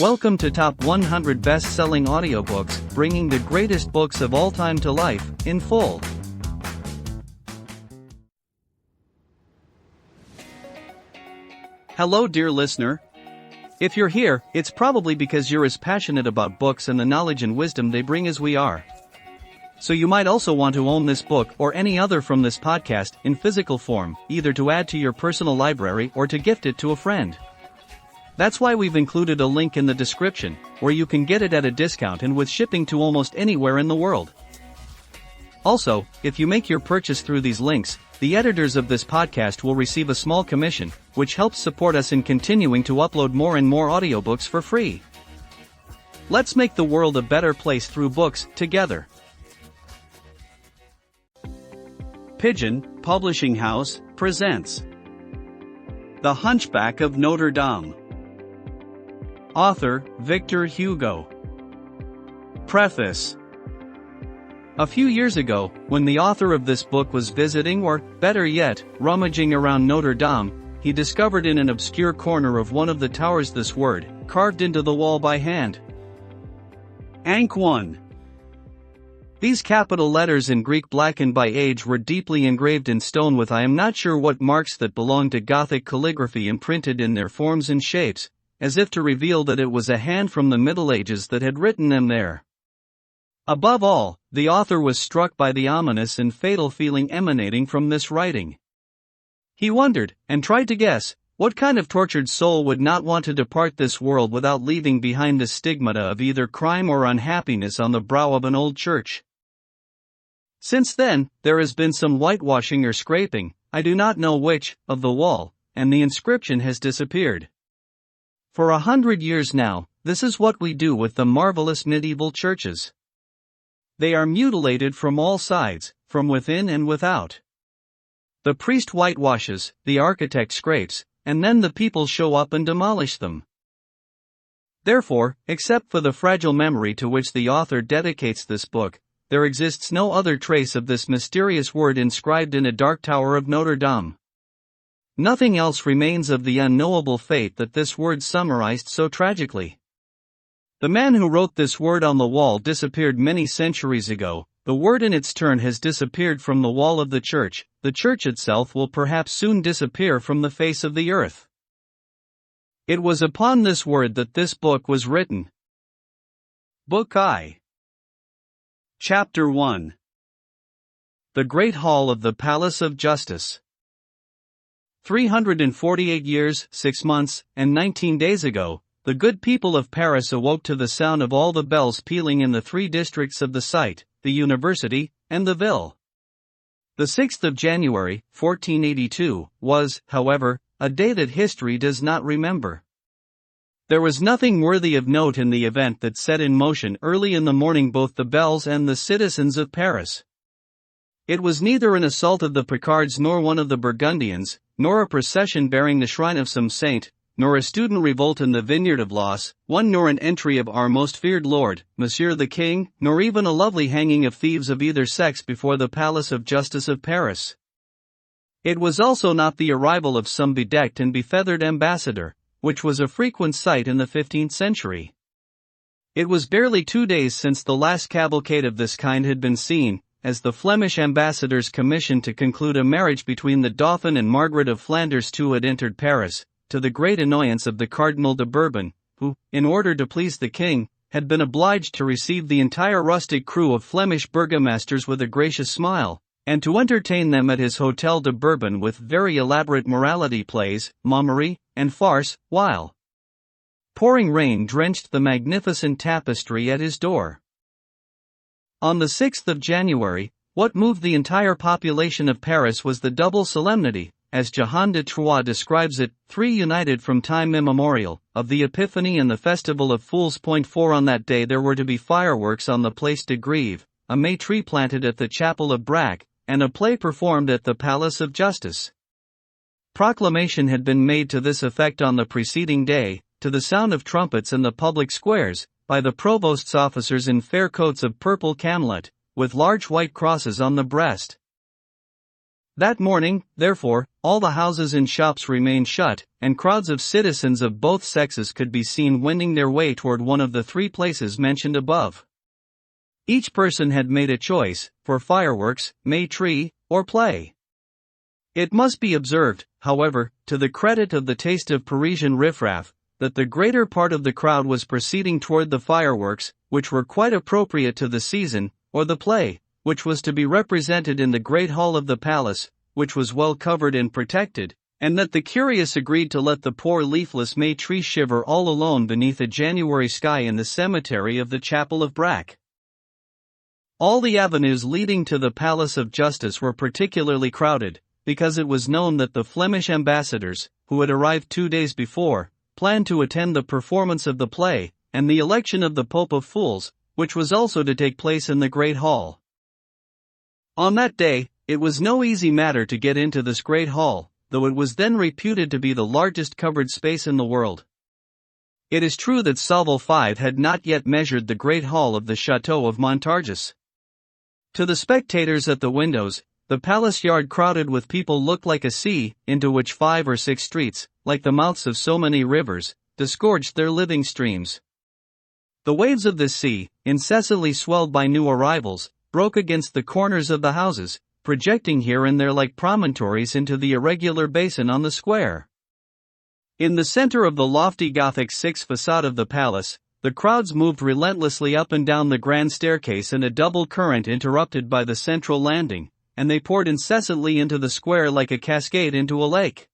Welcome to Top 100 Best-Selling Audiobooks, bringing the greatest books of all time to life, in full. Hello dear listener. If you're here, it's probably because you're as passionate about books and the knowledge and wisdom they bring as we are. So you might also want to own this book or any other from this podcast in physical form, either to add to your personal library or to gift it to a friend. That's why we've included a link in the description, where you can get it at a discount and with shipping to almost anywhere in the world. Also, if you make your purchase through these links, the editors of this podcast will receive a small commission, which helps support us in continuing to upload more and more audiobooks for free. Let's make the world a better place through books, together. Pigeon Publishing House presents The Hunchback of Notre-Dame. Author, Victor Hugo. Preface. A few years ago, when the author of this book was visiting or, better yet, rummaging around Notre Dame, he discovered in an obscure corner of one of the towers this word, carved into the wall by hand. Ankh 1. These capital letters in Greek blackened by age were deeply engraved in stone with I am not sure what marks that belonged to Gothic calligraphy imprinted in their forms and shapes, as if to reveal that it was a hand from the Middle Ages that had written them there. Above all, the author was struck by the ominous and fatal feeling emanating from this writing. He wondered, and tried to guess, what kind of tortured soul would not want to depart this world without leaving behind the stigmata of either crime or unhappiness on the brow of an old church. Since then, there has been some whitewashing or scraping, I do not know which, of the wall, and the inscription has disappeared. For 100 years now, this is what we do with the marvelous medieval churches. They are mutilated from all sides, from within and without. The priest whitewashes, the architect scrapes, and then the people show up and demolish them. Therefore, except for the fragile memory to which the author dedicates this book, there exists no other trace of this mysterious word inscribed in a dark tower of Notre Dame. Nothing else remains of the unknowable fate that this word summarized so tragically. The man who wrote this word on the wall disappeared many centuries ago. The word in its turn has disappeared from the wall of the church itself will perhaps soon disappear from the face of the earth. It was upon this word that this book was written. Book I. Chapter 1. The Great Hall of the Palace of Justice. 348 years, 6 months, and 19 days ago, the good people of Paris awoke to the sound of all the bells pealing in the 3 districts of the site, the University, and the Ville. The 6th of January, 1482, was, however, a day that history does not remember. There was nothing worthy of note in the event that set in motion early in the morning both the bells and the citizens of Paris. It was neither an assault of the Picards nor one of the Burgundians, nor a procession bearing the shrine of some saint, nor a student revolt in the vineyard of Los, one nor an entry of our most feared lord, Monsieur the King, nor even a lovely hanging of thieves of either sex before the Palace of Justice of Paris. It was also not the arrival of some bedecked and befeathered ambassador, which was a frequent sight in the 15th century. It was barely 2 days since the last cavalcade of this kind had been seen, as the Flemish ambassadors commissioned to conclude a marriage between the Dauphin and Margaret of Flanders II had entered Paris, to the great annoyance of the Cardinal de Bourbon, who, in order to please the king, had been obliged to receive the entire rustic crew of Flemish burgomasters with a gracious smile, and to entertain them at his Hôtel de Bourbon with very elaborate morality plays, mummery, and farce, while pouring rain drenched the magnificent tapestry at his door. On the 6th of January, what moved the entire population of Paris was the double solemnity, as Jehan de Troyes describes it, 3 united from time immemorial, of the Epiphany and the Festival of Fools. 4 On that day there were to be fireworks on the Place de Grève, a May tree planted at the Chapel of Braque, and a play performed at the Palace of Justice. Proclamation had been made to this effect on the preceding day, to the sound of trumpets in the public squares, by the provost's officers in fair coats of purple camlet, with large white crosses on the breast. That morning, therefore, all the houses and shops remained shut, and crowds of citizens of both sexes could be seen wending their way toward one of the three places mentioned above. Each person had made a choice, for fireworks, May tree, or play. It must be observed, however, to the credit of the taste of Parisian riffraff, that the greater part of the crowd was proceeding toward the fireworks, which were quite appropriate to the season, or the play, which was to be represented in the great hall of the palace, which was well covered and protected, and that the curious agreed to let the poor leafless May tree shiver all alone beneath a January sky in the cemetery of the Chapel of Braque. All the avenues leading to the Palace of Justice were particularly crowded, because it was known that the Flemish ambassadors, who had arrived 2 days before, planned to attend the performance of the play, and the election of the Pope of Fools, which was also to take place in the Great Hall. On that day, it was no easy matter to get into this Great Hall, though it was then reputed to be the largest covered space in the world. It is true that Sauval V had not yet measured the Great Hall of the Château of Montargis. To the spectators at the windows, the palace yard crowded with people looked like a sea, into which 5 or 6 streets, like the mouths of so many rivers, disgorged their living streams. The waves of this sea, incessantly swelled by new arrivals, broke against the corners of the houses, projecting here and there like promontories into the irregular basin on the square. In the center of the lofty Gothic 6 facade of the palace, the crowds moved relentlessly up and down the grand staircase in a double current interrupted by the central landing, and they poured incessantly into the square like a cascade into a lake.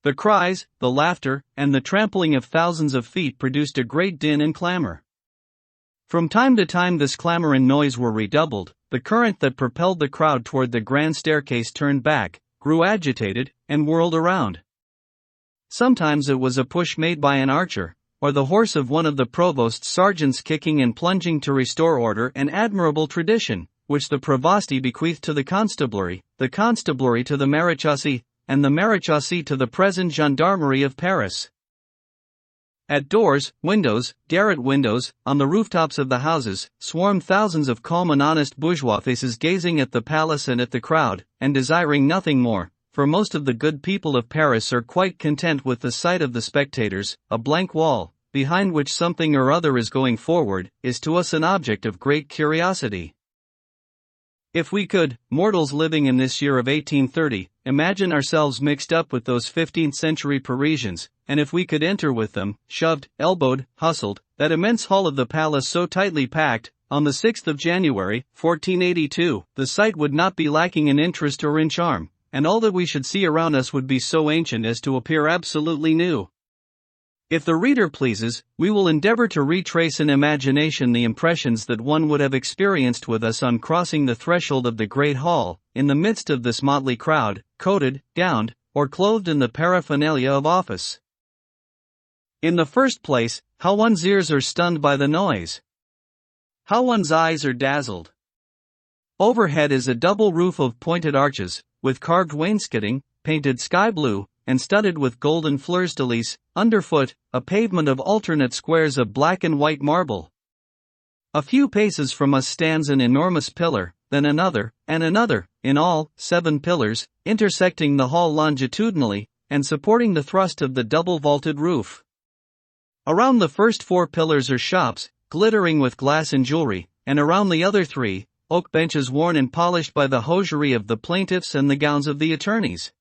The cries, the laughter, and the trampling of thousands of feet produced a great din and clamor. From time to time this clamor and noise were redoubled, the current that propelled the crowd toward the grand staircase turned back, grew agitated, and whirled around. Sometimes it was a push made by an archer, or the horse of one of the provost's sergeants kicking and plunging to restore order, an admirable tradition, which the provosty bequeathed to the constabulary to the maréchaussée, and the maréchaussée to the present gendarmerie of Paris. At doors, windows, garret windows, on the rooftops of the houses, swarmed thousands of calm and honest bourgeois faces gazing at the palace and at the crowd, and desiring nothing more, for most of the good people of Paris are quite content with the sight of the spectators. A blank wall, behind which something or other is going forward, is to us an object of great curiosity. If we could, mortals living in this year of 1830, imagine ourselves mixed up with those 15th-century Parisians, and if we could enter with them, shoved, elbowed, hustled, that immense hall of the palace so tightly packed, on the 6th of January, 1482, the sight would not be lacking in interest or in charm, and all that we should see around us would be so ancient as to appear absolutely new. If the reader pleases, we will endeavor to retrace in imagination the impressions that one would have experienced with us on crossing the threshold of the Great Hall, in the midst of this motley crowd, coated, gowned, or clothed in the paraphernalia of office. In the first place, how one's ears are stunned by the noise. How one's eyes are dazzled. Overhead is a double roof of pointed arches, with carved wainscoting, painted sky blue, and studded with golden fleurs-de-lis. Underfoot, a pavement of alternate squares of black and white marble. A few paces from us stands an enormous pillar, then another, and another, in all, 7 pillars, intersecting the hall longitudinally, and supporting the thrust of the double-vaulted roof. Around the first 4 pillars are shops, glittering with glass and jewelry, and around the other 3, oak benches worn and polished by the hosiery of the plaintiffs and the gowns of the attorneys.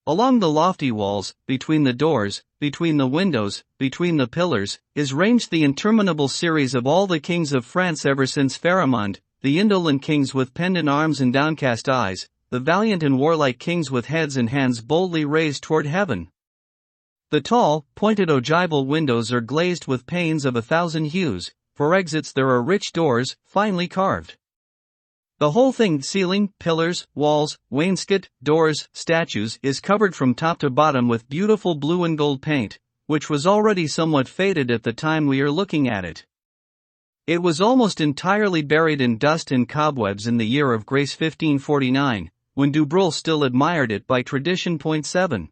Along the lofty walls, between the doors, between the windows, between the pillars, is ranged the interminable series of all the kings of France ever since Pharamond, the indolent kings with pendant arms and downcast eyes, the valiant and warlike kings with heads and hands boldly raised toward heaven. The tall, pointed ogival windows are glazed with panes of 1,000 hues, for exits there are rich doors, finely carved. The whole thing, ceiling, pillars, walls, wainscot, doors, statues, is covered from top to bottom with beautiful blue and gold paint, which was already somewhat faded at the time we are looking at it. It was almost entirely buried in dust and cobwebs in the year of grace 1549, when Dubreuil still admired it by tradition. 7.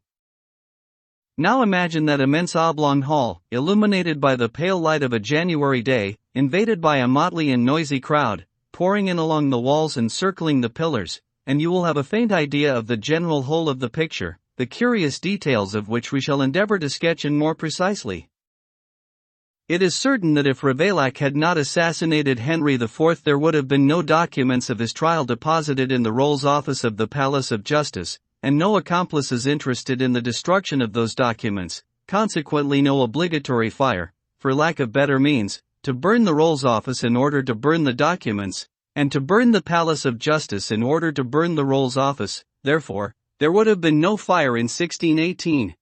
Now imagine that immense oblong hall, illuminated by the pale light of a January day, invaded by a motley and noisy crowd, pouring in along the walls and circling the pillars, and you will have a faint idea of the general whole of the picture, the curious details of which we shall endeavor to sketch in more precisely. It is certain that if Ravaillac had not assassinated Henry IV, there would have been no documents of his trial deposited in the Rolls Office of the Palace of Justice, and no accomplices interested in the destruction of those documents, consequently no obligatory fire, for lack of better means, to burn the Rolls Office in order to burn the documents, and to burn the Palace of Justice in order to burn the Rolls Office. Therefore, there would have been no fire in 1618.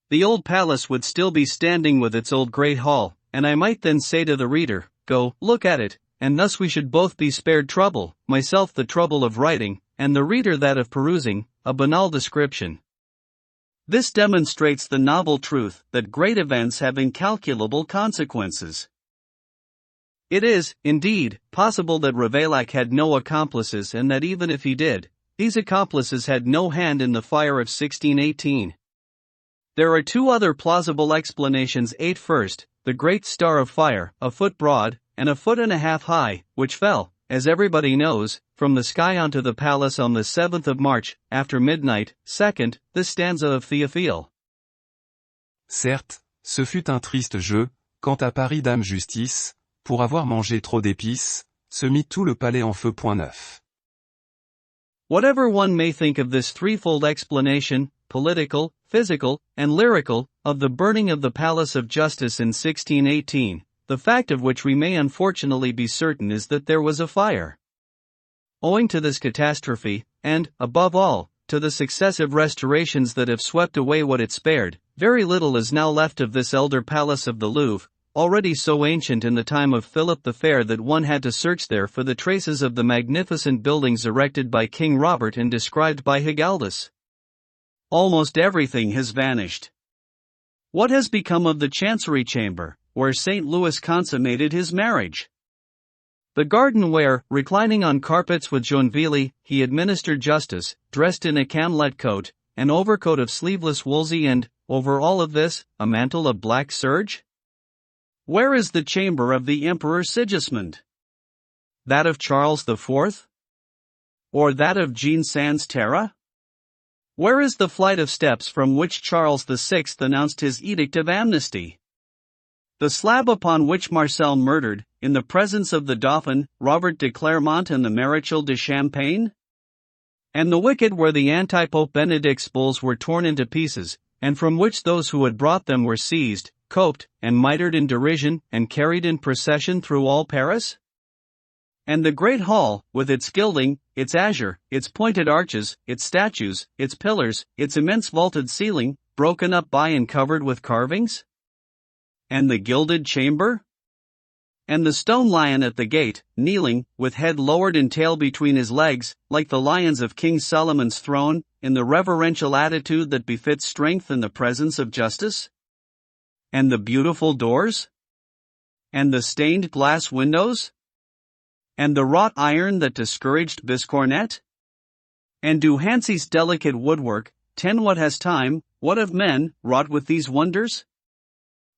The old palace would still be standing with its old great hall, and I might then say to the reader, "Go, look at it," and thus we should both be spared trouble, myself the trouble of writing, and the reader that of perusing a banal description. This demonstrates the novel truth that great events have incalculable consequences. It is, indeed, possible that Ravaillac had no accomplices, and that even if he did, these accomplices had no hand in the fire of 1618. There are two other plausible explanations. First, the great star of fire, a foot broad, and a foot and a half high, which fell, as everybody knows, from the sky onto the palace on the 7th of March, after midnight. Second, the stanza of Théophile. Certes, ce fut un triste jeu, quand à Paris Dame Justice, pour avoir mangé trop d'épices, se mit tout le palais en feu. 9. Whatever one may think of this threefold explanation, political, physical, and lyrical, of the burning of the Palace of Justice in 1618, the fact of which we may unfortunately be certain is that there was a fire. Owing to this catastrophe, and, above all, to the successive restorations that have swept away what it spared, very little is now left of this elder palace of the Louvre, already so ancient in the time of Philip the Fair that one had to search there for the traces of the magnificent buildings erected by King Robert and described by Higaldus. Almost everything has vanished. What has become of the Chancery Chamber, where St. Louis consummated his marriage? The garden where, reclining on carpets with Joinville, he administered justice, dressed in a camlet coat, an overcoat of sleeveless woolsey and, over all of this, a mantle of black serge? Where is the chamber of the Emperor Sigismund? That of Charles IV? Or that of Jean Sans Terre? Where is the flight of steps from which Charles VI announced his edict of amnesty? The slab upon which Marcel murdered, in the presence of the Dauphin, Robert de Clermont and the Maréchal de Champagne? And the wicket where the anti-Pope Benedict's bulls were torn into pieces, and from which those who had brought them were seized, coped, and mitred in derision, and carried in procession through all Paris? And the great hall, with its gilding, its azure, its pointed arches, its statues, its pillars, its immense vaulted ceiling, broken up by and covered with carvings? And the gilded chamber? And the stone lion at the gate, kneeling, with head lowered and tail between his legs, like the lions of King Solomon's throne, in the reverential attitude that befits strength in the presence of justice? And the beautiful doors? And the stained glass windows? And the wrought iron that discouraged Biscornet? And do Hansy's delicate woodwork, what has time, what of men, wrought with these wonders?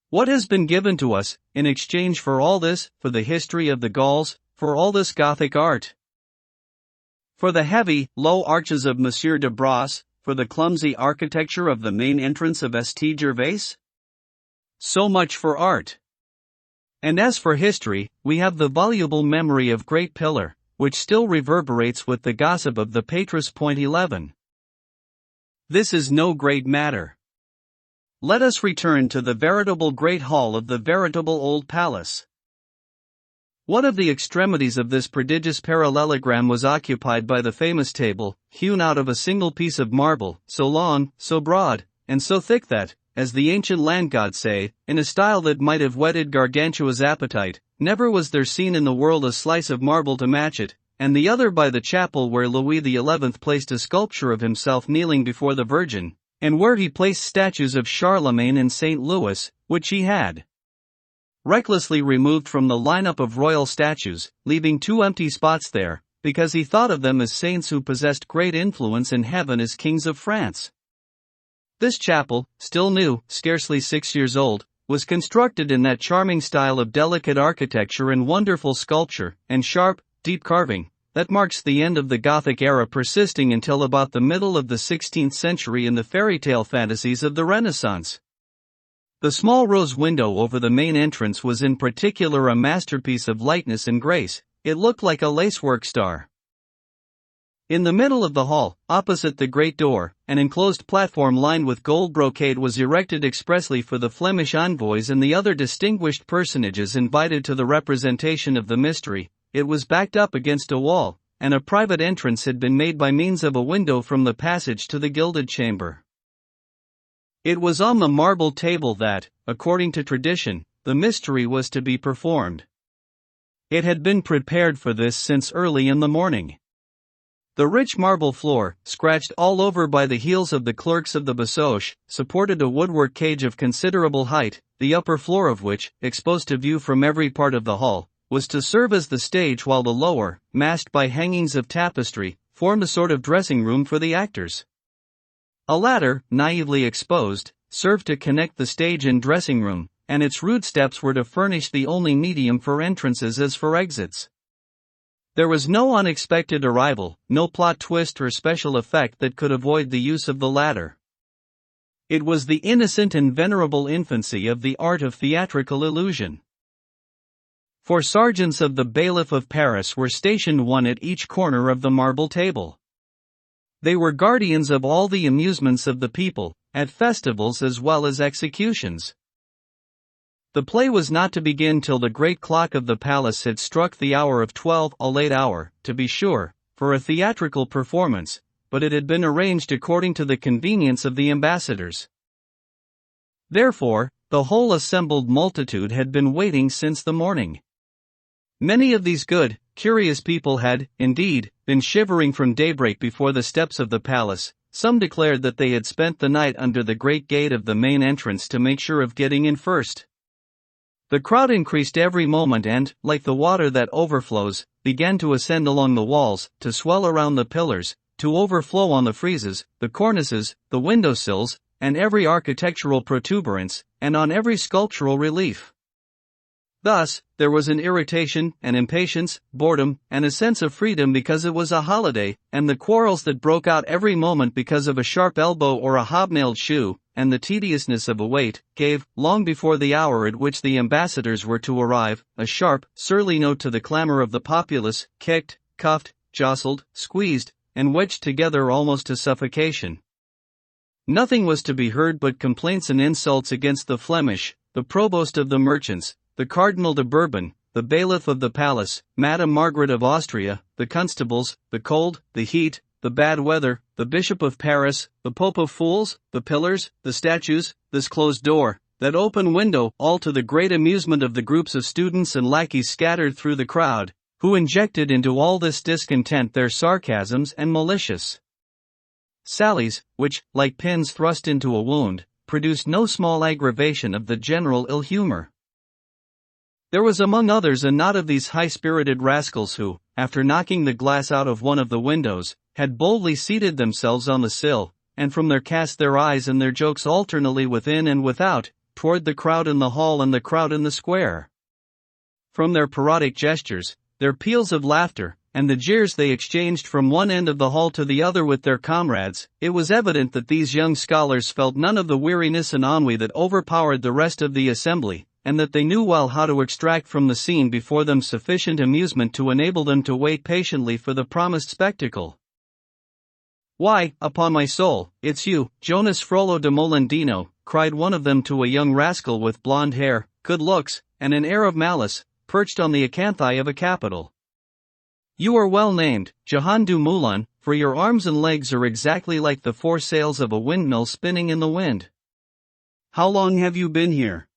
What has been given to us, in exchange for all this, for the history of the Gauls, for all this Gothic art? For the heavy, low arches of Monsieur de Brasse, for the clumsy architecture of the main entrance of St. Gervais? So much for art. And as for history, we have the voluble memory of Great Pillar, which still reverberates with the gossip of the Patras. 11. This is no great matter. Let us return to the veritable great hall of the veritable old palace. One of the extremities of this prodigious parallelogram was occupied by the famous table, hewn out of a single piece of marble, so long, so broad, and so thick that, as the ancient land gods say, in a style that might have whetted Gargantua's appetite, never was there seen in the world a slice of marble to match it, and the other by the chapel where Louis XI placed a sculpture of himself kneeling before the Virgin, and where he placed statues of Charlemagne and St. Louis, which he had recklessly removed from the lineup of royal statues, leaving 2 empty spots there, because he thought of them as saints who possessed great influence in heaven as kings of France. This chapel, still new, scarcely 6 years old, was constructed in that charming style of delicate architecture and wonderful sculpture, and sharp, deep carving, that marks the end of the Gothic era, persisting until about the middle of the 16th century in the fairy tale fantasies of the Renaissance. The small rose window over the main entrance was in particular a masterpiece of lightness and grace. It looked like a lacework star. In the middle of the hall, opposite the great door, an enclosed platform lined with gold brocade was erected expressly for the Flemish envoys and the other distinguished personages invited to the representation of the mystery. It was backed up against a wall, and a private entrance had been made by means of a window from the passage to the gilded chamber. It was on the marble table that, according to tradition, the mystery was to be performed. It had been prepared for this since early in the morning. The rich marble floor, scratched all over by the heels of the clerks of the basoche, supported a woodwork cage of considerable height, the upper floor of which, exposed to view from every part of the hall, was to serve as the stage, while the lower, masked by hangings of tapestry, formed a sort of dressing room for the actors. A ladder, naively exposed, served to connect the stage and dressing room, and its rude steps were to furnish the only medium for entrances as for exits. There was no unexpected arrival, no plot twist or special effect that could avoid the use of the ladder. It was the innocent and venerable infancy of the art of theatrical illusion. 4 sergeants of the bailiff of Paris were stationed, one at each corner of the marble table. They were guardians of all the amusements of the people, at festivals as well as executions. The play was not to begin till the great clock of the palace had struck the hour of 12, a late hour, to be sure, for a theatrical performance, but it had been arranged according to the convenience of the ambassadors. Therefore, the whole assembled multitude had been waiting since the morning. Many of these good, curious people had, indeed, been shivering from daybreak before the steps of the palace. Some declared that they had spent the night under the great gate of the main entrance to make sure of getting in first. The crowd increased every moment and, like the water that overflows, began to ascend along the walls, to swell around the pillars, to overflow on the friezes, the cornices, the windowsills, and every architectural protuberance, and on every sculptural relief. Thus, there was an irritation, an impatience, boredom, and a sense of freedom because it was a holiday, and the quarrels that broke out every moment because of a sharp elbow or a hobnailed shoe, and the tediousness of a wait, gave, long before the hour at which the ambassadors were to arrive, a sharp, surly note to the clamor of the populace, kicked, cuffed, jostled, squeezed, and wedged together almost to suffocation. Nothing was to be heard but complaints and insults against the Flemish, the provost of the merchants, the Cardinal de Bourbon, the bailiff of the palace, Madame Margaret of Austria, the constables, the cold, the heat, the bad weather, the Bishop of Paris, the Pope of Fools, the pillars, the statues, this closed door, that open window, all to the great amusement of the groups of students and lackeys scattered through the crowd, who injected into all this discontent their sarcasms and malicious sallies, which, like pins thrust into a wound, produced no small aggravation of the general ill humor. There was among others a knot of these high-spirited rascals who, after knocking the glass out of one of the windows, had boldly seated themselves on the sill, and from there cast their eyes and their jokes alternately within and without, toward the crowd in the hall and the crowd in the square. From their parodic gestures, their peals of laughter, and the jeers they exchanged from one end of the hall to the other with their comrades, it was evident that these young scholars felt none of the weariness and ennui that overpowered the rest of the assembly, and that they knew well how to extract from the scene before them sufficient amusement to enable them to wait patiently for the promised spectacle. "Why, upon my soul, it's you, Jonas Frollo de Molendino," cried one of them to a young rascal with blonde hair, good looks, and an air of malice, perched on the acanthi of a capital. "You are well named, Jehan du Moulin, for your arms and legs are exactly like the 4 sails of a windmill spinning in the wind. How long have you been here?"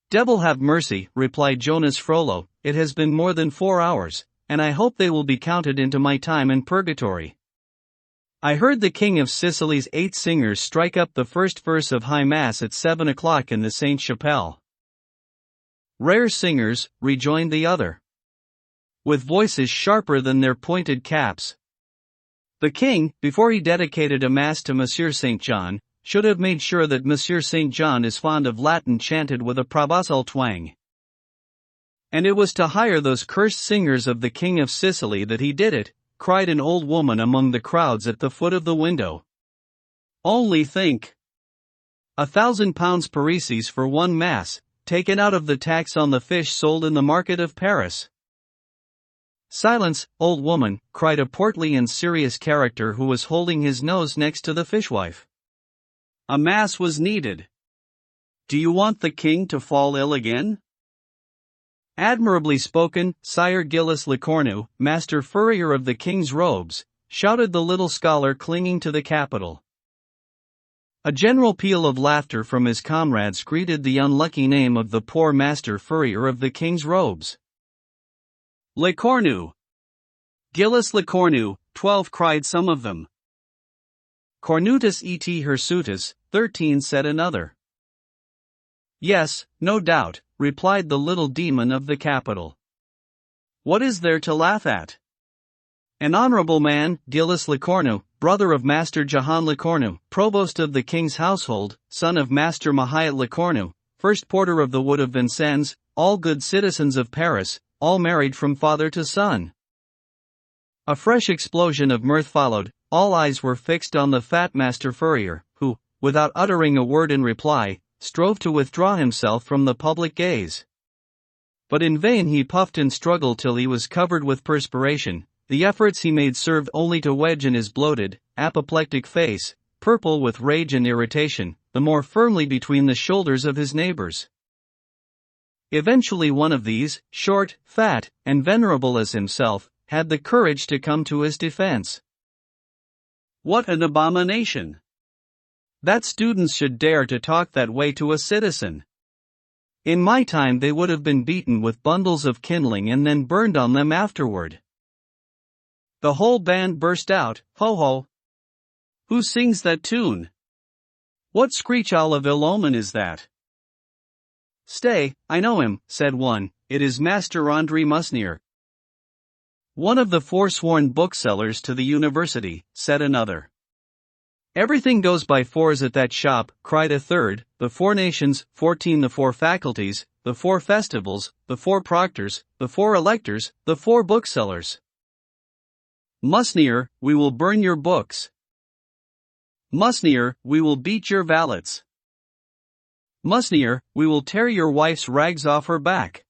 "Devil have mercy," replied Jonas Frollo, "it has been more than 4 hours, and I hope they will be counted into my time in purgatory. I heard the King of Sicily's 8 singers strike up the first verse of High Mass at 7 o'clock in the Sainte-Chapelle." "Rare singers," rejoined the other, with voices sharper than their pointed caps. "The king, before he dedicated a mass to Monsieur St. John, should have made sure that Monsieur St. John is fond of Latin chanted with a Provençal twang." And it was to hire those cursed singers of the King of Sicily that he did it, cried an old woman among the crowds at the foot of the window. Only think! £1,000 parisis for one mass, taken out of the tax on the fish sold in the market of Paris. Silence, old woman, cried a portly and serious character who was holding his nose next to the fishwife. A mass was needed. Do you want the king to fall ill again? Admirably spoken, Sire Gilles Lecornu, master furrier of the king's robes, shouted the little scholar clinging to the capital. A general peal of laughter from his comrades greeted the unlucky name of the poor master furrier of the king's robes. Lecornu! Gilles Lecornu, 12 cried some of them. Cornutus et hirsutus, 13 said another. Yes, no doubt, replied the little demon of the capital. What is there to laugh at? An honorable man, Gilles Lecornu, brother of Master Jehan Lecornu, provost of the king's household, son of Master Mahiat Lecornu, first porter of the wood of Vincennes, all good citizens of Paris, all married from father to son. A fresh explosion of mirth followed. All eyes were fixed on the fat master furrier, who, without uttering a word in reply, strove to withdraw himself from the public gaze. But in vain he puffed and struggled till he was covered with perspiration. The efforts he made served only to wedge in his bloated, apoplectic face, purple with rage and irritation, the more firmly between the shoulders of his neighbors. Eventually one of these, short, fat, and venerable as himself, had the courage to come to his defense. What an abomination! That students should dare to talk that way to a citizen. In my time they would have been beaten with bundles of kindling and then burned on them afterward. The whole band burst out, ho ho! Who sings that tune? What screech owl of ill omen is that? Stay, I know him, said one, it is Master André Musnier. One of the forsworn booksellers to the university, said another. Everything goes by fours at that shop, cried a third, the 4 nations, 14 the 4 faculties, the 4 festivals, the 4 proctors, the 4 electors, the 4 booksellers. Musnier, we will burn your books. Musnier, we will beat your valets. Musnier, we will tear your wife's rags off her back.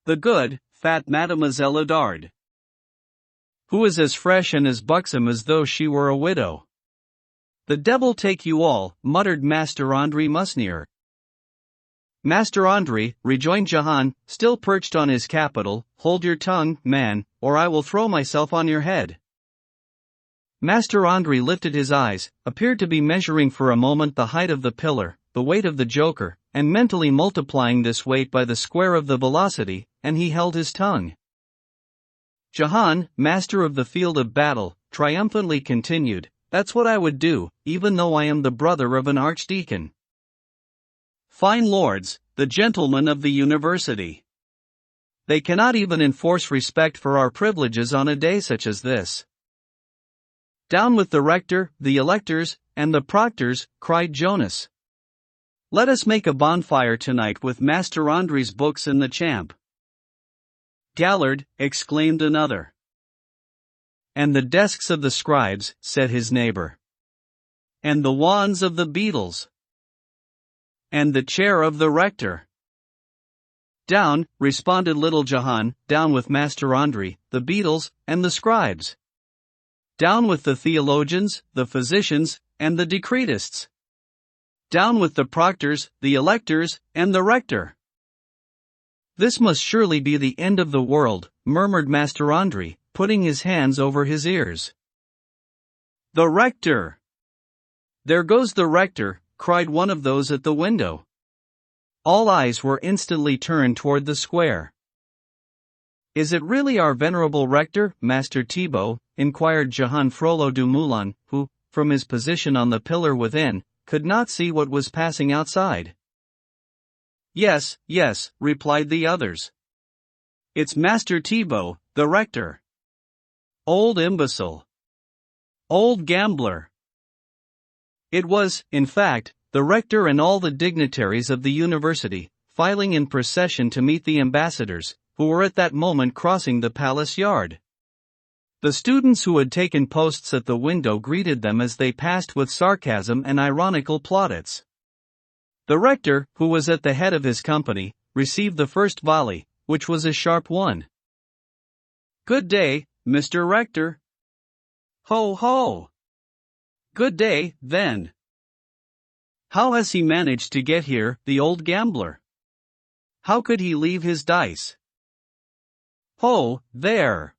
The good, fat Mademoiselle Adard, who is as fresh and as buxom as though she were a widow. The devil take you all, muttered Master André Musnier. Master André, rejoined Jehan, still perched on his capital, hold your tongue, man, or I will throw myself on your head. Master André lifted his eyes, appeared to be measuring for a moment the height of the pillar, the weight of the joker, and mentally multiplying this weight by the square of the velocity, and he held his tongue. Jehan, master of the field of battle, triumphantly continued, that's what I would do, even though I am the brother of an archdeacon. Fine lords, the gentlemen of the university. They cannot even enforce respect for our privileges on a day such as this. Down with the rector, the electors, and the proctors, cried Jonas. Let us make a bonfire tonight with Master André's books in the champ. Gallard, exclaimed another. And the desks of the scribes, said his neighbor. And the wands of the beadles. And the chair of the rector. Down, responded little Jehan, down with Master André, the beadles, and the scribes. Down with the theologians, the physicians, and the decretists. Down with the proctors, the electors, and the rector. This must surely be the end of the world, murmured Master André, putting his hands over his ears. The rector! There goes the rector, cried one of those at the window. All eyes were instantly turned toward the square. Is it really our venerable rector, Master Thibault? Inquired Jehan Frollo du Moulin, who, from his position on the pillar within, could not see what was passing outside. Yes, yes, replied the others. It's Master Thibault, the rector. Old imbecile. Old gambler. It was, in fact, the rector and all the dignitaries of the university, filing in procession to meet the ambassadors, who were at that moment crossing the palace yard. The students who had taken posts at the window greeted them as they passed with sarcasm and ironical plaudits. The rector, who was at the head of his company, received the first volley, which was a sharp one. "Good day, Mr. Rector." "Ho ho!" "Good day, then." "How has he managed to get here, the old gambler? How could he leave his dice?" "Ho, there!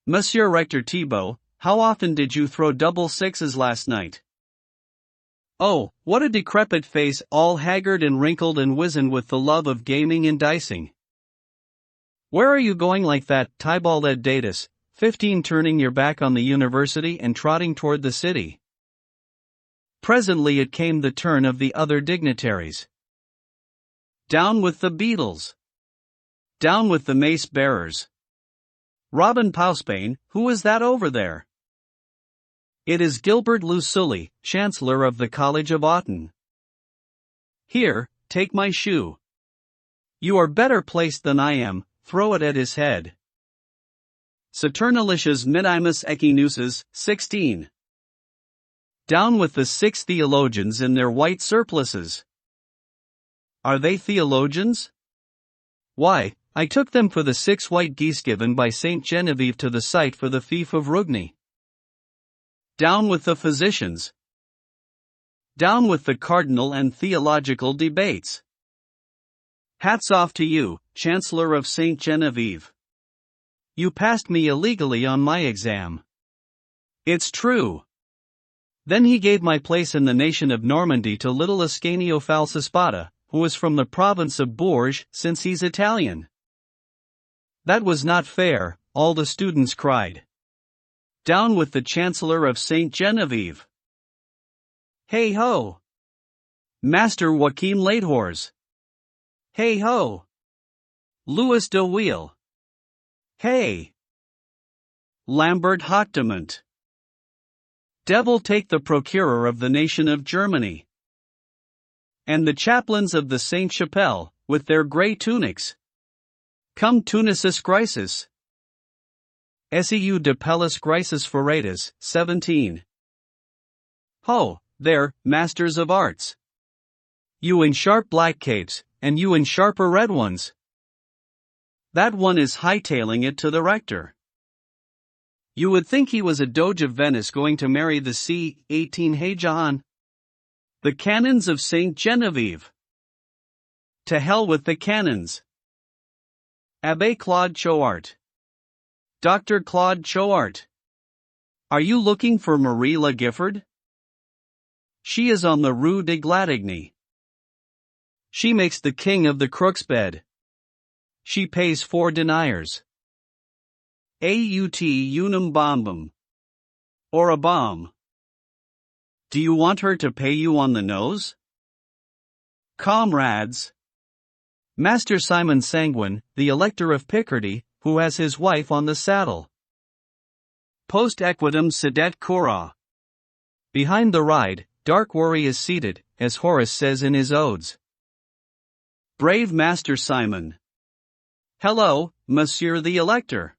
Monsieur Rector Thibault, how often did you throw double sixes last night?" "Oh, what a decrepit face, all haggard and wrinkled and wizened with the love of gaming and dicing." "Where are you going like that, Tybalt Datus, 15, turning your back on the university and trotting toward the city?" Presently it came the turn of the other dignitaries. "Down with the beetles! Down with the mace bearers! Robin Pausbane, who is that over there?" "It is Gilbert Lucully, Chancellor of the College of Autun." "Here, take my shoe. You are better placed than I am, throw it at his head." Saturnalicious minimus echinuses, 16. Down with the 6 theologians in their white surplices. Are they theologians? Why, I took them for the 6 white geese given by Saint Genevieve to the site for the fief of Rugni. Down with the physicians. Down with the cardinal and theological debates. Hats off to you, Chancellor of Saint Genevieve. You passed me illegally on my exam. It's true. Then he gave my place in the nation of Normandy to little Ascanio Falsespada, who is from the province of Bourges, since he's Italian. That was not fair, all the students cried. Down with the Chancellor of Saint Genevieve. Hey ho! Master Joachim Ladehors. Hey ho! Louis de Wheal. Hey! Lambert Hoctement. Devil take the procurer of the nation of Germany. And the chaplains of the Sainte-Chapelle, with their grey tunics. Cum tunicis grisis. Seu de pellis grisis foratus, 17. Ho, there, masters of arts. You in sharp black capes, and you in sharper red ones. That one is hightailing it to the rector. You would think he was a Doge of Venice going to marry the C-18 Hey John. The canons of Saint Genevieve. To hell with the canons. Abbé Claude Chouart. Dr. Claude Chouart. Are you looking for Marie La Gifford? She is on the Rue de Gladigny. She makes the king of the crook's bed. She pays 4 deniers. Aut unum bombum. Or a bomb. Do you want her to pay you on the nose? Comrades. Master Simon Sanguine, the Elector of Picardy, who has his wife on the saddle. Post equitum sedet cura. Behind the ride, dark worry is seated, as Horace says in his odes. Brave Master Simon. Hello, Monsieur the Elector.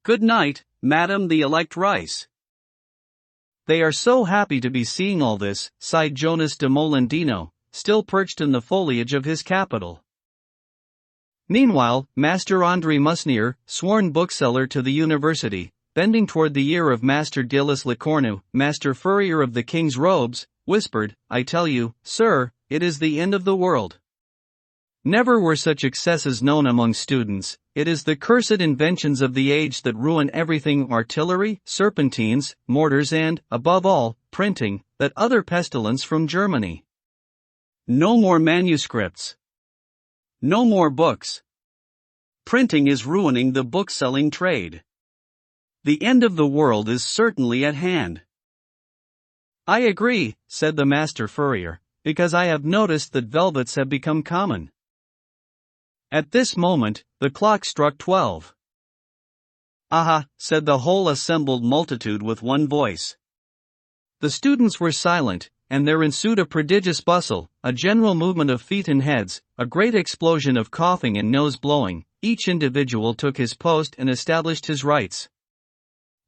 Good night, Madam the Elect Rice. They are so happy to be seeing all this, sighed Jonas de Molendino, still perched in the foliage of his capital. Meanwhile, Master André Musnier, sworn bookseller to the university, bending toward the ear of Master Gilles Lecornu, Master Furrier of the King's Robes, whispered, I tell you, sir, it is the end of the world. Never were such excesses known among students. It is the cursed inventions of the age that ruin everything: artillery, serpentines, mortars and, above all, printing, that other pestilence from Germany. No more manuscripts. No more books. Printing is ruining the bookselling trade. The end of the world is certainly at hand. I agree, said the Master Furrier, because I have noticed that velvets have become common. At this moment, the clock struck 12. Aha, said the whole assembled multitude with one voice. The students were silent, and there ensued a prodigious bustle, a general movement of feet and heads, a great explosion of coughing and nose-blowing. Each individual took his post and established his rights.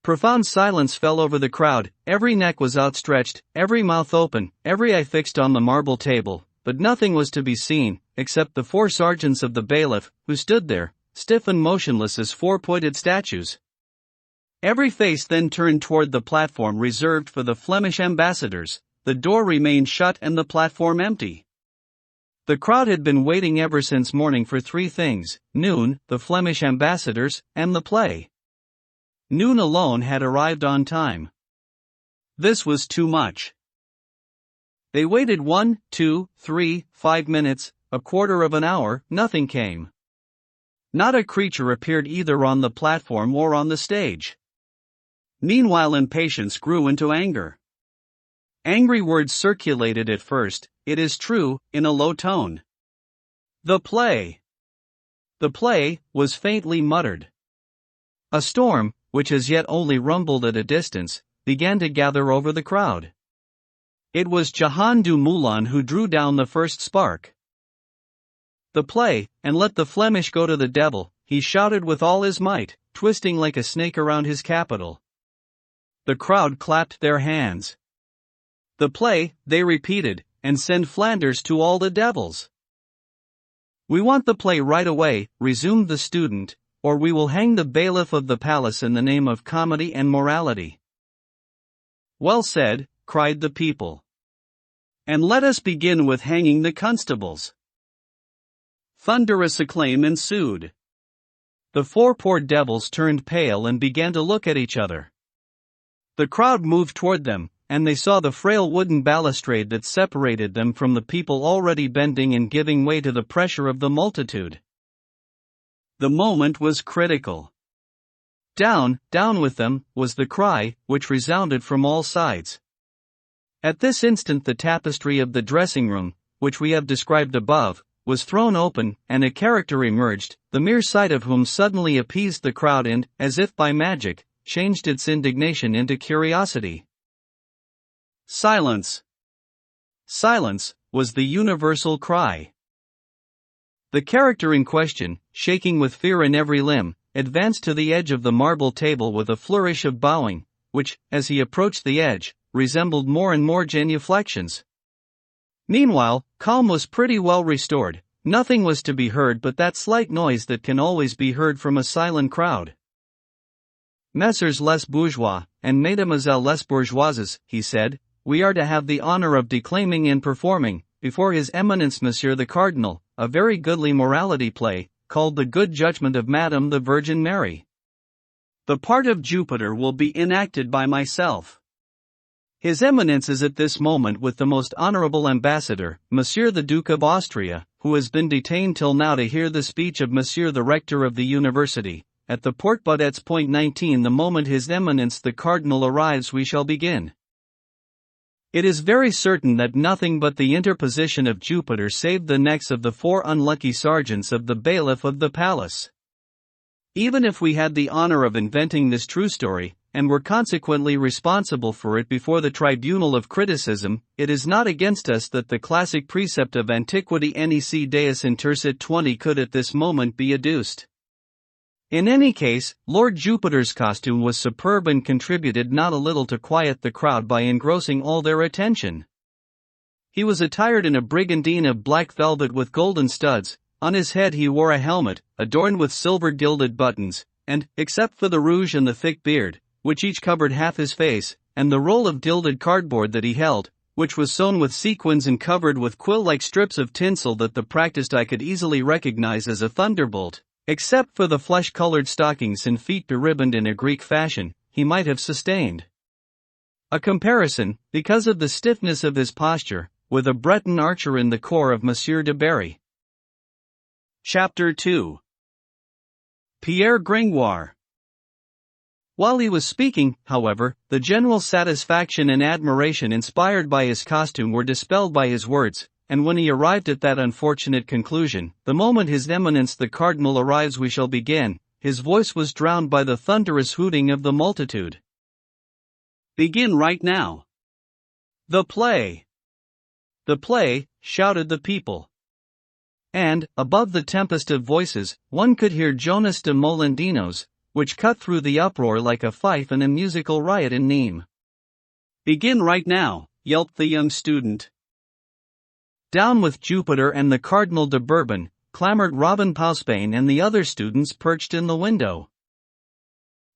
Profound silence fell over the crowd, every neck was outstretched, every mouth open, every eye fixed on the marble table, but nothing was to be seen, except the 4 sergeants of the bailiff, who stood there, stiff and motionless as 4 pointed statues. Every face then turned toward the platform reserved for the Flemish ambassadors. The door remained shut and the platform empty. The crowd had been waiting ever since morning for 3 things: noon, the Flemish ambassadors, and the play. Noon alone had arrived on time. This was too much. They waited 1, 2, 3, 5 minutes, a quarter of an hour, nothing came. Not a creature appeared either on the platform or on the stage. Meanwhile impatience grew into anger. Angry words circulated at first, it is true, in a low tone. The play. The play, was faintly muttered. A storm, which as yet only rumbled at a distance, began to gather over the crowd. It was Jahan du Moulin who drew down the first spark. The play, and let the Flemish go to the devil, he shouted with all his might, twisting like a snake around his capital. The crowd clapped their hands. The play, they repeated, and send Flanders to all the devils. We want the play right away, resumed the student, or we will hang the bailiff of the palace in the name of comedy and morality. Well said, cried the people. And let us begin with hanging the constables. Thunderous acclaim ensued. The 4 poor devils turned pale and began to look at each other. The crowd moved toward them, and they saw the frail wooden balustrade that separated them from the people already bending and giving way to the pressure of the multitude. The moment was critical. Down, down with them, was the cry, which resounded from all sides. At this instant the tapestry of the dressing room, which we have described above, was thrown open, and a character emerged, the mere sight of whom suddenly appeased the crowd and, as if by magic, changed its indignation into curiosity. Silence! Silence, was the universal cry. The character in question, shaking with fear in every limb, advanced to the edge of the marble table with a flourish of bowing, which, as he approached the edge, resembled more and more genuflections. Meanwhile, calm was pretty well restored, nothing was to be heard but that slight noise that can always be heard from a silent crowd. Messieurs les bourgeois, and mesdemoiselles les bourgeoises, he said, we are to have the honor of declaiming and performing, before His Eminence Monsieur the Cardinal, a very goodly morality play, called The Good Judgment of Madame the Virgin Mary. The part of Jupiter will be enacted by myself. His Eminence is at this moment with the most honorable ambassador, Monsieur the Duke of Austria, who has been detained till now to hear the speech of Monsieur the Rector of the University. At the Porte Baudet's point 19 the moment His Eminence the Cardinal arrives we shall begin. It is very certain that nothing but the interposition of Jupiter saved the necks of the 4 unlucky sergeants of the bailiff of the palace. Even if we had the honor of inventing this true story, and were consequently responsible for it before the tribunal of criticism, it is not against us that the classic precept of antiquity nec deus intersit 20 could at this moment be adduced. In any case, Lord Jupiter's costume was superb and contributed not a little to quiet the crowd by engrossing all their attention. He was attired in a brigandine of black velvet with golden studs, on his head he wore a helmet, adorned with silver gilded buttons, and, except for the rouge and the thick beard, which each covered half his face, and the roll of gilded cardboard that he held, which was sewn with sequins and covered with quill-like strips of tinsel that the practiced eye could easily recognize as a thunderbolt. Except for the flesh-colored stockings and feet beribboned in a Greek fashion, he might have sustained a comparison, because of the stiffness of his posture, with a Breton archer in the corps of Monsieur de Berry. Chapter 2. Pierre Gringoire. While he was speaking, however, the general satisfaction and admiration inspired by his costume were dispelled by his words. And when he arrived at that unfortunate conclusion, the moment His Eminence the Cardinal arrives we shall begin, his voice was drowned by the thunderous hooting of the multitude. Begin right now. The play. The play, shouted the people. And, above the tempest of voices, one could hear Jonas de Molendino's, which cut through the uproar like a fife in a musical riot in Nîmes. Begin right now, yelped the young student. Down with Jupiter and the Cardinal de Bourbon, clamored Robin Pausbain and the other students perched in the window.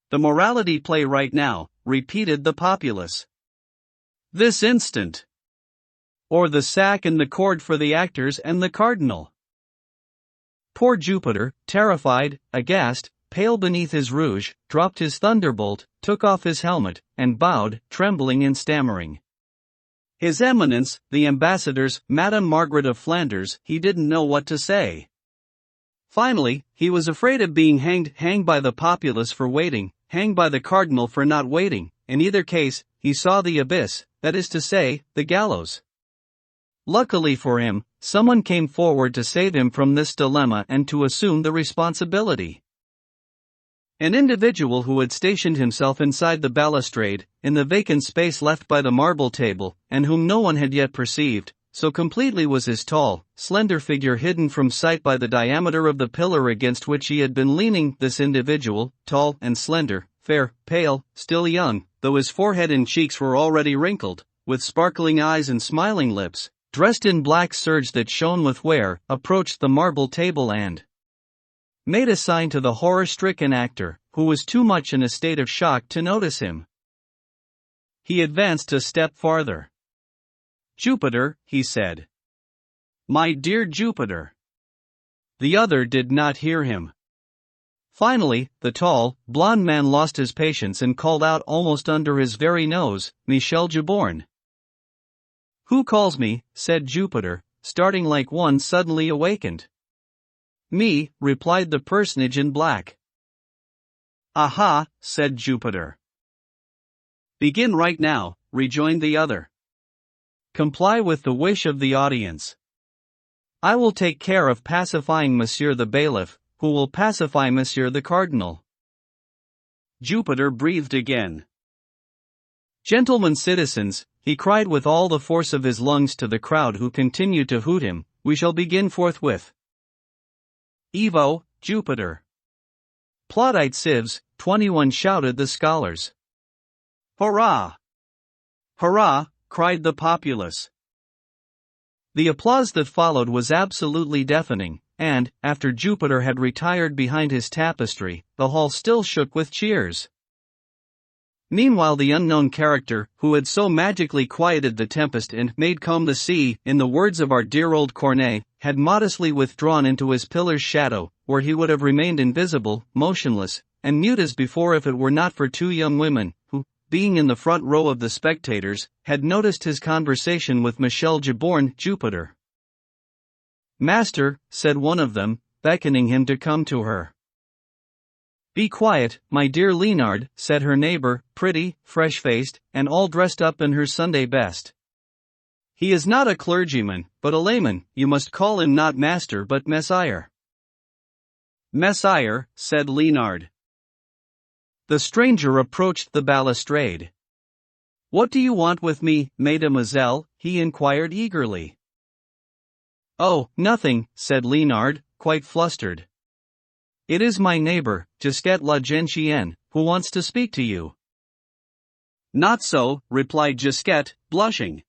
The morality play right now, repeated the populace. This instant. Or the sack and the cord for the actors and the cardinal. Poor Jupiter, terrified, aghast, pale beneath his rouge, dropped his thunderbolt, took off his helmet, and bowed, trembling and stammering. His Eminence, the ambassadors, Madame Margaret of Flanders, he didn't know what to say. Finally, he was afraid of being hanged by the populace for waiting, hanged by the cardinal for not waiting. In either case, he saw the abyss, that is to say, the gallows. Luckily for him, someone came forward to save him from this dilemma and to assume the responsibility. An individual who had stationed himself inside the balustrade, in the vacant space left by the marble table, and whom no one had yet perceived, so completely was his tall, slender figure hidden from sight by the diameter of the pillar against which he had been leaning. This individual, tall and slender, fair, pale, still young, though his forehead and cheeks were already wrinkled, with sparkling eyes and smiling lips, dressed in black serge that shone with wear, approached the marble table and made a sign to the horror-stricken actor, who was too much in a state of shock to notice him. He advanced a step farther. Jupiter, he said. My dear Jupiter. The other did not hear him. Finally, the tall, blond man lost his patience and called out almost under his very nose, Michel Giborne. Who calls me? Said Jupiter, starting like one suddenly awakened. Me, replied the personage in black. Aha, said Jupiter. Begin right now, rejoined the other. Comply with the wish of the audience. I will take care of pacifying Monsieur the bailiff, who will pacify Monsieur the Cardinal. Jupiter breathed again. Gentlemen citizens, he cried with all the force of his lungs to the crowd who continued to hoot him, we shall begin forthwith. Evo, Jupiter. Plaudite civs, 21 shouted the scholars. Hurrah! Hurrah! Cried the populace. The applause that followed was absolutely deafening, and, after Jupiter had retired behind his tapestry, the hall still shook with cheers. Meanwhile the unknown character, who had so magically quieted the tempest and made calm the sea, in the words of our dear old Corneille, had modestly withdrawn into his pillar's shadow, where he would have remained invisible, motionless, and mute as before if it were not for two young women, who, being in the front row of the spectators, had noticed his conversation with Michel Giborne. Jupiter. Master, said one of them, beckoning him to come to her. Be quiet, my dear Léonard, said her neighbor, pretty, fresh-faced, and all dressed up in her Sunday best. He is not a clergyman, but a layman, you must call him not master but Messire. Messire, said Léonard. The stranger approached the balustrade. What do you want with me, mademoiselle? He inquired eagerly. Oh, nothing, said Léonard, quite flustered. It is my neighbor, Gisquette la Gentienne, who wants to speak to you. Not so, replied Gisquette, blushing.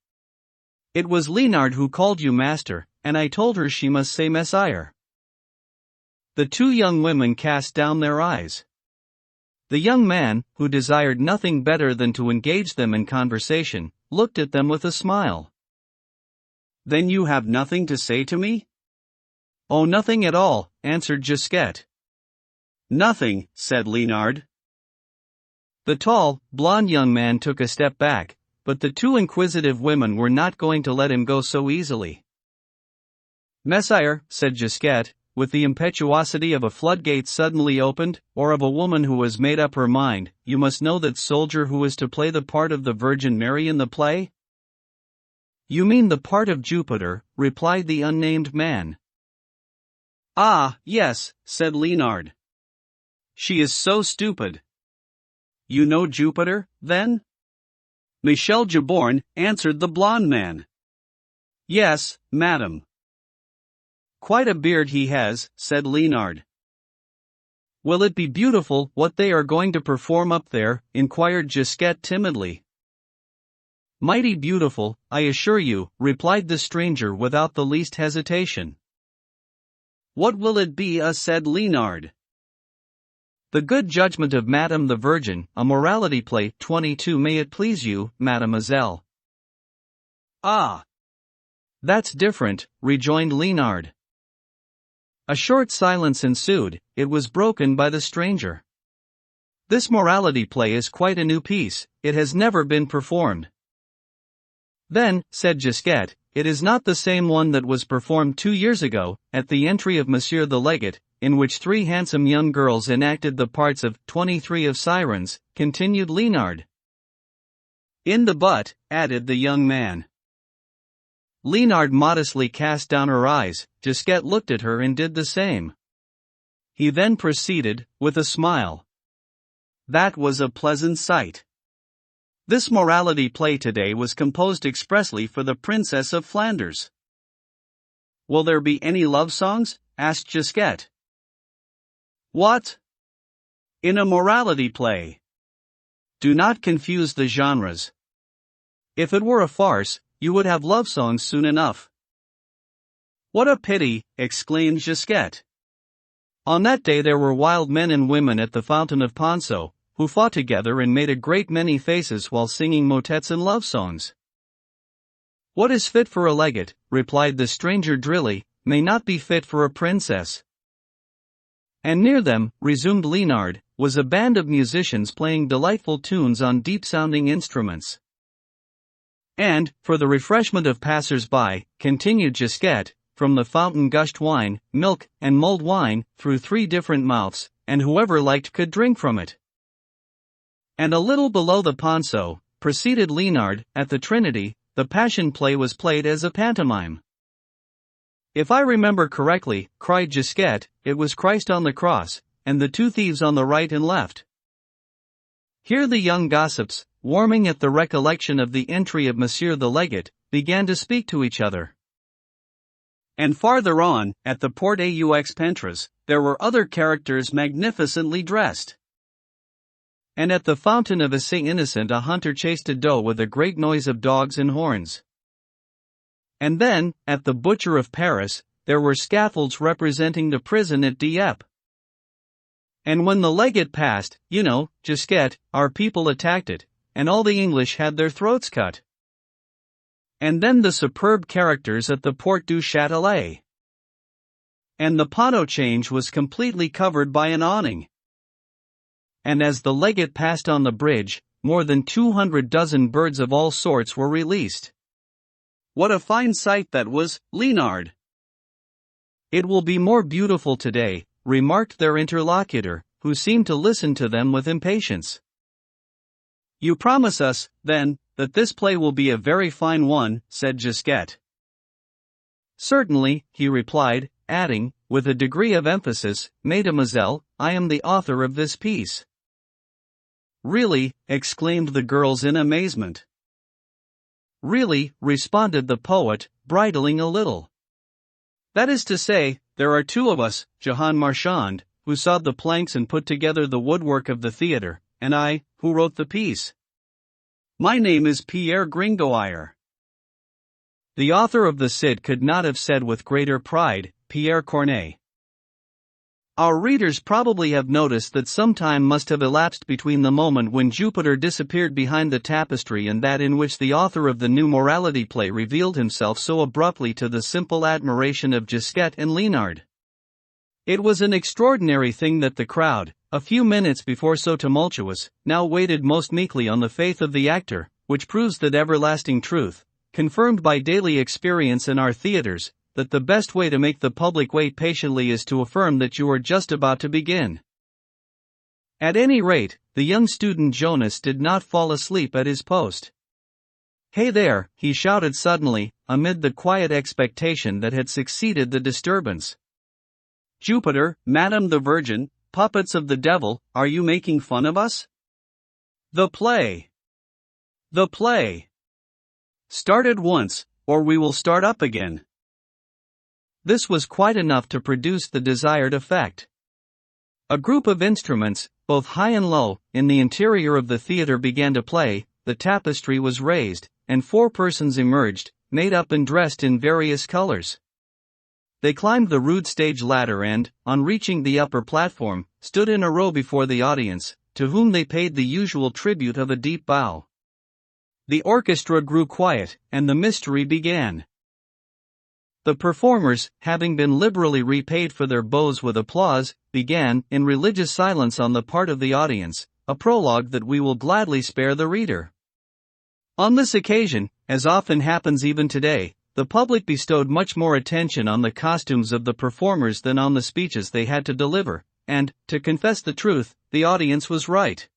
It was Léonard who called you master, and I told her she must say Messire. The two young women cast down their eyes. The young man, who desired nothing better than to engage them in conversation, looked at them with a smile. Then you have nothing to say to me? Oh, nothing at all, answered Gisquette. Nothing, said Léonard. The tall, blond young man took a step back, but the two inquisitive women were not going to let him go so easily. Messire, said Gisquette, with the impetuosity of a floodgate suddenly opened, or of a woman who has made up her mind, you must know that soldier who is to play the part of the Virgin Mary in the play? You mean the part of Jupiter, replied the unnamed man. Ah, yes, said Léonard. She is so stupid. You know Jupiter, then? Michel Giborne, answered the blond man. Yes, madam. Quite a beard he has, said Leonard. Will it be beautiful what they are going to perform up there? Inquired Gisquette timidly. Mighty beautiful, I assure you, replied the stranger without the least hesitation. What will it be? Said Leonard. The Good Judgment of Madame the Virgin, a morality play. 22. May it please you, mademoiselle. Ah! That's different, rejoined Leonard. A short silence ensued. It was broken by the stranger. This morality play is quite a new piece, it has never been performed. Then, said Gisquette, it is not the same one that was performed 2 years ago, at the entry of Monsieur the Legate, in which 3 handsome young girls enacted the parts of 23 of sirens, continued Leonard. In the butt, added the young man. Leonard modestly cast down her eyes. Gisquette looked at her and did the same. He then proceeded, with a smile. That was a pleasant sight. This morality play today was composed expressly for the Princess of Flanders. Will there be any love songs? Asked Gisquette. What? In a morality play. Do not confuse the genres. If it were a farce, you would have love songs soon enough. What a pity, exclaimed Gisquette. On that day there were wild men and women at the fountain of Ponceau, who fought together and made a great many faces while singing motets and love songs. What is fit for a legate, replied the stranger drily, may not be fit for a princess. And near them, resumed Leonard, was a band of musicians playing delightful tunes on deep-sounding instruments. And, for the refreshment of passers-by, continued Gisquette, from the fountain gushed wine, milk, and mulled wine, through 3 different mouths, and whoever liked could drink from it. And a little below the Ponceau, proceeded Leonard, at the Trinity, the Passion play was played as a pantomime. If I remember correctly, cried Gisquette, it was Christ on the cross, and the 2 thieves on the right and left. Here the young gossips, warming at the recollection of the entry of Monsieur the Legate, began to speak to each other. And farther on, at the Porte aux Pentres, there were other characters magnificently dressed. And at the fountain of St. Innocent a hunter chased a doe with a great noise of dogs and horns. And then, at the butcher of Paris, there were scaffolds representing the prison at Dieppe. And when the legate passed, you know, Gisquette, our people attacked it, and all the English had their throats cut. And then the superb characters at the Porte du Châtelet. And the Ponto Change was completely covered by an awning. And as the legate passed on the bridge, more than 200 dozen birds of all sorts were released. What a fine sight that was, Leonard! It will be more beautiful today, remarked their interlocutor, who seemed to listen to them with impatience. You promise us, then, that this play will be a very fine one, said Gisquette. Certainly, he replied, adding, with a degree of emphasis, Mademoiselle, I am the author of this piece. Really, exclaimed the girls in amazement. Really, responded the poet, bridling a little. That is to say, there are 2 of us, Jehan Marchand, who sawed the planks and put together the woodwork of the theatre, and I, who wrote the piece. My name is Pierre Gringoire. The author of the Cid could not have said with greater pride, Pierre Corneille. Our readers probably have noticed that some time must have elapsed between the moment when Jupiter disappeared behind the tapestry and that in which the author of the new morality play revealed himself so abruptly to the simple admiration of Gisquette and Leonard. It was an extraordinary thing that the crowd, a few minutes before so tumultuous, now waited most meekly on the faith of the actor, which proves that everlasting truth, confirmed by daily experience in our theaters, that the best way to make the public wait patiently is to affirm that you are just about to begin. At any rate, the young student Jonas did not fall asleep at his post. Hey there, he shouted suddenly, amid the quiet expectation that had succeeded the disturbance. Jupiter, Madame the Virgin, puppets of the devil, are you making fun of us? The play! The play! Start at once, or we will start up again." This was quite enough to produce the desired effect. A group of instruments, both high and low, in the interior of the theater began to play, the tapestry was raised, and 4 persons emerged, made up and dressed in various colors. They climbed the rude stage ladder and, on reaching the upper platform, stood in a row before the audience, to whom they paid the usual tribute of a deep bow. The orchestra grew quiet, and the mystery began. The performers, having been liberally repaid for their bows with applause, began, in religious silence on the part of the audience, a prologue that we will gladly spare the reader. On this occasion, as often happens even today, the public bestowed much more attention on the costumes of the performers than on the speeches they had to deliver, and, to confess the truth, the audience was right.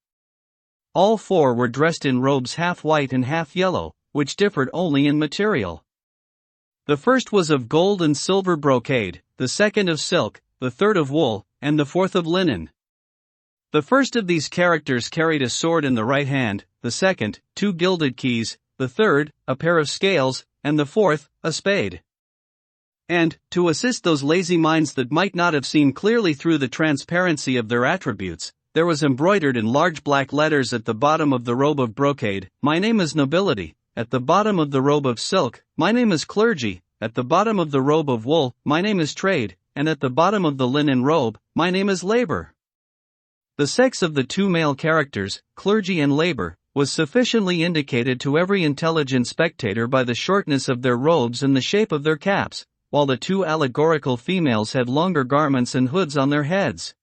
All 4 were dressed in robes half white and half yellow, which differed only in material. The first was of gold and silver brocade, the second of silk, the third of wool, and the fourth of linen. The first of these characters carried a sword in the right hand, the second, 2 gilded keys, the third, a pair of scales, and the fourth, a spade. And, to assist those lazy minds that might not have seen clearly through the transparency of their attributes, there was embroidered in large black letters at the bottom of the robe of brocade, "My name is nobility," at the bottom of the robe of silk, "My name is clergy," at the bottom of the robe of wool, "My name is trade," and at the bottom of the linen robe, "My name is labor." The sex of the 2 male characters, clergy and labor, was sufficiently indicated to every intelligent spectator by the shortness of their robes and the shape of their caps, while the 2 allegorical females had longer garments and hoods on their heads.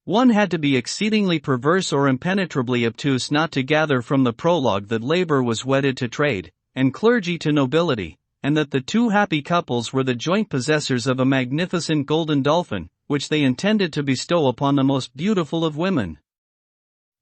One had to be exceedingly perverse or impenetrably obtuse not to gather from the prologue that labor was wedded to trade, and clergy to nobility, and that the 2 happy couples were the joint possessors of a magnificent golden dolphin, which they intended to bestow upon the most beautiful of women.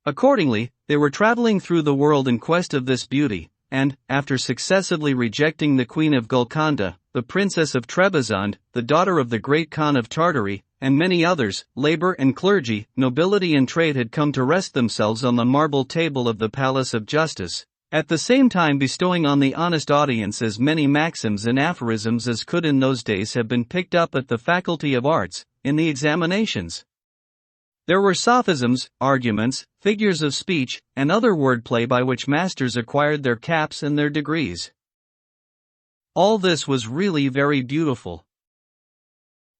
Accordingly, they were traveling through the world in quest of this beauty, and, after successively rejecting the Queen of Golconda, the Princess of Trebizond, the daughter of the great Khan of Tartary, and many others, labor and clergy, nobility and trade had come to rest themselves on the marble table of the Palace of Justice, at the same time bestowing on the honest audience as many maxims and aphorisms as could in those days have been picked up at the Faculty of Arts, in the examinations. There were sophisms, arguments, figures of speech, and other wordplay by which masters acquired their caps and their degrees. All this was really very beautiful.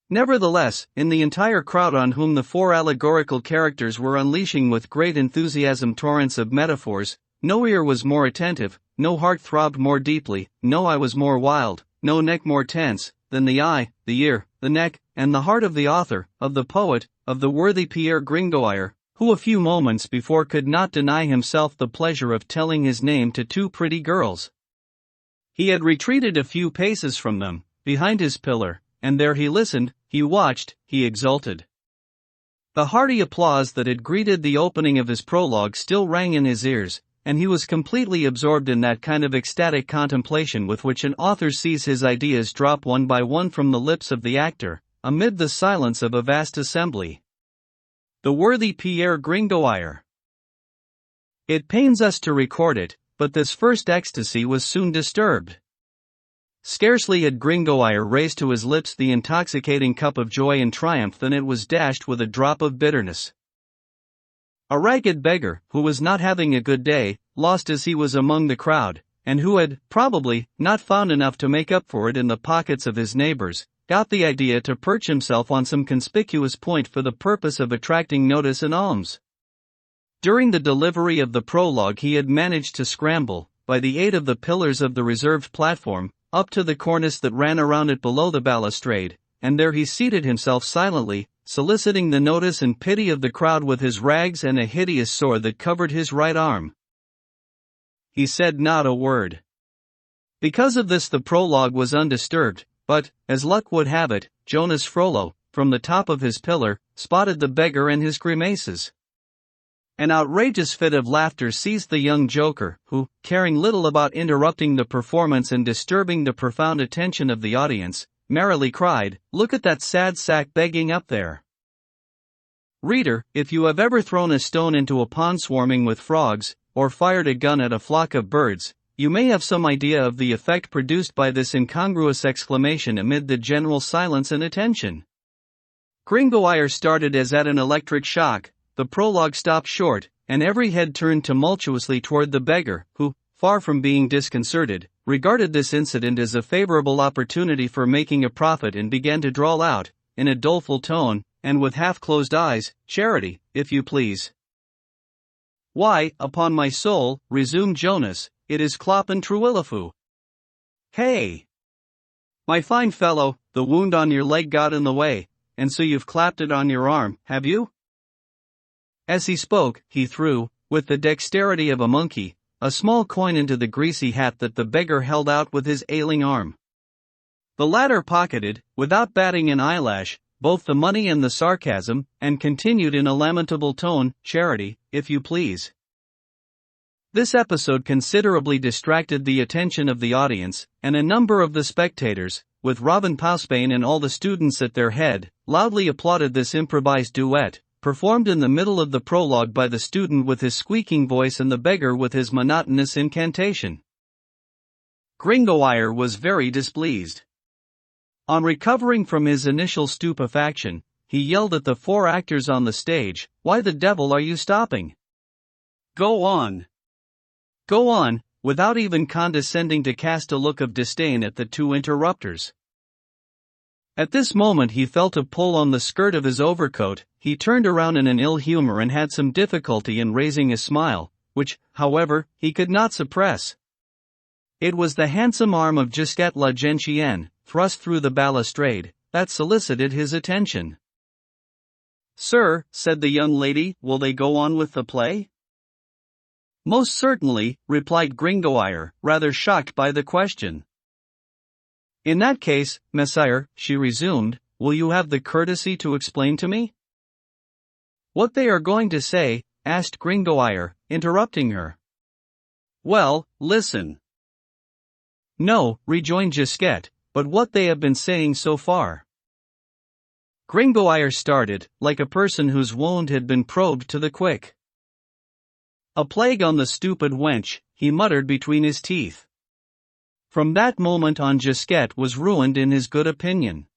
Nevertheless, in the entire crowd on whom the 4 allegorical characters were unleashing with great enthusiasm torrents of metaphors, no ear was more attentive, no heart throbbed more deeply, no eye was more wild, no neck more tense, than the eye, the ear, the neck, and the heart of the author, of the poet, of the worthy Pierre Gringoire, who a few moments before could not deny himself the pleasure of telling his name to 2 pretty girls. He had retreated a few paces from them, behind his pillar, and there he listened, he watched, he exulted. The hearty applause that had greeted the opening of his prologue still rang in his ears, and he was completely absorbed in that kind of ecstatic contemplation with which an author sees his ideas drop one by one from the lips of the actor, amid the silence of a vast assembly. The worthy Pierre Gringoire. It pains us to record it, but this first ecstasy was soon disturbed. Scarcely had Gringoire raised to his lips the intoxicating cup of joy and triumph than it was dashed with a drop of bitterness. A ragged beggar, who was not having a good day, lost as he was among the crowd, and who had, probably, not found enough to make up for it in the pockets of his neighbors, got the idea to perch himself on some conspicuous point for the purpose of attracting notice and alms. During the delivery of the prologue he had managed to scramble, by the aid of the pillars of the reserved platform, up to the cornice that ran around it below the balustrade, and there he seated himself silently, soliciting the notice and pity of the crowd with his rags and a hideous sore that covered his right arm. He said not a word. Because of this the prologue was undisturbed, but, as luck would have it, Jonas Frollo, from the top of his pillar, spotted the beggar and his grimaces. An outrageous fit of laughter seized the young joker, who, caring little about interrupting the performance and disturbing the profound attention of the audience, merrily cried, "Look at that sad sack begging up there." Reader, if you have ever thrown a stone into a pond swarming with frogs, or fired a gun at a flock of birds, you may have some idea of the effect produced by this incongruous exclamation amid the general silence and attention. Gringoire started as at an electric shock, the prologue stopped short, and every head turned tumultuously toward the beggar, who, far from being disconcerted, regarded this incident as a favorable opportunity for making a profit and began to drawl out, in a doleful tone, and with half-closed eyes, "Charity, if you please." "Why, upon my soul," resumed Jonas, "it is Clop and Truillafu." "Hey! My fine fellow, the wound on your leg got in the way, and so you've clapped it on your arm, have you?" As he spoke, he threw, with the dexterity of a monkey, a small coin into the greasy hat that the beggar held out with his ailing arm. The latter pocketed, without batting an eyelash, both the money and the sarcasm, and continued in a lamentable tone, "Charity, if you please." This episode considerably distracted the attention of the audience, and a number of the spectators, with Robin Pausbane and all the students at their head, loudly applauded this improvised duet, performed in the middle of the prologue by the student with his squeaking voice and the beggar with his monotonous incantation. Gringoire was very displeased. On recovering from his initial stupefaction, he yelled at the 4 actors on the stage, "Why the devil are you stopping? Go on! Go on," without even condescending to cast a look of disdain at the 2 interrupters. At this moment he felt a pull on the skirt of his overcoat. He turned around in an ill humor and had some difficulty in raising a smile, which, however, he could not suppress. It was the handsome arm of Gisquette la Gentienne, thrust through the balustrade, that solicited his attention. "Sir," said the young lady, "will they go on with the play?" "Most certainly," replied Gringoire, rather shocked by the question. "In that case, Messire," she resumed, "will you have the courtesy to explain to me?" "What they are going to say?" asked Gringoire, interrupting her. "Well, listen." "No," rejoined Gisquette, "but what they have been saying so far." Gringoire started, like a person whose wound had been probed to the quick. "A plague on the stupid wench," he muttered between his teeth. From that moment on Gisquette was ruined in his good opinion.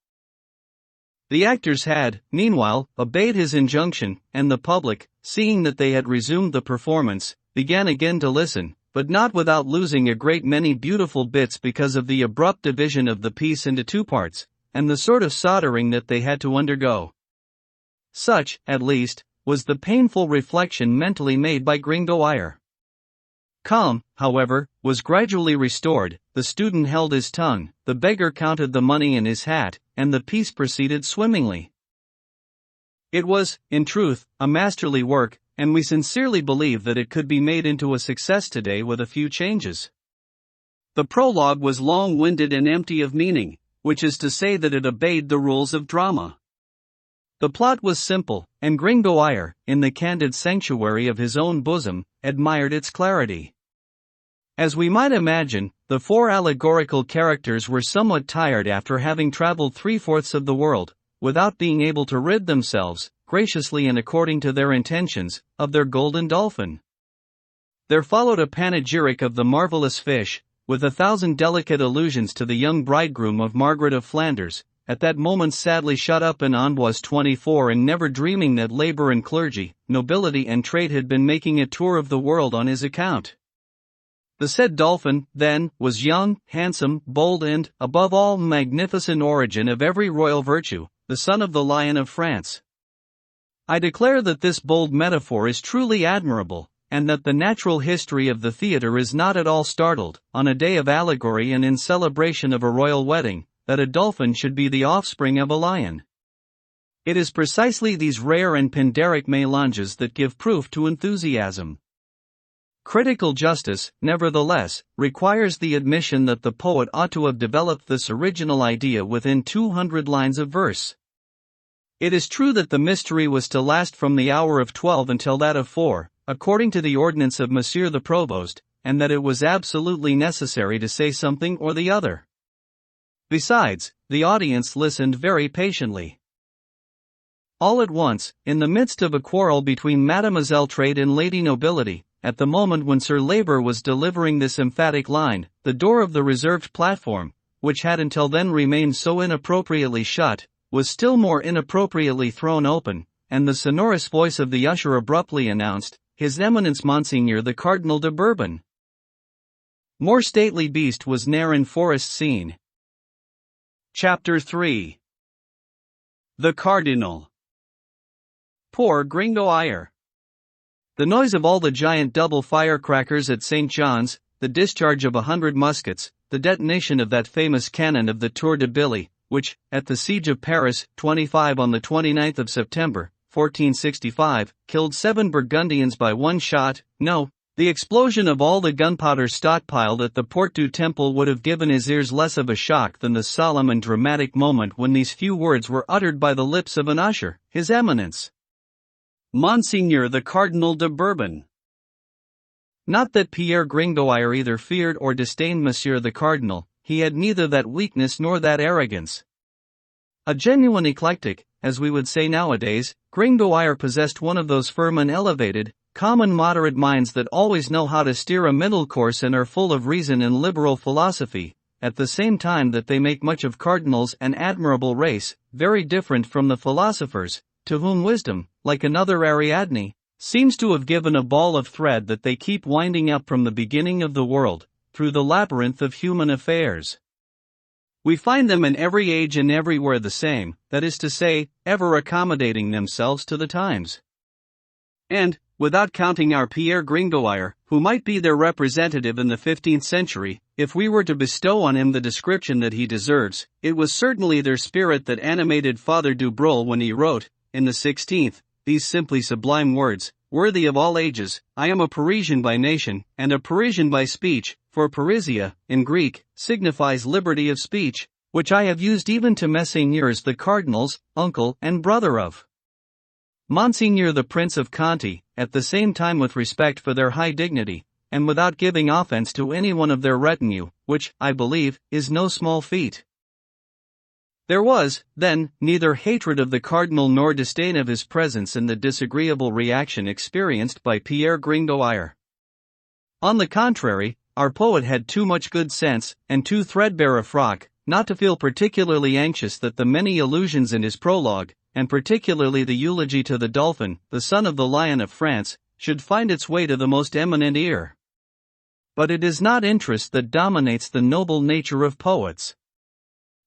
The actors had, meanwhile, obeyed his injunction, and the public, seeing that they had resumed the performance, began again to listen, but not without losing a great many beautiful bits because of the abrupt division of the piece into 2 parts, and the sort of soldering that they had to undergo. Such, at least, was the painful reflection mentally made by Gringoire. Calm, however, was gradually restored. The student held his tongue, the beggar counted the money in his hat, and the piece proceeded swimmingly. It was, in truth, a masterly work, and we sincerely believe that it could be made into a success today with a few changes. The prologue was long-winded and empty of meaning, which is to say that it obeyed the rules of drama. The plot was simple, and Gringoire, in the candid sanctuary of his own bosom, admired its clarity. As we might imagine, the 4 allegorical characters were somewhat tired after having traveled 3/4 of the world, without being able to rid themselves, graciously and according to their intentions, of their golden dolphin. There followed a panegyric of the marvelous fish, with 1,000 delicate allusions to the young bridegroom of Margaret of Flanders, at that moment sadly shut up in Amboise 24 and never dreaming that labor and clergy, nobility and trade had been making a tour of the world on his account. The said dolphin, then, was young, handsome, bold and, above all, magnificent origin of every royal virtue, the son of the Lion of France. I declare that this bold metaphor is truly admirable, and that the natural history of the theatre is not at all startled, on a day of allegory and in celebration of a royal wedding, that a dolphin should be the offspring of a lion. It is precisely these rare and Pindaric mélanges that give proof to enthusiasm. Critical justice, nevertheless, requires the admission that the poet ought to have developed this original idea within 200 lines of verse. It is true that the mystery was to last from the hour of 12 until that of 4, according to the ordinance of Monsieur the Provost, and that it was absolutely necessary to say something or the other. Besides, the audience listened very patiently. All at once, in the midst of a quarrel between Mademoiselle Trade and Lady Nobility, at the moment when Sir Labour was delivering this emphatic line, the door of the reserved platform, which had until then remained so inappropriately shut, was still more inappropriately thrown open, and the sonorous voice of the usher abruptly announced, His Eminence Monseigneur the Cardinal de Bourbon. More stately beast was ne'er in forest seen. Chapter 3. The Cardinal. Poor Gringo Eyre. The noise of all the giant double firecrackers at St. John's, the discharge of 100 muskets, the detonation of that famous cannon of the Tour de Billy, which, at the siege of Paris, 25 on the 29th of September, 1465, killed 7 Burgundians by one shot, no, the explosion of all the gunpowder stockpiled at the Porte du Temple would have given his ears less of a shock than the solemn and dramatic moment when these few words were uttered by the lips of an usher, His Eminence Monseigneur the Cardinal de Bourbon. Not that Pierre Gringoire either feared or disdained Monsieur the Cardinal, he had neither that weakness nor that arrogance. A genuine eclectic, as we would say nowadays, Gringoire possessed one of those firm and elevated, common moderate minds that always know how to steer a middle course and are full of reason and liberal philosophy, at the same time that they make much of cardinals, an admirable race, very different from the philosophers, to whom wisdom, like another Ariadne, seems to have given a ball of thread that they keep winding up from the beginning of the world, through the labyrinth of human affairs. We find them in every age and everywhere the same, that is to say, ever accommodating themselves to the times. And, without counting our Pierre Gringoire, who might be their representative in the 15th century, if we were to bestow on him the description that he deserves, it was certainly their spirit that animated Father Dubreuil when he wrote, in the 16th, these simply sublime words, worthy of all ages, I am a Parisian by nation, and a Parisian by speech, for Parisia, in Greek, signifies liberty of speech, which I have used even to Messeigneurs the Cardinals, uncle and brother of Monseigneur the Prince of Conti, at the same time with respect for their high dignity, and without giving offense to any one of their retinue, which, I believe, is no small feat. There was, then, neither hatred of the Cardinal nor disdain of his presence in the disagreeable reaction experienced by Pierre Gringoire. On the contrary, our poet had too much good sense, and too threadbare a frock, not to feel particularly anxious that the many allusions in his prologue, and particularly the eulogy to the Dauphin, the son of the Lion of France, should find its way to the most eminent ear. But it is not interest that dominates the noble nature of poets.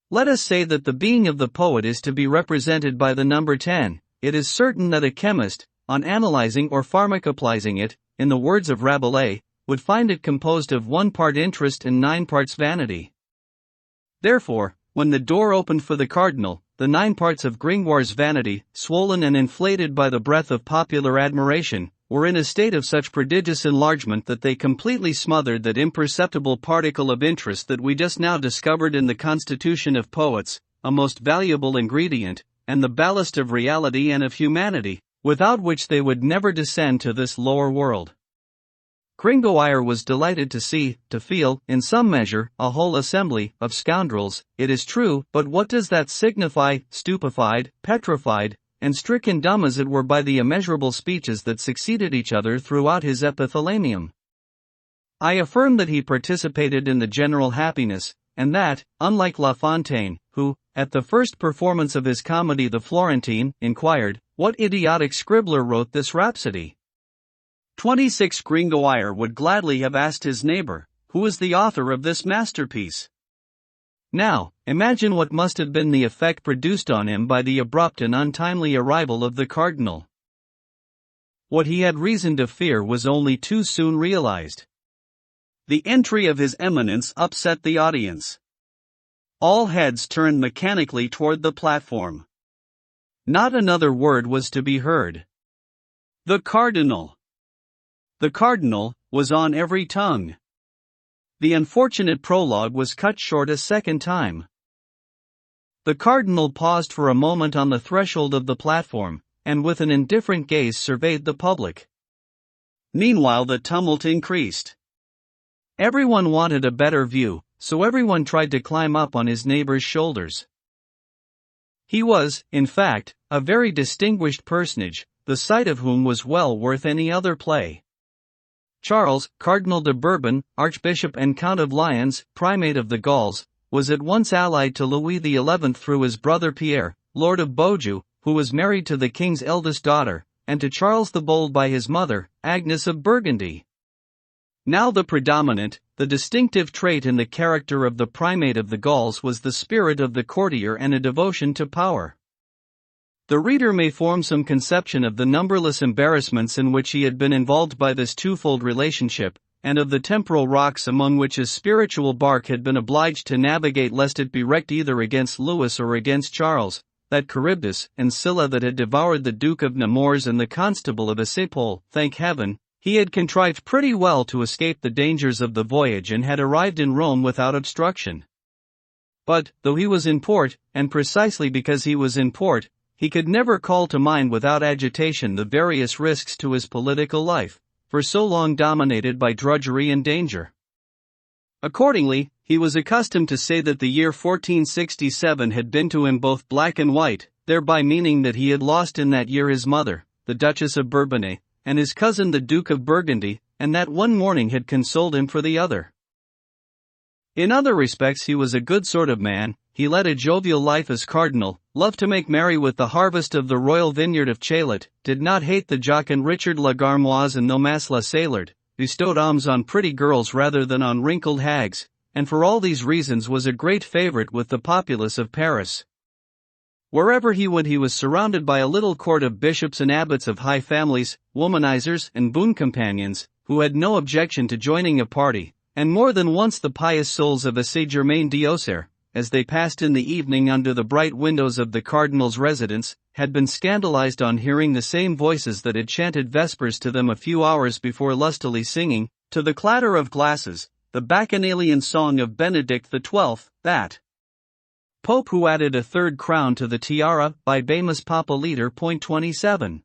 Let us say that the being of the poet is to be represented by the number 10, it is certain that a chemist, on analyzing or pharmacopolyzing it, in the words of Rabelais, would find it composed of 1 part interest and 9 parts vanity. Therefore, when the door opened for the Cardinal, the 9 parts of Gringoire's vanity, swollen and inflated by the breath of popular admiration, were in a state of such prodigious enlargement that they completely smothered that imperceptible particle of interest that we just now discovered in the constitution of poets, a most valuable ingredient, and the ballast of reality and of humanity, without which they would never descend to this lower world. Gringoire was delighted to see, to feel, in some measure, a whole assembly of scoundrels, it is true, but what does that signify, stupefied, petrified, and stricken dumb as it were by the immeasurable speeches that succeeded each other throughout his epithalamium. I affirm that he participated in the general happiness, and that, unlike La Fontaine, who, at the first performance of his comedy The Florentine, inquired, what idiotic scribbler wrote this rhapsody? 26 Gringoire would gladly have asked his neighbor, who is the author of this masterpiece? Now, imagine what must have been the effect produced on him by the abrupt and untimely arrival of the Cardinal. What he had reason to fear was only too soon realized. The entry of His Eminence upset the audience. All heads turned mechanically toward the platform. Not another word was to be heard. The Cardinal! The Cardinal was on every tongue. The unfortunate prologue was cut short a second time. The Cardinal paused for a moment on the threshold of the platform, and with an indifferent gaze surveyed the public. Meanwhile the tumult increased. Everyone wanted a better view, so everyone tried to climb up on his neighbor's shoulders. He was, in fact, a very distinguished personage, the sight of whom was well worth any other play. Charles, Cardinal de Bourbon, Archbishop and Count of Lyons, Primate of the Gauls, was at once allied to Louis XI through his brother Pierre, Lord of Beaujeu, who was married to the king's eldest daughter, and to Charles the Bold by his mother, Agnes of Burgundy. Now the predominant, the distinctive trait in the character of the Primate of the Gauls was the spirit of the courtier and a devotion to power. The reader may form some conception of the numberless embarrassments in which he had been involved by this twofold relationship, and of the temporal rocks among which his spiritual bark had been obliged to navigate lest it be wrecked either against Louis or against Charles, that Charybdis and Scylla that had devoured the Duke of Nemours and the Constable of Aesopole. Thank heaven, he had contrived pretty well to escape the dangers of the voyage and had arrived in Rome without obstruction. But, though he was in port, and precisely because he was in port, he could never call to mind without agitation the various risks to his political life, for so long dominated by drudgery and danger. Accordingly, he was accustomed to say that the year 1467 had been to him both black and white, thereby meaning that he had lost in that year his mother, the Duchess of Bourbonnais, and his cousin the Duke of Burgundy, and that one morning had consoled him for the other. In other respects he was a good sort of man. He led a jovial life as cardinal, loved to make merry with the harvest of the royal vineyard of Chaillot, did not hate the jocund Richard la Garmoise and Nomas la Sailard, bestowed alms on pretty girls rather than on wrinkled hags, and for all these reasons was a great favorite with the populace of Paris. Wherever he went he was surrounded by a little court of bishops and abbots of high families, womanizers and boon companions, who had no objection to joining a party, and more than once the pious souls of Saint-Germain-d'Auxerre, as they passed in the evening under the bright windows of the cardinal's residence, had been scandalized on hearing the same voices that had chanted vespers to them a few hours before lustily singing, to the clatter of glasses, the bacchanalian song of Benedict XII, that Pope who added a third crown to the tiara, by Bemus Papa Liter. 27.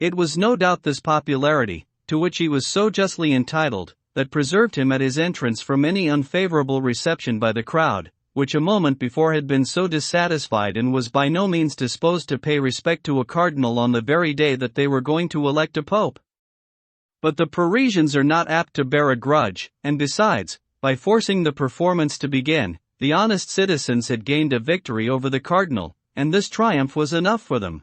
It was no doubt this popularity, to which he was so justly entitled, that preserved him at his entrance from any unfavorable reception by the crowd, which a moment before had been so dissatisfied and was by no means disposed to pay respect to a cardinal on the very day that they were going to elect a pope. But the Parisians are not apt to bear a grudge, and besides, by forcing the performance to begin, the honest citizens had gained a victory over the cardinal, and this triumph was enough for them.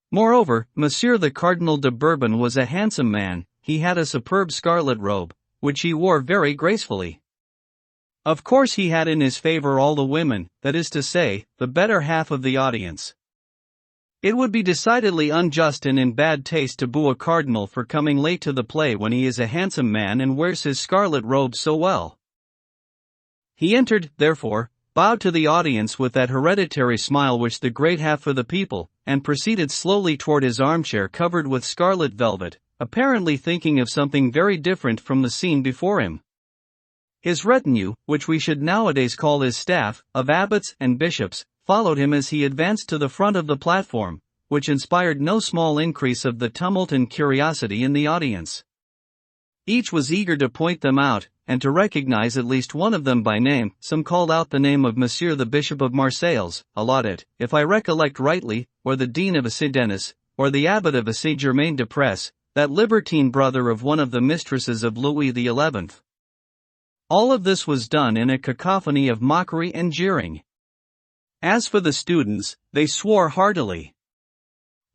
Moreover, Monsieur the Cardinal de Bourbon was a handsome man. He had a superb scarlet robe, which he wore very gracefully. Of course he had in his favor all the women, that is to say, the better half of the audience. It would be decidedly unjust and in bad taste to boo a cardinal for coming late to the play when he is a handsome man and wears his scarlet robe so well. He entered, therefore, bowed to the audience with that hereditary smile which the great have for the people, and proceeded slowly toward his armchair covered with scarlet velvet, apparently thinking of something very different from the scene before him. His retinue, which we should nowadays call his staff, of abbots and bishops, followed him as he advanced to the front of the platform, which inspired no small increase of the tumult and curiosity in the audience. Each was eager to point them out, and to recognize at least one of them by name. Some called out the name of Monsieur the Bishop of Marseilles, allotted, if I recollect rightly, or the Dean of Saint-Denis, or the Abbot of Saint-Germain-des-Prés, that libertine brother of one of the mistresses of Louis XI. All of this was done in a cacophony of mockery and jeering. As for the students, they swore heartily.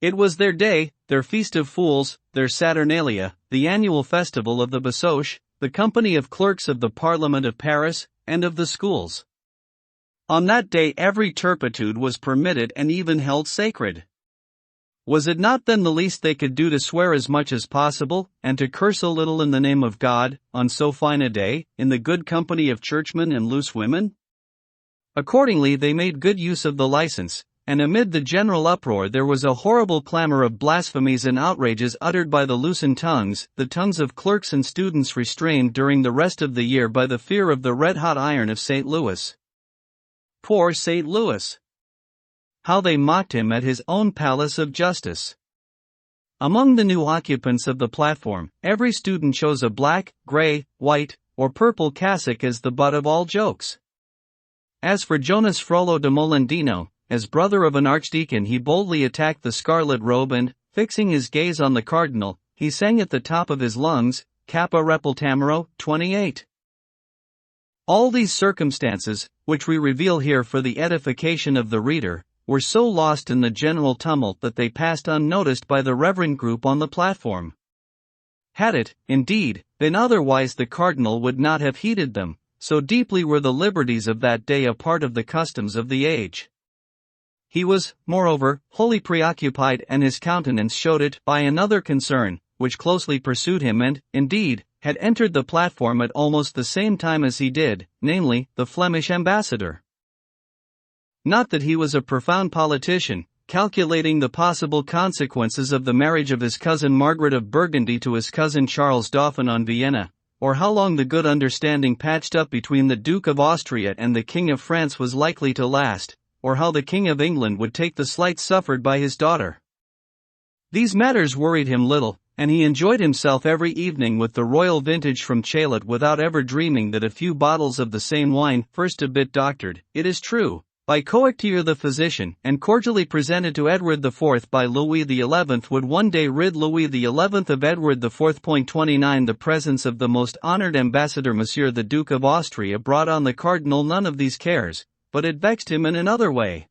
It was their day, their feast of fools, their Saturnalia, the annual festival of the Basoche, the company of clerks of the Parliament of Paris, and of the schools. On that day every turpitude was permitted and even held sacred. Was it not then the least they could do to swear as much as possible, and to curse a little in the name of God, on so fine a day, in the good company of churchmen and loose women? Accordingly they made good use of the license, and amid the general uproar there was a horrible clamor of blasphemies and outrages uttered by the loosened tongues, the tongues of clerks and students restrained during the rest of the year by the fear of the red-hot iron of St. Louis. Poor St. Louis! How they mocked him at his own palace of justice. Among the new occupants of the platform, every student chose a black, gray, white, or purple cassock as the butt of all jokes. As for Jonas Frollo de Molendino, as brother of an archdeacon he boldly attacked the scarlet robe and, fixing his gaze on the cardinal, he sang at the top of his lungs, Kappa Repultamero, 28. All these circumstances, which we reveal here for the edification of the reader, were so lost in the general tumult that they passed unnoticed by the reverend group on the platform. Had it, indeed, been otherwise, the cardinal would not have heeded them, so deeply were the liberties of that day a part of the customs of the age. He was, moreover, wholly preoccupied, and his countenance showed it, by another concern, which closely pursued him and, indeed, had entered the platform at almost the same time as he did, namely, the Flemish ambassador. Not that he was a profound politician, calculating the possible consequences of the marriage of his cousin Margaret of Burgundy to his cousin Charles Dauphin on Vienna, or how long the good understanding patched up between the Duke of Austria and the King of France was likely to last, or how the King of England would take the slight suffered by his daughter. These matters worried him little, and he enjoyed himself every evening with the royal vintage from Chaillot without ever dreaming that a few bottles of the same wine, first a bit doctored, it is true, by Coictier the physician, and cordially presented to Edward IV by Louis XI, would one day rid Louis XI of Edward IV. 29 The presence of the most honored ambassador Monsieur the Duke of Austria brought on the cardinal none of these cares, but it vexed him in another way.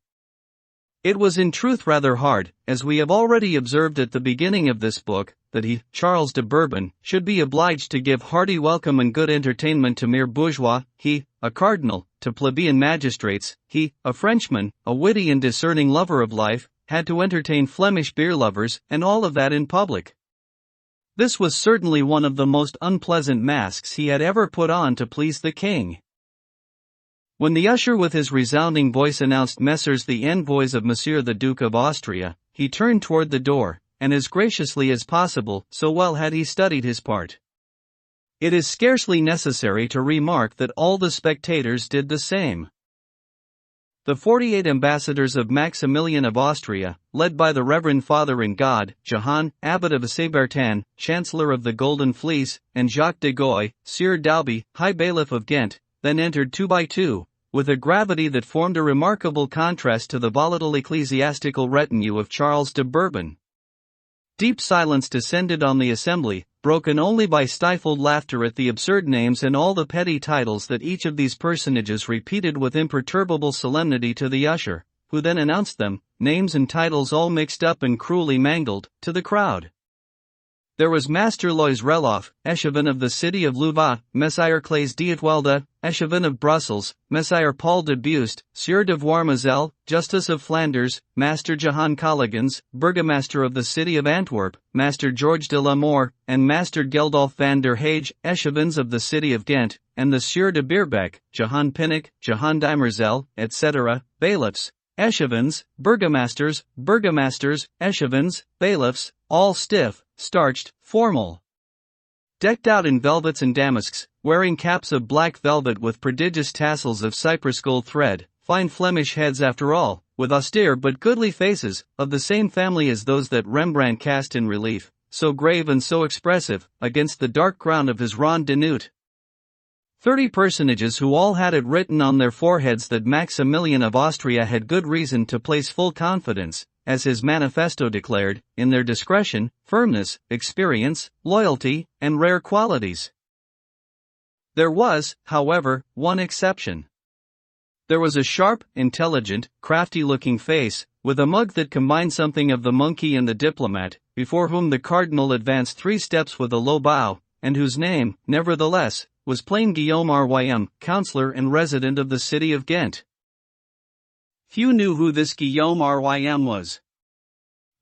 It was in truth rather hard, as we have already observed at the beginning of this book, that he, Charles de Bourbon, should be obliged to give hearty welcome and good entertainment to mere bourgeois, he, a cardinal, to plebeian magistrates, he, a Frenchman, a witty and discerning lover of life, had to entertain Flemish beer lovers, and all of that in public. This was certainly one of the most unpleasant masks he had ever put on to please the king. When the usher with his resounding voice announced Messrs the envoys of Monsieur the Duke of Austria, he turned toward the door, and as graciously as possible, so well had he studied his part. It is scarcely necessary to remark that all the spectators did the same. The 48 ambassadors of Maximilian of Austria, led by the Reverend Father in God, Jehan, Abbot of Saint-Bertin, Chancellor of the Golden Fleece, and Jacques de Goy, Sieur d'Albi, High Bailiff of Ghent, then entered 2 by 2, with a gravity that formed a remarkable contrast to the volatile ecclesiastical retinue of Charles de Bourbon. Deep silence descended on the assembly, broken only by stifled laughter at the absurd names and all the petty titles that each of these personages repeated with imperturbable solemnity to the usher, who then announced them, names and titles all mixed up and cruelly mangled, to the crowd. There was Master Lois Reloff, Echevin of the city of Louvain, Messire Claes Dietwalde, Echevin of Brussels, Messire Paul de Buist, Sieur de Voirmazel, Justice of Flanders, Master Jehan Colligans, Burgomaster of the city of Antwerp, Master George de la Moor, and Master Geldolf van der Hage, Echevins of the city of Ghent, and the Sieur de Beerbeck, Jehan Pinnock, Jehan Dimerzel, etc., bailiffs, Echevins, burgomasters, Echevins, bailiffs, all stiff, starched, formal. Decked out in velvets and damasks, wearing caps of black velvet with prodigious tassels of cypress gold thread, fine Flemish heads after all, with austere but goodly faces, of the same family as those that Rembrandt cast in relief, so grave and so expressive, against the dark ground of his Ronde de Noute. 30 personages who all had it written on their foreheads that Maximilian of Austria had good reason to place full confidence, as his manifesto declared, in their discretion, firmness, experience, loyalty, and rare qualities. There was, however, one exception. There was a sharp, intelligent, crafty-looking face, with a mug that combined something of the monkey and the diplomat, before whom the cardinal advanced 3 steps with a low bow, and whose name, nevertheless, was plain Guillaume Rym, councillor and resident of the city of Ghent. Few knew who this Guillaume Rym was.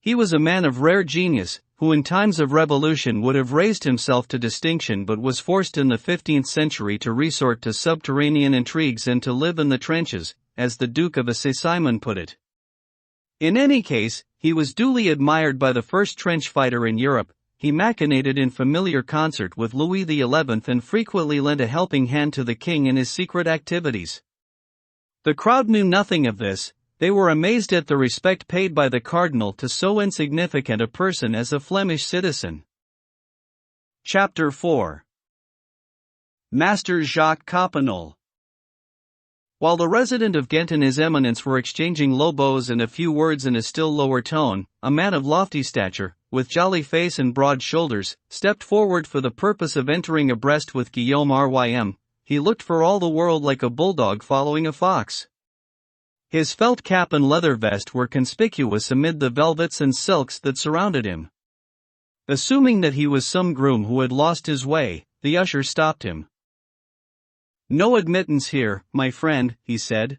He was a man of rare genius, who in times of revolution would have raised himself to distinction but was forced in the 15th century to resort to subterranean intrigues and to live in the trenches, as the Duke of Saint-Simon put it. In any case, he was duly admired by the first trench fighter in Europe. He machinated in familiar concert with Louis XI and frequently lent a helping hand to the king in his secret activities. The crowd knew nothing of this. They were amazed at the respect paid by the cardinal to so insignificant a person as a Flemish citizen. Chapter 4. Master Jacques Coppenole. While the resident of Ghent and his eminence were exchanging low bows and a few words in a still lower tone, a man of lofty stature, with jolly face and broad shoulders, stepped forward for the purpose of entering abreast with Guillaume Rym. He looked for all the world like a bulldog following a fox. His felt cap and leather vest were conspicuous amid the velvets and silks that surrounded him. Assuming that he was some groom who had lost his way, the usher stopped him. "No admittance here, my friend," he said.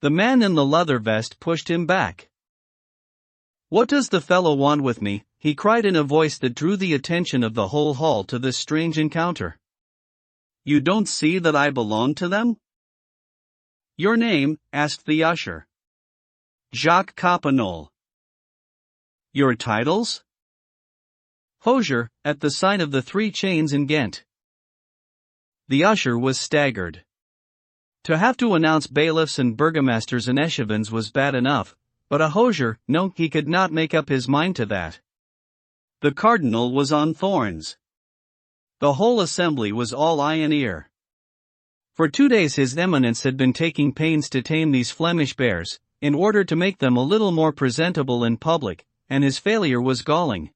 The man in the leather vest pushed him back. "What does the fellow want with me?" he cried in a voice that drew the attention of the whole hall to this strange encounter. "You don't see that I belong to them?" "Your name?" asked the usher. "Jacques Coppenole." "Your titles?" "Hosier, at the sign of the Three Chains in Ghent." The usher was staggered. To have to announce bailiffs and burgomasters and echevins was bad enough, but a hosier, no, he could not make up his mind to that. The cardinal was on thorns. The whole assembly was all eye and ear. For 2 days His Eminence had been taking pains to tame these Flemish bears, in order to make them a little more presentable in public, and his failure was galling.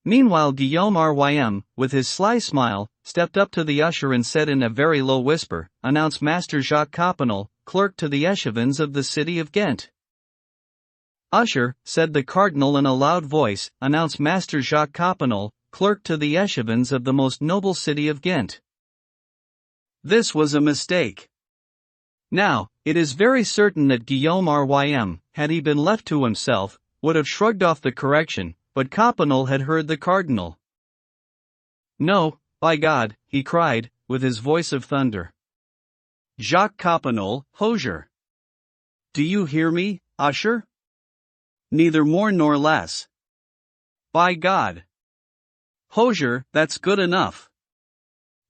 Meanwhile Guillaume Rym, with his sly smile, stepped up to the usher and said in a very low whisper, "Announce Master Jacques Coppenole, clerk to the echevins of the city of Ghent." "Usher," said the cardinal in a loud voice, "announce Master Jacques Coppenole, clerk to the echevins of the most noble city of Ghent." This was a mistake. Now, it is very certain that Guillaume Rym, had he been left to himself, would have shrugged off the correction, but Coppenole had heard the cardinal. "No, by God," he cried, with his voice of thunder. "Jacques Coppenole, hosier. Do you hear me, usher? Neither more nor less. By God. Hosier, that's good enough.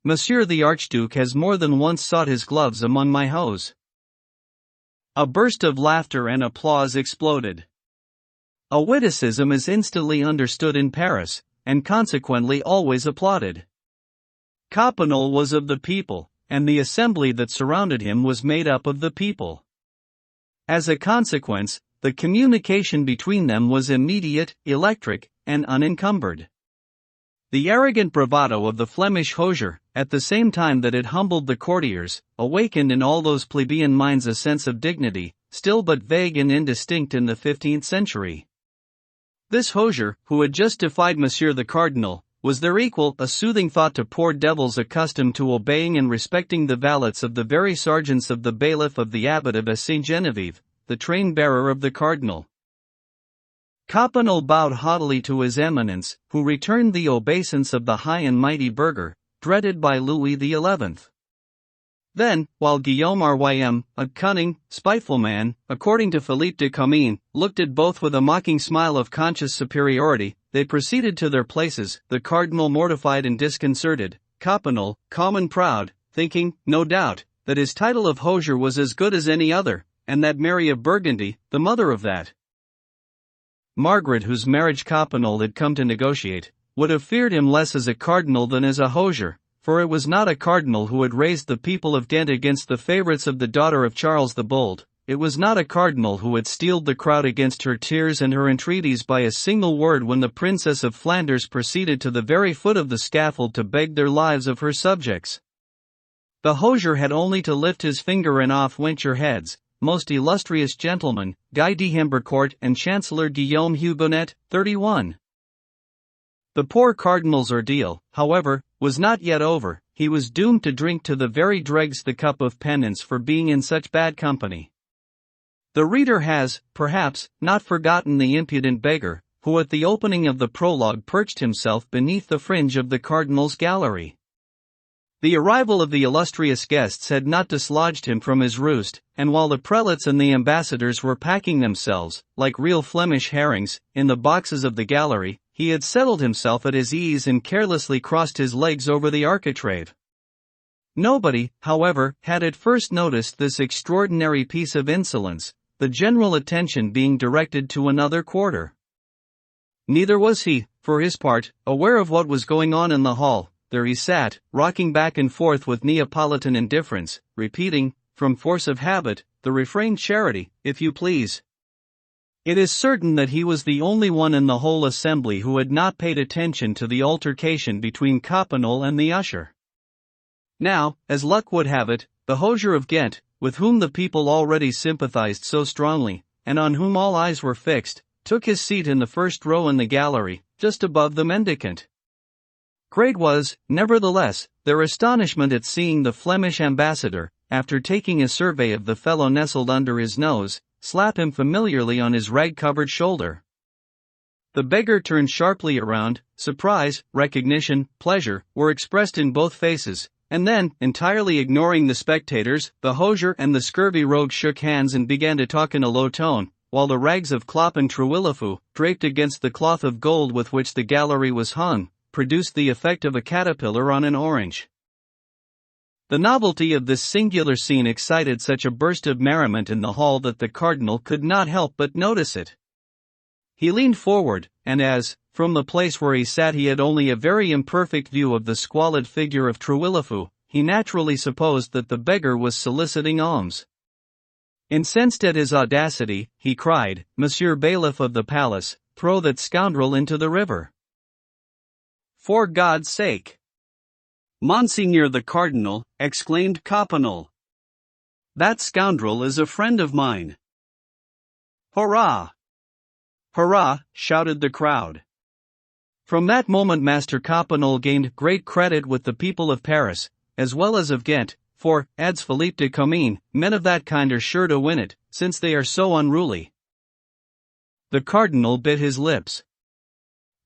Monsieur the Archduke has more than once sought his gloves among my hose." A burst of laughter and applause exploded. A witticism is instantly understood in Paris, and consequently always applauded. Coppenole was of the people, and the assembly that surrounded him was made up of the people. As a consequence, the communication between them was immediate, electric, and unencumbered. The arrogant bravado of the Flemish hosier, at the same time that it humbled the courtiers, awakened in all those plebeian minds a sense of dignity, still but vague and indistinct in the 15th century. This hosier, who had just defied Monsieur the Cardinal, was their equal, a soothing thought to poor devils accustomed to obeying and respecting the valets of the very sergeants of the bailiff of the abbot of Saint Genevieve, the train-bearer of the cardinal. Coppenole bowed haughtily to His Eminence, who returned the obeisance of the high and mighty burgher, dreaded by Louis XI. Then, while Guillaume Rym, a cunning, spiteful man, according to Philippe de Comines, looked at both with a mocking smile of conscious superiority, they proceeded to their places, the cardinal mortified and disconcerted, Coppenole, calm and proud, thinking, no doubt, that his title of hosier was as good as any other, and that Mary of Burgundy, the mother of that Margaret whose marriage Coppenole had come to negotiate, would have feared him less as a cardinal than as a hosier, for it was not a cardinal who had raised the people of Ghent against the favorites of the daughter of Charles the Bold, it was not a cardinal who had steeled the crowd against her tears and her entreaties by a single word when the Princess of Flanders proceeded to the very foot of the scaffold to beg their lives of her subjects. The hosier had only to lift his finger and off went your heads, most illustrious gentlemen, Guy de Humbercourt and Chancellor Guillaume Hugonet, 31. The poor cardinal's ordeal, however, was not yet over. He was doomed to drink to the very dregs the cup of penance for being in such bad company. The reader has, perhaps, not forgotten the impudent beggar, who at the opening of the prologue perched himself beneath the fringe of the cardinal's gallery. The arrival of the illustrious guests had not dislodged him from his roost, and while the prelates and the ambassadors were packing themselves, like real Flemish herrings, in the boxes of the gallery, he had settled himself at his ease and carelessly crossed his legs over the architrave. Nobody, however, had at first noticed this extraordinary piece of insolence, the general attention being directed to another quarter. Neither was he, for his part, aware of what was going on in the hall. There he sat, rocking back and forth with Neapolitan indifference, repeating, from force of habit, the refrain "Charity, if you please." It is certain that he was the only one in the whole assembly who had not paid attention to the altercation between Coppenole and the usher. Now, as luck would have it, the hosier of Ghent, with whom the people already sympathized so strongly, and on whom all eyes were fixed, took his seat in the first row in the gallery, just above the mendicant. Great was, nevertheless, their astonishment at seeing the Flemish ambassador, after taking a survey of the fellow nestled under his nose, slap him familiarly on his rag-covered shoulder. The beggar turned sharply around. Surprise, recognition, pleasure, were expressed in both faces, and then, entirely ignoring the spectators, the hosier and the scurvy rogue shook hands and began to talk in a low tone, while the rags of Clop and Trewillifu, draped against the cloth of gold with which the gallery was hung, produced the effect of a caterpillar on an orange. The novelty of this singular scene excited such a burst of merriment in the hall that the cardinal could not help but notice it. He leaned forward, and as, from the place where he sat, he had only a very imperfect view of the squalid figure of Trewillifu, he naturally supposed that the beggar was soliciting alms. Incensed at his audacity, he cried, "Monsieur Bailiff of the palace, throw that scoundrel into the river." "For God's sake!" "Monseigneur the Cardinal," exclaimed Coppenole. "That scoundrel is a friend of mine." "Hurrah! Hurrah!" shouted the crowd. From that moment Master Coppenole gained great credit with the people of Paris, as well as of Ghent, for, adds Philippe de Comines, men of that kind are sure to win it, since they are so unruly. The cardinal bit his lips.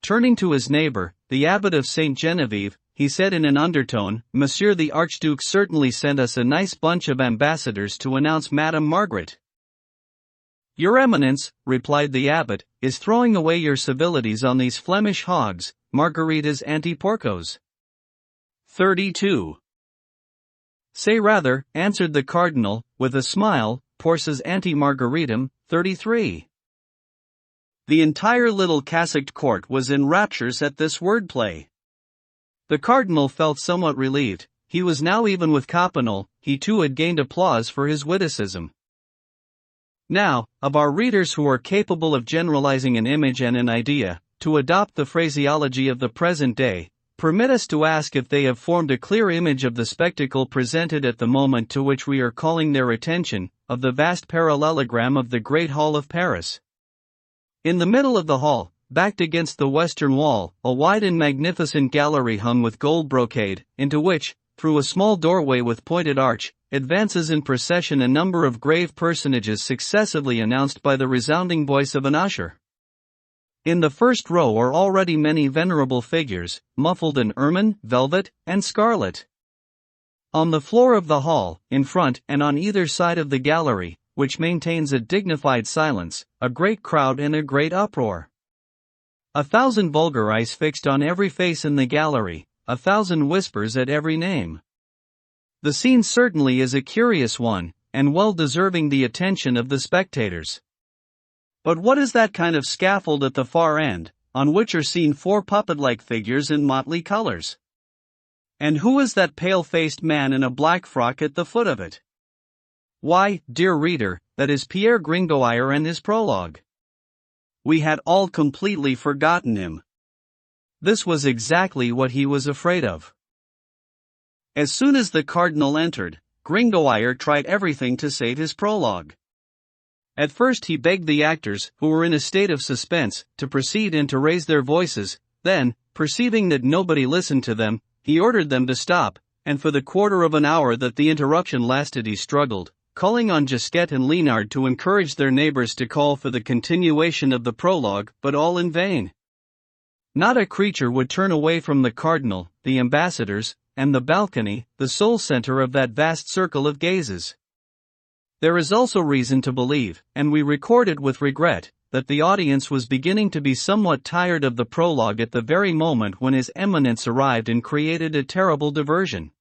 Turning to his neighbor, the abbot of Saint Genevieve, he said in an undertone, "Monsieur the Archduke certainly sent us a nice bunch of ambassadors to announce Madame Margaret." "Your Eminence," replied the abbot, "is throwing away your civilities on these Flemish hogs, Margaritas anti-porcos." 32. "Say rather," answered the cardinal, with a smile, "Porces anti-Margaritum." 33. The entire little cassocked court was in raptures at this wordplay. The cardinal felt somewhat relieved. He was now even with Coppenole. He too had gained applause for his witticism. Now, of our readers who are capable of generalizing an image and an idea, to adopt the phraseology of the present day, permit us to ask if they have formed a clear image of the spectacle presented at the moment to which we are calling their attention, of the vast parallelogram of the Great Hall of Paris. In the middle of the hall, backed against the western wall, a wide and magnificent gallery hung with gold brocade, into which, through a small doorway with pointed arch, advances in procession a number of grave personages successively announced by the resounding voice of an usher. In the first row are already many venerable figures, muffled in ermine, velvet, and scarlet. On the floor of the hall, in front and on either side of the gallery, which maintains a dignified silence, a great crowd and a great uproar. 1,000 vulgar eyes fixed on every face in the gallery, 1,000 whispers at every name. The scene certainly is a curious one, and well deserving the attention of the spectators. But what is that kind of scaffold at the far end, on which are seen 4 puppet-like figures in motley colors? And who is that pale-faced man in a black frock at the foot of it? Why, dear reader, that is Pierre Gringoire and his prologue. We had all completely forgotten him. This was exactly what he was afraid of. As soon as the cardinal entered, Gringoire tried everything to save his prologue. At first he begged the actors, who were in a state of suspense, to proceed and to raise their voices. Then, perceiving that nobody listened to them, he ordered them to stop, and for the quarter of an hour that the interruption lasted he struggled, calling on Gisquet and Léonard to encourage their neighbors to call for the continuation of the prologue, but all in vain. Not a creature would turn away from the cardinal, the ambassadors, and the balcony, the sole center of that vast circle of gazes. There is also reason to believe, and we record it with regret, that the audience was beginning to be somewhat tired of the prologue at the very moment when His Eminence arrived and created a terrible diversion.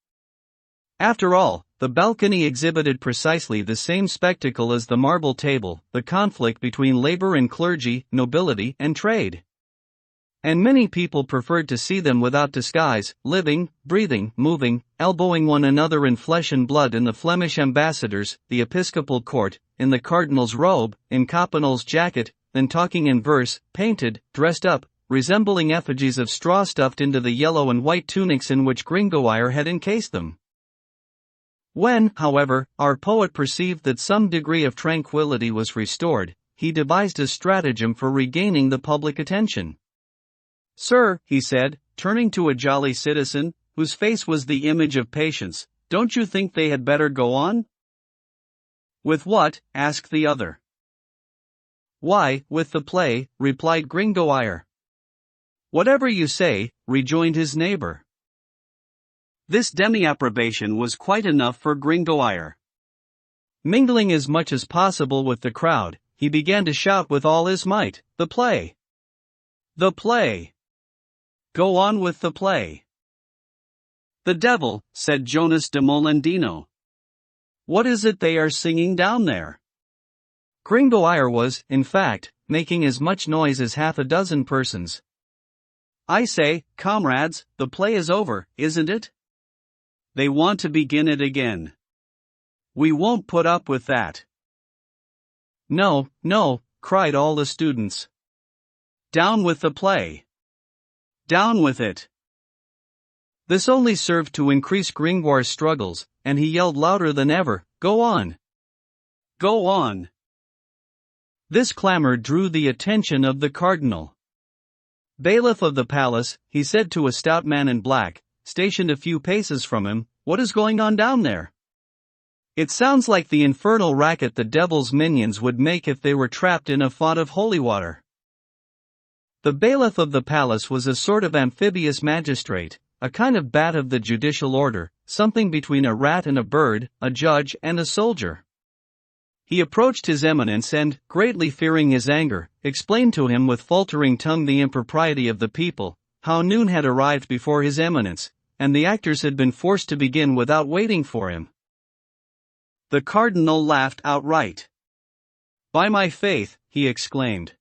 After all, the balcony exhibited precisely the same spectacle as the marble table, the conflict between labor and clergy, nobility and trade. And many people preferred to see them without disguise, living, breathing, moving, elbowing one another in flesh and blood in the Flemish ambassadors, the episcopal court, in the cardinal's robe, in Coppenole's jacket, then talking in verse, painted, dressed up, resembling effigies of straw stuffed into the yellow and white tunics in which Gringoire had encased them. When, however, our poet perceived that some degree of tranquility was restored, he devised a stratagem for regaining the public attention. "Sir," he said, turning to a jolly citizen, whose face was the image of patience, "don't you think they had better go on?" "With what?" asked the other. "Why, with the play," replied Gringoire. "Whatever you say," rejoined his neighbor. This demi-approbation was quite enough for Gringoire. Mingling as much as possible with the crowd, he began to shout with all his might, "The play! The play! Go on with the play!" "The devil," said Jonas de Molendino. "What is it they are singing down there?" Gringoire was, in fact, making as much noise as half a dozen persons. "I say, comrades, the play is over, isn't it? They want to begin it again. We won't put up with that." "No, no," cried all the students. "Down with the play! Down with it!" This only served to increase Gringoire's struggles, and he yelled louder than ever, "Go on! Go on!" This clamor drew the attention of the cardinal. "Bailiff of the palace," he said to a stout man in black, stationed a few paces from him, "what is going on down there? It sounds like the infernal racket the devil's minions would make if they were trapped in a font of holy water." The bailiff of the palace was a sort of amphibious magistrate, a kind of bat of the judicial order, something between a rat and a bird, a judge and a soldier. He approached His Eminence and, greatly fearing his anger, explained to him with faltering tongue the impropriety of the people, how noon had arrived before His Eminence, and the actors had been forced to begin without waiting for him. The cardinal laughed outright. "By my faith," he exclaimed,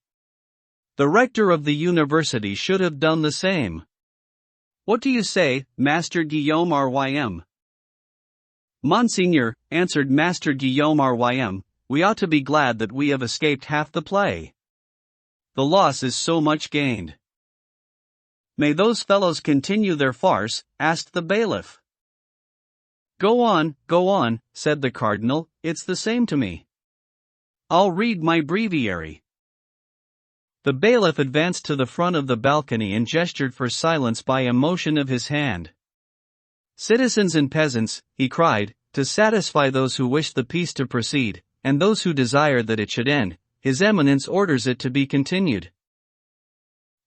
"the rector of the university should have done the same. What do you say, Master Guillaume Rym?" "Monseigneur," answered Master Guillaume Rym, "we ought to be glad that we have escaped half the play. The loss is so much gained." "May those fellows continue their farce?" asked the bailiff. Go on," said the cardinal, "it's the same to me. I'll read my breviary." The bailiff advanced to the front of the balcony and gestured for silence by a motion of his hand. "Citizens and peasants," he cried, "to satisfy those who wish the piece to proceed, and those who desire that it should end, His Eminence orders it to be continued."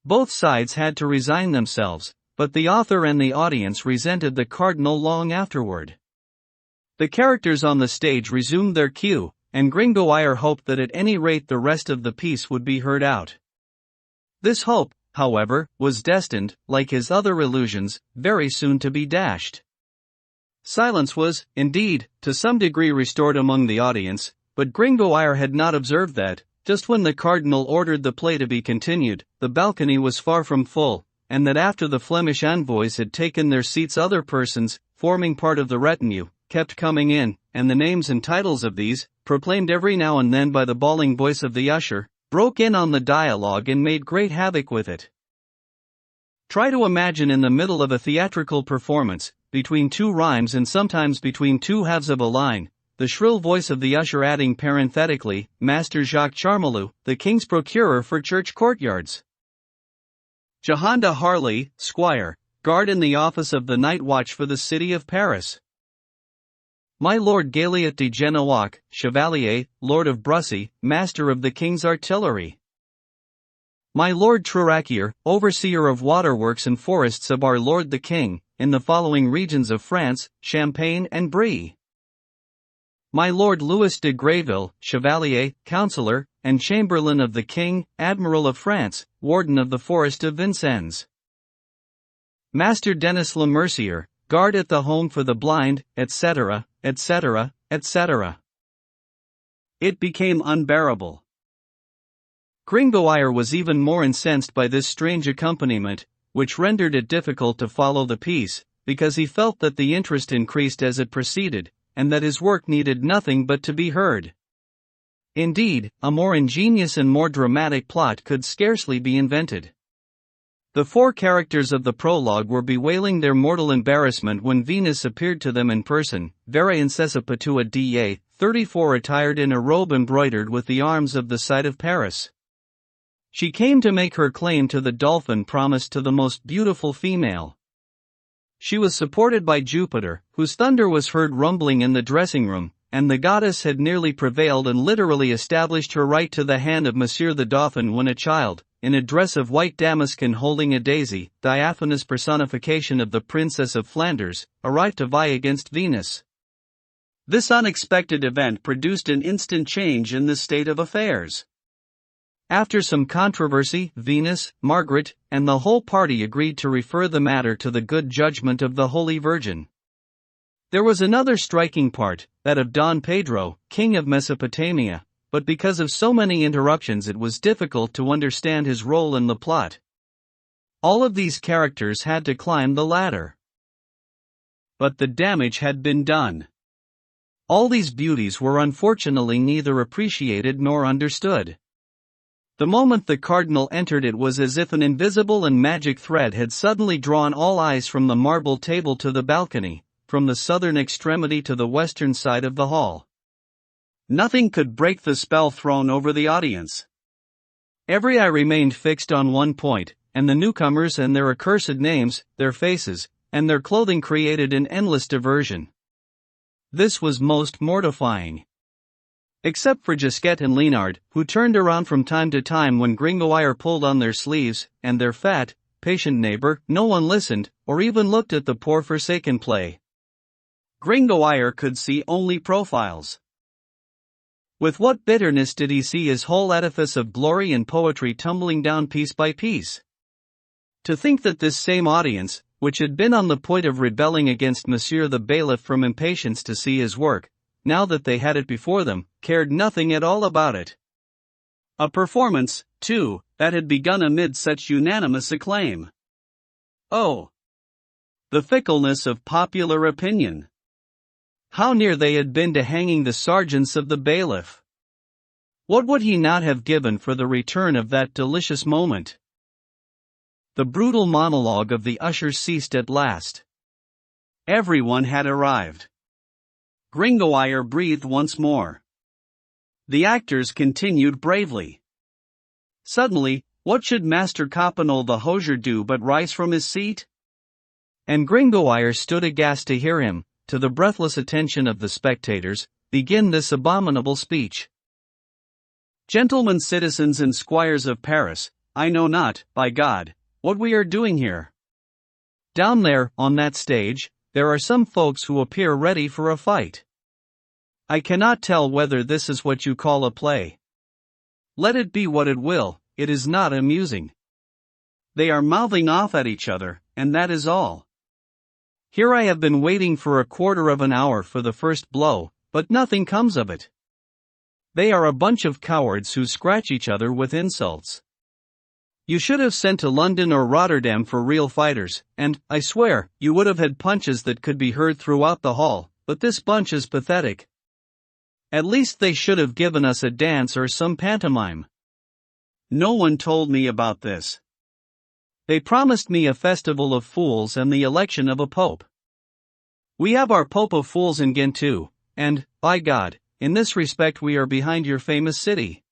Both sides had to resign themselves, but the author and the audience resented the cardinal long afterward. The characters on the stage resumed their cue, and Gringoire hoped that at any rate the rest of the piece would be heard out. This hope, however, was destined, like his other illusions, very soon to be dashed. Silence was, indeed, to some degree restored among the audience, but Gringoire had not observed that, just when the cardinal ordered the play to be continued, the balcony was far from full, and that after the Flemish envoys had taken their seats other persons, forming part of the retinue, kept coming in, and the names and titles of these, proclaimed every now and then by the bawling voice of the usher, broke in on the dialogue and made great havoc with it. Try to imagine in the middle of a theatrical performance, between two rhymes and sometimes between two halves of a line, the shrill voice of the usher adding parenthetically, "Master Jacques Charmelot, the king's procurer for church courtyards. Jehanda Harley, squire, guard in the office of the night watch for the city of Paris. My lord Galiot de Genoac, chevalier, lord of Brussy, master of the king's artillery. My lord Truracier, overseer of waterworks and forests of our lord the king, in the following regions of France, Champagne and Brie. My lord Louis de Greville, chevalier, councillor, and chamberlain of the king, admiral of France, warden of the forest of Vincennes. Master Denis Le Mercier, guard at the home for the blind, etc., etc., etc. It became unbearable. Gringoire was even more incensed by this strange accompaniment, which rendered it difficult to follow the piece, because he felt that the interest increased as it proceeded, and that his work needed nothing but to be heard. Indeed, a more ingenious and more dramatic plot could scarcely be invented. The four characters of the prologue were bewailing their mortal embarrassment when Venus appeared to them in person, vera incessipatua da, 34 attired in a robe embroidered with the arms of the site of Paris. She came to make her claim to the dolphin promised to the most beautiful female. She was supported by Jupiter, whose thunder was heard rumbling in the dressing room, and the goddess had nearly prevailed and literally established her right to the hand of Monsieur the Dauphin when a child, in a dress of white damask and holding a daisy, diaphanous personification of the Princess of Flanders, arrived to vie against Venus. This unexpected event produced an instant change in the state of affairs. After some controversy, Venus, Margaret, and the whole party agreed to refer the matter to the good judgment of the Holy Virgin. There was another striking part, that of Don Pedro, king of Mesopotamia, but because of so many interruptions it was difficult to understand his role in the plot. All of these characters had to climb the ladder. But the damage had been done. All these beauties were unfortunately neither appreciated nor understood. The moment the cardinal entered, it was as if an invisible and magic thread had suddenly drawn all eyes from the marble table to the balcony, from the southern extremity to the western side of the hall. Nothing could break the spell thrown over the audience. Every eye remained fixed on one point, and the newcomers and their accursed names, their faces, and their clothing created an endless diversion. This was most mortifying. Except for Gisquette and Léonard, who turned around from time to time when Gringoire pulled on their sleeves, and their fat, patient neighbor, no one listened, or even looked at the poor forsaken play. Gringoire could see only profiles. With what bitterness did he see his whole edifice of glory and poetry tumbling down piece by piece? To think that this same audience, which had been on the point of rebelling against Monsieur the bailiff from impatience to see his work, now that they had it before them, cared nothing at all about it. A performance, too, that had begun amid such unanimous acclaim. Oh! The fickleness of popular opinion! How near they had been to hanging the sergeants of the bailiff! What would he not have given for the return of that delicious moment? The brutal monologue of the ushers ceased at last. Everyone had arrived. Gringoire breathed once more. The actors continued bravely. Suddenly, what should Master Coppenole the hosier do but rise from his seat? And Gringoire stood aghast to hear him, to the breathless attention of the spectators, begin this abominable speech. Gentlemen citizens and squires of Paris, I know not, by God, what we are doing here. Down there, on that stage, there are some folks who appear ready for a fight. I cannot tell whether this is what you call a play. Let it be what it will, it is not amusing. They are mouthing off at each other, and that is all. Here I have been waiting for a quarter of an hour for the first blow, but nothing comes of it. They are a bunch of cowards who scratch each other with insults. You should have sent to London or Rotterdam for real fighters, and, I swear, you would have had punches that could be heard throughout the hall, but this bunch is pathetic. At least they should have given us a dance or some pantomime. No one told me about this. They promised me a festival of fools and the election of a pope. We have our Pope of Fools in Ghent too, and, by God, in this respect we are behind your famous city.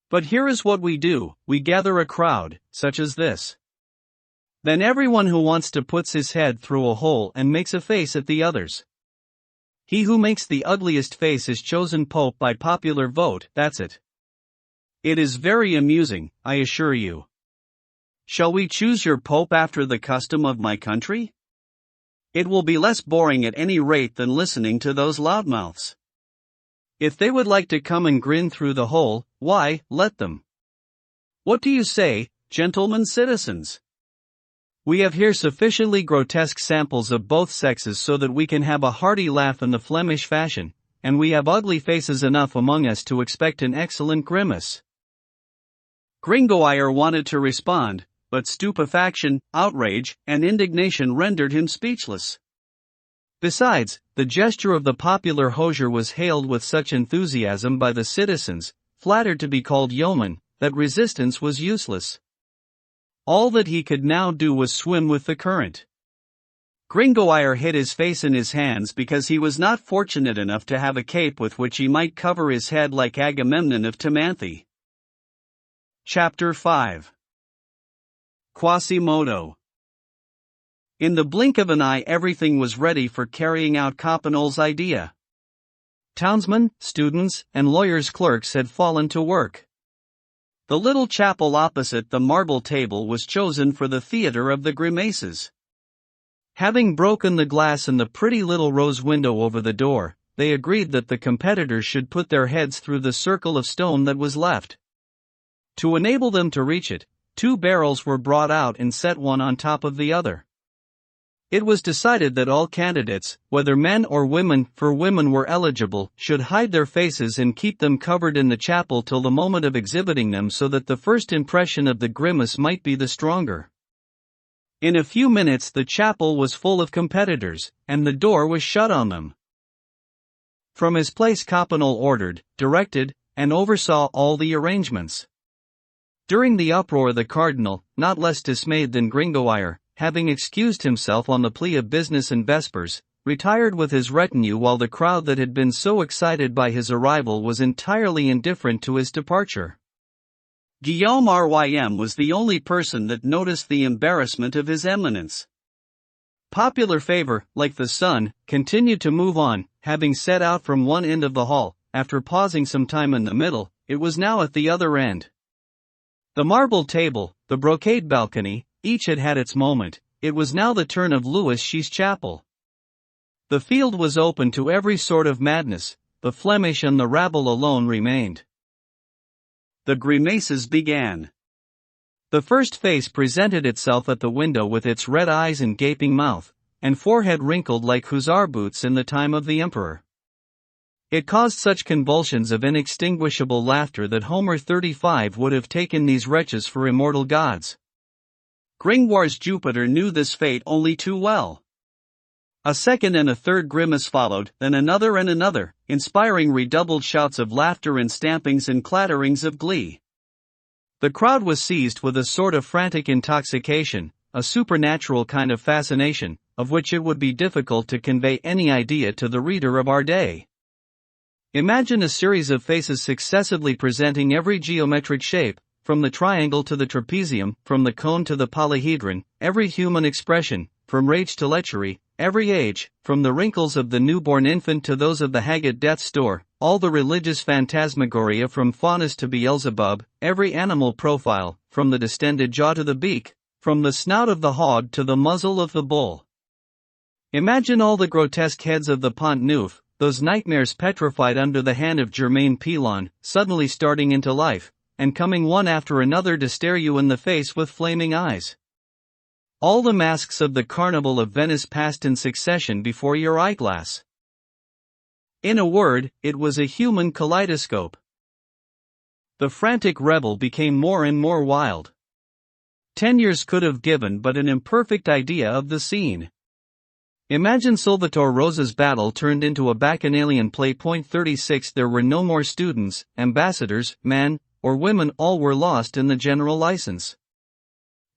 But here is what we do, we gather a crowd, such as this. Then everyone who wants to puts his head through a hole and makes a face at the others. He who makes the ugliest face is chosen pope by popular vote, that's it. It is very amusing, I assure you. Shall we choose your pope after the custom of my country? It will be less boring at any rate than listening to those loudmouths. If they would like to come and grin through the hole, why, let them. What do you say, gentlemen citizens? We have here sufficiently grotesque samples of both sexes so that we can have a hearty laugh in the Flemish fashion, and we have ugly faces enough among us to expect an excellent grimace. Gringoire wanted to respond, but stupefaction, outrage, and indignation rendered him speechless. Besides, the gesture of the popular hosier was hailed with such enthusiasm by the citizens, flattered to be called yeoman, that resistance was useless. All that he could now do was swim with the current. Gringoire hid his face in his hands because he was not fortunate enough to have a cape with which he might cover his head like Agamemnon of Timanthe. Chapter 5. Quasimodo. In the blink of an eye everything was ready for carrying out Coppenol's idea. Townsmen, students, and lawyers' clerks had fallen to work. The little chapel opposite the marble table was chosen for the theater of the grimaces. Having broken the glass in the pretty little rose window over the door, they agreed that the competitors should put their heads through the circle of stone that was left. To enable them to reach it, 2 barrels were brought out and set one on top of the other. It was decided that all candidates, whether men or women, for women were eligible, should hide their faces and keep them covered in the chapel till the moment of exhibiting them so that the first impression of the grimace might be the stronger. In a few minutes the chapel was full of competitors, and the door was shut on them. From his place Coppenol ordered, directed, and oversaw all the arrangements. During the uproar the cardinal, not less dismayed than Gringoire, having excused himself on the plea of business and vespers, retired with his retinue while the crowd that had been so excited by his arrival was entirely indifferent to his departure. Guillaume Rym was the only person that noticed the embarrassment of his eminence. Popular favor, like the sun, continued to move on, having set out from one end of the hall, after pausing some time in the middle, it was now at the other end. The marble table, the brocade balcony, each had had its moment. It was now the turn of Louis Chi's chapel. The field was open to every sort of madness, the Flemish and the rabble alone remained. The grimaces began. The first face presented itself at the window with its red eyes and gaping mouth, and forehead wrinkled like hussar boots in the time of the emperor. It caused such convulsions of inextinguishable laughter that Homer 35 would have taken these wretches for immortal gods. Gringoire's Jupiter knew this fate only too well. A second and a third grimace followed, then another and another, inspiring redoubled shouts of laughter and stampings and clatterings of glee. The crowd was seized with a sort of frantic intoxication, a supernatural kind of fascination, of which it would be difficult to convey any idea to the reader of our day. Imagine a series of faces successively presenting every geometric shape, from the triangle to the trapezium, from the cone to the polyhedron, every human expression, from rage to lechery, every age, from the wrinkles of the newborn infant to those of the hag at death's door, all the religious phantasmagoria from Faunus to Beelzebub, every animal profile, from the distended jaw to the beak, from the snout of the hog to the muzzle of the bull. Imagine all the grotesque heads of the Pont Neuf, those nightmares petrified under the hand of Germain Pilon, suddenly starting into life, and coming one after another to stare you in the face with flaming eyes. All the masks of the Carnival of Venice passed in succession before your eyeglass. In a word, it was a human kaleidoscope. The frantic revel became more and more wild. 10 years could have given but an imperfect idea of the scene. Imagine Salvator Rosa's battle turned into a bacchanalian play. 36 There were no more students, ambassadors, men, or women, all were lost in the general license.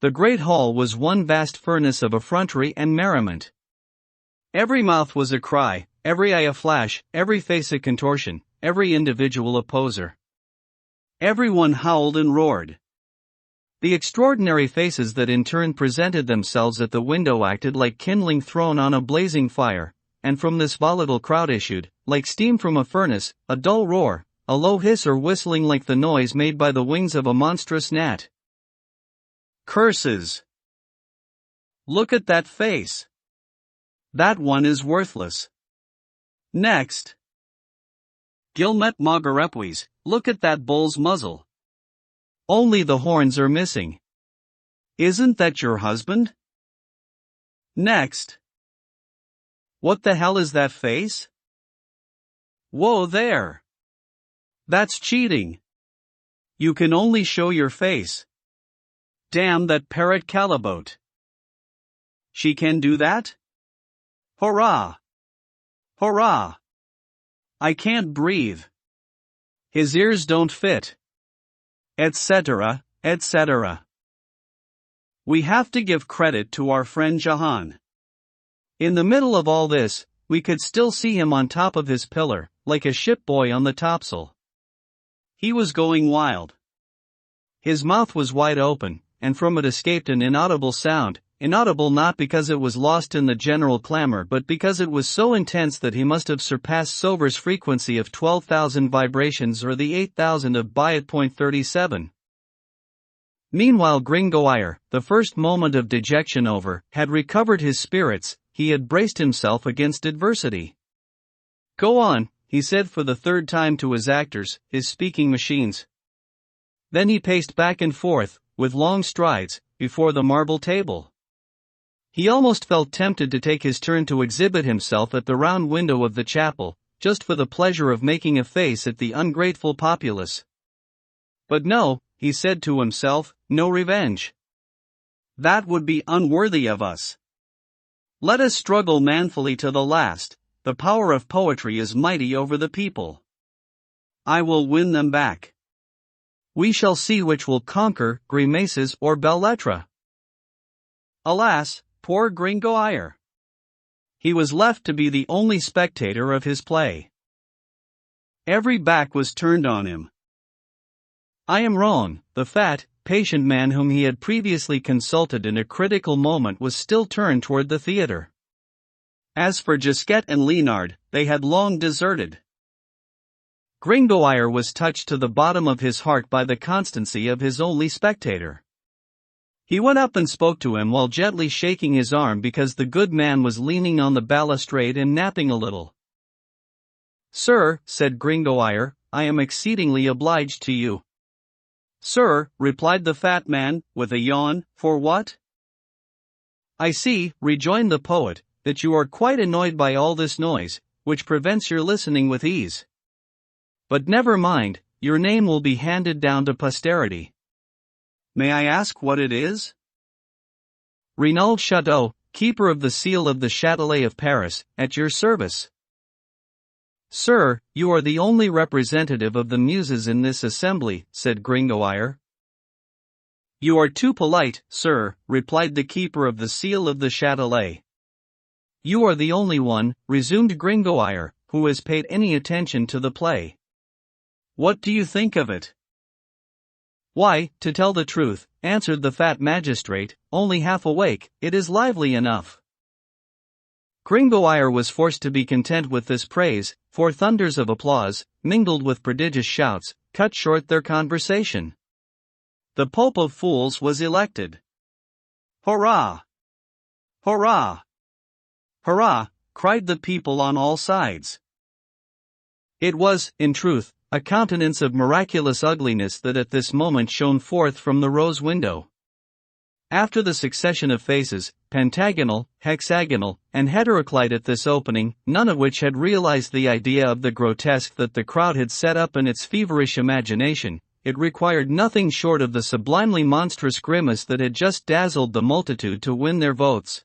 The great hall was one vast furnace of effrontery and merriment. Every mouth was a cry, every eye a flash, every face a contortion, every individual a poser. Everyone howled and roared. The extraordinary faces that in turn presented themselves at the window acted like kindling thrown on a blazing fire, and from this volatile crowd issued, like steam from a furnace, a dull roar, a low hiss or whistling like the noise made by the wings of a monstrous gnat. Curses! Look at that face. That one is worthless. Next. Guillemette Maugarepuis, look at that bull's muzzle. Only the horns are missing. Isn't that your husband? Next. What the hell is that face? Whoa there. That's cheating. You can only show your face. Damn that parrot calabote. She can do that? Hurrah! Hurrah! I can't breathe. His ears don't fit. Etc., etc. We have to give credit to our friend Jahan. In the middle of all this, we could still see him on top of his pillar, like a ship boy on the topsail. He was going wild. His mouth was wide open, and from it escaped an inaudible sound, inaudible not because it was lost in the general clamor but because it was so intense that he must have surpassed Silver's frequency of 12,000 vibrations or the 8,000 of Biot.37. Meanwhile Gringoire, the first moment of dejection over, had recovered his spirits. He had braced himself against adversity. "Go on," he said for the third time to his actors, his speaking machines. Then he paced back and forth, with long strides, before the marble table. He almost felt tempted to take his turn to exhibit himself at the round window of the chapel, just for the pleasure of making a face at the ungrateful populace. But no, he said to himself, no revenge. That would be unworthy of us. Let us struggle manfully to the last. The power of poetry is mighty over the people. I will win them back. We shall see which will conquer, grimaces or belles lettres. Alas, poor Gringoire. He was left to be the only spectator of his play. Every back was turned on him. I am wrong. The fat, patient man whom he had previously consulted in a critical moment was still turned toward the theater. As for Gisquette and Léonard, they had long deserted. Gringoire was touched to the bottom of his heart by the constancy of his only spectator. He went up and spoke to him while gently shaking his arm because the good man was leaning on the balustrade and napping a little. "Sir," said Gringoire, "I am exceedingly obliged to you." "Sir," replied the fat man, with a yawn, "for what?" "I see," rejoined the poet, "that you are quite annoyed by all this noise, which prevents your listening with ease. But never mind, your name will be handed down to posterity. May I ask what it is?" "Renaud Chateau, keeper of the seal of the Châtelet of Paris, at your service." "Sir, you are the only representative of the muses in this assembly," said Gringoire. "You are too polite, sir," replied the keeper of the seal of the Châtelet. "You are the only one," resumed Gringoire, "who has paid any attention to the play. What do you think of it?" "Why, to tell the truth," answered the fat magistrate, only half awake, "it is lively enough." Gringoire was forced to be content with this praise, for thunders of applause, mingled with prodigious shouts, cut short their conversation. The Pope of Fools was elected. "Hurrah! Hurrah! Hurrah!" cried the people on all sides. It was, in truth, a countenance of miraculous ugliness that at this moment shone forth from the rose window. After the succession of faces, pentagonal, hexagonal, and heteroclite at this opening, none of which had realized the idea of the grotesque that the crowd had set up in its feverish imagination, it required nothing short of the sublimely monstrous grimace that had just dazzled the multitude to win their votes.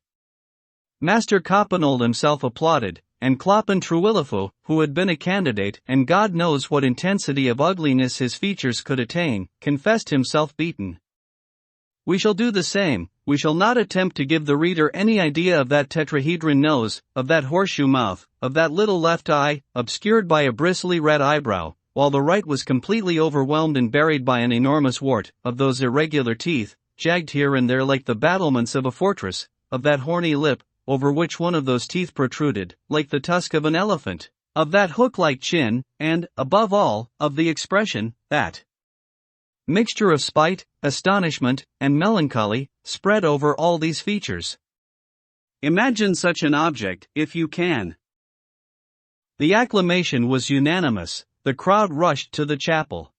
Master Coppenole himself applauded, and Clopin Trouillefou, who had been a candidate and God knows what intensity of ugliness his features could attain, confessed himself beaten. We shall do the same. We shall not attempt to give the reader any idea of that tetrahedron nose, of that horseshoe mouth, of that little left eye, obscured by a bristly red eyebrow, while the right was completely overwhelmed and buried by an enormous wart, of those irregular teeth, jagged here and there like the battlements of a fortress, of that horny lip, over which one of those teeth protruded, like the tusk of an elephant, of that hook-like chin, and, above all, of the expression, that mixture of spite, astonishment, and melancholy, spread over all these features. Imagine such an object, if you can. The acclamation was unanimous. The crowd rushed to the chapel.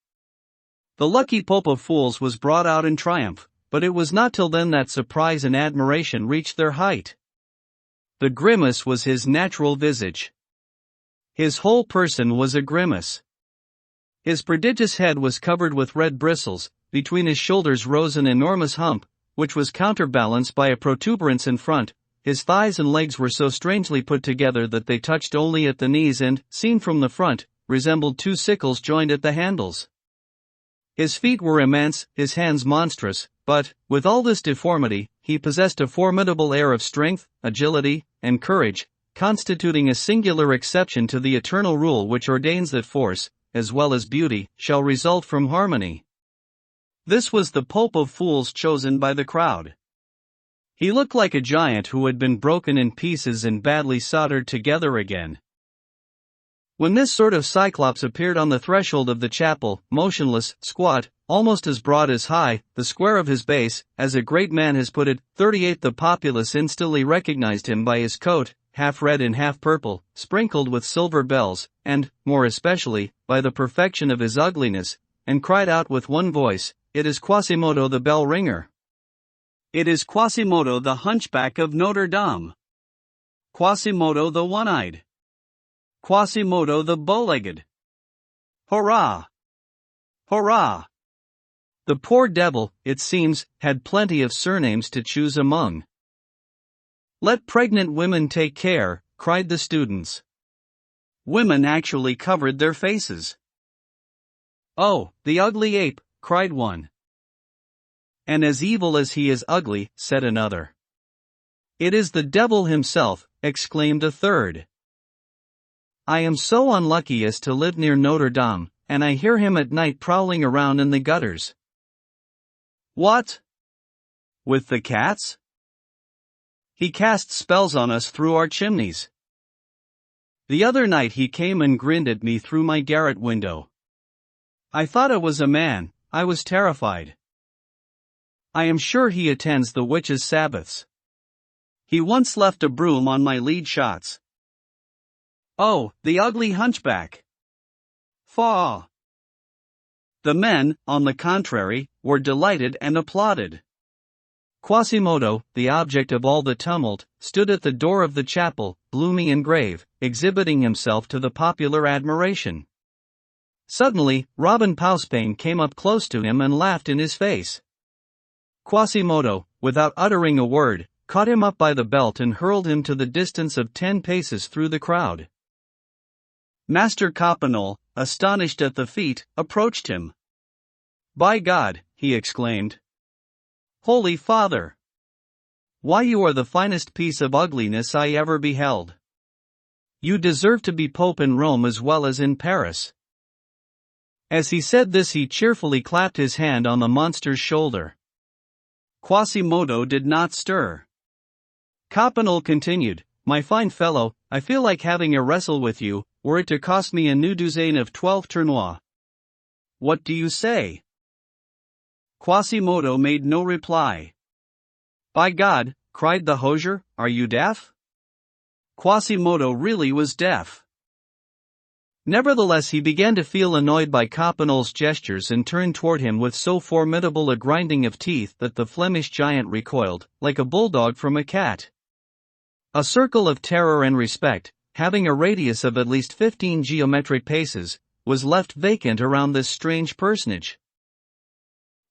The lucky Pope of Fools was brought out in triumph, but it was not till then that surprise and admiration reached their height. The grimace was his natural visage. His whole person was a grimace. His prodigious head was covered with red bristles, between his shoulders rose an enormous hump, which was counterbalanced by a protuberance in front, his thighs and legs were so strangely put together that they touched only at the knees and, seen from the front, resembled two sickles joined at the handles. His feet were immense, his hands monstrous, but, with all this deformity, he possessed a formidable air of strength, agility, and courage, constituting a singular exception to the eternal rule which ordains that force, as well as beauty, shall result from harmony. This was the Pope of Fools chosen by the crowd. He looked like a giant who had been broken in pieces and badly soldered together again. When this sort of cyclops appeared on the threshold of the chapel, motionless, squat, almost as broad as high, the square of his base, as a great man has put it, 38, the populace instantly recognized him by his coat, half red and half purple, sprinkled with silver bells, and, more especially, by the perfection of his ugliness, and cried out with one voice, "It is Quasimodo the bell ringer! It is Quasimodo the Hunchback of Notre-Dame! Quasimodo the one-eyed! Quasimodo the bow-legged! Hurrah! Hurrah!" The poor devil, it seems, had plenty of surnames to choose among. "Let pregnant women take care," cried the students. Women actually covered their faces. "Oh, the ugly ape," cried one. "And as evil as he is ugly," said another. "It is the devil himself," exclaimed a third. "I am so unlucky as to live near Notre Dame, and I hear him at night prowling around in the gutters." "What? With the cats? He casts spells on us through our chimneys. The other night he came and grinned at me through my garret window. I thought it was a man, I was terrified. I am sure he attends the witches' Sabbaths. He once left a broom on my lead shots. Oh, the ugly hunchback! Faugh!" The men, on the contrary, were delighted and applauded. Quasimodo, the object of all the tumult, stood at the door of the chapel, gloomy and grave, exhibiting himself to the popular admiration. Suddenly, Robin Pausebane came up close to him and laughed in his face. Quasimodo, without uttering a word, caught him up by the belt and hurled him to the distance of 10 paces through the crowd. Master Coppenole, astonished at the feat, approached him. "By God," he exclaimed. "Holy Father! Why, you are the finest piece of ugliness I ever beheld. You deserve to be Pope in Rome as well as in Paris." As he said this, he cheerfully clapped his hand on the monster's shoulder. Quasimodo did not stir. Coppenole continued, "My fine fellow, I feel like having a wrestle with you, were it to cost me a new douzaine of 12 tournois. What do you say?" Quasimodo made no reply. "By God," cried the hosier, "are you deaf?" Quasimodo really was deaf. Nevertheless, he began to feel annoyed by Coppenole's gestures and turned toward him with so formidable a grinding of teeth that the Flemish giant recoiled, like a bulldog from a cat. A circle of terror and respect, having a radius of at least 15 geometric paces, was left vacant around this strange personage.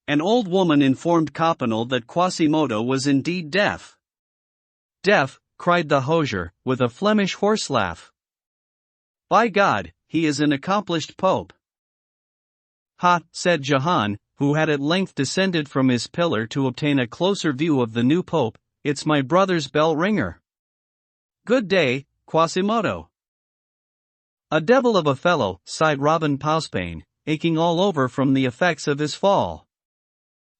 An old woman informed Coppenole that Quasimodo was indeed deaf. "Deaf?" cried the hosier, with a Flemish horse laugh. "By God, he is an accomplished pope." "Ha," said Jehan, who had at length descended from his pillar to obtain a closer view of the new pope, "it's my brother's bell ringer. Good day, Quasimodo." "A devil of a fellow," sighed Robin Pausebane, aching all over from the effects of his fall.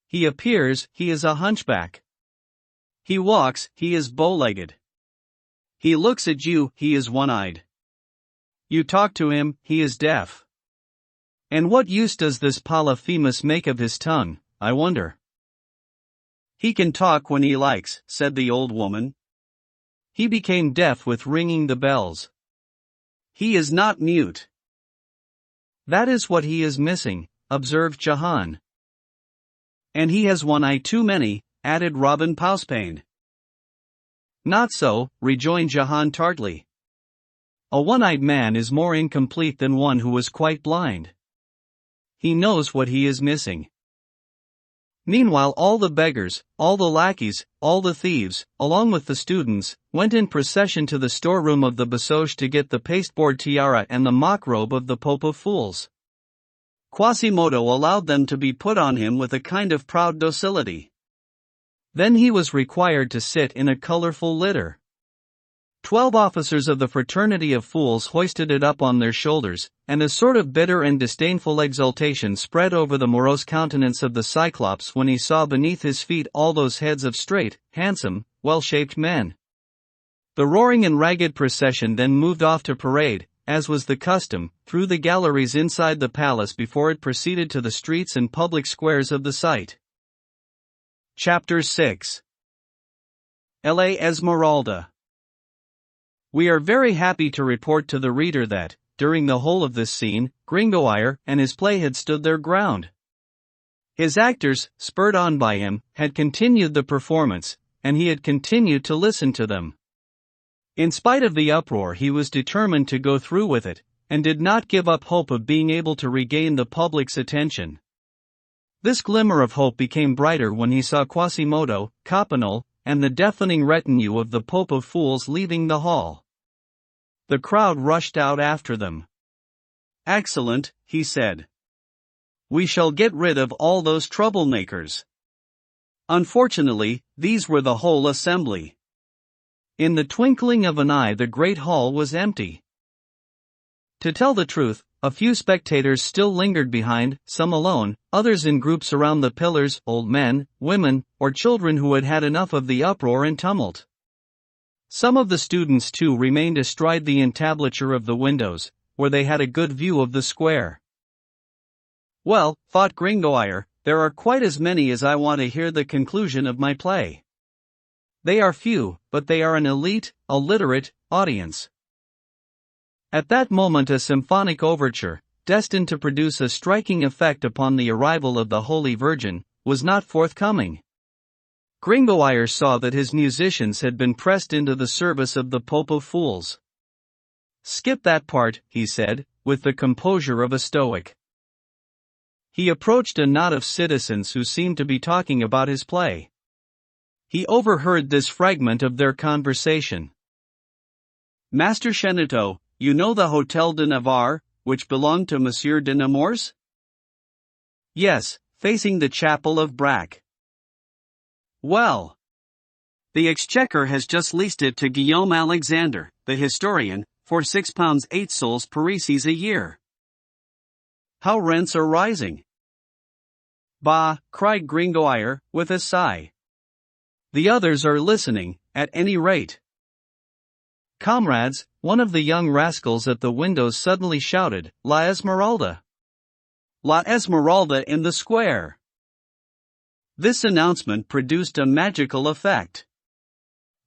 "He appears, he is a hunchback. He walks, he is bow-legged. He looks at you, he is one-eyed. You talk to him, he is deaf. And what use does this Polyphemus make of his tongue, I wonder?" "He can talk when he likes," said the old woman. "He became deaf with ringing the bells. He is not mute." "That is what he is missing," observed Jehan. "And he has one eye too many," added Robin Pausebane. "Not so," rejoined Jehan tartly. "A one-eyed man is more incomplete than one who is quite blind. He knows what he is missing." Meanwhile all the beggars, all the lackeys, all the thieves, along with the students, went in procession to the storeroom of the Basoche to get the pasteboard tiara and the mock robe of the Pope of Fools. Quasimodo allowed them to be put on him with a kind of proud docility. Then he was required to sit in a colorful litter. 12 officers of the fraternity of fools hoisted it up on their shoulders, and a sort of bitter and disdainful exultation spread over the morose countenance of the Cyclops when he saw beneath his feet all those heads of straight, handsome, well-shaped men. The roaring and ragged procession then moved off to parade, as was the custom, through the galleries inside the palace before it proceeded to the streets and public squares of the site. Chapter 6. La Esmeralda. We are very happy to report to the reader that, during the whole of this scene, Gringoire and his play had stood their ground. His actors, spurred on by him, had continued the performance, and he had continued to listen to them. In spite of the uproar, he was determined to go through with it, and did not give up hope of being able to regain the public's attention. This glimmer of hope became brighter when he saw Quasimodo, Coppenole, and the deafening retinue of the Pope of Fools leaving the hall. The crowd rushed out after them. "Excellent," he said. "We shall get rid of all those troublemakers." Unfortunately, these were the whole assembly. In the twinkling of an eye the great hall was empty. To tell the truth, a few spectators still lingered behind, some alone, others in groups around the pillars, old men, women, or children who had had enough of the uproar and tumult. Some of the students too remained astride the entablature of the windows, where they had a good view of the square. "Well," thought Gringoire, "there are quite as many as I want to hear the conclusion of my play. They are few, but they are an elite, illiterate audience." At that moment a symphonic overture, destined to produce a striking effect upon the arrival of the Holy Virgin, was not forthcoming. Gringoire saw that his musicians had been pressed into the service of the Pope of Fools. "Skip that part," he said, with the composure of a Stoic. He approached a knot of citizens who seemed to be talking about his play. He overheard this fragment of their conversation. "Master Cheneteau, you know the Hôtel de Navarre, which belonged to Monsieur de Nemours?" "Yes, facing the chapel of Braque." "Well, the Exchequer has just leased it to Guillaume Alexander, the historian, for £6 8 parisis a year. How rents are rising!" "Bah," cried Gringoire, with a sigh. "The others are listening, at any rate." "Comrades," one of the young rascals at the windows suddenly shouted, "La Esmeralda! La Esmeralda in the square!" This announcement produced a magical effect.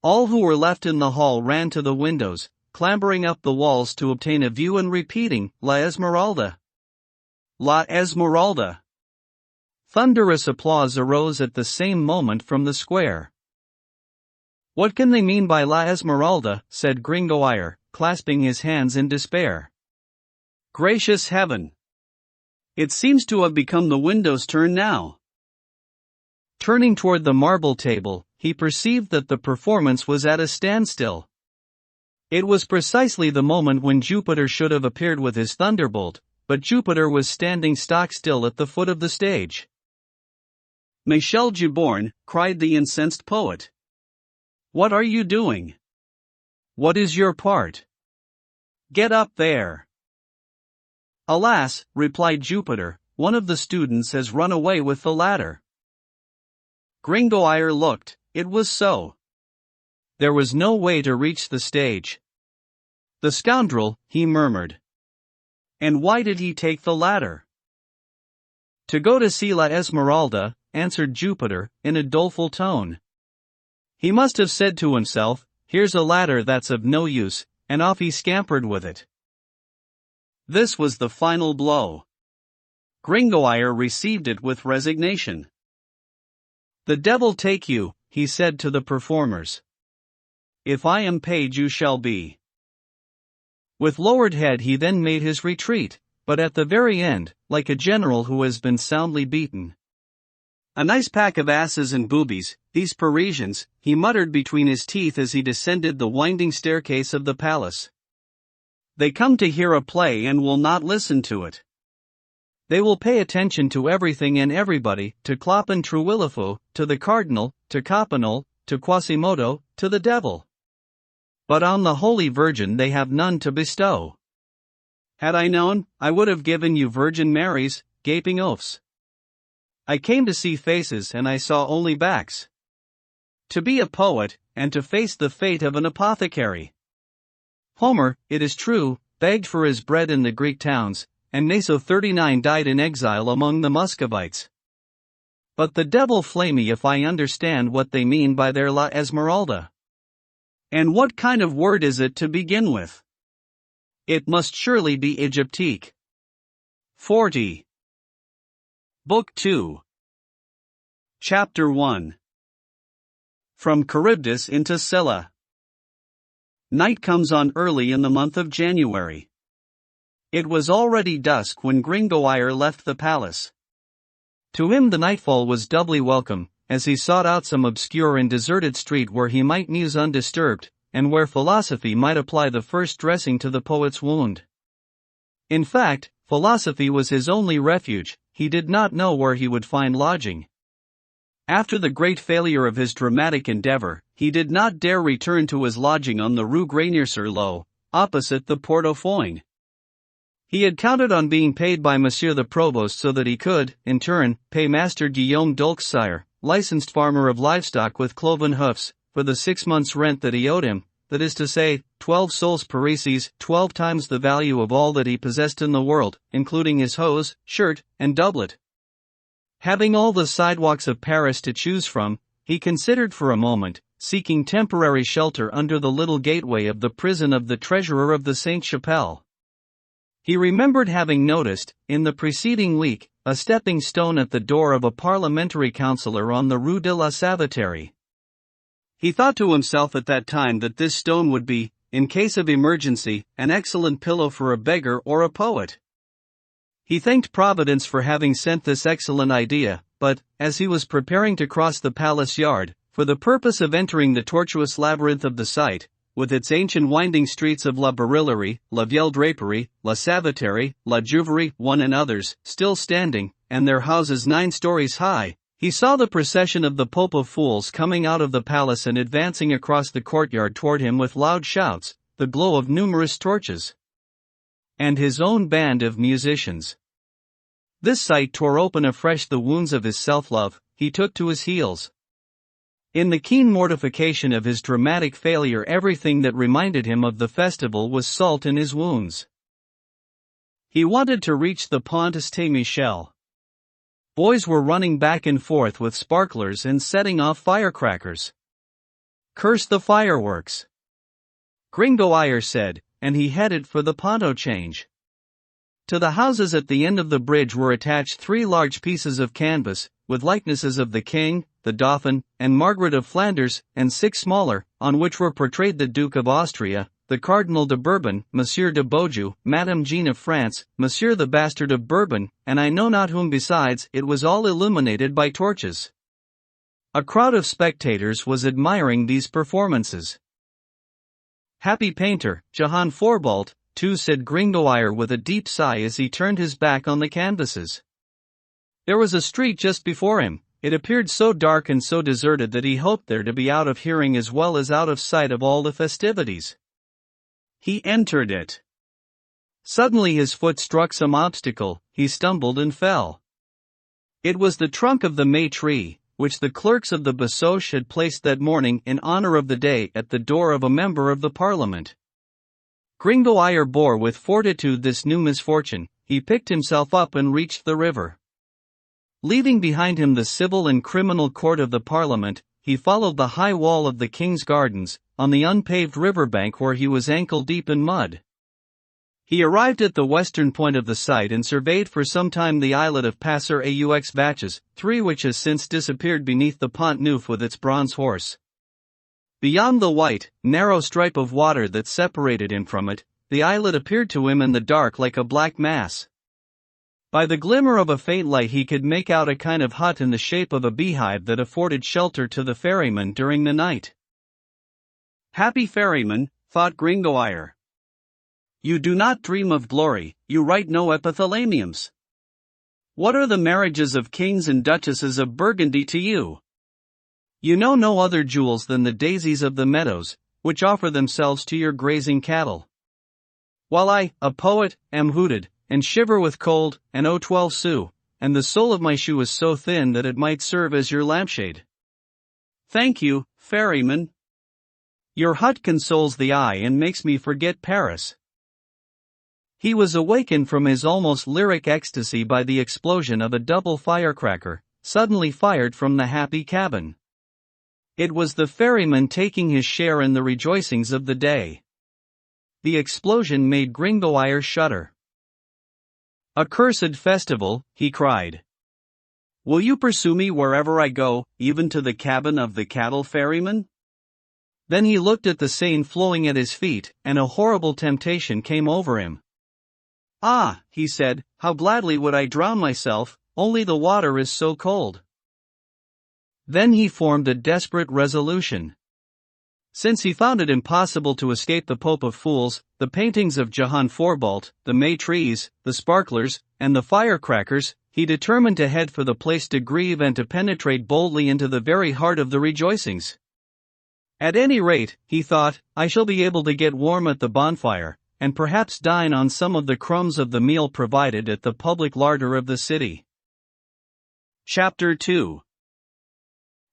All who were left in the hall ran to the windows, clambering up the walls to obtain a view and repeating, "La Esmeralda! La Esmeralda!" Thunderous applause arose at the same moment from the square. "What can they mean by La Esmeralda?" said Gringoire, clasping his hands in despair. "Gracious heaven! It seems to have become the window's turn now." Turning toward the marble table, he perceived that the performance was at a standstill. It was precisely the moment when Jupiter should have appeared with his thunderbolt, but Jupiter was standing stock still at the foot of the stage. "Michel Giborne," cried the incensed poet. "What are you doing? What is your part? Get up there!" "Alas," replied Jupiter, "one of the students has run away with the ladder." Gringoire looked. It was so. There was no way to reach the stage. "The scoundrel," he murmured. "And why did he take the ladder?" "To go to see La Esmeralda," answered Jupiter, in a doleful tone. "He must have said to himself, 'Here's a ladder that's of no use,' and off he scampered with it." This was the final blow. Gringoire received it with resignation. "The devil take you," he said to the performers. "If I am paid you shall be." With lowered head he then made his retreat, but at the very end, like a general who has been soundly beaten. A nice pack of asses and boobies, these Parisians, he muttered between his teeth as he descended the winding staircase of the palace. They come to hear a play and will not listen to it. They will pay attention to everything and everybody, to Clopin Trouillefou, to the Cardinal, to Coppenole, to Quasimodo, to the devil. But on the Holy Virgin they have none to bestow. Had I known, I would have given you Virgin Mary's, gaping oafs. I came to see faces and I saw only backs. To be a poet, and to face the fate of an apothecary. Homer, it is true, begged for his bread in the Greek towns, and Naso 39 died in exile among the Muscovites. But the devil flay me if I understand what they mean by their La Esmeralda. And what kind of word is it to begin with? It must surely be Egyptique. 40. Book 2. Chapter 1. From Charybdis into Scylla. Night comes on early in the month of January. It was already dusk when Gringoire left the palace. To him the nightfall was doubly welcome, as he sought out some obscure and deserted street where he might muse undisturbed, and where philosophy might apply the first dressing to the poet's wound. In fact, philosophy was his only refuge. He did not know where he would find lodging. After the great failure of his dramatic endeavor, he did not dare return to his lodging on the Rue Grenier-sur-Lot, opposite the Porte-aux-Foins. He had counted on being paid by Monsieur the Provost so that he could, in turn, pay Master Guillaume d'Olksire, licensed farmer of livestock with cloven hoofs, for the 6 months' rent that he owed him, that is to say, 12 sols parisis, 12 times the value of all that he possessed in the world, including his hose, shirt, and doublet. Having all the sidewalks of Paris to choose from, he considered for a moment, seeking temporary shelter under the little gateway of the prison of the treasurer of the Sainte-Chapelle. He remembered having noticed, in the preceding week, a stepping stone at the door of a parliamentary councillor on the Rue de la Saviterie. He thought to himself at that time that this stone would be, in case of emergency, an excellent pillow for a beggar or a poet. He thanked Providence for having sent this excellent idea, but, as he was preparing to cross the palace yard, for the purpose of entering the tortuous labyrinth of the site, with its ancient winding streets of La Barillerie, La Vieille Draperie, La Saviterie, La Juiverie, one and others, still standing, and their houses 9 stories high, he saw the procession of the Pope of Fools coming out of the palace and advancing across the courtyard toward him with loud shouts, the glow of numerous torches, and his own band of musicians. This sight tore open afresh the wounds of his self-love. He took to his heels. In the keen mortification of his dramatic failure, everything that reminded him of the festival was salt in his wounds. He wanted to reach the Pont Saint-Michel. Boys were running back and forth with sparklers and setting off firecrackers. Curse the fireworks, Gringoire said, and he headed for the Pont-au-Change. To the houses at the end of the bridge were attached 3 large pieces of canvas, with likenesses of the king, the Dauphin, and Margaret of Flanders, and 6 smaller, on which were portrayed the Duke of Austria, the Cardinal de Bourbon, Monsieur de Beaujeu, Madame Jeanne of France, Monsieur the Bastard of Bourbon, and I know not whom besides. It was all illuminated by torches. A crowd of spectators was admiring these performances. Happy painter, Johann Forbalt, too, said Gringoire with a deep sigh as he turned his back on the canvases. There was a street just before him. It appeared so dark and so deserted that he hoped there to be out of hearing as well as out of sight of all the festivities. He entered it. Suddenly his foot struck some obstacle, he stumbled and fell. It was the trunk of the May tree, which the clerks of the Basoche had placed that morning in honor of the day at the door of a member of the Parliament. Gringoire bore with fortitude this new misfortune. He picked himself up and reached the river. Leaving behind him the civil and criminal court of the Parliament, he followed the high wall of the King's Gardens, on the unpaved riverbank where he was ankle-deep in mud. He arrived at the western point of the site and surveyed for some time the islet of Passer aux Vaches, 3 which has since disappeared beneath the Pont Neuf with its bronze horse. Beyond the white, narrow stripe of water that separated him from it, the islet appeared to him in the dark like a black mass. By the glimmer of a faint light he could make out a kind of hut in the shape of a beehive that afforded shelter to the ferryman during the night. Happy ferryman, thought Gringoire. You do not dream of glory, you write no epithalamiums. What are the marriages of kings and duchesses of Burgundy to you? You know no other jewels than the daisies of the meadows, which offer themselves to your grazing cattle. While I, a poet, am hooted, and shiver with cold, and owe 12 sous, and the sole of my shoe is so thin that it might serve as your lampshade. Thank you, ferryman. Your hut consoles the eye and makes me forget Paris. He was awakened from his almost lyric ecstasy by the explosion of a double firecracker, suddenly fired from the happy cabin. It was the ferryman taking his share in the rejoicings of the day. The explosion made Gringoire shudder. Accursed festival, he cried. Will you pursue me wherever I go, even to the cabin of the cattle ferryman? Then he looked at the Seine flowing at his feet, and a horrible temptation came over him. Ah, he said, how gladly would I drown myself, only the water is so cold. Then he formed a desperate resolution. Since he found it impossible to escape the Pope of Fools, the paintings of Johann Forbalt, the May trees, the sparklers, and the firecrackers, he determined to head for the Place de Grève and to penetrate boldly into the very heart of the rejoicings. At any rate, he thought, I shall be able to get warm at the bonfire, and perhaps dine on some of the crumbs of the meal provided at the public larder of the city. Chapter 2.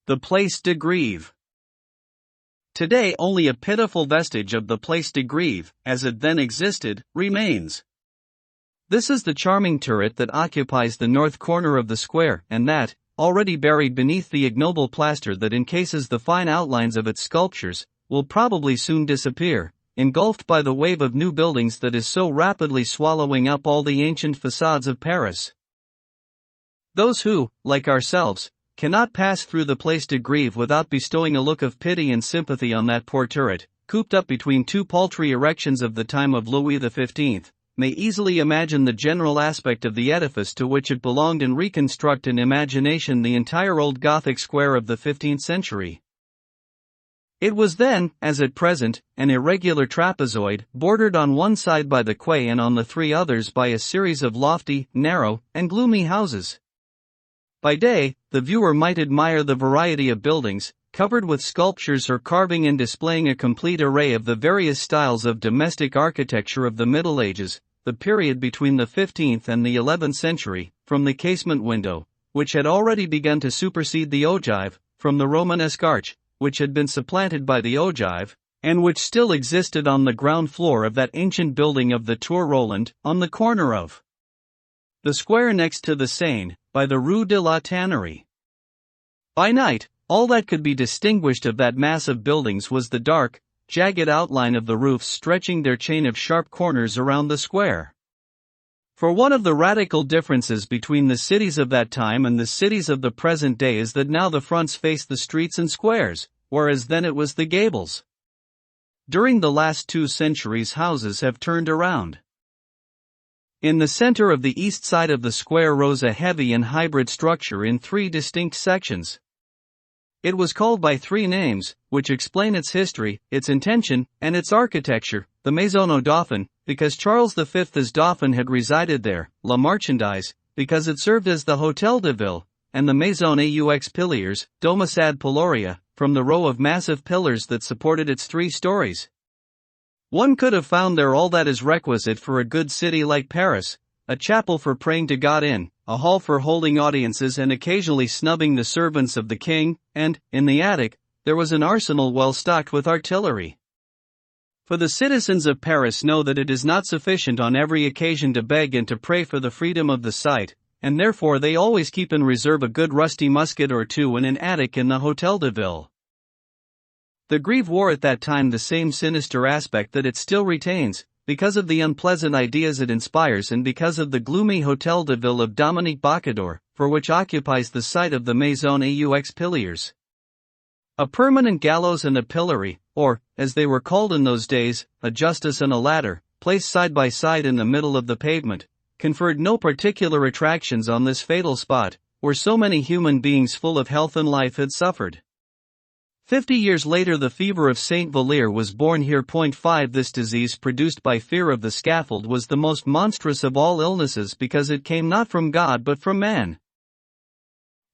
The Place de Grève. Today only a pitiful vestige of the Place de Grève, as it then existed, remains. This is the charming turret that occupies the north corner of the square, and that, already buried beneath the ignoble plaster that encases the fine outlines of its sculptures, will probably soon disappear, engulfed by the wave of new buildings that is so rapidly swallowing up all the ancient facades of Paris. Those who, like ourselves, cannot pass through the Place de Grève without bestowing a look of pity and sympathy on that poor turret, cooped up between two paltry erections of the time of Louis XV, may easily imagine the general aspect of the edifice to which it belonged and reconstruct in imagination the entire old Gothic square of the 15th century. It was then, as at present, an irregular trapezoid, bordered on one side by the quay and on the three others by a series of lofty, narrow, and gloomy houses. By day, the viewer might admire the variety of buildings, covered with sculptures or carving and displaying a complete array of the various styles of domestic architecture of the Middle Ages, the period between the 15th and the 11th century, from the casement window, which had already begun to supersede the ogive, from the Romanesque arch, which had been supplanted by the ogive, and which still existed on the ground floor of that ancient building of the Tour Roland, on the corner of the square next to the Seine, by the Rue de la Tannerie. By night, all that could be distinguished of that mass of buildings was the dark, jagged outline of the roofs stretching their chain of sharp corners around the square. For one of the radical differences between the cities of that time and the cities of the present day is that now the fronts face the streets and squares, whereas then it was the gables. During the last 2 centuries houses have turned around. In the center of the east side of the square rose a heavy and hybrid structure in 3 distinct sections. It was called by 3 names, which explain its history, its intention, and its architecture: the Maison au Dauphin, because Charles V as Dauphin had resided there; La Marchandise, because it served as the Hôtel de Ville; and the Maison aux Piliers, Domus ad Piloria, from the row of massive pillars that supported its 3 stories. One could have found there all that is requisite for a good city like Paris: a chapel for praying to God in, a hall for holding audiences and occasionally snubbing the servants of the king, and, in the attic, there was an arsenal well stocked with artillery. For the citizens of Paris know that it is not sufficient on every occasion to beg and to pray for the freedom of the sight, and therefore they always keep in reserve a good rusty musket or 2 in an attic in the Hôtel de Ville. The Grève wore at that time the same sinister aspect that it still retains, because of the unpleasant ideas it inspires and because of the gloomy Hôtel de Ville of Dominique Bocador, for which occupies the site of the Maison aux Piliers. A permanent gallows and a pillory, or, as they were called in those days, a justice and a ladder, placed side by side in the middle of the pavement, conferred no particular attractions on this fatal spot, where so many human beings full of health and life had suffered. 50 years later the fever of Saint Valere was born here. 5 This disease produced by fear of the scaffold was the most monstrous of all illnesses because it came not from God but from man.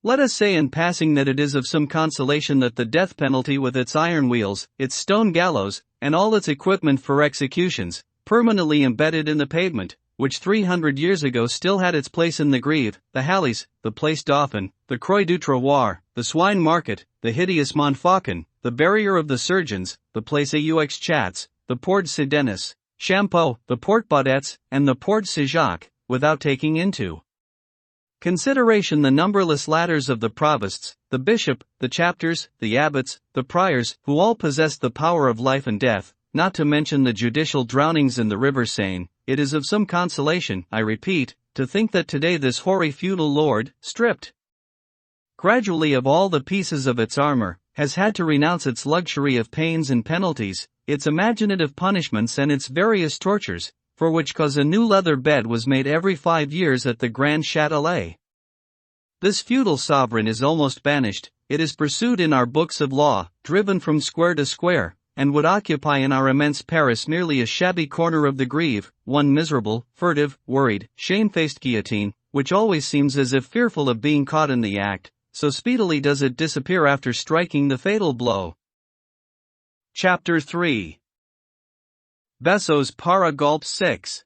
Let us say in passing that it is of some consolation that the death penalty with its iron wheels, its stone gallows, and all its equipment for executions, permanently embedded in the pavement, which 300 years ago still had its place in the Grève, the Halles, the Place Dauphine, the Croix du Trottoir, the Swine Market, the hideous Montfaucon, the Barrier of the Surgeons, the Place aux Chats, the Porte Saint-Denis, Champeau, the Porte Baudets, and the Porte Saint-Jacques, without taking into consideration the numberless ladders of the provosts, the bishop, the chapters, the abbots, the priors, who all possessed the power of life and death, not to mention the judicial drownings in the river Seine. It is of some consolation, I repeat, to think that today this hoary feudal lord, stripped gradually of all the pieces of its armor, has had to renounce its luxury of pains and penalties, its imaginative punishments and its various tortures, for which cause a new leather bed was made every 5 years at the Grand Châtelet. This feudal sovereign is almost banished, it is pursued in our books of law, driven from square to square, and would occupy in our immense Paris merely a shabby corner of the Grève, one miserable, furtive, worried, shamefaced guillotine, which always seems as if fearful of being caught in the act, so speedily does it disappear after striking the fatal blow. Chapter 3 Bessos para Gulp 6.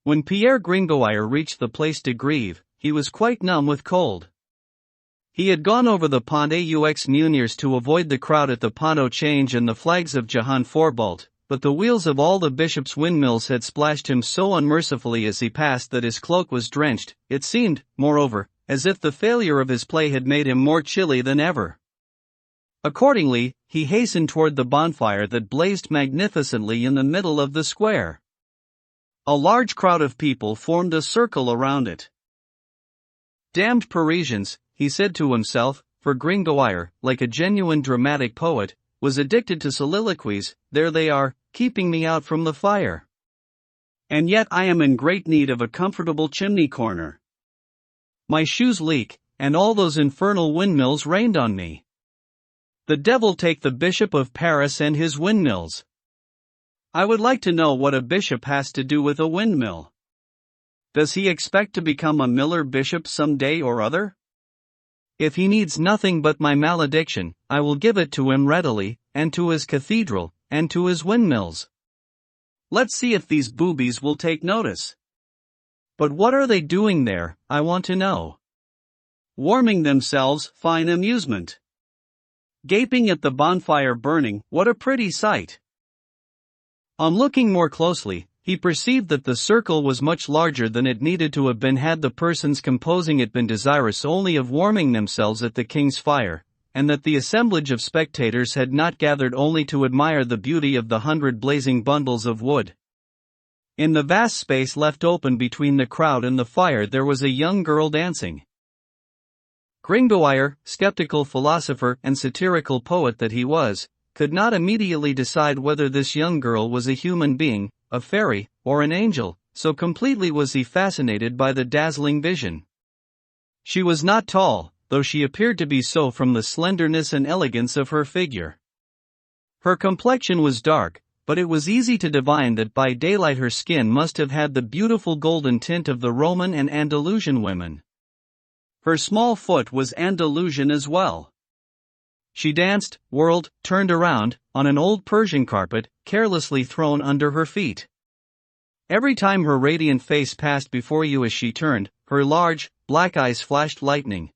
When Pierre Gringoire reached the Place de Grève, he was quite numb with cold. He had gone over the Pont aux Meuniers to avoid the crowd at the Pont au Change and the flags of Jehan Forbalt, but the wheels of all the bishop's windmills had splashed him so unmercifully as he passed that his cloak was drenched. It seemed, moreover, as if the failure of his play had made him more chilly than ever. Accordingly, he hastened toward the bonfire that blazed magnificently in the middle of the square. A large crowd of people formed a circle around it. Damned Parisians, he said to himself, for Gringoire, like a genuine dramatic poet, was addicted to soliloquies. There they are, keeping me out from the fire. And yet I am in great need of a comfortable chimney corner. My shoes leak, and all those infernal windmills rained on me. The devil take the Bishop of Paris and his windmills. I would like to know what a bishop has to do with a windmill. Does he expect to become a miller bishop some day or other? If he needs nothing but my malediction, I will give it to him readily, and to his cathedral, and to his windmills. Let's see if these boobies will take notice. But what are they doing there, I want to know? Warming themselves, fine amusement. Gaping at the bonfire burning, what a pretty sight. On looking more closely, he perceived that the circle was much larger than it needed to have been had the persons composing it been desirous only of warming themselves at the king's fire, and that the assemblage of spectators had not gathered only to admire the beauty of the 100 blazing bundles of wood. In the vast space left open between the crowd and the fire there was a young girl dancing. Gringoire, skeptical philosopher and satirical poet that he was, could not immediately decide whether this young girl was a human being, a fairy, or an angel, so completely was he fascinated by the dazzling vision. She was not tall, though she appeared to be so from the slenderness and elegance of her figure. Her complexion was dark, but it was easy to divine that by daylight her skin must have had the beautiful golden tint of the Roman and Andalusian women. Her small foot was Andalusian as well. She danced, whirled, turned around, on an old Persian carpet, carelessly thrown under her feet. Every time her radiant face passed before you as she turned, her large, black eyes flashed lightning.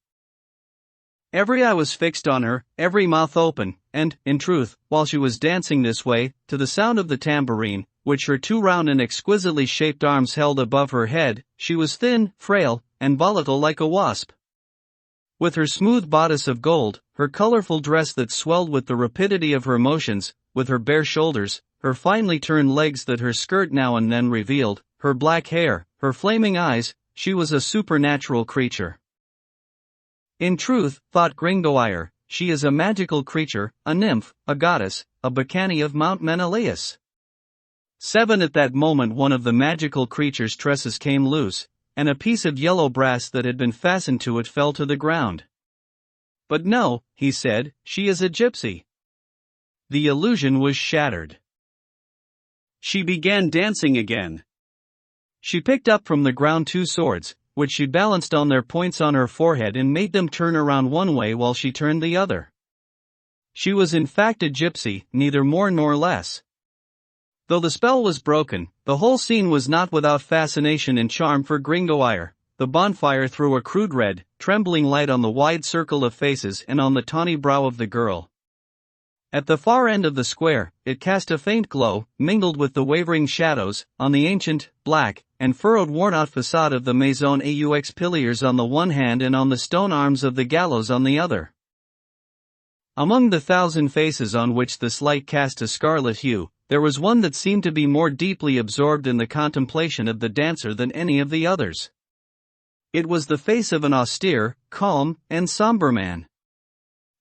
Every eye was fixed on her, every mouth open, and, in truth, while she was dancing this way, to the sound of the tambourine, which her 2 round and exquisitely shaped arms held above her head, she was thin, frail, and volatile like a wasp. With her smooth bodice of gold, her colorful dress that swelled with the rapidity of her motions, with her bare shoulders, her finely turned legs that her skirt now and then revealed, her black hair, her flaming eyes, she was a supernatural creature. In truth, thought Gringoire, she is a magical creature, a nymph, a goddess, a Bacchante of Mount Menelaus. 7. At that moment one of the magical creature's tresses came loose, and a piece of yellow brass that had been fastened to it fell to the ground. But no, he said, she is a gypsy. The illusion was shattered. She began dancing again. She picked up from the ground 2 swords, which she balanced on their points on her forehead and made them turn around one way while she turned the other. She was in fact a gypsy, neither more nor less. Though the spell was broken, the whole scene was not without fascination and charm for Gringoire. The bonfire threw a crude red, trembling light on the wide circle of faces and on the tawny brow of the girl. At the far end of the square, it cast a faint glow, mingled with the wavering shadows, on the ancient, black, and furrowed worn-out facade of the Maison aux Piliers on the one hand and on the stone arms of the gallows on the other. Among the 1,000 faces on which this light cast a scarlet hue, there was one that seemed to be more deeply absorbed in the contemplation of the dancer than any of the others. It was the face of an austere, calm, and somber man.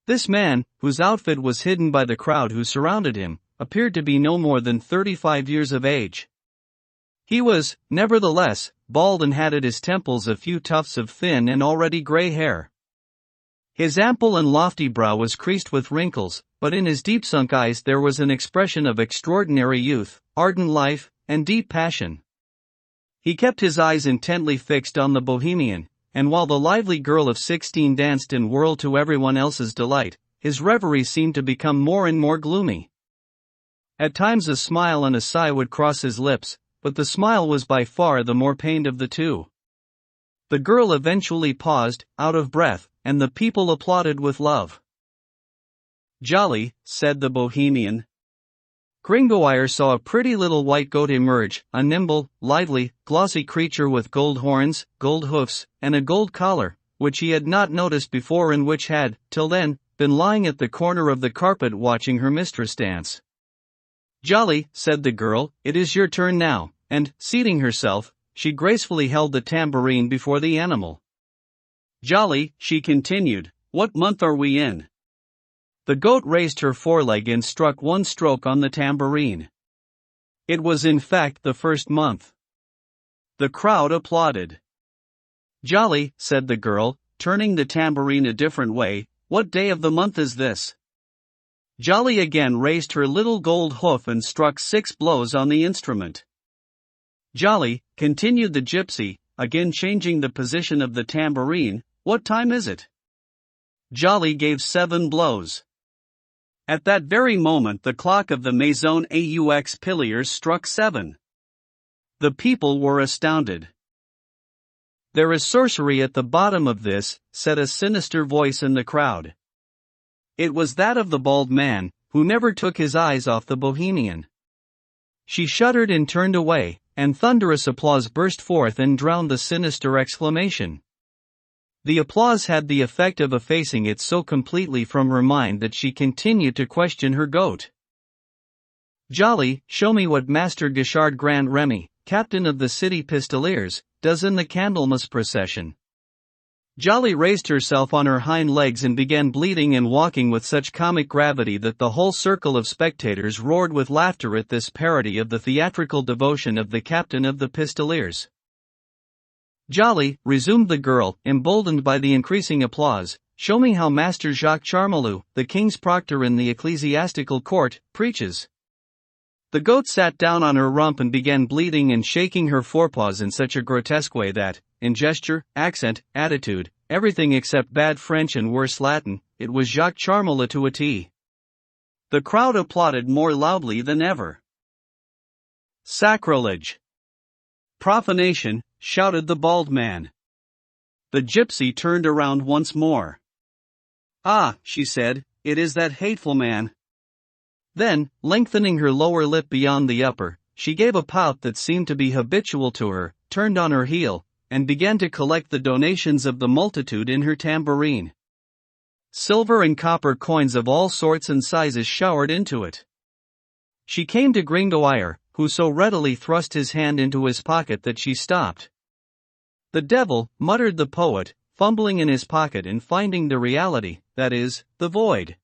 This man, whose outfit was hidden by the crowd who surrounded him, appeared to be no more than 35 years of age. He was, nevertheless, bald and had at his temples a few tufts of thin and already gray hair. His ample and lofty brow was creased with wrinkles, but in his deep-sunk eyes there was an expression of extraordinary youth, ardent life, and deep passion. He kept his eyes intently fixed on the Bohemian, and while the lively girl of 16 danced and whirled to everyone else's delight, his reverie seemed to become more and more gloomy. At times a smile and a sigh would cross his lips, but the smile was by far the more pained of the two. The girl eventually paused, out of breath, and the people applauded with love. "Jolly," said the Bohemian. Gringoire saw a pretty little white goat emerge, a nimble, lively, glossy creature with gold horns, gold hoofs, and a gold collar, which he had not noticed before and which had, till then, been lying at the corner of the carpet watching her mistress dance. "Jolly," said the girl, "it is your turn now," and, seating herself, she gracefully held the tambourine before the animal. "Jolly," she continued, "what month are we in?" The goat raised her foreleg and struck one stroke on the tambourine. It was in fact the first month. The crowd applauded. "Jolly," said the girl, turning the tambourine a different way, "what day of the month is this?" Jolly again raised her little gold hoof and struck 6 blows on the instrument. "Jolly," continued the gypsy, again changing the position of the tambourine, "what time is it?" Jolly gave 7 blows. At that very moment the clock of the Maison aux Piliers struck 7. The people were astounded. "There is sorcery at the bottom of this," said a sinister voice in the crowd. It was that of the bald man, who never took his eyes off the Bohemian. She shuddered and turned away, and thunderous applause burst forth and drowned the sinister exclamation. The applause had the effect of effacing it so completely from her mind that she continued to question her goat. "Jolly, show me what Master Guichard Grand Remy, captain of the city Pistoliers, does in the Candlemas procession." Jolly raised herself on her hind legs and began bleating and walking with such comic gravity that the whole circle of spectators roared with laughter at this parody of the theatrical devotion of the captain of the Pistoliers. "Jolly," resumed the girl, emboldened by the increasing applause, "show me how Master Jacques Charmolue, the king's proctor in the ecclesiastical court, preaches." The goat sat down on her rump and began bleating and shaking her forepaws in such a grotesque way that, in gesture, accent, attitude, everything except bad French and worse Latin, it was Jacques Charmolue to a T. The crowd applauded more loudly than ever. "Sacrilege! Profanation!" shouted the bald man. The gypsy turned around once more. "Ah," she said, "it is that hateful man." Then, lengthening her lower lip beyond the upper, she gave a pout that seemed to be habitual to her, turned on her heel, and began to collect the donations of the multitude in her tambourine. Silver and copper coins of all sorts and sizes showered into it. She came to Gringoire, who so readily thrust his hand into his pocket that she stopped. "The devil," muttered the poet, fumbling in his pocket and finding the reality, that is, the void.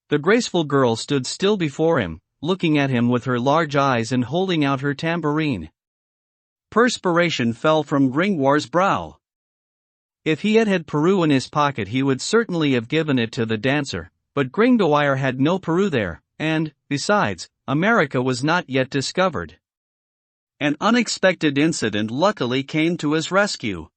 The graceful girl stood still before him, looking at him with her large eyes and holding out her tambourine. Perspiration fell from Gringoire's brow. If he had had Peru in his pocket he would certainly have given it to the dancer, but Gringoire had no Peru there, and, besides, America was not yet discovered. An unexpected incident luckily came to his rescue.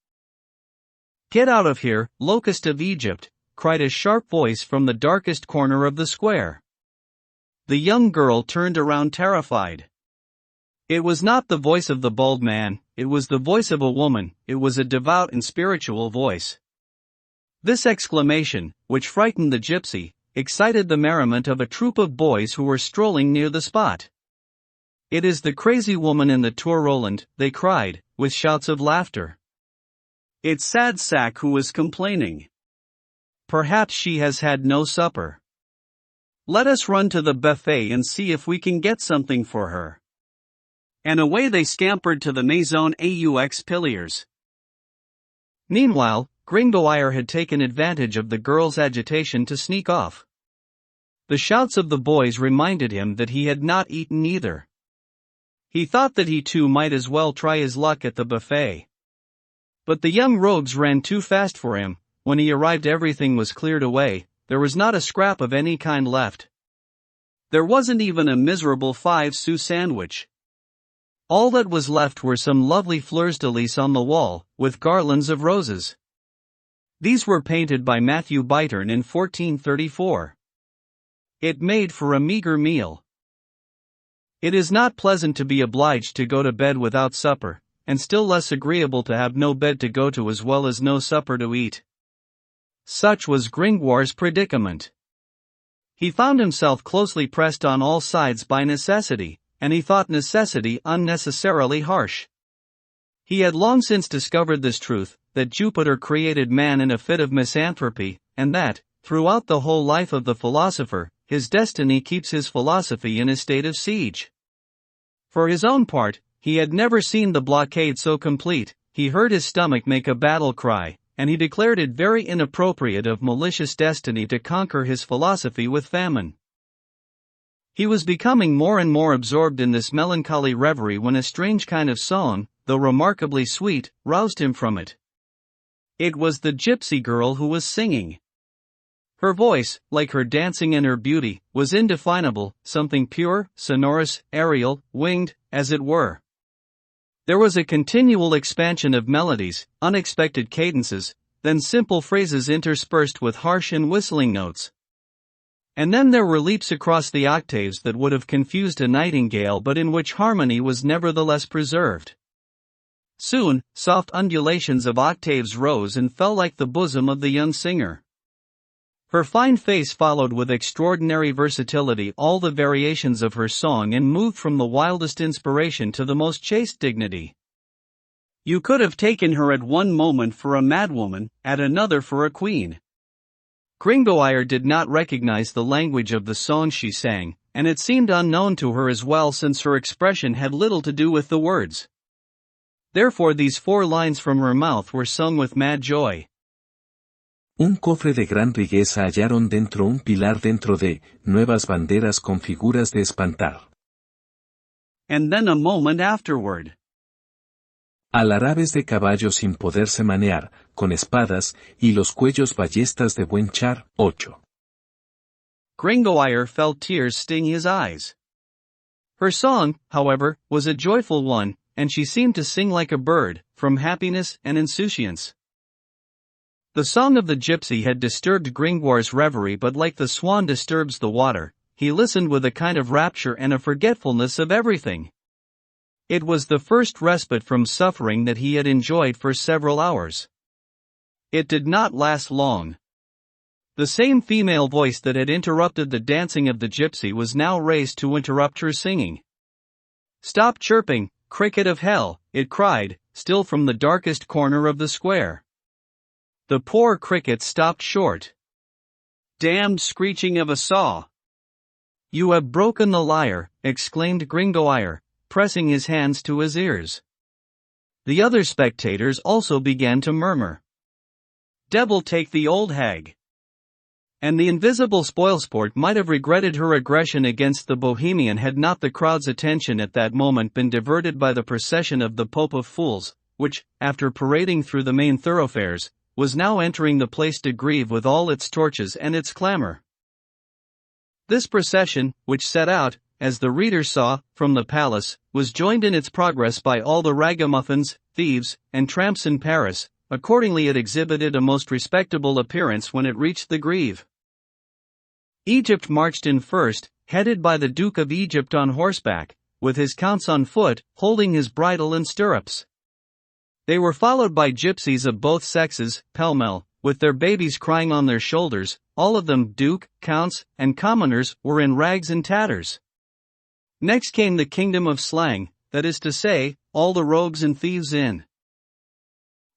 "Get out of here, locust of Egypt," cried a sharp voice from the darkest corner of the square. The young girl turned around terrified. It was not the voice of the bald man, it was the voice of a woman, it was a devout and spiritual voice. This exclamation, which frightened the gypsy, excited the merriment of a troop of boys who were strolling near the spot. "It is the crazy woman in the Tour Roland," they cried, with shouts of laughter. "It's sad sack who is complaining. Perhaps she has had no supper. Let us run to the buffet and see if we can get something for her." And away they scampered to the Maison aux Piliers. Meanwhile, Gringoire had taken advantage of the girl's agitation to sneak off. The shouts of the boys reminded him that he had not eaten either. He thought that he too might as well try his luck at the buffet. But the young rogues ran too fast for him. When he arrived everything was cleared away, there was not a scrap of any kind left. There wasn't even a miserable 5-sou sandwich. All that was left were some lovely fleurs de lis on the wall, with garlands of roses. These were painted by Matthew Bittern in 1434. It made for a meager meal. It is not pleasant to be obliged to go to bed without supper, and still less agreeable to have no bed to go to as well as no supper to eat. Such was Gringoire's predicament. He found himself closely pressed on all sides by necessity, and he thought necessity unnecessarily harsh. He had long since discovered this truth, that Jupiter created man in a fit of misanthropy, and that, throughout the whole life of the philosopher, his destiny keeps his philosophy in a state of siege. For his own part, he had never seen the blockade so complete. He heard his stomach make a battle cry, and he declared it very inappropriate of malicious destiny to conquer his philosophy with famine. He was becoming more and more absorbed in this melancholy reverie when a strange kind of song, though remarkably sweet, roused him from it. It was the gypsy girl who was singing. Her voice, like her dancing and her beauty, was indefinable, something pure, sonorous, aerial, winged, as it were. There was a continual expansion of melodies, unexpected cadences, then simple phrases interspersed with harsh and whistling notes. And then there were leaps across the octaves that would have confused a nightingale but in which harmony was nevertheless preserved. Soon, soft undulations of octaves rose and fell like the bosom of the young singer. Her fine face followed with extraordinary versatility all the variations of her song and moved from the wildest inspiration to the most chaste dignity. You could have taken her at one moment for a madwoman, at another for a queen. Gringoire did not recognize the language of the song she sang, and it seemed unknown to her as well since her expression had little to do with the words. Therefore these 4 lines from her mouth were sung with mad joy. Un cofre de gran riqueza hallaron dentro, un pilar dentro de, nuevas banderas con figuras de espantar. And then a moment afterward. Alarabes de caballos sin poderse manear, con espadas, y los cuellos ballestas de buen char. 8. Gringoire felt tears sting his eyes. Her song, however, was a joyful one, and she seemed to sing like a bird, from happiness and insouciance. The song of the gypsy had disturbed Gringoire's reverie, but like the swan disturbs the water, he listened with a kind of rapture and a forgetfulness of everything. It was the first respite from suffering that he had enjoyed for several hours. It did not last long. The same female voice that had interrupted the dancing of the gypsy was now raised to interrupt her singing. "Stop chirping, cricket of hell," it cried, still from the darkest corner of the square. The poor cricket stopped short. "Damned screeching of a saw! You have broken the lyre," exclaimed Gringoire, pressing his hands to his ears. The other spectators also began to murmur. "Devil take the old hag!" And the invisible spoilsport might have regretted her aggression against the Bohemian had not the crowd's attention at that moment been diverted by the procession of the Pope of Fools, which, after parading through the main thoroughfares, was now entering the Place de Grève with all its torches and its clamor. This procession, which set out, as the reader saw, from the palace, was joined in its progress by all the ragamuffins, thieves, and tramps in Paris. Accordingly it exhibited a most respectable appearance when it reached the Grève. Egypt marched in first, headed by the Duke of Egypt on horseback, with his counts on foot, holding his bridle and stirrups. They were followed by gypsies of both sexes, pell-mell, with their babies crying on their shoulders. All of them, duke, counts, and commoners, were in rags and tatters. Next came the kingdom of slang, that is to say, all the rogues and thieves in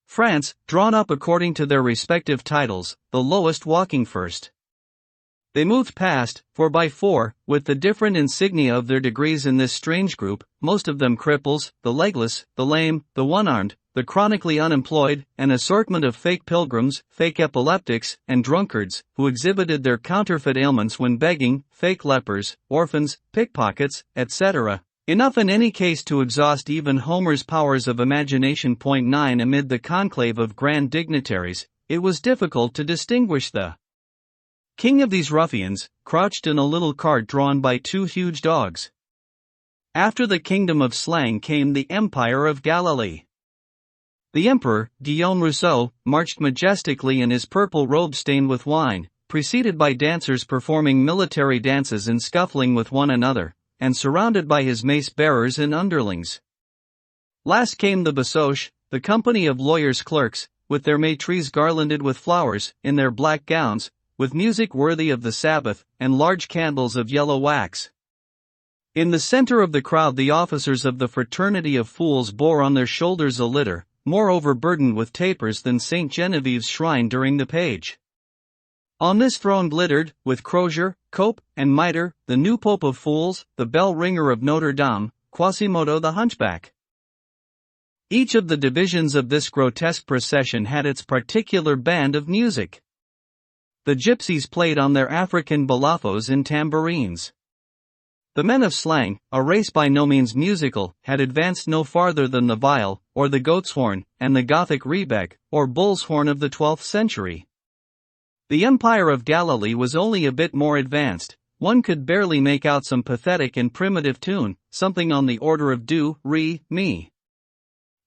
France, drawn up according to their respective titles, the lowest walking first. They moved past, 4x4, with the different insignia of their degrees in this strange group, most of them cripples, the legless, the lame, the one-armed, the chronically unemployed, an assortment of fake pilgrims, fake epileptics, and drunkards, who exhibited their counterfeit ailments when begging, fake lepers, orphans, pickpockets, etc. Enough in any case to exhaust even Homer's powers of imagination. 9 Amid the conclave of grand dignitaries, it was difficult to distinguish the king of these ruffians, crouched in a little cart drawn by two huge dogs. After the kingdom of slang came the Empire of Galilee. The emperor, Guillaume Rousseau, marched majestically in his purple robe stained with wine, preceded by dancers performing military dances and scuffling with one another, and surrounded by his mace-bearers and underlings. Last came the Basoche, the company of lawyers' clerks, with their maîtresses garlanded with flowers, in their black gowns, with music worthy of the Sabbath, and large candles of yellow wax. In the center of the crowd the officers of the Fraternity of Fools bore on their shoulders a litter, more overburdened with tapers than St. Genevieve's shrine during the Page. On this throne glittered, with crozier, cope, and mitre, the new Pope of Fools, the bell-ringer of Notre-Dame, Quasimodo the Hunchback. Each of the divisions of this grotesque procession had its particular band of music. The gypsies played on their African balafos and tambourines. The men of slang, a race by no means musical, had advanced no farther than the viol, or the goat's horn, and the Gothic rebec, or bull's horn of the 12th century. The Empire of Galilee was only a bit more advanced. One could barely make out some pathetic and primitive tune, something on the order of do, re, mi.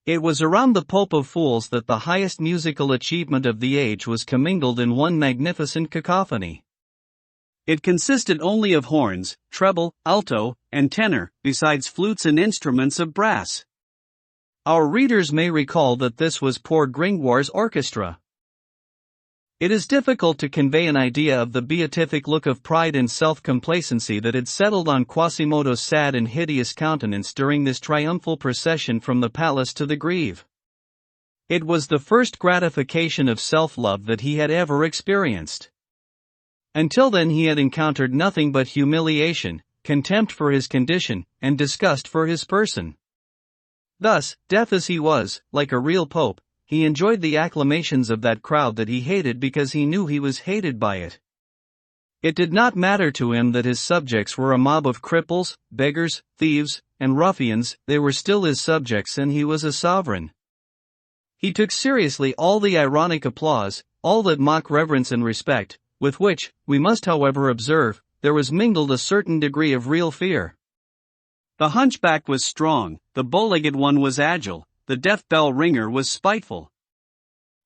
It was around the Pope of Fools that the highest musical achievement of the age was commingled in one magnificent cacophony. It consisted only of horns, treble, alto, and tenor, besides flutes and instruments of brass. Our readers may recall that this was poor Gringoire's orchestra. It is difficult to convey an idea of the beatific look of pride and self-complacency that had settled on Quasimodo's sad and hideous countenance during this triumphal procession from the palace to the Grève. It was the first gratification of self-love that he had ever experienced. Until then he had encountered nothing but humiliation, contempt for his condition, and disgust for his person. Thus, deaf as he was, like a real pope, he enjoyed the acclamations of that crowd that he hated because he knew he was hated by it. It did not matter to him that his subjects were a mob of cripples, beggars, thieves, and ruffians. They were still his subjects and he was a sovereign. He took seriously all the ironic applause, all that mock reverence and respect, with which, we must however observe, there was mingled a certain degree of real fear. The hunchback was strong, the bow-legged one was agile, the deaf bell ringer was spiteful.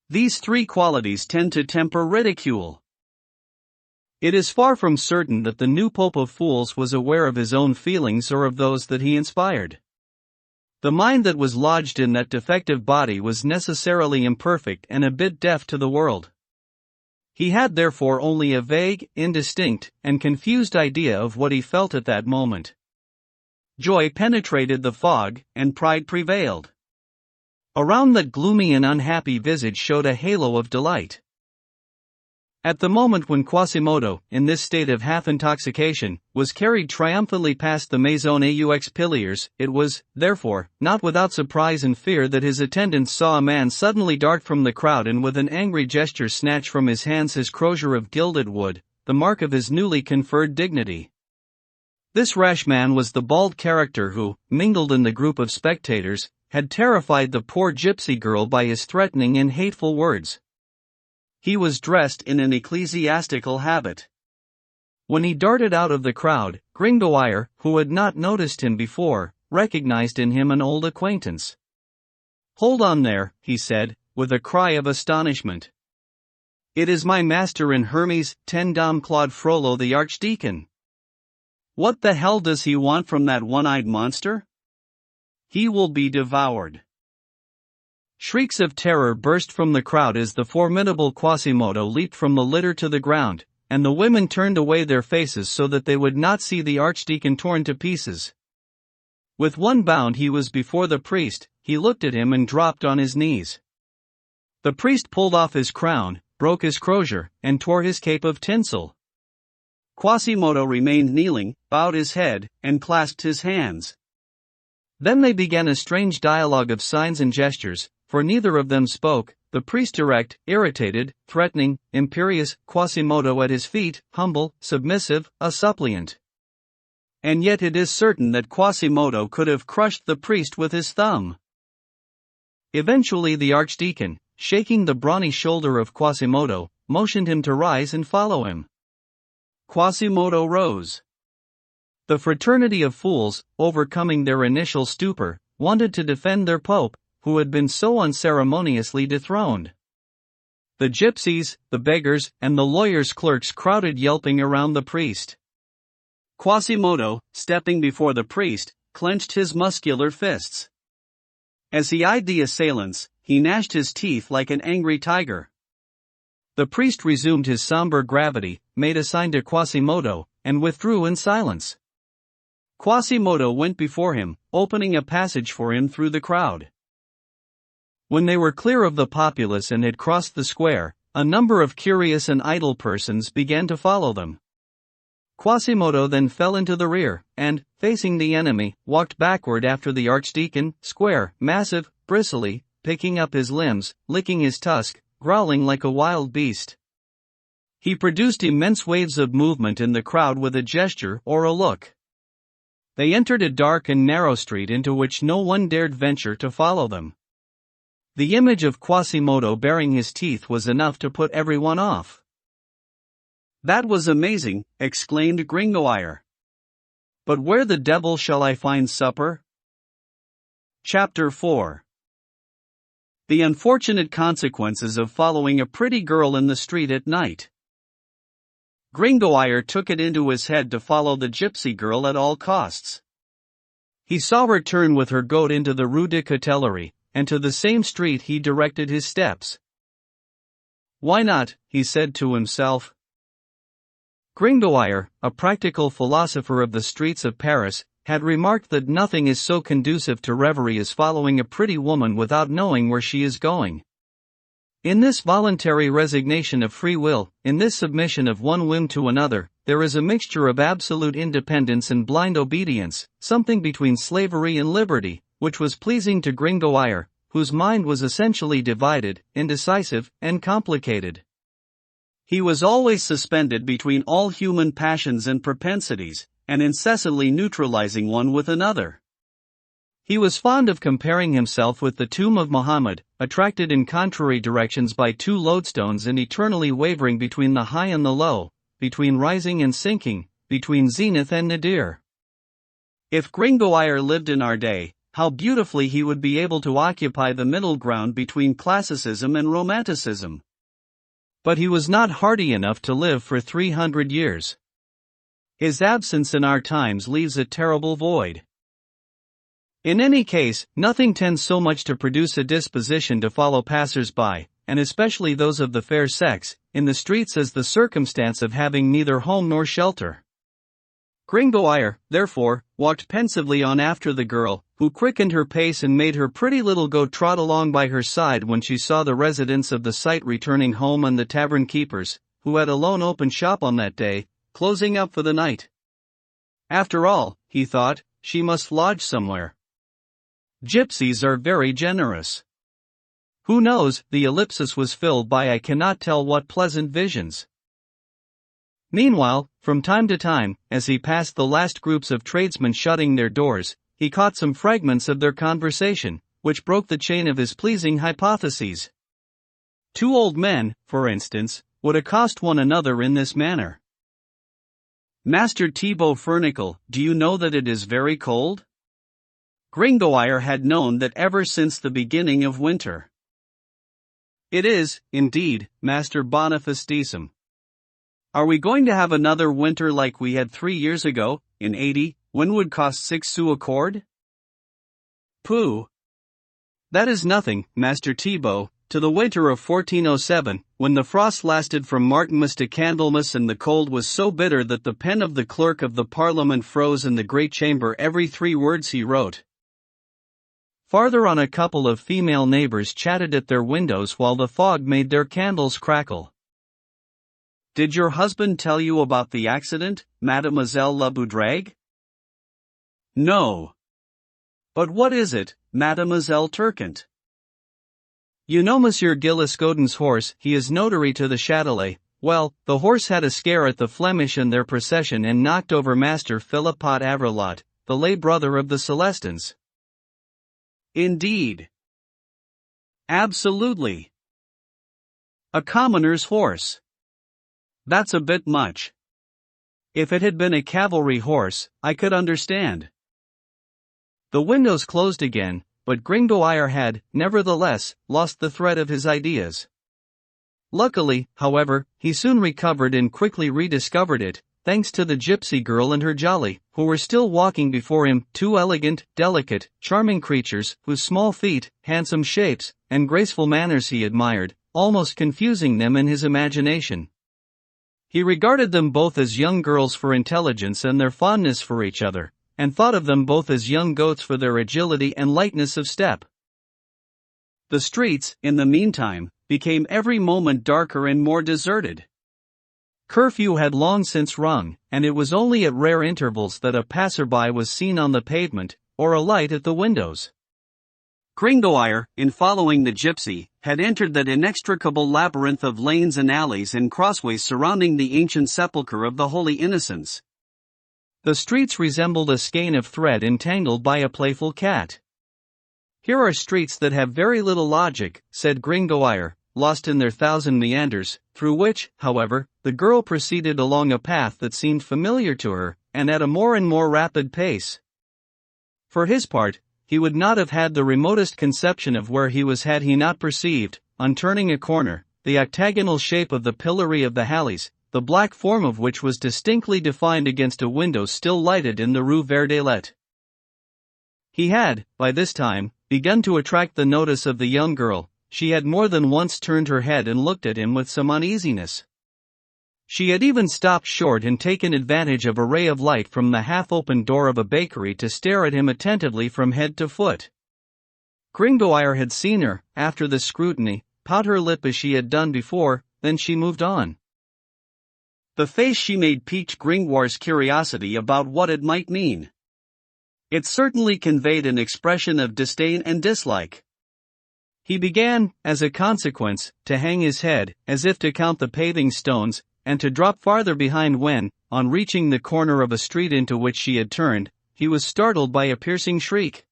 These three qualities tend to temper ridicule. It is far from certain that the new Pope of Fools was aware of his own feelings or of those that he inspired. The mind that was lodged in that defective body was necessarily imperfect and a bit deaf to the world. He had therefore only a vague, indistinct, and confused idea of what he felt at that moment. Joy penetrated the fog, and pride prevailed. Around that gloomy and unhappy visage showed a halo of delight. At the moment when Quasimodo, in this state of half-intoxication, was carried triumphantly past the Maison aux Piliers, it was, therefore, not without surprise and fear that his attendants saw a man suddenly dart from the crowd and with an angry gesture snatch from his hands his crosier of gilded wood, the mark of his newly conferred dignity. This rash man was the bald character who, mingled in the group of spectators, had terrified the poor gypsy girl by his threatening and hateful words. He was dressed in an ecclesiastical habit. When he darted out of the crowd, Gringoire, who had not noticed him before, recognized in him an old acquaintance. "Hold on there," he said, with a cry of astonishment. "It is my master in Hermes, Dame Claude Frollo the Archdeacon. What the hell does he want from that one-eyed monster? He will be devoured." Shrieks of terror burst from the crowd as the formidable Quasimodo leaped from the litter to the ground, and the women turned away their faces so that they would not see the archdeacon torn to pieces. With one bound he was before the priest, he looked at him and dropped on his knees. The priest pulled off his crown, broke his crosier, and tore his cape of tinsel. Quasimodo remained kneeling, bowed his head, and clasped his hands. Then they began a strange dialogue of signs and gestures, for neither of them spoke, the priest erect, irritated, threatening, imperious, Quasimodo at his feet, humble, submissive, a suppliant. And yet it is certain that Quasimodo could have crushed the priest with his thumb. Eventually the archdeacon, shaking the brawny shoulder of Quasimodo, motioned him to rise and follow him. Quasimodo rose. The fraternity of fools, overcoming their initial stupor, wanted to defend their pope, who had been so unceremoniously dethroned. The gypsies, the beggars, and the lawyers' clerks crowded yelping around the priest. Quasimodo, stepping before the priest, clenched his muscular fists. As he eyed the assailants, he gnashed his teeth like an angry tiger. The priest resumed his somber gravity, made a sign to Quasimodo, and withdrew in silence. Quasimodo went before him, opening a passage for him through the crowd. When they were clear of the populace and had crossed the square, a number of curious and idle persons began to follow them. Quasimodo then fell into the rear, and, facing the enemy, walked backward after the archdeacon, square, massive, bristly, picking up his limbs, licking his tusk, growling like a wild beast. He produced immense waves of movement in the crowd with a gesture or a look. They entered a dark and narrow street into which no one dared venture to follow them. The image of Quasimodo baring his teeth was enough to put everyone off. "That was amazing," exclaimed Gringoire. "But where the devil shall I find supper?" Chapter 4. The unfortunate consequences of following a pretty girl in the street at night. Gringoire took it into his head to follow the gypsy girl at all costs. He saw her turn with her goat into the Rue de Cotellerie, and to the same street he directed his steps. "Why not?" he said to himself. Gringoire, a practical philosopher of the streets of Paris, had remarked that nothing is so conducive to reverie as following a pretty woman without knowing where she is going. In this voluntary resignation of free will, in this submission of one whim to another, there is a mixture of absolute independence and blind obedience, something between slavery and liberty, which was pleasing to Gringoire, whose mind was essentially divided, indecisive, and complicated. He was always suspended between all human passions and propensities, and incessantly neutralizing one with another. He was fond of comparing himself with the tomb of Muhammad, attracted in contrary directions by two lodestones and eternally wavering between the high and the low, between rising and sinking, between zenith and nadir. If Gringoire lived in our day, how beautifully he would be able to occupy the middle ground between classicism and romanticism. But he was not hardy enough to live for 300 years. His absence in our times leaves a terrible void. In any case, nothing tends so much to produce a disposition to follow passers-by, and especially those of the fair sex, in the streets as the circumstance of having neither home nor shelter. Gringoire, therefore, walked pensively on after the girl, who quickened her pace and made her pretty little goat trot along by her side when she saw the residents of the sight returning home and the tavern keepers, who had alone opened shop on that day, closing up for the night. After all, he thought, she must lodge somewhere. Gypsies are very generous. Who knows, the ellipsis was filled by I cannot tell what pleasant visions. Meanwhile, from time to time, as he passed the last groups of tradesmen shutting their doors, he caught some fragments of their conversation, which broke the chain of his pleasing hypotheses. Two old men, for instance, would accost one another in this manner. Master Thibaut Fernicle, do you know that it is very cold? Gringoire had known that ever since the beginning of winter. It is, indeed, Master Boniface Decem. Are we going to have another winter like we had 3 years ago, in '80, when wood cost 6 sous a cord? Pooh! That is nothing, Master Thibaut, to the winter of 1407, when the frost lasted from Martinmas to Candlemas and the cold was so bitter that the pen of the clerk of the Parliament froze in the great chamber every 3 words he wrote. Farther on, a couple of female neighbors chatted at their windows while the fog made their candles crackle. Did your husband tell you about the accident, Mademoiselle La Boudrague? No. But what is it, Mademoiselle Turcant? You know Monsieur Gilliscoden's horse, he is notary to the Châtelet. Well, the horse had a scare at the Flemish and their procession and knocked over Master Philipot Avrelot, the lay brother of the Celestins. Indeed. Absolutely. A commoner's horse. That's a bit much. If it had been a cavalry horse, I could understand. The windows closed again, but Gringoire had, nevertheless, lost the thread of his ideas. Luckily, however, he soon recovered and quickly rediscovered it, thanks to the gypsy girl and her jolly, who were still walking before him, 2 elegant, delicate, charming creatures, whose small feet, handsome shapes, and graceful manners he admired, almost confusing them in his imagination. He regarded them both as young girls for intelligence and their fondness for each other, and thought of them both as young goats for their agility and lightness of step. The streets, in the meantime, became every moment darker and more deserted. Curfew had long since rung, and it was only at rare intervals that a passer-by was seen on the pavement, or a light at the windows. Gringoire, in following the gypsy, had entered that inextricable labyrinth of lanes and alleys and crossways surrounding the ancient sepulchre of the Holy Innocents. The streets resembled a skein of thread entangled by a playful cat. Here are streets that have very little logic, said Gringoire, lost in their thousand meanders, through which, however, the girl proceeded along a path that seemed familiar to her, and at a more and more rapid pace. For his part, he would not have had the remotest conception of where he was had he not perceived, on turning a corner, the octagonal shape of the pillory of the Halles, the black form of which was distinctly defined against a window still lighted in the Rue Verdelet. He had, by this time, begun to attract the notice of the young girl. She had more than once turned her head and looked at him with some uneasiness. She had even stopped short and taken advantage of a ray of light from the half-open door of a bakery to stare at him attentively from head to foot. Gringoire had seen her, after the scrutiny, pout her lip as she had done before, then she moved on. The face she made piqued Gringoire's curiosity about what it might mean. It certainly conveyed an expression of disdain and dislike. He began, as a consequence, to hang his head, as if to count the paving stones, and to drop farther behind when, on reaching the corner of a street into which she had turned, he was startled by a piercing shriek.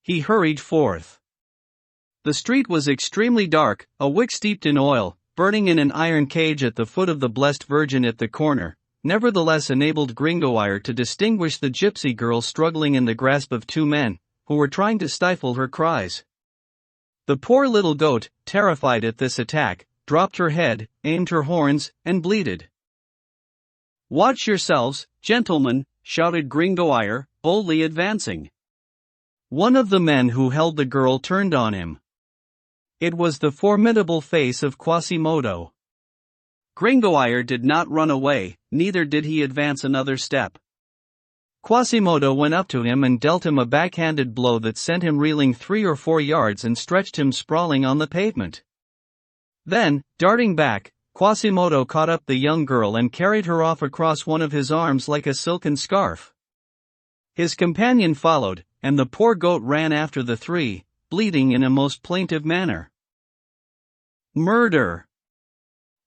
He hurried forth. The street was extremely dark, a wick steeped in oil, burning in an iron cage at the foot of the Blessed Virgin at the corner, nevertheless enabled Gringoire to distinguish the gypsy girl struggling in the grasp of 2 men, who were trying to stifle her cries. The poor little goat, terrified at this attack, dropped her head, aimed her horns, and bleated. "Watch yourselves, gentlemen," shouted Gringoire, boldly advancing. One of the men who held the girl turned on him. It was the formidable face of Quasimodo. Gringoire did not run away, neither did he advance another step. Quasimodo went up to him and dealt him a backhanded blow that sent him reeling 3 or 4 yards and stretched him sprawling on the pavement. Then, darting back, Quasimodo caught up the young girl and carried her off across one of his arms like a silken scarf. His companion followed, and the poor goat ran after the three, bleating in a most plaintive manner. "Murder!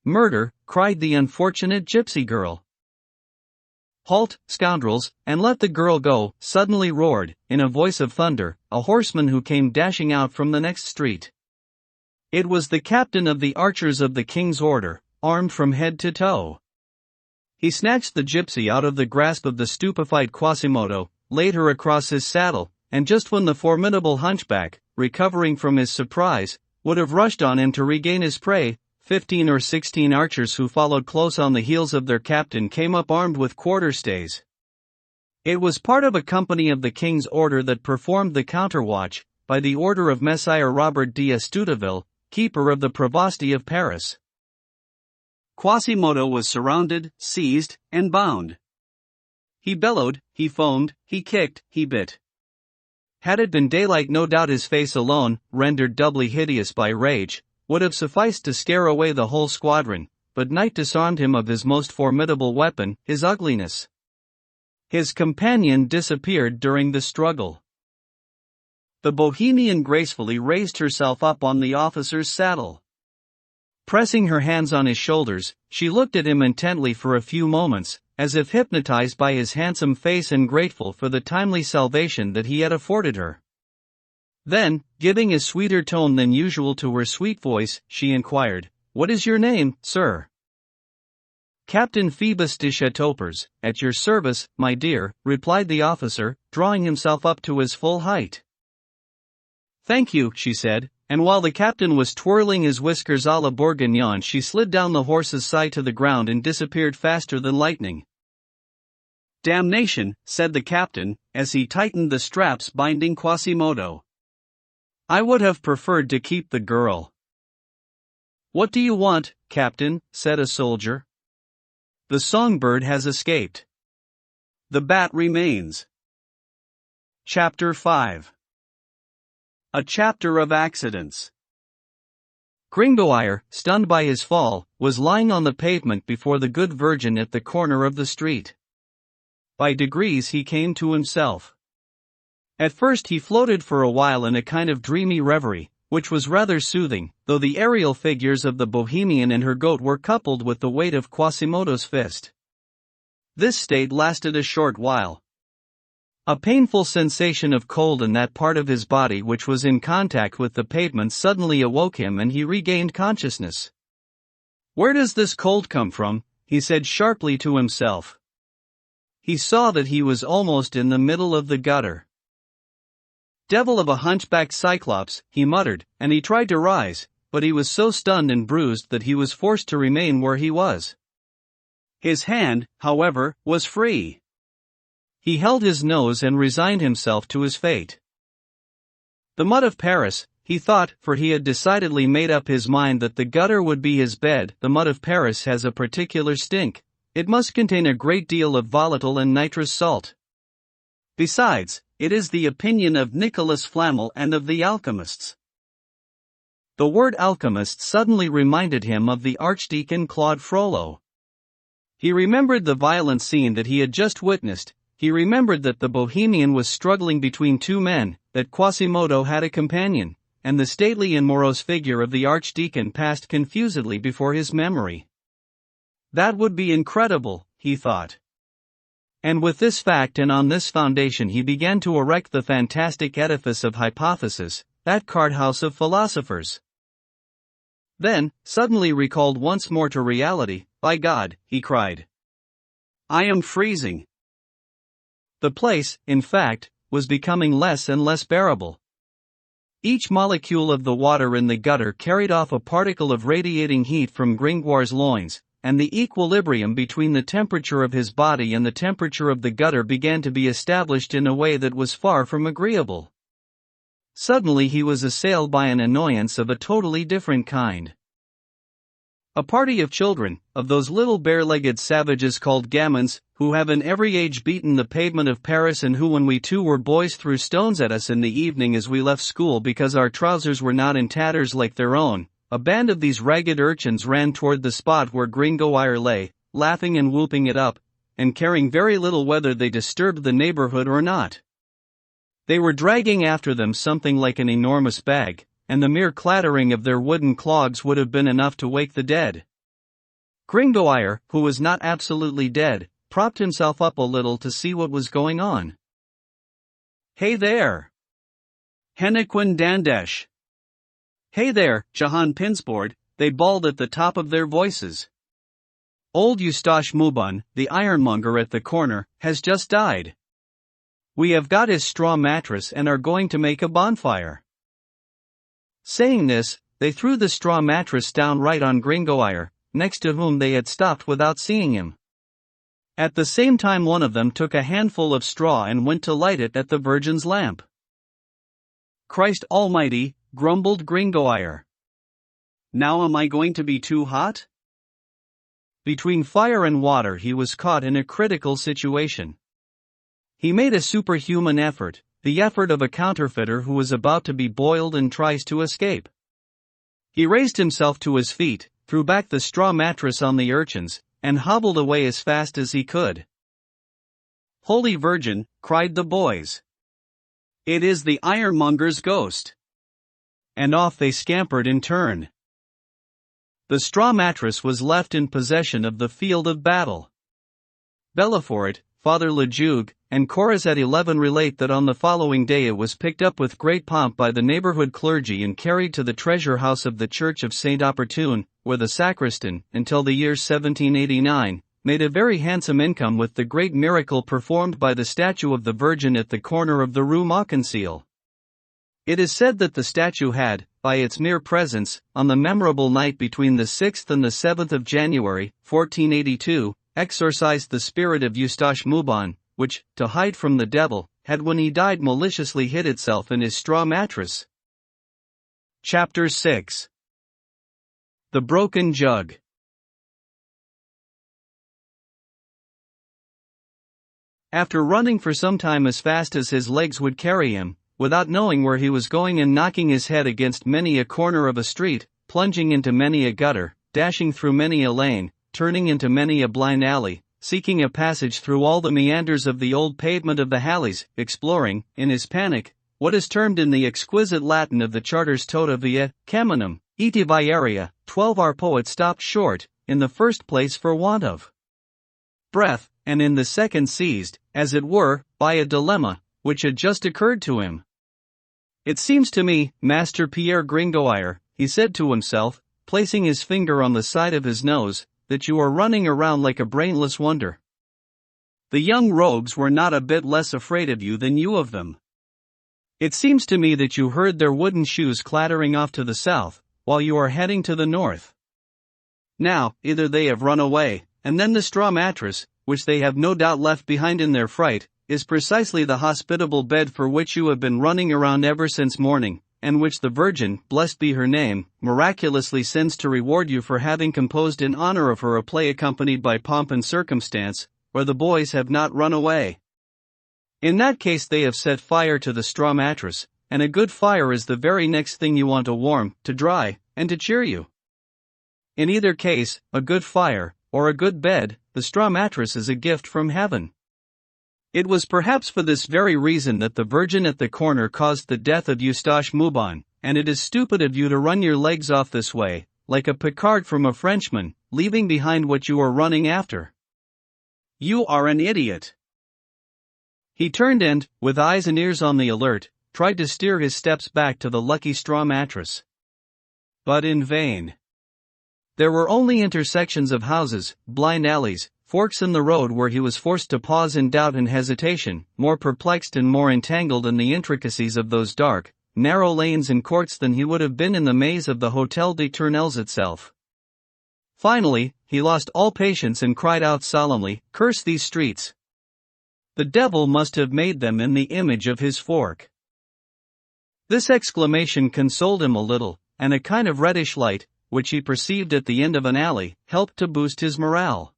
Murder!" cried the unfortunate gypsy girl. "Halt, scoundrels, and let the girl go!" suddenly roared, in a voice of thunder, a horseman who came dashing out from the next street. It was the captain of the archers of the king's order, armed from head to toe. He snatched the gypsy out of the grasp of the stupefied Quasimodo, laid her across his saddle, and just when the formidable hunchback, recovering from his surprise, would have rushed on him to regain his prey, 15 or 16 archers who followed close on the heels of their captain came up armed with quarterstaves. It was part of a company of the king's order that performed the counterwatch, by the order of Messire Robert d'Estouteville, keeper of the Provosty of Paris. Quasimodo was surrounded, seized, and bound. He bellowed, he foamed, he kicked, he bit. Had it been daylight, no doubt his face alone, rendered doubly hideous by rage, would have sufficed to scare away the whole squadron, but night disarmed him of his most formidable weapon, his ugliness. His companion disappeared during the struggle. The Bohemian gracefully raised herself up on the officer's saddle. Pressing her hands on his shoulders, she looked at him intently for a few moments, as if hypnotized by his handsome face and grateful for the timely salvation that he had afforded her. Then, giving a sweeter tone than usual to her sweet voice, she inquired, "What is your name, sir?" "Captain Phoebus de Châteaupers, at your service, my dear," replied the officer, drawing himself up to his full height. "Thank you," she said, and while the captain was twirling his whiskers à la Bourguignon, she slid down the horse's side to the ground and disappeared faster than lightning. "Damnation," said the captain, as he tightened the straps binding Quasimodo. "I would have preferred to keep the girl." "What do you want, Captain?" said a soldier. "The songbird has escaped. The bat remains." Chapter 5. A chapter of accidents. Gringoire, stunned by his fall, was lying on the pavement before the Good Virgin at the corner of the street. By degrees he came to himself. At first he floated for a while in a kind of dreamy reverie, which was rather soothing, though the aerial figures of the Bohemian and her goat were coupled with the weight of Quasimodo's fist. This state lasted a short while. A painful sensation of cold in that part of his body which was in contact with the pavement suddenly awoke him and he regained consciousness. "Where does this cold come from?" he said sharply to himself. He saw that he was almost in the middle of the gutter. "Devil of a hunchback Cyclops," he muttered, and he tried to rise, but he was so stunned and bruised that he was forced to remain where he was. His hand, however, was free. He held his nose and resigned himself to his fate. The mud of Paris, he thought, for he had decidedly made up his mind that the gutter would be his bed. The mud of Paris has a particular stink. It must contain a great deal of volatile and nitrous salt. Besides, it is the opinion of Nicolas Flamel and of the alchemists. The word alchemist suddenly reminded him of the Archdeacon Claude Frollo. He remembered the violent scene that he had just witnessed. He remembered that the Bohemian was struggling between two men, that Quasimodo had a companion, and the stately and morose figure of the Archdeacon passed confusedly before his memory. That would be incredible, he thought. And with this fact and on this foundation he began to erect the fantastic edifice of hypothesis, that card-house of philosophers. Then, suddenly recalled once more to reality, "By God," he cried, "I am freezing." The place, in fact, was becoming less and less bearable. Each molecule of the water in the gutter carried off a particle of radiating heat from Gringoire's loins, and the equilibrium between the temperature of his body and the temperature of the gutter began to be established in a way that was far from agreeable. Suddenly he was assailed by an annoyance of a totally different kind. A party of children, of those little bare-legged savages called gamins, who have in every age beaten the pavement of Paris and who when we too were boys threw stones at us in the evening as we left school because our trousers were not in tatters like their own, a band of these ragged urchins ran toward the spot where Gringoire lay, laughing and whooping it up, and caring very little whether they disturbed the neighborhood or not. They were dragging after them something like an enormous bag, and the mere clattering of their wooden clogs would have been enough to wake the dead. Gringoire, who was not absolutely dead, propped himself up a little to see what was going on. "Hey there! Hennequin Dandesh! Hey there, Jahan Pinsboard," they bawled at the top of their voices. "Old Eustache Moubon, the ironmonger at the corner, has just died. We have got his straw mattress and are going to make a bonfire." Saying this, they threw the straw mattress down right on Gringoire, next to whom they had stopped without seeing him. At the same time one of them took a handful of straw and went to light it at the Virgin's lamp. "Christ Almighty," grumbled Gringoire. "Now am I going to be too hot?" Between fire and water he was caught in a critical situation. He made a superhuman effort, the effort of a counterfeiter who is about to be boiled and tries to escape. He raised himself to his feet, threw back the straw mattress on the urchins, and hobbled away as fast as he could. "Holy Virgin," cried the boys. "It is the ironmonger's ghost!" And off they scampered in turn. The straw mattress was left in possession of the field of battle. Belafort, Father Lejeug, and Corazette 11 relate that on the following day it was picked up with great pomp by the neighborhood clergy and carried to the treasure house of the Church of Saint Opportune, where the sacristan, until the year 1789, made a very handsome income with the great miracle performed by the statue of the Virgin at the corner of the Rue Mauconseil. It is said that the statue had, by its mere presence, on the memorable night between the 6th and the 7th of January, 1482, exorcised the spirit of Eustache Moubon, which, to hide from the devil, had when he died maliciously hid itself in his straw mattress. Chapter 6. The Broken Jug. After running for some time as fast as his legs would carry him, without knowing where he was going and knocking his head against many a corner of a street, plunging into many a gutter, dashing through many a lane, turning into many a blind alley, seeking a passage through all the meanders of the old pavement of the Halles, exploring, in his panic, what is termed in the exquisite Latin of the charters tota via, caminum, iti viaria, 12 our poet stopped short, in the first place for want of breath, and in the second seized, as it were, by a dilemma, which had just occurred to him. "It seems to me, Master Pierre Gringoire," he said to himself, placing his finger on the side of his nose, "that you are running around like a brainless wonder. The young rogues were not a bit less afraid of you than you of them. It seems to me that you heard their wooden shoes clattering off to the south, while you are heading to the north. Now, either they have run away, and then the straw mattress, which they have no doubt left behind in their fright, is precisely the hospitable bed for which you have been running around ever since morning, and which the Virgin, blessed be her name, miraculously sends to reward you for having composed in honor of her a play accompanied by pomp and circumstance, or the boys have not run away. In that case they have set fire to the straw mattress, and a good fire is the very next thing you want to warm, to dry, and to cheer you. In either case, a good fire, or a good bed, the straw mattress is a gift from heaven. It was perhaps for this very reason that the Virgin at the corner caused the death of Eustache Moubon, and it is stupid of you to run your legs off this way, like a Picard from a Frenchman, leaving behind what you are running after. You are an idiot." He turned and, with eyes and ears on the alert, tried to steer his steps back to the lucky straw mattress. But in vain. There were only intersections of houses, blind alleys, forks in the road where he was forced to pause in doubt and hesitation, more perplexed and more entangled in the intricacies of those dark, narrow lanes and courts than he would have been in the maze of the Hôtel des Tournelles itself. Finally, he lost all patience and cried out solemnly, "Curse these streets! The devil must have made them in the image of his fork." This exclamation consoled him a little, and a kind of reddish light, which he perceived at the end of an alley, helped to boost his morale.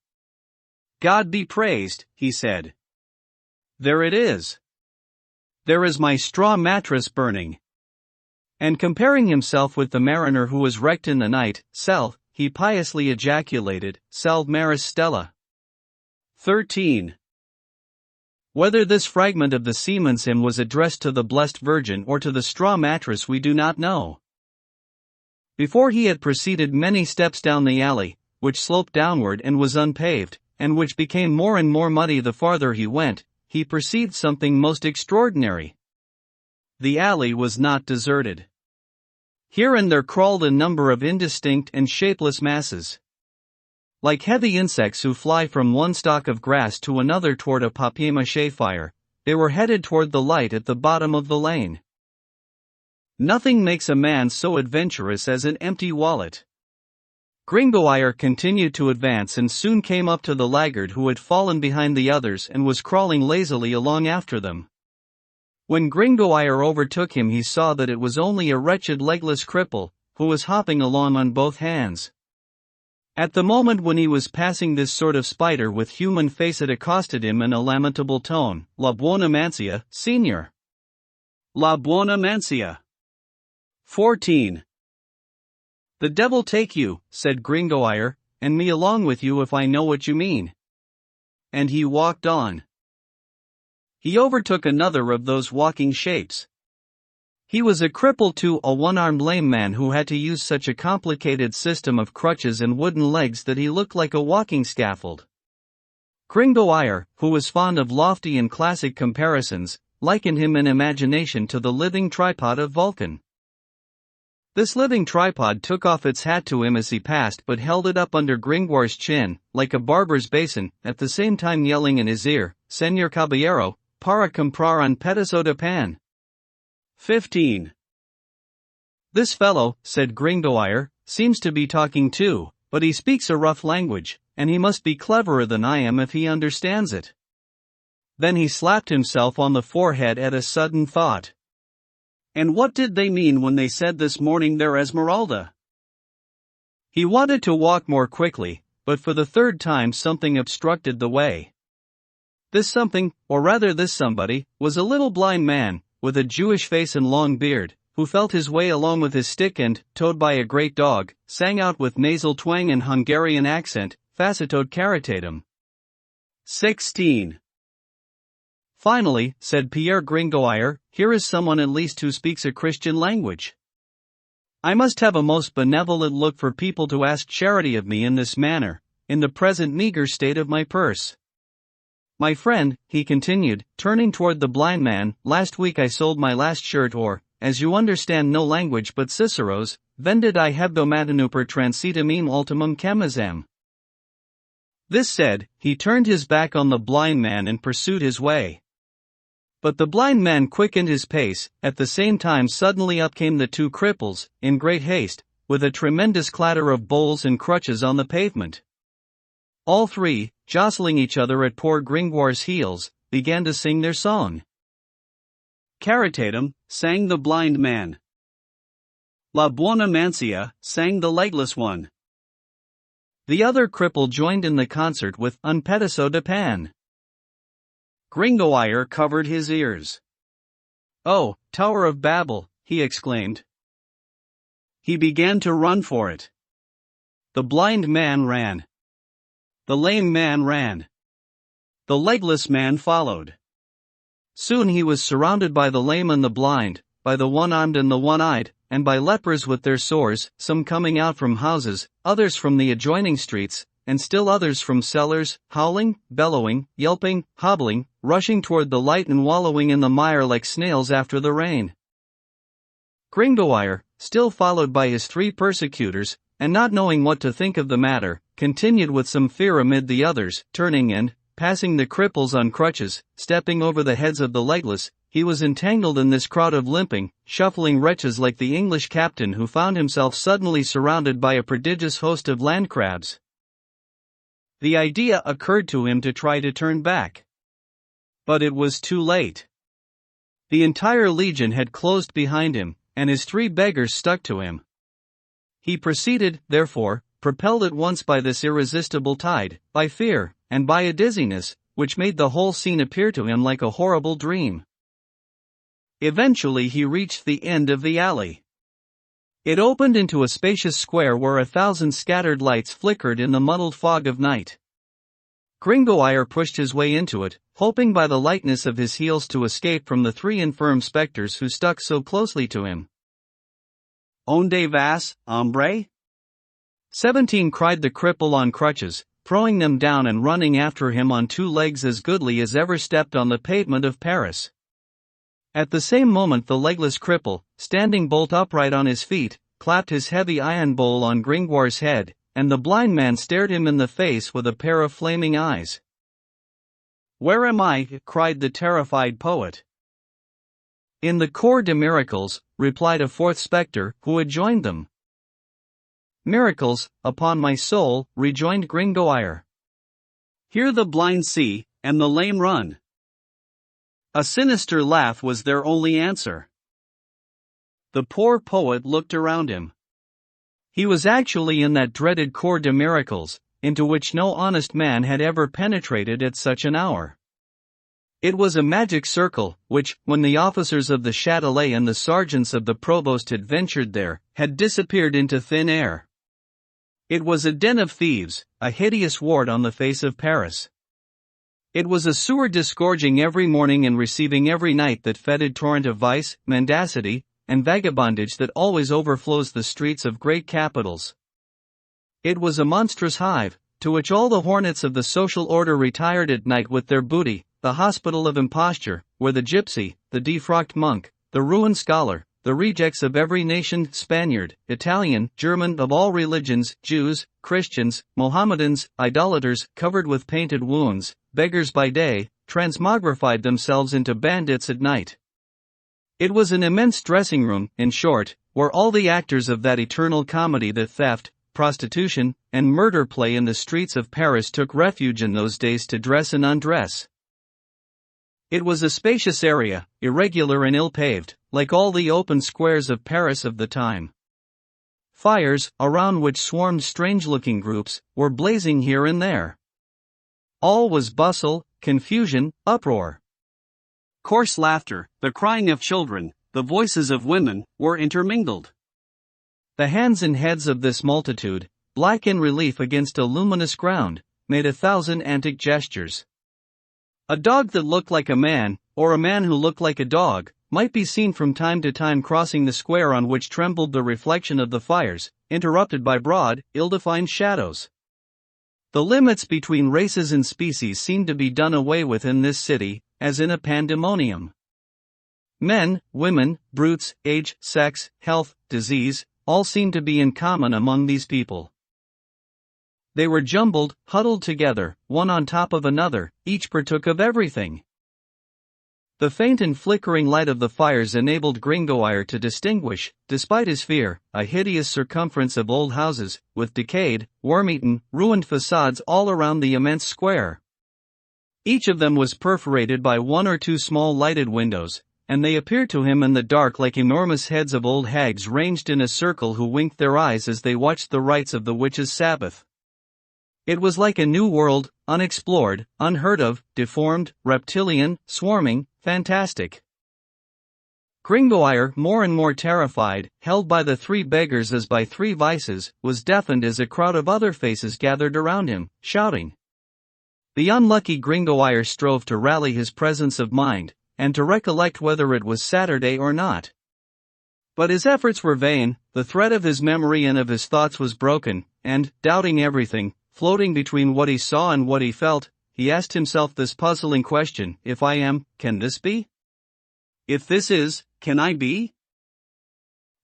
"God be praised," he said. "There it is. There is my straw mattress burning. And comparing himself with the mariner who was wrecked in the night, Salve, he piously ejaculated, Salve maris stella. 13. Whether this fragment of the seaman's hymn was addressed to the Blessed Virgin or to the straw mattress we do not know. Before he had proceeded many steps down the alley, which sloped downward and was unpaved, and which became more and more muddy the farther he went, he perceived something most extraordinary. The alley was not deserted. Here and there crawled a number of indistinct and shapeless masses. Like heavy insects who fly from one stalk of grass to another toward a papier-mâché fire, they were headed toward the light at the bottom of the lane. Nothing makes a man so adventurous as an empty wallet. Gringoire continued to advance and soon came up to the laggard who had fallen behind the others and was crawling lazily along after them. When Gringoire overtook him, he saw that it was only a wretched legless cripple, who was hopping along on both hands. At the moment when he was passing this sort of spider with human face, it accosted him in a lamentable tone, La buona mansia, Signor. La buona mansia. 14. The devil take you, said Gringoire, and me along with you if I know what you mean. And he walked on. He overtook another of those walking shapes. He was a cripple too, a one-armed lame man who had to use such a complicated system of crutches and wooden legs that he looked like a walking scaffold. Gringoire, who was fond of lofty and classic comparisons, likened him in imagination to the living tripod of Vulcan. This living tripod took off its hat to him as he passed but held it up under Gringoire's chin, like a barber's basin, at the same time yelling in his ear, Señor Caballero, para comprar un pedazo de pan. 15. This fellow, said Gringoire, seems to be talking too, but he speaks a rough language, and he must be cleverer than I am if he understands it. Then he slapped himself on the forehead at a sudden thought. And what did they mean when they said this morning their Esmeralda? He wanted to walk more quickly, but for the third time something obstructed the way. This something, or rather this somebody, was a little blind man, with a Jewish face and long beard, who felt his way along with his stick and, towed by a great dog, sang out with nasal twang and Hungarian accent, Facitode caritatum. 16. Finally, said Pierre Gringoire, here is someone at least who speaks a Christian language. I must have a most benevolent look for people to ask charity of me in this manner, in the present meager state of my purse. My friend, he continued, turning toward the blind man, last week I sold my last shirt or, as you understand no language but Cicero's, vended I hebdomadinu per transitamine ultimum chemisam. This said, he turned his back on the blind man and pursued his way. But the blind man quickened his pace, at the same time suddenly up came the two cripples, in great haste, with a tremendous clatter of bowls and crutches on the pavement. All three, jostling each other at poor Gringoire's heels, began to sing their song. Caritatum, sang the blind man. La buona mansia, sang the legless one. The other cripple joined in the concert with un pedazo de pan. Gringoire covered his ears. Oh, Tower of Babel, he exclaimed. He began to run for it. The blind man ran. The lame man ran. The legless man followed. Soon he was surrounded by the lame and the blind, by the one-armed and the one-eyed, and by lepers with their sores, some coming out from houses, others from the adjoining streets, and still others from cellars, howling, bellowing, yelping, hobbling, rushing toward the light and wallowing in the mire like snails after the rain. Gringoire, still followed by his three persecutors, and not knowing what to think of the matter, continued with some fear amid the others, turning and, passing the cripples on crutches, stepping over the heads of the legless, he was entangled in this crowd of limping, shuffling wretches like the English captain who found himself suddenly surrounded by a prodigious host of land crabs. The idea occurred to him to try to turn back. But it was too late. The entire legion had closed behind him, and his three beggars stuck to him. He proceeded, therefore, propelled at once by this irresistible tide, by fear, and by a dizziness, which made the whole scene appear to him like a horrible dream. Eventually he reached the end of the alley. It opened into a spacious square where 1,000 scattered lights flickered in the muddled fog of night. Gringoire pushed his way into it, hoping by the lightness of his heels to escape from the 3 infirm specters who stuck so closely to him. "Onde vas, hombre?" 17 cried the cripple on crutches, throwing them down and running after him on 2 legs as goodly as ever stepped on the pavement of Paris. At the same moment the legless cripple, standing bolt upright on his feet, clapped his heavy iron bowl on Gringoire's head, and the blind man stared him in the face with a pair of flaming eyes. "Where am I?" cried the terrified poet. "In the Cour des Miracles," replied a 4th spectre, who had joined them. "Miracles, upon my soul," rejoined Gringoire. "Here the blind see, and the lame run." A sinister laugh was their only answer. The poor poet looked around him. He was actually in that dreaded Cour des Miracles, into which no honest man had ever penetrated at such an hour. It was a magic circle, which, when the officers of the Châtelet and the sergeants of the provost had ventured there, had disappeared into thin air. It was a den of thieves, a hideous wart on the face of Paris. It was a sewer disgorging every morning and receiving every night that fetid torrent of vice, mendacity, and vagabondage that always overflows the streets of great capitals. It was a monstrous hive, to which all the hornets of the social order retired at night with their booty, the hospital of imposture, where the gypsy, the defrocked monk, the ruined scholar, the rejects of every nation, Spaniard, Italian, German, of all religions, Jews, Christians, Mohammedans, idolaters, covered with painted wounds, beggars by day, transmogrified themselves into bandits at night. It was an immense dressing room, in short, where all the actors of that eternal comedy that theft, prostitution, and murder play in the streets of Paris took refuge in those days to dress and undress. It was a spacious area, irregular and ill-paved, like all the open squares of Paris of the time. Fires, around which swarmed strange-looking groups, were blazing here and there. All was bustle, confusion, uproar. Coarse laughter, the crying of children, the voices of women, were intermingled. The hands and heads of this multitude, black in relief against a luminous ground, made 1,000 antic gestures. A dog that looked like a man, or a man who looked like a dog, might be seen from time to time crossing the square on which trembled the reflection of the fires, interrupted by broad, ill-defined shadows. The limits between races and species seemed to be done away with in this city, as in a pandemonium. Men, women, brutes, age, sex, health, disease, all seemed to be in common among these people. They were jumbled, huddled together, one on top of another, each partook of everything. The faint and flickering light of the fires enabled Gringoire to distinguish, despite his fear, a hideous circumference of old houses, with decayed, worm-eaten, ruined facades all around the immense square. Each of them was perforated by 1 or 2 small lighted windows, and they appeared to him in the dark like enormous heads of old hags ranged in a circle who winked their eyes as they watched the rites of the witches' Sabbath. It was like a new world, unexplored, unheard of, deformed, reptilian, swarming, fantastic. Gringoire, more and more terrified, held by the 3 beggars as by 3 vices, was deafened as a crowd of other faces gathered around him, shouting. The unlucky Gringoire strove to rally his presence of mind, and to recollect whether it was Saturday or not. But his efforts were vain, the thread of his memory and of his thoughts was broken, and, doubting everything, floating between what he saw and what he felt, he asked himself this puzzling question: if I am, can this be? If this is, can I be?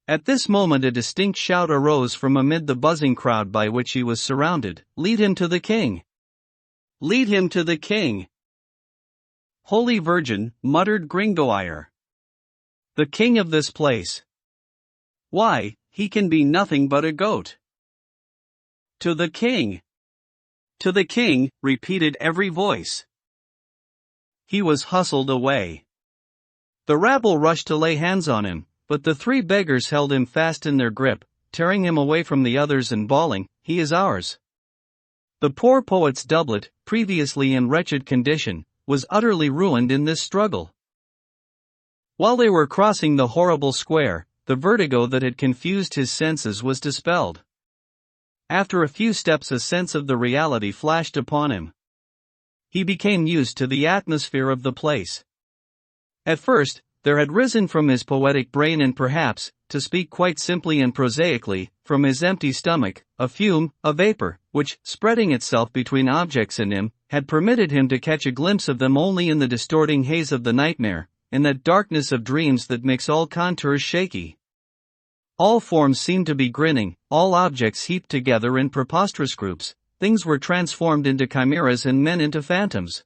At this moment a distinct shout arose from amid the buzzing crowd by which he was surrounded: "Lead him to the king! Lead him to the king!" "Holy Virgin," muttered Gringoire. "The king of this place! Why, he can be nothing but a goat!" "To the king! To the king," repeated every voice. He was hustled away. The rabble rushed to lay hands on him, but the 3 beggars held him fast in their grip, tearing him away from the others and bawling, "He is ours!" The poor poet's doublet, previously in wretched condition, was utterly ruined in this struggle. While they were crossing the horrible square, the vertigo that had confused his senses was dispelled. After a few steps, a sense of the reality flashed upon him. He became used to the atmosphere of the place. At first, there had risen from his poetic brain and perhaps, to speak quite simply and prosaically, from his empty stomach, a fume, a vapor, which, spreading itself between objects in him, had permitted him to catch a glimpse of them only in the distorting haze of the nightmare, in that darkness of dreams that makes all contours shaky. All forms seemed to be grinning, all objects heaped together in preposterous groups, things were transformed into chimeras and men into phantoms.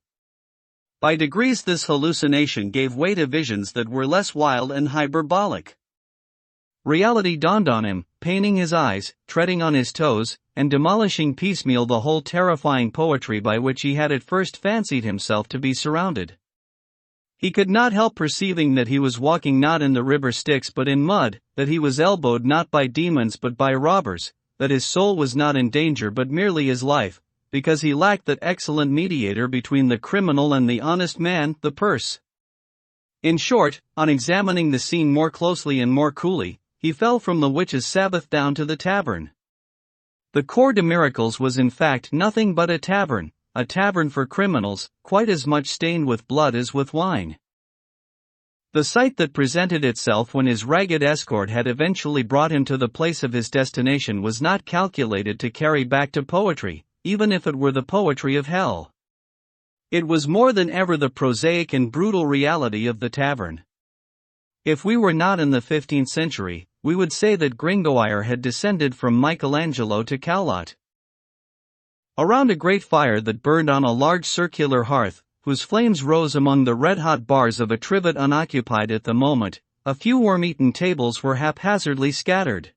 By degrees this hallucination gave way to visions that were less wild and hyperbolic. Reality dawned on him, paining his eyes, treading on his toes, and demolishing piecemeal the whole terrifying poetry by which he had at first fancied himself to be surrounded. He could not help perceiving that he was walking not in the river Styx but in mud, that he was elbowed not by demons but by robbers, that his soul was not in danger but merely his life, because he lacked that excellent mediator between the criminal and the honest man, the purse. In short, on examining the scene more closely and more coolly, he fell from the witch's Sabbath down to the tavern. The Cour des Miracles was in fact nothing but a tavern for criminals, quite as much stained with blood as with wine. The sight that presented itself when his ragged escort had eventually brought him to the place of his destination was not calculated to carry back to poetry, even if it were the poetry of hell. It was more than ever the prosaic and brutal reality of the tavern. If we were not in the 15th century, we would say that Gringoire had descended from Michelangelo to Callot. Around a great fire that burned on a large circular hearth, whose flames rose among the red-hot bars of a trivet unoccupied at the moment, a few worm-eaten tables were haphazardly scattered.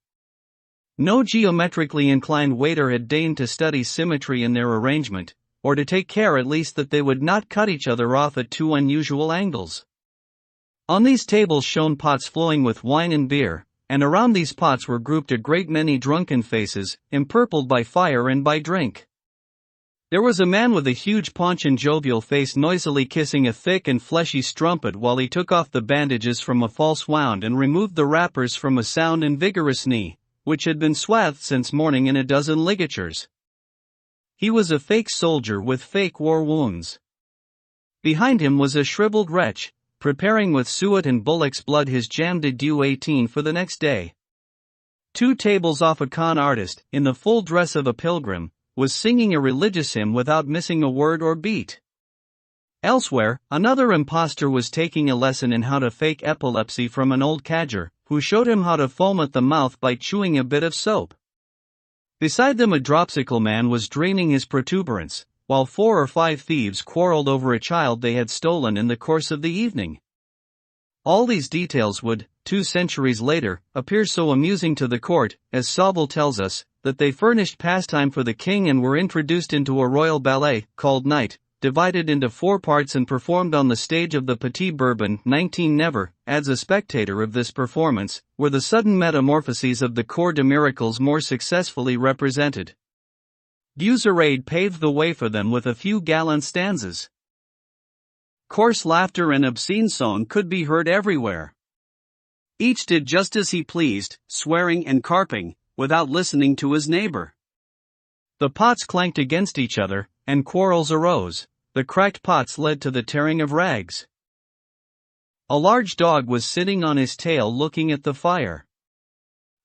No geometrically inclined waiter had deigned to study symmetry in their arrangement, or to take care at least that they would not cut each other off at too unusual angles. On these tables shone pots flowing with wine and beer, and around these pots were grouped a great many drunken faces, empurpled by fire and by drink. There was a man with a huge paunch and jovial face noisily kissing a thick and fleshy strumpet while he took off the bandages from a false wound and removed the wrappers from a sound and vigorous knee, which had been swathed since morning in a dozen ligatures. He was a fake soldier with fake war wounds. Behind him was a shriveled wretch, preparing with suet and bullock's blood his jam de Dieu 18 for the next day. 2 tables off, a con artist, in the full dress of a pilgrim, was singing a religious hymn without missing a word or beat. Elsewhere, another impostor was taking a lesson in how to fake epilepsy from an old cadger, who showed him how to foam at the mouth by chewing a bit of soap. Beside them a dropsical man was draining his protuberance, while 4 or 5 thieves quarreled over a child they had stolen in the course of the evening. All these details would, 2 centuries later, appear so amusing to the court, as Sauval tells us, that they furnished pastime for the king and were introduced into a royal ballet, called Night, divided into 4 parts and performed on the stage of the Petit Bourbon. 19 Never, adds a spectator of this performance, were the sudden metamorphoses of the Cour des Miracles more successfully represented. Buserade paved the way for them with a few gallant stanzas. Coarse laughter and obscene song could be heard everywhere. Each did just as he pleased, swearing and carping, without listening to his neighbor. The pots clanked against each other, and quarrels arose. The cracked pots led to the tearing of rags. A large dog was sitting on his tail looking at the fire.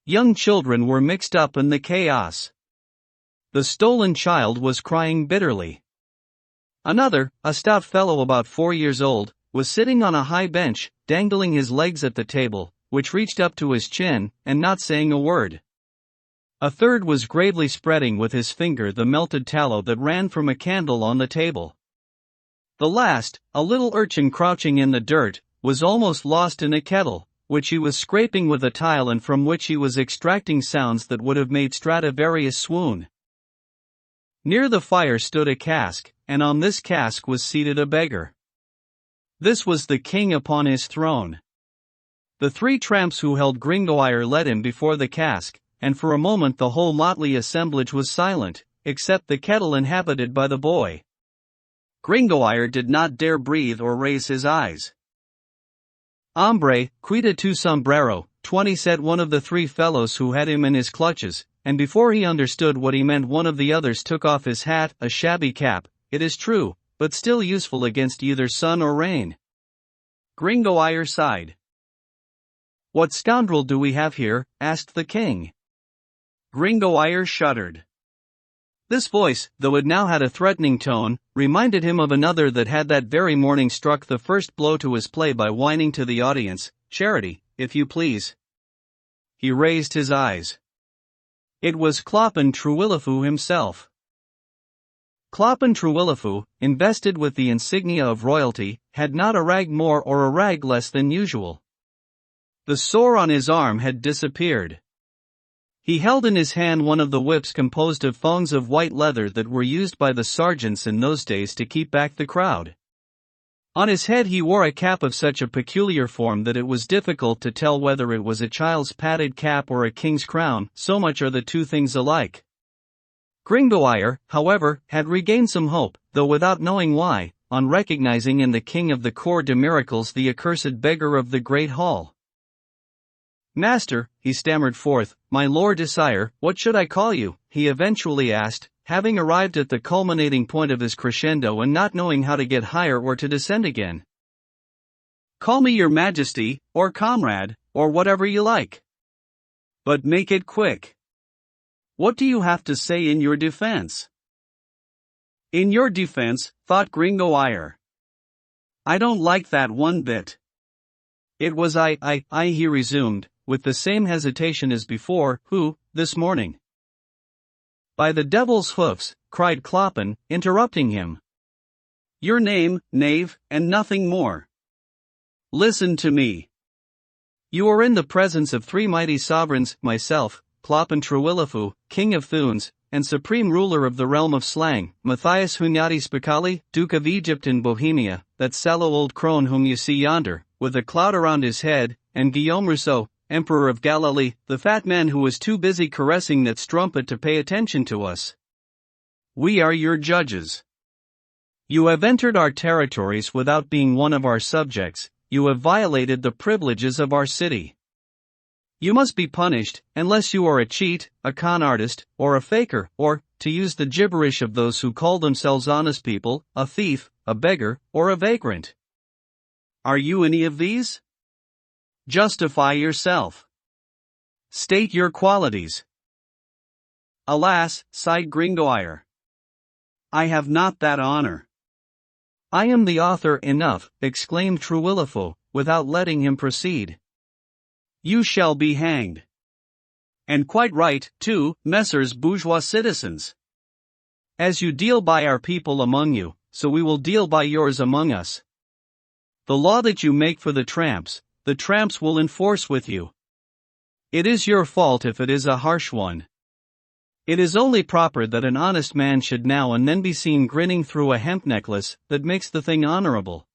Young children were mixed up in the chaos. The stolen child was crying bitterly. Another, a stout fellow about 4 years old, was sitting on a high bench, dangling his legs at the table, which reached up to his chin, and not saying a word. A third was gravely spreading with his finger the melted tallow that ran from a candle on the table. The last, a little urchin crouching in the dirt, was almost lost in a kettle, which he was scraping with a tile and from which he was extracting sounds that would have made Stradivarius swoon. Near the fire stood a cask, and on this cask was seated a beggar. This was the king upon his throne. The 3 tramps who held Gringoire led him before the cask, and for a moment the whole motley assemblage was silent, except the kettle inhabited by the boy. Gringoire did not dare breathe or raise his eyes. "Hombre, quita tu sombrero," 20 said one of the three fellows who had him in his clutches, and before he understood what he meant one of the others took off his hat, a shabby cap, it is true, but still useful against either sun or rain. Gringoire sighed. "What scoundrel do we have here?" asked the king. Gringoire shuddered. This voice, though it now had a threatening tone, reminded him of another that had that very morning struck the first blow to his play by whining to the audience, "Charity, if you please." He raised his eyes. It was Clopin Trouillefou himself. Clopin Trouillefou, invested with the insignia of royalty, had not a rag more or a rag less than usual. The sore on his arm had disappeared. He held in his hand one of the whips composed of thongs of white leather that were used by the sergeants in those days to keep back the crowd. On his head he wore a cap of such a peculiar form that it was difficult to tell whether it was a child's padded cap or a king's crown, so much are the two things alike. Gringoire, however, had regained some hope, though without knowing why, on recognizing in the king of the Cour des Miracles the accursed beggar of the great hall. "Master," he stammered forth, "my lord sire, what should I call you?" he eventually asked, having arrived at the culminating point of his crescendo and not knowing how to get higher or to descend again. "Call me your majesty, or comrade, or whatever you like. But make it quick. What do you have to say in your defense?" "In your defense," thought Gringoire. "I don't like that one bit." "It was I, he resumed, with the same hesitation as before, who, this morning—" "By the devil's hoofs," cried Clopin, interrupting him. "Your name, knave, and nothing more. Listen to me. You are in the presence of three mighty sovereigns, myself, Clopin Trouillefou, king of Thunes, and supreme ruler of the realm of Slang, Matthias Hunyadi Spicali, Duke of Egypt and Bohemia, that sallow old crone whom you see yonder, with a cloud around his head, and Guillaume Rousseau, Emperor of Galilee, the fat man who was too busy caressing that strumpet to pay attention to us. We are your judges. You have entered our territories without being one of our subjects, you have violated the privileges of our city. You must be punished, unless you are a cheat, a con artist, or a faker, or, to use the gibberish of those who call themselves honest people, a thief, a beggar, or a vagrant. Are you any of these? Justify yourself. State your qualities." "Alas," sighed Gringoire, "I have not that honor." "I am the author enough," exclaimed Trouillefou, without letting him proceed. "You shall be hanged. And quite right, too, messrs bourgeois citizens. As you deal by our people among you, so we will deal by yours among us. The law that you make for the tramps will enforce with you. It is your fault if it is a harsh one. It is only proper that an honest man should now and then be seen grinning through a hemp necklace that makes the thing honorable.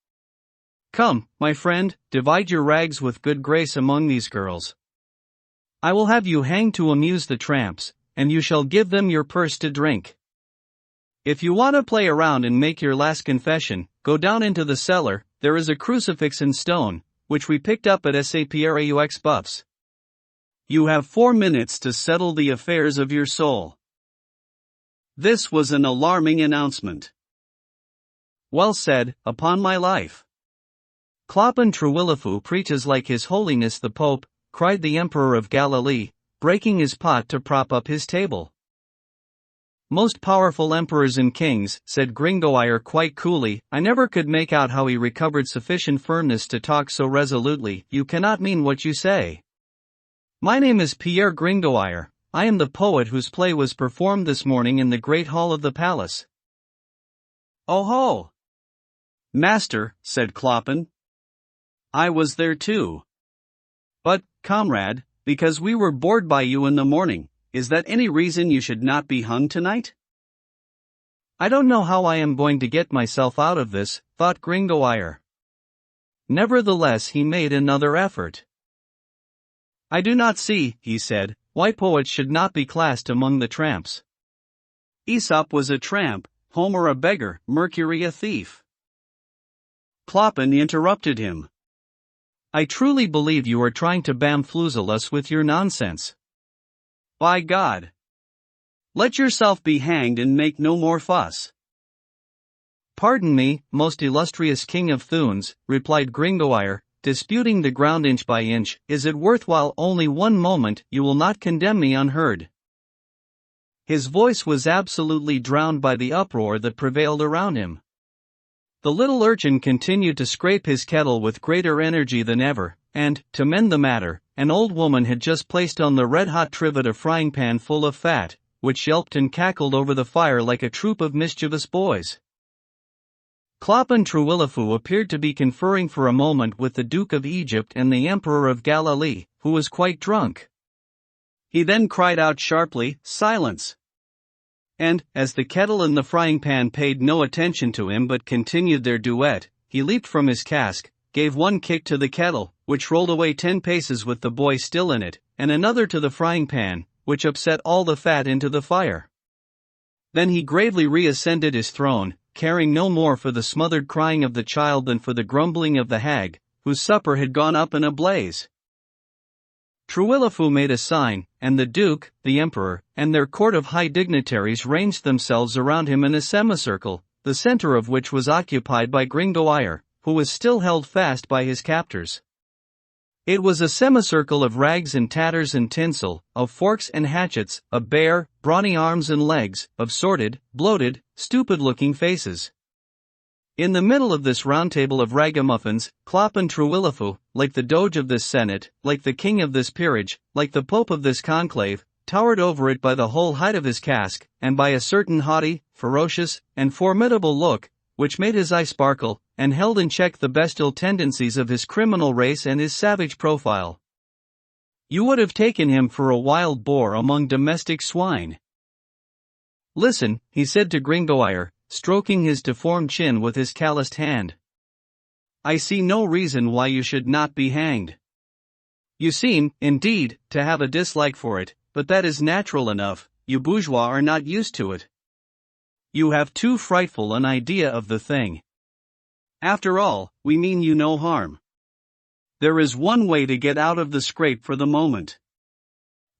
Come, my friend, divide your rags with good grace among these girls. I will have you hanged to amuse the tramps, and you shall give them your purse to drink. If you want to play around and make your last confession, go down into the cellar, there is a crucifix in stone, which we picked up at Sapraux Buffs. You have 4 minutes to settle the affairs of your soul." This was an alarming announcement. Well said, upon my life. Clopin Trouillefou preaches like His Holiness the Pope, cried the Emperor of Galilee, breaking his pot to prop up his table. "Most powerful emperors and kings," said Gringoire quite coolly, "I never could make out how he recovered sufficient firmness to talk so resolutely. You cannot mean what you say." "My name is Pierre Gringoire, I am the poet whose play was performed this morning in the great hall of the palace." "Oh ho! Master," said Clopin. "I was there too. But, comrade, because we were bored by you in the morning, is that any reason you should not be hung tonight?" "I don't know how I am going to get myself out of this," thought Gringoire. Nevertheless he made another effort. "I do not see," he said, "why poets should not be classed among the tramps. Aesop was a tramp, Homer a beggar, Mercury a thief." Clopin interrupted him. I truly believe you are trying to bamfloozle us with your nonsense. By God! Let yourself be hanged and make no more fuss. Pardon me, most illustrious King of Thunes, replied Gringoire, disputing the ground inch by inch. Is it worthwhile? Only one moment, you will not condemn me unheard. His voice was absolutely drowned by the uproar that prevailed around him. The little urchin continued to scrape his kettle with greater energy than ever, and, to mend the matter, an old woman had just placed on the red-hot trivet a frying pan full of fat, which yelped and cackled over the fire like a troop of mischievous boys. Clopin Trouillefou appeared to be conferring for a moment with the Duke of Egypt and the Emperor of Galilee, who was quite drunk. He then cried out sharply, "Silence!" And, as the kettle and the frying pan paid no attention to him but continued their duet, he leaped from his cask, gave one kick to the kettle, which rolled away 10 paces with the boy still in it, and another to the frying pan, which upset all the fat into the fire. Then he gravely reascended his throne, caring no more for the smothered crying of the child than for the grumbling of the hag, whose supper had gone up in a blaze. Trouillefou made a sign, and the Duke, the Emperor, and their court of high dignitaries ranged themselves around him in a semicircle, the center of which was occupied by Gringoire, who was still held fast by his captors. It was a semicircle of rags and tatters and tinsel, of forks and hatchets, of bare, brawny arms and legs, of sordid, bloated, stupid-looking faces. In the middle of this round table of ragamuffins, Clopin Trouillefou, like the Doge of this Senate, like the King of this peerage, like the Pope of this conclave, towered over it by the whole height of his cask, and by a certain haughty, ferocious, and formidable look, which made his eye sparkle, and held in check the bestial tendencies of his criminal race and his savage profile. You would have taken him for a wild boar among domestic swine. "Listen," he said to Gringoire, stroking his deformed chin with his calloused hand. "I see no reason why you should not be hanged. You seem, indeed, to have a dislike for it, but that is natural enough, you bourgeois are not used to it. You have too frightful an idea of the thing. After all, we mean you no harm. There is one way to get out of the scrape for the moment.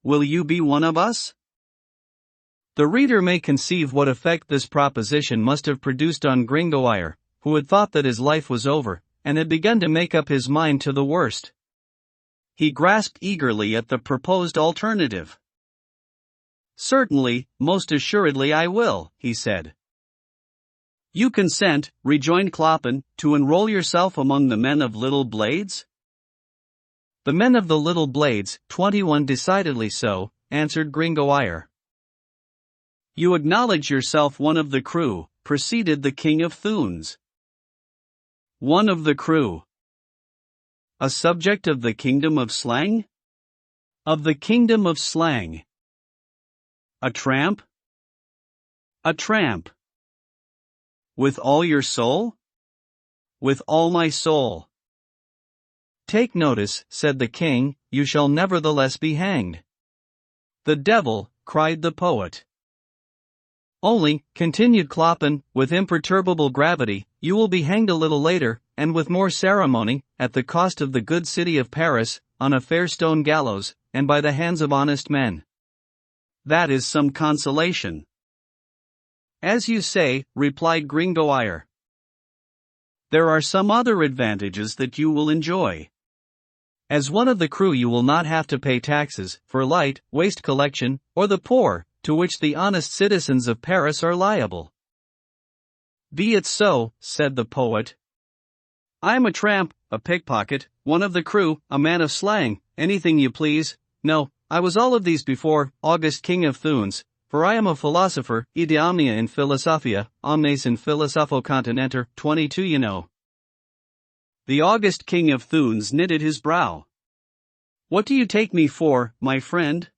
Will you be one of us?" The reader may conceive what effect this proposition must have produced on Gringoire, who had thought that his life was over, and had begun to make up his mind to the worst. He grasped eagerly at the proposed alternative. "Certainly, most assuredly I will," he said. "You consent," rejoined Clopin, "to enroll yourself among the men of Little Blades?" "The men of the Little Blades, 21 decidedly so," answered Gringoire. "You acknowledge yourself one of the crew," proceeded the King of Thunes. "One of the crew. A subject of the kingdom of slang?" "Of the kingdom of slang." "A tramp?" "A tramp." "With all your soul?" "With all my soul." "Take notice," said the king, "you shall nevertheless be hanged." "The devil!" cried the poet. "Only," continued Clopin, with imperturbable gravity, "you will be hanged a little later, and with more ceremony, at the cost of the good city of Paris, on a fair stone gallows, and by the hands of honest men. That is some consolation." "As you say," replied Gringoire. "There are some other advantages that you will enjoy. As one of the crew you will not have to pay taxes, for light, waste collection, or the poor, to which the honest citizens of Paris are liable." "Be it so," said the poet. "I am a tramp, a pickpocket, one of the crew, a man of slang, anything you please. No, I was all of these before, august King of Thunes, for I am a philosopher, ide omnia in philosophia, omnes in philosopho continenter, 22 you know." The august King of Thunes knitted his brow. "What do you take me for, my friend?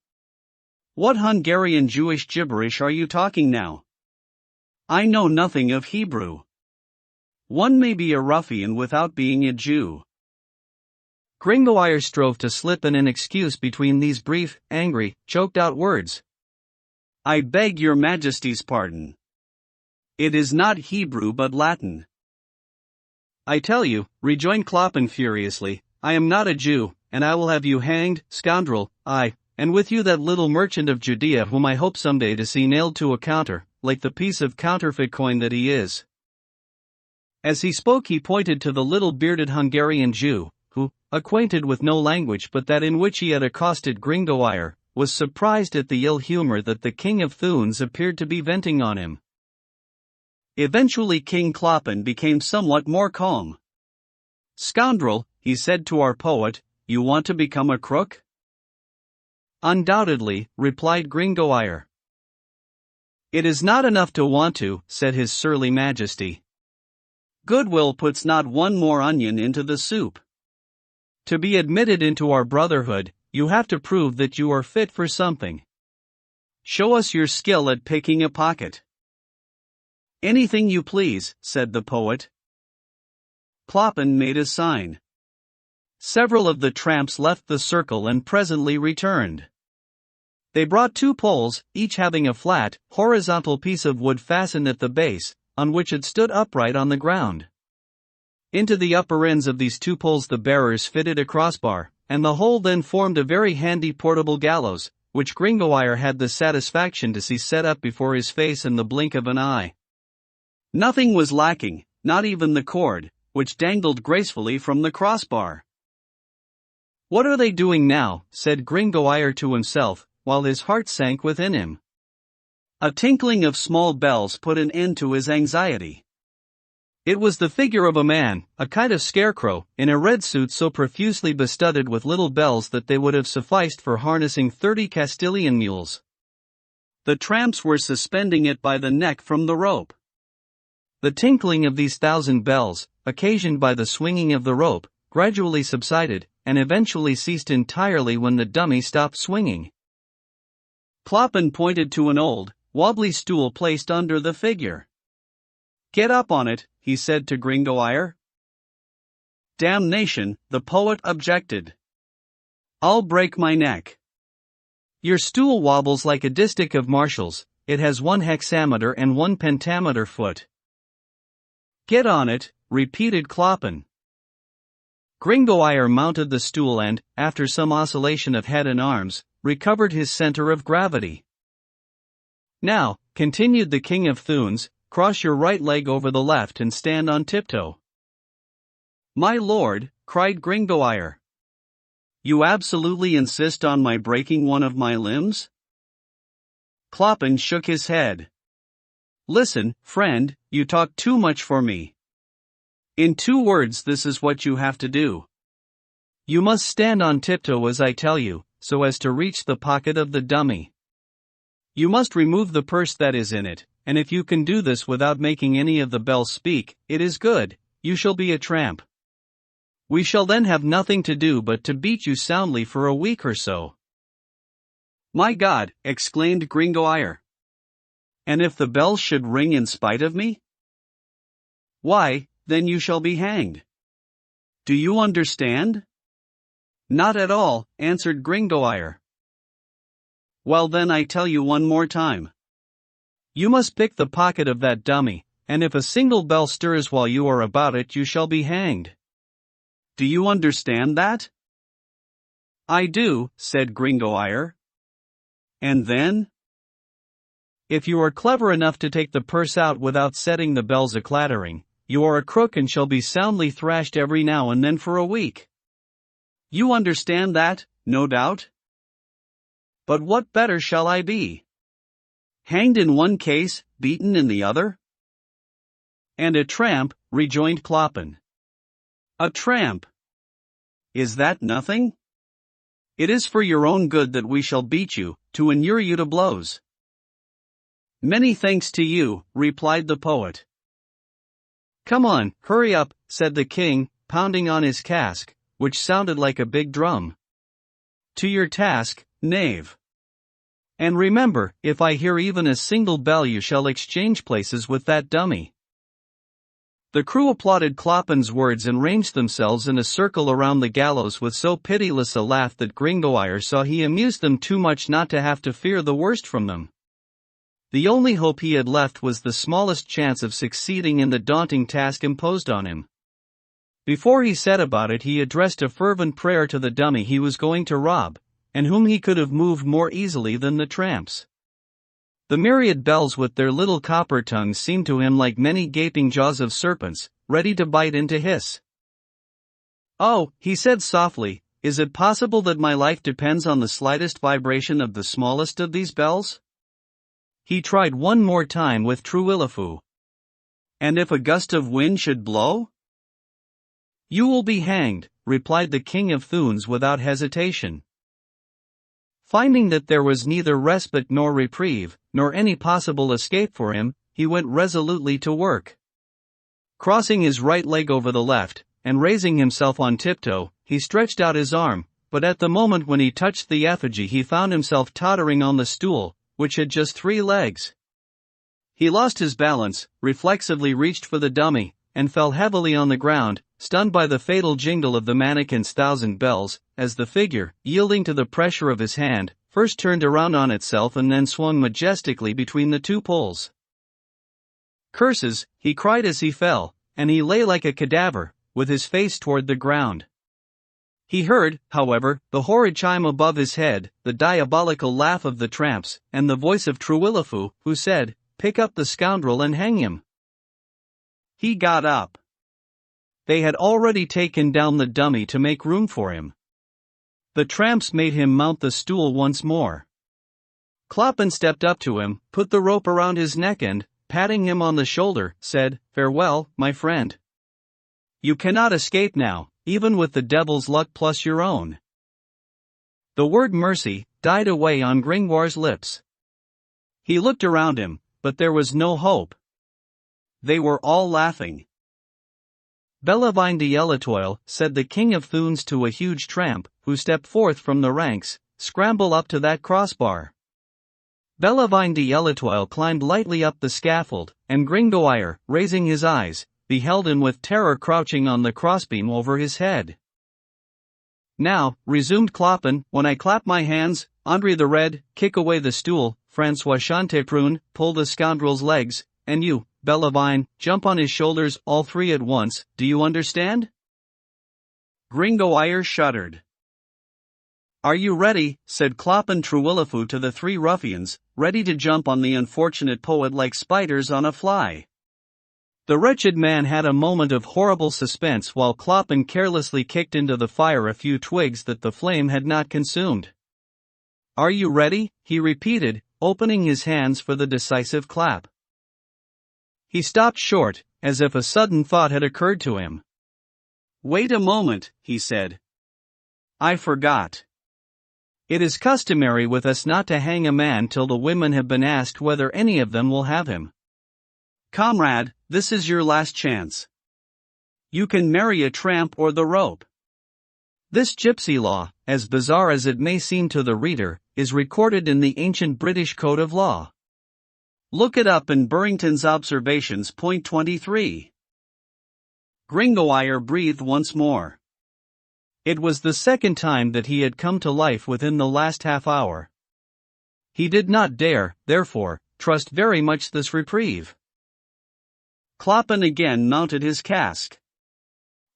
What Hungarian Jewish gibberish are you talking now? I know nothing of Hebrew. One may be a ruffian without being a Jew." Gringoire strove to slip in an excuse between these brief, angry, choked-out words. "I beg your Majesty's pardon. It is not Hebrew but Latin." "I tell you," rejoined Clopin furiously, I am not a Jew, and I will have you hanged, scoundrel, and with you that little merchant of Judea whom I hope someday to see nailed to a counter, like the piece of counterfeit coin that he is." As he spoke he pointed to the little bearded Hungarian Jew, who, acquainted with no language but that in which he had accosted Gringoire, was surprised at the ill humor that the King of Thunes appeared to be venting on him. Eventually King Clopin became somewhat more calm. "Scoundrel," he said to our poet, "you want to become a crook?" "Undoubtedly," replied Gringoire. "It is not enough to want to," said his surly majesty. "Goodwill puts not one more onion into the soup. To be admitted into our brotherhood, you have to prove that you are fit for something. Show us your skill at picking a pocket." "Anything you please," said the poet. Clopin made a sign. Several of the tramps left the circle and presently returned. They brought 2 poles, each having a flat, horizontal piece of wood fastened at the base, on which it stood upright on the ground. Into the upper ends of these 2 poles the bearers fitted a crossbar, and the whole then formed a very handy portable gallows, which Gringoire had the satisfaction to see set up before his face in the blink of an eye. Nothing was lacking, not even the cord, which dangled gracefully from the crossbar. "What are they doing now?" said Gringoire to himself, while his heart sank within him. A tinkling of small bells put an end to his anxiety. It was the figure of a man, a kind of scarecrow, in a red suit so profusely bestudded with little bells that they would have sufficed for harnessing 30 Castilian mules. The tramps were suspending it by the neck from the rope. The tinkling of these 1,000 bells, occasioned by the swinging of the rope, gradually subsided, and eventually ceased entirely when the dummy stopped swinging. Clopin pointed to an old, wobbly stool placed under the figure. "Get up on it," he said to Gringoire. "Damnation," the poet objected. "I'll break my neck." "Your stool wobbles like a distich of Marshall's, it has 1 hexameter and 1 pentameter foot." "Get on it," repeated Clopin. Gringoire mounted the stool and, after some oscillation of head and arms, recovered his center of gravity. "Now," continued the King of Thunes, "cross your right leg over the left and stand on tiptoe." "My lord," cried Gringoire, "you absolutely insist on my breaking one of my limbs?" Clopin shook his head. "Listen, friend, you talk too much for me. In 2 words this is what you have to do. You must stand on tiptoe as I tell you, so as to reach the pocket of the dummy. You must remove the purse that is in it, and if you can do this without making any of the bells speak, it is good, you shall be a tramp. We shall then have nothing to do but to beat you soundly for a week or so." "My God," exclaimed Gringoire. "And if the bells should ring in spite of me?" "Why, then you shall be hanged. Do you understand?" "Not at all," answered Gringoire. "Well then I tell you one more time. You must pick the pocket of that dummy, and if a single bell stirs while you are about it you shall be hanged. Do you understand that?" "I do," said Gringoire. "And then?" "If you are clever enough to take the purse out without setting the bells a-clattering, you are a crook and shall be soundly thrashed every now and then for a week. You understand that, no doubt? But what better shall I be? Hanged in one case, beaten in the other?" "And a tramp," rejoined Clopin. "A tramp? Is that nothing? It is for your own good that we shall beat you, to inure you to blows." "Many thanks to you," replied the poet. "Come on, hurry up," said the king, pounding on his casque, which sounded like a big drum. "To your task, knave. And remember, if I hear even a single bell you shall exchange places with that dummy." The crew applauded Clopin's words and ranged themselves in a circle around the gallows with so pitiless a laugh that Gringoire saw he amused them too much not to have to fear the worst from them. The only hope he had left was the smallest chance of succeeding in the daunting task imposed on him. Before he set about it, he addressed a fervent prayer to the dummy he was going to rob, and whom he could have moved more easily than the tramps. The myriad bells with their little copper tongues seemed to him like many gaping jaws of serpents, ready to bite and to hiss. "Oh," he said softly, "is it possible that my life depends on the slightest vibration of the smallest of these bells?" He tried one more time with Truillafu. "And if a gust of wind should blow?" "You will be hanged," replied the King of Thunes without hesitation. Finding that there was neither respite nor reprieve, nor any possible escape for him, he went resolutely to work. Crossing his right leg over the left, and raising himself on tiptoe, he stretched out his arm, but at the moment when he touched the effigy he found himself tottering on the stool, which had just 3 legs. He lost his balance, reflexively reached for the dummy, and fell heavily on the ground, stunned by the fatal jingle of the mannequin's 1,000 bells, as the figure, yielding to the pressure of his hand, first turned around on itself and then swung majestically between the 2 poles. "Curses," he cried as he fell, and he lay like a cadaver, with his face toward the ground. He heard, however, the horrid chime above his head, the diabolical laugh of the tramps, and the voice of Truillafu, who said, "Pick up the scoundrel and hang him." He got up. They had already taken down the dummy to make room for him. The tramps made him mount the stool once more. Clopin stepped up to him, put the rope around his neck and, patting him on the shoulder, said, "Farewell, my friend. You cannot escape now, even with the devil's luck plus your own." The word mercy died away on Gringoire's lips. He looked around him, but there was no hope. They were all laughing. "Bellavine de Elatoile," said the King of Thunes to a huge tramp, who stepped forth from the ranks, "scramble up to that crossbar." Bellavine de Elatoile climbed lightly up the scaffold, and Gringoire, raising his eyes, beheld him with terror crouching on the crossbeam over his head. "Now," resumed Clopin, "when I clap my hands, Andre the Red, kick away the stool, François Chanteprune, pull the scoundrel's legs, and you, Bellavine, jump on his shoulders, all 3 at once, do you understand?" Gringoire shuddered. "Are you ready?" said Clopin Truillafu to the 3 ruffians, ready to jump on the unfortunate poet like spiders on a fly. The wretched man had a moment of horrible suspense while Clopin carelessly kicked into the fire a few twigs that the flame had not consumed. "Are you ready?" he repeated, opening his hands for the decisive clap. He stopped short, as if a sudden thought had occurred to him. "Wait a moment," he said. "I forgot. It is customary with us not to hang a man till the women have been asked whether any of them will have him. Comrade, this is your last chance. You can marry a tramp or the rope." This gypsy law, as bizarre as it may seem to the reader, is recorded in the ancient British Code of Law. Look it up in Burrington's Observations. Point 23. Gringoire breathed once more. It was the second time that he had come to life within the last half hour. He did not dare, therefore, trust very much this reprieve. Clopin again mounted his cask.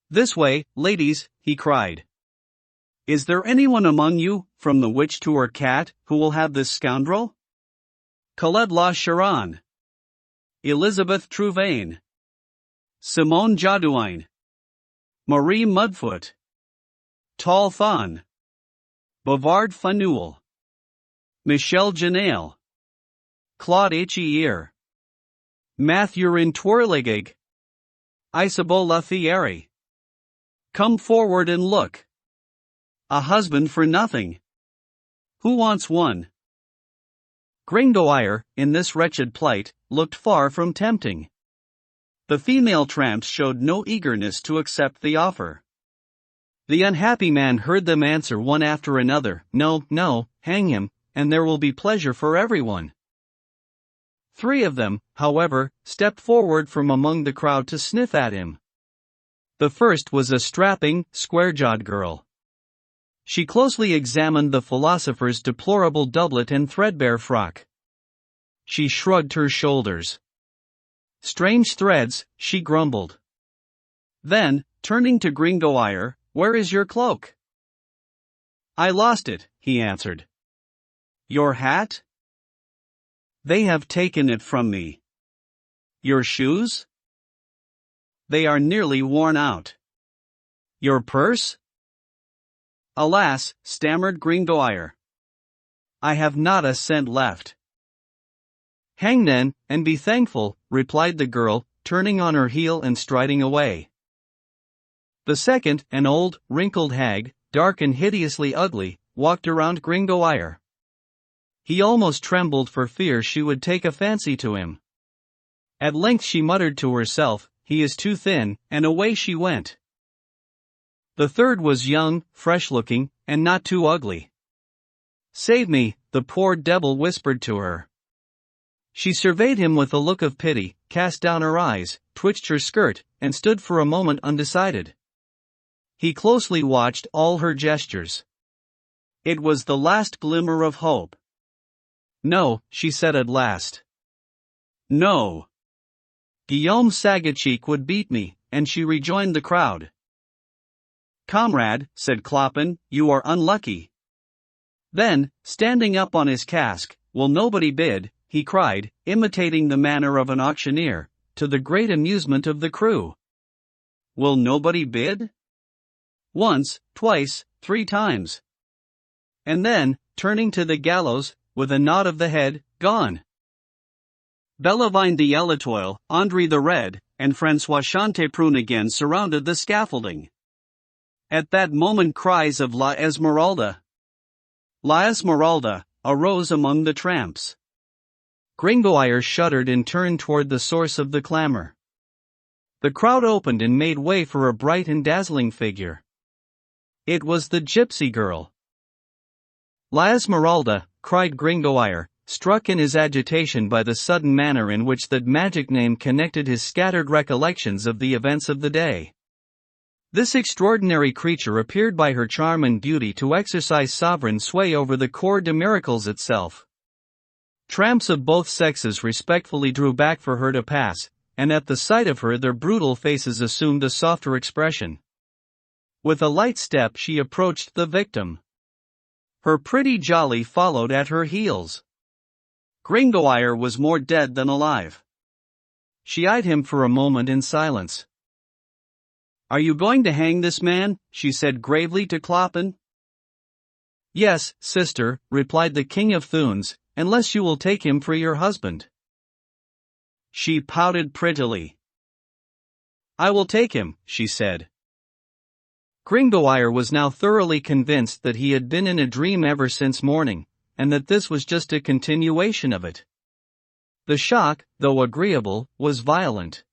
"This way, ladies," he cried. "Is there anyone among you, from the witch to her cat, who will have this scoundrel? Colette La Charonne, Elizabeth Trouvaine, Simone Jadouine, Marie Mudfoot, Tall Thon, Bavard Faneuil, Michel Janel, Claude Echier, Mathurin Twirligig, Isabeau Lathierry. Come forward and look. A husband for nothing. Who wants one?" Gringoire, in this wretched plight, looked far from tempting. The female tramps showed no eagerness to accept the offer. The unhappy man heard them answer one after another, "No, no, hang him, and there will be pleasure for everyone." 3 of them, however, stepped forward from among the crowd to sniff at him. The first was a strapping, square-jawed girl. She closely examined the philosopher's deplorable doublet and threadbare frock. She shrugged her shoulders. "Strange threads," she grumbled. Then, turning to Gringoire, "Where is your cloak?" "I lost it," he answered. "Your hat?" "They have taken it from me." "Your shoes?" "They are nearly worn out." "Your purse?" "Alas," stammered Gringoire, "I have not a cent left." "Hang then, and be thankful," replied the girl, turning on her heel and striding away. The second, an old, wrinkled hag, dark and hideously ugly, walked around Gringoire. He almost trembled for fear she would take a fancy to him. At length she muttered to herself, "He is too thin," and away she went. The third was young, fresh-looking, and not too ugly. "Save me," the poor devil whispered to her. She surveyed him with a look of pity, cast down her eyes, twitched her skirt, and stood for a moment undecided. He closely watched all her gestures. It was the last glimmer of hope. "No," she said at last. "No. Guillaume Sagachik would beat me," and she rejoined the crowd. "Comrade," said Clopin, "you are unlucky." Then, standing up on his cask, "Will nobody bid?" he cried, imitating the manner of an auctioneer, to the great amusement of the crew. "Will nobody bid?" Once, twice, 3 times. And then, turning to the gallows, with a nod of the head, "Gone." Bellavine de Elatoile, André the Red, and François Chanteprune again surrounded the scaffolding. At that moment cries of "La Esmeralda! La Esmeralda!" arose among the tramps. Gringoire shuddered and turned toward the source of the clamor. The crowd opened and made way for a bright and dazzling figure. It was the gypsy girl. "La Esmeralda!" cried Gringoire, struck in his agitation by the sudden manner in which that magic name connected his scattered recollections of the events of the day. This extraordinary creature appeared by her charm and beauty to exercise sovereign sway over the Cour des Miracles itself. Tramps of both sexes respectfully drew back for her to pass, and at the sight of her their brutal faces assumed a softer expression. With a light step she approached the victim. Her pretty Jolly followed at her heels. Gringoire was more dead than alive. She eyed him for a moment in silence. "Are you going to hang this man?" she said gravely to Clopin. "Yes, sister," replied the King of Thunes, "unless you will take him for your husband." She pouted prettily. "I will take him," she said. Gringoire was now thoroughly convinced that he had been in a dream ever since morning, and that this was just a continuation of it. The shock, though agreeable, was violent.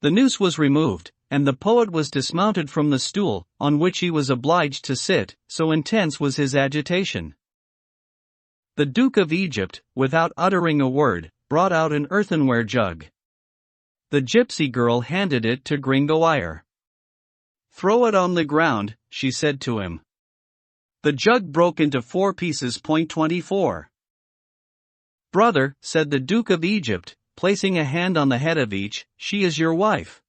The noose was removed, and the poet was dismounted from the stool, on which he was obliged to sit, so intense was his agitation. The Duke of Egypt, without uttering a word, brought out an earthenware jug. The gypsy girl handed it to Gringoire. "Throw it on the ground," she said to him. The jug broke into 4 pieces. 24. "Brother," said the Duke of Egypt, placing a hand on the head of each, "she is your wife.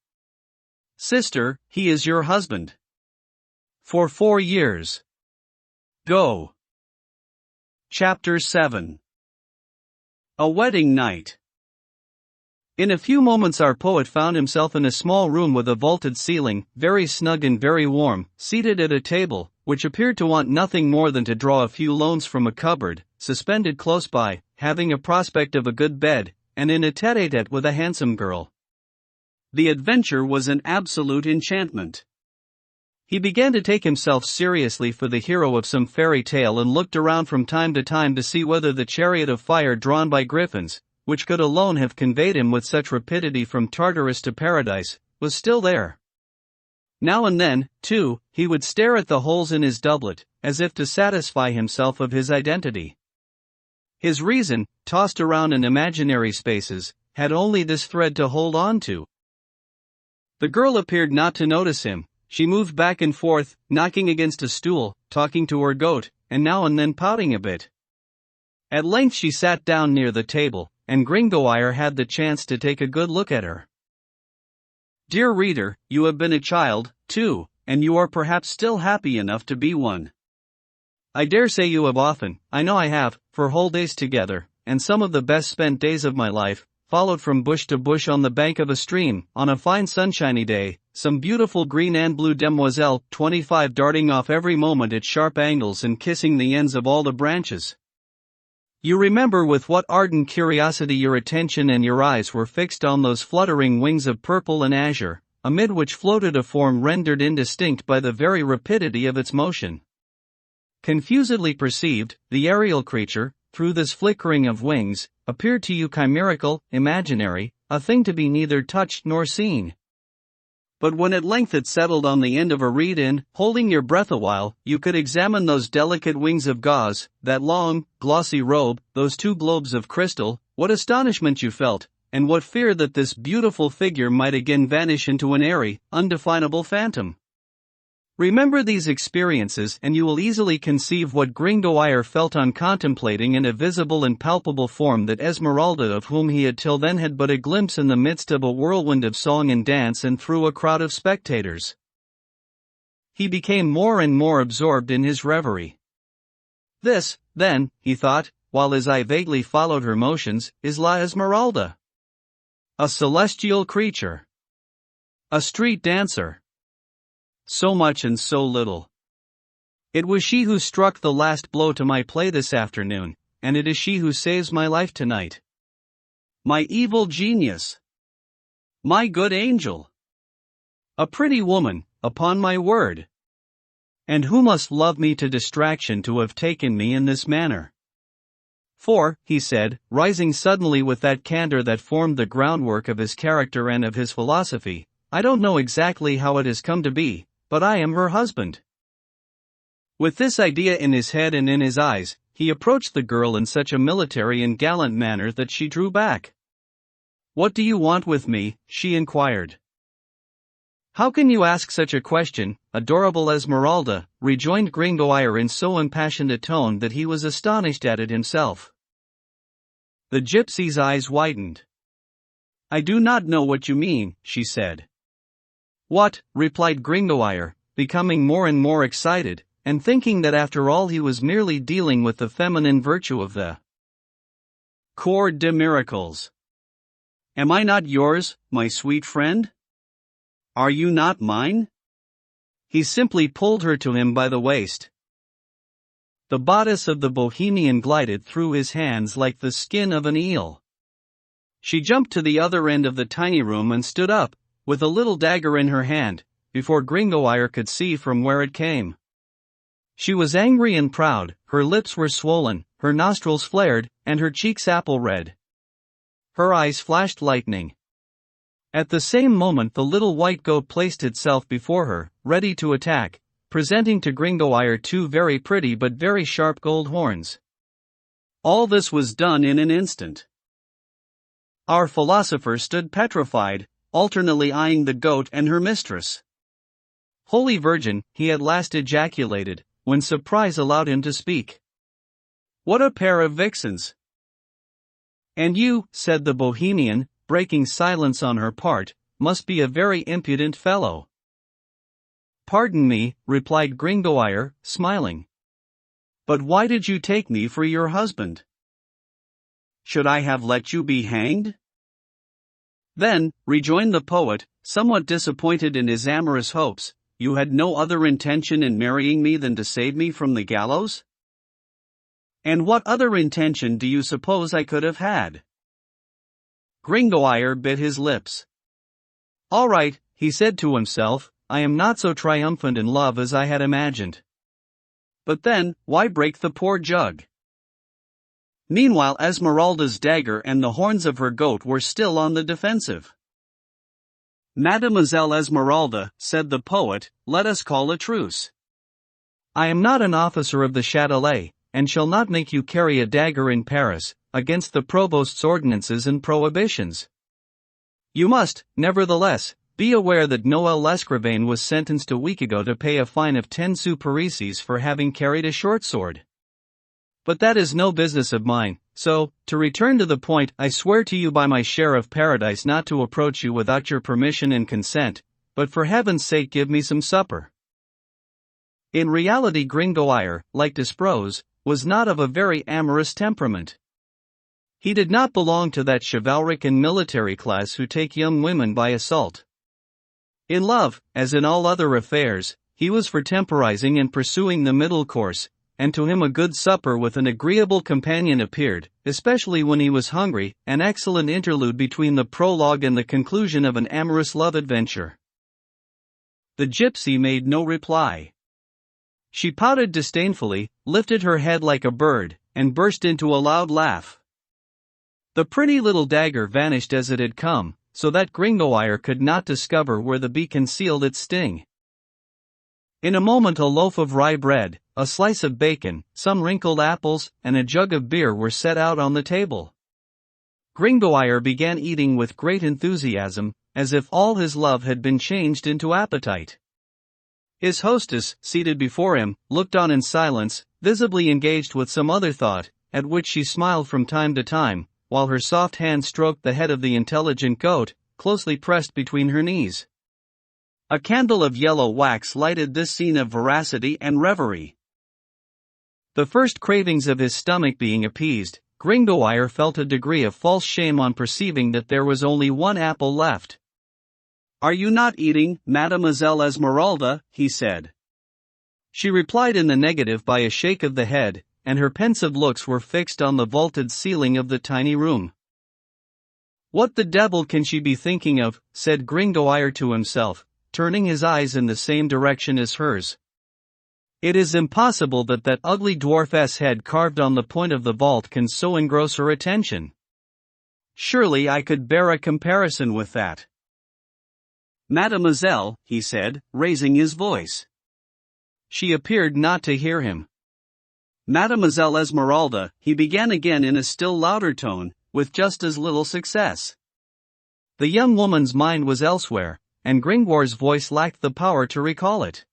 Sister, he is your husband. For 4 years. Go." Chapter 7. A Wedding Night. In a few moments our poet found himself in a small room with a vaulted ceiling, very snug and very warm, seated at a table, which appeared to want nothing more than to draw a few loaves from a cupboard, suspended close by, having a prospect of a good bed, and in a tete-a-tete with a handsome girl. The adventure was an absolute enchantment. He began to take himself seriously for the hero of some fairy tale and looked around from time to time to see whether the chariot of fire drawn by griffins, which could alone have conveyed him with such rapidity from Tartarus to paradise, was still there. Now and then, too, he would stare at the holes in his doublet, as if to satisfy himself of his identity. His reason, tossed around in imaginary spaces, had only this thread to hold on to. The girl appeared not to notice him. She moved back and forth, knocking against a stool, talking to her goat, and now and then pouting a bit. At length she sat down near the table, and Gringoire had the chance to take a good look at her. Dear reader, you have been a child, too, and you are perhaps still happy enough to be one. I dare say you have often, I know I have, for whole days together, and some of the best spent days of my life, followed from bush to bush on the bank of a stream, on a fine sunshiny day, some beautiful green and blue demoiselle 25 darting off every moment at sharp angles and kissing the ends of all the branches. You remember with what ardent curiosity your attention and your eyes were fixed on those fluttering wings of purple and azure, amid which floated a form rendered indistinct by the very rapidity of its motion. Confusedly perceived, the aerial creature, through this flickering of wings, appeared to you chimerical, imaginary, a thing to be neither touched nor seen. But when at length it settled on the end of a reed and, holding your breath a while, you could examine those delicate wings of gauze, that long, glossy robe, those two globes of crystal, what astonishment you felt, and what fear that this beautiful figure might again vanish into an airy, undefinable phantom. Remember these experiences and you will easily conceive what Gringoire felt on contemplating in a visible and palpable form that Esmeralda, of whom he had till then had but a glimpse in the midst of a whirlwind of song and dance and through a crowd of spectators. He became more and more absorbed in his reverie. This, then, he thought, while his eye vaguely followed her motions, is La Esmeralda. A celestial creature. A street dancer. So much and so little. It was she who struck the last blow to my play this afternoon, and it is she who saves my life tonight. My evil genius. My good angel. A pretty woman, upon my word. And who must love me to distraction to have taken me in this manner. For, he said, rising suddenly with that candor that formed the groundwork of his character and of his philosophy, I don't know exactly how it has come to be, but I am her husband. With this idea in his head and in his eyes, he approached the girl in such a military and gallant manner that she drew back. What do you want with me? She inquired. How can you ask such a question, adorable Esmeralda? Rejoined Gringoire in so impassioned a tone that he was astonished at it himself. The gypsy's eyes widened. I do not know what you mean, she said. What? Replied Gringoire, becoming more and more excited, and thinking that after all he was merely dealing with the feminine virtue of the Cour des Miracles. Am I not yours, my sweet friend? Are you not mine? He simply pulled her to him by the waist. The bodice of the Bohemian glided through his hands like the skin of an eel. She jumped to the other end of the tiny room and stood up, with a little dagger in her hand, before Gringoire could see from where it came. She was angry and proud, her lips were swollen, her nostrils flared, and her cheeks apple red. Her eyes flashed lightning. At the same moment the little white goat placed itself before her, ready to attack, presenting to Gringoire two very pretty but very sharp gold horns. All this was done in an instant. Our philosopher stood petrified, alternately eyeing the goat and her mistress. Holy Virgin, he at last ejaculated, when surprise allowed him to speak. What a pair of vixens! And you, said the Bohemian, breaking silence on her part, must be a very impudent fellow. Pardon me, replied Gringoire, smiling. But why did you take me for your husband? Should I have let you be hanged? Then, rejoined the poet, somewhat disappointed in his amorous hopes, you had no other intention in marrying me than to save me from the gallows? And what other intention do you suppose I could have had? Gringoire bit his lips. All right, he said to himself, I am not so triumphant in love as I had imagined. But then, why break the poor jug? Meanwhile Esmeralda's dagger and the horns of her goat were still on the defensive. Mademoiselle Esmeralda, said the poet, let us call a truce. I am not an officer of the Châtelet, and shall not make you carry a dagger in Paris, against the provost's ordinances and prohibitions. You must, nevertheless, be aware that Noël Lescrivain was sentenced a week ago to pay a fine of 10 sous parisis for having carried a short sword. But that is no business of mine, So, to return to the point, I swear to you by my share of paradise not to approach you without your permission and consent, but for heaven's sake give me some supper." In reality Gringoire, like Despreaux, was not of a very amorous temperament. He did not belong to that chivalric and military class who take young women by assault. In love, as in all other affairs, he was for temporizing and pursuing the middle course, and to him a good supper with an agreeable companion appeared, especially when he was hungry, an excellent interlude between the prologue and the conclusion of an amorous love adventure. The gypsy made no reply. She pouted disdainfully, lifted her head like a bird, and burst into a loud laugh. The pretty little dagger vanished as it had come, so that Gringoire could not discover where the bee concealed its sting. In a moment a loaf of rye bread, a slice of bacon, some wrinkled apples, and a jug of beer were set out on the table. Gringoire began eating with great enthusiasm, as if all his love had been changed into appetite. His hostess, seated before him, looked on in silence, visibly engaged with some other thought, at which she smiled from time to time, while her soft hand stroked the head of the intelligent goat, closely pressed between her knees. A candle of yellow wax lighted this scene of veracity and reverie. The first cravings of his stomach being appeased, Gringoire felt a degree of false shame on perceiving that there was only one apple left. "Are you not eating, Mademoiselle Esmeralda?" he said. She replied in the negative by a shake of the head, and her pensive looks were fixed on the vaulted ceiling of the tiny room. "What the devil can she be thinking of?" said Gringoire to himself, turning his eyes in the same direction as hers. "It is impossible that that ugly dwarfess head carved on the point of the vault can so engross her attention. Surely I could bear a comparison with that." "Mademoiselle," he said, raising his voice. She appeared not to hear him. "Mademoiselle Esmeralda," he began again in a still louder tone, with just as little success. The young woman's mind was elsewhere, and Gringoire's voice lacked the power to recall it.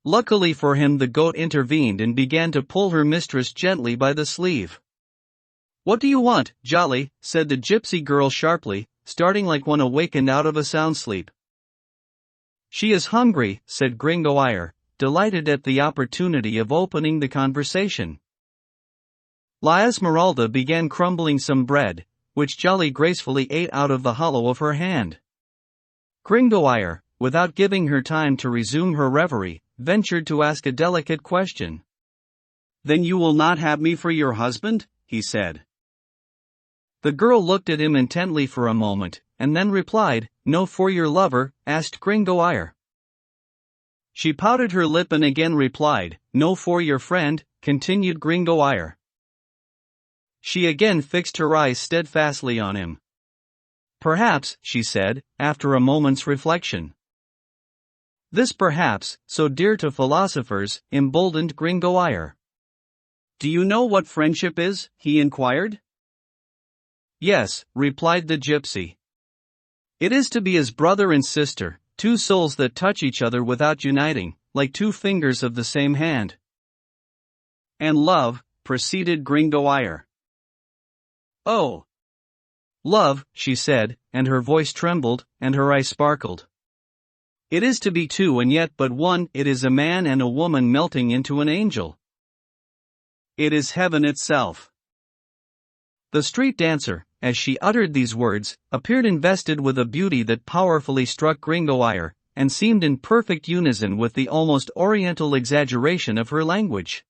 Luckily for him the goat intervened and began to pull her mistress gently by the sleeve. "What do you want, Jolly?" said the gypsy girl sharply, starting like one awakened out of a sound sleep. "She is hungry," said Gringoire, delighted at the opportunity of opening the conversation. La Esmeralda began crumbling some bread, which Jolly gracefully ate out of the hollow of her hand. Gringoire, without giving her time to resume her reverie, ventured to ask a delicate question. "Then you will not have me for your husband?" he said. The girl looked at him intently for a moment, and then replied, "No, for your lover?" asked Gringoire. She pouted her lip and again replied, "No, for your friend," continued Gringoire. She again fixed her eyes steadfastly on him. "Perhaps," she said, after a moment's reflection. This perhaps, so dear to philosophers, emboldened Gringoire. "Do you know what friendship is?" he inquired. "Yes," replied the gypsy. "It is to be as brother and sister, two souls that touch each other without uniting, like two fingers of the same hand." "And love," proceeded Gringoire. "Oh! Love," she said, and her voice trembled, and her eyes sparkled. "It is to be two and yet but one. It is a man and a woman melting into an angel. It is heaven itself." The street dancer, as she uttered these words, appeared invested with a beauty that powerfully struck Gringoire, and seemed in perfect unison with the almost oriental exaggeration of her language.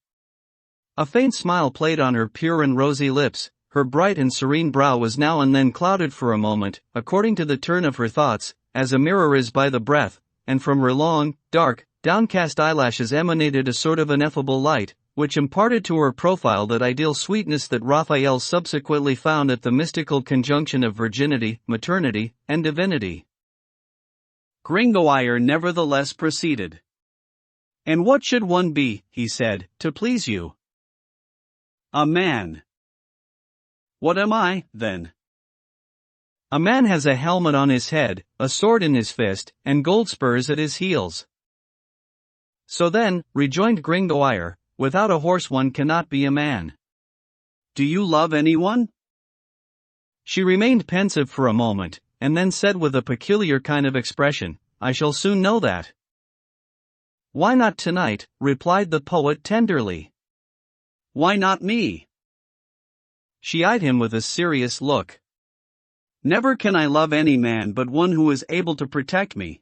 A faint smile played on her pure and rosy lips, her bright and serene brow was now and then clouded for a moment, according to the turn of her thoughts, as a mirror is by the breath, and from her long, dark, downcast eyelashes emanated a sort of ineffable light, which imparted to her profile that ideal sweetness that Raphael subsequently found at the mystical conjunction of virginity, maternity, and divinity. Gringoire nevertheless proceeded. "And what should one be," he said, "to please you?" "A man." "What am I, then?" "A man has a helmet on his head, a sword in his fist, and gold spurs at his heels." "So then," rejoined Gringoire, "without a horse one cannot be a man." Do you love anyone? She remained pensive for a moment, and then said with a peculiar kind of expression, I shall soon know that. Why not tonight? Replied the poet tenderly. Why not me? She eyed him with a serious look. Never can I love any man but one who is able to protect me.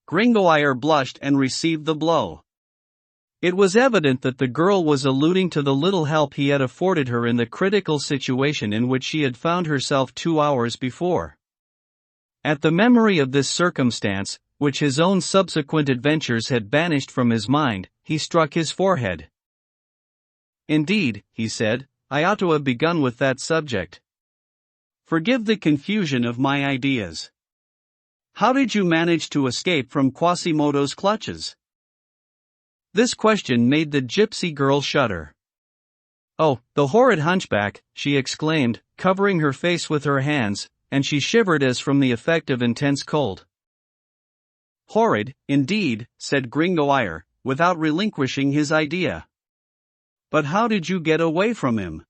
Gringoire blushed and received the blow. It was evident that the girl was alluding to the little help he had afforded her in the critical situation in which she had found herself 2 hours before. At the memory of this circumstance, which his own subsequent adventures had banished from his mind, he struck his forehead. Indeed, he said, I ought to have begun with that subject. Forgive the confusion of my ideas. How did you manage to escape from Quasimodo's clutches? This question made the gypsy girl shudder. Oh, the horrid hunchback, she exclaimed, covering her face with her hands, and she shivered as from the effect of intense cold. Horrid, indeed, said Gringoire, without relinquishing his idea. But how did you get away from him?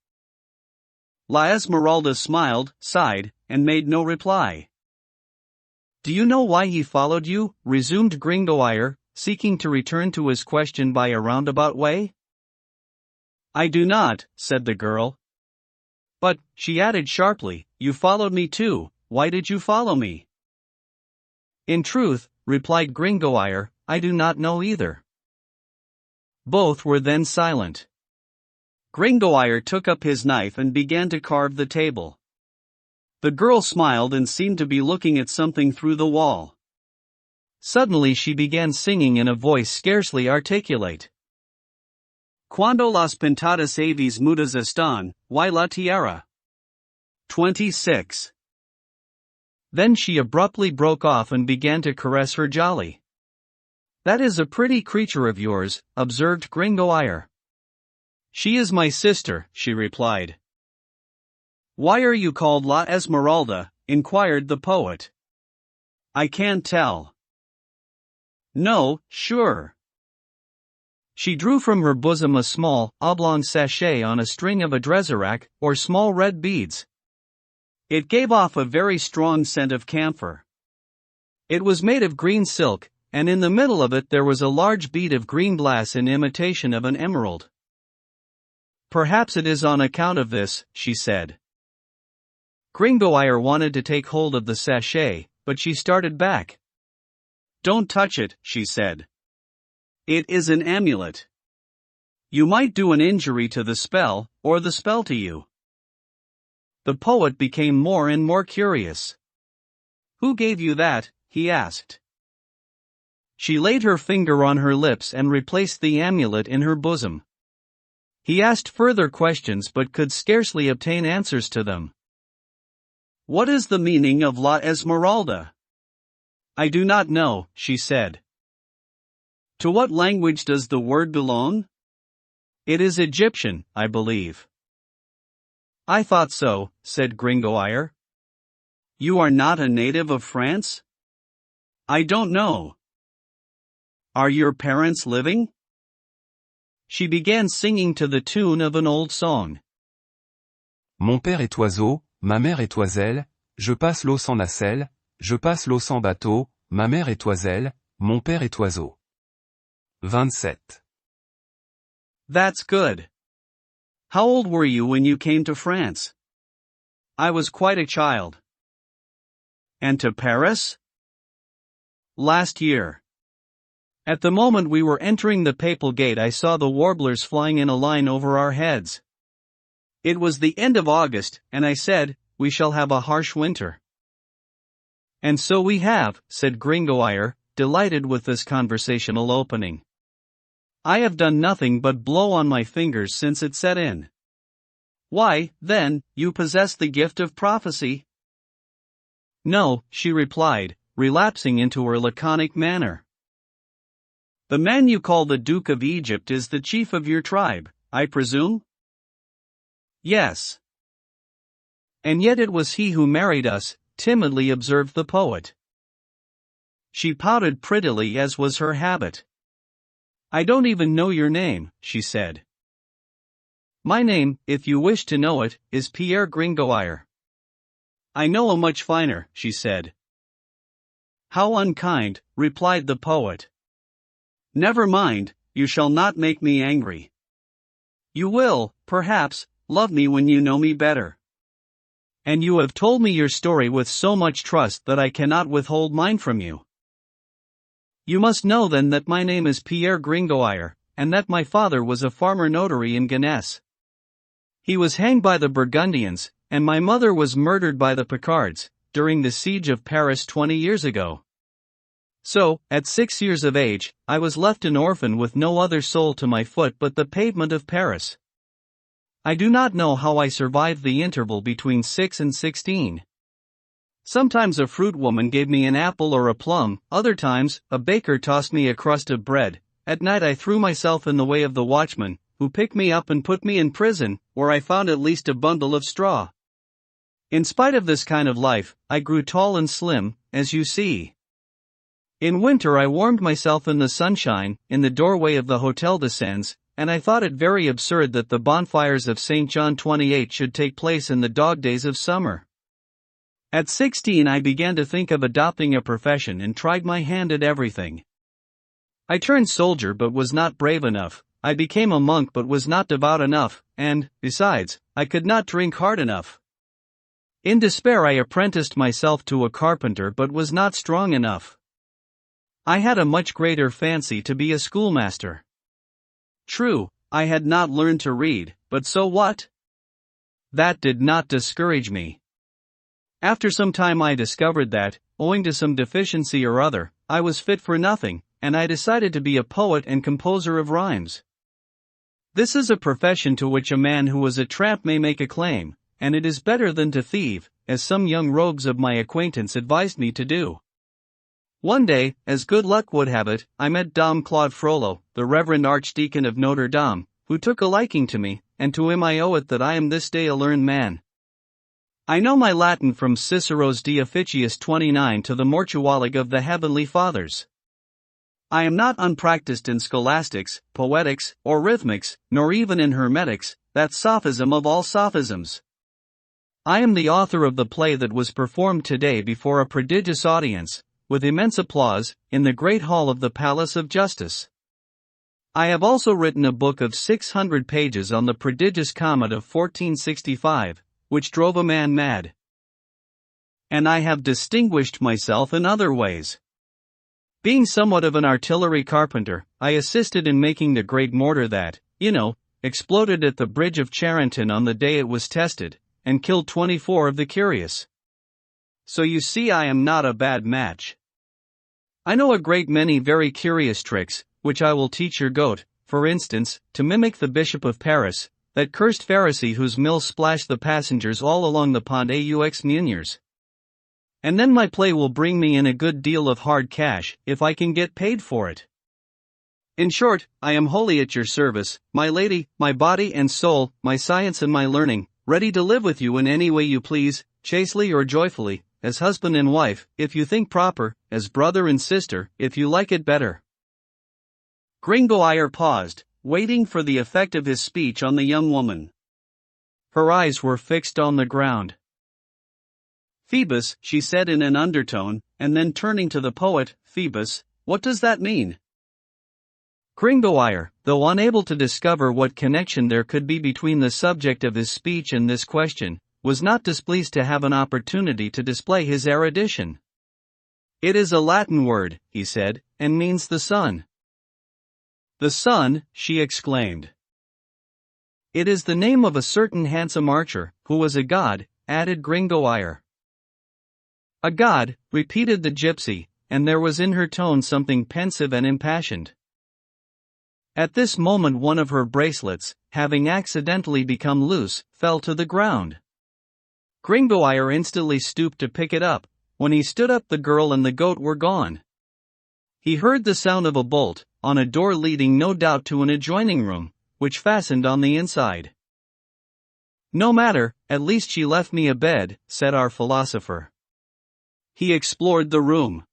La Esmeralda smiled, sighed, and made no reply. Do you know why he followed you? Resumed Gringoire, seeking to return to his question by a roundabout way. I do not, said the girl. But, she added sharply, you followed me too. Why did you follow me? In truth, replied Gringoire, I do not know either. Both were then silent. Gringoire took up his knife and began to carve the table. The girl smiled and seemed to be looking at something through the wall. Suddenly she began singing in a voice scarcely articulate. Cuando las pintadas aves mudas están, y la tierra. 26. Then she abruptly broke off and began to caress her jolly. That is a pretty creature of yours, observed Gringoire. She is my sister, she replied. Why are you called La Esmeralda? Inquired the poet. I can't tell. No, sure. She drew from her bosom a small, oblong sachet on a string of adrezerac, or small red beads. It gave off a very strong scent of camphor. It was made of green silk, and in the middle of it there was a large bead of green glass in imitation of an emerald. Perhaps it is on account of this, she said. Gringoire wanted to take hold of the sachet, but she started back. Don't touch it, she said. It is an amulet. You might do an injury to the spell, or the spell to you. The poet became more and more curious. Who gave you that? He asked. She laid her finger on her lips and replaced the amulet in her bosom. He asked further questions but could scarcely obtain answers to them. What is the meaning of La Esmeralda? I do not know, she said. To what language does the word belong? It is Egyptian, I believe. I thought so, said Gringoire. You are not a native of France? I don't know. Are your parents living? She began singing to the tune of an old song. Mon père est oiseau, ma mère est oiselle, je passe l'eau sans nacelle, je passe l'eau sans bateau, ma mère est oiselle, mon père est oiseau. 27. That's good. How old were you when you came to France? I was quite a child. And to Paris? Last year. At the moment we were entering the Papal Gate I saw the warblers flying in a line over our heads. It was the end of August, and I said, we shall have a harsh winter. And so we have, said Gringoire, delighted with this conversational opening. I have done nothing but blow on my fingers since it set in. Why, then, you possess the gift of prophecy? No, she replied, relapsing into her laconic manner. The man you call the Duke of Egypt is the chief of your tribe, I presume? Yes. And yet it was he who married us, timidly observed the poet. She pouted prettily as was her habit. I don't even know your name, she said. My name, if you wish to know it, is Pierre Gringoire. I know a much finer, she said. How unkind, replied the poet. Never mind, you shall not make me angry. You will, perhaps, love me when you know me better. And you have told me your story with so much trust that I cannot withhold mine from you. You must know then that my name is Pierre Gringoire, and that my father was a farmer notary in Gonesse. He was hanged by the Burgundians, and my mother was murdered by the Picards, during the siege of Paris 20 years ago. So, at 6 years of age, I was left an orphan with no other sole to my foot but the pavement of Paris. I do not know how I survived the interval between 6 and 16. Sometimes a fruit woman gave me an apple or a plum, other times, a baker tossed me a crust of bread. At night I threw myself in the way of the watchman, who picked me up and put me in prison, where I found at least a bundle of straw. In spite of this kind of life, I grew tall and slim, as you see. In winter I warmed myself in the sunshine, in the doorway of the Hotel de Sens, and I thought it very absurd that the bonfires of St. John 28 should take place in the dog days of summer. At 16 I began to think of adopting a profession and tried my hand at everything. I turned soldier but was not brave enough, I became a monk but was not devout enough, and, besides, I could not drink hard enough. In despair I apprenticed myself to a carpenter but was not strong enough. I had a much greater fancy to be a schoolmaster. True, I had not learned to read, but so what? That did not discourage me. After some time I discovered that, owing to some deficiency or other, I was fit for nothing, and I decided to be a poet and composer of rhymes. This is a profession to which a man who was a tramp may make a claim, and it is better than to thieve, as some young rogues of my acquaintance advised me to do. One day, as good luck would have it, I met Dom Claude Frollo, the Reverend Archdeacon of Notre-Dame, who took a liking to me, and to him I owe it that I am this day a learned man. I know my Latin from Cicero's De Officiis 29 to the Mortualig of the Heavenly Fathers. I am not unpracticed in scholastics, poetics, or rhythmics, nor even in hermetics, that sophism of all sophisms. I am the author of the play that was performed today before a prodigious audience, with immense applause, in the great hall of the Palace of Justice. I have also written a book of 600 pages on the prodigious comet of 1465, which drove a man mad. And I have distinguished myself in other ways. Being somewhat of an artillery carpenter, I assisted in making the great mortar that, exploded at the bridge of Charenton on the day it was tested, and killed 24 of the curious. So you see I am not a bad match. I know a great many very curious tricks, which I will teach your goat, for instance, to mimic the Bishop of Paris, that cursed Pharisee whose mill splashed the passengers all along the Pont aux Meuniers. And then my play will bring me in a good deal of hard cash, if I can get paid for it. In short, I am wholly at your service, my lady, my body and soul, my science and my learning, ready to live with you in any way you please, chastely or joyfully, as husband and wife, if you think proper, as brother and sister, if you like it better. Gringoire paused, waiting for the effect of his speech on the young woman. Her eyes were fixed on the ground. Phoebus, she said in an undertone, and then turning to the poet, Phoebus, what does that mean? Gringoire, though unable to discover what connection there could be between the subject of his speech and this question, was not displeased to have an opportunity to display his erudition. It is a Latin word, he said, and means the sun. The sun, she exclaimed. It is the name of a certain handsome archer, who was a god, added Gringoire. A god, repeated the gypsy, and there was in her tone something pensive and impassioned. At this moment one of her bracelets, having accidentally become loose, fell to the ground. Gringoire instantly stooped to pick it up. When he stood up the girl and the goat were gone. He heard the sound of a bolt, on a door leading no doubt to an adjoining room, which fastened on the inside. No matter, at least she left me a bed, said our philosopher. He explored the room.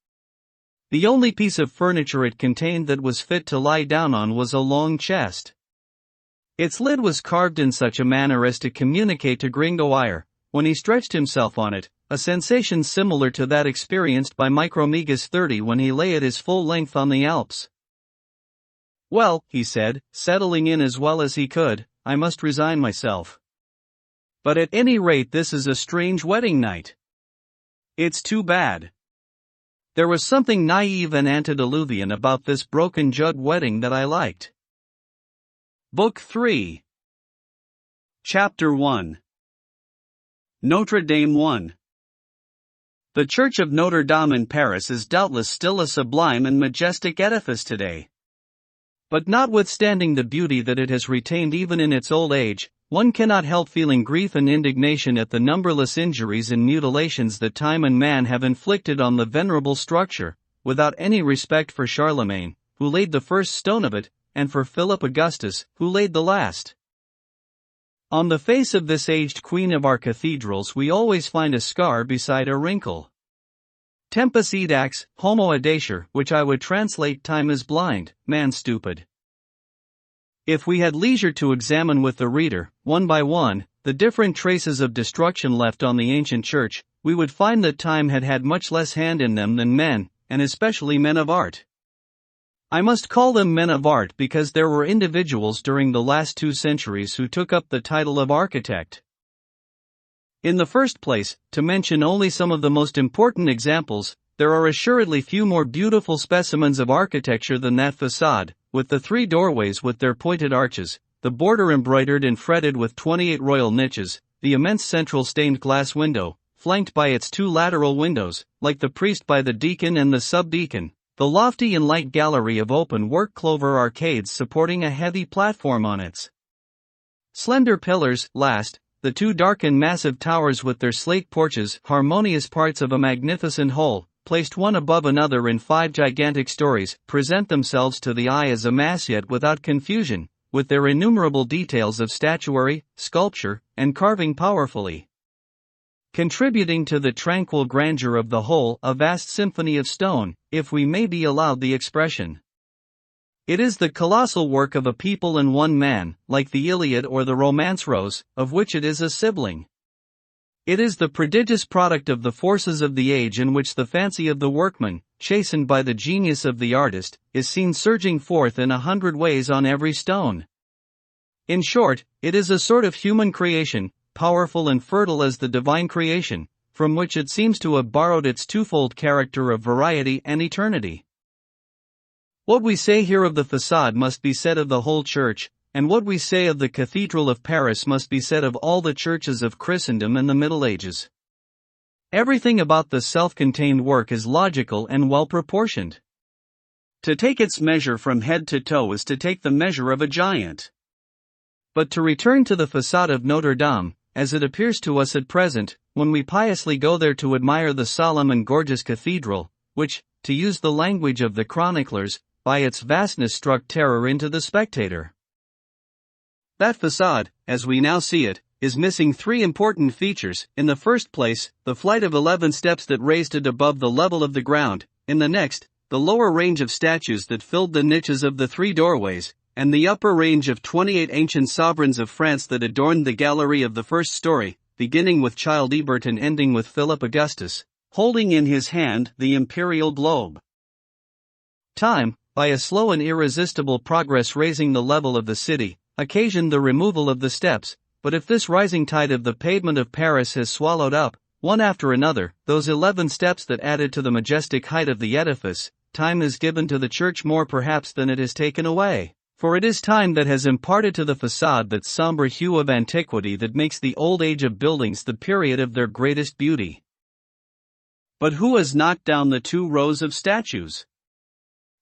The only piece of furniture it contained that was fit to lie down on was a long chest. Its lid was carved in such a manner as to communicate to Gringoire, when he stretched himself on it, a sensation similar to that experienced by Micromegas 30 when he lay at his full length on the Alps. "Well," he said, settling in as well as he could, "I must resign myself. But at any rate this is a strange wedding night. It's too bad." There was something naive and antediluvian about this broken jug wedding that I liked. Book 3. Chapter 1. Notre-Dame 1. The Church of Notre-Dame in Paris is doubtless still a sublime and majestic edifice today. But notwithstanding the beauty that it has retained even in its old age, one cannot help feeling grief and indignation at the numberless injuries and mutilations that time and man have inflicted on the venerable structure, without any respect for Charlemagne, who laid the first stone of it, and for Philip Augustus, who laid the last. On the face of this aged queen of our cathedrals we always find a scar beside a wrinkle. Tempus edax, homo audacior, which I would translate time is blind, man stupid. If we had leisure to examine with the reader, one by one, the different traces of destruction left on the ancient church, we would find that time had had much less hand in them than men, and especially men of art. I must call them men of art because there were individuals during the last 2 centuries who took up the title of architect. In the first place, to mention only some of the most important examples, there are assuredly few more beautiful specimens of architecture than that facade, with the 3 doorways with their pointed arches, the border embroidered and fretted with 28 royal niches, the immense central stained glass window, flanked by its 2 lateral windows, like the priest by the deacon and the subdeacon, the lofty and light gallery of open-work clover arcades supporting a heavy platform on its slender pillars, last, the 2 dark and massive towers with their slate porches, harmonious parts of a magnificent whole, placed one above another in 5 gigantic stories, present themselves to the eye as a mass yet without confusion, with their innumerable details of statuary, sculpture, and carving powerfully contributing to the tranquil grandeur of the whole, a vast symphony of stone, if we may be allowed the expression. It is the colossal work of a people and one man, like the Iliad or the Romancero, of which it is a sibling. It is the prodigious product of the forces of the age in which the fancy of the workman, chastened by the genius of the artist, is seen surging forth in 100 ways on every stone. In short, it is a sort of human creation, powerful and fertile as the divine creation, from which it seems to have borrowed its twofold character of variety and eternity. What we say here of the facade must be said of the whole church, and what we say of the Cathedral of Paris must be said of all the churches of Christendom in the Middle Ages. Everything about the self-contained work is logical and well-proportioned. To take its measure from head to toe is to take the measure of a giant. But to return to the facade of Notre Dame, as it appears to us at present, when we piously go there to admire the solemn and gorgeous cathedral, which, to use the language of the chroniclers, by its vastness struck terror into the spectator. That facade, as we now see it, is missing 3 important features. In the first place, the flight of 11 steps that raised it above the level of the ground, in the next, the lower range of statues that filled the niches of the 3 doorways, and the upper range of 28 ancient sovereigns of France that adorned the gallery of the first story, beginning with Childebert and ending with Philip Augustus, holding in his hand the imperial globe. Time, by a slow and irresistible progress raising the level of the city, occasioned the removal of the steps, but if this rising tide of the pavement of Paris has swallowed up, one after another, those 11 steps that added to the majestic height of the edifice, time has given to the church more perhaps than it has taken away. For it is time that has imparted to the facade that somber hue of antiquity that makes the old age of buildings the period of their greatest beauty. But who has knocked down the 2 rows of statues?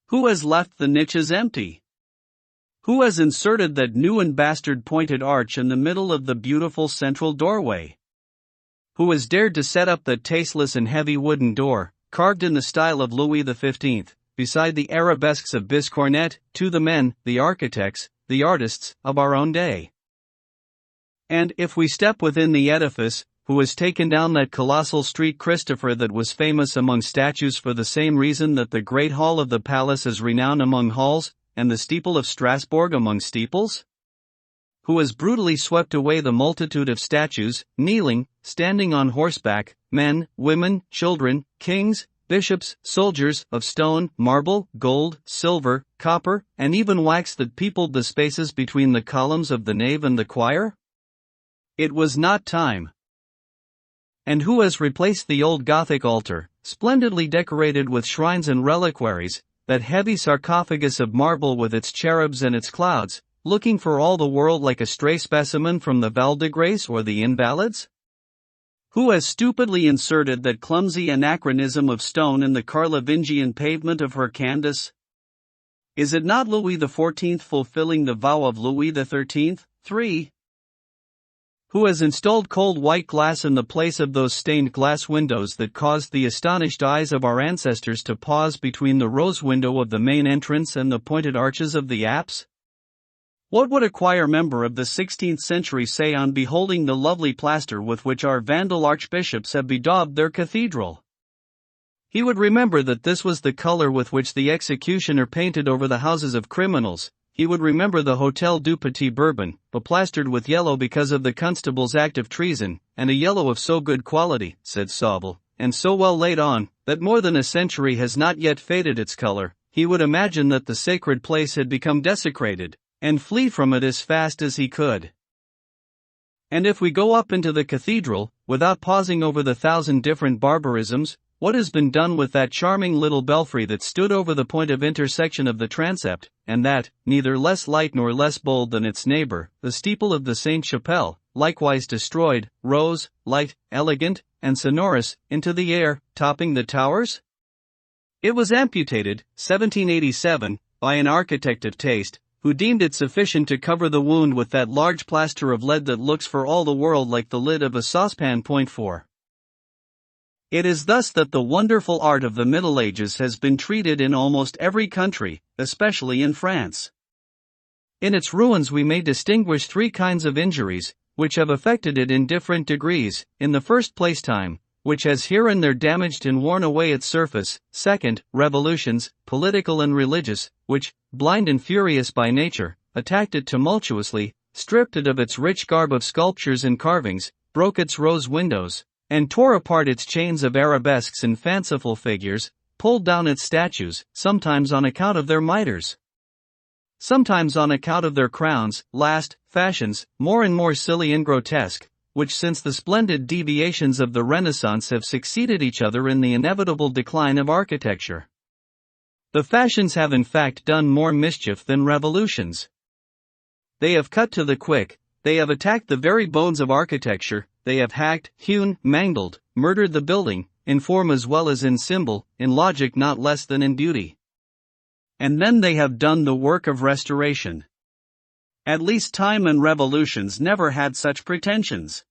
Who has left the niches empty? Who has inserted that new and bastard pointed arch in the middle of the beautiful central doorway? Who has dared to set up that tasteless and heavy wooden door, carved in the style of Louis XV, beside the arabesques of Biscornet, to the men, the architects, the artists, of our own day? And, if we step within the edifice, who has taken down that colossal street Christopher that was famous among statues for the same reason that the great hall of the palace is renowned among halls, and the steeple of Strasbourg among steeples? who has brutally swept away the multitude of statues, kneeling, standing on horseback, men, women, children, kings, bishops, soldiers, of stone, marble, gold, silver, copper, and even wax that peopled the spaces between the columns of the nave and the choir? It was not time. And who has replaced the old Gothic altar, splendidly decorated with shrines and reliquaries, that heavy sarcophagus of marble with its cherubs and its clouds, looking for all the world like a stray specimen from the Val de Grace or the Invalids? Who has stupidly inserted that clumsy anachronism of stone in the Carlovingian pavement of her Candace? Is it not Louis XIV fulfilling the vow of Louis XIII? 3. Who has installed cold white glass in the place of those stained glass windows that caused the astonished eyes of our ancestors to pause between the rose window of the main entrance and the pointed arches of the apse? What would a choir member of the 16th century say on beholding the lovely plaster with which our Vandal archbishops have bedaubed their cathedral? He would remember that this was the color with which the executioner painted over the houses of criminals. He would remember the Hôtel du Petit Bourbon, beplastered with yellow because of the constable's act of treason, and a yellow of so good quality, said Sauble, and so well laid on, that more than a century has not yet faded its color. He would imagine that the sacred place had become desecrated, and flee from it as fast as he could. And if we go up into the cathedral, without pausing over the 1,000 different barbarisms, what has been done with that charming little belfry that stood over the point of intersection of the transept, and that, neither less light nor less bold than its neighbor, the steeple of the Sainte-Chapelle, likewise destroyed, rose, light, elegant, and sonorous, into the air, topping the towers? It was amputated, 1787, by an architect of taste, who deemed it sufficient to cover the wound with that large plaster of lead that looks for all the world like the lid of a saucepan. 4. It is thus that the wonderful art of the Middle Ages has been treated in almost every country, especially in France. In its ruins we may distinguish 3 kinds of injuries, which have affected it in different degrees. In the first place, time, which has here and there damaged and worn away its surface; second, revolutions, political and religious, which, blind and furious by nature, attacked it tumultuously, stripped it of its rich garb of sculptures and carvings, broke its rose windows, and tore apart its chains of arabesques and fanciful figures, pulled down its statues, sometimes on account of their mitres, sometimes on account of their crowns; last, fashions, more and more silly and grotesque, which since the splendid deviations of the Renaissance have succeeded each other in the inevitable decline of architecture. The fashions have in fact done more mischief than revolutions. They have cut to the quick, they have attacked the very bones of architecture, they have hacked, hewn, mangled, murdered the building, in form as well as in symbol, in logic not less than in beauty. And then they have done the work of restoration. At least time and revolutions never had such pretensions.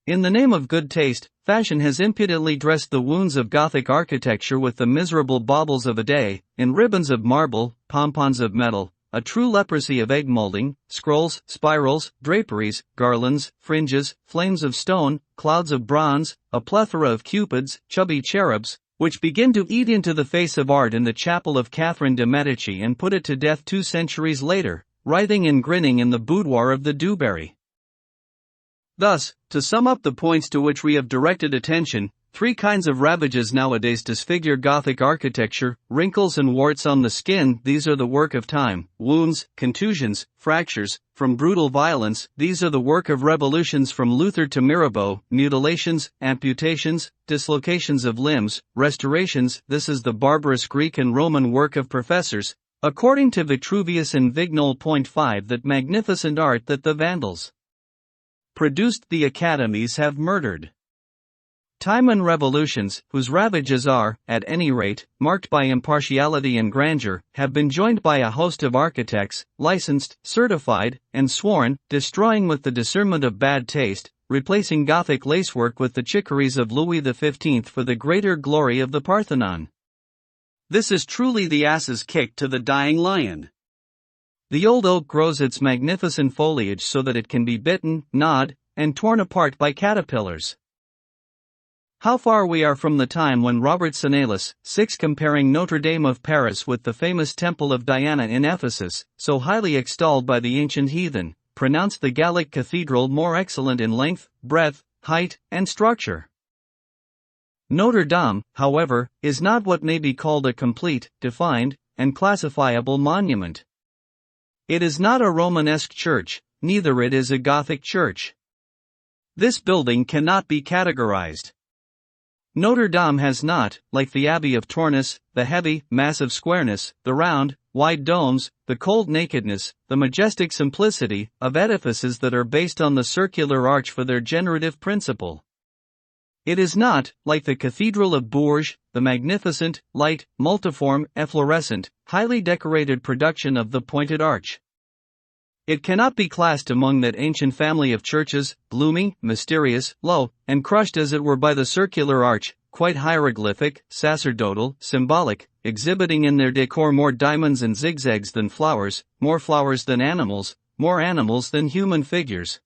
In the name of good taste, fashion has impudently dressed the wounds of Gothic architecture with the miserable baubles of a day, in ribbons of marble, pompons of metal, a true leprosy of egg molding, scrolls, spirals, draperies, garlands, fringes, flames of stone, clouds of bronze, a plethora of cupids, chubby cherubs, which begin to eat into the face of art in the chapel of Catherine de' Medici and put it to death 2 centuries later, writhing and grinning in the boudoir of the Dewberry. Thus, to sum up the points to which we have directed attention, 3 kinds of ravages nowadays disfigure Gothic architecture: wrinkles and warts on the skin, these are the work of time; wounds, contusions, fractures, from brutal violence, these are the work of revolutions from Luther to Mirabeau; mutilations, amputations, dislocations of limbs, restorations, this is the barbarous Greek and Roman work of professors, according to Vitruvius and Vignol. 5 That magnificent art that the Vandals produced the academies have murdered. Time and revolutions, whose ravages are, at any rate, marked by impartiality and grandeur, have been joined by a host of architects, licensed, certified, and sworn, destroying with the discernment of bad taste, replacing Gothic lacework with the chicories of Louis XV for the greater glory of the Parthenon. This is truly the ass's kick to the dying lion. The old oak grows its magnificent foliage so that it can be bitten, gnawed, and torn apart by caterpillars. How far we are from the time when Robert Senalus, 6 comparing Notre-Dame of Paris with the famous Temple of Diana in Ephesus, so highly extolled by the ancient heathen, pronounced the Gallic cathedral more excellent in length, breadth, height, and structure. Notre Dame, however, is not what may be called a complete, defined, and classifiable monument. It is not a Romanesque church, neither it is a Gothic church. This building cannot be categorized. Notre Dame has not, like the Abbey of Tournus, the heavy, massive squareness, the round, wide domes, the cold nakedness, the majestic simplicity of edifices that are based on the circular arch for their generative principle. It is not, like the Cathedral of Bourges, the magnificent, light, multiform, efflorescent, highly decorated production of the pointed arch. It cannot be classed among that ancient family of churches, gloomy, mysterious, low, and crushed as it were by the circular arch, quite hieroglyphic, sacerdotal, symbolic, exhibiting in their decor more diamonds and zigzags than flowers, more flowers than animals, more animals than human figures.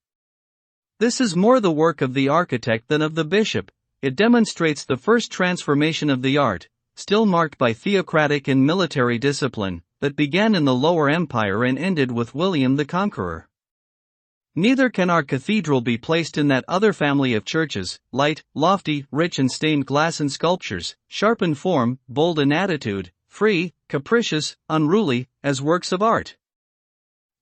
This is more the work of the architect than of the bishop. It demonstrates the first transformation of the art, still marked by theocratic and military discipline, that began in the Lower Empire and ended with William the Conqueror. Neither can our cathedral be placed in that other family of churches, light, lofty, rich in stained glass and sculptures, sharp in form, bold in attitude, free, capricious, unruly, as works of art.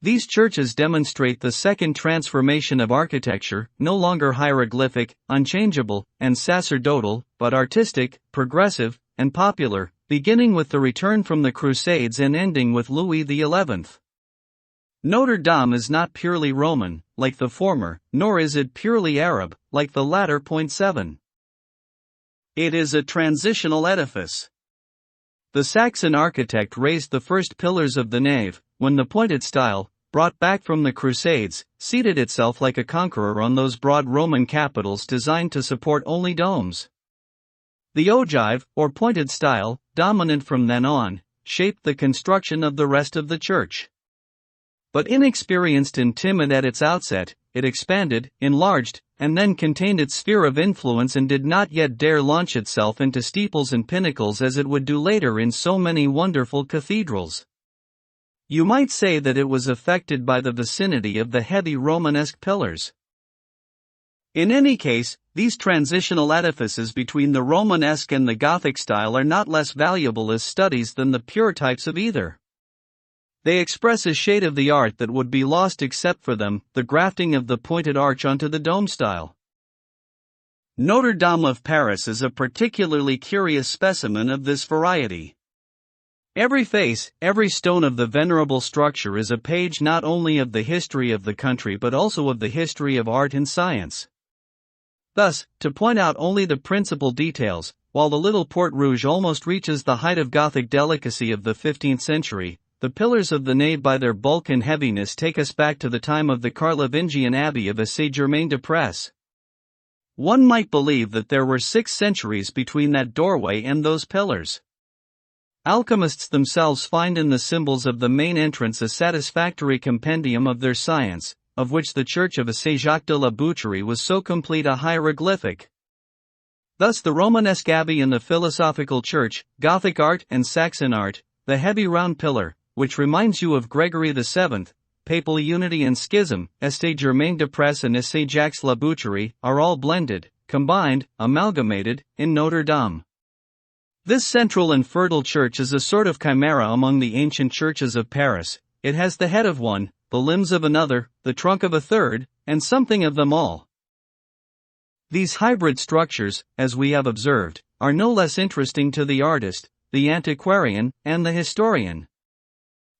These churches demonstrate the second transformation of architecture, no longer hieroglyphic, unchangeable, and sacerdotal, but artistic, progressive, and popular, beginning with the return from the Crusades and ending with Louis XI. Notre Dame is not purely Roman, like the former, nor is it purely Arab, like the latter. 7. It is a transitional edifice. The Saxon architect raised the first pillars of the nave, when the pointed style, brought back from the Crusades, seated itself like a conqueror on those broad Roman capitals designed to support only domes. The ogive, or pointed style, dominant from then on, shaped the construction of the rest of the church. But inexperienced and timid at its outset, it expanded, enlarged, and then contained its sphere of influence and did not yet dare launch itself into steeples and pinnacles as it would do later in so many wonderful cathedrals. You might say that it was affected by the vicinity of the heavy Romanesque pillars. In any case, these transitional edifices between the Romanesque and the Gothic style are not less valuable as studies than the pure types of either. They express a shade of the art that would be lost except for them, the grafting of the pointed arch onto the dome style. Notre Dame of Paris is a particularly curious specimen of this variety. Every face, every stone of the venerable structure is a page not only of the history of the country but also of the history of art and science. Thus, to point out only the principal details, while the little Porte Rouge almost reaches the height of Gothic delicacy of the 15th century, the pillars of the nave by their bulk and heaviness take us back to the time of the Carlovingian abbey of Saint-Germain-des-Prés. One might believe that there were 6 centuries between that doorway and those pillars. Alchemists themselves find in the symbols of the main entrance a satisfactory compendium of their science, of which the church of Saint-Jacques de la Boucherie was so complete a hieroglyphic. Thus the Romanesque abbey and the philosophical church, Gothic art and Saxon art, the heavy round pillar, which reminds you of Gregory VII, papal unity and schism, Saint-Germain-des-Prés and Saint-Jacques la Boucherie, are all blended, combined, amalgamated, in Notre Dame. This central and fertile church is a sort of chimera among the ancient churches of Paris. It has the head of one, the limbs of another, the trunk of a third, and something of them all. These hybrid structures, as we have observed, are no less interesting to the artist, the antiquarian, and the historian.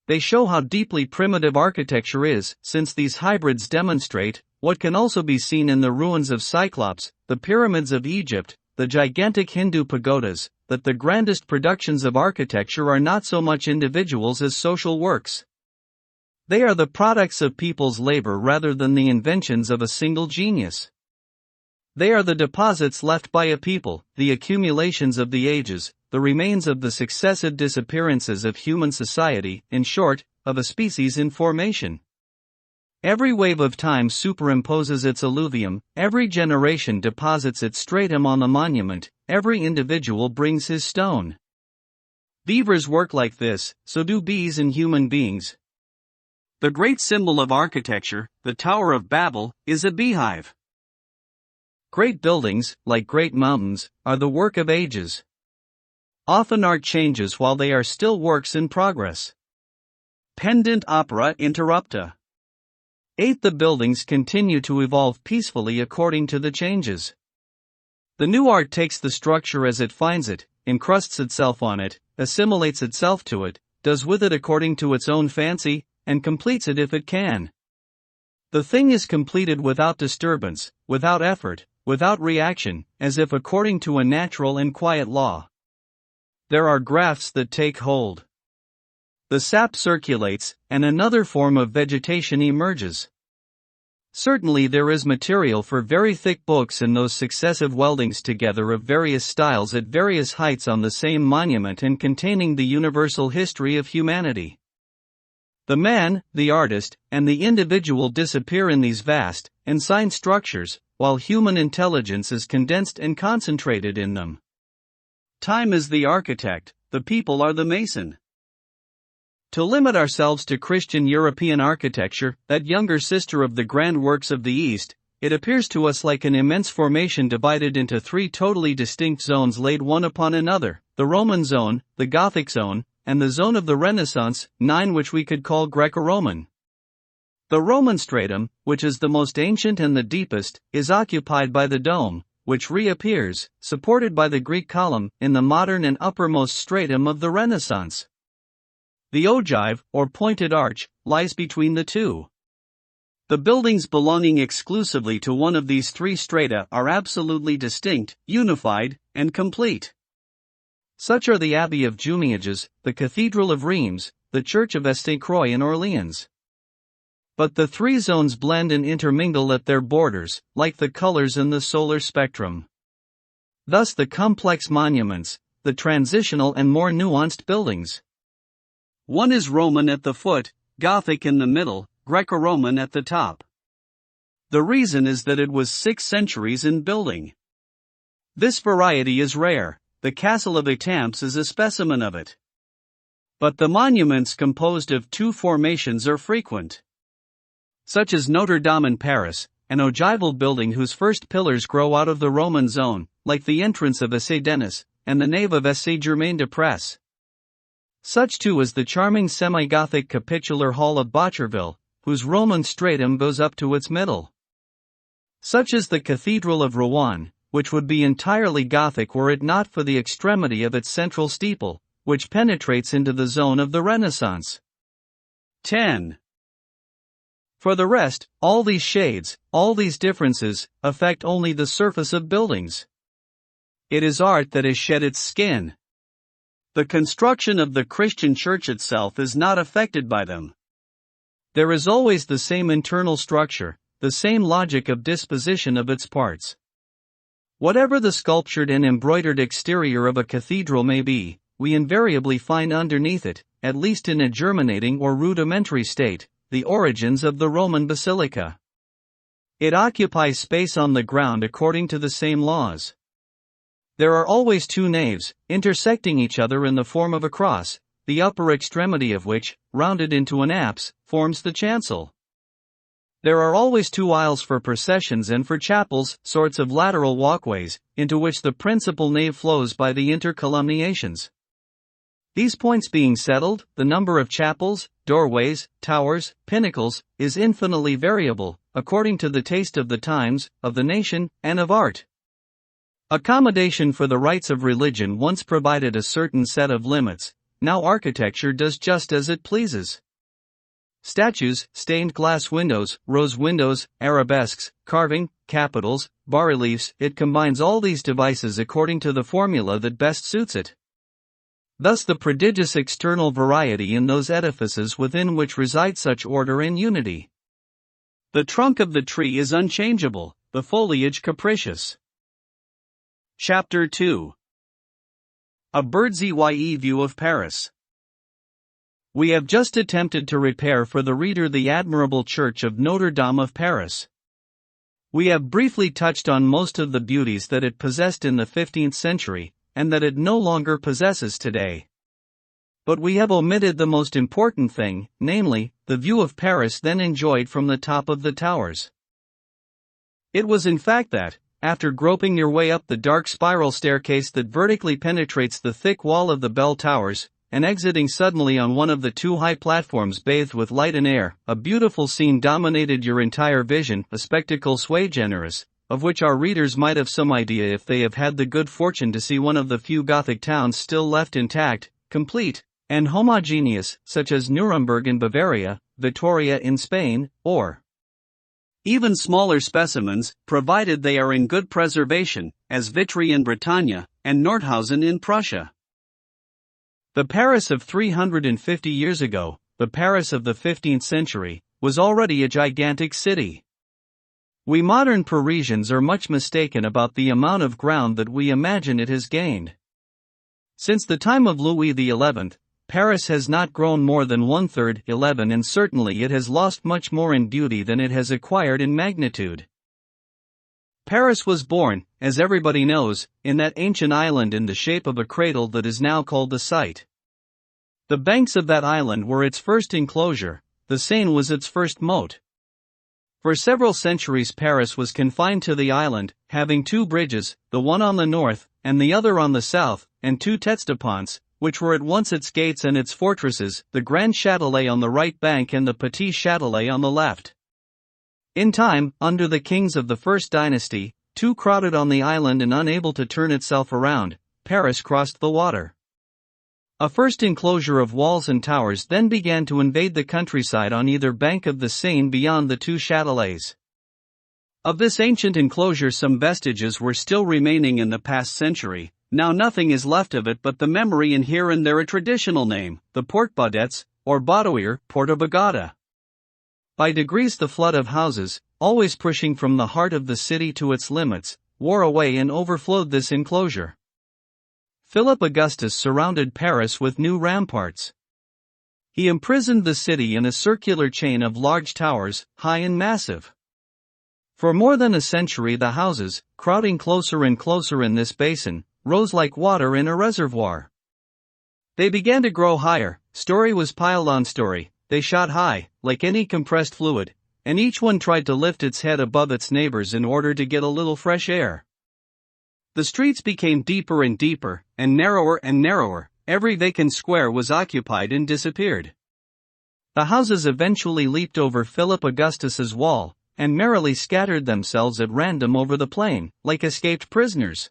They show how deeply primitive architecture is, since these hybrids demonstrate what can also be seen in the ruins of Cyclops, the pyramids of Egypt, the gigantic Hindu pagodas, that the grandest productions of architecture are not so much individuals as social works. They are the products of people's labor rather than the inventions of a single genius. They are the deposits left by a people, the accumulations of the ages, the remains of the successive disappearances of human society, in short, of a species in formation. Every wave of time superimposes its alluvium, every generation deposits its stratum on the monument, every individual brings his stone. Beavers work like this, so do bees and human beings. The great symbol of architecture, the Tower of Babel, is a beehive. Great buildings, like great mountains, are the work of ages. Often art changes while they are still works in progress. Pendant opera interrupta. 8. The buildings continue to evolve peacefully according to the changes. The new art takes the structure as it finds it, encrusts itself on it, assimilates itself to it, does with it according to its own fancy, and completes it if it can. The thing is completed without disturbance, without effort, without reaction, as if according to a natural and quiet law. There are grafts that take hold. The sap circulates, and another form of vegetation emerges. Certainly there is material for very thick books in those successive weldings together of various styles at various heights on the same monument and containing the universal history of humanity. The man, the artist, and the individual disappear in these vast, ensigned structures, while human intelligence is condensed and concentrated in them. Time is the architect, the people are the mason. To limit ourselves to Christian European architecture, that younger sister of the grand works of the East, it appears to us like an immense formation divided into 3 totally distinct zones laid one upon another, the Roman zone, the Gothic zone, and the zone of the Renaissance, 9 which we could call Greco-Roman. The Roman stratum, which is the most ancient and the deepest, is occupied by the dome, which reappears, supported by the Greek column, in the modern and uppermost stratum of the Renaissance. The ogive, or pointed arch, lies between the two. The buildings belonging exclusively to one of these 3 strata are absolutely distinct, unified, and complete. Such are the Abbey of Jumiages, the Cathedral of Reims, the Church of Sainte-Croix in Orleans. But the 3 zones blend and intermingle at their borders, like the colors in the solar spectrum. Thus the complex monuments, the transitional and more nuanced buildings. One is Roman at the foot, Gothic in the middle, Greco-Roman at the top. The reason is that it was 6 centuries in building. This variety is rare, the Castle of Étampes is a specimen of it. But the monuments composed of 2 formations are frequent. Such as Notre-Dame in Paris, an ogival building whose first pillars grow out of the Roman zone, like the entrance of Denis, and the nave of Saint-Germain-des-Prés. Such too is the charming semi-Gothic capitular hall of Botcherville, whose Roman stratum goes up to its middle. Such is the Cathedral of Rouen, which would be entirely Gothic were it not for the extremity of its central steeple, which penetrates into the zone of the Renaissance. 10. For the rest, all these shades, all these differences, affect only the surface of buildings. It is art that has shed its skin. The construction of the Christian church itself is not affected by them. There is always the same internal structure, the same logic of disposition of its parts. Whatever the sculptured and embroidered exterior of a cathedral may be, we invariably find underneath it, at least in a germinating or rudimentary state, the origins of the Roman basilica. It occupies space on the ground according to the same laws. There are always 2 naves, intersecting each other in the form of a cross, the upper extremity of which, rounded into an apse, forms the chancel. There are always 2 aisles for processions and for chapels, sorts of lateral walkways, into which the principal nave flows by the intercolumniations. These points being settled, the number of chapels, doorways, towers, pinnacles, is infinitely variable, according to the taste of the times, of the nation, and of art. Accommodation for the rites of religion once provided a certain set of limits, now architecture does just as it pleases. Statues, stained glass windows, rose windows, arabesques, carving, capitals, bas-reliefs, it combines all these devices according to the formula that best suits it. Thus the prodigious external variety in those edifices within which reside such order and unity. The trunk of the tree is unchangeable, the foliage capricious. Chapter 2. A bird's-eye view of Paris. We have just attempted to repair for the reader the admirable church of Notre-Dame of Paris. We have briefly touched on most of the beauties that it possessed in the 15th century, and that it no longer possesses today. But we have omitted the most important thing, namely, the view of Paris then enjoyed from the top of the towers. It was in fact that, after groping your way up the dark spiral staircase that vertically penetrates the thick wall of the bell towers, and exiting suddenly on one of the two high platforms bathed with light and air, a beautiful scene dominated your entire vision, a spectacle sui generis, of which our readers might have some idea if they have had the good fortune to see one of the few Gothic towns still left intact, complete, and homogeneous, such as Nuremberg in Bavaria, Vitoria in Spain, or even smaller specimens, provided they are in good preservation, as Vitry in Bretagne, and Nordhausen in Prussia. The Paris of 350 years ago, the Paris of the 15th century, was already a gigantic city. We modern Parisians are much mistaken about the amount of ground that we imagine it has gained. Since the time of Louis XI, Paris has not grown more than 1/3, 11, and certainly it has lost much more in beauty than it has acquired in magnitude. Paris was born, as everybody knows, in that ancient island in the shape of a cradle that is now called the site. The banks of that island were its first enclosure, the Seine was its first moat. For several centuries Paris was confined to the island, having two bridges, the one on the north, and the other on the south, and two têtes de ponts, which were at once its gates and its fortresses, the Grand Châtelet on the right bank and the Petit Châtelet on the left. In time, under the kings of the First Dynasty, too crowded on the island and unable to turn itself around, Paris crossed the water. A first enclosure of walls and towers then began to invade the countryside on either bank of the Seine beyond the two châtelets. Of this ancient enclosure some vestiges were still remaining in the past century. Now nothing is left of it but the memory and here and there a traditional name, the Porte Baudets, or Baudouir, Porta Bagada. By degrees the flood of houses, always pushing from the heart of the city to its limits, wore away and overflowed this enclosure. Philip Augustus surrounded Paris with new ramparts. He imprisoned the city in a circular chain of large towers, high and massive. For more than a century the houses, crowding closer and closer in this basin, rose like water in a reservoir. They began to grow higher, story was piled on story, they shot high, like any compressed fluid, and each one tried to lift its head above its neighbors in order to get a little fresh air. The streets became deeper and deeper, and narrower, every vacant square was occupied and disappeared. The houses eventually leaped over Philip Augustus's wall, and merrily scattered themselves at random over the plain, like escaped prisoners.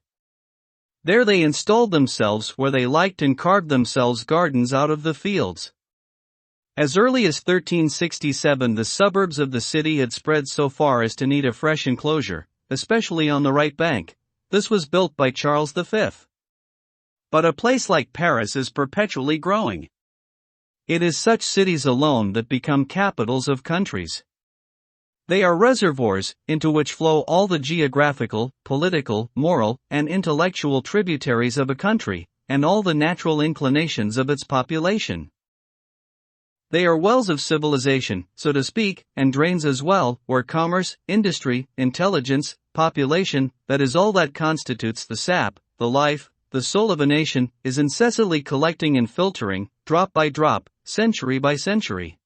There they installed themselves where they liked and carved themselves gardens out of the fields. As early as 1367 the suburbs of the city had spread so far as to need a fresh enclosure, especially on the right bank. This was built by Charles V. But a place like Paris is perpetually growing. It is such cities alone that become capitals of countries. They are reservoirs, into which flow all the geographical, political, moral, and intellectual tributaries of a country, and all the natural inclinations of its population. They are wells of civilization, so to speak, and drains as well, where commerce, industry, intelligence, population, that is all that constitutes the sap, the life, the soul of a nation, is incessantly collecting and filtering, drop by drop, century by century.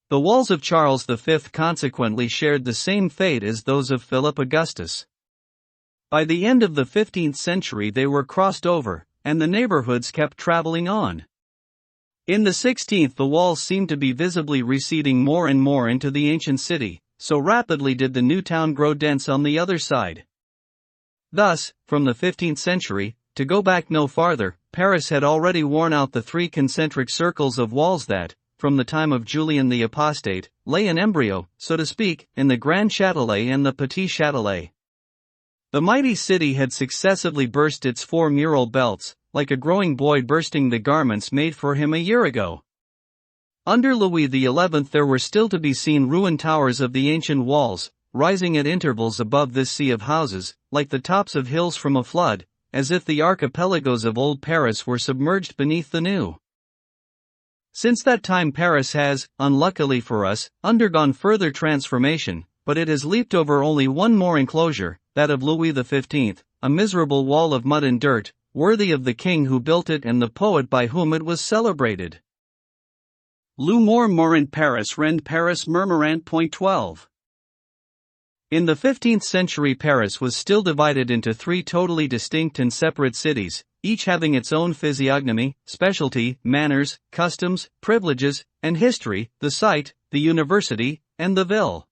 The walls of Charles V consequently shared the same fate as those of Philip Augustus. By the end of the 15th century they were crossed over, and the neighborhoods kept traveling on. In the 16th the walls seemed to be visibly receding more and more into the ancient city, so rapidly did the new town grow dense on the other side. Thus, from the 15th century, to go back no farther, Paris had already worn out the three concentric circles of walls that, from the time of Julian the Apostate, lay in embryo, so to speak, in the Grand Châtelet and the Petit Châtelet. The mighty city had successively burst its four mural belts, like a growing boy bursting the garments made for him a year ago. Under Louis XI there were still to be seen ruined towers of the ancient walls, rising at intervals above this sea of houses, like the tops of hills from a flood, as if the archipelagos of old Paris were submerged beneath the new. Since that time Paris has, unluckily for us, undergone further transformation, but it has leaped over only one more enclosure, that of Louis XV, a miserable wall of mud and dirt, worthy of the king who built it and the poet by whom it was celebrated. L'humour mourant Paris rend Paris murmurant. Point 12. In the 15th century, Paris was still divided into three totally distinct and separate cities, each having its own physiognomy, specialty, manners, customs, privileges, and history: the site, the university, and the ville.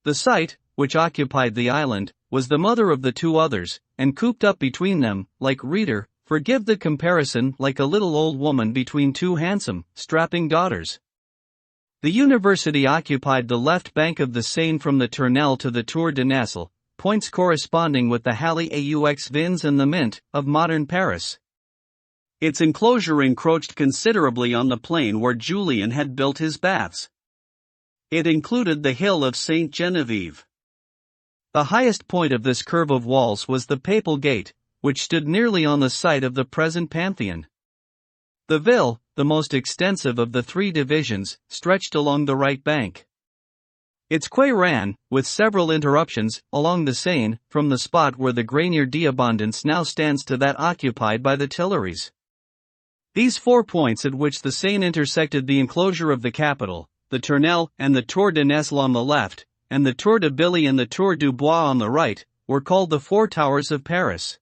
The site, which occupied the island, was the mother of the two others, and cooped up between them, like reader, forgive the comparison, like a little old woman between two handsome, strapping daughters. The university occupied the left bank of the Seine from the Tournelle to the Tour de Nesle, points corresponding with the Halles aux Vins and the Mint of modern Paris. Its enclosure encroached considerably on the plain where Julian had built his baths. It included the hill of Saint Genevieve. The highest point of this curve of walls was the Papal Gate, which stood nearly on the site of the present Pantheon. The ville, the most extensive of the three divisions, stretched along the right bank. Its quay ran, with several interruptions, along the Seine, from the spot where the Grenier d'Abondance now stands to that occupied by the Tuileries. These 4 points at which the Seine intersected the enclosure of the capital, the Tournelle and the Tour de Nesle on the left, and the Tour de Billy and the Tour du Bois on the right, were called the Four Towers of Paris.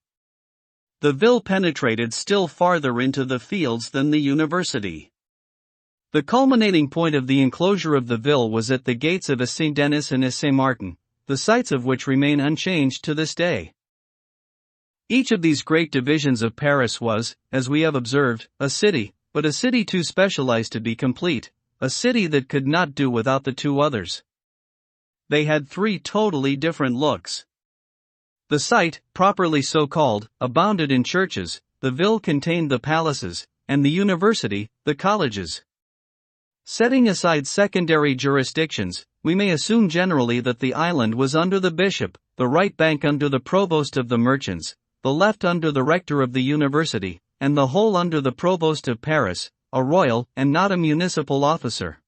The ville penetrated still farther into the fields than the university. The culminating point of the enclosure of the ville was at the gates of Saint-Denis and Saint-Martin, the sites of which remain unchanged to this day. Each of these great divisions of Paris was, as we have observed, a city, but a city too specialized to be complete, a city that could not do without the two others. They had three totally different looks. The site, properly so called, abounded in churches, the ville contained the palaces, and the university, the colleges. Setting aside secondary jurisdictions, we may assume generally that the island was under the bishop, the right bank under the provost of the merchants, the left under the rector of the university, and the whole under the provost of Paris, a royal and not a municipal officer.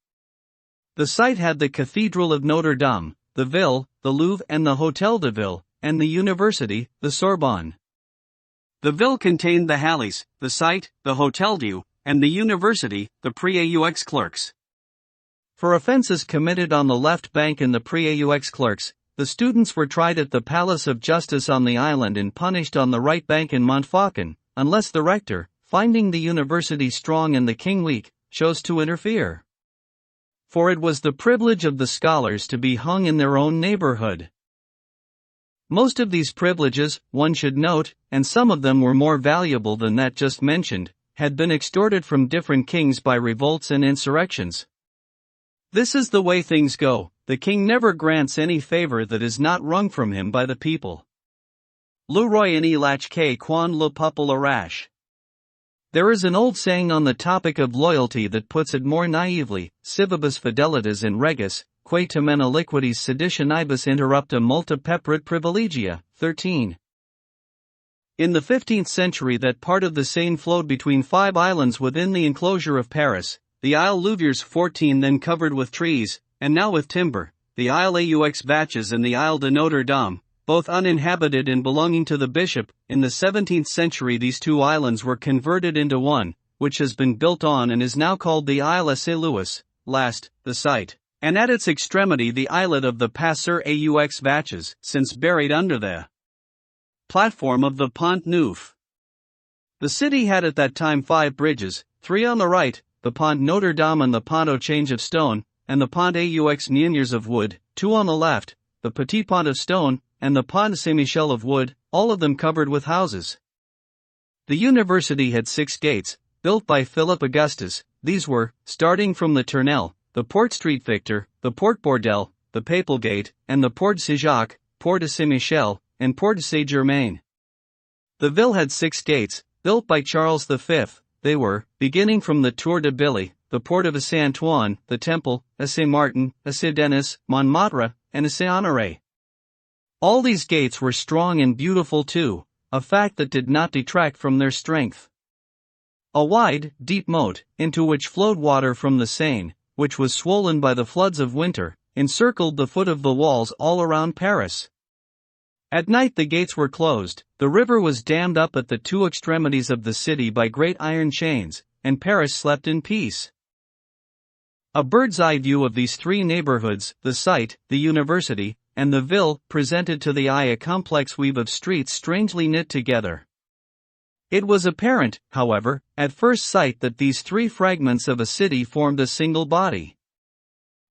The site had the Cathedral of Notre-Dame, the Ville, the Louvre and the Hôtel de Ville, and the university, the Sorbonne. The Ville contained the Halles, the site, the Hôtel Dieu, and the university, the Preux clerks. For offenses committed on the left bank in the Preux clerks, the students were tried at the Palace of Justice on the island and punished on the right bank in Montfaucon, unless the rector, finding the university strong and the king weak, chose to interfere. For it was the privilege of the scholars to be hung in their own neighborhood. Most of these privileges, one should note, and some of them were more valuable than that just mentioned, had been extorted from different kings by revolts and insurrections. This is the way things go. The king never grants any favor that is not wrung from him by the people. Le roi n'y lâche que quand le peuple arrache. There is an old saying on the topic of loyalty that puts it more naively: civibus fidelitas in regis, quae tamen aliquities seditionibus interrupta multa peprit privilegia. 13. In the 15th century, that part of the Seine flowed between 5 islands within the enclosure of Paris, the Isle Louviers 14, then covered with trees, and now with timber, the Isle aux Vaches and the Isle de Notre-Dame, both uninhabited and belonging to the bishop. In the 17th century these 2 islands were converted into one, which has been built on and is now called the Isle à Saint-Louis, last, the site, and at its extremity the islet of the Passeur aux Vaches, since buried under the platform of the Pont Neuf. The city had at that time 5 bridges, 3 on the right, the Pont Notre-Dame and the Pont au Change of Stone, and the Pont aux Meuniers of wood, 2 on the left, the Petit Pont of Stone, and the Pont Saint-Michel of wood, all of them covered with houses. The university had 6 gates, built by Philip Augustus. These were, starting from the Tournelle, the Porte Street Victor, the Porte Bourdelle, the Papal Gate, and the Porte Saint-Jacques, Porte Saint-Michel, and Porte Saint-Germain. The ville had 6 gates, built by Charles V. They were, beginning from the Tour de Billy, the Port of Saint-Antoine, the Temple, Saint-Martin, Saint-Denis, Montmartre, and Saint-Honoré. All these gates were strong and beautiful too, a fact that did not detract from their strength. A wide, deep moat, into which flowed water from the Seine, which was swollen by the floods of winter, encircled the foot of the walls all around Paris. At night the gates were closed, the river was dammed up at the two extremities of the city by great iron chains, and Paris slept in peace. A bird's-eye view of these three neighborhoods, the site, the university, and the ville, presented to the eye a complex weave of streets strangely knit together. It was apparent, however, at first sight that these three fragments of a city formed a single body.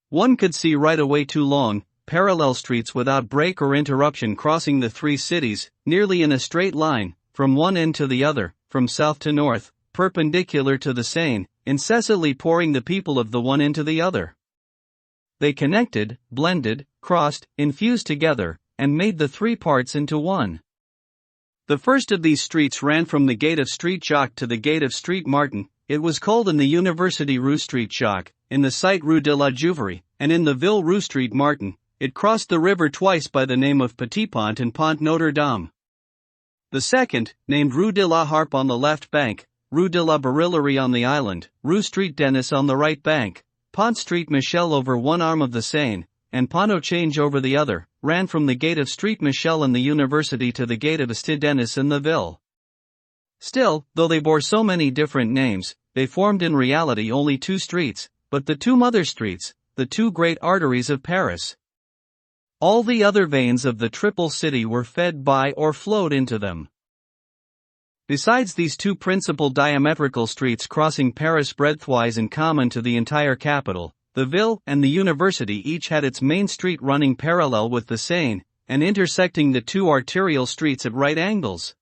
One could see right away two long, parallel streets without break or interruption crossing the three cities, nearly in a straight line, from one end to the other, from south to north, perpendicular to the Seine, incessantly pouring the people of the one into the other. They connected, blended, crossed, infused together, and made the three parts into one. The first of these streets ran from the gate of Street Jacques to the gate of Street Martin. It was called in the University Rue Street Jacques, in the site Rue de la Juiverie, and in the ville Rue Street Martin. It crossed the river twice by the name of Petit Pont and Pont Notre-Dame. The second, named Rue de la Harpe on the left bank, Rue de la Barillerie on the island, Rue Street Denis on the right bank, Pont Street Michel over one arm of the Seine, and Pont au Change over the other, ran from the gate of Street Michel in the University to the gate of Stade Denis in the ville. Still, though they bore so many different names, they formed in reality only two streets, but the two mother streets, the two great arteries of Paris. All the other veins of the triple city were fed by or flowed into them. Besides these two principal diametrical streets crossing Paris breadthwise and common to the entire capital, the ville and the university each had its main street running parallel with the Seine, and intersecting the two arterial streets at right angles.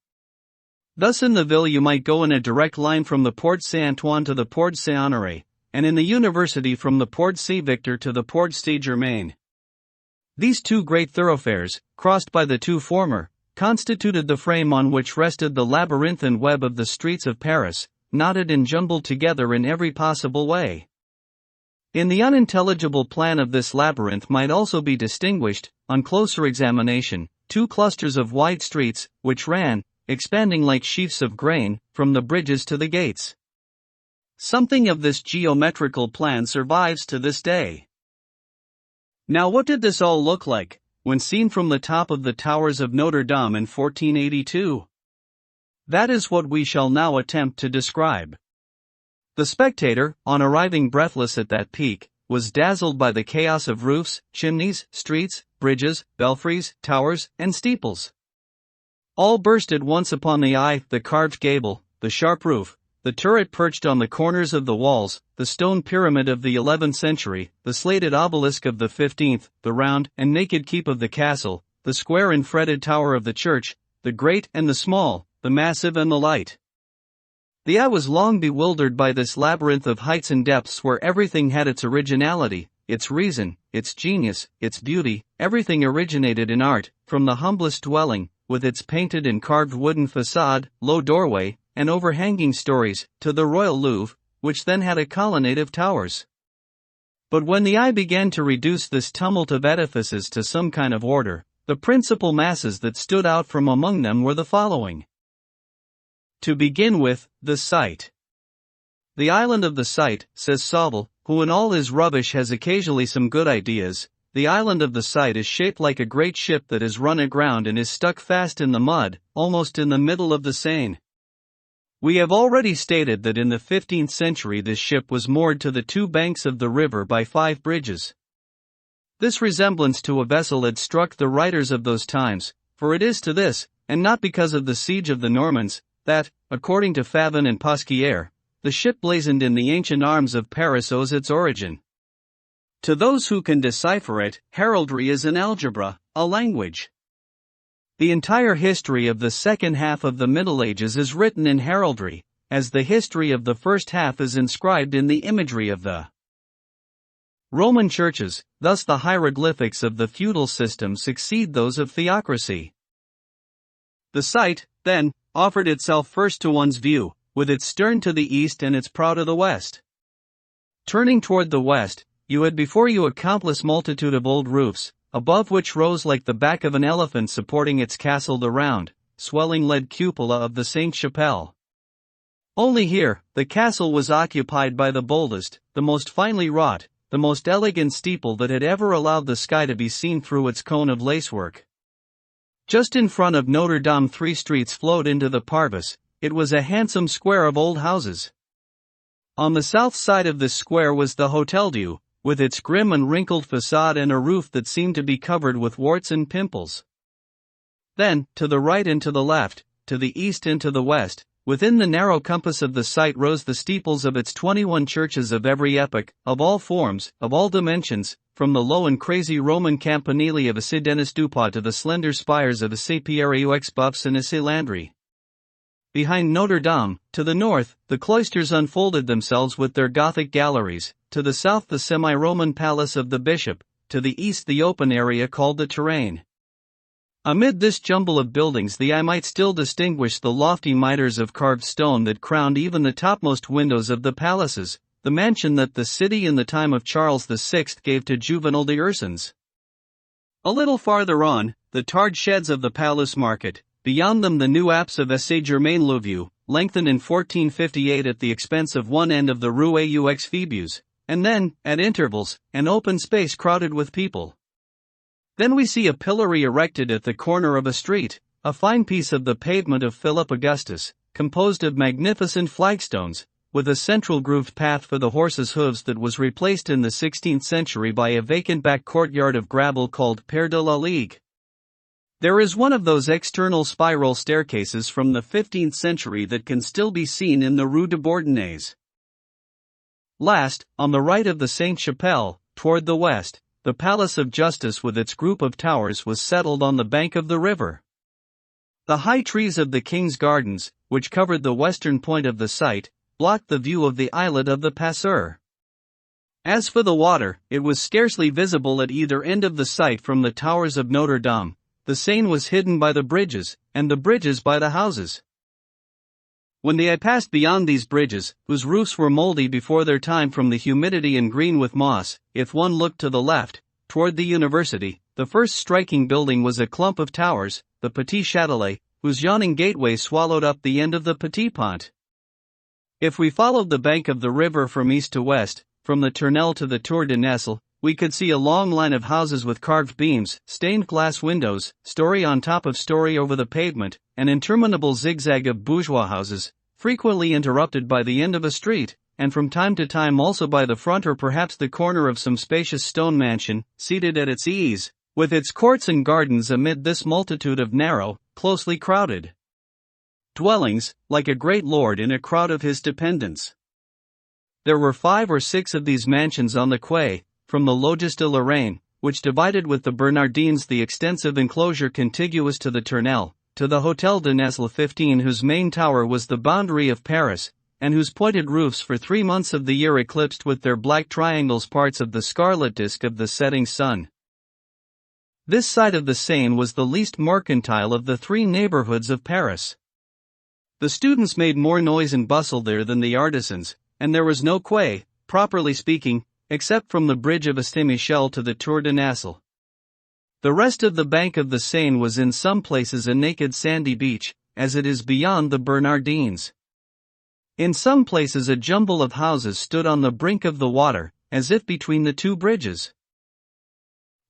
Thus in the ville you might go in a direct line from the Porte Saint-Antoine to the Porte Saint-Honoré, and in the university from the Porte Saint-Victor to the Porte Saint-Germain. These two great thoroughfares, crossed by the two former, constituted the frame on which rested the labyrinthine web of the streets of Paris, knotted and jumbled together in every possible way. In the unintelligible plan of this labyrinth might also be distinguished, on closer examination, two clusters of wide streets, which ran, expanding like sheaves of grain, from the bridges to the gates. Something of this geometrical plan survives to this day. Now what did this all look like, when seen from the top of the towers of Notre Dame in 1482? That is what we shall now attempt to describe. The spectator, on arriving breathless at that peak, was dazzled by the chaos of roofs, chimneys, streets, bridges, belfries, towers, and steeples. All burst at once upon the eye: the carved gable, the sharp roof, the turret perched on the corners of the walls, the stone pyramid of the 11th century, the slated obelisk of the 15th, the round and naked keep of the castle, the square and fretted tower of the church, the great and the small, the massive and the light. The eye was long bewildered by this labyrinth of heights and depths where everything had its originality, its reason, its genius, its beauty. Everything originated in art, from the humblest dwelling, with its painted and carved wooden facade, low doorway, and overhanging stories, to the Royal Louvre, which then had a colonnade of towers. But when the eye began to reduce this tumult of edifices to some kind of order, the principal masses that stood out from among them were the following. To begin with, the site. The island of the site, says Sauvel, who in all his rubbish has occasionally some good ideas, the island of the site is shaped like a great ship that is run aground and is stuck fast in the mud, almost in the middle of the Seine. We have already stated that in the 15th century this ship was moored to the two banks of the river by 5 bridges. This resemblance to a vessel had struck the writers of those times, for it is to this, and not because of the siege of the Normans, that, according to Favin and Pasquier, the ship blazoned in the ancient arms of Paris owes its origin. To those who can decipher it, heraldry is an algebra, a language. The entire history of the second half of the Middle Ages is written in heraldry, as the history of the first half is inscribed in the imagery of the Roman churches. Thus the hieroglyphics of the feudal system succeed those of theocracy. The site, then, offered itself first to one's view, with its stern to the east and its prow to the west. Turning toward the west, you had before you a countless multitude of old roofs, above which rose like the back of an elephant supporting its castle the round, swelling lead cupola of the Sainte-Chapelle. Only here, the castle was occupied by the boldest, the most finely wrought, the most elegant steeple that had ever allowed the sky to be seen through its cone of lacework. Just in front of Notre Dame 3 streets flowed into the Parvis. It was a handsome square of old houses. On the south side of this square was the Hotel Dieu, with its grim and wrinkled facade and a roof that seemed to be covered with warts and pimples. Then, to the right and to the left, to the east and to the west, within the narrow compass of the site rose the steeples of its 21 churches of every epoch, of all forms, of all dimensions, from the low and crazy Roman campanili of St. Denis du Pas to the slender spires of St. Pierre aux Buffs and St. Landry. Behind Notre Dame, to the north, the cloisters unfolded themselves with their Gothic galleries, to the south the semi-Roman palace of the bishop, to the east the open area called the Terrain. Amid this jumble of buildings the eye might still distinguish the lofty mitres of carved stone that crowned even the topmost windows of the palaces, the mansion that the city in the time of Charles VI gave to Juvenal de Ursins. A little farther on, the tarred sheds of the Palace Market, beyond them the new apse of Saint-Germain-l'Auvieux, lengthened in 1458 at the expense of one end of the Rue aux Phébus, and then, at intervals, an open space crowded with people. Then we see a pillory erected at the corner of a street, a fine piece of the pavement of Philip Augustus, composed of magnificent flagstones, with a central grooved path for the horses' hooves that was replaced in the 16th century by a vacant back courtyard of gravel called Père de la Ligue. There is one of those external spiral staircases from the 15th century that can still be seen in the Rue de Bourdonnais. Last, on the right of the Sainte-Chapelle, toward the west, the Palace of Justice with its group of towers was settled on the bank of the river. The high trees of the King's Gardens, which covered the western point of the site, blocked the view of the islet of the Passeur. As for the water, it was scarcely visible at either end of the site from the towers of Notre Dame. The Seine was hidden by the bridges, and the bridges by the houses. When they had passed beyond these bridges, whose roofs were moldy before their time from the humidity and green with moss, if one looked to the left, toward the university, the first striking building was a clump of towers, the Petit Châtelet, whose yawning gateway swallowed up the end of the Petit Pont. If we followed the bank of the river from east to west, from the Tournelle to the Tour de Nesle, we could see a long line of houses with carved beams, stained glass windows, story on top of story over the pavement, an interminable zigzag of bourgeois houses, frequently interrupted by the end of a street, and from time to time also by the front or perhaps the corner of some spacious stone mansion, seated at its ease, with its courts and gardens amid this multitude of narrow, closely crowded dwellings, like a great lord in a crowd of his dependents. There were 5 or 6 of these mansions on the quay, from the Logis de Lorraine, which divided with the Bernardines the extensive enclosure contiguous to the Tournelle, to the Hôtel de Nesle 15 whose main tower was the boundary of Paris, and whose pointed roofs for 3 months of the year eclipsed with their black triangles parts of the scarlet disk of the setting sun. This side of the Seine was the least mercantile of the 3 neighborhoods of Paris. The students made more noise and bustle there than the artisans, and there was no quay, properly speaking, except from the bridge of Saint-Michel to the Tour de Nesle. The rest of the bank of the Seine was in some places a naked sandy beach, as it is beyond the Bernardines. In some places a jumble of houses stood on the brink of the water, as if between the 2 bridges.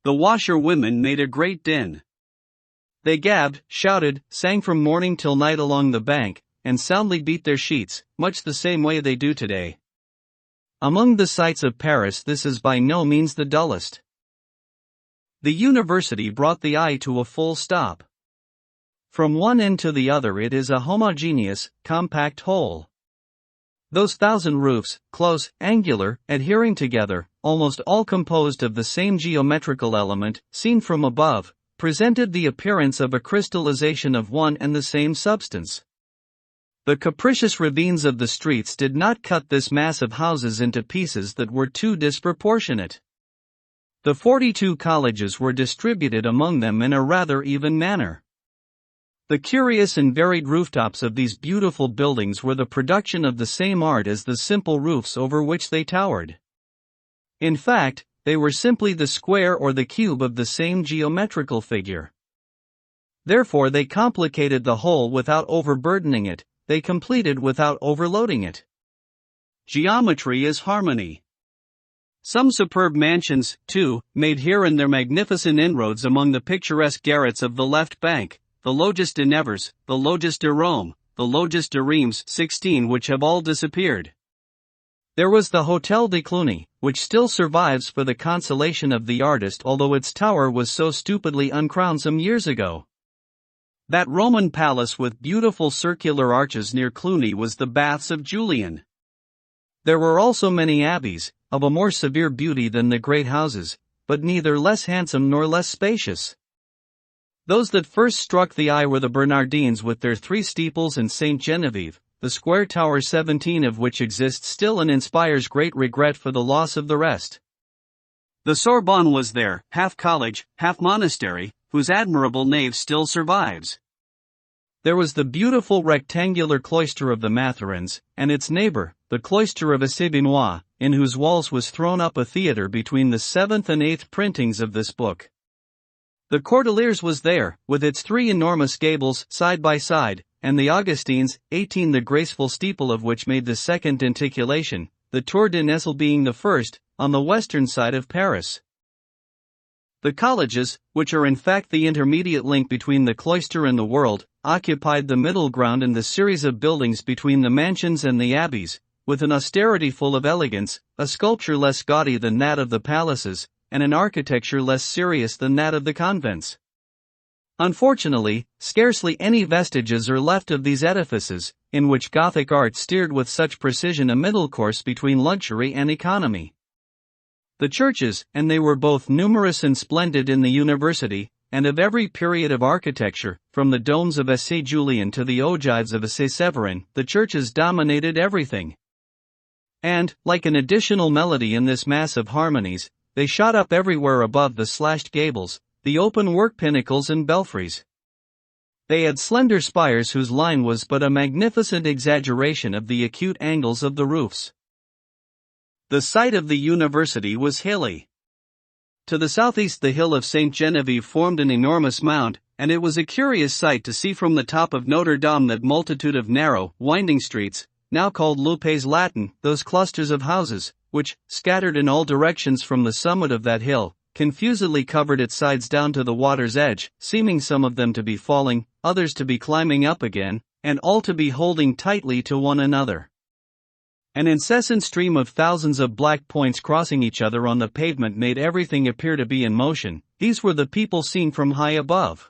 The washerwomen made a great din. They gabbed, shouted, sang from morning till night along the bank, and soundly beat their sheets, much the same way they do today. Among the sights of Paris this is by no means the dullest. The university brought the eye to a full stop. From one end to the other it is a homogeneous, compact whole. Those 1,000 roofs, close, angular, adhering together, almost all composed of the same geometrical element, seen from above, presented the appearance of a crystallization of one and the same substance. The capricious ravines of the streets did not cut this mass of houses into pieces that were too disproportionate. The 42 colleges were distributed among them in a rather even manner. The curious and varied rooftops of these beautiful buildings were the production of the same art as the simple roofs over which they towered. In fact, they were simply the square or the cube of the same geometrical figure. Therefore they complicated the whole without overburdening it, they completed without overloading it. Geometry is harmony. Some superb mansions, too, made here and there magnificent inroads among the picturesque garrets of the left bank, the Logis de Nevers, the Logis de Rome, the Logis de Reims 16, which have all disappeared. There was the Hotel de Cluny, which still survives for the consolation of the artist, although its tower was so stupidly uncrowned some years ago. That Roman palace with beautiful circular arches near Cluny was the Baths of Julian. There were also many abbeys, of a more severe beauty than the great houses, but neither less handsome nor less spacious. Those that first struck the eye were the Bernardines with their 3 steeples and St. Genevieve, the square tower 17 of which exists still and inspires great regret for the loss of the rest. The Sorbonne was there, half college, half monastery, whose admirable nave still survives. There was the beautiful rectangular cloister of the Matharins, and its neighbor, the cloister of Assébinois, in whose walls was thrown up a theatre between the 7th and 8th printings of this book. The Cordeliers was there, with its 3 enormous gables side by side, and the Augustines, 18, the graceful steeple of which made the 2nd denticulation, the Tour de Nesle being the 1st, on the western side of Paris. The colleges, which are in fact the intermediate link between the cloister and the world, occupied the middle ground in the series of buildings between the mansions and the abbeys, with an austerity full of elegance, a sculpture less gaudy than that of the palaces, and an architecture less serious than that of the convents. Unfortunately, scarcely any vestiges are left of these edifices, in which Gothic art steered with such precision a middle course between luxury and economy. The churches, and they were both numerous and splendid in the university, and of every period of architecture, from the domes of St. Julien to the ogives of St. Severin, the churches dominated everything. And, like an additional melody in this mass of harmonies, they shot up everywhere above the slashed gables, the open-work pinnacles and belfries. They had slender spires whose line was but a magnificent exaggeration of the acute angles of the roofs. The site of the university was hilly. To the southeast the hill of St. Genevieve formed an enormous mound, and it was a curious sight to see from the top of Notre-Dame that multitude of narrow, winding streets, now called Lupes Latin, those clusters of houses, which, scattered in all directions from the summit of that hill, confusedly covered its sides down to the water's edge, seeming some of them to be falling, others to be climbing up again, and all to be holding tightly to one another. An incessant stream of thousands of black points crossing each other on the pavement made everything appear to be in motion. These were the people seen from high above.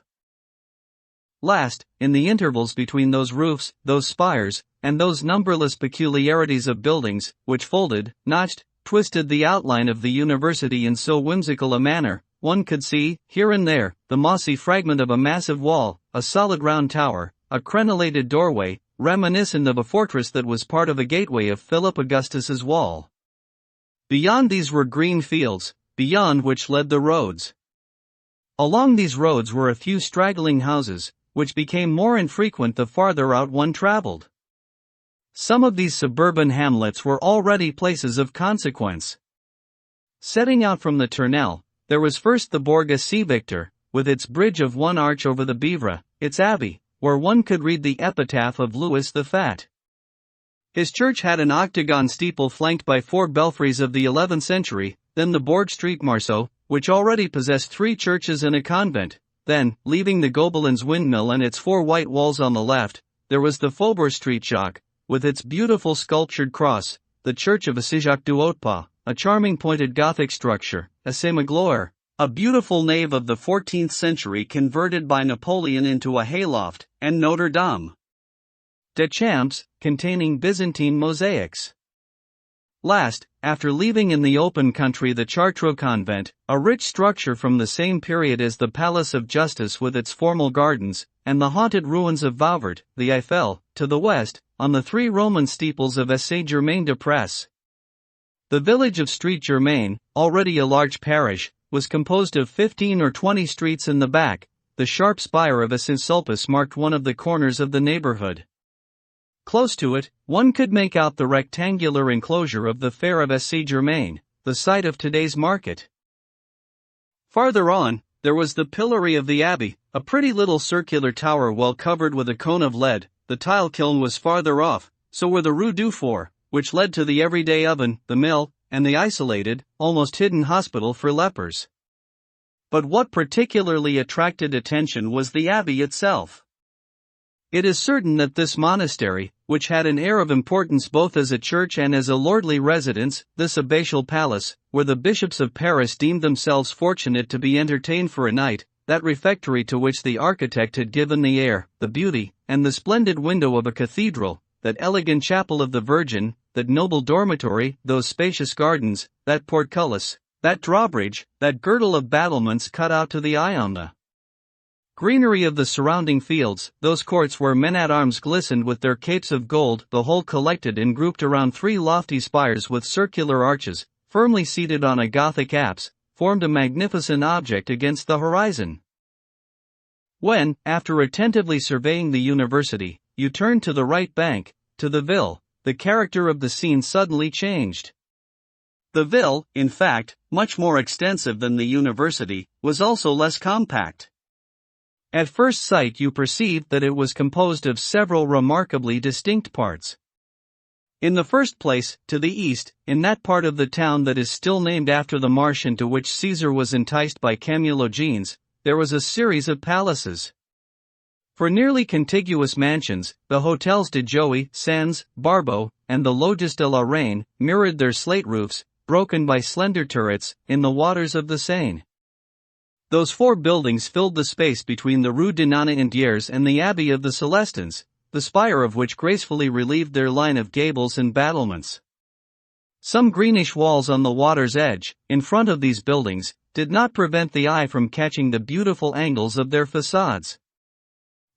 Last, in the intervals between those roofs, those spires, and those numberless peculiarities of buildings, which folded, notched, twisted the outline of the university in so whimsical a manner, one could see, here and there, the mossy fragment of a massive wall, a solid round tower, a crenellated doorway, reminiscent of a fortress that was part of a gateway of Philip Augustus's wall. Beyond these were green fields, beyond which led the roads. Along these roads were a few straggling houses, which became more infrequent the farther out one traveled. Some of these suburban hamlets were already places of consequence. Setting out from the Tournelle, there was first the Bourg St. Victor, with its bridge of 1 arch over the Bièvre, its abbey, where one could read the epitaph of Louis the Fat. His church had an octagon steeple flanked by 4 belfries of the 11th century, then the Bourg Street Marceau, which already possessed 3 churches and a convent. Then, leaving the Gobelins windmill and its 4 white walls on the left, there was the Faubourg Street Jacques, with its beautiful sculptured cross, the church of Saint-Jacques du Haut-Pas, a charming pointed Gothic structure, a Saint-Magloire, a beautiful nave of the 14th century converted by Napoleon into a hayloft, and Notre-Dame des Champs, containing Byzantine mosaics. Last, after leaving in the open country the Chartreux convent, a rich structure from the same period as the Palace of Justice with its formal gardens, and the haunted ruins of Vauvert, the Eiffel, to the west, on the 3 Roman steeples of Saint-Germain-des-Prés. The village of Street Germain, already a large parish, was composed of 15 or 20 streets in the back. The sharp spire of Saint-Sulpice marked one of the corners of the neighborhood. Close to it, one could make out the rectangular enclosure of the Fair of Saint-Germain, the site of today's market. Farther on, there was the pillory of the abbey, a pretty little circular tower well covered with a cone of lead. The tile kiln was farther off, so were the Rue du Four, which led to the everyday oven, the mill, and the isolated, almost hidden hospital for lepers. But what particularly attracted attention was the abbey itself. It is certain that this monastery, which had an air of importance both as a church and as a lordly residence, this abbatial palace, where the bishops of Paris deemed themselves fortunate to be entertained for a night, that refectory to which the architect had given the air, the beauty, and the splendid window of a cathedral, that elegant chapel of the Virgin, that noble dormitory, those spacious gardens, that portcullis, that drawbridge, that girdle of battlements cut out to the eye on the greenery of the surrounding fields, those courts where men-at-arms glistened with their capes of gold, the whole collected and grouped around three lofty spires with circular arches, firmly seated on a Gothic apse, formed a magnificent object against the horizon. When, after attentively surveying the university, you turned to the right bank, to the Ville, the character of the scene suddenly changed. The Ville, in fact, much more extensive than the university, was also less compact. At first sight you perceived that it was composed of several remarkably distinct parts. In the first place, to the east, in that part of the town that is still named after the marsh into which Caesar was enticed by Camulogenes, there was a series of palaces. For nearly contiguous mansions, the hotels de Joie, Sens, Barbeau, and the Loges de la Reine, mirrored their slate roofs, broken by slender turrets, in the waters of the Seine. Those four buildings filled the space between the Rue de Nana-Indiers and the Abbey of the Celestins, the spire of which gracefully relieved their line of gables and battlements. Some greenish walls on the water's edge, in front of these buildings, did not prevent the eye from catching the beautiful angles of their facades.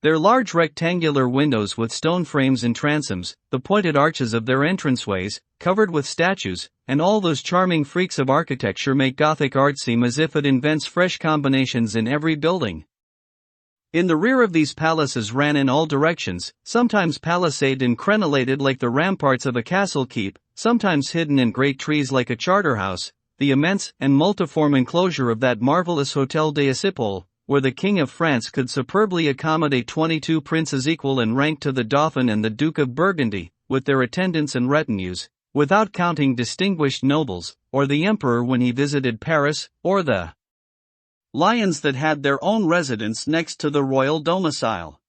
Their large rectangular windows with stone frames and transoms, the pointed arches of their entranceways, covered with statues, and all those charming freaks of architecture make Gothic art seem as if it invents fresh combinations in every building. In the rear of these palaces ran in all directions, sometimes palisaded and crenellated like the ramparts of a castle keep, sometimes hidden in great trees like a charter house, the immense and multiform enclosure of that marvelous Hôtel des Épaules, where the King of France could superbly accommodate 22 princes equal in rank to the Dauphin and the Duke of Burgundy, with their attendants and retinues, without counting distinguished nobles, or the Emperor when he visited Paris, or the lions that had their own residence next to the royal domicile.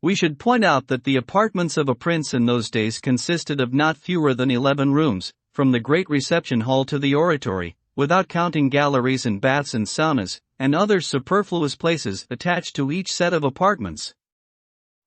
We should point out that the apartments of a prince in those days consisted of not fewer than 11 rooms, from the great reception hall to the oratory, without counting galleries and baths and saunas, and other superfluous places attached to each set of apartments.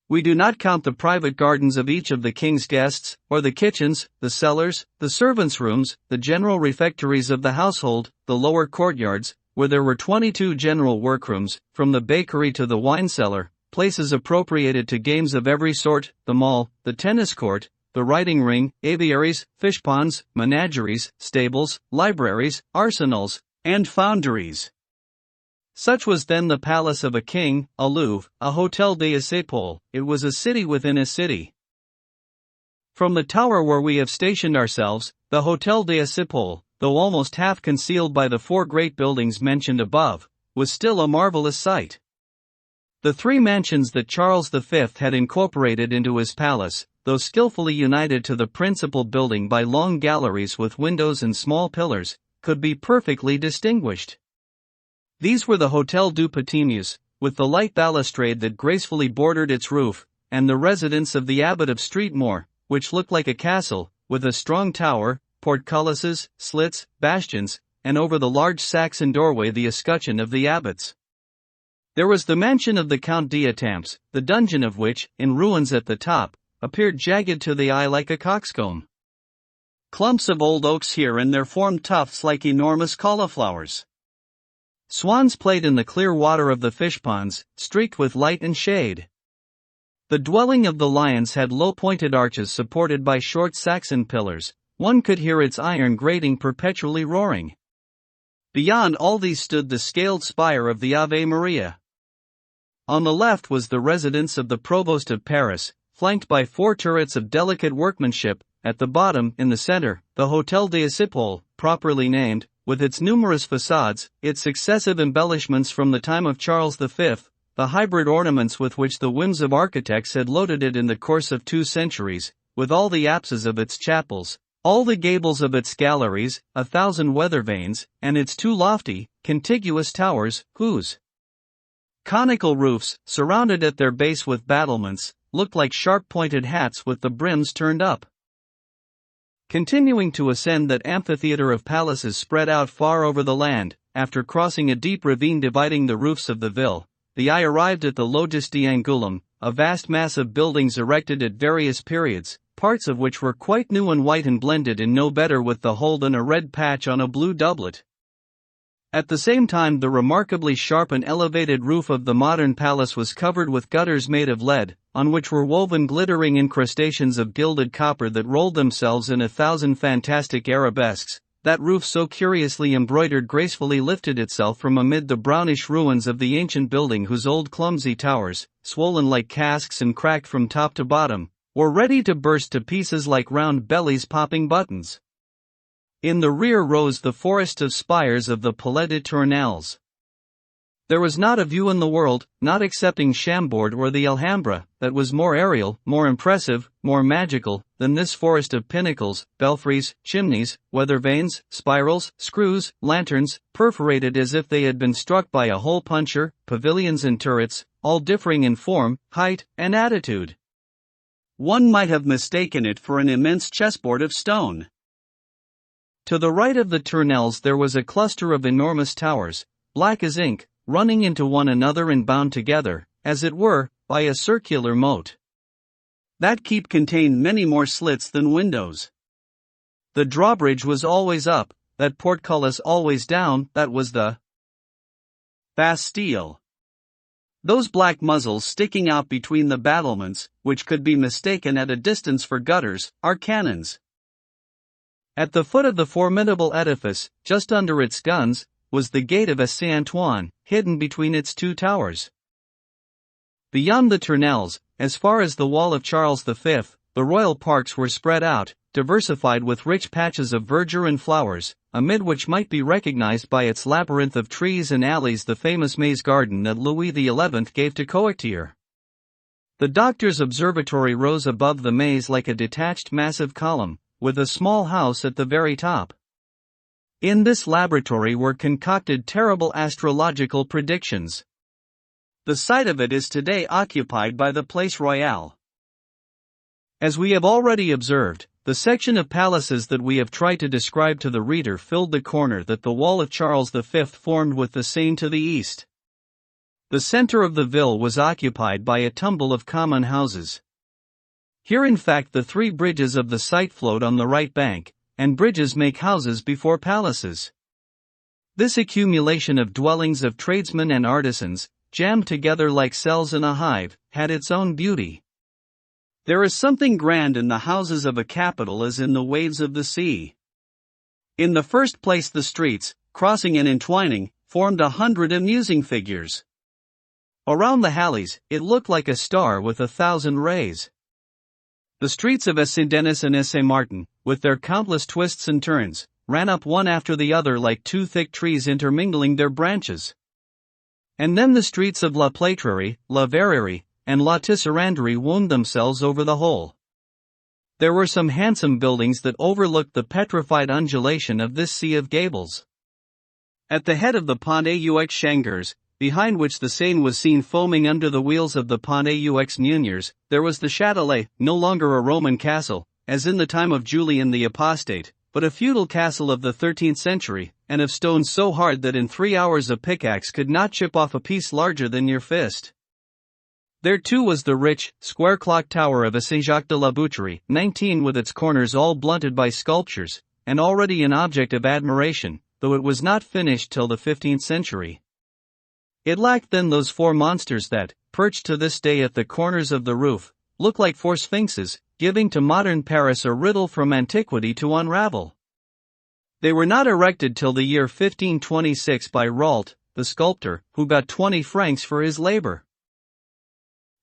We do not count the private gardens of each of the king's guests, or the kitchens, the cellars, the servants' rooms, the general refectories of the household, the lower courtyards, where there were 22 general workrooms, from the bakery to the wine cellar, places appropriated to games of every sort, the mall, the tennis court, the riding ring, aviaries, fish ponds, menageries, stables, libraries, arsenals, and foundries. Such was then the palace of a king, a Louvre, a Hôtel des Épaules. It was a city within a city. From the tower where we have stationed ourselves, the Hôtel des Épaules, though almost half concealed by the four great buildings mentioned above, was still a marvelous sight. The three mansions that Charles V had incorporated into his palace, though skillfully united to the principal building by long galleries with windows and small pillars, could be perfectly distinguished. These were the Hôtel du Petit-Meuse, with the light balustrade that gracefully bordered its roof, and the residence of the Abbot of Streetmore, which looked like a castle, with a strong tower, portcullises, slits, bastions, and over the large Saxon doorway the escutcheon of the abbots. There was the mansion of the Count d'Étampes, the dungeon of which, in ruins at the top, appeared jagged to the eye like a coxcomb. Clumps of old oaks here and there formed tufts like enormous cauliflowers. Swans played in the clear water of the fish ponds, streaked with light and shade. The dwelling of the lions had low pointed arches supported by short Saxon pillars. One could hear its iron grating perpetually roaring. Beyond all these stood the scaled spire of the Ave Maria. On the left was the residence of the Provost of Paris, flanked by four turrets of delicate workmanship. At the bottom, in the center, the Hôtel des Épaules, properly named, with its numerous facades, its successive embellishments from the time of Charles V, the hybrid ornaments with which the whims of architects had loaded it in the course of 2 centuries, with all the apses of its chapels, All the gables of its galleries, 1,000 weather vanes, and its 2 lofty, contiguous towers, whose conical roofs, surrounded at their base with battlements, looked like sharp-pointed hats with the brims turned up. Continuing to ascend that amphitheater of palaces spread out far over the land, after crossing a deep ravine dividing the roofs of the ville, the eye arrived at the Logis d'Angulum, a vast mass of buildings erected at various periods, parts of which were quite new and white and blended in no better with the whole than a red patch on a blue doublet. At the same time, the remarkably sharp and elevated roof of the modern palace was covered with gutters made of lead, on which were woven glittering incrustations of gilded copper that rolled themselves in 1,000 fantastic arabesques. That roof so curiously embroidered gracefully lifted itself from amid the brownish ruins of the ancient building, whose old clumsy towers, swollen like casks and cracked from top to bottom, were ready to burst to pieces like round bellies popping buttons. In the rear rose the forest of spires of the Palais des Tournelles. There was not a view in the world, not excepting Chambord or the Alhambra, that was more aerial, more impressive, more magical, than this forest of pinnacles, belfries, chimneys, weather vanes, spirals, screws, lanterns, perforated as if they had been struck by a hole puncher, pavilions and turrets, all differing in form, height, and attitude. One might have mistaken it for an immense chessboard of stone. To the right of the Tournelles there was a cluster of enormous towers, black as ink, running into one another and bound together, as it were, by a circular moat. That keep contained many more slits than windows. The drawbridge was always up, that portcullis always down, that was the Bastille. Those black muzzles sticking out between the battlements, which could be mistaken at a distance for gutters, are cannons. At the foot of the formidable edifice, just under its guns, was the gate of Saint-Antoine, hidden between its 2 towers. Beyond the Tournelles, as far as the wall of Charles V, the royal parks were spread out, diversified with rich patches of verdure and flowers, amid which might be recognized by its labyrinth of trees and alleys the famous maze garden that Louis XI gave to Coictier. The doctor's observatory rose above the maze like a detached massive column, with a small house at the very top. In this laboratory were concocted terrible astrological predictions. The site of it is today occupied by the Place Royale. As we have already observed, the section of palaces that we have tried to describe to the reader filled the corner that the wall of Charles V formed with the Seine to the east. The center of the ville was occupied by a tumble of common houses. Here in fact the 3 bridges of the site flowed on the right bank, and bridges make houses before palaces. This accumulation of dwellings of tradesmen and artisans, jammed together like cells in a hive, had its own beauty. There is something grand in the houses of a capital as in the waves of the sea. In the first place the streets, crossing and entwining, formed 100 amusing figures. Around the alleys, it looked like a star with 1,000 rays. The streets of Saint-Denis and Saint-Martin, with their countless twists and turns, ran up one after the other like 2 thick trees intermingling their branches. And then the streets of La Platerie, La Verrerie, and La Tisserandrie wound themselves over the whole. There were some handsome buildings that overlooked the petrified undulation of this sea of gables. At the head of the Pont aux Changers, behind which the Seine was seen foaming under the wheels of the Pont aux Meuniers, there was the Châtelet, no longer a Roman castle, as in the time of Julian the Apostate, but a feudal castle of the 13th century, and of stone so hard that in 3 hours a pickaxe could not chip off a piece larger than your fist. There too was the rich, square clock tower of Saint-Jacques de la Boucherie, 19 with its corners all blunted by sculptures, and already an object of admiration, though it was not finished till the 15th century. It lacked then those 4 monsters that, perched to this day at the corners of the roof, look like 4 sphinxes, giving to modern Paris a riddle from antiquity to unravel. They were not erected till the year 1526 by Rault, the sculptor, who got 20 francs for his labor.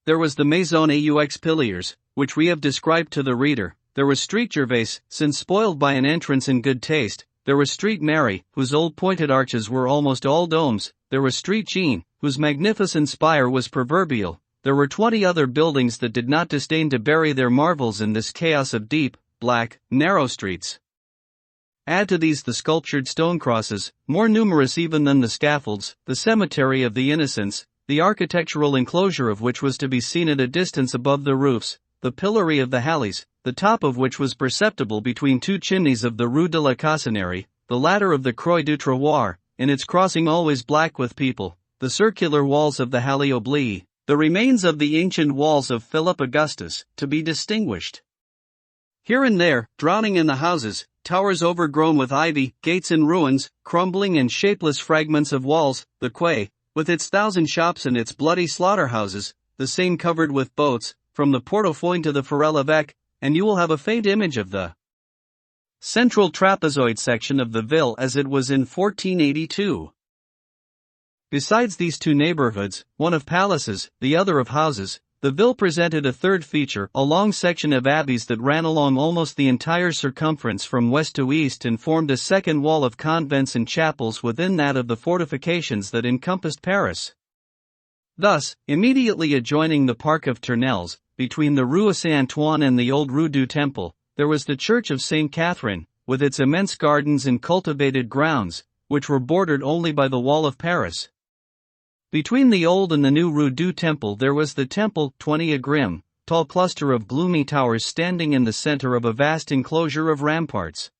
There was the Maison aux Piliers, which we have described to the reader. There was Street Gervais, since spoiled by an entrance in good taste. There was Street Mary, whose old pointed arches were almost all domes. There was Street Jean, whose magnificent spire was proverbial. There were 20 other buildings that did not disdain to bury their marvels in this chaos of deep, black, narrow streets. Add to these the sculptured stone crosses, more numerous even than the scaffolds, the cemetery of the innocents, the architectural enclosure of which was to be seen at a distance above the roofs, the pillory of the Halles, the top of which was perceptible between two chimneys of the Rue de la Cassonnerie, the ladder of the Croix du Trottoir, in its crossing always black with people, the circular walls of the Halle Oblique, the remains of the ancient walls of Philip Augustus, to be distinguished. Here and there, drowning in the houses, towers overgrown with ivy, gates in ruins, crumbling and shapeless fragments of walls, the quay, with its 1,000 shops and its bloody slaughterhouses, the Seine covered with boats, from the Portefeuille to the Forêt l'Evêque, and you will have a faint image of the central trapezoid section of the ville as it was in 1482. Besides these two neighborhoods, one of palaces, the other of houses, the ville presented a third feature, a long section of abbeys that ran along almost the entire circumference from west to east and formed a second wall of convents and chapels within that of the fortifications that encompassed Paris. Thus, immediately adjoining the Park of Tournelles, between the Rue Saint-Antoine and the old Rue du Temple, there was the Church of Saint Catherine, with its immense gardens and cultivated grounds, which were bordered only by the Wall of Paris. Between the old and the new Rue du Temple there was the Temple, 20 a grim, tall cluster of gloomy towers standing in the center of a vast enclosure of ramparts.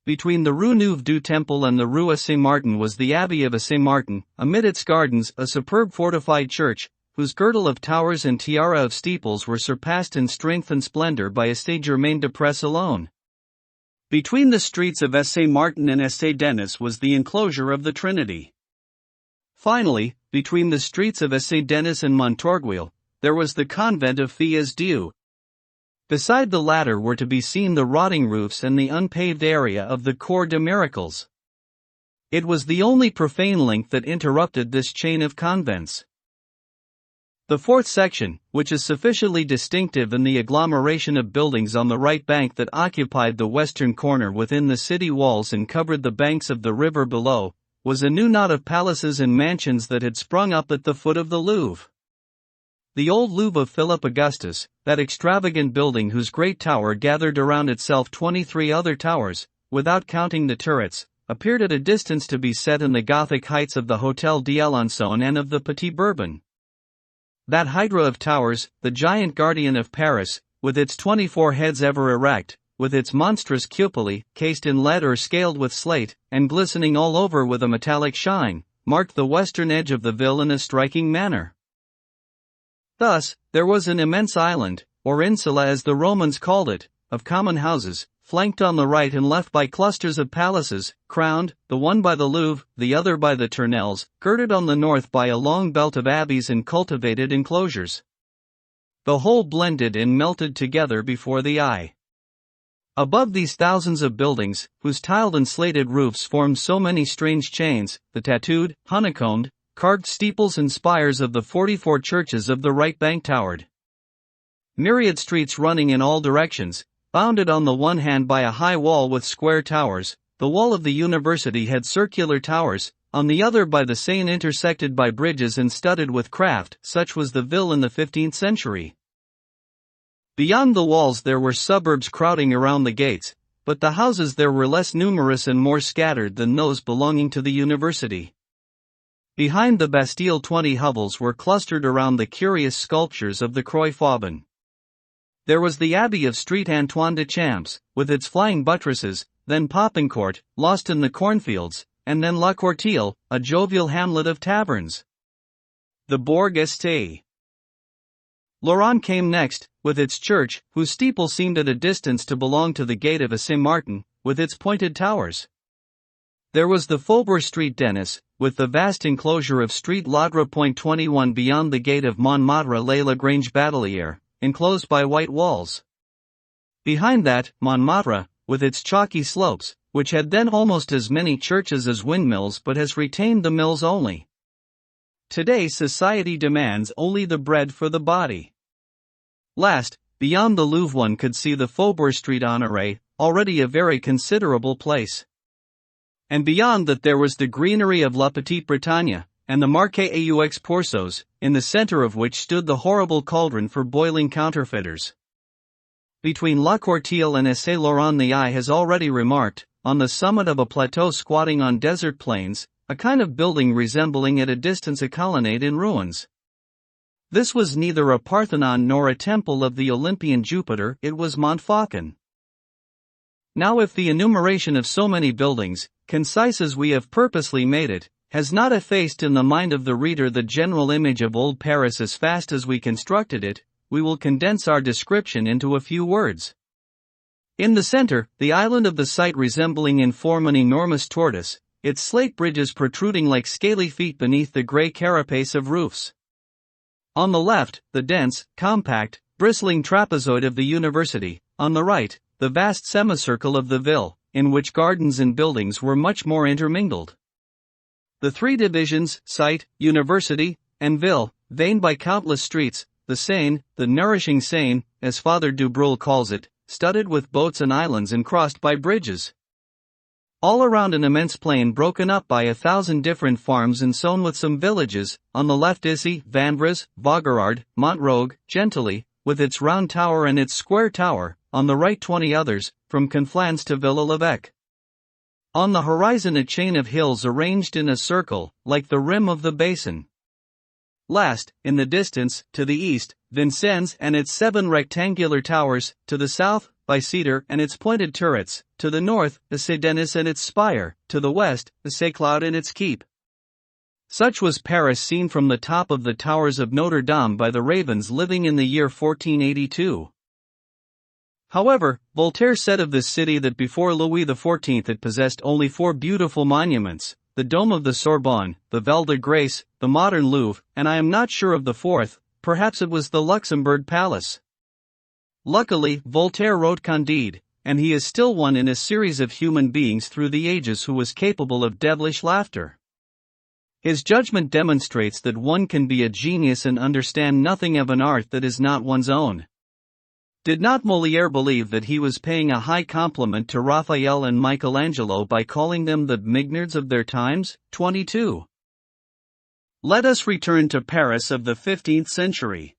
Between the Rue Neuve du Temple and the Rue Saint-Martin was the Abbey of Saint-Martin, amid its gardens a superb fortified church, whose girdle of towers and tiara of steeples were surpassed in strength and splendor by Saint-Germain-des-Prés alone. Between the streets of Saint-Martin and Saint-Denis was the enclosure of the Trinity. Finally, between the streets of Saint-Denis and Montorgueil, there was the convent of Filles Dieu. Beside the latter were to be seen the rotting roofs and the unpaved area of the Cour des Miracles. It was the only profane link that interrupted this chain of convents. The fourth section, which is sufficiently distinctive in the agglomeration of buildings on the right bank that occupied the western corner within the city walls and covered the banks of the river below, was a new knot of palaces and mansions that had sprung up at the foot of the Louvre. The old Louvre of Philip Augustus, that extravagant building whose great tower gathered around itself 23 other towers, without counting the turrets, appeared at a distance to be set in the Gothic heights of the Hôtel d'Alençon and of the Petit Bourbon. That hydra of towers, the giant guardian of Paris, with its 24 heads ever erect, with its monstrous cupola, cased in lead or scaled with slate, and glistening all over with a metallic shine, marked the western edge of the ville in a striking manner. Thus, there was an immense island, or insula as the Romans called it, of common houses, flanked on the right and left by clusters of palaces, crowned, the one by the Louvre, the other by the Tournelles, girded on the north by a long belt of abbeys and cultivated enclosures. The whole blended and melted together before the eye. Above these thousands of buildings, whose tiled and slated roofs formed so many strange chains, the tattooed, honeycombed, carved steeples and spires of the 44 churches of the right bank towered. Myriad streets running in all directions, bounded on the one hand by a high wall with square towers, the wall of the university had circular towers, on the other by the Seine intersected by bridges and studded with craft, such was the ville in the 15th century. Beyond the walls there were suburbs crowding around the gates, but the houses there were less numerous and more scattered than those belonging to the university. Behind the Bastille 20 hovels were clustered around the curious sculptures of the Croix Faubin. There was the Abbey of St. Antoine de Champs, with its flying buttresses, then Popincourt, lost in the cornfields, and then La Courtille, a jovial hamlet of taverns. The Bourg St. Laurent came next, with its church, whose steeple seemed at a distance to belong to the gate of Saint-Martin, with its pointed towers. There was the Faubourg Street Denis, with the vast enclosure of Street Ladre. 21 beyond the gate of Montmartre lay La Grange Batelière, enclosed by white walls. Behind that, Montmartre, with its chalky slopes, which had then almost as many churches as windmills but has retained the mills only. Today society demands only the bread for the body. Last, beyond the Louvre one could see the Faubourg Street Honoré, already a very considerable place. And beyond that there was the greenery of La Petite Bretagne, and the Marqués aux Pourceaux, in the center of which stood the horrible cauldron for boiling counterfeiters. Between La Courtille and Essay-Laurent the eye has already remarked, on the summit of a plateau squatting on desert plains, a kind of building resembling at a distance a colonnade in ruins. This was neither a Parthenon nor a temple of the Olympian Jupiter, it was Montfaucon. Now if the enumeration of so many buildings, concise as we have purposely made it, has not effaced in the mind of the reader the general image of old Paris as fast as we constructed it, we will condense our description into a few words. In the center, the island of the site resembling in form an enormous tortoise, its slate bridges protruding like scaly feet beneath the gray carapace of roofs. On the left, the dense, compact, bristling trapezoid of the university, on the right, the vast semicircle of the ville, in which gardens and buildings were much more intermingled. The three divisions, site, university, and ville, veined by countless streets, the Seine, the nourishing Seine, as Father Dubreuil calls it, studded with boats and islands and crossed by bridges. All around an immense plain broken up by 1,000 different farms and sown with some villages, on the left Issy, Vandras, Vaugirard, Montrogue, Gentilly, with its round tower and its square tower, on the right 20 others, from Conflans to Villa-l'Evêque. On the horizon a chain of hills arranged in a circle, like the rim of the basin. Last, in the distance, to the east, Vincennes and its 7 rectangular towers, to the south, Bicêtre and its pointed turrets, to the north, Essay-Denis and its spire, to the west, Essay-Cloud and its keep. Such was Paris seen from the top of the towers of Notre-Dame by the ravens living in the year 1482. However, Voltaire said of this city that before Louis XIV it possessed only 4 beautiful monuments, the Dome of the Sorbonne, the Val de Grace, the modern Louvre, and I am not sure of the fourth, perhaps it was the Luxembourg Palace. Luckily, Voltaire wrote Candide, and he is still one in a series of human beings through the ages who was capable of devilish laughter. His judgment demonstrates that one can be a genius and understand nothing of an art that is not one's own. Did not Molière believe that he was paying a high compliment to Raphael and Michelangelo by calling them the Mignards of their times? 22. Let us return to Paris of the 15th century.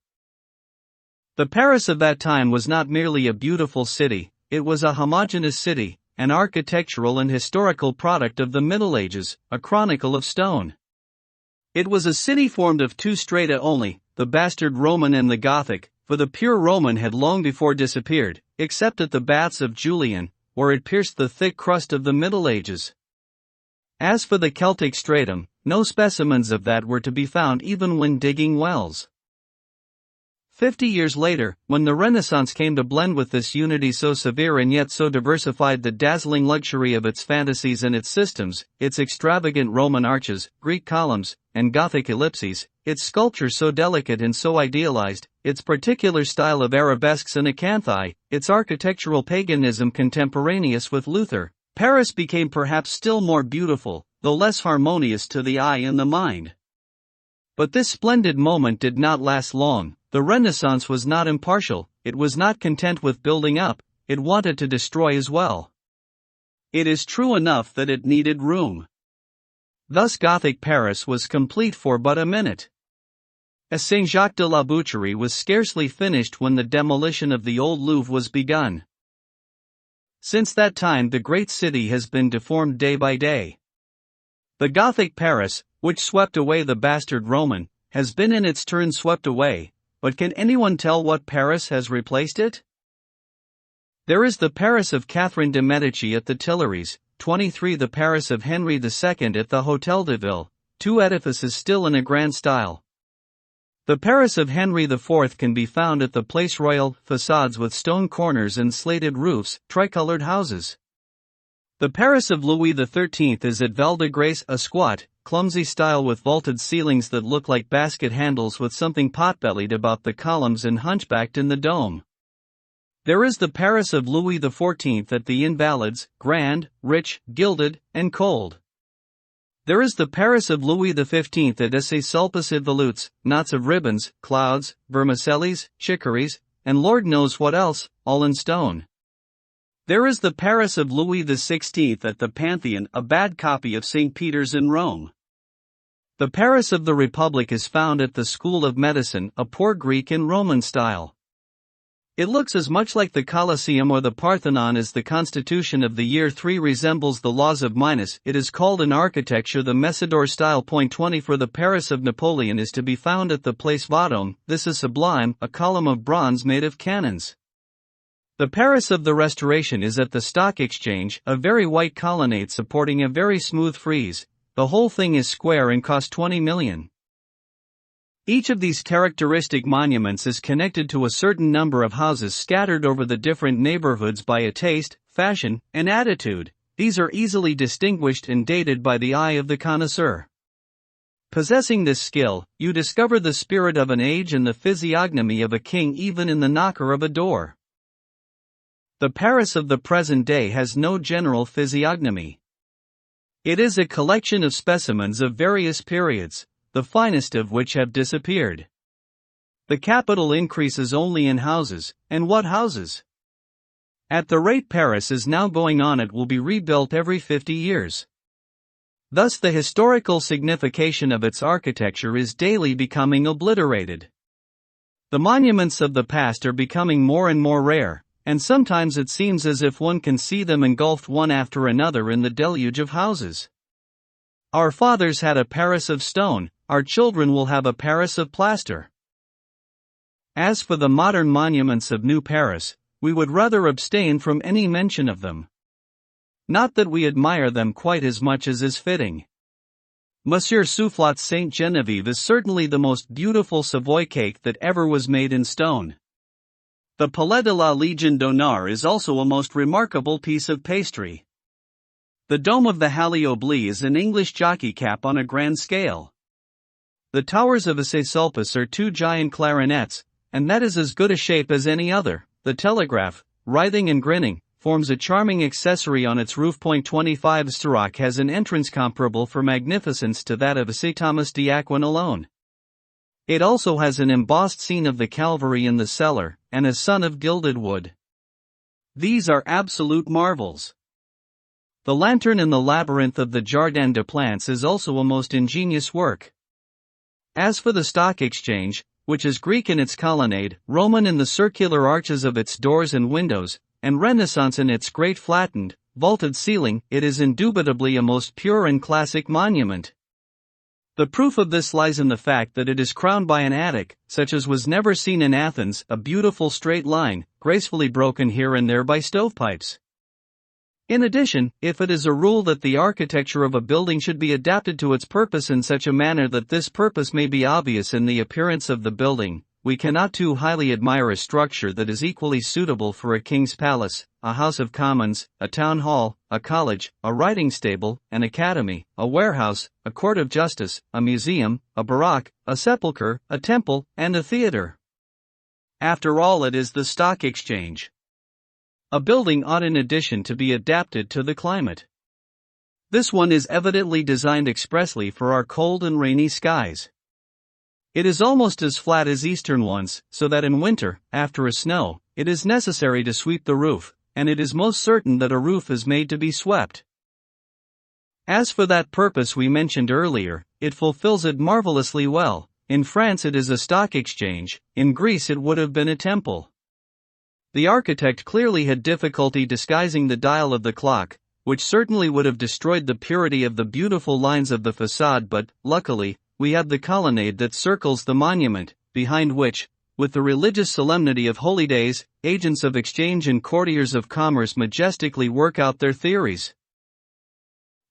The Paris of that time was not merely a beautiful city, it was a homogeneous city, an architectural and historical product of the Middle Ages, a chronicle of stone. It was a city formed of 2 strata only, the bastard Roman and the Gothic, for the pure Roman had long before disappeared, except at the baths of Julian, where it pierced the thick crust of the Middle Ages. As for the Celtic stratum, no specimens of that were to be found even when digging wells. 50 years later, when the Renaissance came to blend with this unity so severe and yet so diversified the dazzling luxury of its fantasies and its systems, its extravagant Roman arches, Greek columns, and Gothic ellipses, its sculpture so delicate and so idealized, its particular style of arabesques and acanthi, its architectural paganism contemporaneous with Luther, Paris became perhaps still more beautiful, though less harmonious to the eye and the mind. But this splendid moment did not last long. The Renaissance was not impartial, it was not content with building up, it wanted to destroy as well. It is true enough that it needed room. Thus Gothic Paris was complete for but a minute. As Saint-Jacques de la Boucherie was scarcely finished when the demolition of the old Louvre was begun. Since that time the great city has been deformed day by day. The Gothic Paris, which swept away the bastard Roman, has been in its turn swept away. But can anyone tell what Paris has replaced it? There is the Paris of Catherine de' Medici at the Tuileries, 23 the Paris of Henry II at the Hôtel de Ville, 2 edifices still in a grand style. The Paris of Henry IV can be found at the Place Royale, facades with stone corners and slated roofs, tricolored houses. The Paris of Louis XIII is at Val de Grace, a squat, clumsy style with vaulted ceilings that look like basket handles with something pot-bellied about the columns and hunchbacked in the dome. There is the Paris of Louis XIV at the Invalides, grand, rich, gilded, and cold. There is the Paris of Louis XV at Essay-Sulpice volutes, knots of ribbons, clouds, vermicellis, chicories, and Lord knows what else, all in stone. There is the Paris of Louis XVI at the Pantheon, a bad copy of St. Peter's in Rome. The Paris of the Republic is found at the School of Medicine, a poor Greek and Roman style. It looks as much like the Colosseum or the Parthenon as the Constitution of the year 3 resembles the laws of Minos. It is called in architecture the Messidor style. Point 20 For the Paris of Napoleon is to be found at the Place Vendôme. This is sublime, a column of bronze made of cannons. The Paris of the Restoration is at the Stock Exchange, a very white colonnade supporting a very smooth frieze. The whole thing is square and cost 20 million. Each of these characteristic monuments is connected to a certain number of houses scattered over the different neighborhoods by a taste, fashion, and attitude. These are easily distinguished and dated by the eye of the connoisseur. Possessing this skill, you discover the spirit of an age and the physiognomy of a king even in the knocker of a door. The Paris of the present day has no general physiognomy. It is a collection of specimens of various periods, the finest of which have disappeared. The capital increases only in houses, and what houses? At the rate Paris is now going on, it will be rebuilt every 50 years. Thus the historical signification of its architecture is daily becoming obliterated. The monuments of the past are becoming more and more rare, and sometimes it seems as if one can see them engulfed one after another in the deluge of houses. Our fathers had a Paris of stone, our children will have a Paris of plaster. As for the modern monuments of New Paris, we would rather abstain from any mention of them. Not that we admire them quite as much as is fitting. Monsieur Soufflot's Saint Genevieve is certainly the most beautiful Savoy cake that ever was made in stone. The Palais de la Légion d'Honneur is also a most remarkable piece of pastry. The dome of the Halle Oblie is an English jockey cap on a grand scale. The towers of Sulpice are two giant clarinets, and that is as good a shape as any other. The telegraph, writhing and grinning, forms a charming accessory on its roof. 25 Serac has an entrance comparable for magnificence to that of St. Thomas d'Aquin alone. It also has an embossed scene of the Calvary in the cellar, and a sun of gilded wood. These are absolute marvels. The lantern in the labyrinth of the Jardin des Plantes is also a most ingenious work. As for the Stock Exchange, which is Greek in its colonnade, Roman in the circular arches of its doors and windows, and Renaissance in its great flattened, vaulted ceiling, it is indubitably a most pure and classic monument. The proof of this lies in the fact that it is crowned by an attic, such as was never seen in Athens, a beautiful straight line, gracefully broken here and there by stovepipes. In addition, if it is a rule that the architecture of a building should be adapted to its purpose in such a manner that this purpose may be obvious in the appearance of the building, we cannot too highly admire a structure that is equally suitable for a king's palace, a House of Commons, a town hall, a college, a riding stable, an academy, a warehouse, a court of justice, a museum, a barrack, a sepulchre, a temple, and a theater. After all, it is the Stock Exchange. A building ought in addition to be adapted to the climate. This one is evidently designed expressly for our cold and rainy skies. It is almost as flat as eastern ones, so that in winter, after a snow, it is necessary to sweep the roof, and it is most certain that a roof is made to be swept. As for that purpose we mentioned earlier, it fulfills it marvelously well. In France it is a stock exchange, in Greece it would have been a temple. The architect clearly had difficulty disguising the dial of the clock, which certainly would have destroyed the purity of the beautiful lines of the facade, but, luckily, we have the colonnade that circles the monument, behind which, with the religious solemnity of holy days, agents of exchange and courtiers of commerce majestically work out their theories.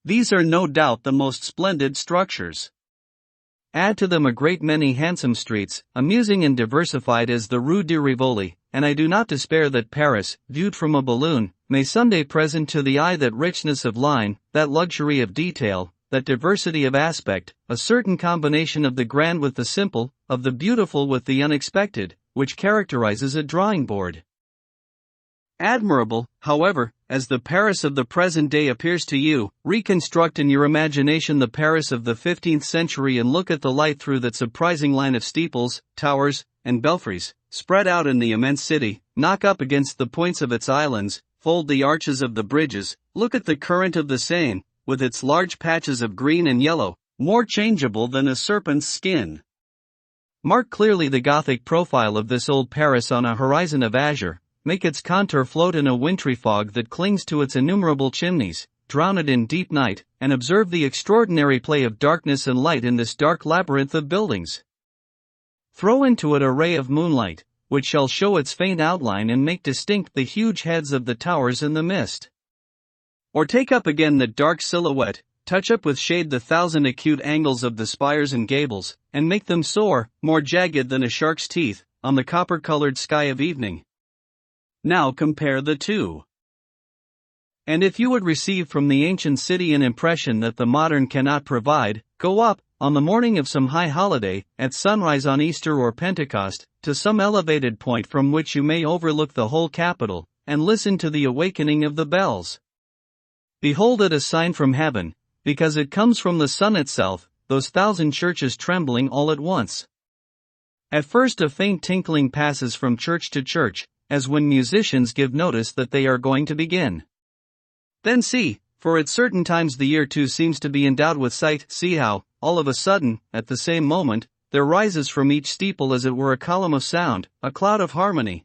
These are no doubt the most splendid structures. Add to them a great many handsome streets, amusing and diversified as the Rue de Rivoli, and I do not despair that Paris, viewed from a balloon, may someday present to the eye that richness of line, that luxury of detail, that diversity of aspect, a certain combination of the grand with the simple, of the beautiful with the unexpected, which characterizes a drawing board. Admirable, however, as the Paris of the present day appears to you, reconstruct in your imagination the Paris of the 15th century and look at the light through that surprising line of steeples, towers, and belfries, spread out in the immense city, knock up against the points of its islands, fold the arches of the bridges, look at the current of the Seine, with its large patches of green and yellow, more changeable than a serpent's skin. Mark clearly the Gothic profile of this old Paris on a horizon of azure, make its contour float in a wintry fog that clings to its innumerable chimneys, drown it in deep night, and observe the extraordinary play of darkness and light in this dark labyrinth of buildings. Throw into it a ray of moonlight, which shall show its faint outline and make distinct the huge heads of the towers in the mist. Or take up again the dark silhouette, touch up with shade the thousand acute angles of the spires and gables, and make them soar, more jagged than a shark's teeth, on the copper-colored sky of evening. Now compare the two. And if you would receive from the ancient city an impression that the modern cannot provide, go up, on the morning of some high holiday, at sunrise on Easter or Pentecost, to some elevated point from which you may overlook the whole capital, and listen to the awakening of the bells. Behold it a sign from heaven, because it comes from the sun itself, those thousand churches trembling all at once. At first a faint tinkling passes from church to church, as when musicians give notice that they are going to begin. Then see, for at certain times the ear too seems to be endowed with sight, see how, all of a sudden, at the same moment, there rises from each steeple as it were a column of sound, a cloud of harmony.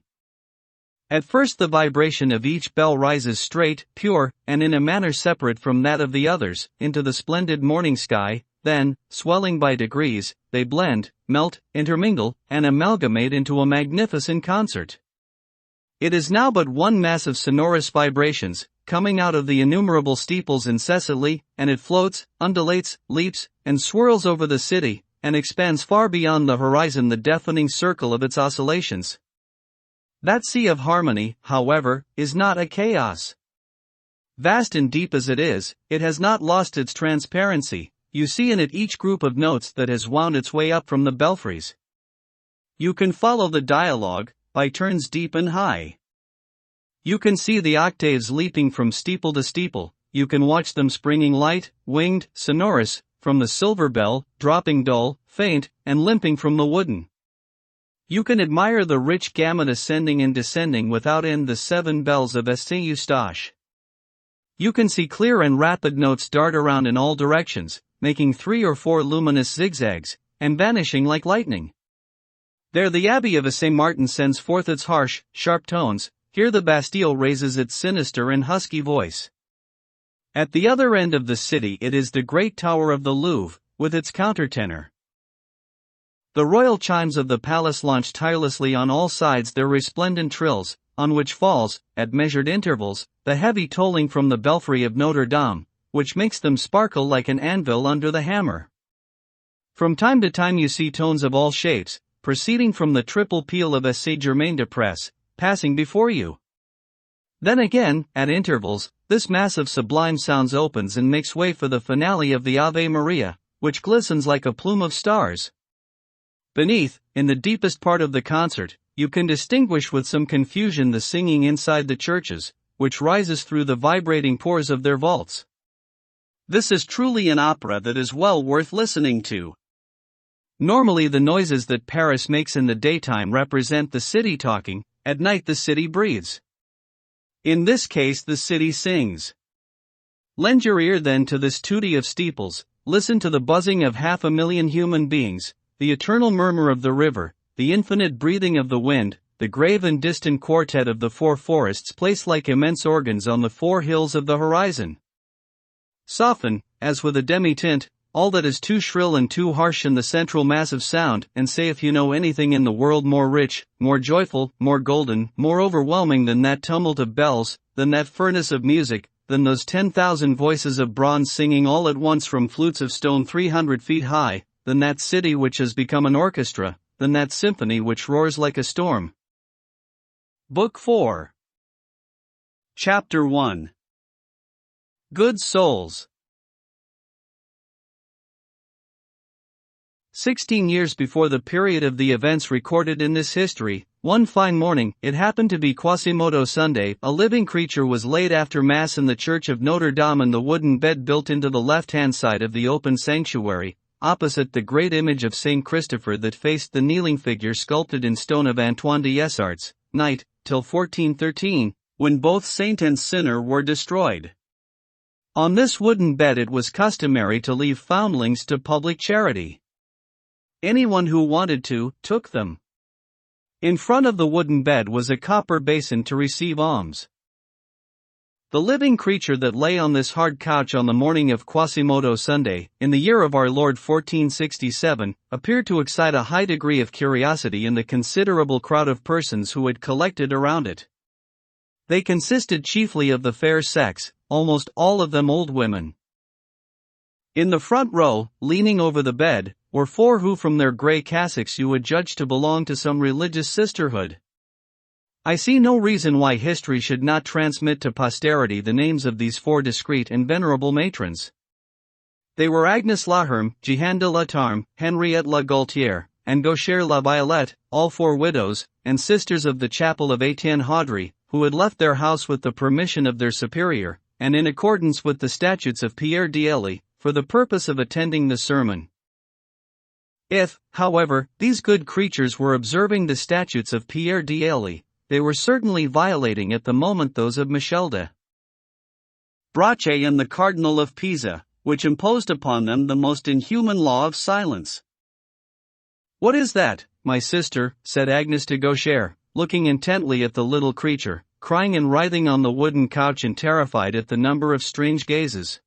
At first the vibration of each bell rises straight, pure, and in a manner separate from that of the others, into the splendid morning sky, then, swelling by degrees, they blend, melt, intermingle, and amalgamate into a magnificent concert. It is now but one mass of sonorous vibrations, coming out of the innumerable steeples incessantly, and it floats, undulates, leaps, and swirls over the city, and expands far beyond the horizon the deafening circle of its oscillations. That sea of harmony, however, is not a chaos. Vast and deep as it is, it has not lost its transparency. You see in it each group of notes that has wound its way up from the belfries. You can follow the dialogue, by turns deep and high. You can see the octaves leaping from steeple to steeple, you can watch them springing light, winged, sonorous, from the silver bell, dropping dull, faint, and limping from the wooden. You can admire the rich gamut ascending and descending without end the 7 bells of Saint Eustache. You can see clear and rapid notes dart around in all directions, making 3 or 4 luminous zigzags, and vanishing like lightning. There the Abbey of Saint Martin sends forth its harsh, sharp tones, here the Bastille raises its sinister and husky voice. At the other end of the city it is the great tower of the Louvre, with its countertenor. The royal chimes of the palace launch tirelessly on all sides their resplendent trills, on which falls, at measured intervals, the heavy tolling from the belfry of Notre-Dame, which makes them sparkle like an anvil under the hammer. From time to time you see tones of all shapes, proceeding from the triple peal of Saint-Germain-des-Prés, passing before you. Then again, at intervals, this mass of sublime sounds opens and makes way for the finale of the Ave Maria, which glistens like a plume of stars. Beneath, in the deepest part of the concert, you can distinguish with some confusion the singing inside the churches, which rises through the vibrating pores of their vaults. This is truly an opera that is well worth listening to. Normally the noises that Paris makes in the daytime represent the city talking, at night the city breathes. In this case the city sings. Lend your ear then to this tutti of steeples, listen to the buzzing of 500,000 human beings, the eternal murmur of the river, the infinite breathing of the wind, the grave and distant quartet of the 4 forests placed like immense organs on the 4 hills of the horizon. Soften, as with a demi-tint, all that is too shrill and too harsh in the central mass of sound, and say if you know anything in the world more rich, more joyful, more golden, more overwhelming than that tumult of bells, than that furnace of music, than those 10,000 voices of bronze singing all at once from flutes of stone 300 feet high, than that city which has become an orchestra, than that symphony which roars like a storm. Book 4. Chapter 1. Good Souls. 16 years before the period of the events recorded in this history, one fine morning, it happened to be Quasimodo Sunday, a living creature was laid after Mass in the church of Notre-Dame in the wooden bed built into the left-hand side of the open sanctuary, opposite the great image of Saint Christopher that faced the kneeling figure sculpted in stone of Antoine de Yessart's, night, till 1413, when both saint and sinner were destroyed. On this wooden bed it was customary to leave foundlings to public charity. Anyone who wanted to, took them. In front of the wooden bed was a copper basin to receive alms. The living creature that lay on this hard couch on the morning of Quasimodo Sunday, in the year of our Lord 1467, appeared to excite a high degree of curiosity in the considerable crowd of persons who had collected around it. They consisted chiefly of the fair sex, almost all of them old women. In the front row, leaning over the bed, were four who from their grey cassocks you would judge to belong to some religious sisterhood. I see no reason why history should not transmit to posterity the names of these four discreet and venerable matrons. They were Agnes Laherme, Jehanne de la Tarme, Henriette la Gaultière, and Gauchère la Violette, all four widows, and sisters of the chapel of Etienne Haudry, who had left their house with the permission of their superior, and in accordance with the statutes of Pierre d'Ely, for the purpose of attending the sermon. If, however, these good creatures were observing the statutes of Pierre d'Ely, they were certainly violating at the moment those of Michel de Brachet and the Cardinal of Pisa, which imposed upon them the most inhuman law of silence. "What is that, my sister?" said Agnes to Gauchère, looking intently at the little creature, crying and writhing on the wooden couch and terrified at the number of strange gazes.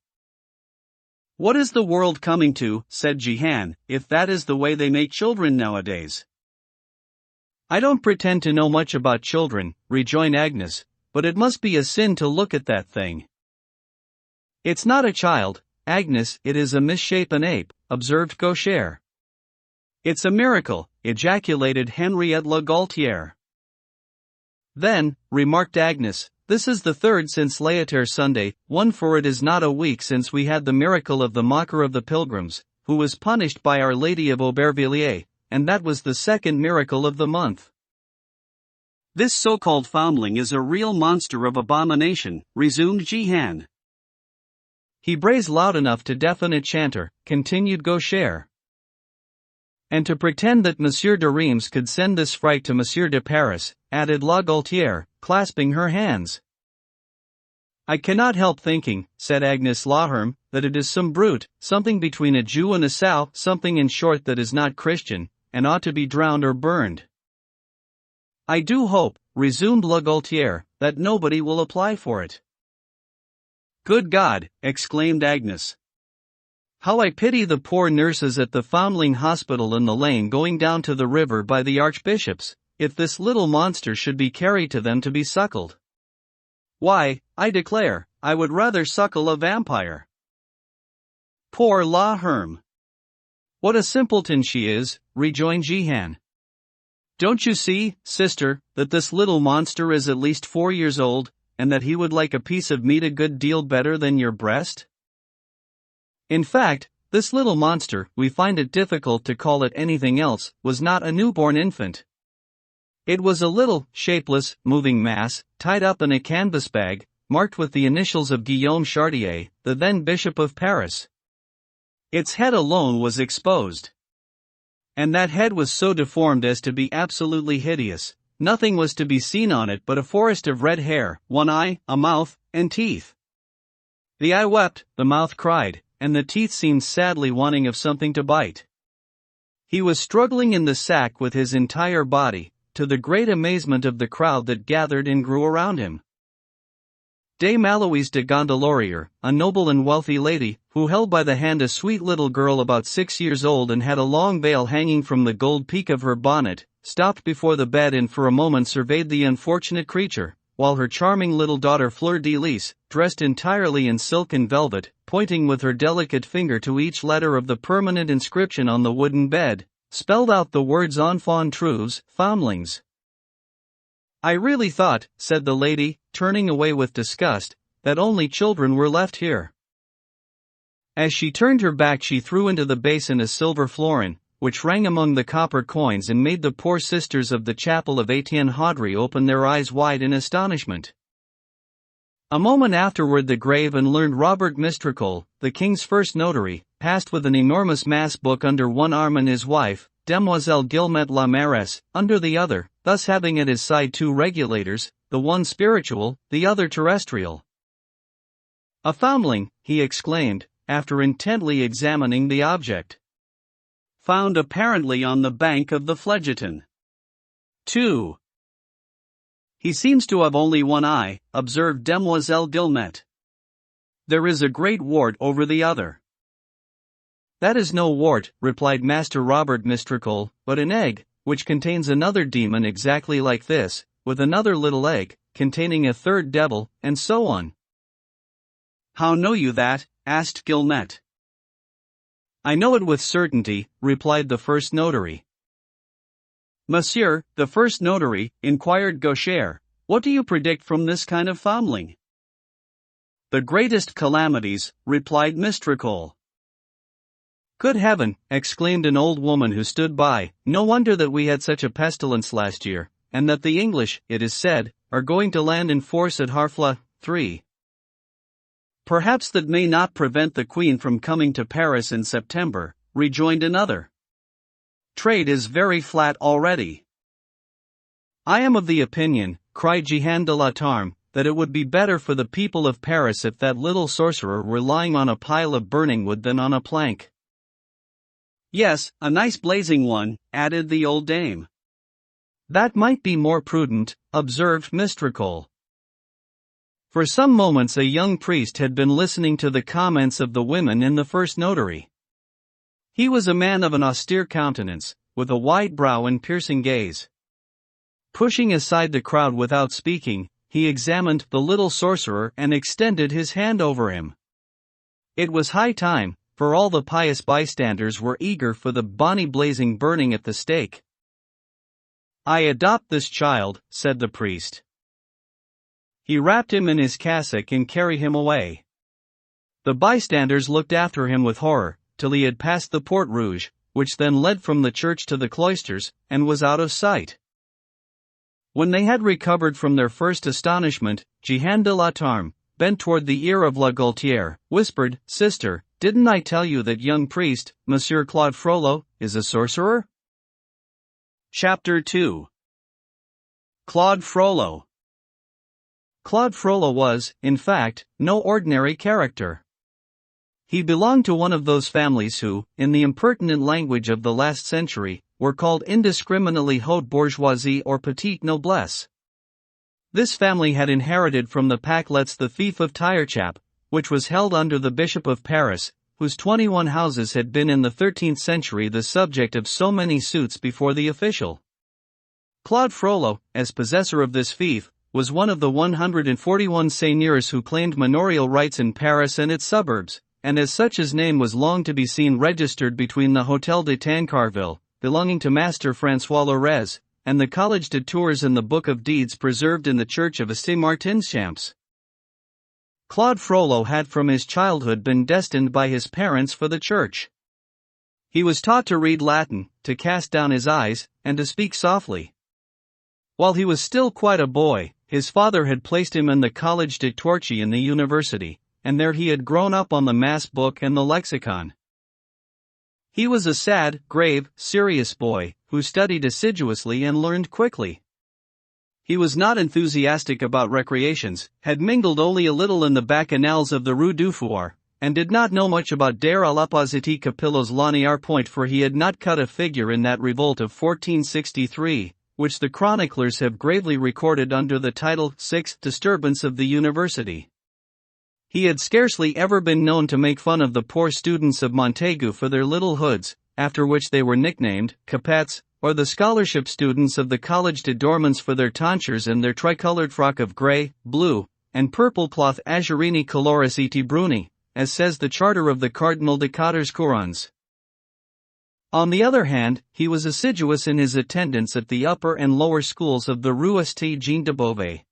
"What is the world coming to," said Jehanne, "if that is the way they make children nowadays?" "I don't pretend to know much about children," rejoined Agnes, "but it must be a sin to look at that thing." "It's not a child, Agnes, it is a misshapen ape," observed Gauchère. "It's a miracle," ejaculated Henriette la Gaultière. "Then," remarked Agnes, "this is the third since Laetier Sunday, one, for it is not a week since we had the miracle of the mocker of the pilgrims, who was punished by Our Lady of Aubervilliers, and that was the second miracle of the month." "This so-called foundling is a real monster of abomination," resumed Jehanne. "He brays loud enough to deafen a chanter," continued Gauchère. "And to pretend that Monsieur de Reims could send this fright to Monsieur de Paris," added La Gaultière, clasping her hands. "I cannot help thinking," said Agnes Laherme, "that it is some brute, something between a Jew and a sow, something in short that is not Christian, and ought to be drowned or burned." "I do hope," resumed La Gaultière, "that nobody will apply for it." "Good God!" exclaimed Agnes. "How I pity the poor nurses at the Foundling Hospital in the lane going down to the river by the Archbishop's, if this little monster should be carried to them to be suckled. Why, I declare, I would rather suckle a vampire." "Poor Laherme! What a simpleton she is," rejoined Jehanne. "Don't you see, sister, that this little monster is at least 4 years old, and that he would like a piece of meat a good deal better than your breast? In fact, this little monster, we find it difficult to call it anything else, was not a newborn infant. It was a little, shapeless, moving mass, tied up in a canvas bag, marked with the initials of Guillaume Chartier, the then Bishop of Paris. Its head alone was exposed. And that head was so deformed as to be absolutely hideous. Nothing was to be seen on it but a forest of red hair, one eye, a mouth, and teeth. The eye wept, the mouth cried, and the teeth seemed sadly wanting of something to bite. He was struggling in the sack with his entire body, to the great amazement of the crowd that gathered and grew around him. Dame Aloise de Gondelaurier, a noble and wealthy lady, who held by the hand a sweet little girl about 6 years old and had a long veil hanging from the gold peak of her bonnet, stopped before the bed and for a moment surveyed the unfortunate creature, while her charming little daughter Fleur de Lis, dressed entirely in silk and velvet, pointing with her delicate finger to each letter of the permanent inscription on the wooden bed, spelled out the words Enfants Trouves, Foundlings. "I really thought," said the lady, turning away with disgust, "that only children were left here." As she turned her back she threw into the basin a silver florin, which rang among the copper coins and made the poor sisters of the chapel of Etienne Haudry open their eyes wide in astonishment. A moment afterward the grave and learned Robert Mistricolle, the king's first notary, passed with an enormous mass book under one arm and his wife, Demoiselle Guillemette la Mairesse, under the other, thus having at his side 2 regulators, the one spiritual, the other terrestrial. "A foundling," he exclaimed, after intently examining the object. found apparently on the bank of the Phlegethon. 2. He seems to have only one eye, observed Demoiselle Guillemette. There is a great wart over the other. That is no wart, replied Master Robert Mistricolle, but an egg, which contains another demon exactly like this, with another little egg, containing a third devil, and so on. How know you that? Asked Guillemette. I know it with certainty, replied the first notary. Monsieur, the first notary, inquired Gaucher, what do you predict from this kind of foundling? The greatest calamities, replied Mistricolle. Good heaven, exclaimed an old woman who stood by, no wonder that we had such a pestilence last year, and that the English, it is said, are going to land in force at Harfleur. 3. Perhaps that may not prevent the Queen from coming to Paris in September, rejoined another. Trade is very flat already. I am of the opinion, cried Jehan de la Tarme, that it would be better for the people of Paris if that little sorcerer were lying on a pile of burning wood than on a plank. Yes, a nice blazing one, added the old dame. That might be more prudent, observed Mistricolle. For some moments a young priest had been listening to the comments of the women in the first notary. He was a man of an austere countenance, with a wide brow and piercing gaze. Pushing aside the crowd without speaking, he examined the little sorcerer and extended his hand over him. It was high time, for all the pious bystanders were eager for the bonny blazing burning at the stake. I adopt this child, said the priest. He wrapped him in his cassock and carried him away. The bystanders looked after him with horror, till he had passed the Porte Rouge, which then led from the church to the cloisters, and was out of sight. When they had recovered from their first astonishment, Jehan de la Tarme, bent toward the ear of La Gaultière, whispered, Sister, didn't I tell you that young priest, Monsieur Claude Frollo, is a sorcerer? Chapter 2. Claude Frollo. Claude Frollo was, in fact, no ordinary character. He belonged to one of those families who, in the impertinent language of the last century, were called indiscriminately haute bourgeoisie or petite noblesse. This family had inherited from the Paclets the fief of Tirechap, which was held under the Bishop of Paris, whose 21 houses had been in the 13th century the subject of so many suits before the official. Claude Frollo, as possessor of this fief, was one of the 141 seigneurs who claimed manorial rights in Paris and its suburbs, and as such his name was long to be seen registered between the Hôtel de Tancarville, belonging to Master François Lorez, and the Collège de Tours in the Book of Deeds preserved in the church of Saint-Martin-Champs. Claude Frollo had from his childhood been destined by his parents for the church. He was taught to read Latin, to cast down his eyes, and to speak softly. While he was still quite a boy, his father had placed him in the Collège de Torchi in the university, and there he had grown up on the Mass book and the lexicon. He was a sad, grave, serious boy, who studied assiduously and learned quickly. He was not enthusiastic about recreations, had mingled only a little in the bacchanals of the Rue du Fouar, and did not know much about Dare à l'Opposité Capillo's Lanier Point, for he had not cut a figure in that revolt of 1463, which the chroniclers have gravely recorded under the title Sixth Disturbance of the University. He had scarcely ever been known to make fun of the poor students of Montaigu for their little hoods, after which they were nicknamed capettes, or the scholarship students of the Collège de Dormans for their tonsures and their tricolored frock of grey, blue, and purple cloth azurini coloris et bruni, as says the charter of the Cardinal de Cotters-Courons. On the other hand, he was assiduous in his attendance at the upper and lower schools of the Rue St. Jean de Beauvais.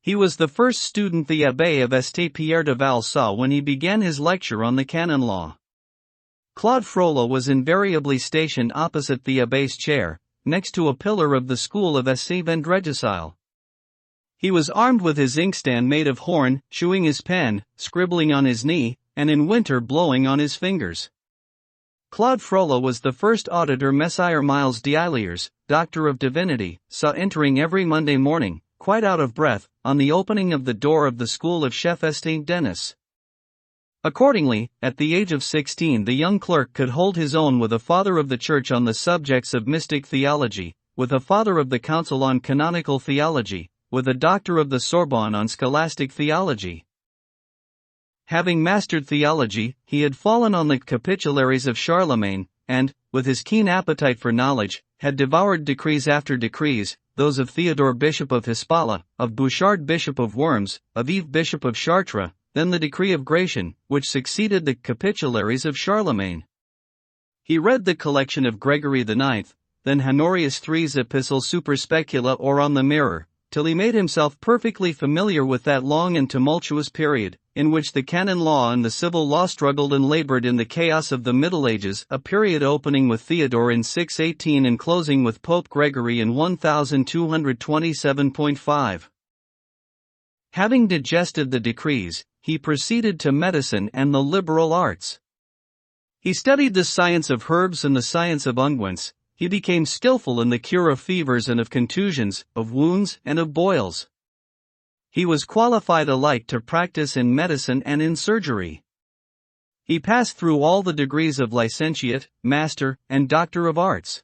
He was the first student the Abbé of St. Pierre de Val saw when he began his lecture on the canon law. Claude Frollo was invariably stationed opposite the Abbé's chair, next to a pillar of the school of St. Vendregisile. He was armed with his inkstand made of horn, chewing his pen, scribbling on his knee, and in winter blowing on his fingers. Claude Frollo was the first auditor Messire Miles d'Iliers, Doctor of Divinity, saw entering every Monday morning, quite out of breath, on the opening of the door of the school of Chef St. Denis. Accordingly, at the age of 16 the young clerk could hold his own with a father of the church on the subjects of mystic theology, with a father of the council on canonical theology, with a doctor of the Sorbonne on scholastic theology. Having mastered theology, he had fallen on the capitularies of Charlemagne, and, with his keen appetite for knowledge, had devoured decrees after decrees, those of Theodore Bishop of Hispala, of Bouchard Bishop of Worms, of Yves Bishop of Chartres, then the decree of Gratian, which succeeded the capitularies of Charlemagne. He read the collection of Gregory IX, then Honorius III's Epistle Super Specula or On the Mirror, till he made himself perfectly familiar with that long and tumultuous period, in which the canon law and the civil law struggled and labored in the chaos of the Middle Ages, a period opening with Theodore in 618 and closing with Pope Gregory in 1227.5. Having digested the decrees, he proceeded to medicine and the liberal arts. He studied the science of herbs and the science of unguents. He became skillful in the cure of fevers and of contusions, of wounds and of boils. He was qualified alike to practice in medicine and in surgery. He passed through all the degrees of licentiate, master, and doctor of arts.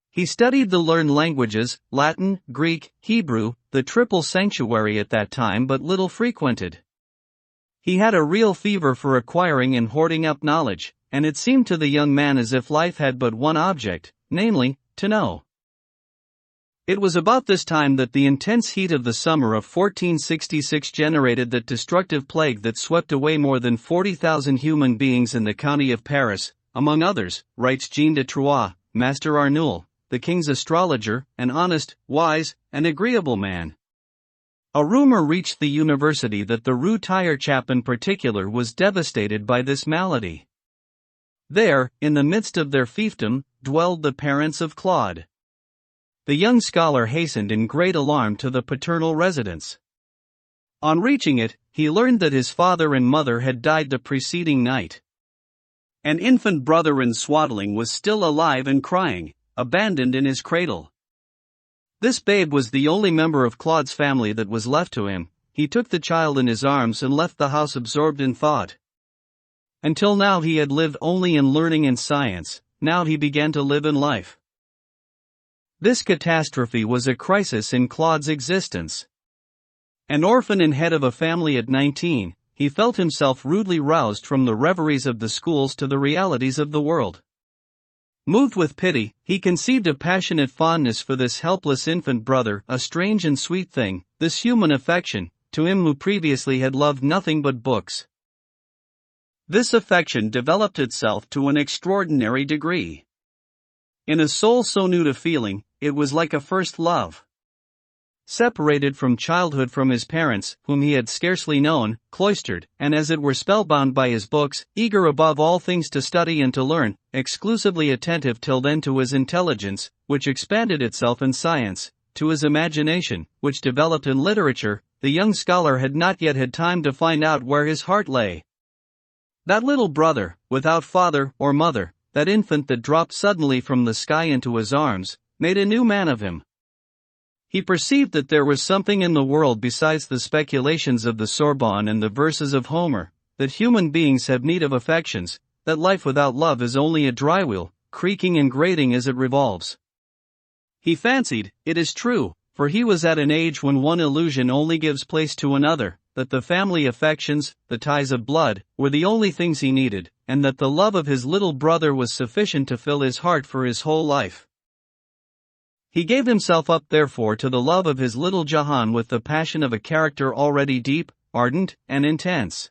He studied the learned languages, Latin, Greek, Hebrew, the triple sanctuary at that time but little frequented. He had a real fever for acquiring and hoarding up knowledge, and it seemed to the young man as if life had but one object, namely, to know. It was about this time that the intense heat of the summer of 1466 generated that destructive plague that swept away more than 40,000 human beings in the county of Paris, among others, writes Jean de Troyes, Master Arnoul, the king's astrologer, an honest, wise, and agreeable man. A rumor reached the university that the Rue Tirechap in particular was devastated by this malady. There, in the midst of their fiefdom, dwelled the parents of Claude. The young scholar hastened in great alarm to the paternal residence. On reaching it, he learned that his father and mother had died the preceding night. An infant brother in swaddling was still alive and crying, abandoned in his cradle. This babe was the only member of Claude's family that was left to him. He took the child in his arms and left the house absorbed in thought. Until now he had lived only in learning and science, now he began to live in life. This catastrophe was a crisis in Claude's existence. An orphan and head of a family at 19, he felt himself rudely roused from the reveries of the schools to the realities of the world. Moved with pity, he conceived a passionate fondness for this helpless infant brother, a strange and sweet thing, this human affection, to him who previously had loved nothing but books. This affection developed itself to an extraordinary degree. In a soul so new to feeling, it was like a first love. Separated from childhood from his parents, whom he had scarcely known, cloistered, and as it were spellbound by his books, eager above all things to study and to learn, exclusively attentive till then to his intelligence, which expanded itself in science, to his imagination, which developed in literature, the young scholar had not yet had time to find out where his heart lay. That little brother, without father or mother, that infant that dropped suddenly from the sky into his arms, made a new man of him. He perceived that there was something in the world besides the speculations of the Sorbonne and the verses of Homer, that human beings have need of affections, that life without love is only a dry wheel, creaking and grating as it revolves. He fancied, it is true, for he was at an age when one illusion only gives place to another, that the family affections, the ties of blood, were the only things he needed, and that the love of his little brother was sufficient to fill his heart for his whole life. He gave himself up therefore to the love of his little Jahan with the passion of a character already deep, ardent, and intense.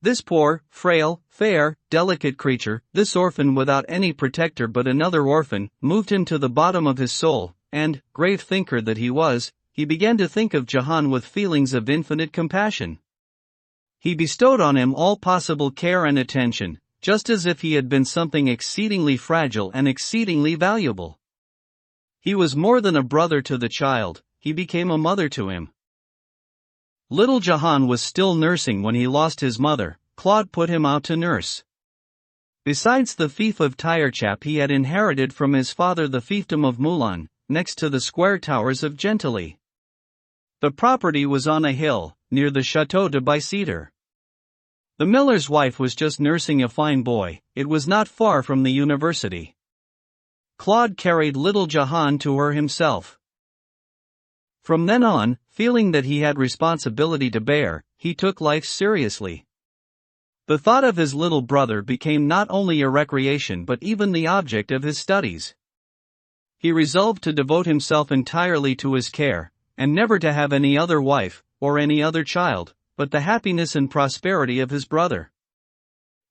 This poor, frail, fair, delicate creature, this orphan without any protector but another orphan, moved him to the bottom of his soul, and, grave thinker that he was, he began to think of Jahan with feelings of infinite compassion. He bestowed on him all possible care and attention, just as if he had been something exceedingly fragile and exceedingly valuable. He was more than a brother to the child, he became a mother to him. Little Jahan was still nursing when he lost his mother. Claude put him out to nurse. Besides the fief of Tirechap, he had inherited from his father the fiefdom of Moulin, next to the square towers of Gentilly. The property was on a hill, near the Château de Bicêtre. The miller's wife was just nursing a fine boy. It was not far from the university. Claude carried little Jahan to her himself. From then on, feeling that he had responsibility to bear, he took life seriously. The thought of his little brother became not only a recreation but even the object of his studies. He resolved to devote himself entirely to his care, and never to have any other wife, or any other child, but the happiness and prosperity of his brother.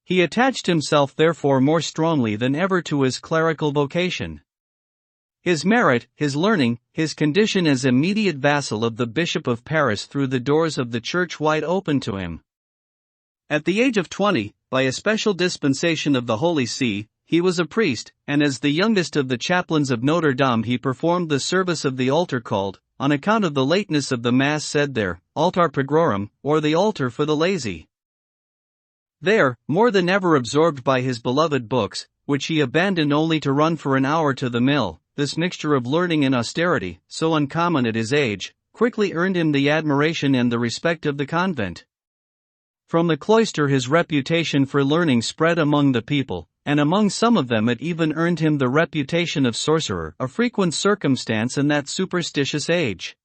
He attached himself therefore more strongly than ever to his clerical vocation. His merit, his learning, his condition as immediate vassal of the Bishop of Paris threw the doors of the church wide open to him. At the age of 20, by a special dispensation of the Holy See, he was a priest, and as the youngest of the chaplains of Notre-Dame he performed the service of the altar called, on account of the lateness of the Mass said there, altar pegrorum, or the altar for the lazy. There, more than ever absorbed by his beloved books, which he abandoned only to run for an hour to the mill, this mixture of learning and austerity, so uncommon at his age, quickly earned him the admiration and the respect of the convent. From the cloister his reputation for learning spread among the people, and among some of them it even earned him the reputation of sorcerer, a frequent circumstance in that superstitious age.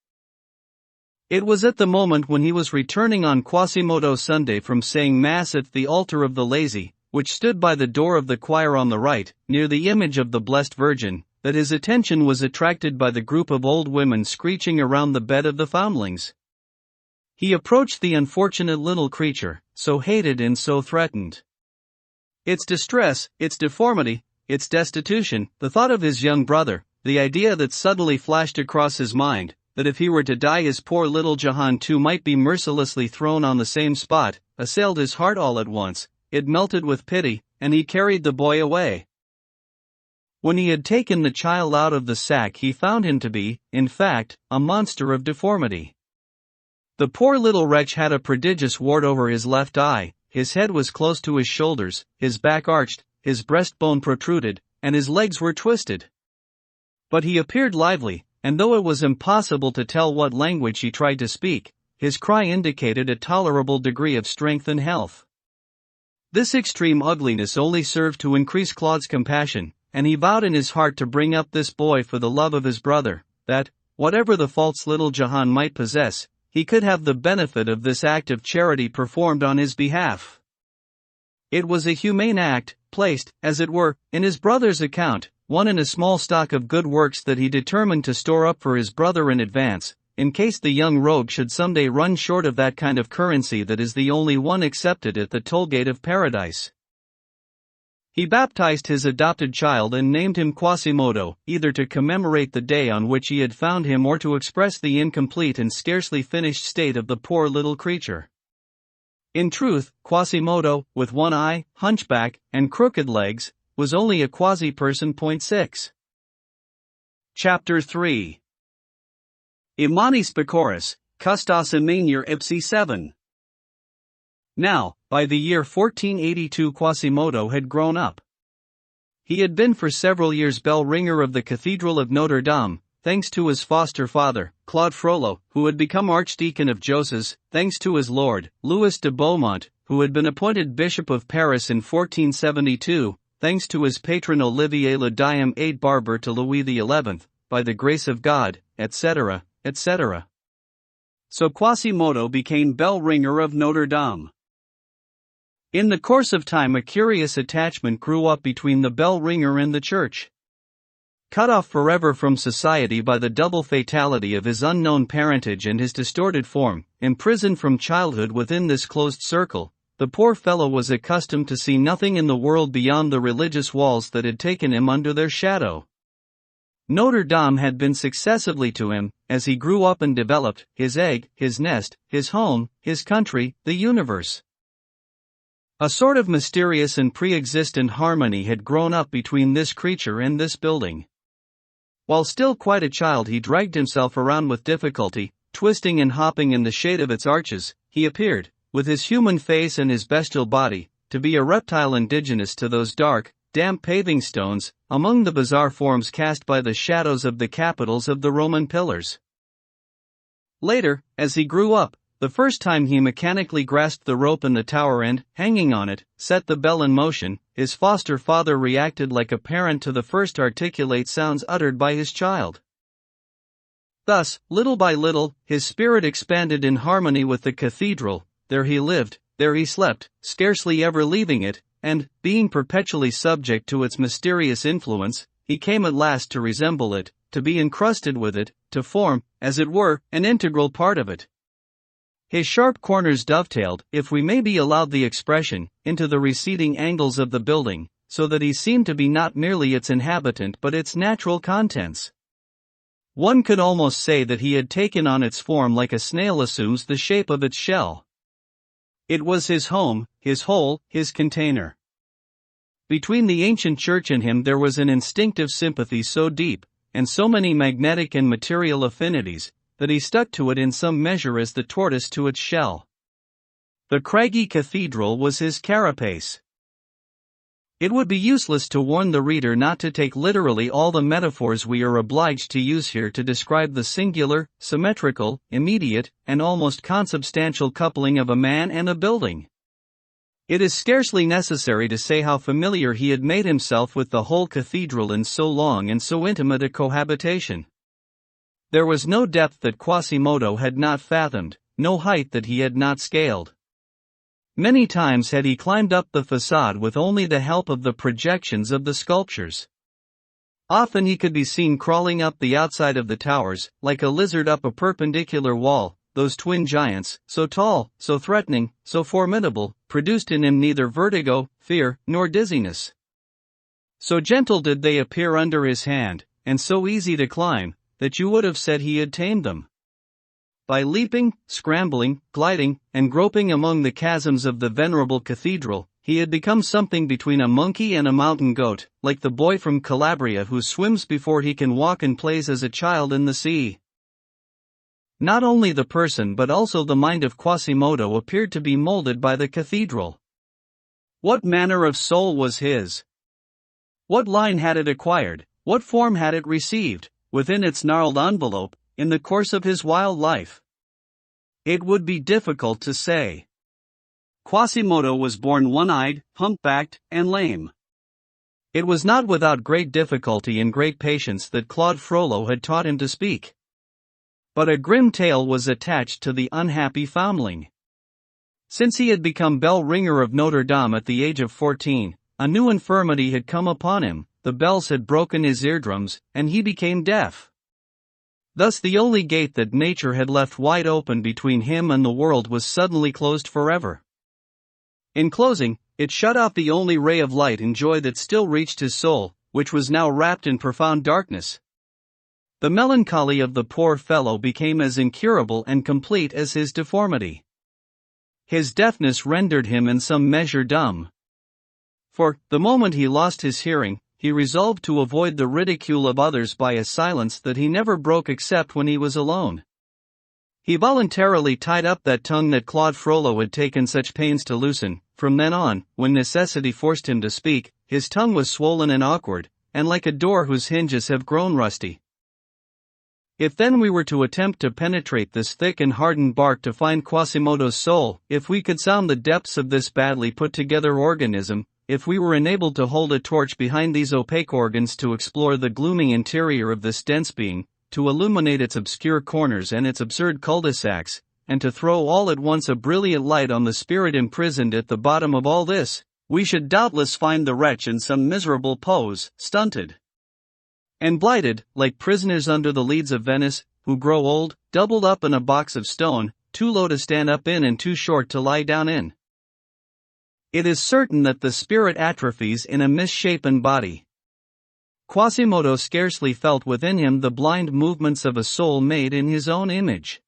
It was at the moment when he was returning on Quasimodo Sunday from saying Mass at the altar of the lazy, which stood by the door of the choir on the right, near the image of the Blessed Virgin, that his attention was attracted by the group of old women screeching around the bed of the foundlings. He approached the unfortunate little creature, so hated and so threatened. Its distress, its deformity, its destitution, the thought of his young brother, the idea that suddenly flashed across his mind, that if he were to die his poor little Jahan too might be mercilessly thrown on the same spot, assailed his heart all at once. It melted with pity, and he carried the boy away. When he had taken the child out of the sack he found him to be, in fact, a monster of deformity. The poor little wretch had a prodigious wart over his left eye, his head was close to his shoulders, his back arched, his breastbone protruded, and his legs were twisted. But he appeared lively, and though it was impossible to tell what language he tried to speak, his cry indicated a tolerable degree of strength and health. This extreme ugliness only served to increase Claude's compassion, and he vowed in his heart to bring up this boy for the love of his brother, that, whatever the faults little Jahan might possess, he could have the benefit of this act of charity performed on his behalf. It was a humane act, placed, as it were, in his brother's account, one in a small stock of good works that he determined to store up for his brother in advance, in case the young rogue should someday run short of that kind of currency that is the only one accepted at the toll-gate of paradise. He baptized his adopted child and named him Quasimodo, either to commemorate the day on which he had found him or to express the incomplete and scarcely finished state of the poor little creature. In truth, Quasimodo, with one eye, hunchback, and crooked legs, was only a quasi-person. 6. Chapter 3. Imanis pecoris, custos imanier ipsi 7. Now, by the year 1482 Quasimodo had grown up. He had been for several years bell ringer of the Cathedral of Notre-Dame, thanks to his foster father, Claude Frollo, who had become Archdeacon of Josses, thanks to his lord, Louis de Beaumont, who had been appointed Bishop of Paris in 1472, thanks to his patron Olivier le Diem aide barber to Louis XI, by the grace of God, etc., etc. So Quasimodo became bell ringer of Notre-Dame. In the course of time a curious attachment grew up between the bell ringer and the church. Cut off forever from society by the double fatality of his unknown parentage and his distorted form, imprisoned from childhood within this closed circle, the poor fellow was accustomed to see nothing in the world beyond the religious walls that had taken him under their shadow. Notre-Dame had been successively to him, as he grew up and developed, his egg, his nest, his home, his country, the universe. A sort of mysterious and pre-existent harmony had grown up between this creature and this building. While still quite a child he dragged himself around with difficulty, twisting and hopping in the shade of its arches. He appeared, with his human face and his bestial body, to be a reptile indigenous to those dark, damp paving stones, among the bizarre forms cast by the shadows of the capitals of the Roman pillars. Later, as he grew up, The first time he mechanically grasped the rope in the tower and, hanging on it, set the bell in motion, his foster father reacted like a parent to the first articulate sounds uttered by his child. Thus, little by little, his spirit expanded in harmony with the cathedral. There he lived, there he slept, scarcely ever leaving it, and, being perpetually subject to its mysterious influence, he came at last to resemble it, to be encrusted with it, to form, as it were, an integral part of it. His sharp corners dovetailed, if we may be allowed the expression, into the receding angles of the building, so that he seemed to be not merely its inhabitant but its natural contents. One could almost say that he had taken on its form like a snail assumes the shape of its shell. It was his home, his hole, his container. Between the ancient church and him there was an instinctive sympathy so deep, and so many magnetic and material affinities, that he stuck to it in some measure as the tortoise to its shell. The craggy cathedral was his carapace. It would be useless to warn the reader not to take literally all the metaphors we are obliged to use here to describe the singular, symmetrical, immediate, and almost consubstantial coupling of a man and a building. It is scarcely necessary to say how familiar he had made himself with the whole cathedral in so long and so intimate a cohabitation. There was no depth that Quasimodo had not fathomed, no height that he had not scaled. Many times had he climbed up the facade with only the help of the projections of the sculptures. Often he could be seen crawling up the outside of the towers, like a lizard up a perpendicular wall. Those twin giants, so tall, so threatening, so formidable, produced in him neither vertigo, fear, nor dizziness. So gentle did they appear under his hand, and so easy to climb, that you would have said he had tamed them. By leaping, scrambling, gliding, and groping among the chasms of the venerable cathedral, he had become something between a monkey and a mountain goat, like the boy from Calabria who swims before he can walk and plays as a child in the sea. Not only the person but also the mind of Quasimodo appeared to be molded by the cathedral. What manner of soul was his? What line had it acquired, what form had it received, within its gnarled envelope, in the course of his wild life? It would be difficult to say. Quasimodo was born one-eyed, hump-backed, and lame. It was not without great difficulty and great patience that Claude Frollo had taught him to speak. But a grim tale was attached to the unhappy foundling. Since he had become bell ringer of Notre-Dame at the age of 14, a new infirmity had come upon him, the bells had broken his eardrums, and he became deaf. Thus the only gate that nature had left wide open between him and the world was suddenly closed forever. In closing, it shut out the only ray of light and joy that still reached his soul, which was now wrapped in profound darkness. The melancholy of the poor fellow became as incurable and complete as his deformity. His deafness rendered him in some measure dumb. For, the moment he lost his hearing, he resolved to avoid the ridicule of others by a silence that he never broke except when he was alone. He voluntarily tied up that tongue that Claude Frollo had taken such pains to loosen. From then on, when necessity forced him to speak, his tongue was swollen and awkward, and like a door whose hinges have grown rusty. If then we were to attempt to penetrate this thick and hardened bark to find Quasimodo's soul, if we could sound the depths of this badly put together organism, if we were enabled to hold a torch behind these opaque organs to explore the glooming interior of this dense being, to illuminate its obscure corners and its absurd cul-de-sacs, and to throw all at once a brilliant light on the spirit imprisoned at the bottom of all this, we should doubtless find the wretch in some miserable pose, stunted and blighted, like prisoners under the leads of Venice, who grow old, doubled up in a box of stone, too low to stand up in and too short to lie down in. It is certain that the spirit atrophies in a misshapen body. Quasimodo scarcely felt within him the blind movements of a soul made in his own image.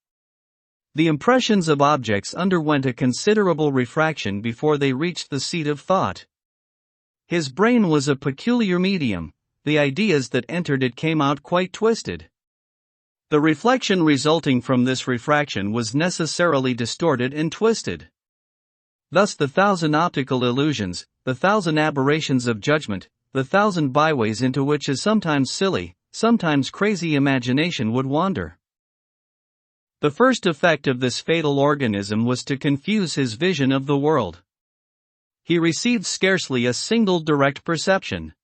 The impressions of objects underwent a considerable refraction before they reached the seat of thought. His brain was a peculiar medium. The ideas that entered it came out quite twisted. The reflection resulting from this refraction was necessarily distorted and twisted. Thus the thousand optical illusions, the thousand aberrations of judgment, the thousand byways into which his sometimes silly, sometimes crazy imagination would wander. The first effect of this fatal organism was to confuse his vision of the world. He received scarcely a single direct perception.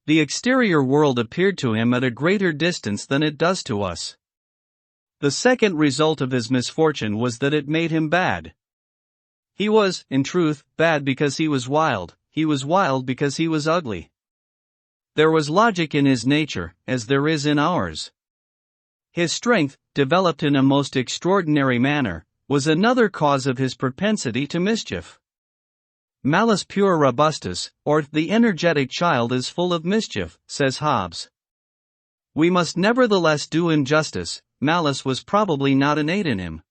The exterior world appeared to him at a greater distance than it does to us. The second result of his misfortune was that it made him bad. He was, in truth, bad because he was wild because he was ugly. There was logic in his nature, as there is in ours. His strength, developed in a most extraordinary manner, was another cause of his propensity to mischief. Malus pura robustus, or the energetic child is full of mischief, says Hobbes. We must nevertheless do him justice, malice was probably not innate in him.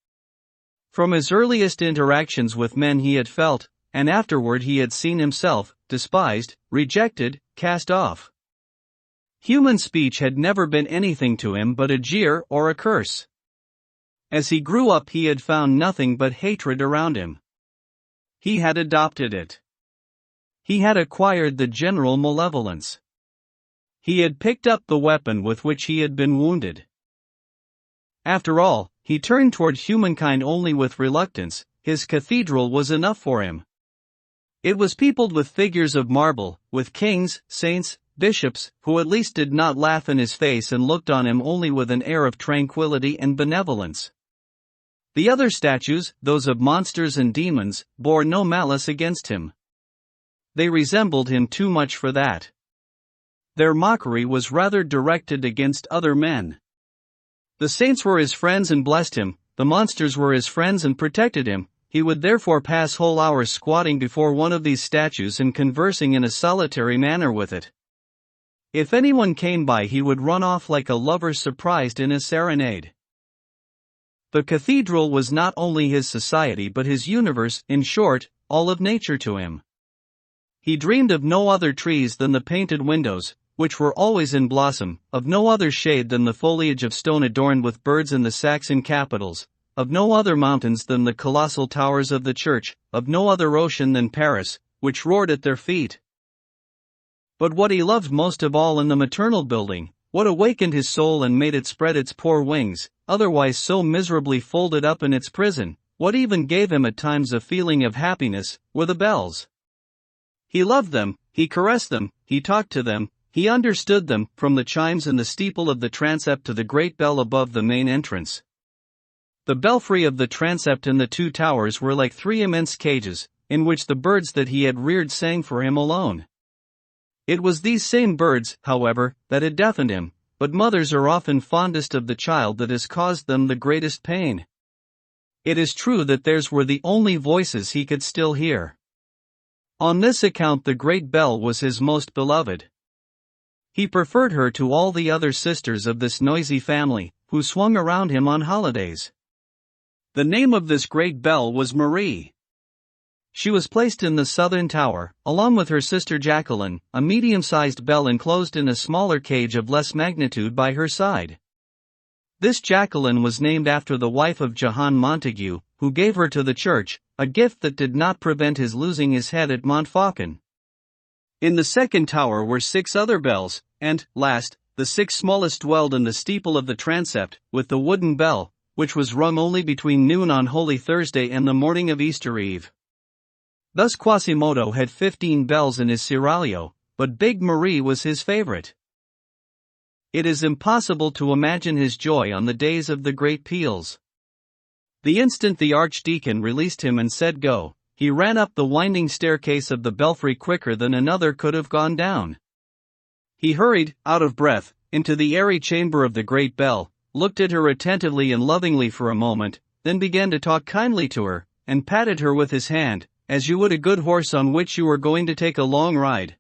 From his earliest interactions with men he had felt, and afterward he had seen himself, despised, rejected, cast off. Human speech had never been anything to him but a jeer or a curse. As he grew up he had found nothing but hatred around him. He had adopted it. He had acquired the general malevolence. He had picked up the weapon with which he had been wounded. After all, he turned toward humankind only with reluctance. His cathedral was enough for him. It was peopled with figures of marble, with kings, saints, bishops, who at least did not laugh in his face and looked on him only with an air of tranquility and benevolence. The other statues, those of monsters and demons, bore no malice against him. They resembled him too much for that. Their mockery was rather directed against other men. The saints were his friends and blessed him, the monsters were his friends and protected him. He would therefore pass whole hours squatting before one of these statues and conversing in a solitary manner with it. If anyone came by he would run off like a lover surprised in a serenade. The cathedral was not only his society but his universe, in short, all of nature to him. He dreamed of no other trees than the painted windows, which were always in blossom, of no other shade than the foliage of stone adorned with birds in the Saxon capitals, of no other mountains than the colossal towers of the church, of no other ocean than Paris, which roared at their feet. But what he loved most of all in the maternal building, what awakened his soul and made it spread its poor wings, otherwise so miserably folded up in its prison, what even gave him at times a feeling of happiness, were the bells. He loved them, he caressed them, he talked to them, he understood them, from the chimes in the steeple of the transept to the great bell above the main entrance. The belfry of the transept and the two towers were like three immense cages, in which the birds that he had reared sang for him alone. It was these same birds, however, that had deafened him, but mothers are often fondest of the child that has caused them the greatest pain. It is true that theirs were the only voices he could still hear. On this account the great bell was his most beloved. He preferred her to all the other sisters of this noisy family, who swung around him on holidays. The name of this great bell was Marie. She was placed in the southern tower, along with her sister Jacqueline, a medium-sized bell enclosed in a smaller cage of less magnitude by her side. This Jacqueline was named after the wife of Jehan Montague, who gave her to the church, a gift that did not prevent his losing his head at Montfaucon. In the second tower were 6 other bells, and, last, the 6 smallest dwelled in the steeple of the transept, with the wooden bell, which was rung only between noon on Holy Thursday and the morning of Easter Eve. Thus Quasimodo had 15 bells in his seraglio, but Big Marie was his favorite. It is impossible to imagine his joy on the days of the great peals. The instant the archdeacon released him and said go, he ran up the winding staircase of the belfry quicker than another could have gone down. He hurried, out of breath, into the airy chamber of the great bell, looked at her attentively and lovingly for a moment, then began to talk kindly to her, and patted her with his hand, as you would a good horse on which you were going to take a long ride.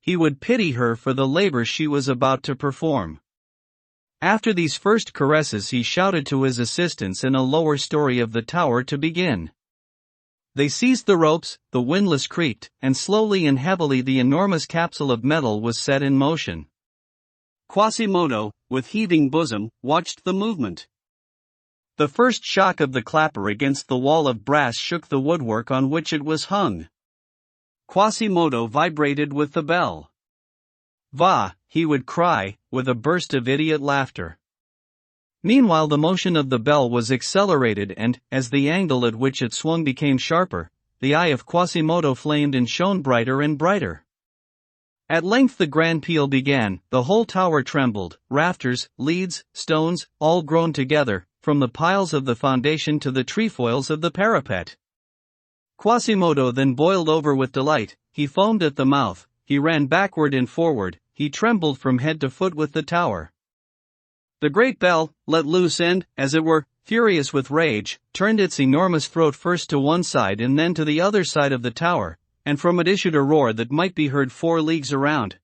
He would pity her for the labor she was about to perform. After these first caresses he shouted to his assistants in a lower story of the tower to begin. They seized the ropes, the windlass creaked, and slowly and heavily the enormous capsule of metal was set in motion. Quasimodo, with heaving bosom, watched the movement. The first shock of the clapper against the wall of brass shook the woodwork on which it was hung. Quasimodo vibrated with the bell. Va, he would cry, with a burst of idiot laughter. Meanwhile the motion of the bell was accelerated and, as the angle at which it swung became sharper, the eye of Quasimodo flamed and shone brighter and brighter. At length the grand peal began, the whole tower trembled, rafters, leads, stones, all groaned together, from the piles of the foundation to the trefoils of the parapet. Quasimodo then boiled over with delight, he foamed at the mouth, he ran backward and forward, he trembled from head to foot with the tower. The great bell, let loose and, as it were, furious with rage, turned its enormous throat first to one side and then to the other side of the tower, and from it issued a roar that might be heard 4 leagues around.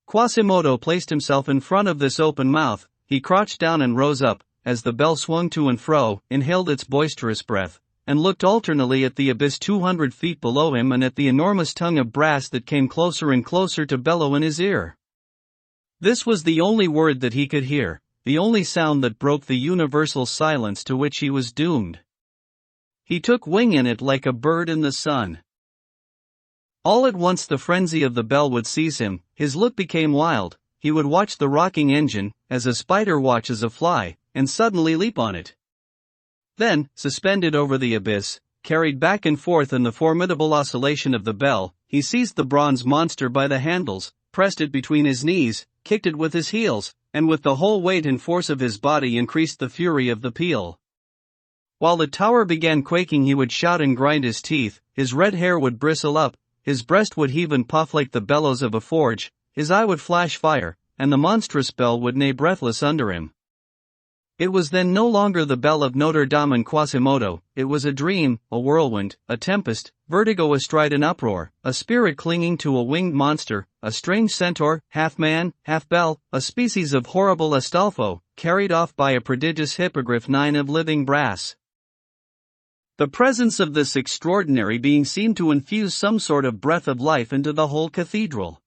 Quasimodo placed himself in front of this open mouth, he crouched down and rose up, as the bell swung to and fro, inhaled its boisterous breath, and looked alternately at the abyss 200 feet below him and at the enormous tongue of brass that came closer and closer to bellow in his ear. This was the only word that he could hear, the only sound that broke the universal silence to which he was doomed. He took wing in it like a bird in the sun. All at once the frenzy of the bell would seize him, his look became wild, he would watch the rocking engine, as a spider watches a fly, and suddenly leap on it. Then, suspended over the abyss, carried back and forth in the formidable oscillation of the bell, he seized the bronze monster by the handles, pressed it between his knees, kicked it with his heels, and with the whole weight and force of his body increased the fury of the peal. While the tower began quaking he would shout and grind his teeth, his red hair would bristle up, his breast would heave and puff like the bellows of a forge, his eye would flash fire, and the monstrous bell would neigh breathless under him. It was then no longer the bell of Notre-Dame and Quasimodo, it was a dream, a whirlwind, a tempest, vertigo astride an uproar, a spirit clinging to a winged monster, a strange centaur, half man, half bell, a species of horrible Astolfo, carried off by a prodigious hippogriff 9 of living brass. The presence of this extraordinary being seemed to infuse some sort of breath of life into the whole cathedral.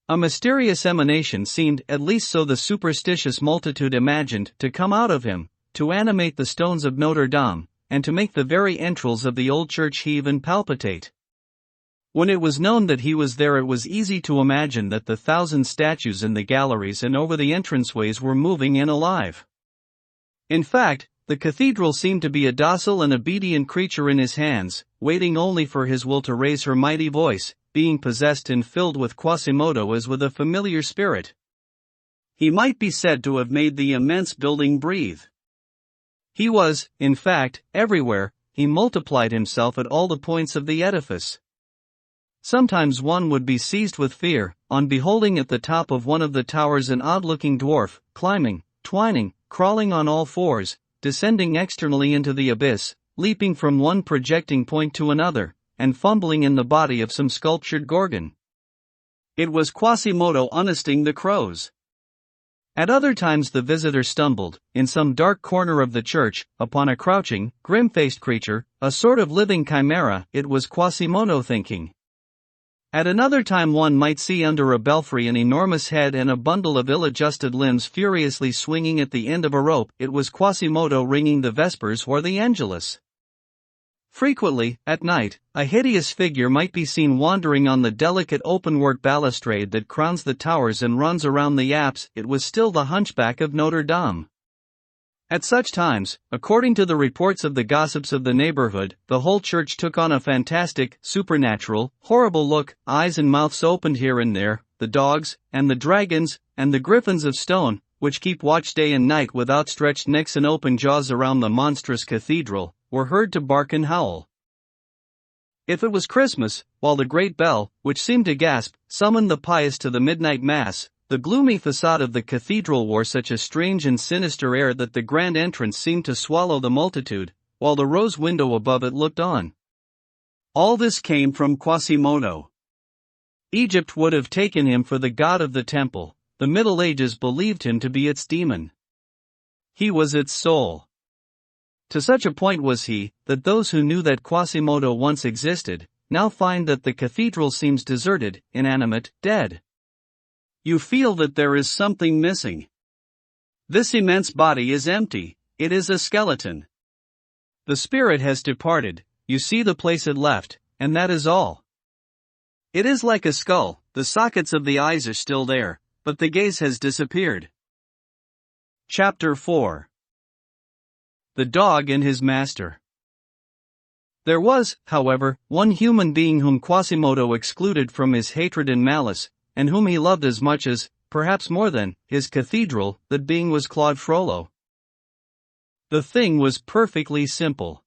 A mysterious emanation seemed, at least so the superstitious multitude imagined, to come out of him, to animate the stones of Notre Dame, and to make the very entrails of the old church heave and palpitate. When it was known that he was there, it was easy to imagine that the 1,000 statues in the galleries and over the entranceways were moving and alive. In fact, the cathedral seemed to be a docile and obedient creature in his hands, waiting only for his will to raise her mighty voice, being possessed and filled with Quasimodo as with a familiar spirit. He might be said to have made the immense building breathe. He was, in fact, everywhere, he multiplied himself at all the points of the edifice. Sometimes one would be seized with fear, on beholding at the top of one of the towers an odd-looking dwarf, climbing, twining, crawling on all fours, descending externally into the abyss, leaping from one projecting point to another, and fumbling in the body of some sculptured gorgon. It was Quasimodo unnesting the crows. At other times the visitor stumbled, in some dark corner of the church, upon a crouching, grim-faced creature, a sort of living chimera. It was Quasimodo thinking. At another time one might see under a belfry an enormous head and a bundle of ill-adjusted limbs furiously swinging at the end of a rope. It was Quasimodo ringing the Vespers or the Angelus. Frequently, at night, a hideous figure might be seen wandering on the delicate openwork balustrade that crowns the towers and runs around the apse. It was still the Hunchback of Notre-Dame. At such times, according to the reports of the gossips of the neighborhood, the whole church took on a fantastic, supernatural, horrible look, eyes and mouths opened here and there, the dogs, and the dragons, and the griffins of stone, which keep watch day and night with outstretched necks and open jaws around the monstrous cathedral, were heard to bark and howl. If it was Christmas, while the great bell, which seemed to gasp, summoned the pious to the midnight mass, the gloomy facade of the cathedral wore such a strange and sinister air that the grand entrance seemed to swallow the multitude, while the rose window above it looked on. All this came from Quasimodo. Egypt would have taken him for the god of the temple, the Middle Ages believed him to be its demon. He was its soul. To such a point was he, that those who knew that Quasimodo once existed, now find that the cathedral seems deserted, inanimate, dead. You feel that there is something missing. This immense body is empty, it is a skeleton. The spirit has departed, you see the place it left, and that is all. It is like a skull, the sockets of the eyes are still there, but the gaze has disappeared. Chapter 4. The Dog and His Master. There was, however, one human being whom Quasimodo excluded from his hatred and malice, and whom he loved as much as, perhaps more than, his cathedral. That being was Claude Frollo. The thing was perfectly simple.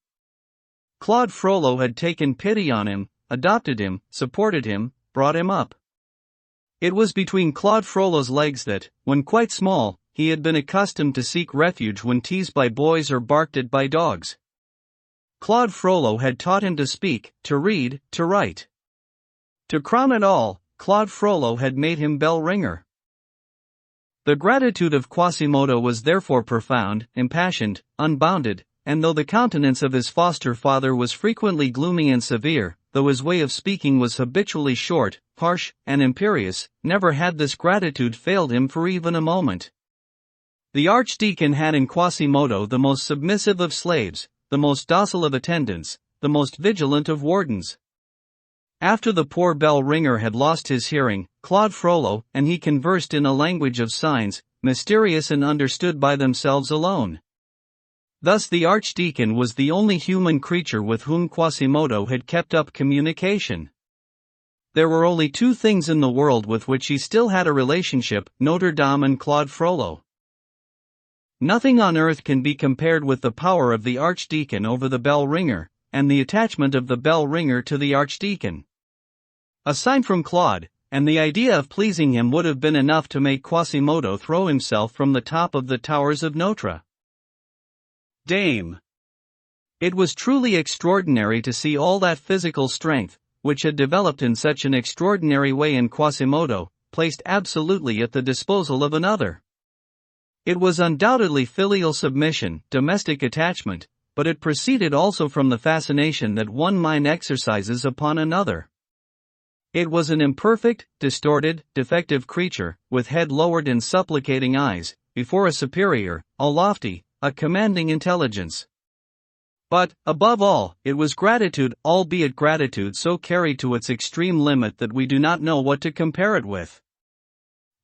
Claude Frollo had taken pity on him, adopted him, supported him, brought him up. It was between Claude Frollo's legs that, when quite small, he had been accustomed to seek refuge when teased by boys or barked at by dogs. Claude Frollo had taught him to speak, to read, to write. To crown it all, Claude Frollo had made him bell ringer. The gratitude of Quasimodo was therefore profound, impassioned, unbounded, and though the countenance of his foster father was frequently gloomy and severe, though his way of speaking was habitually short, harsh, and imperious, never had this gratitude failed him for even a moment. The archdeacon had in Quasimodo the most submissive of slaves, the most docile of attendants, the most vigilant of wardens. After the poor bell ringer had lost his hearing, Claude Frollo and he conversed in a language of signs, mysterious and understood by themselves alone. Thus the archdeacon was the only human creature with whom Quasimodo had kept up communication. There were only two things in the world with which he still had a relationship: Notre-Dame and Claude Frollo. Nothing on earth can be compared with the power of the archdeacon over the bell ringer, and the attachment of the bell ringer to the archdeacon. A sign from Claude, and the idea of pleasing him would have been enough to make Quasimodo throw himself from the top of the towers of Notre-Dame. It was truly extraordinary to see all that physical strength, which had developed in such an extraordinary way in Quasimodo, placed absolutely at the disposal of another. It was undoubtedly filial submission, domestic attachment, but it proceeded also from the fascination that one mind exercises upon another. It was an imperfect, distorted, defective creature, with head lowered and supplicating eyes, before a superior, a lofty, a commanding intelligence. But, above all, it was gratitude, albeit gratitude so carried to its extreme limit that we do not know what to compare it with.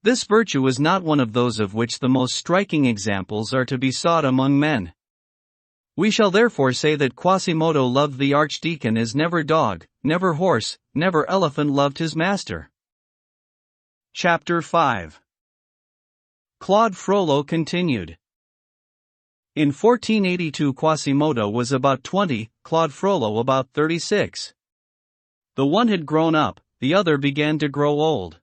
This virtue is not one of those of which the most striking examples are to be sought among men. We shall therefore say that Quasimodo loved the archdeacon as never dog, never horse, never elephant loved his master. Chapter 5. Claude Frollo continued. In 1482 Quasimodo was about 20, Claude Frollo about 36. The one had grown up, the other began to grow old.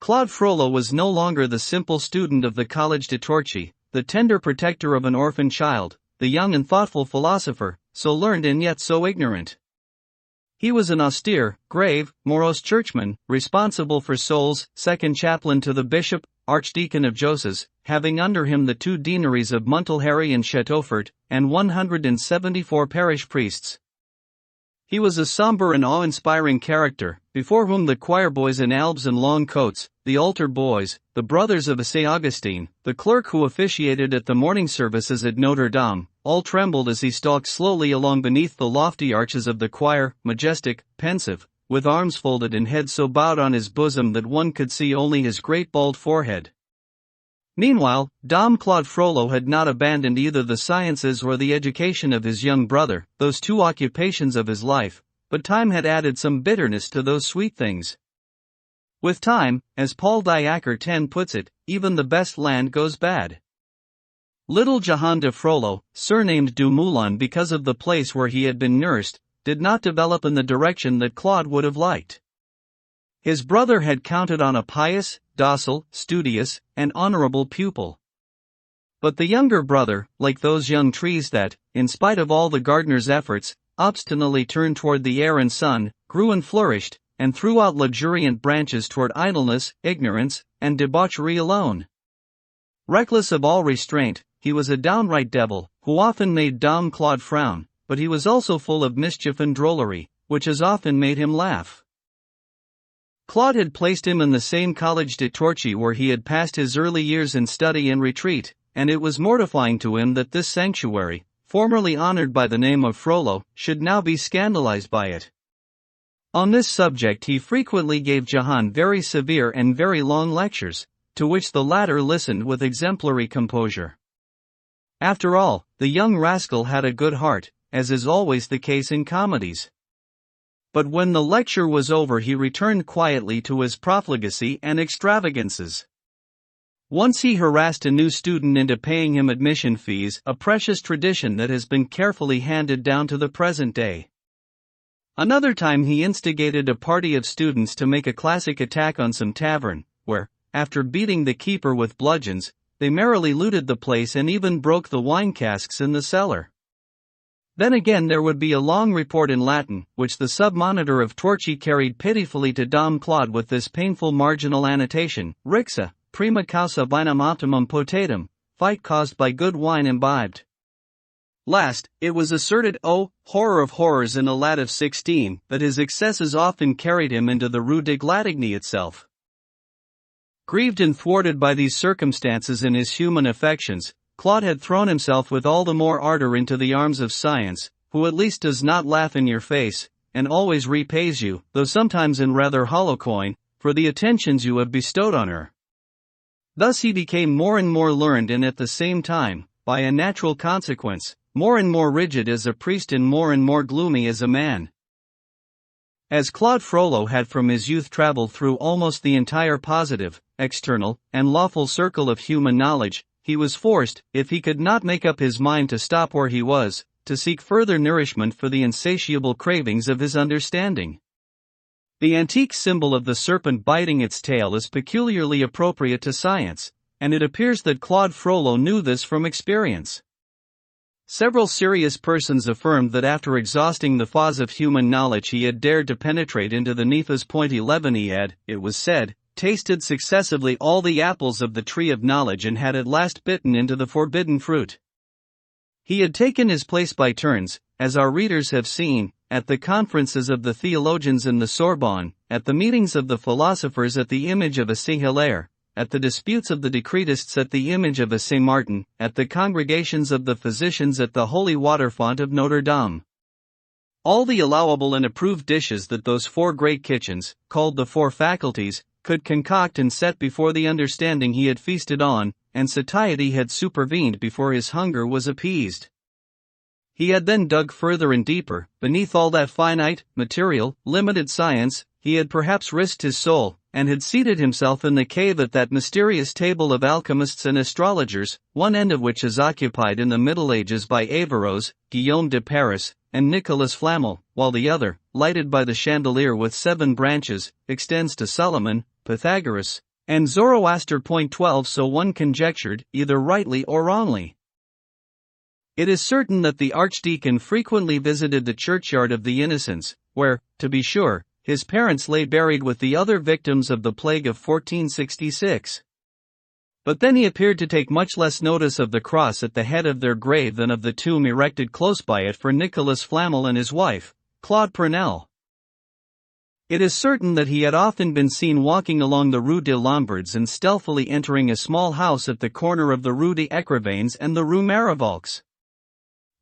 Claude Frollo was no longer the simple student of the College de Torchi, the tender protector of an orphan child, the young and thoughtful philosopher, so learned and yet so ignorant. He was an austere, grave, morose churchman, responsible for souls, second chaplain to the bishop, archdeacon of Joses, having under him the 2 deaneries of Montelheri and Châteaufort, and 174 parish priests. He was a somber and awe-inspiring character, before whom the choir boys in albs and long coats, the altar boys, the brothers of St. Augustine, the clerk who officiated at the morning services at Notre-Dame, all trembled as he stalked slowly along beneath the lofty arches of the choir, majestic, pensive, with arms folded and head so bowed on his bosom that one could see only his great bald forehead. Meanwhile, Dom Claude Frollo had not abandoned either the sciences or the education of his young brother, those 2 occupations of his life, but time had added some bitterness to those sweet things. With time, as Paul Diacre 10 puts it, even the best land goes bad. Little Jehan de Frollo, surnamed du Moulin because of the place where he had been nursed, did not develop in the direction that Claude would have liked. His brother had counted on a pious, docile, studious, and honorable pupil. But the younger brother, like those young trees that, in spite of all the gardener's efforts, obstinately turned toward the air and sun, grew and flourished, and threw out luxuriant branches toward idleness, ignorance, and debauchery alone. Reckless of all restraint, he was a downright devil, who often made Dom Claude frown, but he was also full of mischief and drollery, which has often made him laugh. Claude had placed him in the same College de Torchi where he had passed his early years in study and retreat, and it was mortifying to him that this sanctuary, formerly honored by the name of Frollo, should now be scandalized by it. On this subject he frequently gave Jehan very severe and very long lectures, to which the latter listened with exemplary composure. After all, the young rascal had a good heart, as is always the case in comedies. But when the lecture was over, he returned quietly to his profligacy and extravagances. Once he harassed a new student into paying him admission fees, a precious tradition that has been carefully handed down to the present day. Another time he instigated a party of students to make a classic attack on some tavern, where, after beating the keeper with bludgeons, they merrily looted the place and even broke the wine casks in the cellar. Then again there would be a long report in Latin, which the sub-monitor of Torchi carried pitifully to Dom Claude with this painful marginal annotation: Rixa, prima causa vinum optimum potatum, fight caused by good wine imbibed. Last, it was asserted, oh, horror of horrors in a lad of 16, that his excesses often carried him into the Rue de Gladigny itself. Grieved and thwarted by these circumstances in his human affections, Claude had thrown himself with all the more ardor into the arms of science, who at least does not laugh in your face, and always repays you, though sometimes in rather hollow coin, for the attentions you have bestowed on her. Thus he became more and more learned and at the same time, by a natural consequence, more and more rigid as a priest and more gloomy as a man. As Claude Frollo had from his youth traveled through almost the entire positive, external, and lawful circle of human knowledge, he was forced, if he could not make up his mind to stop where he was, to seek further nourishment for the insatiable cravings of his understanding. The antique symbol of the serpent biting its tail is peculiarly appropriate to science, and it appears that Claude Frollo knew this from experience. Several serious persons affirmed that after exhausting the fauces of human knowledge he had dared to penetrate into the Nephas Point 11. He had, it was said, tasted successively all the apples of the tree of knowledge and had at last bitten into the forbidden fruit. He had taken his place by turns, as our readers have seen, at the conferences of the theologians in the Sorbonne, at the meetings of the philosophers at the image of a Saint Hilaire, at the disputes of the decretists at the image of a Saint Martin, at the congregations of the physicians at the holy water font of Notre-Dame. All the allowable and approved dishes that those four great kitchens, called the four faculties, could concoct and set before the understanding he had feasted on, and satiety had supervened before his hunger was appeased. He had then dug further and deeper, beneath all that finite, material, limited science. He had perhaps risked his soul, and had seated himself in the cave at that mysterious table of alchemists and astrologers, one end of which is occupied in the Middle Ages by Averroës, Guillaume de Paris, and Nicolas Flamel, while the other, lighted by the chandelier with 7 branches, extends to Solomon, Pythagoras, and Zoroaster. 12. So one conjectured, either rightly or wrongly. It is certain that the archdeacon frequently visited the churchyard of the Innocents, where, to be sure, his parents lay buried with the other victims of the plague of 1466. But then he appeared to take much less notice of the cross at the head of their grave than of the tomb erected close by it for Nicolas Flamel and his wife, Claude Purnell. It is certain that he had often been seen walking along the Rue des Lombards and stealthily entering a small house at the corner of the Rue des Écrivains and the Rue Marivolx.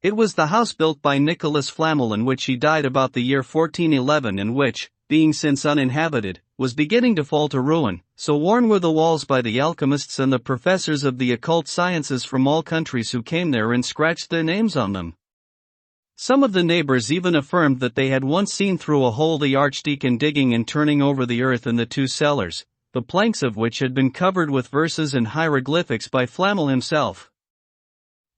It was the house built by Nicolas Flamel in which he died about the year 1411 and which, being since uninhabited, was beginning to fall to ruin, so worn were the walls by the alchemists and the professors of the occult sciences from all countries who came there and scratched their names on them. Some of the neighbors even affirmed that they had once seen through a hole the archdeacon digging and turning over the earth in the 2 cellars, the planks of which had been covered with verses and hieroglyphics by Flamel himself.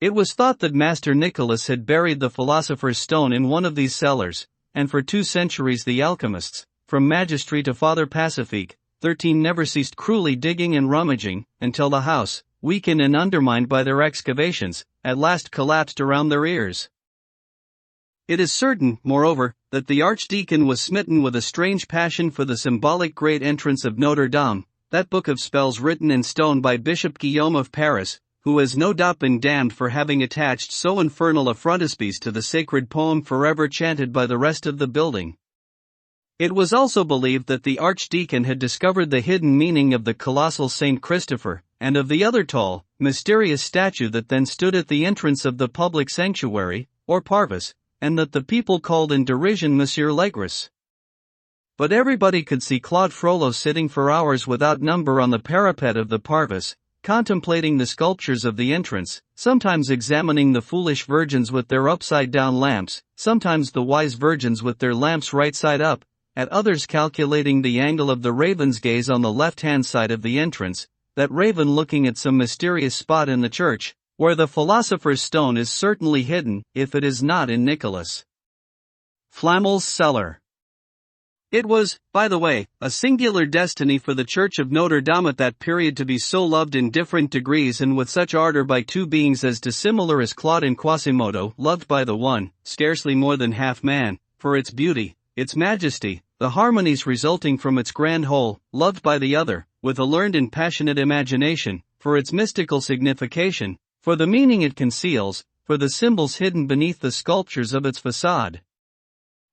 It was thought that Master Nicholas had buried the philosopher's stone in one of these cellars, and for 2 centuries the alchemists, from Magistri to Father Pacifique, 13, never ceased cruelly digging and rummaging, until the house, weakened and undermined by their excavations, at last collapsed around their ears. It is certain, moreover, that the archdeacon was smitten with a strange passion for the symbolic great entrance of Notre-Dame, that book of spells written in stone by Bishop Guillaume of Paris, who has no doubt been damned for having attached so infernal a frontispiece to the sacred poem forever chanted by the rest of the building. It was also believed that the archdeacon had discovered the hidden meaning of the colossal Saint Christopher, and of the other tall, mysterious statue that then stood at the entrance of the public sanctuary, or parvis, and that the people called in derision Monsieur Legris. but everybody could see Claude Frollo sitting for hours without number on the parapet of the Parvis, contemplating the sculptures of the entrance, sometimes examining the foolish virgins with their upside-down lamps, sometimes the wise virgins with their lamps right side up, at others calculating the angle of the raven's gaze on the left-hand side of the entrance, that raven looking at some mysterious spot in the church, where the philosopher's stone is certainly hidden, if it is not in Nicholas Flamel's cellar. It was, by the way, a singular destiny for the Church of Notre-Dame at that period to be so loved in different degrees and with such ardor by two beings as dissimilar as Claude and Quasimodo, loved by the one, scarcely more than half man, for its beauty, its majesty, the harmonies resulting from its grand whole, loved by the other, with a learned and passionate imagination, for its mystical signification, for the meaning it conceals, for the symbols hidden beneath the sculptures of its facade.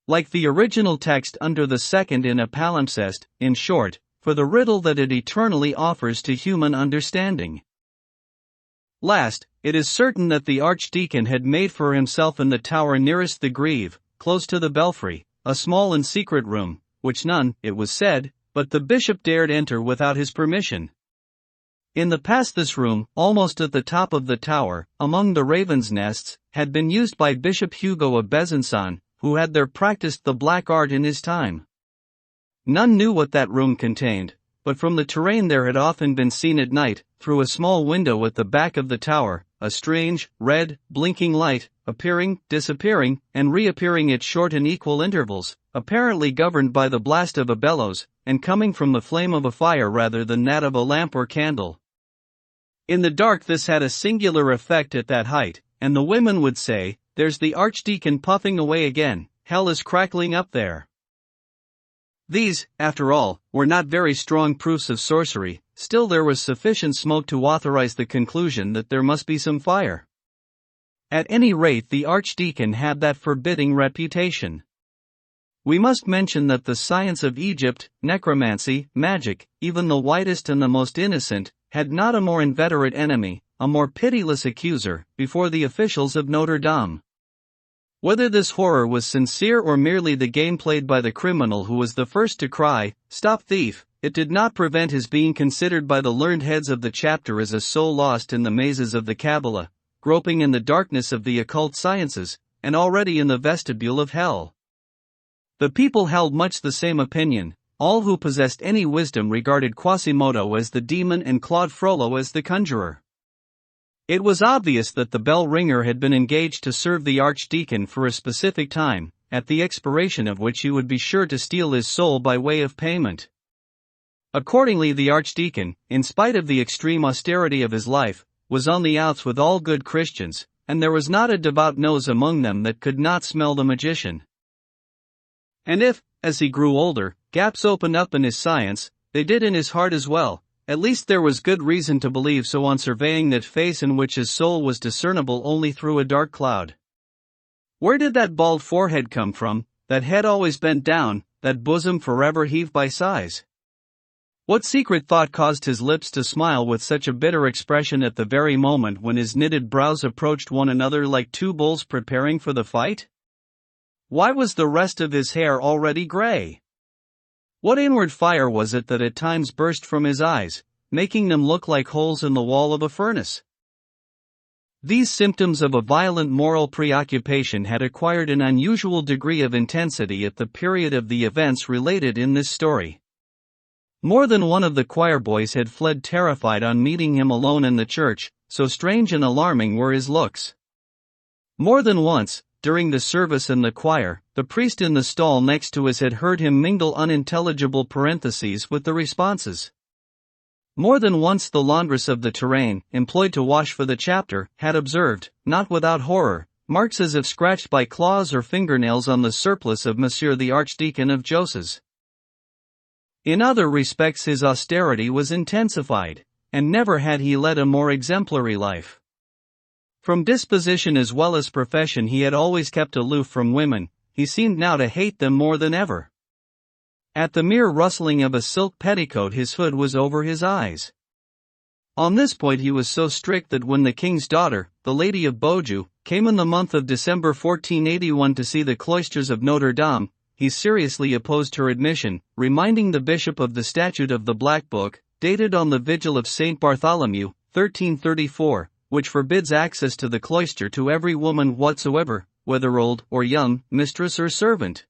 Like the original text under the second in a palimpsest, in short, for the riddle that it eternally offers to human understanding. Last, it is certain that the archdeacon had made for himself in the tower nearest the Greve, close to the belfry, a small and secret room, which none, it was said, but the bishop dared enter without his permission. In the past this room, almost at the top of the tower, among the ravens' nests, had been used by Bishop Hugo of Besançon, who had there practiced the black art in his time. None knew what that room contained, but from the terrain there had often been seen at night, through a small window at the back of the tower, a strange, red, blinking light, appearing, disappearing, and reappearing at short and equal intervals, apparently governed by the blast of a bellows, and coming from the flame of a fire rather than that of a lamp or candle. In the dark this had a singular effect at that height, and the women would say, "There's the archdeacon puffing away again, hell is crackling up there." These, after all, were not very strong proofs of sorcery, still there was sufficient smoke to authorize the conclusion that there must be some fire. At any rate the archdeacon had that forbidding reputation. We must mention that the science of Egypt, necromancy, magic, even the whitest and the most innocent, had not a more inveterate enemy, a more pitiless accuser, before the officials of Notre Dame. Whether this horror was sincere or merely the game played by the criminal who was the first to cry, "Stop thief," it did not prevent his being considered by the learned heads of the chapter as a soul lost in the mazes of the Kabbalah, groping in the darkness of the occult sciences, and already in the vestibule of hell. The people held much the same opinion. All who possessed any wisdom regarded Quasimodo as the demon and Claude Frollo as the conjurer. It was obvious that the bell ringer had been engaged to serve the archdeacon for a specific time, at the expiration of which he would be sure to steal his soul by way of payment. Accordingly the archdeacon, in spite of the extreme austerity of his life, was on the outs with all good Christians, and there was not a devout nose among them that could not smell the magician. And if, as he grew older, gaps opened up in his science, they did in his heart as well. At least there was good reason to believe so on surveying that face in which his soul was discernible only through a dark cloud. Where did that bald forehead come from, that head always bent down, that bosom forever heaved by sighs? What secret thought caused his lips to smile with such a bitter expression at the very moment when his knitted brows approached one another like two bulls preparing for the fight? Why was the rest of his hair already gray? What inward fire was it that at times burst from his eyes, making them look like holes in the wall of a furnace? These symptoms of a violent moral preoccupation had acquired an unusual degree of intensity at the period of the events related in this story. More than one of the choir boys had fled terrified on meeting him alone in the church, so strange and alarming were his looks. More than once, during the service in the choir, the priest in the stall next to us had heard him mingle unintelligible parentheses with the responses. More than once the laundress of the terrain, employed to wash for the chapter, had observed, not without horror, marks as if scratched by claws or fingernails on the surplice of Monsieur the Archdeacon of Joses. In other respects his austerity was intensified, and never had he led a more exemplary life. From disposition as well as profession he had always kept aloof from women. He seemed now to hate them more than ever. At the mere rustling of a silk petticoat his hood was over his eyes. On this point he was so strict that when the king's daughter, the Lady of Beaujeu, came in the month of December 1481 to see the cloisters of Notre Dame, he seriously opposed her admission, reminding the bishop of the statute of the Black Book, dated on the vigil of St. Bartholomew, 1334, which forbids access to the cloister to every woman whatsoever, whether old or young, mistress or servant.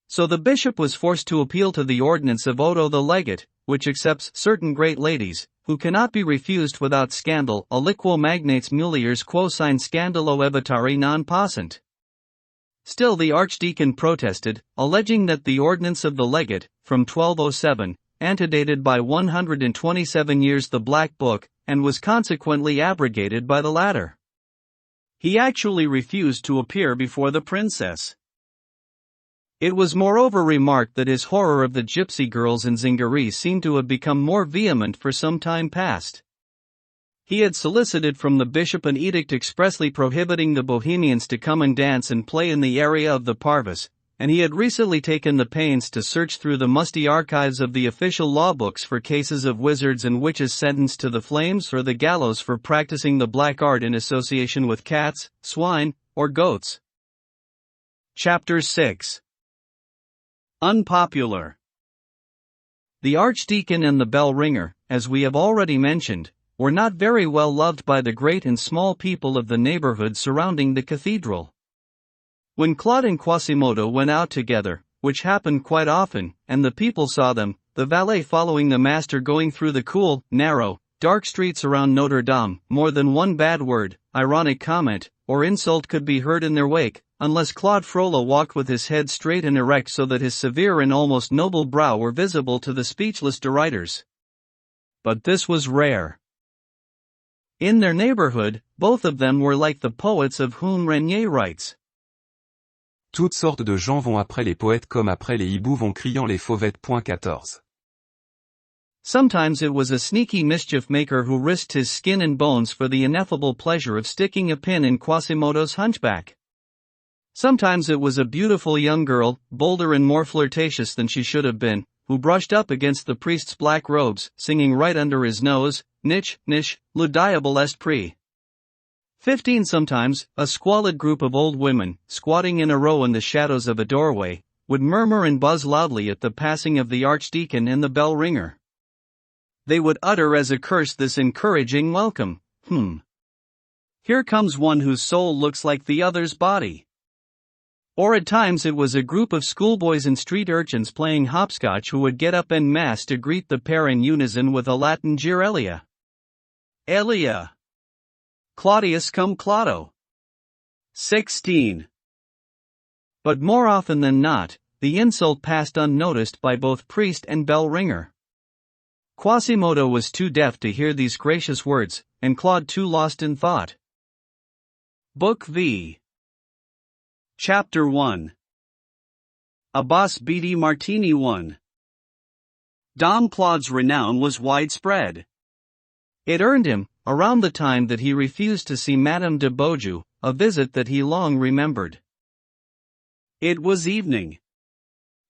So the bishop was forced to appeal to the ordinance of Odo the legate, which accepts certain great ladies, who cannot be refused without scandal, aliquo magnates muliers quo sine scandalo evitare non passant. Still the archdeacon protested, alleging that the ordinance of the legate, from 1207, antedated by 127 years the Black Book, and was consequently abrogated by the latter. He actually refused to appear before the princess. It was moreover remarked that his horror of the gypsy girls in Zingaree seemed to have become more vehement for some time past. He had solicited from the bishop an edict expressly prohibiting the Bohemians to come and dance and play in the area of the Parvis, and he had recently taken the pains to search through the musty archives of the official law books for cases of wizards and witches sentenced to the flames or the gallows for practicing the black art in association with cats, swine, or goats. Chapter 6. Unpopular. The archdeacon and the bell ringer, as we have already mentioned, were not very well loved by the great and small people of the neighborhood surrounding the cathedral. When Claude and Quasimodo went out together, which happened quite often, and the people saw them, the valet following the master going through the cool, narrow, dark streets around Notre-Dame, more than one bad word, ironic comment, or insult could be heard in their wake, unless Claude Frollo walked with his head straight and erect so that his severe and almost noble brow were visible to the speechless deriders. But this was rare. In their neighborhood, both of them were like the poets of whom Renier writes. Toutes sortes de gens vont après les poètes comme après les hiboux vont criant les fauvettes. 14. Sometimes it was a sneaky mischief maker who risked his skin and bones for the ineffable pleasure of sticking a pin in Quasimodo's hunchback. Sometimes it was a beautiful young girl, bolder and more flirtatious than she should have been, who brushed up against the priest's black robes, singing right under his nose, niche, le diable est pris. 15 Sometimes, a squalid group of old women, squatting in a row in the shadows of a doorway, would murmur and buzz loudly at the passing of the archdeacon and the bell ringer. They would utter as a curse this encouraging welcome, Here comes one whose soul looks like the other's body. Or at times it was a group of schoolboys and street urchins playing hopscotch who would get up en masse to greet the pair in unison with a Latin jeer Elia. Elia. Claudius cum Claudo. 16. But more often than not, the insult passed unnoticed by both priest and bell ringer. Quasimodo was too deaf to hear these gracious words, and Claude too lost in thought. Book V. Chapter 1. Abbas Bidi Martini 1. Dom Claude's renown was widespread. It earned him, around the time that he refused to see Madame de Beaujeu, a visit that he long remembered. It was evening.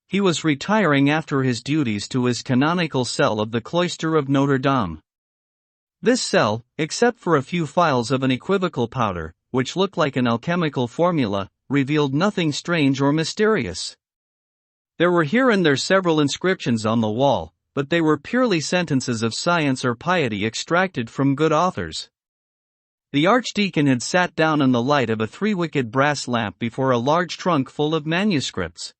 He was retiring after his duties to his canonical cell of the cloister of Notre-Dame. This cell, except for a few phials of an equivocal powder, which looked like an alchemical formula, revealed nothing strange or mysterious. There were here and there several inscriptions on the wall, but they were purely sentences of science or piety extracted from good authors. The archdeacon had sat down in the light of a three-wicked brass lamp before a large trunk full of manuscripts.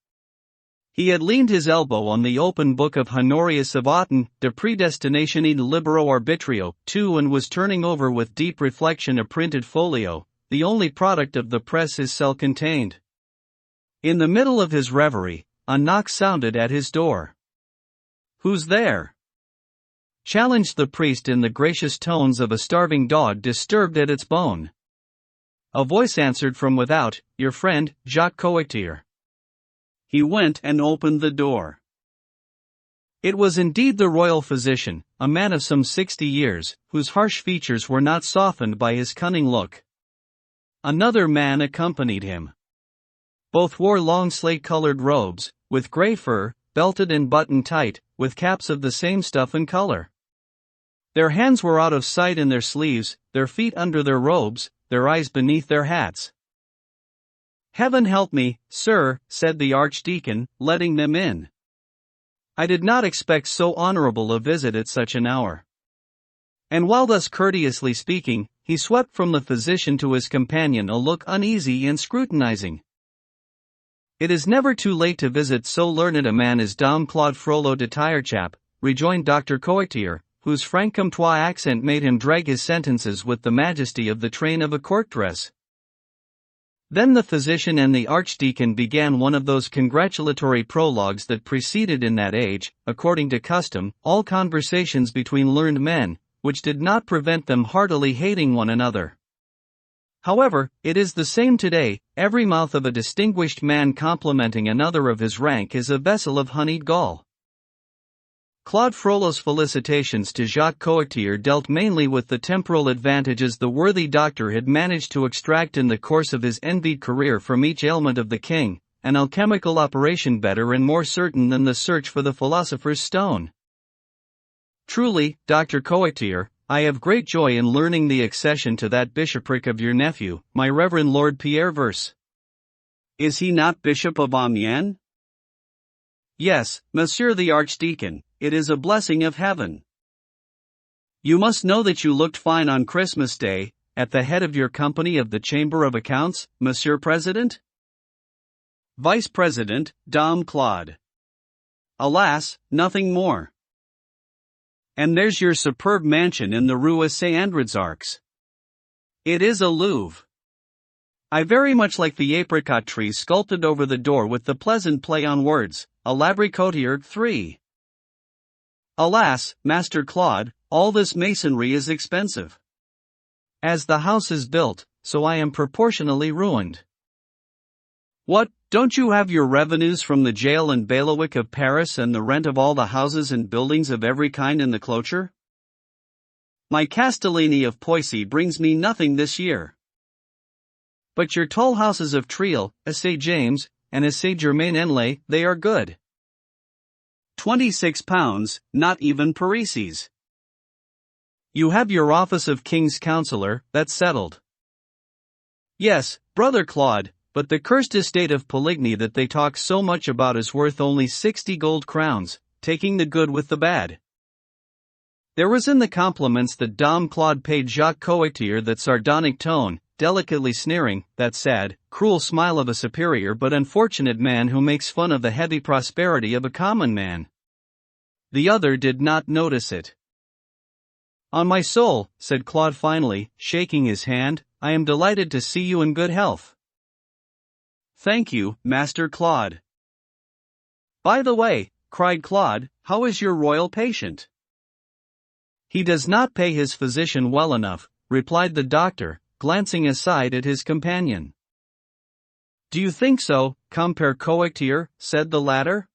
He had leaned his elbow on the open book of Honorius of Autun, De Predestinatione Libero Arbitrio, 2, and was turning over with deep reflection a printed folio, the only product of the press his cell contained. In the middle of his reverie, a knock sounded at his door. "Who's there?" challenged the priest in the gracious tones of a starving dog disturbed at its bone. A voice answered from without, "Your friend, Jacques Coictier." He went and opened the door. It was indeed the royal physician, a man of some 60 years, whose harsh features were not softened by his cunning look. Another man accompanied him. Both wore long slate-colored robes, with gray fur, belted and buttoned tight, with caps of the same stuff and color. Their hands were out of sight in their sleeves, their feet under their robes, their eyes beneath their hats. "Heaven help me, sir," said the archdeacon, letting them in. "I did not expect so honorable a visit at such an hour." And while thus courteously speaking, he swept from the physician to his companion a look uneasy and scrutinizing. "It is never too late to visit so learned a man as Dom Claude Frollo de Tirechap," rejoined Dr. Coictier, whose franc comtois accent made him drag his sentences with the majesty of the train of a court dress. Then the physician and the archdeacon began one of those congratulatory prologues that preceded in that age, according to custom, all conversations between learned men, which did not prevent them heartily hating one another. However, it is the same today. Every mouth of a distinguished man complimenting another of his rank is a vessel of honeyed gall. Claude Frollo's felicitations to Jacques Coictier dealt mainly with the temporal advantages the worthy doctor had managed to extract in the course of his envied career from each ailment of the king, an alchemical operation better and more certain than the search for the philosopher's stone. "Truly, Dr. Coictier, I have great joy in learning the accession to that bishopric of your nephew, my reverend Lord Pierre Verse." "Is he not Bishop of Amiens?" "Yes, Monsieur the Archdeacon, it is a blessing of heaven." "You must know that you looked fine on Christmas Day, at the head of your company of the Chamber of Accounts, Monsieur President?" "Vice President, Dom Claude." "Alas, nothing more." "And there's your superb mansion in the Rue Saint-André-Arcs." "It is a Louvre." "I very much like the apricot tree sculpted over the door with the pleasant play on words, a Labricotier 3. "Alas, Master Claude, all this masonry is expensive. As the house is built, so I am proportionally ruined." "What, don't you have your revenues from the jail and bailiwick of Paris and the rent of all the houses and buildings of every kind in the cloture?" "My Castellani of Poissy brings me nothing this year." "But your tall houses of Triel, St. James, and St. Germain-en-Laye, they are good." £26, not even Parisis. "You have your office of King's Counsellor, that's settled." "Yes, brother Claude, but the cursed estate of Poligny that they talk so much about is worth only 60 gold crowns, taking the good with the bad." There was in the compliments that Dom Claude paid Jacques Coictier that sardonic tone, delicately sneering, that sad, cruel smile of a superior but unfortunate man who makes fun of the heavy prosperity of a common man. The other did not notice it. "On my soul," said Claude finally, shaking his hand, "I am delighted to see you in good health." "Thank you, Master Claude." "By the way," cried Claude, "how is your royal patient?" "He does not pay his physician well enough," replied the doctor, glancing aside at his companion. "Do you think so, Compere Coictier?" said the latter.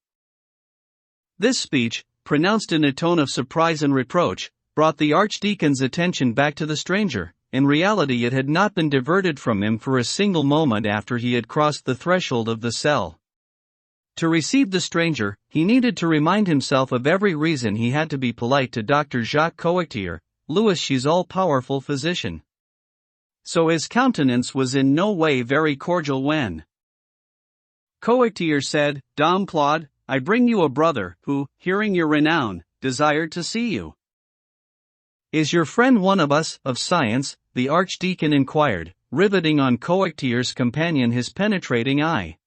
This speech, pronounced in a tone of surprise and reproach, brought the archdeacon's attention back to the stranger. In reality it had not been diverted from him for a single moment after he had crossed the threshold of the cell. To receive the stranger, he needed to remind himself of every reason he had to be polite to Dr. Jacques Coictier, Louis Chi's all-powerful physician. So his countenance was in no way very cordial when Coictier said, "Dom Claude, I bring you a brother who, hearing your renown, desired to see you." "Is your friend one of us, of science?" the archdeacon inquired, riveting on Coictier's companion his penetrating eye.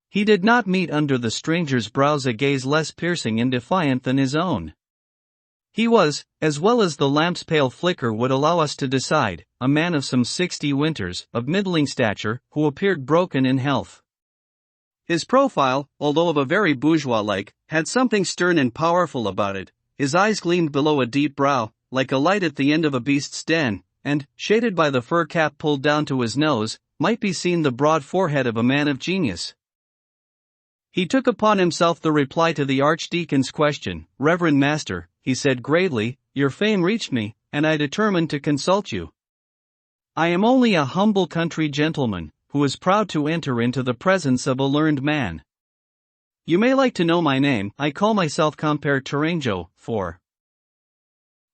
He did not meet under the stranger's brows a gaze less piercing and defiant than his own. He was, as well as the lamp's pale flicker would allow us to decide, a man of some 60 winters, of middling stature, who appeared broken in health. His profile, although of a very bourgeois-like, had something stern and powerful about it. His eyes gleamed below a deep brow, like a light at the end of a beast's den, and, shaded by the fur cap pulled down to his nose, might be seen the broad forehead of a man of genius. He took upon himself the reply to the archdeacon's question. "Reverend Master," he said gravely, "your fame reached me, and I determined to consult you. I am only a humble country gentleman, who is proud to enter into the presence of a learned man. You may like to know my name. I call myself Compere Tourangeau, for—"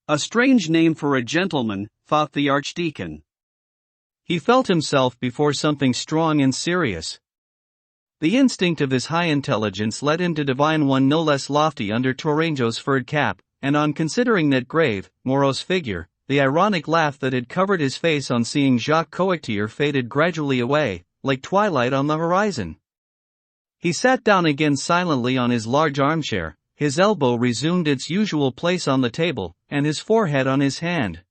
"A strange name for a gentleman," thought the archdeacon. He felt himself before something strong and serious. The instinct of his high intelligence led him to divine one no less lofty under Tourangeau's furred cap, and on considering that grave, morose figure, the ironic laugh that had covered his face on seeing Jacques Coictier faded gradually away, like twilight on the horizon. He sat down again silently on his large armchair, his elbow resumed its usual place on the table, and his forehead on his hand.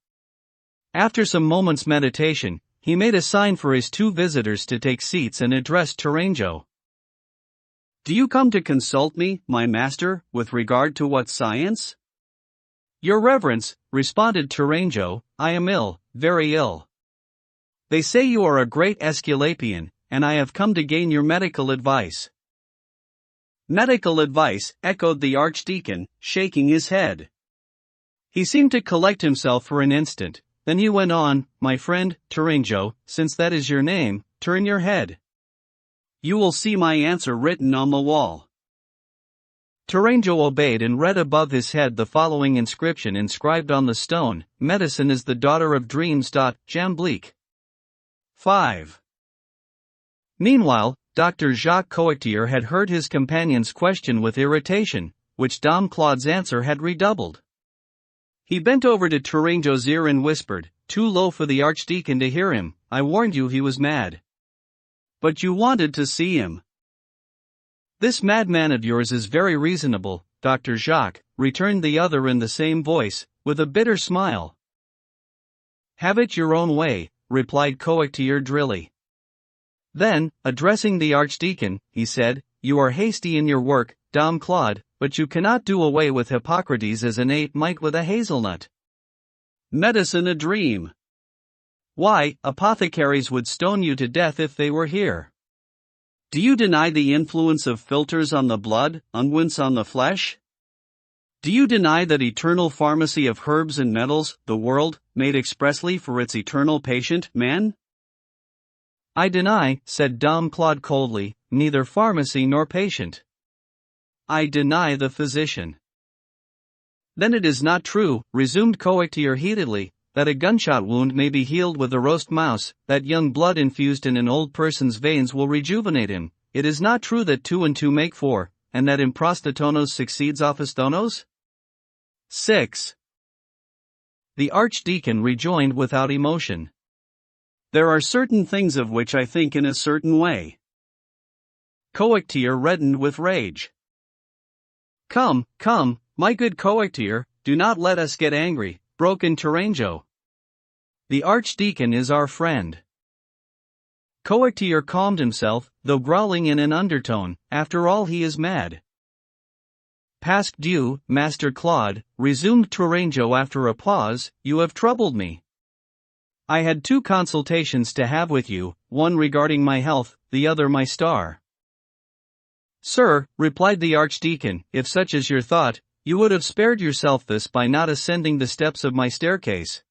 After some moments' meditation, he made a sign for his two visitors to take seats and addressed Tourangeau. "Do you come to consult me, my master, with regard to what science?" "Your reverence," responded Tourangeau, "I am ill, very ill. They say you are a great Aesculapian, and I have come to gain your medical advice." "Medical advice," echoed the archdeacon, shaking his head. He seemed to collect himself for an instant, then he went on, "My friend, Tourangeau, since that is your name, turn your head. You will see my answer written on the wall." Tourangeau obeyed and read above his head the following inscription inscribed on the stone: "Medicine is the daughter of dreams. Jamblique. 5. Meanwhile, Dr. Jacques Coictier had heard his companion's question with irritation, which Dom Claude's answer had redoubled. He bent over to Tourangeau's ear and whispered, too low for the archdeacon to hear him, "I warned you he was mad. But you wanted to see him." "This madman of yours is very reasonable, Dr. Jacques," returned the other in the same voice, with a bitter smile. "Have it your own way," replied Coictier drily. Then, addressing the archdeacon, he said, "You are hasty in your work, Dom Claude, but you cannot do away with Hippocrates as an ape might with a hazelnut. Medicine a dream. Why, apothecaries would stone you to death if they were here. Do you deny the influence of philters on the blood, unguents on the flesh? Do you deny that eternal pharmacy of herbs and metals, the world, made expressly for its eternal patient, man?" "I deny," said Dom Claude coldly, "neither pharmacy nor patient. I deny the physician." "Then it is not true," resumed Coictier heatedly, "that a gunshot wound may be healed with a roast mouse, that young blood infused in an old person's veins will rejuvenate him. It is not true that 2 and 2 make 4, and that improstatonos succeeds ophistonos? 6. The archdeacon rejoined without emotion. "There are certain things of which I think in a certain way." Coictier reddened with rage. Come, my good Coictier, do not let us get angry," broke in Tourangeau. "The archdeacon is our friend." Coictier calmed himself, though growling in an undertone, "After all he is mad." "Pasque Dieu, Master Claude," resumed Tourangeau after a pause, "you have troubled me. I had 2 consultations to have with you, one regarding my health, the other my star." "Sir," replied the archdeacon, "if such is your thought, you would have spared yourself this by not ascending the steps of my staircase.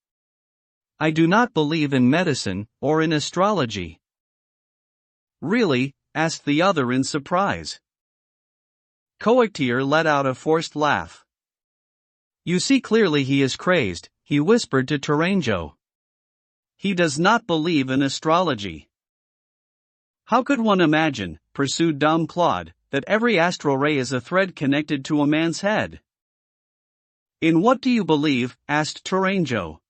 I do not believe in medicine, or in astrology." "Really?" asked the other in surprise. Coictier let out a forced laugh. "You see clearly he is crazed," he whispered to Tourangeau. "He does not believe in astrology." "How could one imagine," pursued Dom Claude, "that every astral ray is a thread connected to a man's head?" "In what do you believe?" asked Tourangeau.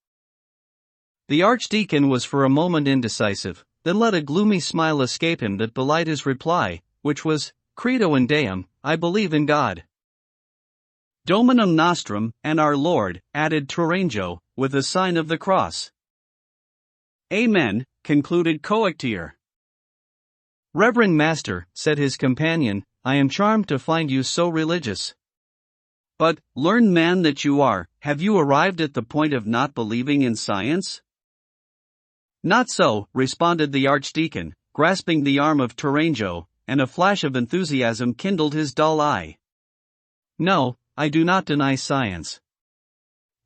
The archdeacon was for a moment indecisive, then let a gloomy smile escape him that belied his reply, which was, "Credo in Deum, I believe in God." "Dominum nostrum, and our Lord," added Tourangeau, with a sign of the cross. "Amen," concluded Coictier. "Reverend Master," said his companion, "I am charmed to find you so religious. But, learned man that you are, have you arrived at the point of not believing in science?" "Not so," responded the archdeacon, grasping the arm of Tourangeau, and a flash of enthusiasm kindled his dull eye. "No, I do not deny science.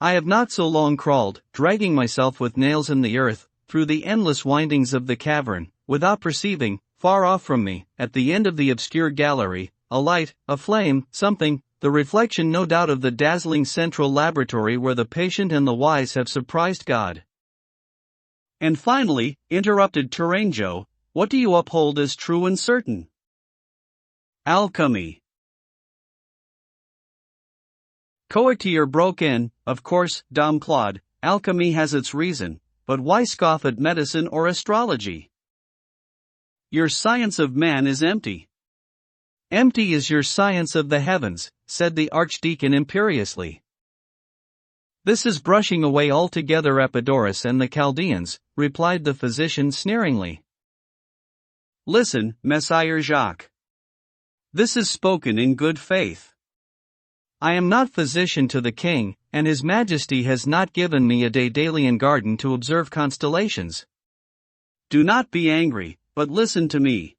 I have not so long crawled, dragging myself with nails in the earth, through the endless windings of the cavern, without perceiving, far off from me, at the end of the obscure gallery, a light, a flame, something, the reflection no doubt of the dazzling central laboratory where the patient and the wise have surprised God. And finally, interrupted Tourangeau, what do you uphold as true and certain? Alchemy. Coictier broke in, of course, Dom Claude, alchemy has its reason, but why scoff at medicine or astrology? Your science of man is empty. Empty is your science of the heavens, said the archdeacon imperiously. This is brushing away altogether Epidaurus and the Chaldeans, replied the physician sneeringly. Listen, Messire Jacques. This is spoken in good faith. I am not physician to the king, and his majesty has not given me a Daedalian garden to observe constellations. Do not be angry, but listen to me.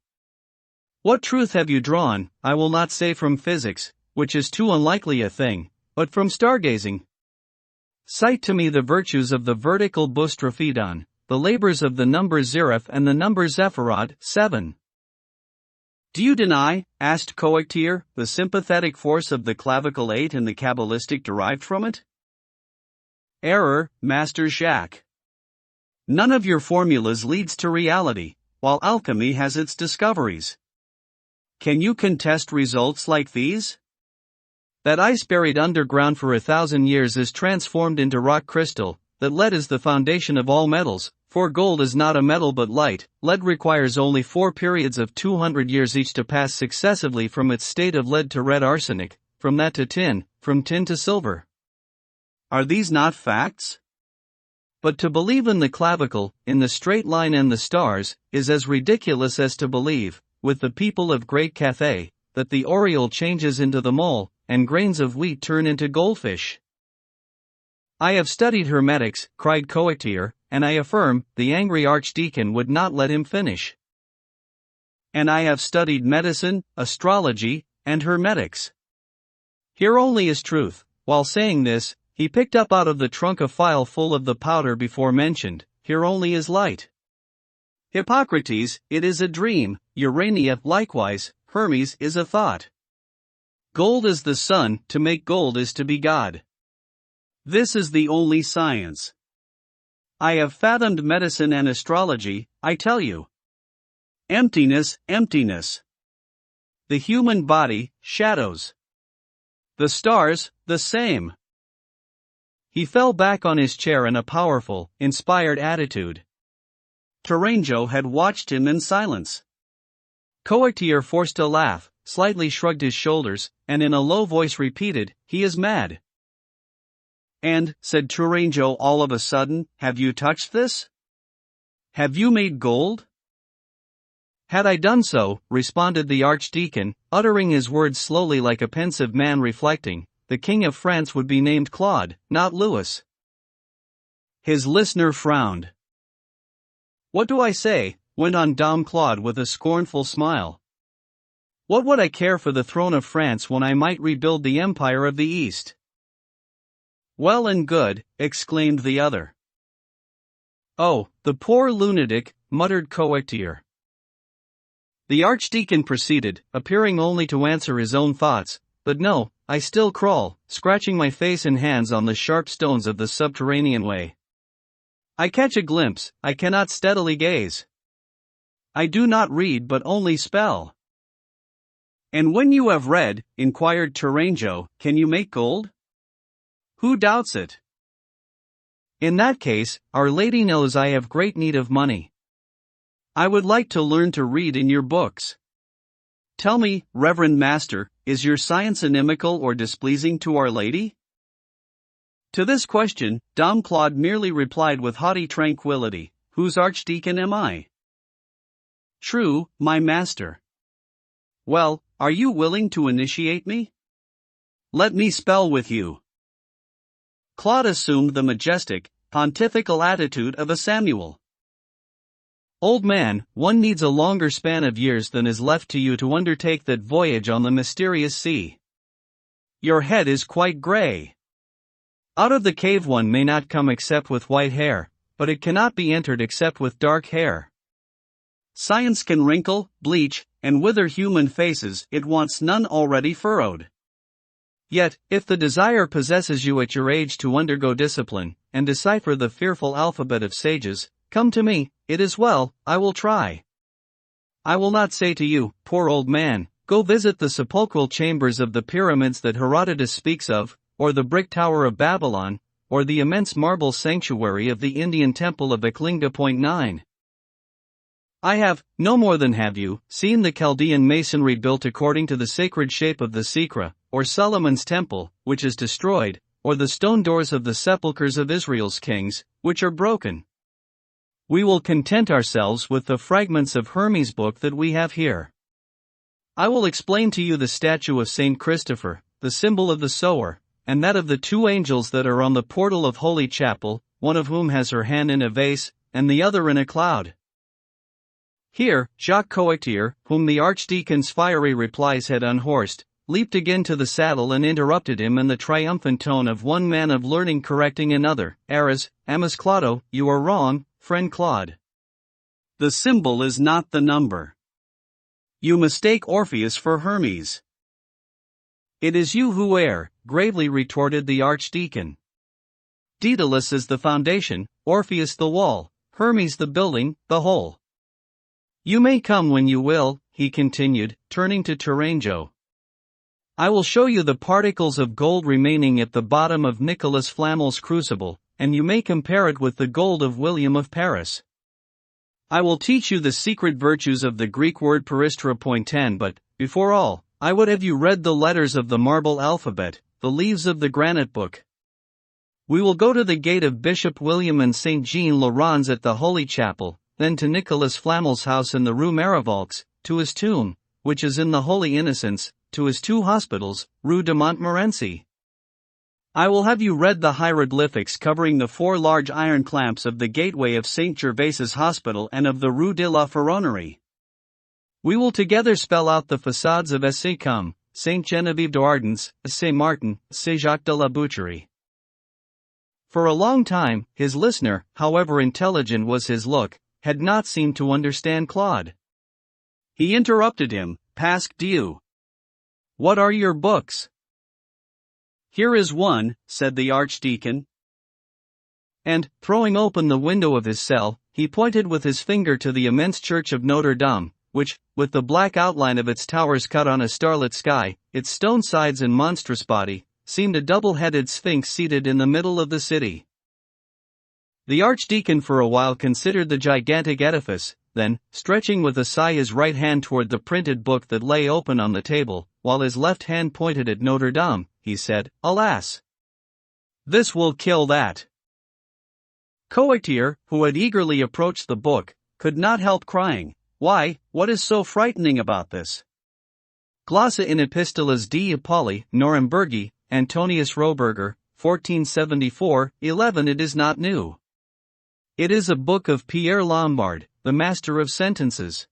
What truth have you drawn, I will not say from physics, which is too unlikely a thing, but from stargazing? Cite to me the virtues of the vertical boustrophedon, the labors of the number Zeraph and the number Zephirot, 7. Do you deny, asked Coictier, the sympathetic force of the clavicle 8 and the Kabbalistic derived from it? Error, Master Jacques. None of your formulas leads to reality, while alchemy has its discoveries. Can you contest results like these? That ice buried underground for 1,000 years is transformed into rock crystal, that lead is the foundation of all metals, for gold is not a metal but light, lead requires only 4 periods of 200 years each to pass successively from its state of lead to red arsenic, from that to tin, from tin to silver. Are these not facts? But to believe in the clavicle, in the straight line and the stars, is as ridiculous as to believe, with the people of Great Cathay, that the oriole changes into the mole, and grains of wheat turn into goldfish. I have studied hermetics, cried Coictier, and I affirm, the angry archdeacon would not let him finish. And I have studied medicine, astrology, and hermetics. Here only is truth. While saying this, he picked up out of the trunk a phial full of the powder before mentioned. Here only is light. Hippocrates, it is a dream, Urania, likewise, Hermes is a thought. Gold is the sun, to make gold is to be God. This is the only science. I have fathomed medicine and astrology, I tell you. Emptiness, emptiness. The human body, shadows. The stars, the same. He fell back on his chair in a powerful, inspired attitude. Tourangeau had watched him in silence. Coictier forced a laugh, slightly shrugged his shoulders, and in a low voice repeated, he is mad. And, said Tourangeau all of a sudden, have you touched this? Have you made gold? Had I done so, responded the archdeacon, uttering his words slowly like a pensive man reflecting, the King of France would be named Claude, not Louis. His listener frowned. What do I say? Went on Dom Claude with a scornful smile. What would I care for the throne of France when I might rebuild the empire of the East? Well and good, exclaimed the other. Oh, the poor lunatic, muttered Coictier. The archdeacon proceeded, appearing only to answer his own thoughts, but no, I still crawl, scratching my face and hands on the sharp stones of the subterranean way. I catch a glimpse, I cannot steadily gaze. I do not read but only spell. And when you have read, inquired Tourangeau, can you make gold? Who doubts it? In that case, Our Lady knows I have great need of money. I would like to learn to read in your books. Tell me, Reverend Master, is your science inimical or displeasing to Our Lady? To this question, Dom Claude merely replied with haughty tranquility, whose archdeacon am I? True, my master. Well, are you willing to initiate me? Let me spell with you. Claude assumed the majestic, pontifical attitude of a Samuel. Old man, one needs a longer span of years than is left to you to undertake that voyage on the mysterious sea. Your head is quite gray. Out of the cave one may not come except with white hair, but it cannot be entered except with dark hair. Science can wrinkle, bleach, and wither human faces, it wants none already furrowed. Yet, if the desire possesses you at your age to undergo discipline, and decipher the fearful alphabet of sages, Come to me, it is well, I will try. I will not say to you, poor old man, go visit the sepulchral chambers of the pyramids that Herodotus speaks of, or the brick tower of Babylon, or the immense marble sanctuary of the Indian temple of Eklinga.9. I have, no more than have you, seen the Chaldean masonry built according to the sacred shape of the Sikra, or Solomon's temple, which is destroyed, or the stone doors of the sepulchres of Israel's kings, which are broken. We will content ourselves with the fragments of Hermes' book that we have here. I will explain to you the statue of Saint Christopher, the symbol of the sower, and that of the two angels that are on the portal of Holy Chapel, one of whom has her hand in a vase, and the other in a cloud. Here, Jacques Coictier, whom the archdeacon's fiery replies had unhorsed, leaped again to the saddle and interrupted him in the triumphant tone of one man of learning correcting another. Aras, Amos Claudo, you are wrong, friend Claude. The symbol is not the number. You mistake Orpheus for Hermes. It is you who err, gravely retorted the archdeacon. Daedalus is the foundation, Orpheus the wall, Hermes the building, the whole. You may come when you will, he continued, turning to Tourangeau. I will show you the particles of gold remaining at the bottom of Nicolas Flamel's crucible, and you may compare it with the gold of William of Paris. I will teach you the secret virtues of the Greek word peristra.10, but, before all, I would have you read the letters of the marble alphabet, the leaves of the granite book. We will go to the gate of Bishop William and Saint Jean Laurens at the Holy Chapel, then to Nicolas Flamel's house in the Rue Marivolx, to his tomb, which is in the Holy Innocents, to his two hospitals, Rue de Montmorency. I will have you read the hieroglyphics covering the 4 large iron clamps of the gateway of Saint Gervaise's Hospital and of the Rue de la Ferronnerie. We will together spell out the facades of St. Saint Genevieve d'Ardens, Saint Martin, Saint Jacques de la Boucherie. For a long time, his listener, however intelligent was his look, had not seemed to understand Claude. He interrupted him, Pasque Dieu. What are your books? Here is one, said the archdeacon. And, throwing open the window of his cell, he pointed with his finger to the immense church of Notre-Dame, which, with the black outline of its towers cut on a starlit sky, its stone sides and monstrous body, seemed a double-headed sphinx seated in the middle of the city. The archdeacon for a while considered the gigantic edifice, then, stretching with a sigh his right hand toward the printed book that lay open on the table, while his left hand pointed at Notre Dame, he said, Alas! This will kill that. Coictier, who had eagerly approached the book, could not help crying, Why, what is so frightening about this? Glossa in Epistolas di Apolli, Norymbergi, Antonius Roberger, 1474-11. It is not new. It is a book of Pierre Lombard, the master of sentences.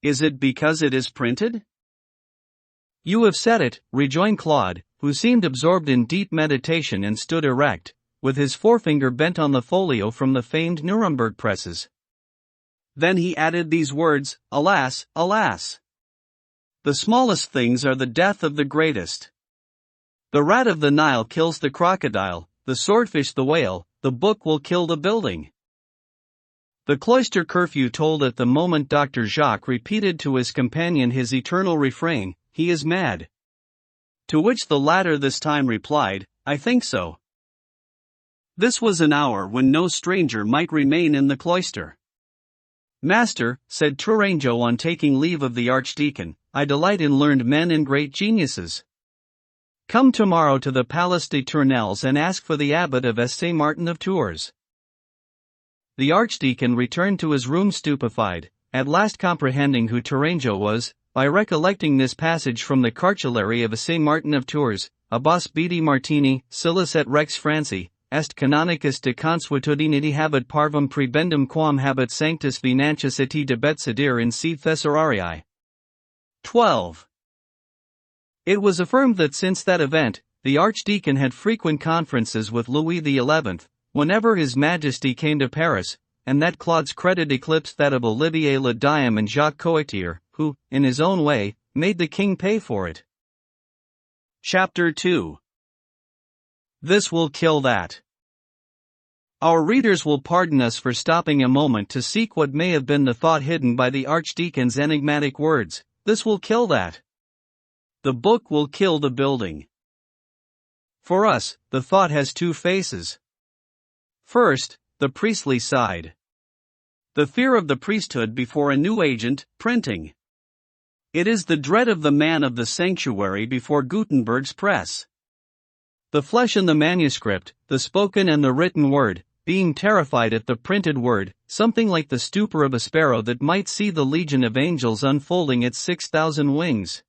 Is it because it is printed? You have said it, rejoined Claude, who seemed absorbed in deep meditation and stood erect, with his forefinger bent on the folio from the famed Nuremberg presses. Then he added these words, Alas, alas! The smallest things are the death of the greatest. The rat of the Nile kills the crocodile, the swordfish the whale, the book will kill the building. The cloister curfew tolled at the moment Dr. Jacques repeated to his companion his eternal refrain, He is mad. To which the latter this time replied, I think so. This was an hour when no stranger might remain in the cloister. Master, said Tourangeau on taking leave of the archdeacon, I delight in learned men and great geniuses. Come tomorrow to the Place des Tournelles and ask for the abbot of Saint Martin of Tours. The archdeacon returned to his room stupefied, at last comprehending who Tourangeau was, by recollecting this passage from the cartulary of Saint Martin of Tours, Abbas Bedi Martini, Silis et Rex Franci, est canonicus de consuetudinity habet parvum prebendum quam habet sanctus venantius et debet sedere in si Thesaurarii. 12. It was affirmed that since that event, the archdeacon had frequent conferences with Louis XI, whenever His Majesty came to Paris, and that Claude's credit eclipsed that of Olivier Le Diam and Jacques Coictier, who, in his own way, made the king pay for it. Chapter 2. This will kill that. Our readers will pardon us for stopping a moment to seek what may have been the thought hidden by the Archdeacon's enigmatic words. This will kill that. The book will kill the building. For us, the thought has two faces. First, the priestly side. The fear of the priesthood before a new agent, printing. It is the dread of the man of the sanctuary before Gutenberg's press. The flesh and the manuscript, the spoken and the written word, being terrified at the printed word, something like the stupor of a sparrow that might see the legion of angels unfolding its 6,000 wings.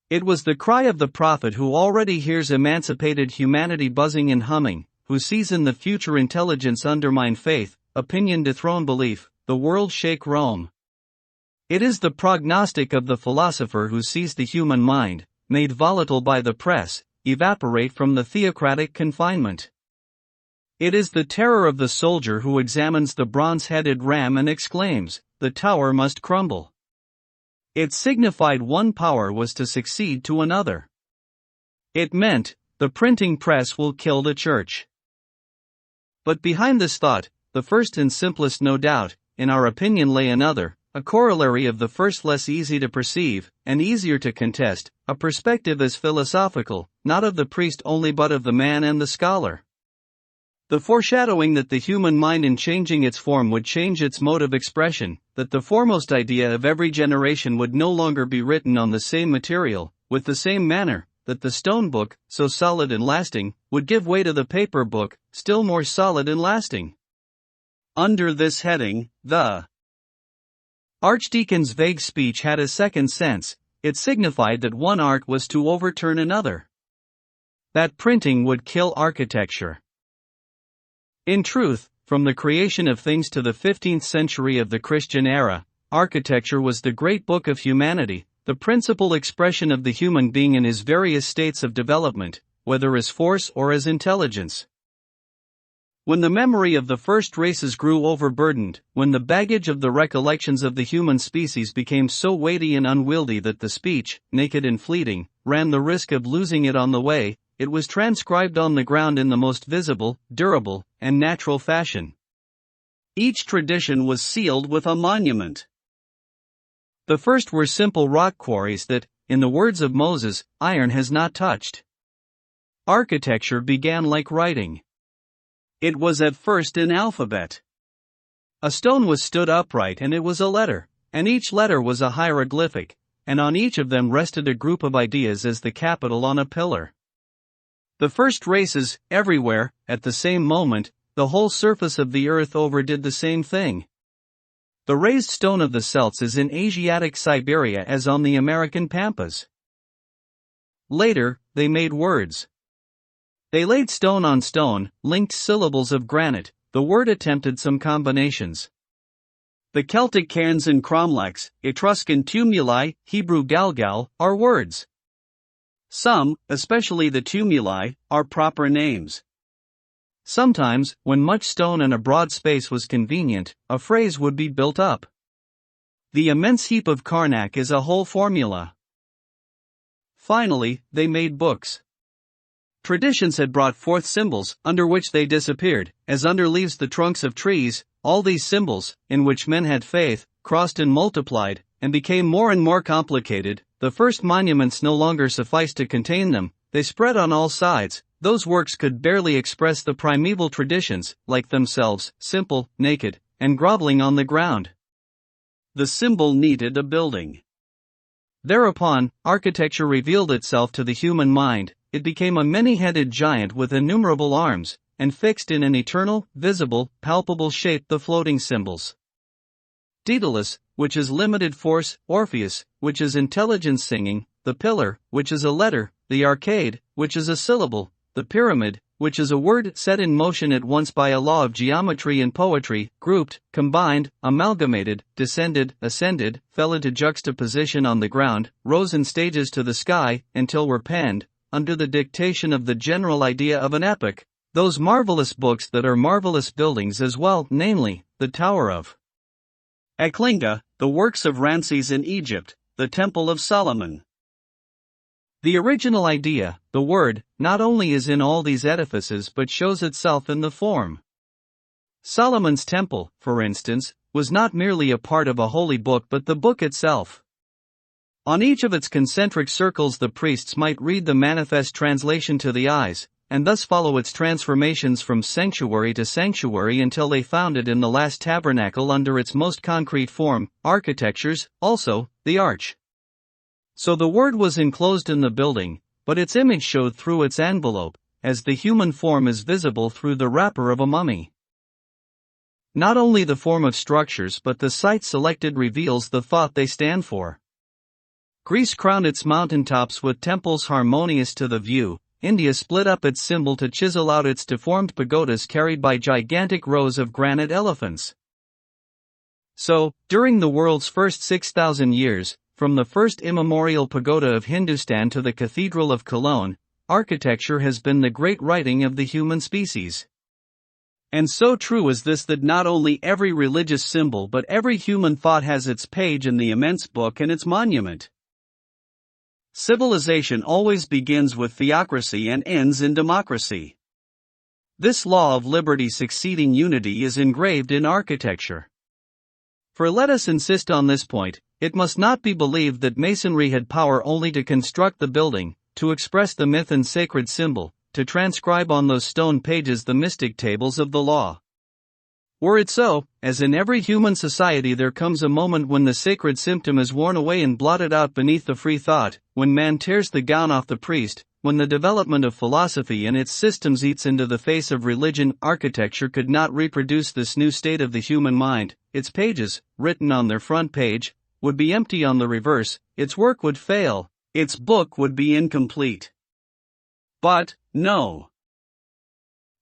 It was the cry of the prophet who already hears emancipated humanity buzzing and humming, who sees in the future intelligence undermine faith, opinion dethrone belief, the world shake Rome. It is the prognostic of the philosopher who sees the human mind, made volatile by the press, evaporate from the theocratic confinement. It is the terror of the soldier who examines the bronze-headed ram and exclaims, "The tower must crumble." It signified one power was to succeed to another. It meant, the printing press will kill the church. But behind this thought, the first and simplest no doubt, in our opinion lay another, a corollary of the first less easy to perceive, and easier to contest, a perspective as philosophical, not of the priest only but of the man and the scholar. The foreshadowing that the human mind in changing its form would change its mode of expression, that the foremost idea of every generation would no longer be written on the same material, with the same manner, that the stone book, so solid and lasting, would give way to the paper book, still more solid and lasting. Under this heading, the Archdeacon's vague speech had a second sense. It signified that one art was to overturn another. That printing would kill architecture. In truth, from the creation of things to the 15th century of the Christian era, architecture was the great book of humanity, the principal expression of the human being in his various states of development, whether as force or as intelligence. When the memory of the first races grew overburdened, when the baggage of the recollections of the human species became so weighty and unwieldy that the speech, naked and fleeting, ran the risk of losing it on the way, it was transcribed on the ground in the most visible, durable, and natural fashion. Each tradition was sealed with a monument. The first were simple rock quarries that, in the words of Moses, iron has not touched. Architecture began like writing. It was at first an alphabet. A stone was stood upright and it was a letter, and each letter was a hieroglyphic, and on each of them rested a group of ideas as the capital on a pillar. The first races, everywhere, at the same moment, the whole surface of the earth over did the same thing. The raised stone of the Celts is in Asiatic Siberia as on the American pampas. Later, they made words. They laid stone on stone, linked syllables of granite, the word attempted some combinations. The Celtic cairns and cromlechs, Etruscan tumuli, Hebrew galgal, are words. Some, especially the tumuli, are proper names. Sometimes, when much stone and a broad space was convenient, a phrase would be built up. The immense heap of Karnak is a whole formula. Finally, they made books. Traditions had brought forth symbols, under which they disappeared, as under leaves the trunks of trees. All these symbols, in which men had faith, crossed and multiplied, and became more and more complicated. The first monuments no longer sufficed to contain them, they spread on all sides. Those works could barely express the primeval traditions, like themselves, simple, naked, and groveling on the ground. The symbol needed a building. Thereupon, architecture revealed itself to the human mind. It became a many-headed giant with innumerable arms, and fixed in an eternal, visible, palpable shape the floating symbols. Daedalus, which is limited force, Orpheus, which is intelligence singing, the pillar, which is a letter, the arcade, which is a syllable, the pyramid, which is a word set in motion at once by a law of geometry and poetry, grouped, combined, amalgamated, descended, ascended, fell into juxtaposition on the ground, rose in stages to the sky, until were penned, under the dictation of the general idea of an epoch, those marvelous books that are marvelous buildings as well, namely, the Tower of Eklinga, the works of Ramses in Egypt, the Temple of Solomon. The original idea, the word, not only is in all these edifices but shows itself in the form. Solomon's temple, for instance, was not merely a part of a holy book but the book itself. On each of its concentric circles the priests might read the manifest translation to the eyes, and thus follow its transformations from sanctuary to sanctuary until they found it in the last tabernacle under its most concrete form, architectures, also, the arch. So the word was enclosed in the building, but its image showed through its envelope, as the human form is visible through the wrapper of a mummy. Not only the form of structures but the site selected reveals the thought they stand for. Greece crowned its mountaintops with temples harmonious to the view. India split up its symbol to chisel out its deformed pagodas carried by gigantic rows of granite elephants. So, during the world's first 6,000 years, from the first immemorial pagoda of Hindustan to the Cathedral of Cologne, architecture has been the great writing of the human species. And so true is this that not only every religious symbol but every human thought has its page in the immense book and its monument. Civilization always begins with theocracy and ends in democracy. This law of liberty succeeding unity is engraved in architecture. For let us insist on this point, it must not be believed that masonry had power only to construct the building, to express the myth and sacred symbol, to transcribe on those stone pages the mystic tables of the law. Were it so, as in every human society there comes a moment when the sacred symptom is worn away and blotted out beneath the free thought, when man tears the gown off the priest, when the development of philosophy and its systems eats into the face of religion, architecture could not reproduce this new state of the human mind, its pages, written on their front page, would be empty on the reverse, its work would fail, its book would be incomplete. But, no.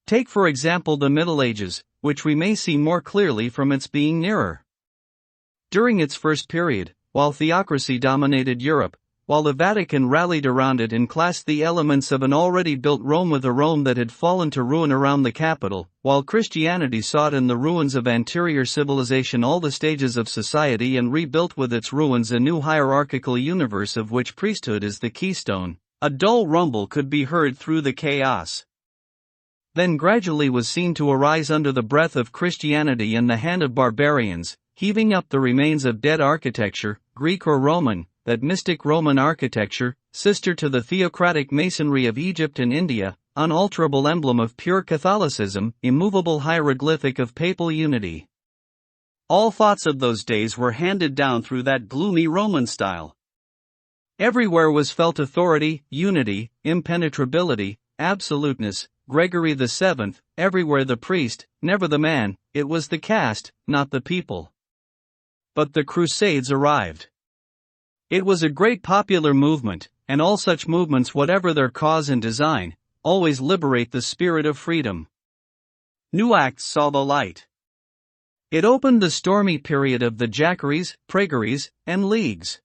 Take for example the Middle Ages, which we may see more clearly from its being nearer. During its first period, while theocracy dominated Europe, while the Vatican rallied around it and classed the elements of an already built Rome with a Rome that had fallen to ruin around the capital, while Christianity sought in the ruins of anterior civilization all the stages of society and rebuilt with its ruins a new hierarchical universe of which priesthood is the keystone, a dull rumble could be heard through the chaos. Then gradually was seen to arise under the breath of Christianity and the hand of barbarians, heaving up the remains of dead architecture, Greek or Roman, that mystic Roman architecture, sister to the theocratic masonry of Egypt and India, unalterable emblem of pure Catholicism, immovable hieroglyphic of papal unity. All thoughts of those days were handed down through that gloomy Roman style. Everywhere was felt authority, unity, impenetrability, absoluteness. Gregory VII, everywhere the priest, never the man, it was the caste, not the people. But the Crusades arrived. It was a great popular movement, and all such movements, whatever their cause and design, always liberate the spirit of freedom. New acts saw the light. It opened the stormy period of the Jacqueries, Pragueries, and Leagues.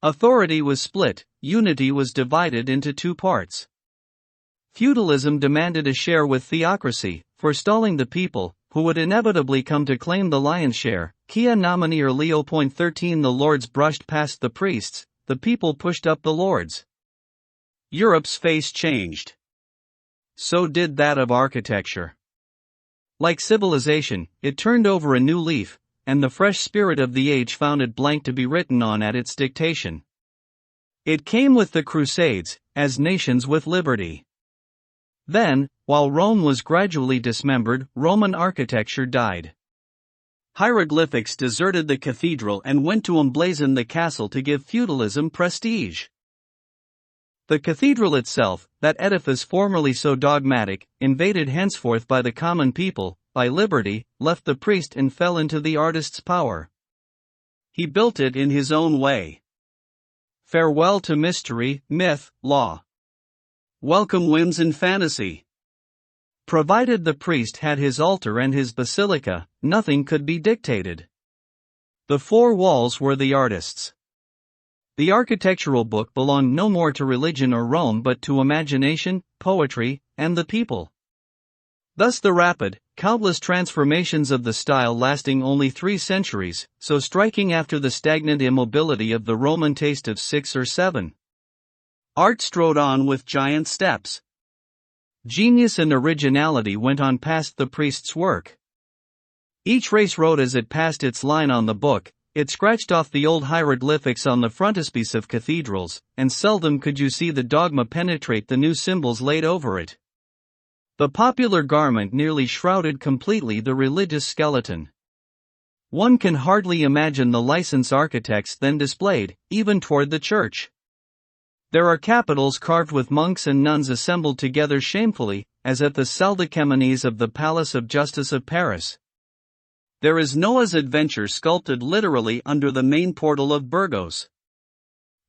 Authority was split, unity was divided into two parts. Feudalism demanded a share with theocracy, forestalling the people, who would inevitably come to claim the lion's share. Quia nominier Leo.13 The lords brushed past the priests, the people pushed up the lords. Europe's face changed. So did that of architecture. Like civilization, it turned over a new leaf, and the fresh spirit of the age found it blank to be written on at its dictation. It came with the Crusades, as nations with liberty. Then, while Rome was gradually dismembered, Roman architecture died. Hieroglyphics deserted the cathedral and went to emblazon the castle to give feudalism prestige. The cathedral itself, that edifice formerly so dogmatic, invaded henceforth by the common people, by liberty, left the priest and fell into the artist's power. He built it in his own way. Farewell to mystery, myth, law. Welcome whims and fantasy. Provided the priest had his altar and his basilica, nothing could be dictated. The four walls were the artist's. The architectural book belonged no more to religion or Rome but to imagination, poetry, and the people. Thus the rapid, countless transformations of the style lasting only 3 centuries, so striking after the stagnant immobility of the Roman taste of 6 or 7. Art strode on with giant steps. Genius and originality went on past the priest's work. Each race wrote as it passed its line on the book. It scratched off the old hieroglyphics on the frontispiece of cathedrals, and seldom could you see the dogma penetrate the new symbols laid over it. The popular garment nearly shrouded completely the religious skeleton. One can hardly imagine the license architects then displayed, even toward the church. There are capitals carved with monks and nuns assembled together shamefully, as at the salle de Camonis of the Palace of Justice of Paris. There is Noah's Adventure sculpted literally under the main portal of Burgos.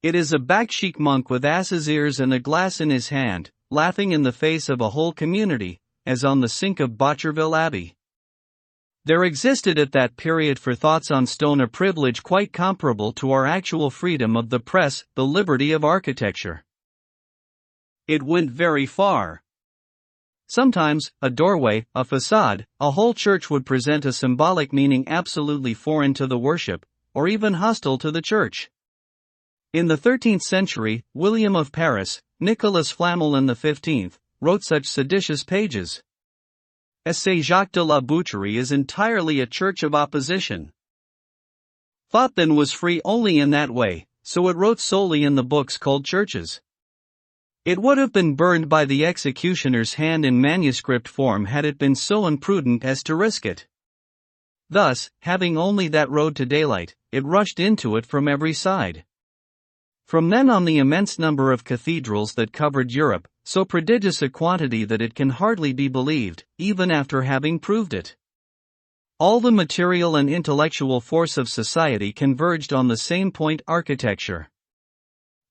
It is a Bakshik monk with ass's ears and a glass in his hand, laughing in the face of a whole community, as on the sink of Botcherville Abbey. There existed at that period for thoughts on stone a privilege quite comparable to our actual freedom of the press, the liberty of architecture. It went very far. Sometimes, a doorway, a facade, a whole church would present a symbolic meaning absolutely foreign to the worship, or even hostile to the church. In the 13th century, William of Paris, Nicolas Flamel in the 15th, wrote such seditious pages. Essai Jacques de la Boucherie is entirely a church of opposition. Thought then was free only in that way, so it wrote solely in the books called churches. It would have been burned by the executioner's hand in manuscript form had it been so imprudent as to risk it. Thus, having only that road to daylight, it rushed into it from every side. From then on the immense number of cathedrals that covered Europe, so prodigious a quantity that it can hardly be believed, even after having proved it. All the material and intellectual force of society converged on the same point: architecture.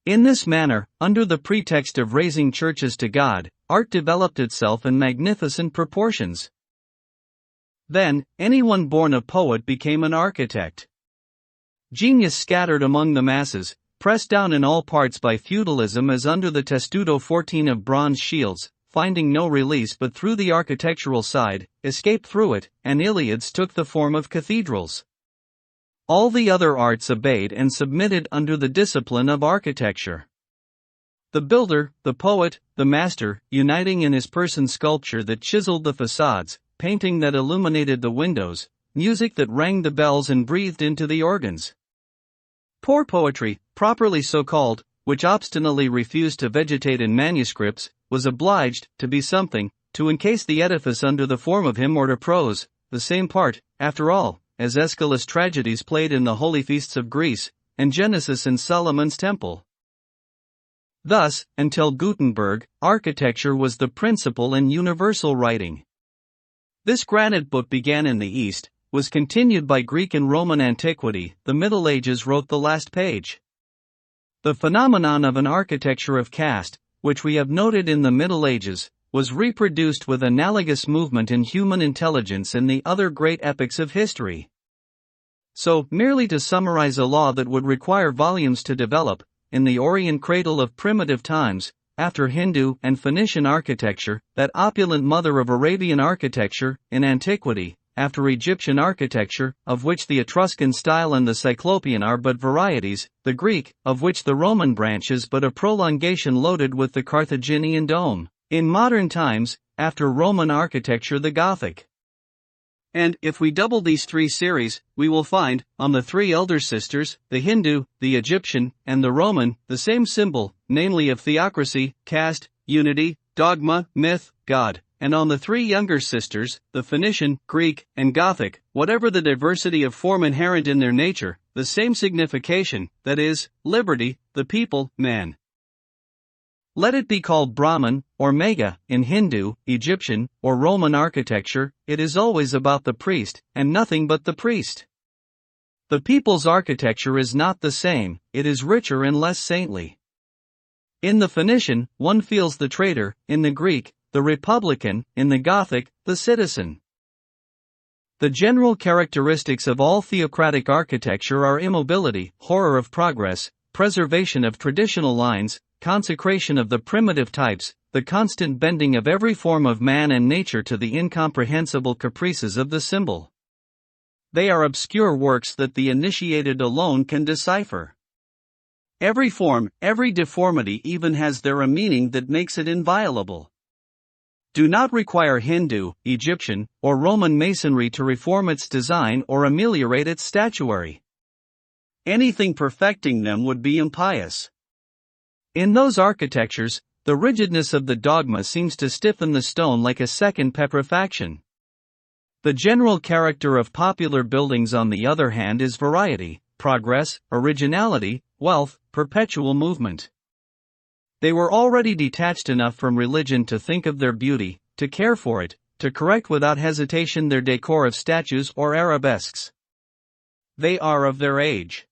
In this manner, under the pretext of raising churches to God, art developed itself in magnificent proportions. Then, anyone born a poet became an architect. Genius scattered among the masses, pressed down in all parts by feudalism as under the testudo 14 of bronze shields, finding no release but through the architectural side, escaped through it, and Iliads took the form of cathedrals. All the other arts obeyed and submitted under the discipline of architecture. The builder, the poet, the master, uniting in his person sculpture that chiseled the facades, painting that illuminated the windows, music that rang the bells and breathed into the organs. Poor poetry, properly so called, which obstinately refused to vegetate in manuscripts, was obliged to be something, to encase the edifice under the form of hymn or to prose, the same part, after all, as Aeschylus' tragedies played in the holy feasts of Greece, and Genesis in Solomon's temple. Thus, until Gutenberg, architecture was the principal and universal writing. This granite book began in the East, was continued by Greek and Roman antiquity. The Middle Ages wrote the last page. The phenomenon of an architecture of caste, which we have noted in the Middle Ages, was reproduced with analogous movement in human intelligence in the other great epochs of history. So, merely to summarize a law that would require volumes to develop, in the Orient cradle of primitive times, after Hindu and Phoenician architecture, that opulent mother of Arabian architecture, in antiquity, after Egyptian architecture, of which the Etruscan style and the Cyclopean are but varieties, the Greek, of which the Roman branch is but a prolongation loaded with the Carthaginian dome. In modern times, after Roman architecture the Gothic. And, if we double these three series, we will find, on the three elder sisters, the Hindu, the Egyptian, and the Roman, the same symbol, namely of theocracy, caste, unity, dogma, myth, God, and on the three younger sisters, the Phoenician, Greek, and Gothic, whatever the diversity of form inherent in their nature, the same signification, that is, liberty, the people, man. Let it be called Brahman, or Mega, in Hindu, Egyptian, or Roman architecture, it is always about the priest, and nothing but the priest. The people's architecture is not the same, it is richer and less saintly. In the Phoenician, one feels the trader; in the Greek, the republican; in the Gothic, the citizen. The general characteristics of all theocratic architecture are immobility, horror of progress, preservation of traditional lines, consecration of the primitive types, the constant bending of every form of man and nature to the incomprehensible caprices of the symbol. They are obscure works that the initiated alone can decipher. Every form, every deformity even has there a meaning that makes it inviolable. do not require Hindu, Egyptian, or Roman masonry to reform its design or ameliorate its statuary. Anything perfecting them would be impious. In those architectures, the rigidness of the dogma seems to stiffen the stone like a second petrifaction. The general character of popular buildings, on the other hand, is variety, progress, originality, wealth, perpetual movement. They were already detached enough from religion to think of their beauty, to care for it, to correct without hesitation their decor of statues or arabesques. They are of their age.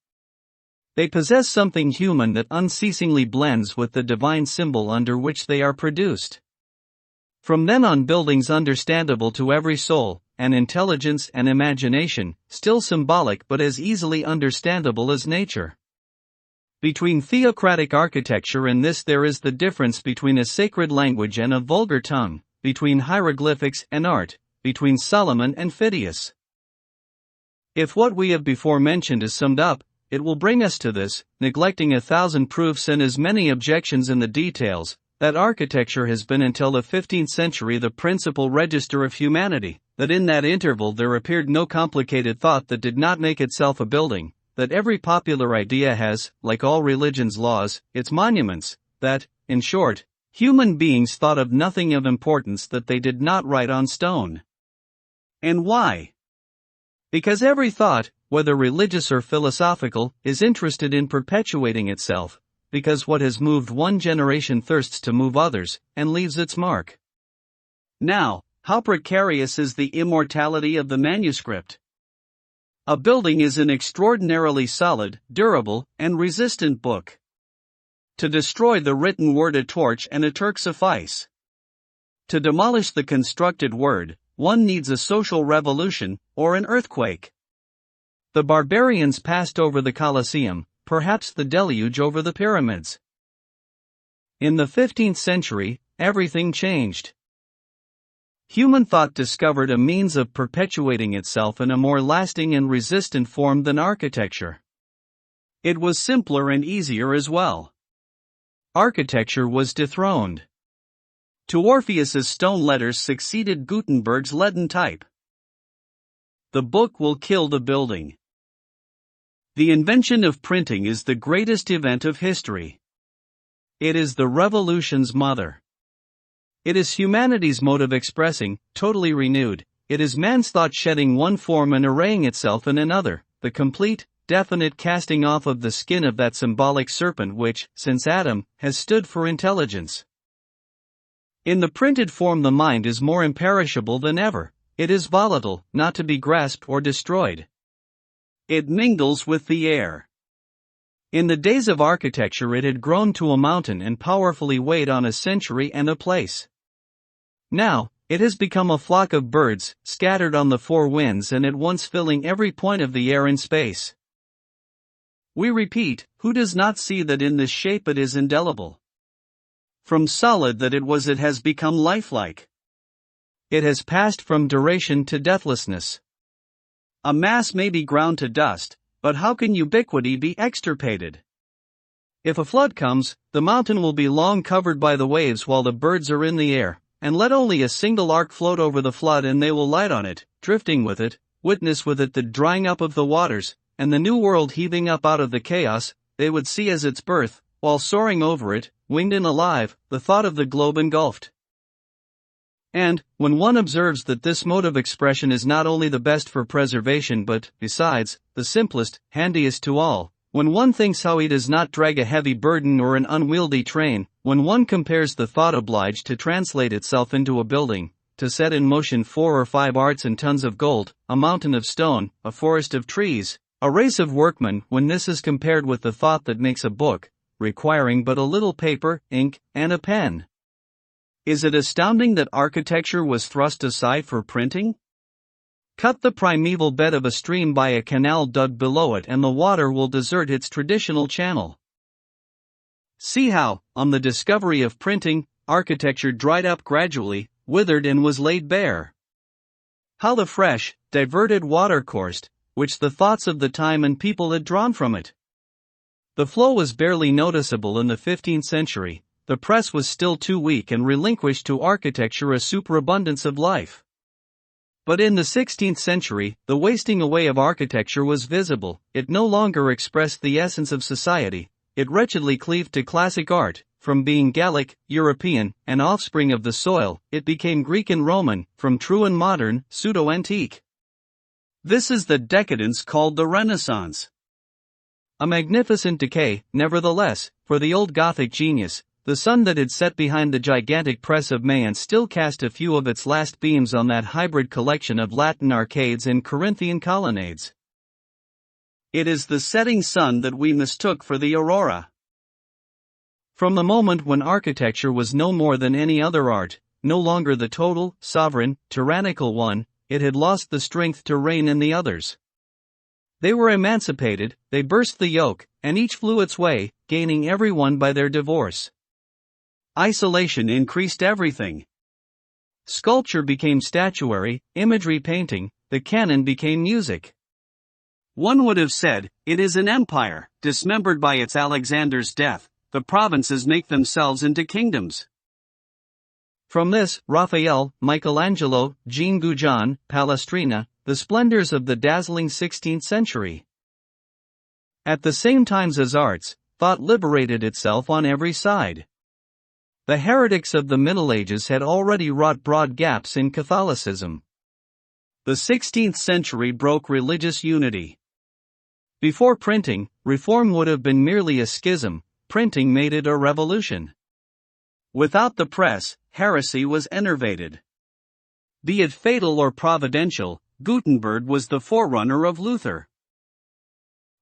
They possess something human that unceasingly blends with the divine symbol under which they are produced. From then on, buildings understandable to every soul, an intelligence and imagination, still symbolic but as easily understandable as nature. Between theocratic architecture and this there is the difference between a sacred language and a vulgar tongue, between hieroglyphics and art, between Solomon and Phidias. If what we have before mentioned is summed up, it will bring us to this, neglecting 1,000 proofs and as many objections in the details, that architecture has been until the 15th century the principal register of humanity, that in that interval there appeared no complicated thought that did not make itself a building, that every popular idea has, like all religion's laws, its monuments, that, in short, human beings thought of nothing of importance that they did not write on stone. And why? Because every thought, whether religious or philosophical, is interested in perpetuating itself, because what has moved one generation thirsts to move others, and leaves its mark. Now, how precarious is the immortality of the manuscript? A building is an extraordinarily solid, durable, and resistant book. To destroy the written word a torch and a Turk suffice. To demolish the constructed word, one needs a social revolution, or an earthquake. The barbarians passed over the Colosseum, perhaps the deluge over the pyramids. In the 15th century, everything changed. Human thought discovered a means of perpetuating itself in a more lasting and resistant form than architecture. It was simpler and easier as well. Architecture was dethroned. To Orpheus's stone letters succeeded Gutenberg's leaden type. The book will kill the building. The invention of printing is the greatest event of history. It is the revolution's mother. It is humanity's mode of expressing, totally renewed. It is man's thought shedding one form and arraying itself in another, the complete, definite casting off of the skin of that symbolic serpent which, since Adam, has stood for intelligence. In the printed form the mind is more imperishable than ever. It is volatile, not to be grasped or destroyed. It mingles with the air. In the days of architecture it had grown to a mountain and powerfully weighed on a century and a place. Now, it has become a flock of birds, scattered on the four winds and at once filling every point of the air and space. We repeat, who does not see that in this shape it is indelible? From solid that it was it has become lifelike. It has passed from duration to deathlessness. A mass may be ground to dust, but how can ubiquity be extirpated? If a flood comes, the mountain will be long covered by the waves while the birds are in the air, and let only a single ark float over the flood and they will light on it, drifting with it, witness with it the drying up of the waters, and the new world heaving up out of the chaos they would see as its birth, while soaring over it, winged and alive, the thought of the globe engulfed. And, when one observes that this mode of expression is not only the best for preservation but, besides, the simplest, handiest to all, when one thinks how he does not drag a heavy burden or an unwieldy train, when one compares the thought obliged to translate itself into a building, to set in motion 4 or 5 arts and tons of gold, a mountain of stone, a forest of trees, a race of workmen, when this is compared with the thought that makes a book, requiring but a little paper, ink, and a pen. Is it astounding that architecture was thrust aside for printing? Cut the primeval bed of a stream by a canal dug below it and the water will desert its traditional channel. See how, on the discovery of printing, architecture dried up gradually, withered and was laid bare. How the fresh, diverted water coursed, which the thoughts of the time and people had drawn from it. The flow was barely noticeable in the 15th century, the press was still too weak and relinquished to architecture a superabundance of life. But in the 16th century, the wasting away of architecture was visible. It no longer expressed the essence of society, it wretchedly cleaved to classic art. From being Gallic, European, and offspring of the soil, it became Greek and Roman, from true and modern, pseudo-antique. This is the decadence called the Renaissance. A magnificent decay, nevertheless, for the old Gothic genius. The sun that had set behind the gigantic press of Mayence still cast a few of its last beams on that hybrid collection of Latin arcades and Corinthian colonnades. It is the setting sun that we mistook for the aurora. From the moment when architecture was no more than any other art, no longer the total, sovereign, tyrannical one, it had lost the strength to reign in the others. They were emancipated, they burst the yoke, and each flew its way, gaining every one by their divorce. Isolation increased everything. Sculpture became statuary, imagery painting, the canon became music. One would have said, it is an empire, dismembered by its Alexander's death. The provinces make themselves into kingdoms. From this, Raphael, Michelangelo, Jean Goujon, Palestrina, the splendors of the dazzling 16th century. At the same time as arts, thought liberated itself on every side. The heretics of the Middle Ages had already wrought broad gaps in Catholicism. The 16th century broke religious unity. Before printing, reform would have been merely a schism. Printing made it a revolution. Without the press, heresy was enervated. Be it fatal or providential, Gutenberg was the forerunner of Luther.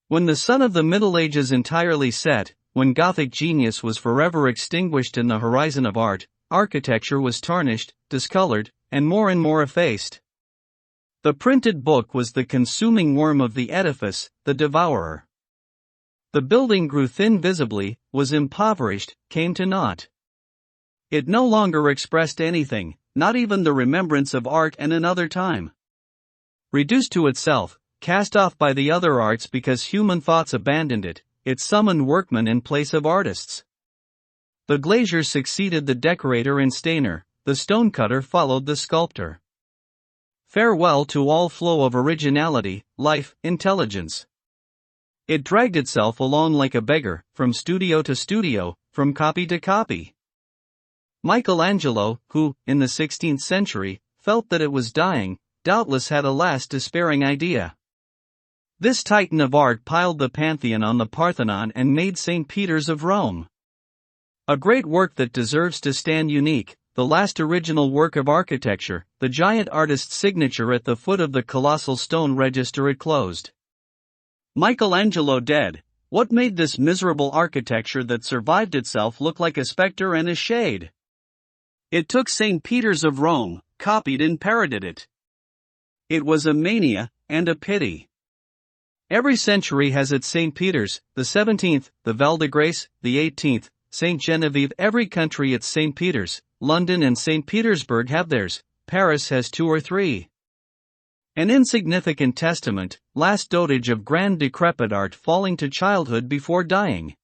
When the sun of the Middle Ages entirely set, when Gothic genius was forever extinguished in the horizon of art, architecture was tarnished, discolored, and more effaced. The printed book was the consuming worm of the edifice, the devourer. The building grew thin visibly, was impoverished, came to naught. It no longer expressed anything, not even the remembrance of art and another time. Reduced to itself, cast off by the other arts because human thoughts abandoned it, it summoned workmen in place of artists. The glazier succeeded the decorator and stainer, the stonecutter followed the sculptor. Farewell to all flow of originality, life, intelligence. It dragged itself along like a beggar, from studio to studio, from copy to copy. Michelangelo, who, in the 16th century, felt that it was dying, doubtless had a last despairing idea. This titan of art piled the Pantheon on the Parthenon and made St. Peter's of Rome. A great work that deserves to stand unique, the last original work of architecture, the giant artist's signature at the foot of the colossal stone register it closed. Michelangelo dead, what made this miserable architecture that survived itself look like a specter and a shade? It took St. Peter's of Rome, copied and parodied it. It was a mania, and a pity. Every century has its St. Peter's, the 17th, the Val de Grace, the 18th, St. Genevieve. Every country its St. Peter's, London and St. Petersburg have theirs, Paris has 2 or 3. An insignificant testament, last dotage of grand decrepit art falling to childhood before dying.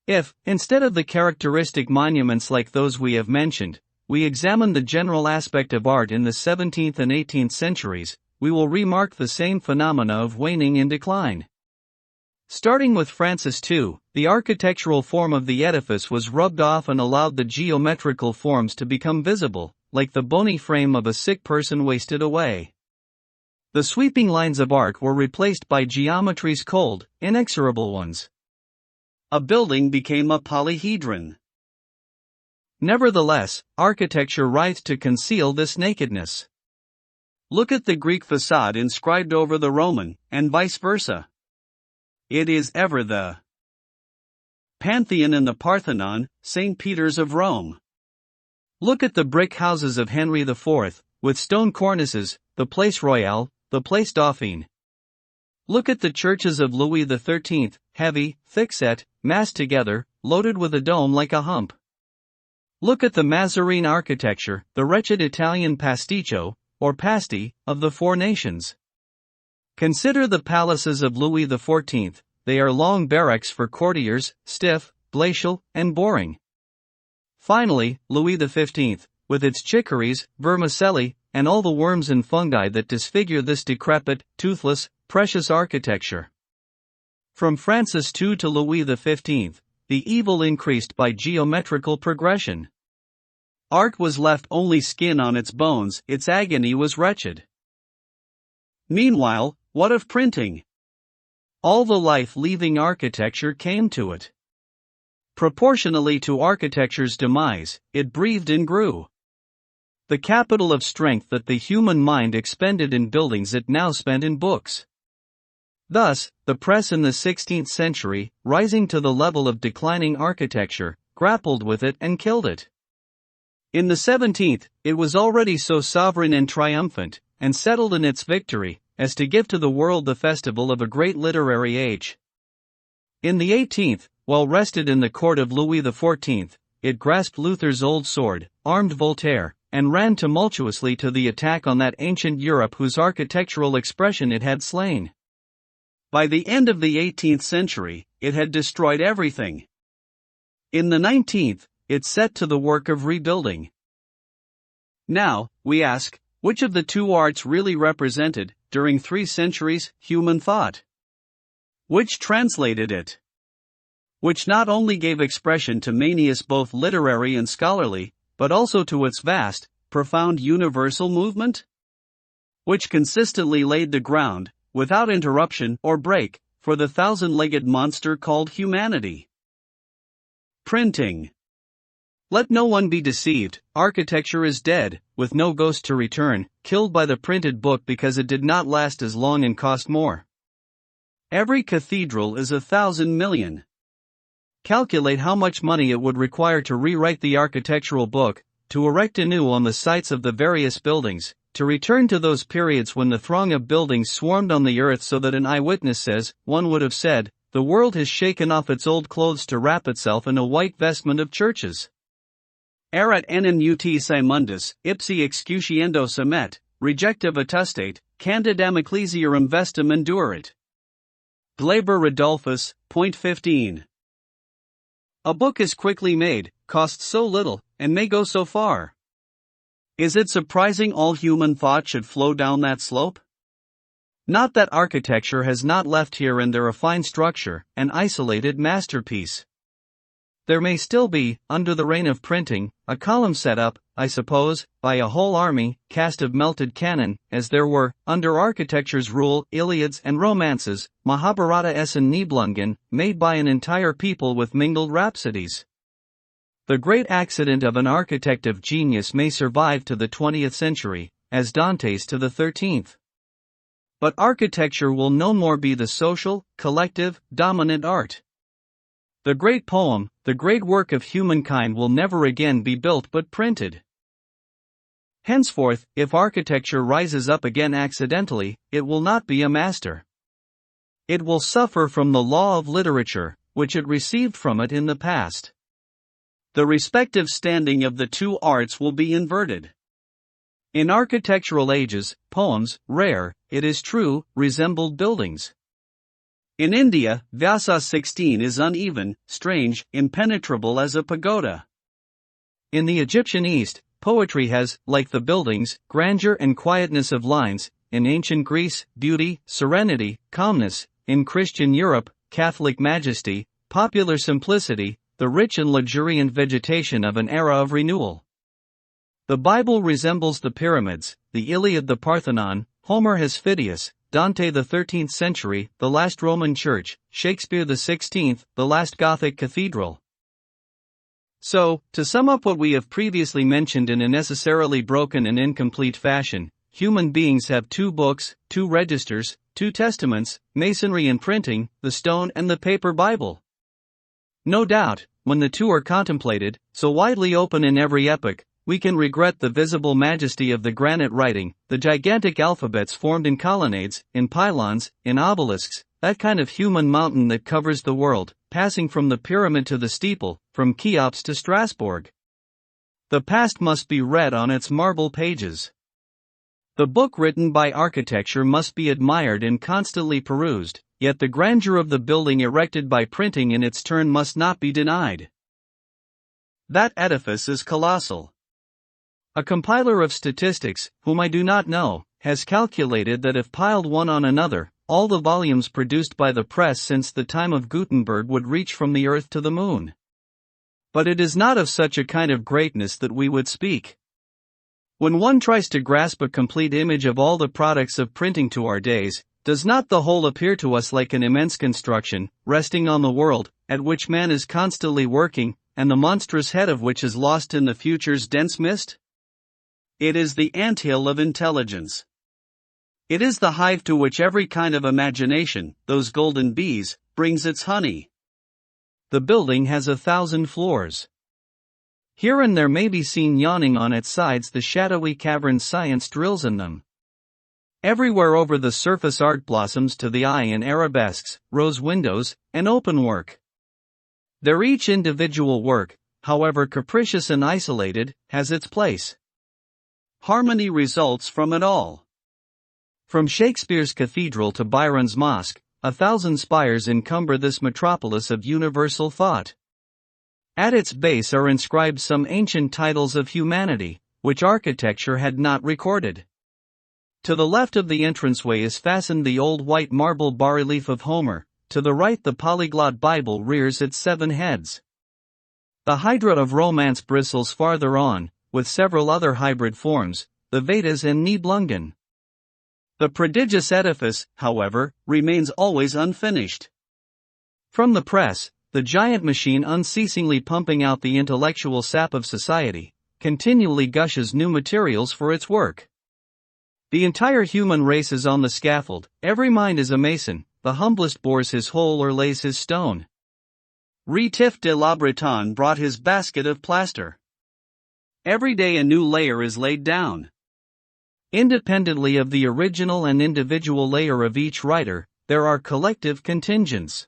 If, instead of the characteristic monuments like those we have mentioned, we examine the general aspect of art in the 17th and 18th centuries, we will remark the same phenomena of waning and decline. Starting with Francis II, the architectural form of the edifice was rubbed off and allowed the geometrical forms to become visible, like the bony frame of a sick person wasted away. The sweeping lines of art were replaced by geometry's cold, inexorable ones. A building became a polyhedron. Nevertheless, architecture writhed to conceal this nakedness. Look at the Greek facade inscribed over the Roman, and vice versa. It is ever the Pantheon and the Parthenon, St. Peter's of Rome. Look at the brick houses of Henry IV, with stone cornices, the Place Royale, the Place Dauphine. Look at the churches of Louis XIII, heavy, thick-set, massed together, loaded with a dome like a hump. Look at the Mazarin architecture, the wretched Italian pasticcio, or pasti, of the Four Nations. Consider the palaces of Louis XIV, they are long barracks for courtiers, stiff, glacial, and boring. Finally, Louis XV, with its chicories, vermicelli, and all the worms and fungi that disfigure this decrepit, toothless, precious architecture. From Francis II to Louis XV, the evil increased by geometrical progression. Art was left only skin on its bones, its agony was wretched. Meanwhile, what of printing? All the life-leaving architecture came to it. Proportionally to architecture's demise, it breathed and grew. The capital of strength that the human mind expended in buildings it now spent in books. Thus, the press in the 16th century, rising to the level of declining architecture, grappled with it and killed it. In the 17th, it was already so sovereign and triumphant, and settled in its victory, as to give to the world the festival of a great literary age. In the 18th, while rested in the court of Louis XIV, it grasped Luther's old sword, armed Voltaire, and ran tumultuously to the attack on that ancient Europe whose architectural expression it had slain. By the end of the 18th century, it had destroyed everything. In the 19th, it set to the work of rebuilding. Now, we ask, which of the two arts really represented, during 3 centuries, human thought? Which translated it? Which not only gave expression to manias both literary and scholarly, but also to its vast, profound universal movement? Which consistently laid the ground, without interruption or break, for the thousand-legged monster called humanity? Printing. Let no one be deceived, architecture is dead, with no ghost to return, killed by the printed book because it did not last as long and cost more. Every cathedral is 1,000 million. Calculate how much money it would require to rewrite the architectural book, to erect anew on the sites of the various buildings, to return to those periods when the throng of buildings swarmed on the earth so that an eyewitness says, one would have said, the world has shaken off its old clothes to wrap itself in a white vestment of churches. Erat enim ut mundus, ipsi excusciendo semet, rejecta vetustate, candidam ecclesiarum vestum endurit. Glaber Rodolphus, point 15. A book is quickly made, costs so little, and may go so far. Is it surprising all human thought should flow down that slope? Not that architecture has not left here and there a fine structure, an isolated masterpiece. There may still be, under the reign of printing, a column set up, I suppose, by a whole army, cast of melted cannon, as there were, under architecture's rule, Iliads and romances, Mahabharata and Nibelungen, made by an entire people with mingled rhapsodies. The great accident of an architect of genius may survive to the 20th century, as Dante's to the 13th. But architecture will no more be the social, collective, dominant art. The great poem, the great work of humankind will never again be built but printed. Henceforth, if architecture rises up again accidentally, it will not be a master. It will suffer from the law of literature, which it received from it in the past. The respective standing of the two arts will be inverted. In architectural ages, poems, rare, it is true, resembled buildings. In India, Vyasa 16 is uneven, strange, impenetrable as a pagoda. In the Egyptian East, poetry has, like the buildings, grandeur and quietness of lines. In ancient Greece, beauty, serenity, calmness. In Christian Europe, Catholic majesty, popular simplicity, the rich and luxuriant vegetation of an era of renewal. The Bible resembles the pyramids, the Iliad the Parthenon, Homer has Phidias, Dante the 13th century, the last Roman church, Shakespeare the 16th, the last Gothic cathedral. So, to sum up what we have previously mentioned in a necessarily broken and incomplete fashion, human beings have 2 books, 2 registers, 2 testaments, masonry and printing, the stone and the paper Bible. No doubt, when the two are contemplated, so widely open in every epoch, we can regret the visible majesty of the granite writing, the gigantic alphabets formed in colonnades, in pylons, in obelisks, that kind of human mountain that covers the world, passing from the pyramid to the steeple, from Cheops to Strasbourg. The past must be read on its marble pages. The book written by architecture must be admired and constantly perused, yet the grandeur of the building erected by printing in its turn must not be denied. That edifice is colossal. A compiler of statistics, whom I do not know, has calculated that if piled one on another, all the volumes produced by the press since the time of Gutenberg would reach from the earth to the moon. But it is not of such a kind of greatness that we would speak. When one tries to grasp a complete image of all the products of printing to our days, does not the whole appear to us like an immense construction, resting on the world, at which man is constantly working, and the monstrous head of which is lost in the future's dense mist? It is the anthill of intelligence. It is the hive to which every kind of imagination, those golden bees, brings its honey. The building has 1,000 floors. Here and there may be seen yawning on its sides the shadowy caverns science drills in them. Everywhere over the surface art blossoms to the eye in arabesques, rose windows, and open work. There each individual work, however capricious and isolated, has its place. Harmony results from it all. From Shakespeare's cathedral to Byron's mosque, 1,000 spires encumber this metropolis of universal thought. At its base are inscribed some ancient titles of humanity, which architecture had not recorded. To the left of the entranceway is fastened the old white marble bas-relief of Homer, to the right the polyglot Bible rears its 7 heads. The Hydra of Romance bristles farther on, with several other hybrid forms, the Vedas and Nibelungen. The prodigious edifice, however, remains always unfinished. From the press, the giant machine unceasingly pumping out the intellectual sap of society, continually gushes new materials for its work. The entire human race is on the scaffold, every mind is a mason, the humblest bores his hole or lays his stone. Rétif de la Bretonne brought his basket of plaster. Every day a new layer is laid down. Independently of the original and individual layer of each writer, there are collective contingents.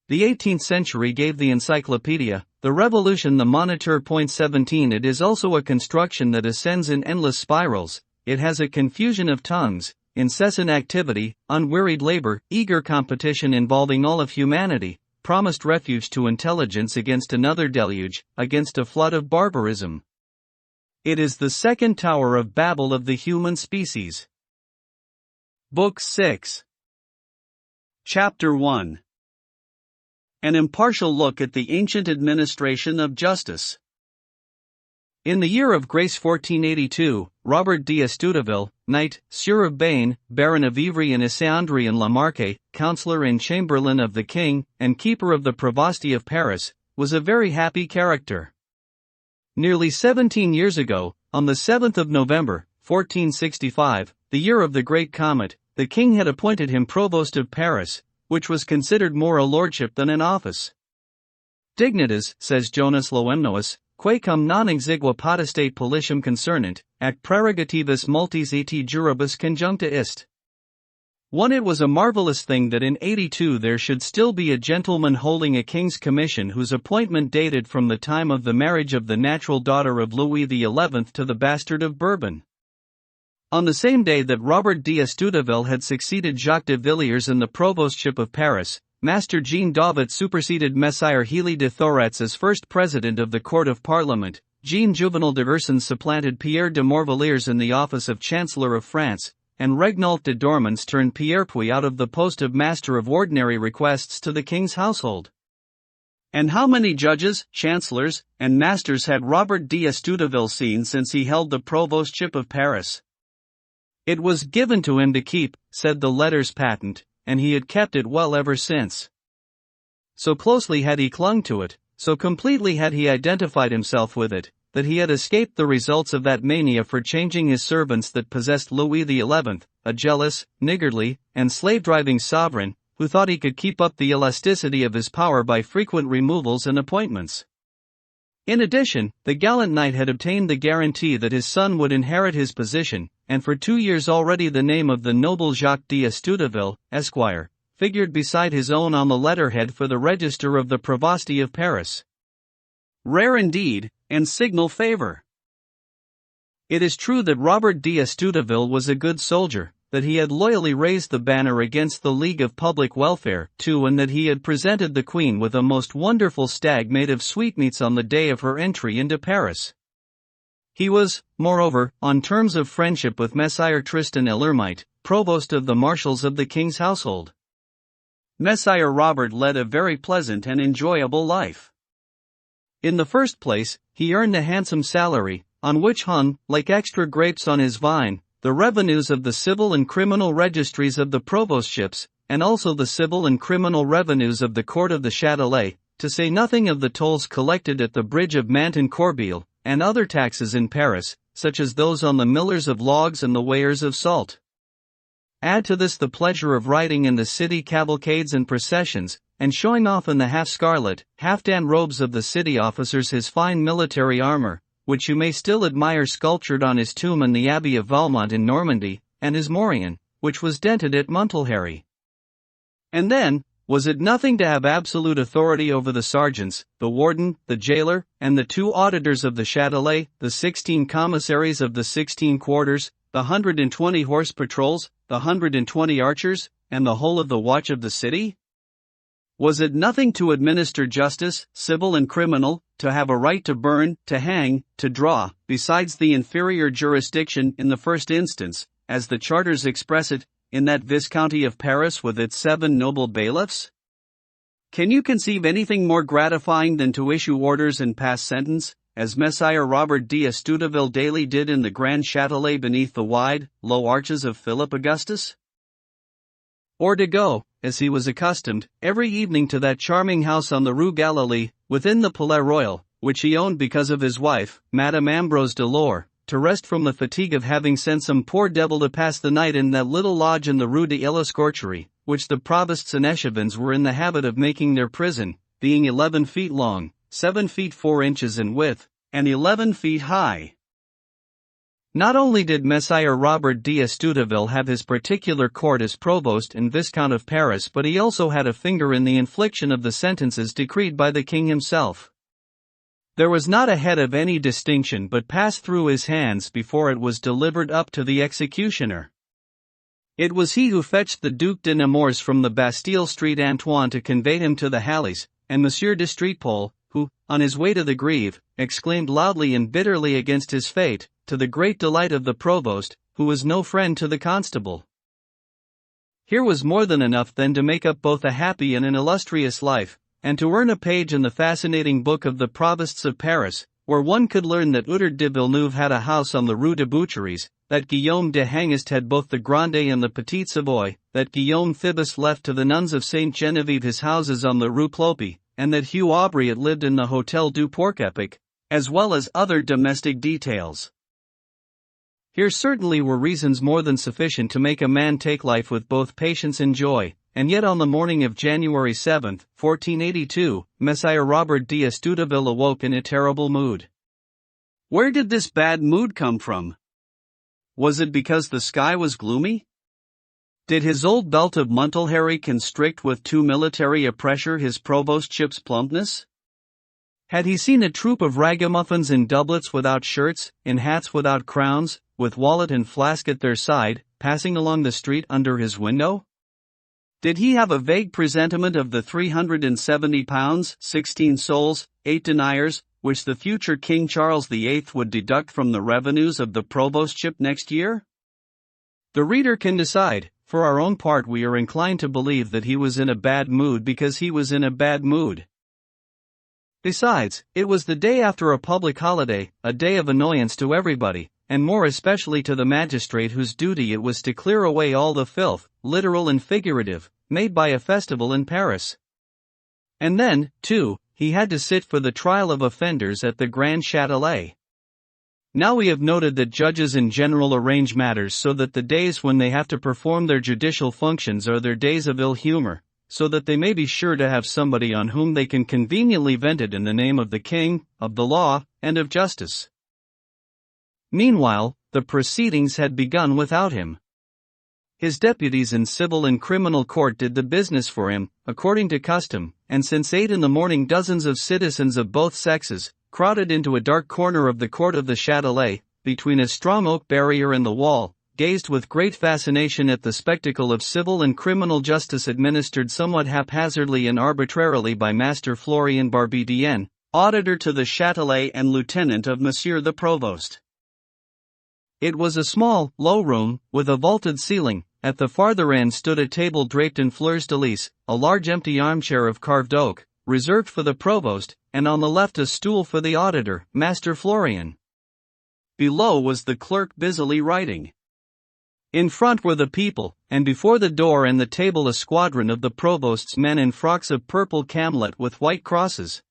The 18th century gave the encyclopedia, the Revolution the Moniteur. 17. It is also a construction that ascends in endless spirals. It has a confusion of tongues, incessant activity, unwearied labor, eager competition involving all of humanity, promised refuge to intelligence against another deluge, against a flood of barbarism. It is the second Tower of Babel of the human species. Book 6. Chapter 1. An impartial look at the ancient administration of justice. In the year of grace 1482, Robert d'Estouteville, knight, Sieur of Bain, Baron of Ivry and Isséandry and La Marque, councillor and chamberlain of the king, and keeper of the Provosty of Paris, was a very happy character. Nearly 17 years ago, on the 7th of November, 1465, the year of the Great Comet, the king had appointed him provost of Paris, which was considered more a lordship than an office. Dignitas, says Jonas Loemnois, quaecum non exigua potestate policium concernent, ac prerogativus multis et juribus conjuncta ist. 1. It was a marvelous thing that in 82 there should still be a gentleman holding a king's commission whose appointment dated from the time of the marriage of the natural daughter of Louis XI to the bastard of Bourbon. On the same day that Robert d'Estouteville had succeeded Jacques de Villiers in the provostship of Paris, Master Jean Dauvet superseded Messire Hélie de Thorets as first president of the Court of Parliament. Jean Juvenal de Ursins supplanted Pierre de Morvilliers in the office of Chancellor of France, and Regnault de Dormans turned Pierre Puy out of the post of Master of Ordinary Requests to the king's household. And how many judges, chancellors, and masters had Robert d'Estouteville seen since he held the provostship of Paris? It was given to him to keep, said the letters patent, and he had kept it well ever since. So closely had he clung to it, so completely had he identified himself with it, that he had escaped the results of that mania for changing his servants that possessed Louis XI, a jealous, niggardly, and slave-driving sovereign, who thought he could keep up the elasticity of his power by frequent removals and appointments. In addition, the gallant knight had obtained the guarantee that his son would inherit his position, and for 2 years already the name of the noble Jacques d'Estouteville, Esquire, figured beside his own on the letterhead for the register of the Provosty of Paris. Rare indeed, and signal favor. It is true that Robert d'Estouteville was a good soldier, that he had loyally raised the banner against the League of Public Welfare, 2, and that he had presented the Queen with a most wonderful stag made of sweetmeats on the day of her entry into Paris. He was, moreover, on terms of friendship with Messire Tristan L'Hermite, provost of the marshals of the king's household. Messire Robert led a very pleasant and enjoyable life. In the first place, he earned a handsome salary, on which hung, like extra grapes on his vine, the revenues of the civil and criminal registries of the provostships, and also the civil and criminal revenues of the court of the Châtelet, to say nothing of the tolls collected at the bridge of Mantes-en-Corbeil, and other taxes in Paris, such as those on the millers of logs and the weighers of salt. Add to this the pleasure of riding in the city cavalcades and processions, and showing off in the half-scarlet, half-tan robes of the city officers his fine military armor, which you may still admire sculptured on his tomb in the Abbey of Valmont in Normandy, and his morion, which was dented at Montlhéry. And then, was it nothing to have absolute authority over the sergeants, the warden, the jailer, and the 2 auditors of the Châtelet, the 16 commissaries of the 16 quarters, the 120 horse patrols, the 120 archers, and the whole of the watch of the city? Was it nothing to administer justice, civil and criminal, to have a right to burn, to hang, to draw, besides the inferior jurisdiction in the first instance, as the charters express it, in that Viscounty of Paris with its 7 noble bailiffs? Can you conceive anything more gratifying than to issue orders and pass sentence, as Messire Robert d'Estouteville daily did in the Grand Châtelet beneath the wide, low arches of Philip Augustus? Or to go, as he was accustomed, every evening to that charming house on the Rue Galilee, within the Palais Royal, which he owned because of his wife, Madame Ambrose Delors, to rest from the fatigue of having sent some poor devil to pass the night in that little lodge in the Rue de l'Escorcherie, which the provosts and echevins were in the habit of making their prison, being 11 feet long, 7 feet 4 inches in width, and 11 feet high. Not only did Messire Robert d'Estouteville have his particular court as Provost and Viscount of Paris, but he also had a finger in the infliction of the sentences decreed by the king himself. There was not a head of any distinction but passed through his hands before it was delivered up to the executioner. It was he who fetched the Duc de Nemours from the Bastille Street Antoine to convey him to the Halles, and Monsieur de Streetpole, who, on his way to the Grève, exclaimed loudly and bitterly against his fate, to the great delight of the provost, who was no friend to the constable. Here was more than enough then to make up both a happy and an illustrious life, and to earn a page in the fascinating book of the Provosts of Paris, where one could learn that Utard de Villeneuve had a house on the Rue de Boucheries, that Guillaume de Hangest had both the Grande and the Petite Savoy, that Guillaume Phoebus left to the nuns of Saint Genevieve his houses on the Rue Clope, and that Hugh Aubrey had lived in the Hôtel du Porc-Épic, as well as other domestic details. Here certainly were reasons more than sufficient to make a man take life with both patience and joy, and yet on the morning of January 7, 1482, Messire Robert d'Estouteville awoke in a terrible mood. Where did this bad mood come from? Was it because the sky was gloomy? Did his old belt of Montlhéry constrict with too military a pressure his provostship's plumpness? Had he seen a troop of ragamuffins in doublets without shirts, in hats without crowns, with wallet and flask at their side, passing along the street under his window? Did he have a vague presentiment of the 370 pounds, 16 souls, 8 deniers, which the future King Charles VIII would deduct from the revenues of the provostship next year? The reader can decide. For our own part, we are inclined to believe that he was in a bad mood because he was in a bad mood. Besides, it was the day after a public holiday, a day of annoyance to everybody, and more especially to the magistrate whose duty it was to clear away all the filth, literal and figurative, made by a festival in Paris. And then, too, he had to sit for the trial of offenders at the Grand Châtelet. Now we have noted that judges in general arrange matters so that the days when they have to perform their judicial functions are their days of ill humor, so that they may be sure to have somebody on whom they can conveniently vent it in the name of the king, of the law, and of justice. Meanwhile, the proceedings had begun without him. His deputies in civil and criminal court did the business for him, according to custom, and since 8 in the morning dozens of citizens of both sexes, crowded into a dark corner of the court of the Châtelet, between a strong oak barrier and the wall, gazed with great fascination at the spectacle of civil and criminal justice administered somewhat haphazardly and arbitrarily by Master Florian Barbedienne, auditor to the Châtelet and lieutenant of Monsieur the Provost. It was a small, low room, with a vaulted ceiling. At the farther end stood a table draped in fleurs de lis, a large empty armchair of carved oak, reserved for the provost, and on the left a stool for the auditor, Master Florian. Below was the clerk busily writing. In front were the people, and before the door and the table a squadron of the provost's men in frocks of purple camlet with white crosses.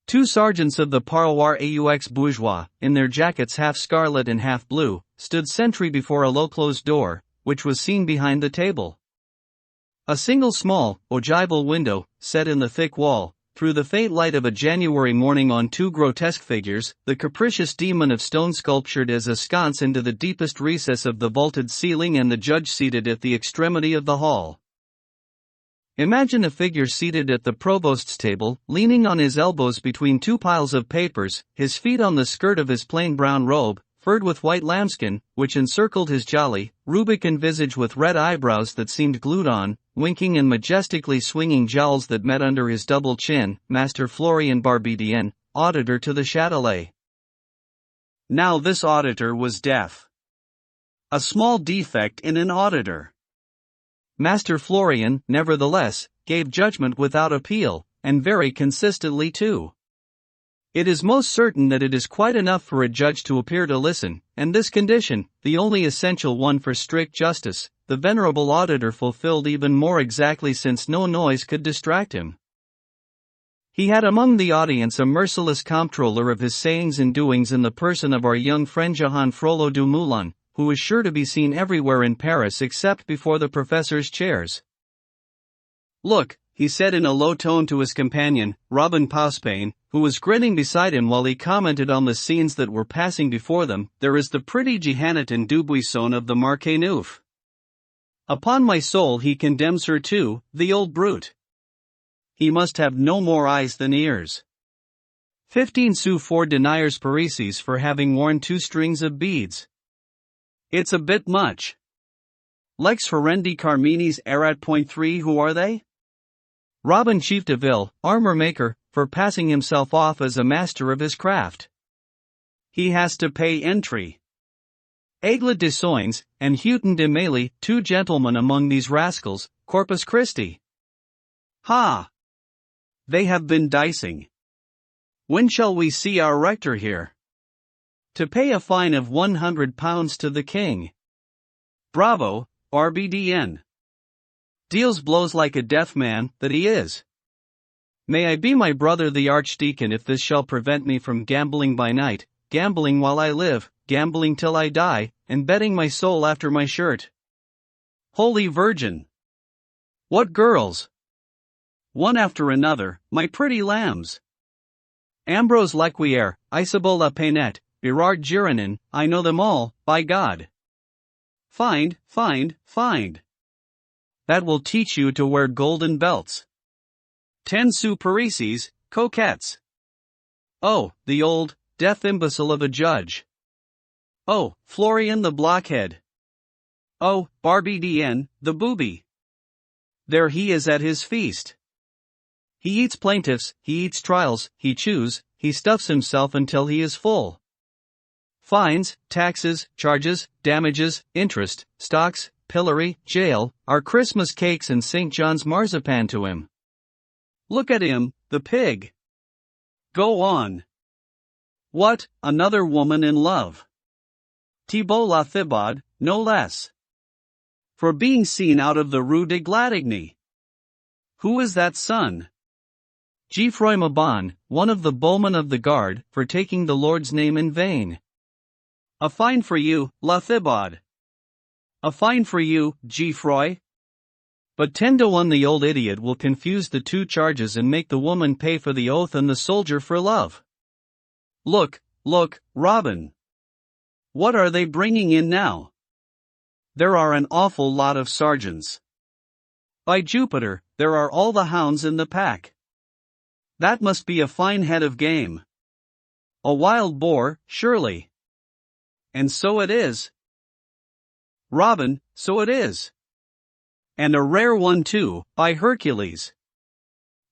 2 sergeants of the Paroir aux Bourgeois, in their jackets half scarlet and half blue, stood sentry before a low-closed door, which was seen behind the table. A single small, ogival window, set in the thick wall, threw the faint light of a January morning on 2 grotesque figures, the capricious demon of stone sculptured as a sconce into the deepest recess of the vaulted ceiling and the judge seated at the extremity of the hall. Imagine a figure seated at the provost's table, leaning on his elbows between 2 piles of papers, his feet on the skirt of his plain brown robe, furred with white lambskin, which encircled his jolly, rubicund visage with red eyebrows that seemed glued on, winking and majestically swinging jowls that met under his double chin, Master Florian Barbedienne, auditor to the Châtelet. Now this auditor was deaf. A small defect in an auditor. Master Florian, nevertheless, gave judgment without appeal, and very consistently too. It is most certain that it is quite enough for a judge to appear to listen, and this condition, the only essential one for strict justice, the venerable auditor fulfilled even more exactly since no noise could distract him. He had among the audience a merciless comptroller of his sayings and doings in the person of our young friend Jehan Frollo du Moulin, who is sure to be seen everywhere in Paris except before the professors' chairs. "Look," he said in a low tone to his companion, Robin Pauspain, who was grinning beside him while he commented on the scenes that were passing before them, "there is the pretty Jehanneton Dubuisson of the Marquis Neuf. Upon my soul he condemns her too, the old brute. He must have no more eyes than ears. 15 sous 4 deniers Parisis for having worn 2 strings of beads. It's a bit much. Lex Horrendi Carminis Erat.3 who are they? Robin Chief de Ville, armor maker, for passing himself off as a master of his craft. He has to pay entry. Aigle de Soins, and Houghton de Mailly, 2 gentlemen among these rascals, Corpus Christi. Ha! They have been dicing. When shall we see our rector here? To pay a fine of £100 to the king. Bravo, Barbedienne. Deals blows like a deaf man, that he is. May I be my brother the archdeacon if this shall prevent me from gambling by night, gambling while I live, gambling till I die, and betting my soul after my shirt. Holy Virgin! What girls! One after another, my pretty lambs. Ambrose Lequier, Isabeau La Painette, Berard Girinin, I know them all, by God. Find. That will teach you to wear golden belts. 10 sous Parisis, coquettes. Oh, the old, deaf imbecile of a judge. Oh, Florian the blockhead. Oh, Barbedienne, the booby. There he is at his feast. He eats plaintiffs, he eats trials, he chews, he stuffs himself until he is full. Fines, taxes, charges, damages, interest, stocks, pillory, jail, are Christmas cakes and St. John's marzipan to him. Look at him, the pig. Go on. What, another woman in love? Thibault La Thibaude, no less. For being seen out of the Rue de Gladigny. Who is that son? Geoffroy Mabon, one of the bowmen of the guard, for taking the Lord's name in vain. A fine for you, La Thibaude. A fine for you, Geoffroy. But 10 to 1 the old idiot will confuse the 2 charges and make the woman pay for the oath and the soldier for love. Look, Robin. What are they bringing in now? There are an awful lot of sergeants. By Jupiter, there are all the hounds in the pack. That must be a fine head of game. A wild boar, surely. And so it is. Robin, so it is. And a rare one too, by Hercules.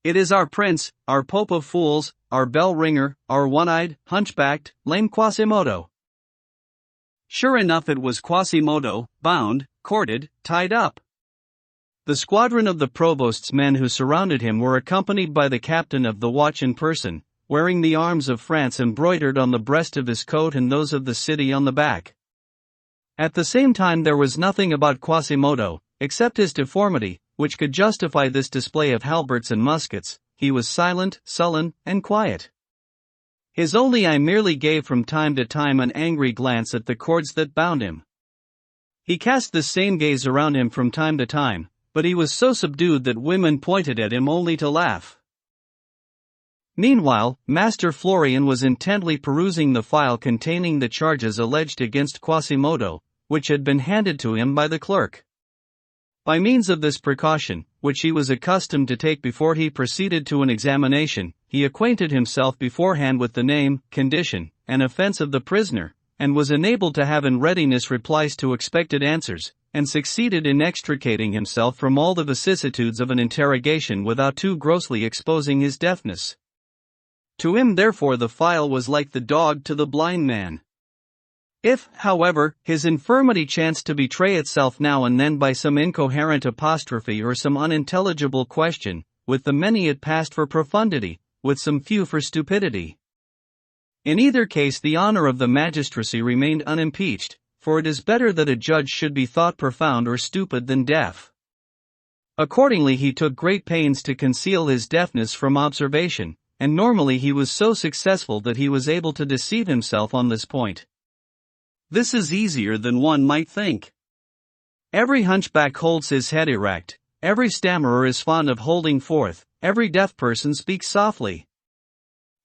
It is our prince, our pope of fools, our bell ringer, our one-eyed, hunchbacked, lame Quasimodo. Sure enough, it was Quasimodo, bound, corded, tied up. The squadron of the provost's men who surrounded him were accompanied by the captain of the watch in person, wearing the arms of France embroidered on the breast of his coat and those of the city on the back. At the same time, there was nothing about Quasimodo, except his deformity, which could justify this display of halberts and muskets. He was silent, sullen, and quiet. His only eye merely gave from time to time an angry glance at the cords that bound him. He cast the same gaze around him from time to time, but he was so subdued that women pointed at him only to laugh. Meanwhile, Master Florian was intently perusing the file containing the charges alleged against Quasimodo, which had been handed to him by the clerk. By means of this precaution, which he was accustomed to take before he proceeded to an examination, he acquainted himself beforehand with the name, condition, and offense of the prisoner, and was enabled to have in readiness replies to expected answers, and succeeded in extricating himself from all the vicissitudes of an interrogation without too grossly exposing his deafness. To him, therefore, the file was like the dog to the blind man. If, however, his infirmity chanced to betray itself now and then by some incoherent apostrophe or some unintelligible question, with the many it passed for profundity, with some few for stupidity. In either case, the honor of the magistracy remained unimpeached, for it is better that a judge should be thought profound or stupid than deaf. Accordingly, he took great pains to conceal his deafness from observation, and normally he was so successful that he was able to deceive himself on this point. This is easier than one might think. Every hunchback holds his head erect, every stammerer is fond of holding forth, every deaf person speaks softly.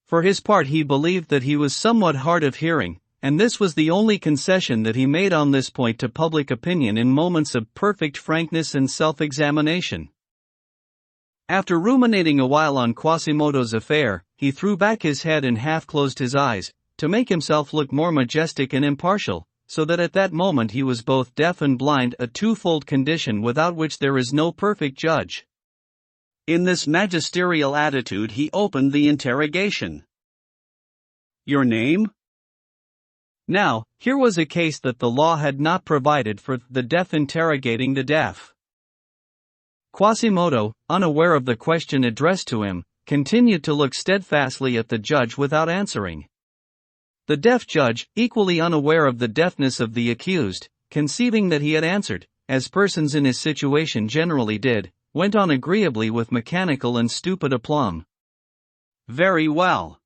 For his part, he believed that he was somewhat hard of hearing, and this was the only concession that he made on this point to public opinion in moments of perfect frankness and self-examination. After ruminating a while on Quasimodo's affair, he threw back his head and half-closed his eyes, to make himself look more majestic and impartial, so that at that moment he was both deaf and blind, a twofold condition without which there is no perfect judge. In this magisterial attitude he opened the interrogation. "Your name?" Now, here was a case that the law had not provided for, the deaf interrogating the deaf. Quasimodo, unaware of the question addressed to him, continued to look steadfastly at the judge without answering. The deaf judge, equally unaware of the deafness of the accused, conceiving that he had answered, as persons in his situation generally did, went on agreeably with mechanical and stupid aplomb. "Very well.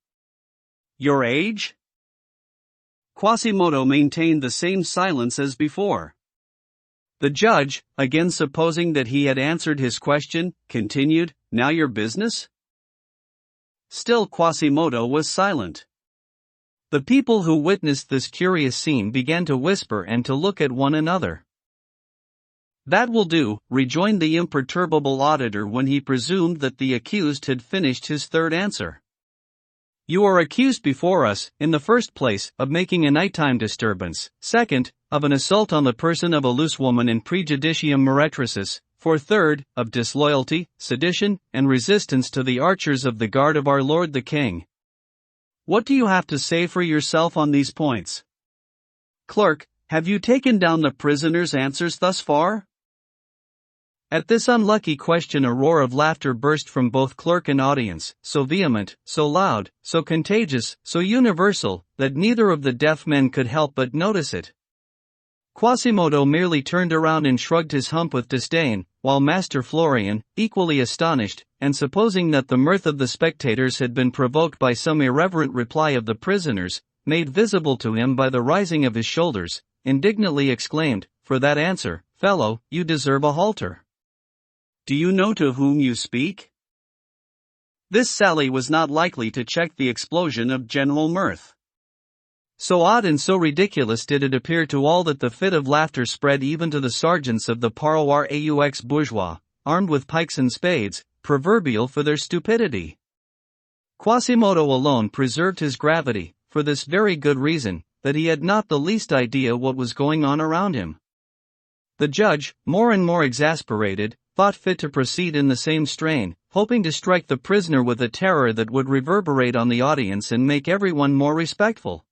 Your age?" Quasimodo maintained the same silence as before. The judge, again supposing that he had answered his question, continued, "Now your business?" Still Quasimodo was silent. The people who witnessed this curious scene began to whisper and to look at one another. "That will do," rejoined the imperturbable auditor when he presumed that the accused had finished his third answer. "You are accused before us, in the first place, of making a nighttime disturbance, second, of an assault on the person of a loose woman in prejudicium meretricis, for third, of disloyalty, sedition, and resistance to the archers of the guard of our lord the king. What do you have to say for yourself on these points? Clerk, have you taken down the prisoner's answers thus far?" At this unlucky question a roar of laughter burst from both clerk and audience, so vehement, so loud, so contagious, so universal, that neither of the deaf men could help but notice it. Quasimodo merely turned around and shrugged his hump with disdain, while Master Florian, equally astonished, and supposing that the mirth of the spectators had been provoked by some irreverent reply of the prisoners, made visible to him by the rising of his shoulders, indignantly exclaimed, "For that answer, fellow, you deserve a halter. Do you know to whom you speak?" This sally was not likely to check the explosion of general mirth. So odd and so ridiculous did it appear to all that the fit of laughter spread even to the sergeants of the Paroir aux bourgeois, armed with pikes and spades, proverbial for their stupidity. Quasimodo alone preserved his gravity, for this very good reason, that he had not the least idea what was going on around him. The judge, more and more exasperated, thought fit to proceed in the same strain, hoping to strike the prisoner with a terror that would reverberate on the audience and make everyone more respectful.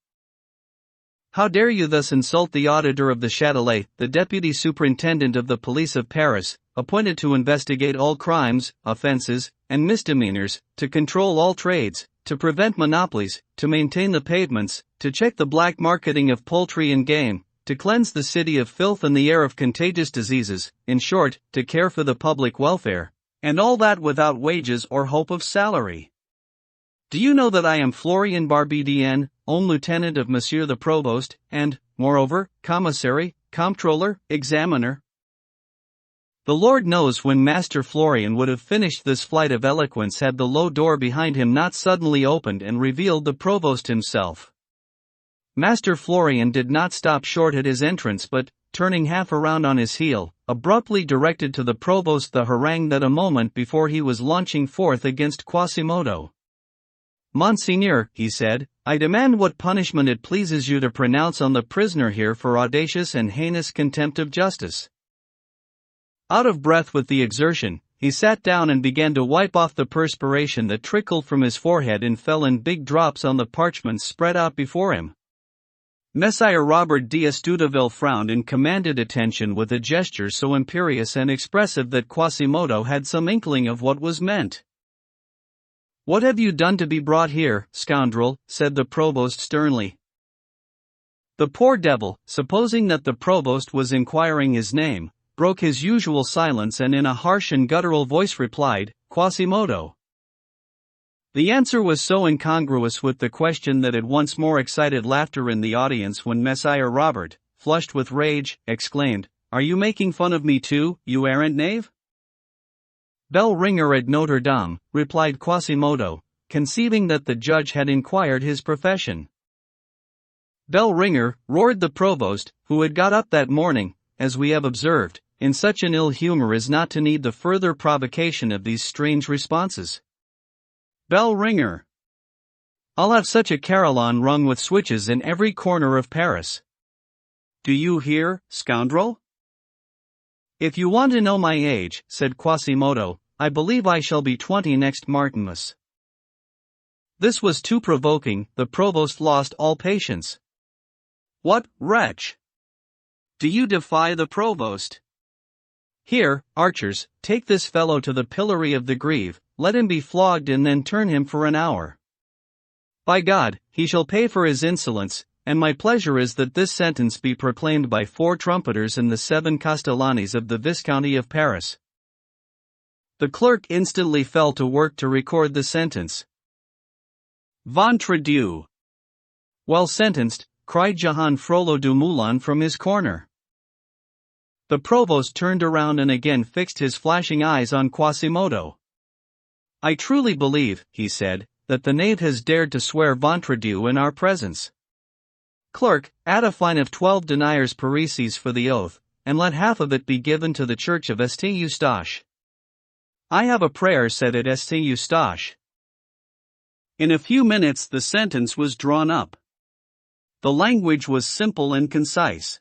"How dare you thus insult the auditor of the Châtelet, the deputy superintendent of the police of Paris, appointed to investigate all crimes, offenses, and misdemeanors, to control all trades, to prevent monopolies, to maintain the pavements, to check the black marketing of poultry and game, to cleanse the city of filth and the air of contagious diseases, in short, to care for the public welfare, and all that without wages or hope of salary? Do you know that I am Florian Barbedienne, own lieutenant of Monsieur the Provost, and, moreover, commissary, comptroller, examiner?" The Lord knows when Master Florian would have finished this flight of eloquence had the low door behind him not suddenly opened and revealed the provost himself. Master Florian did not stop short at his entrance but, turning half around on his heel, abruptly directed to the provost the harangue that a moment before he was launching forth against Quasimodo. "Monseigneur," he said, "I demand what punishment it pleases you to pronounce on the prisoner here for audacious and heinous contempt of justice." Out of breath with the exertion, he sat down and began to wipe off the perspiration that trickled from his forehead and fell in big drops on the parchments spread out before him. Messire Robert d'Estouteville frowned and commanded attention with a gesture so imperious and expressive that Quasimodo had some inkling of what was meant. "What have you done to be brought here, scoundrel?" said the provost sternly. The poor devil, supposing that the provost was inquiring his name, broke his usual silence and in a harsh and guttural voice replied, "Quasimodo." The answer was so incongruous with the question that it once more excited laughter in the audience when Messire Robert, flushed with rage, exclaimed, "Are you making fun of me too, you arrant knave?" "Bell ringer at Notre Dame," replied Quasimodo, conceiving that the judge had inquired his profession. "Bell ringer," roared the provost, who had got up that morning, as we have observed, in such an ill humor as not to need the further provocation of these strange responses. "Bell ringer. I'll have such a carillon rung with switches in every corner of Paris. Do you hear, scoundrel?" "If you want to know my age," said Quasimodo, "I believe I shall be 20 next Martinmas." This was too provoking. The provost lost all patience. "What, wretch? Do you defy the provost? Here, archers, take this fellow to the pillory of the Greve, let him be flogged and then turn him for an hour. By God, he shall pay for his insolence, and my pleasure is that this sentence be proclaimed by 4 trumpeters and the 7 castellanis of the Viscounty of Paris." The clerk instantly fell to work to record the sentence. "Ventre Dieu! Well sentenced," cried Jehan Frollo du Moulin from his corner. The provost turned around and again fixed his flashing eyes on Quasimodo. "I truly believe," he said, "that the knave has dared to swear ventre Dieu in our presence. Clerk, add a fine of 12 deniers parisis for the oath, and let half of it be given to the church of St. Eustache." "I have a prayer said at St. Eustache." In a few minutes the sentence was drawn up. The language was simple and concise.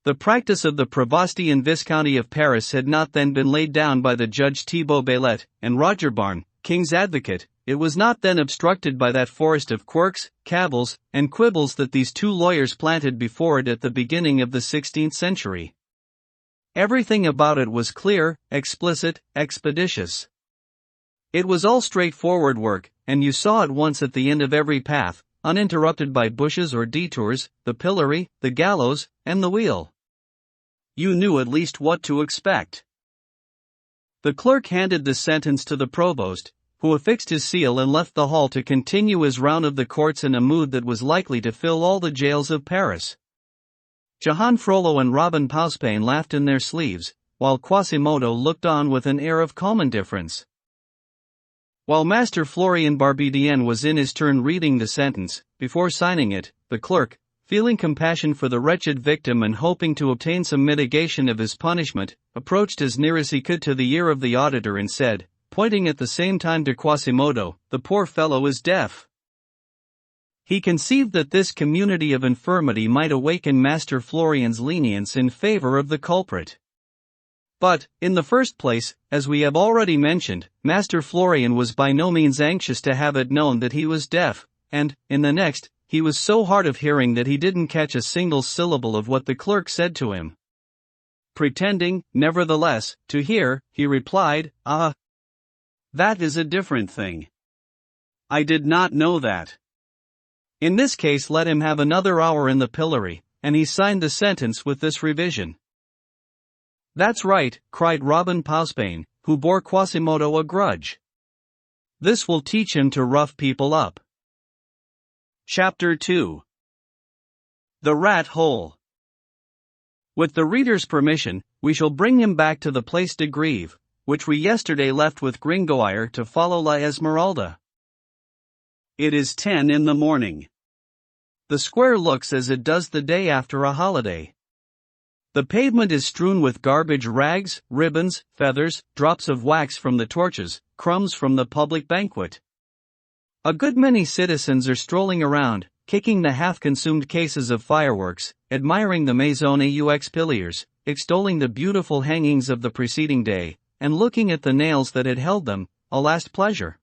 The practice of the Provosty and Viscounty of Paris had not then been laid down by the Judge Thibaut Bailet and Roger Barne, King's advocate. It was not then obstructed by that forest of quirks, cavils, and quibbles that these 2 lawyers planted before it at the beginning of the 16th century. Everything about it was clear, explicit, expeditious. It was all straightforward work, and you saw at once at the end of every path, uninterrupted by bushes or detours, the pillory, the gallows, and the wheel. You knew at least what to expect. The clerk handed the sentence to the provost, who affixed his seal and left the hall to continue his round of the courts in a mood that was likely to fill all the jails of Paris. Jehan Frollo and Robin Pauspain laughed in their sleeves, while Quasimodo looked on with an air of calm indifference. While Master Florian Barbedienne was in his turn reading the sentence, before signing it, the clerk, feeling compassion for the wretched victim and hoping to obtain some mitigation of his punishment, approached as near as he could to the ear of the auditor and said, pointing at the same time to Quasimodo, "The poor fellow is deaf. He conceived that this community of infirmity might awaken Master Florian's lenience in favor of the culprit. But, in the first place, as we have already mentioned, Master Florian was by no means anxious to have it known that he was deaf, and, in the next, he was so hard of hearing that he didn't catch a single syllable of what the clerk said to him. Pretending, nevertheless, to hear, he replied, "Ah, that is a different thing. I did not know that. In this case let him have another hour in the pillory," and he signed the sentence with this revision. "That's right," cried Robin Pausbane, who bore Quasimodo a grudge. "This will teach him to rough people up." Chapter 2. The Rat Hole. With the reader's permission, we shall bring him back to the Place de Grève, which we yesterday left with Gringoire to follow La Esmeralda. It is 10 in the morning. The square looks as it does the day after a holiday. The pavement is strewn with garbage rags, ribbons, feathers, drops of wax from the torches, crumbs from the public banquet. A good many citizens are strolling around, kicking the half-consumed cases of fireworks, admiring the Maison aux piliers, extolling the beautiful hangings of the preceding day, and looking at the nails that had held them, a last pleasure.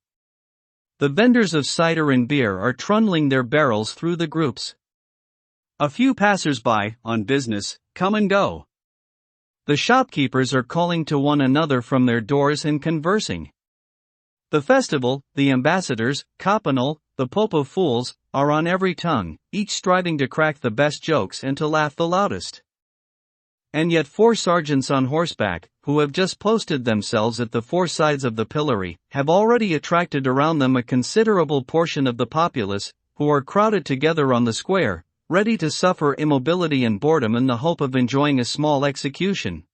The vendors of cider and beer are trundling their barrels through the groups. A few passers-by, on business, come and go. The shopkeepers are calling to one another from their doors and conversing. The festival, the ambassadors, Coppenole, the Pope of Fools, are on every tongue, each striving to crack the best jokes and to laugh the loudest. And yet 4 sergeants on horseback, who have just posted themselves at the 4 sides of the pillory, have already attracted around them a considerable portion of the populace, who are crowded together on the square, ready to suffer immobility and boredom in the hope of enjoying a small execution.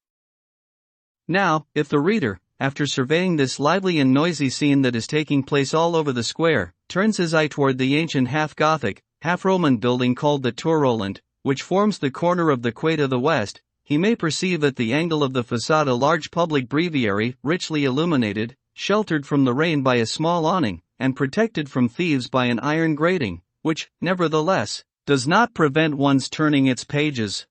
Now, if the reader, after surveying this lively and noisy scene that is taking place all over the square, turns his eye toward the ancient half-Gothic, half-Roman building called the Tour Roland, which forms the corner of the quay to the west, he may perceive at the angle of the facade a large public breviary, richly illuminated, sheltered from the rain by a small awning, and protected from thieves by an iron grating, which, nevertheless, does not prevent one's turning its pages.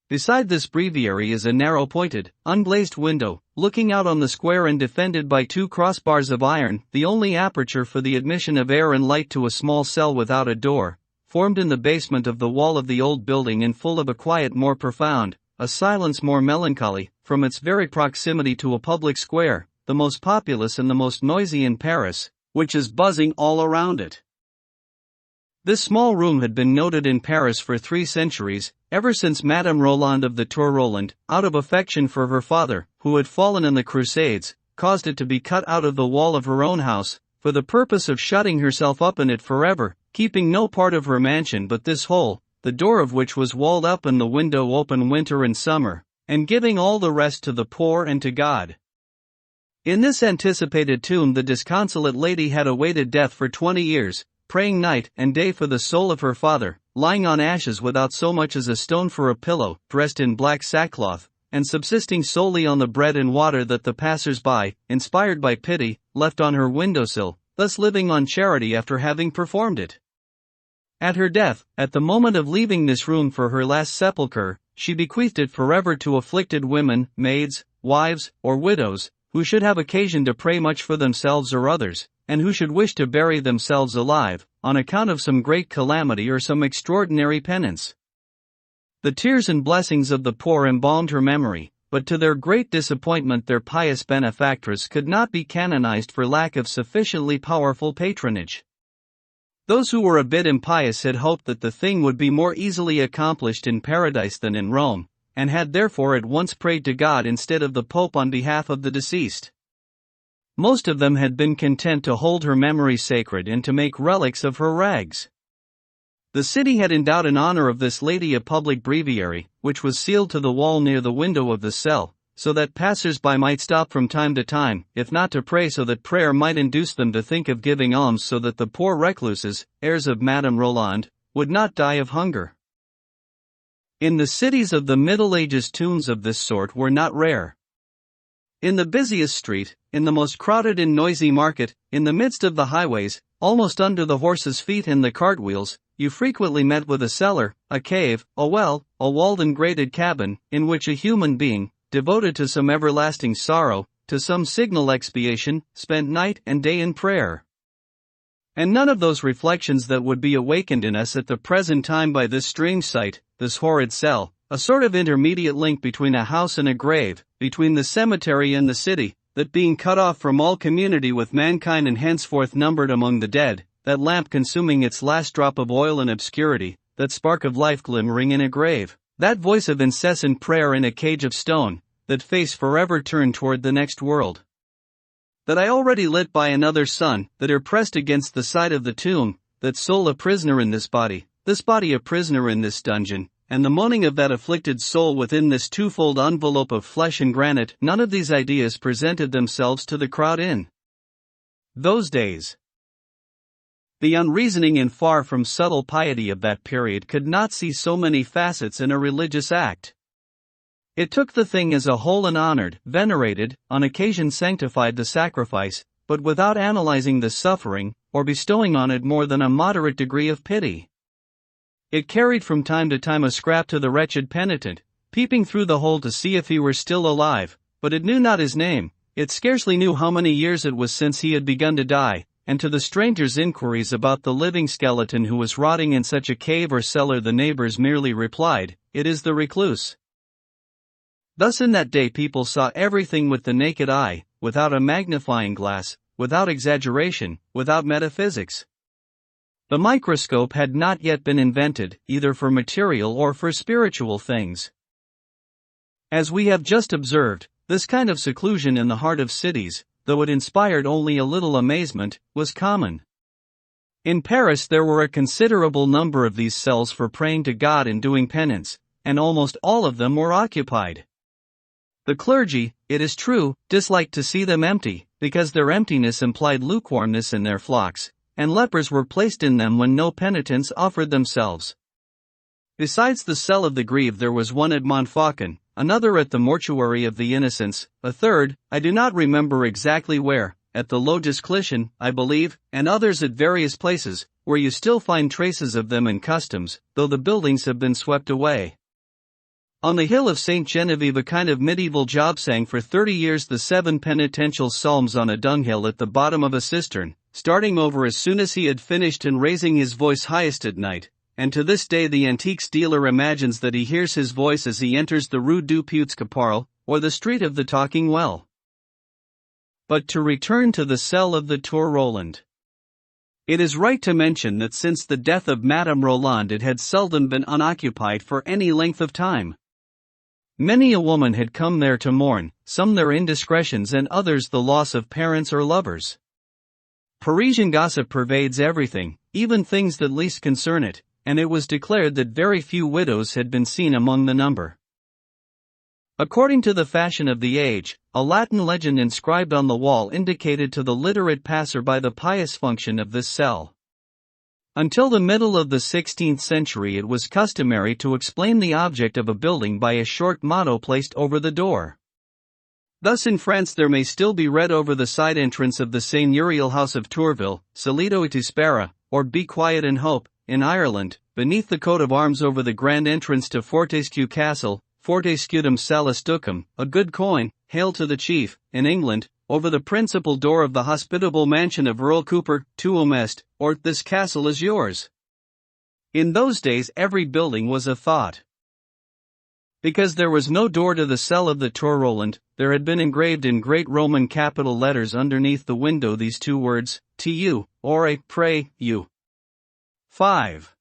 Beside this breviary is a narrow-pointed, unglazed window, looking out on the square and defended by 2 crossbars of iron, the only aperture for the admission of air and light to a small cell without a door, formed in the basement of the wall of the old building and full of a quiet more profound, a silence more melancholy, from its very proximity to a public square, the most populous and the most noisy in Paris, which is buzzing all around it. This small room had been noted in Paris for 3 centuries, ever since Madame Roland of the Tour Roland, out of affection for her father, who had fallen in the Crusades, caused it to be cut out of the wall of her own house, for the purpose of shutting herself up in it forever, keeping no part of her mansion but this hole, the door of which was walled up and the window open winter and summer, and giving all the rest to the poor and to God. In this anticipated tomb the disconsolate lady had awaited death for 20 years, praying night and day for the soul of her father, lying on ashes without so much as a stone for a pillow, dressed in black sackcloth, and subsisting solely on the bread and water that the passers-by, inspired by pity, left on her windowsill, thus living on charity after having performed it. At her death, at the moment of leaving this room for her last sepulchre, she bequeathed it forever to afflicted women, maids, wives, or widows, who should have occasion to pray much for themselves or others, and who should wish to bury themselves alive, on account of some great calamity or some extraordinary penance. The tears and blessings of the poor embalmed her memory, but to their great disappointment their pious benefactress could not be canonized for lack of sufficiently powerful patronage. Those who were a bit impious had hoped that the thing would be more easily accomplished in Paradise than in Rome, and had therefore at once prayed to God instead of the Pope on behalf of the deceased. Most of them had been content to hold her memory sacred and to make relics of her rags. The city had endowed in honor of this lady a public breviary, which was sealed to the wall near the window of the cell, so that passers-by might stop from time to time, if not to pray so that prayer might induce them to think of giving alms so that the poor recluses, heirs of Madame Roland, would not die of hunger. In the cities of the Middle Ages tombs of this sort were not rare. In the busiest street, in the most crowded and noisy market, in the midst of the highways, almost under the horse's feet and the cartwheels, you frequently met with a cellar, a cave, a well, a walled and grated cabin, in which a human being, devoted to some everlasting sorrow, to some signal expiation, spent night and day in prayer. And none of those reflections that would be awakened in us at the present time by this strange sight, this horrid cell, a sort of intermediate link between a house and a grave, between the cemetery and the city, that being cut off from all community with mankind and henceforth numbered among the dead, that lamp consuming its last drop of oil in obscurity, that spark of life glimmering in a grave, that voice of incessant prayer in a cage of stone, that face forever turned toward the next world. That eye already lit by another sun, that ear pressed against the side of the tomb, that soul a prisoner in this body a prisoner in this dungeon, and the moaning of that afflicted soul within this twofold envelope of flesh and granite, none of these ideas presented themselves to the crowd in those days. The unreasoning and far from subtle piety of that period could not see so many facets in a religious act. It took the thing as a whole and honored, venerated, on occasion sanctified the sacrifice, but without analyzing the suffering, or bestowing on it more than a moderate degree of pity. It carried from time to time a scrap to the wretched penitent, peeping through the hole to see if he were still alive, but it knew not his name, it scarcely knew how many years it was since he had begun to die, and to the stranger's inquiries about the living skeleton who was rotting in such a cave or cellar the neighbors merely replied, "It is the recluse." Thus in that day people saw everything with the naked eye, without a magnifying glass, without exaggeration, without metaphysics. The microscope had not yet been invented, either for material or for spiritual things. As we have just observed, this kind of seclusion in the heart of cities, though it inspired only a little amazement, was common. In Paris there were a considerable number of these cells for praying to God and doing penance, and almost all of them were occupied. The clergy, it is true, disliked to see them empty, because their emptiness implied lukewarmness in their flocks, and lepers were placed in them when no penitents offered themselves. Besides the cell of the grieved there was one at Montfaucon, another at the mortuary of the innocents, a third, I do not remember exactly where, at the Logis Clichin, I believe, and others at various places, where you still find traces of them in customs, though the buildings have been swept away. On the hill of St. Genevieve a kind of medieval job sang for 30 years the 7 penitential psalms on a dunghill at the bottom of a cistern, starting over as soon as he had finished and raising his voice highest at night, and to this day the antiques dealer imagines that he hears his voice as he enters the Rue du Puits-Caparle, or the Street of the Talking Well. But to return to the cell of the Tour Roland. It is right to mention that since the death of Madame Roland it had seldom been unoccupied for any length of time. Many a woman had come there to mourn, some their indiscretions and others the loss of parents or lovers. Parisian gossip pervades everything, even things that least concern it, and it was declared that very few widows had been seen among the number. According to the fashion of the age, a Latin legend inscribed on the wall indicated to the literate passer-by the pious function of this cell. Until the middle of the 16th century it was customary to explain the object of a building by a short motto placed over the door. Thus in France there may still be read over the side entrance of the seigneurial house of Tourville, Salito et Spera, or Be Quiet and Hope, in Ireland, beneath the coat of arms over the grand entrance to Fortescue Castle, Fortescudum Salus Ducum, a good coin, hail to the chief, in England, over the principal door of the hospitable mansion of Earl Cooper, Tuum Est, or this castle is yours. In those days every building was a thought. Because there was no door to the cell of the Tour Roland, there had been engraved in great Roman capital letters underneath the window these 2 words, Tu, ore, pray, you. 5.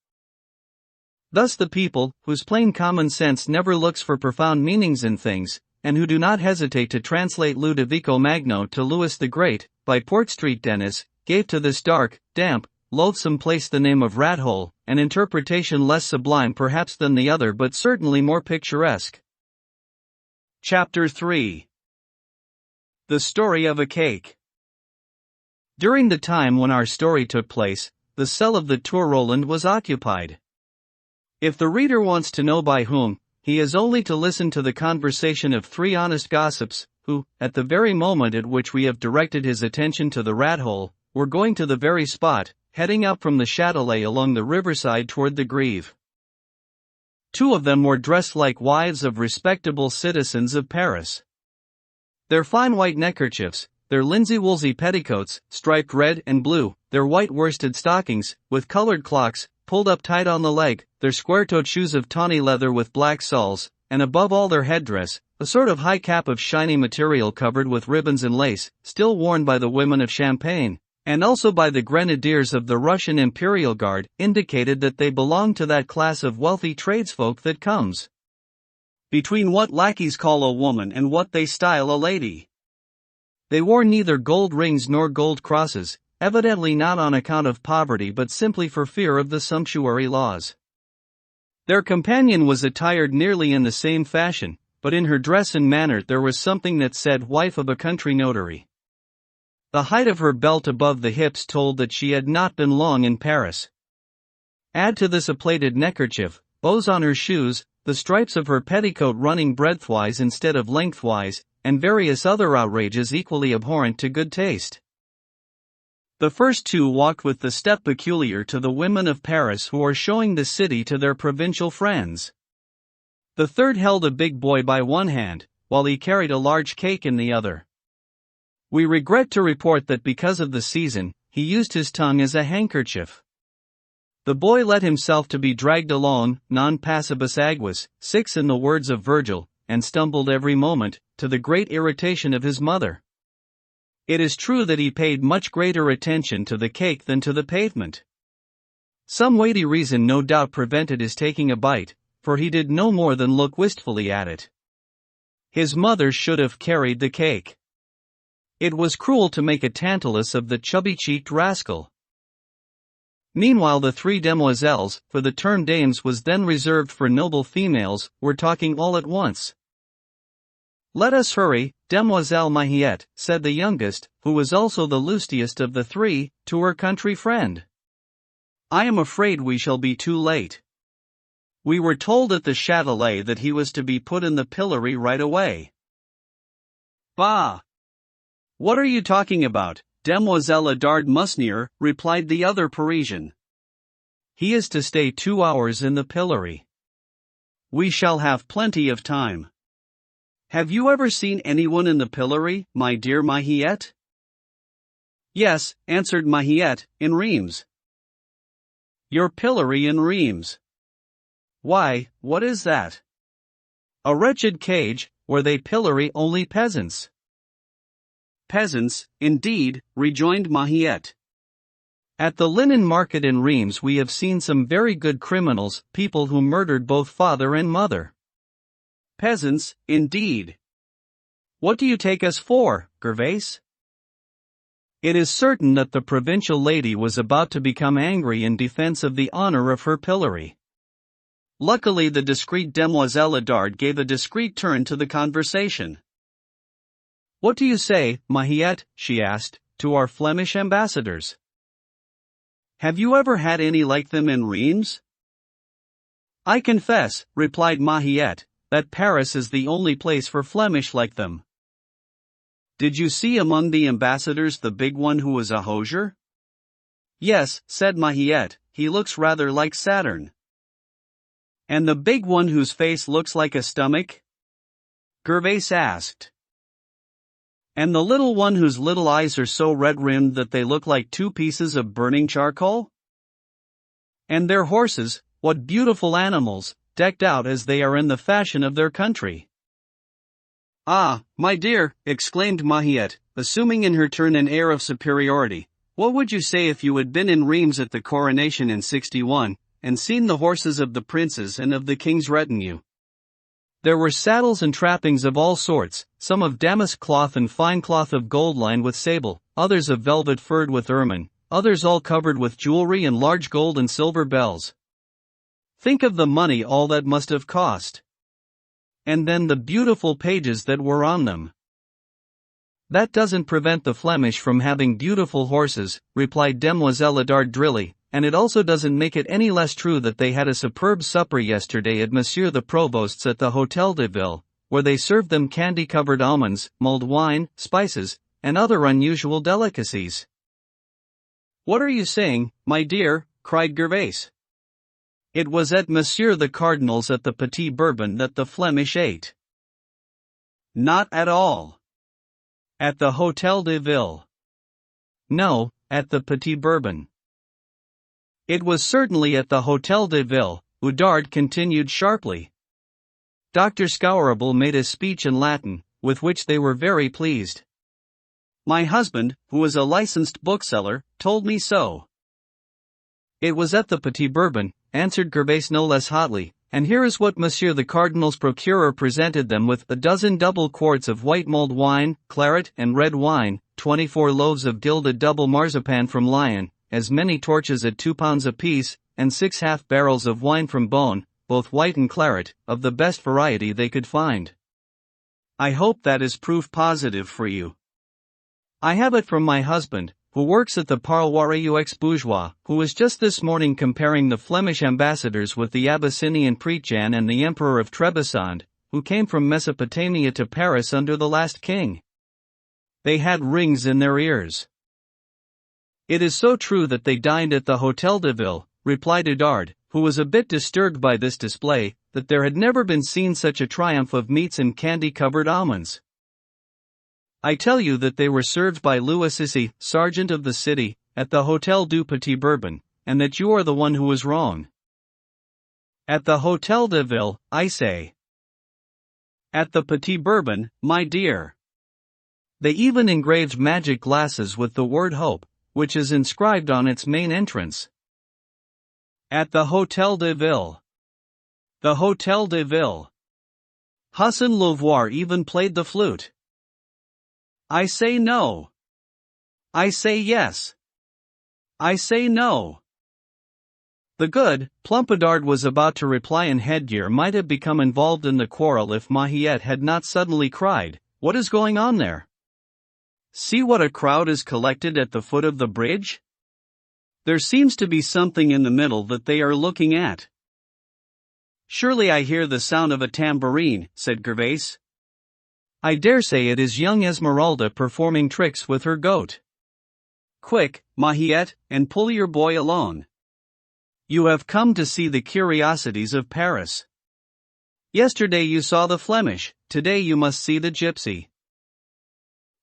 Thus the people, whose plain common sense never looks for profound meanings in things, and who do not hesitate to translate Ludovico Magno to Louis the Great, by Port Street Dennis, gave to this dark, damp, loathsome place the name of Rat Hole, an interpretation less sublime perhaps than the other but certainly more picturesque. Chapter 3. The Story of a Cake. During the time when our story took place, the cell of the Tour Roland was occupied. If the reader wants to know by whom, he has only to listen to the conversation of 3 honest gossips, who, at the very moment at which we have directed his attention to the rat hole, were going to the very spot, heading up from the Châtelet along the riverside toward the Grève. 2 of them were dressed like wives of respectable citizens of Paris. Their fine white neckerchiefs, their linsey-woolsey petticoats, striped red and blue, their white worsted stockings, with colored clocks, pulled up tight on the leg, their square-toed shoes of tawny leather with black soles, and above all their headdress, a sort of high cap of shiny material covered with ribbons and lace, still worn by the women of Champagne, and also by the grenadiers of the Russian Imperial Guard, indicated that they belonged to that class of wealthy tradesfolk that comes between what lackeys call a woman and what they style a lady. They wore neither gold rings nor gold crosses, evidently not on account of poverty but simply for fear of the sumptuary laws. Their companion was attired nearly in the same fashion, but in her dress and manner there was something that said wife of a country notary. The height of her belt above the hips told that she had not been long in Paris. Add to this a plaited neckerchief, bows on her shoes, the stripes of her petticoat running breadthwise instead of lengthwise, and various other outrages equally abhorrent to good taste. The first 2 walked with the step peculiar to the women of Paris who are showing the city to their provincial friends. The third held a big boy by one hand, while he carried a large cake in the other. We regret to report that because of the season, he used his tongue as a handkerchief. The boy let himself to be dragged along, non passibus aguas, 6 in the words of Virgil, and stumbled every moment, to the great irritation of his mother. It is true that he paid much greater attention to the cake than to the pavement. Some weighty reason no doubt prevented his taking a bite, for he did no more than look wistfully at it. His mother should have carried the cake. It was cruel to make a Tantalus of the chubby-cheeked rascal. Meanwhile the 3 demoiselles, for the term dames was then reserved for noble females, were talking all at once. "Let us hurry, Demoiselle Mahiette," said the youngest, who was also the lustiest of the 3, to her country friend. "I am afraid we shall be too late. We were told at the Châtelet that he was to be put in the pillory right away." "Bah! What are you talking about, Demoiselle Adard Musnier?" replied the other Parisian. "He is to stay 2 hours in the pillory. We shall have plenty of time." "Have you ever seen anyone in the pillory, my dear Mahiette?" "Yes," answered Mahiette, "in Reims." "Your pillory in Reims? Why, what is that? A wretched cage, where they pillory only peasants." "Peasants, indeed," rejoined Mahiette. "At the linen market in Reims we have seen some very good criminals, people who murdered both father and mother." "Peasants, indeed. What do you take us for, Gervais?" It is certain that the provincial lady was about to become angry in defense of the honor of her pillory. Luckily the discreet Demoiselle Adard gave a discreet turn to the conversation. "What do you say, Mahiette," she asked, "to our Flemish ambassadors? Have you ever had any like them in Reims?" "I confess," replied Mahiette, "that Paris is the only place for Flemish like them." "Did you see among the ambassadors the big one who was a hosier?" "Yes," said Mahiette, "he looks rather like Saturn." "And the big one whose face looks like a stomach?" Gervais asked. "And the little one whose little eyes are so red-rimmed that they look like 2 pieces of burning charcoal?" "And their horses, what beautiful animals, decked out as they are in the fashion of their country." "Ah, my dear," exclaimed Mahiette, assuming in her turn an air of superiority, "what would you say if you had been in Reims at the coronation in '61, and seen the horses of the princes and of the king's retinue? There were saddles and trappings of all sorts, some of damask cloth and fine cloth of gold lined with sable, others of velvet furred with ermine, others all covered with jewelry and large gold and silver bells. Think of the money all that must have cost. And then the beautiful pages that were on them." "That doesn't prevent the Flemish from having beautiful horses," replied Demoiselle Adard drily, "and it also doesn't make it any less true that they had a superb supper yesterday at Monsieur the Provost's at the Hôtel de Ville, where they served them candy-covered almonds, mulled wine, spices, and other unusual delicacies." What are you saying, my dear? Cried Gervais. It was at Monsieur the Cardinal's at the Petit Bourbon that the Flemish ate. Not at all. At the Hôtel de Ville. No, at the Petit Bourbon. It was certainly at the Hôtel de Ville, Oudard continued sharply. Dr. Scourable made a speech in Latin, with which they were very pleased. My husband, who is a licensed bookseller, told me so. It was at the Petit Bourbon, answered Gervais no less hotly, and here is what Monsieur the Cardinal's procurer presented them with: a dozen double quarts of white mulled wine, claret and red wine, 24 loaves of gilded double marzipan from Lyon, as many torches at £2 apiece, and 6 half-barrels of wine from Beaune, both white and claret, of the best variety they could find. I hope that is proof positive for you. I have it from my husband, who works at the Parloir aux Bourgeois, who was just this morning comparing the Flemish ambassadors with the Abyssinian Pigeon and the Emperor of Trebizond, who came from Mesopotamia to Paris under the last king. They had rings in their ears. It is so true that they dined at the Hôtel de Ville, replied Oudard, who was a bit disturbed by this display, that there had never been seen such a triumph of meats and candy-covered almonds. I tell you that they were served by Louis Sissy, sergeant of the city, at the Hôtel du Petit Bourbon, and that you are the one who was wrong. At the Hôtel de Ville, I say. At the Petit Bourbon, my dear. They even engraved magic glasses with the word hope, which is inscribed on its main entrance. At the Hôtel de Ville. The Hôtel de Ville. Hassan Louvois even played the flute. I say no. I say yes. I say no. The good, plump Oudard was about to reply, and Headgear might have become involved in the quarrel if Mahiette had not suddenly cried, "What is going on there? See what a crowd is collected at the foot of the bridge? There seems to be something in the middle that they are looking at." "Surely I hear the sound of a tambourine," said Gervais. "I dare say it is young Esmeralda performing tricks with her goat. Quick, Mahiette, and pull your boy along. You have come to see the curiosities of Paris. Yesterday you saw the Flemish, today you must see the gypsy."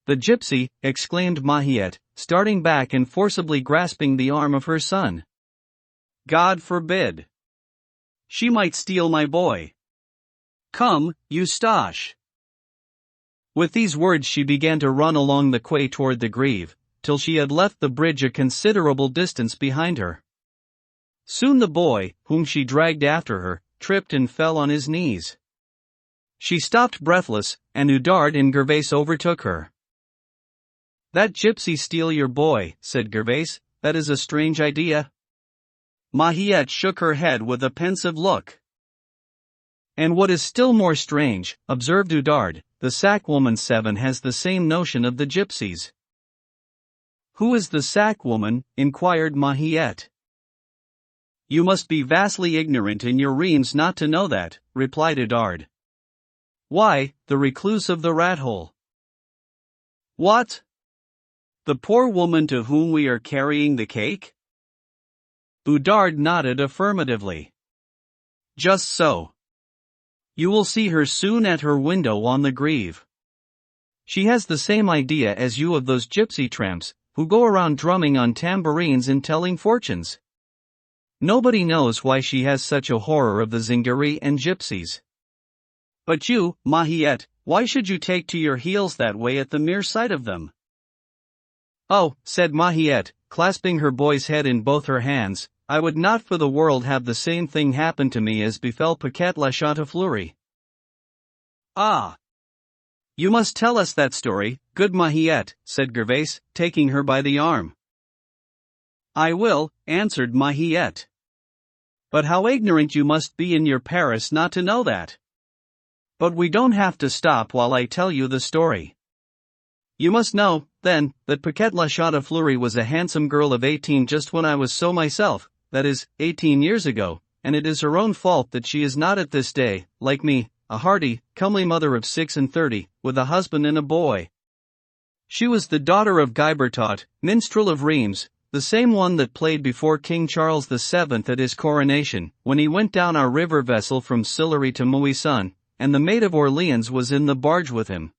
"The gypsy," exclaimed Mahiette, starting back and forcibly grasping the arm of her son. "God forbid! She might steal my boy. Come, Eustache." With these words she began to run along the quay toward the Grève, till she had left the bridge a considerable distance behind her. Soon the boy, whom she dragged after her, tripped and fell on his knees. She stopped breathless, and Oudard and Gervais overtook her. "That gypsy steal your boy," said Gervais, "that is a strange idea." Mahiette shook her head with a pensive look. "And what is still more strange," observed Oudard, "the sackwoman 7 has the same notion of the gypsies." "Who is the sackwoman?" inquired Mahiette. "You must be vastly ignorant in your Reims not to know that," replied Oudard. "Why, the recluse of the rat hole." "What? The poor woman to whom we are carrying the cake?" Oudard nodded affirmatively. "Just so. You will see her soon at her window on the Grève. She has the same idea as you of those gypsy tramps, who go around drumming on tambourines and telling fortunes. Nobody knows why she has such a horror of the Zingari and gypsies. But you, Mahiette, why should you take to your heels that way at the mere sight of them?" "Oh," said Mahiette, clasping her boy's head in both her hands, "I would not for the world have the same thing happen to me as befell Paquette la Chantefleurie." "Ah! You must tell us that story, good Mahiette," said Gervais, taking her by the arm. "I will," answered Mahiette. "But how ignorant you must be in your Paris not to know that. But we don't have to stop while I tell you the story. You must know, then, that Paquette la Chantefleurie was a handsome girl of 18 just when I was so myself, that is, 18 years ago, and it is her own fault that she is not at this day, like me, a hearty, comely mother of 36, with a husband and a boy. She was the daughter of Guy Bertot, minstrel of Reims, the same one that played before King Charles VII at his coronation, when he went down our river vessel from Sillery to Mouisson, and the Maid of Orleans was in the barge with him.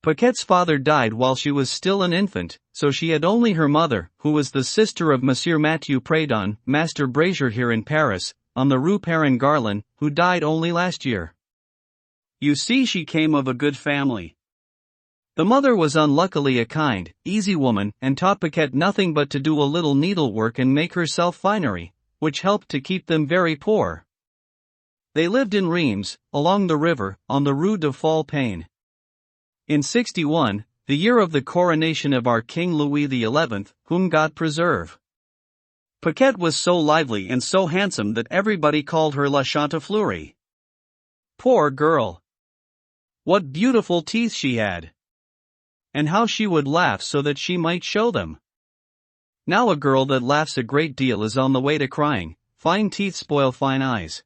Paquette's father died while she was still an infant, so she had only her mother, who was the sister of Monsieur Mathieu Prédon, Master Brazier here in Paris, on the Rue Perrin-Garland, who died only last year. You see, she came of a good family. The mother was unluckily a kind, easy woman, and taught Paquette nothing but to do a little needlework and make herself finery, which helped to keep them very poor. They lived in Reims, along the river, on the Rue de Fall-Pain. In 61, the year of the coronation of our King Louis XI, whom God preserve. Paquette was so lively and so handsome that everybody called her La Chantefleurie. Poor girl! What beautiful teeth she had! And how she would laugh so that she might show them. Now a girl that laughs a great deal is on the way to crying. Fine teeth spoil fine eyes.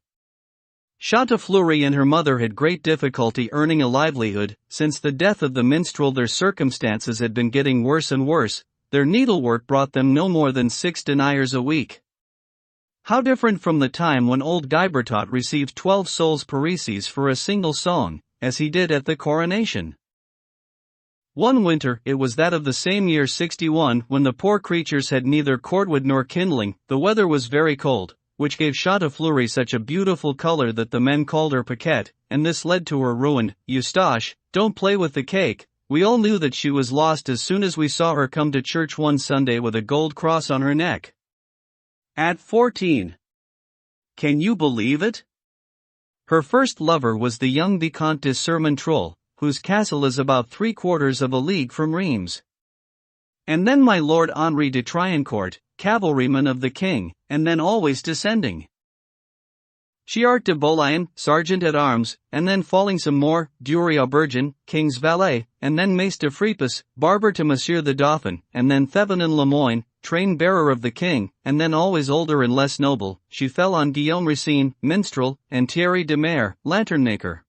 Chantefleurie and her mother had great difficulty earning a livelihood. Since the death of the minstrel their circumstances had been getting worse and worse. Their needlework brought them no more than 6 deniers a week. How different from the time when old Guibertot received 12 sols parisis for a single song, as he did at the coronation. One winter, it was that of the same year 61, when the poor creatures had neither cordwood nor kindling, the weather was very cold, which gave Chantefleurie such a beautiful color that the men called her Paquette, and this led to her ruin. Eustache, don't play with the cake. We all knew that she was lost as soon as we saw her come to church one Sunday with a gold cross on her neck. At 14. Can you believe it? Her first lover was the young Vicomte de Sermontrol, whose castle is about 3/4 of a league from Reims. And then my Lord Henri de Triancourt, cavalryman of the king, and then always descending. Chiart de Bolayen, sergeant at arms, and then falling some more, Dury Aubergin, king's valet, and then Mace de Fripus, barber to Monsieur the Dauphin, and then Thevenin Lemoyne, train-bearer of the king, and then always older and less noble, she fell on Guillaume Racine, minstrel, and Thierry de Mere, lantern-maker.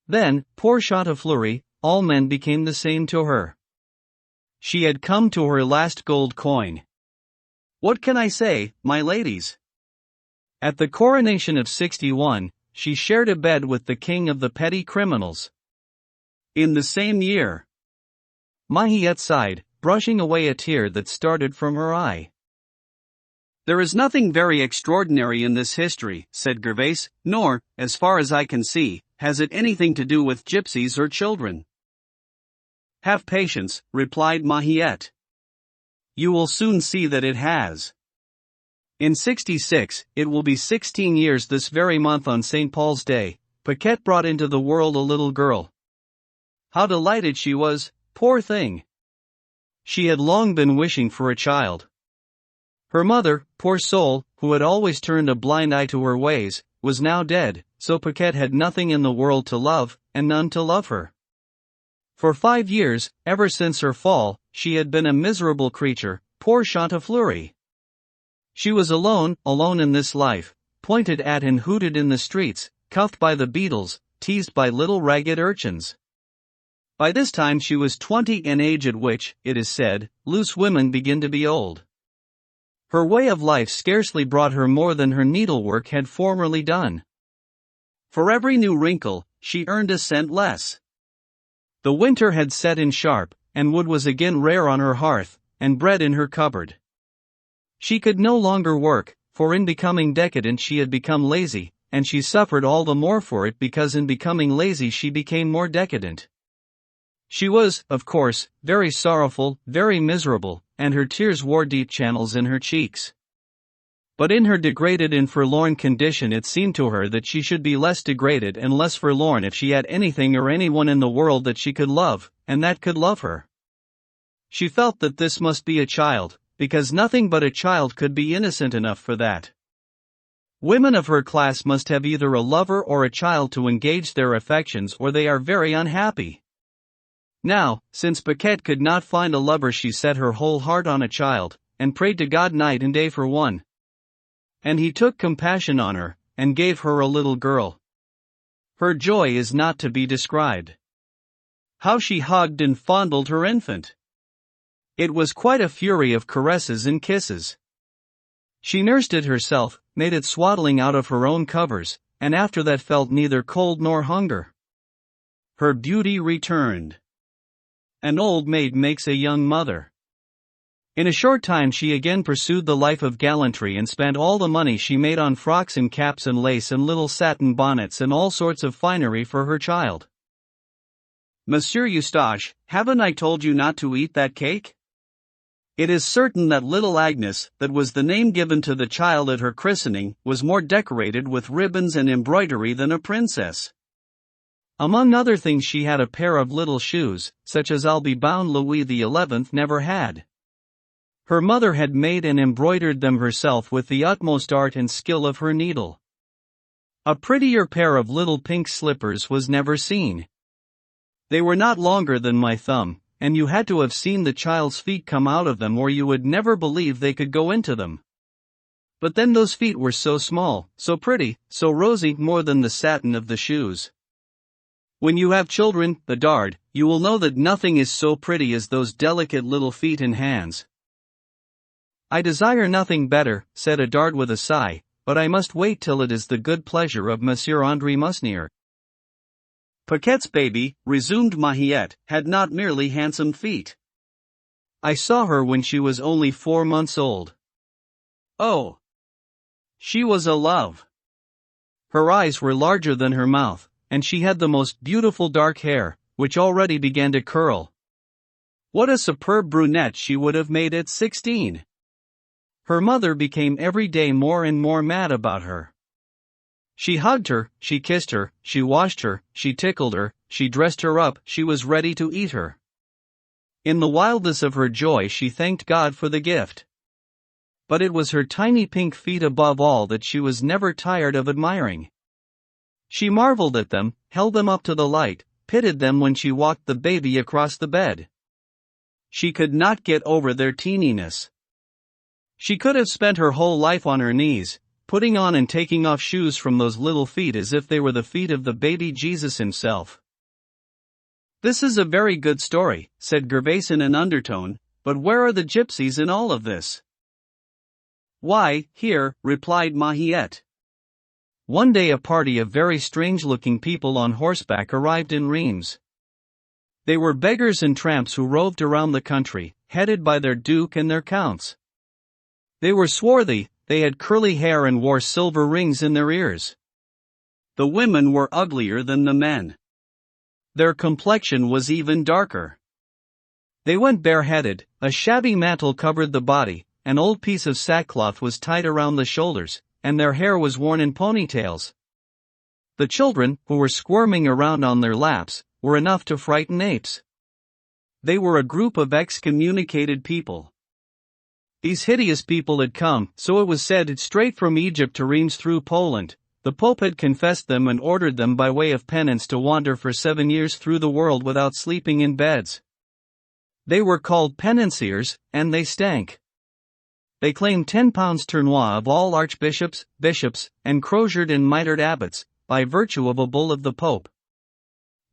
Then, poor Chantefleurie, all men became the same to her. She had come to her last gold coin. What can I say, my ladies? At the coronation of 61, she shared a bed with the king of the petty criminals. In the same year. Mahiette sighed, brushing away a tear that started from her eye. There is nothing very extraordinary in this history, said Gervaise, nor, as far as I can see, has it anything to do with gypsies or children. Have patience, replied Mahiette. You will soon see that it has. In 66, it will be 16 years this very month on St. Paul's Day, Paquette brought into the world a little girl. How delighted she was, poor thing! She had long been wishing for a child. Her mother, poor soul, who had always turned a blind eye to her ways, was now dead, so Paquette had nothing in the world to love, and none to love her. For 5 years, ever since her fall, she had been a miserable creature, poor Chantefleurie. She was alone in this life, pointed at and hooted in the streets, cuffed by the beadles, teased by little ragged urchins. By this time she was 20, an age at which, it is said, loose women begin to be old. Her way of life scarcely brought her more than her needlework had formerly done. For every new wrinkle, she earned a cent less. The winter had set in sharp, and wood was again rare on her hearth, and bread in her cupboard. She could no longer work, for in becoming decadent she had become lazy, and she suffered all the more for it because in becoming lazy she became more decadent. She was, of course, very sorrowful, very miserable, and her tears wore deep channels in her cheeks. But in her degraded and forlorn condition it seemed to her that she should be less degraded and less forlorn if she had anything or anyone in the world that she could love, and that could love her. She felt that this must be a child, because nothing but a child could be innocent enough for that. Women of her class must have either a lover or a child to engage their affections, or they are very unhappy. Now, since Paquette could not find a lover, she set her whole heart on a child, and prayed to God night and day for one. And he took compassion on her, and gave her a little girl. Her joy is not to be described. How she hugged and fondled her infant! It was quite a fury of caresses and kisses. She nursed it herself, made it swaddling out of her own covers, and after that felt neither cold nor hunger. Her beauty returned. An old maid makes a young mother. In a short time she again pursued the life of gallantry and spent all the money she made on frocks and caps and lace and little satin bonnets and all sorts of finery for her child. Monsieur Eustache, haven't I told you not to eat that cake? It is certain that little Agnes, that was the name given to the child at her christening, was more decorated with ribbons and embroidery than a princess. Among other things she had a pair of little shoes, such as I'll be bound Louis XI never had. Her mother had made and embroidered them herself with the utmost art and skill of her needle. A prettier pair of little pink slippers was never seen. They were not longer than my thumb, and you had to have seen the child's feet come out of them or you would never believe they could go into them. But then those feet were so small, so pretty, so rosy, more than the satin of the shoes. When you have children, Bedard, you will know that nothing is so pretty as those delicate little feet and hands. I desire nothing better, said Bedard with a sigh, but I must wait till it is the good pleasure of Monsieur André Musnier. Paquette's baby, resumed Mahiette, had not merely handsome feet. I saw her when she was only 4 months old. Oh! She was a love. Her eyes were larger than her mouth, and she had the most beautiful dark hair, which already began to curl. What a superb brunette she would have made at 16! Her mother became every day more and more mad about her. She hugged her, she kissed her, she washed her, she tickled her, she dressed her up, she was ready to eat her. In the wildness of her joy she thanked God for the gift. But it was her tiny pink feet above all that she was never tired of admiring. She marveled at them, held them up to the light, pitied them when she walked the baby across the bed. She could not get over their teeniness. She could have spent her whole life on her knees, putting on and taking off shoes from those little feet as if they were the feet of the baby Jesus himself. This is a very good story, said Gervais in an undertone, but where are the gypsies in all of this? Why, here, replied Mahiette. One day a party of very strange-looking people on horseback arrived in Reims. They were beggars and tramps who roved around the country, headed by their duke and their counts. They were swarthy, they had curly hair and wore silver rings in their ears. The women were uglier than the men. Their complexion was even darker. They went bareheaded, a shabby mantle covered the body, an old piece of sackcloth was tied around the shoulders, and their hair was worn in ponytails. The children, who were squirming around on their laps, were enough to frighten apes. They were a group of excommunicated people. These hideous people had come, so it was said, straight from Egypt to Reims through Poland. The Pope had confessed them and ordered them by way of penance to wander for 7 years through the world without sleeping in beds. They were called penanciers, and they stank. They claimed 10 pounds tournois of all archbishops, bishops, and croziered and mitred abbots, by virtue of a bull of the Pope.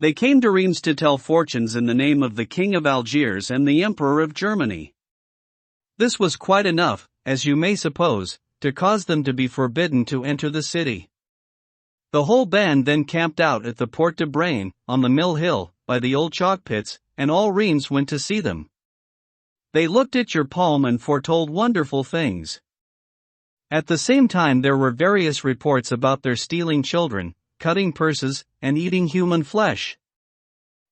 They came to Reims to tell fortunes in the name of the King of Algiers and the Emperor of Germany. This was quite enough, as you may suppose, to cause them to be forbidden to enter the city. The whole band then camped out at the Porte de Braine, on the Mill Hill, by the old chalk pits, and all Reims went to see them. They looked at your palm and foretold wonderful things. At the same time there were various reports about their stealing children, cutting purses, and eating human flesh.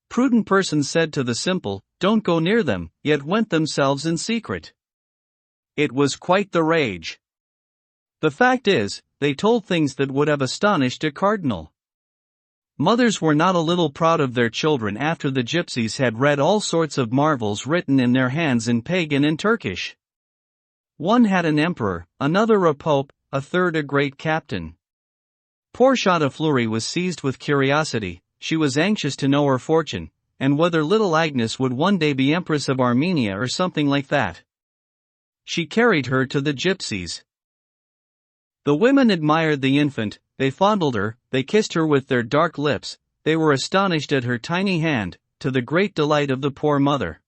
Prudent persons said to the simple, "Don't go near them," yet went themselves in secret. It was quite the rage. The fact is, they told things that would have astonished a cardinal. Mothers were not a little proud of their children after the gypsies had read all sorts of marvels written in their hands in pagan and Turkish. One had an emperor, another a pope, a third a great captain. Poor Chantefleury was seized with curiosity. She was anxious to know her fortune, and whether little Agnes would one day be Empress of Armenia or something like that. She carried her to the gypsies. The women admired the infant, they fondled her, they kissed her with their dark lips, they were astonished at her tiny hand, to the great delight of the poor mother.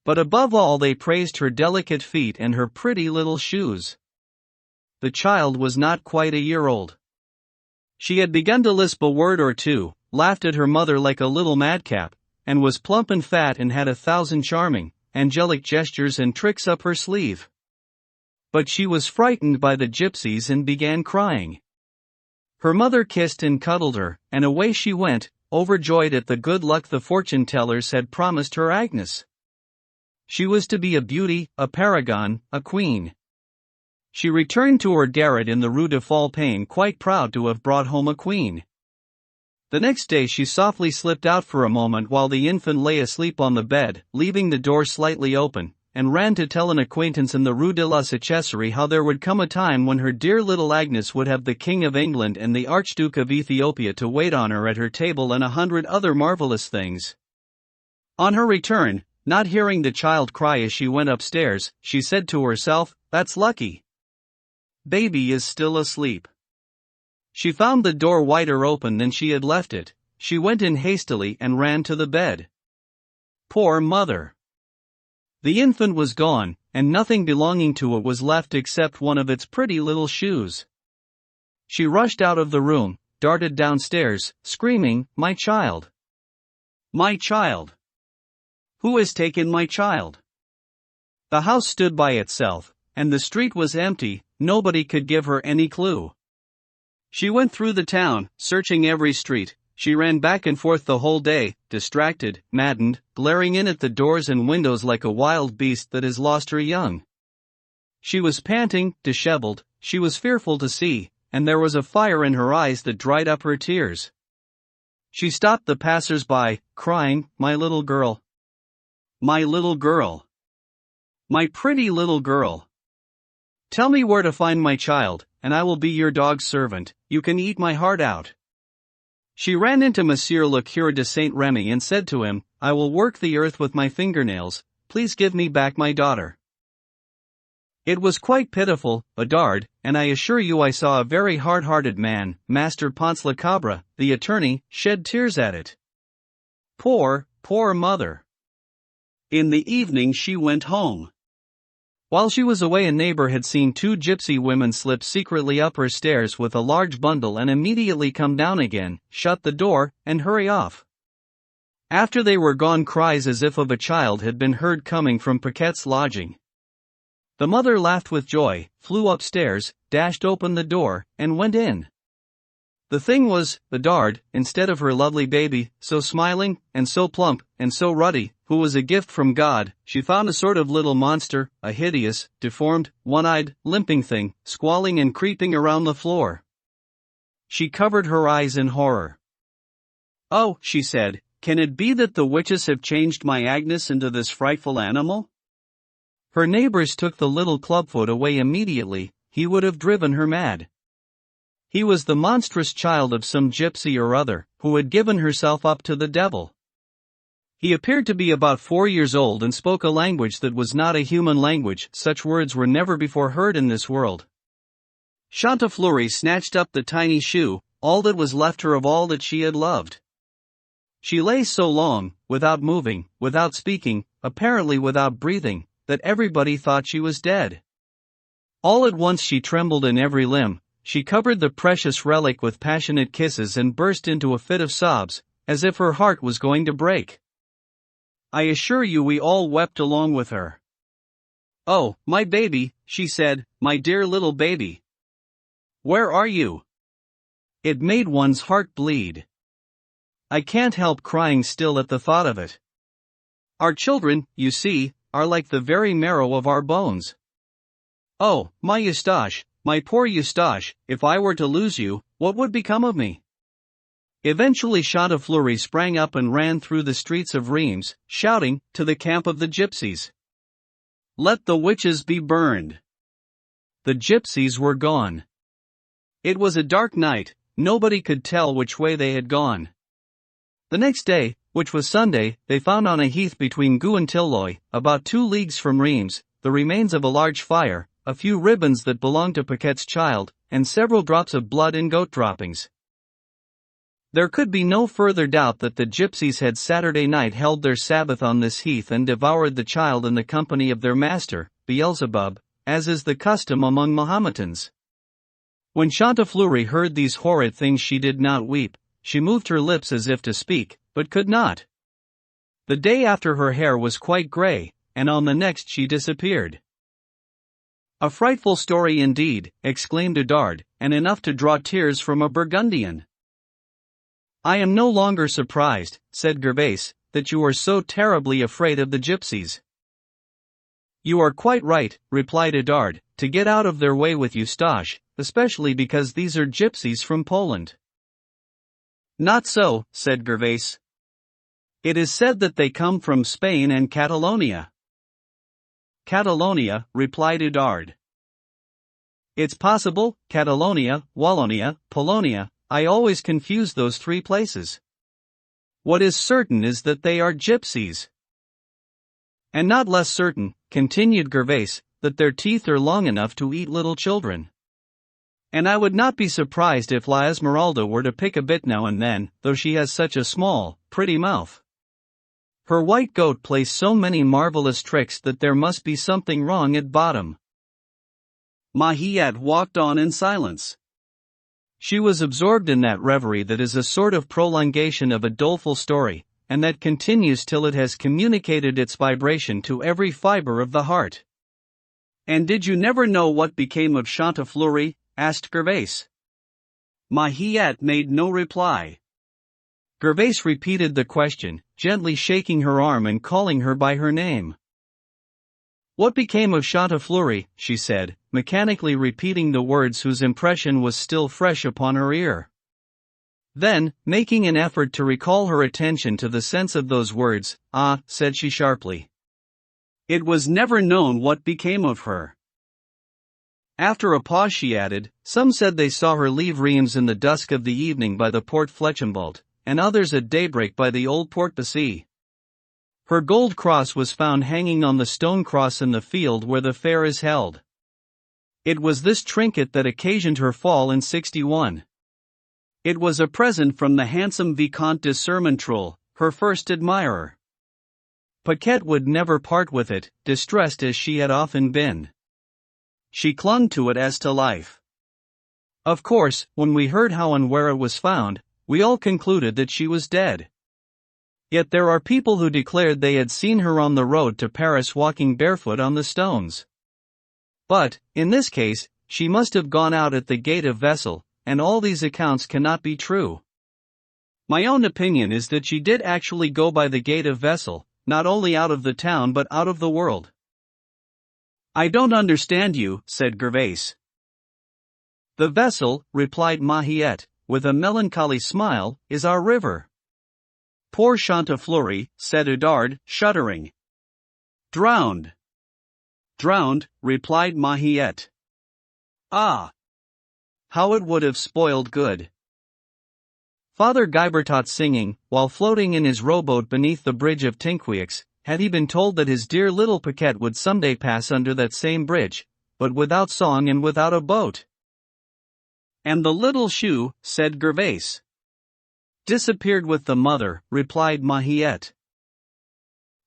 But above all they praised her delicate feet and her pretty little shoes. The child was not quite a year old. She had begun to lisp a word or two, laughed at her mother like a little madcap, and was plump and fat and had 1,000 charming, angelic gestures and tricks up her sleeve. But she was frightened by the gypsies and began crying. Her mother kissed and cuddled her, and away she went, overjoyed at the good luck the fortune-tellers had promised her Agnes. She was to be a beauty, a paragon, a queen. She returned to her garret in the Rue de Falpain quite proud to have brought home a queen. The next day she softly slipped out for a moment while the infant lay asleep on the bed, leaving the door slightly open, and ran to tell an acquaintance in the Rue de la Sechesserie how there would come a time when her dear little Agnes would have the King of England and the Archduke of Ethiopia to wait on her at her table and 100 other marvelous things. On her return, not hearing the child cry as she went upstairs, she said to herself, "That's lucky. Baby is still asleep." She found the door wider open than she had left it. She went in hastily and ran to the bed. Poor mother! The infant was gone, and nothing belonging to it was left except one of its pretty little shoes. She rushed out of the room, darted downstairs, screaming, "My child! My child! Who has taken my child?" The house stood by itself, and the street was empty. Nobody could give her any clue. She went through the town, searching every street. She ran back and forth the whole day, distracted, maddened, glaring in at the doors and windows like a wild beast that has lost her young. She was panting, disheveled, she was fearful to see, and there was a fire in her eyes that dried up her tears. She stopped the passers-by, crying, "My little girl! My little girl! My pretty little girl! Tell me where to find my child, and I will be your dog's servant. You can eat my heart out." She ran into Monsieur le Curé de Saint-Remy and said to him, "I will work the earth with my fingernails, please give me back my daughter." It was quite pitiful, Bedard, and I assure you I saw a very hard-hearted man, Master Ponce le Cabre, the attorney, shed tears at it. Poor, poor mother! In the evening she went home. While she was away a neighbor had seen 2 gypsy women slip secretly up her stairs with a large bundle and immediately come down again, shut the door, and hurry off. After they were gone cries as if of a child had been heard coming from Paquette's lodging. The mother laughed with joy, flew upstairs, dashed open the door, and went in. The thing was, Bedard, instead of her lovely baby, so smiling, and so plump, and so ruddy, who was a gift from God, she found a sort of little monster, a hideous, deformed, one-eyed, limping thing, squalling and creeping around the floor. She covered her eyes in horror. "Oh," she said, "can it be that the witches have changed my Agnes into this frightful animal?" Her neighbors took the little clubfoot away immediately. He would have driven her mad. He was the monstrous child of some gypsy or other, who had given herself up to the devil. He appeared to be about 4 years old and spoke a language that was not a human language. Such words were never before heard in this world. Chantefleurie snatched up the tiny shoe, all that was left her of all that she had loved. She lay so long, without moving, without speaking, apparently without breathing, that everybody thought she was dead. All at once she trembled in every limb. She covered the precious relic with passionate kisses and burst into a fit of sobs, as if her heart was going to break. I assure you we all wept along with her. "Oh, my baby," she said, "my dear little baby. Where are you?" It made one's heart bleed. I can't help crying still at the thought of it. Our children, you see, are like the very marrow of our bones. Oh, my Eustache, my poor Eustache, if I were to lose you, what would become of me? Eventually Chantefleurie sprang up and ran through the streets of Reims, shouting, to the camp of the gypsies. Let the witches be burned. The gypsies were gone. It was a dark night, nobody could tell which way they had gone. The next day, which was Sunday, they found on a heath between Gou and Tilloy, about 2 leagues from Reims, the remains of a large fire, a few ribbons that belonged to Paquette's child, and several drops of blood in goat droppings. There could be no further doubt that the gypsies had Saturday night held their Sabbath on this heath and devoured the child in the company of their master, Beelzebub, as is the custom among Mahometans. When Chantefleurie heard these horrid things she did not weep, she moved her lips as if to speak, but could not. The day after her hair was quite grey, and on the next she disappeared. "A frightful story indeed," exclaimed Oudarde, "and enough to draw tears from a Burgundian." "I am no longer surprised," said Gervaise, "that you are so terribly afraid of the gypsies." "You are quite right," replied Oudarde, "to get out of their way with Eustache, especially because these are gypsies from Poland." "Not so," said Gervaise. "It is said that they come from Spain and Catalonia." "Catalonia," replied Oudarde. "It's possible, Catalonia, Wallonia, Polonia, I always confuse those three places. What is certain is that they are gypsies. And not less certain," continued Gervaise, "that their teeth are long enough to eat little children. And I would not be surprised if La Esmeralda were to pick a bit now and then, though she has such a small, pretty mouth. Her white goat plays so many marvelous tricks that there must be something wrong at bottom." Mahiette walked on in silence. She was absorbed in that reverie that is a sort of prolongation of a doleful story, and that continues till it has communicated its vibration to every fibre of the heart. "And did you never know what became of Chantefleurie?" asked Gervaise. Mahiette made no reply. Gervaise repeated the question, gently shaking her arm and calling her by her name. "What became of Chantefleurie?" she said, mechanically repeating the words whose impression was still fresh upon her ear. Then, making an effort to recall her attention to the sense of those words, "Ah," said she sharply. "It was never known what became of her." After a pause she added, "Some said they saw her leave Reims in the dusk of the evening by the Porte Flechenvalt, and others at daybreak by the old Porte Passy. Her gold cross was found hanging on the stone cross in the field where the fair is held. It was this trinket that occasioned her fall in '61. It was a present from the handsome Vicomte de Sermontrol, her first admirer. Paquette would never part with it, distressed as she had often been. She clung to it as to life. Of course, when we heard how and where it was found, we all concluded that she was dead. Yet there are people who declared they had seen her on the road to Paris walking barefoot on the stones. But, in this case, she must have gone out at the gate of Vessel, and all these accounts cannot be true. My own opinion is that she did actually go by the gate of Vessel, not only out of the town but out of the world." "I don't understand you," said Gervaise. "The Vessel," replied Mahiette, with a melancholy smile, "is our river." "Poor Chantefleurie," said Oudarde, shuddering. "Drowned." "Drowned," replied Mahiette. "Ah! How it would have spoiled good." Father Guibertot singing, while floating in his rowboat beneath the bridge of Tinqueux, had he been told that his dear little Paquette would someday pass under that same bridge, but without song and without a boat. "And the little shoe," said Gervaise. "Disappeared with the mother," replied Mahiette.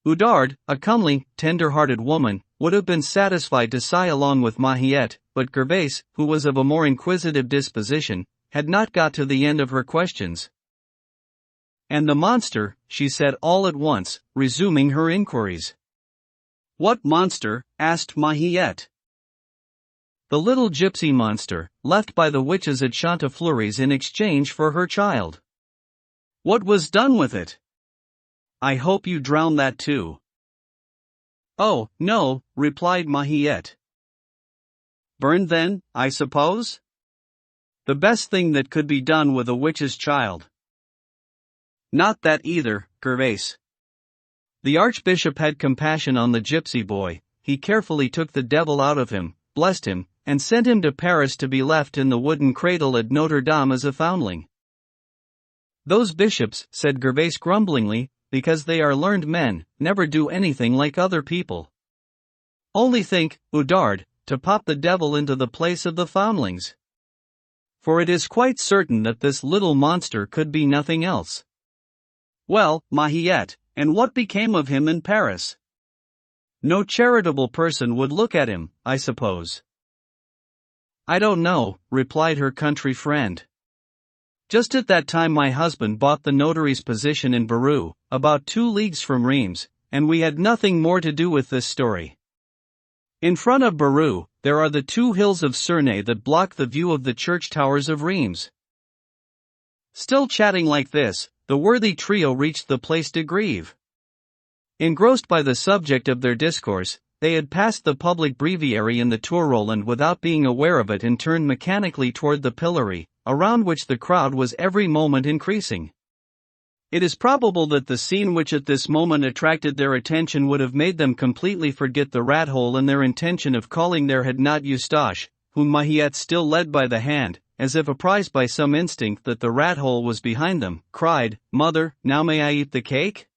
Oudarde, a comely, tender-hearted woman, would have been satisfied to sigh along with Mahiette, but Gervaise, who was of a more inquisitive disposition, had not got to the end of her questions. "And the monster," she said all at once, resuming her inquiries. "What monster?" asked Mahiette. "The little gypsy monster, left by the witches at Chantefleurie's in exchange for her child." "What was done with it?" "I hope you drowned that too." "Oh, no," replied Mahiette. "Burned then, I suppose?" "The best thing that could be done with a witch's child." "Not that either, Gervaise. The Archbishop had compassion on the gypsy boy, he carefully took the devil out of him, blessed him, and sent him to Paris to be left in the wooden cradle at Notre-Dame as a foundling." "Those bishops," said Gervaise grumblingly, "because they are learned men, never do anything like other people. Only think, Oudarde, to pop the devil into the place of the foundlings. For it is quite certain that this little monster could be nothing else. Well, Mahiette, and what became of him in Paris? No charitable person would look at him, I suppose. I don't know, replied her country friend. Just at that time my husband bought the notary's position in Barreux, about 2 leagues from Reims, and we had nothing more to do with this story. In front of Barreux, there are the 2 hills of Cernay that block the view of the church towers of Reims. Still chatting like this, the worthy trio reached the Place de Grève. Engrossed by the subject of their discourse, they had passed the public breviary in the Tour Roland without being aware of it and turned mechanically toward the pillory, around which the crowd was every moment increasing. It is probable that the scene which at this moment attracted their attention would have made them completely forget the rat hole and their intention of calling there had not Eustache, whom Mahiette still led by the hand, as if apprised by some instinct that the rat hole was behind them, cried, "Mother, now may I eat the cake?"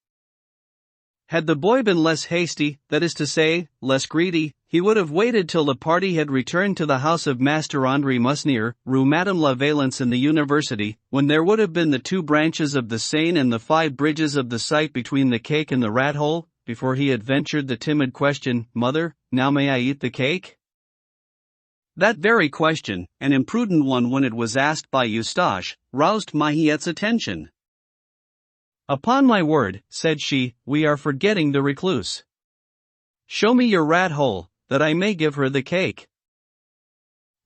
Had the boy been less hasty, that is to say, less greedy, he would have waited till the party had returned to the house of Master André Musnier, Rue Madame la Valence in the University, when there would have been the 2 branches of the Seine and the 5 bridges of the Sight between the cake and the rat hole, before he had ventured the timid question, "Mother, now may I eat the cake?" That very question, an imprudent one when it was asked by Eustache, roused Mahiette's attention. "Upon my word," said she, "we are forgetting the recluse. Show me your rat hole, that I may give her the cake."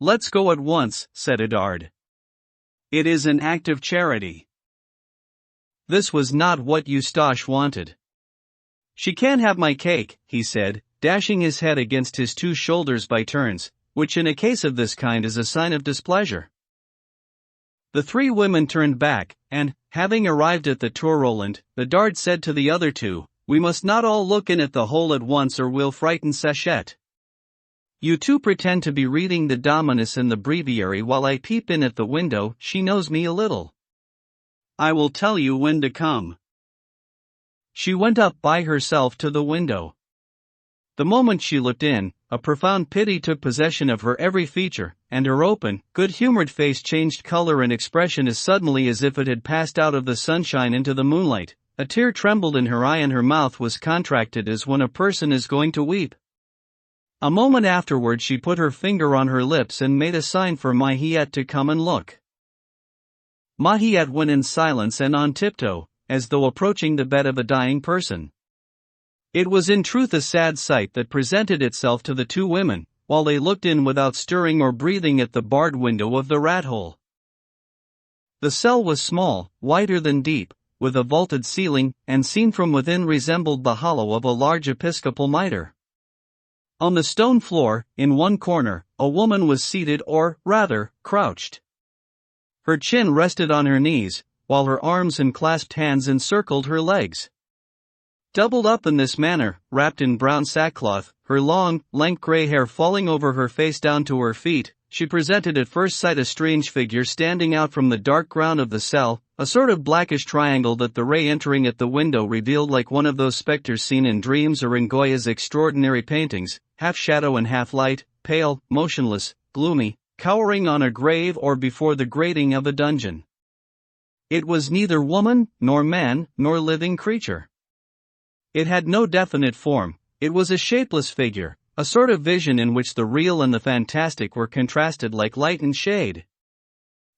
"Let's go at once," said Edard. "It is an act of charity." This was not what Eustache wanted. "She can't have my cake," he said, dashing his head against his 2 shoulders by turns, which in a case of this kind is a sign of displeasure. The 3 women turned back, and, having arrived at the Tour Roland, Bedard said to the other 2, "We must not all look in at the hole at once or we'll frighten Sachette. You 2 pretend to be reading the Dominus in the breviary while I peep in at the window, she knows me a little. I will tell you when to come." She went up by herself to the window. The moment she looked in, a profound pity took possession of her every feature, and her open, good-humored face changed color and expression as suddenly as if it had passed out of the sunshine into the moonlight. A tear trembled in her eye and her mouth was contracted as when a person is going to weep. A moment afterward she put her finger on her lips and made a sign for Mahiette to come and look. Mahiette went in silence and on tiptoe, as though approaching the bed of a dying person. It was in truth a sad sight that presented itself to the 2 women, while they looked in without stirring or breathing at the barred window of the rat hole. The cell was small, wider than deep, with a vaulted ceiling, and seen from within resembled the hollow of a large episcopal mitre. On the stone floor, in one corner, a woman was seated or, rather, crouched. Her chin rested on her knees, while her arms and clasped hands encircled her legs. Doubled up in this manner, wrapped in brown sackcloth, her long, lank grey hair falling over her face down to her feet, she presented at first sight a strange figure standing out from the dark ground of the cell, a sort of blackish triangle that the ray entering at the window revealed like one of those spectres seen in dreams or in Goya's extraordinary paintings, half shadow and half light, pale, motionless, gloomy, cowering on a grave or before the grating of a dungeon. It was neither woman, nor man, nor living creature. It had no definite form, it was a shapeless figure, a sort of vision in which the real and the fantastic were contrasted like light and shade.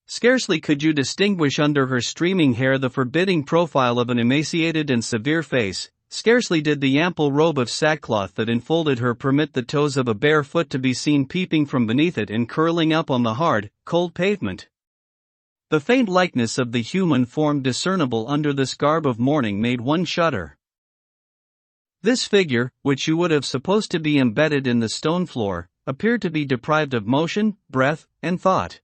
Scarcely could you distinguish under her streaming hair the forbidding profile of an emaciated and severe face, scarcely did the ample robe of sackcloth that enfolded her permit the toes of a bare foot to be seen peeping from beneath it and curling up on the hard, cold pavement. The faint likeness of the human form discernible under this garb of mourning made one shudder. This figure, which you would have supposed to be embedded in the stone floor, appeared to be deprived of motion, breath, and thought.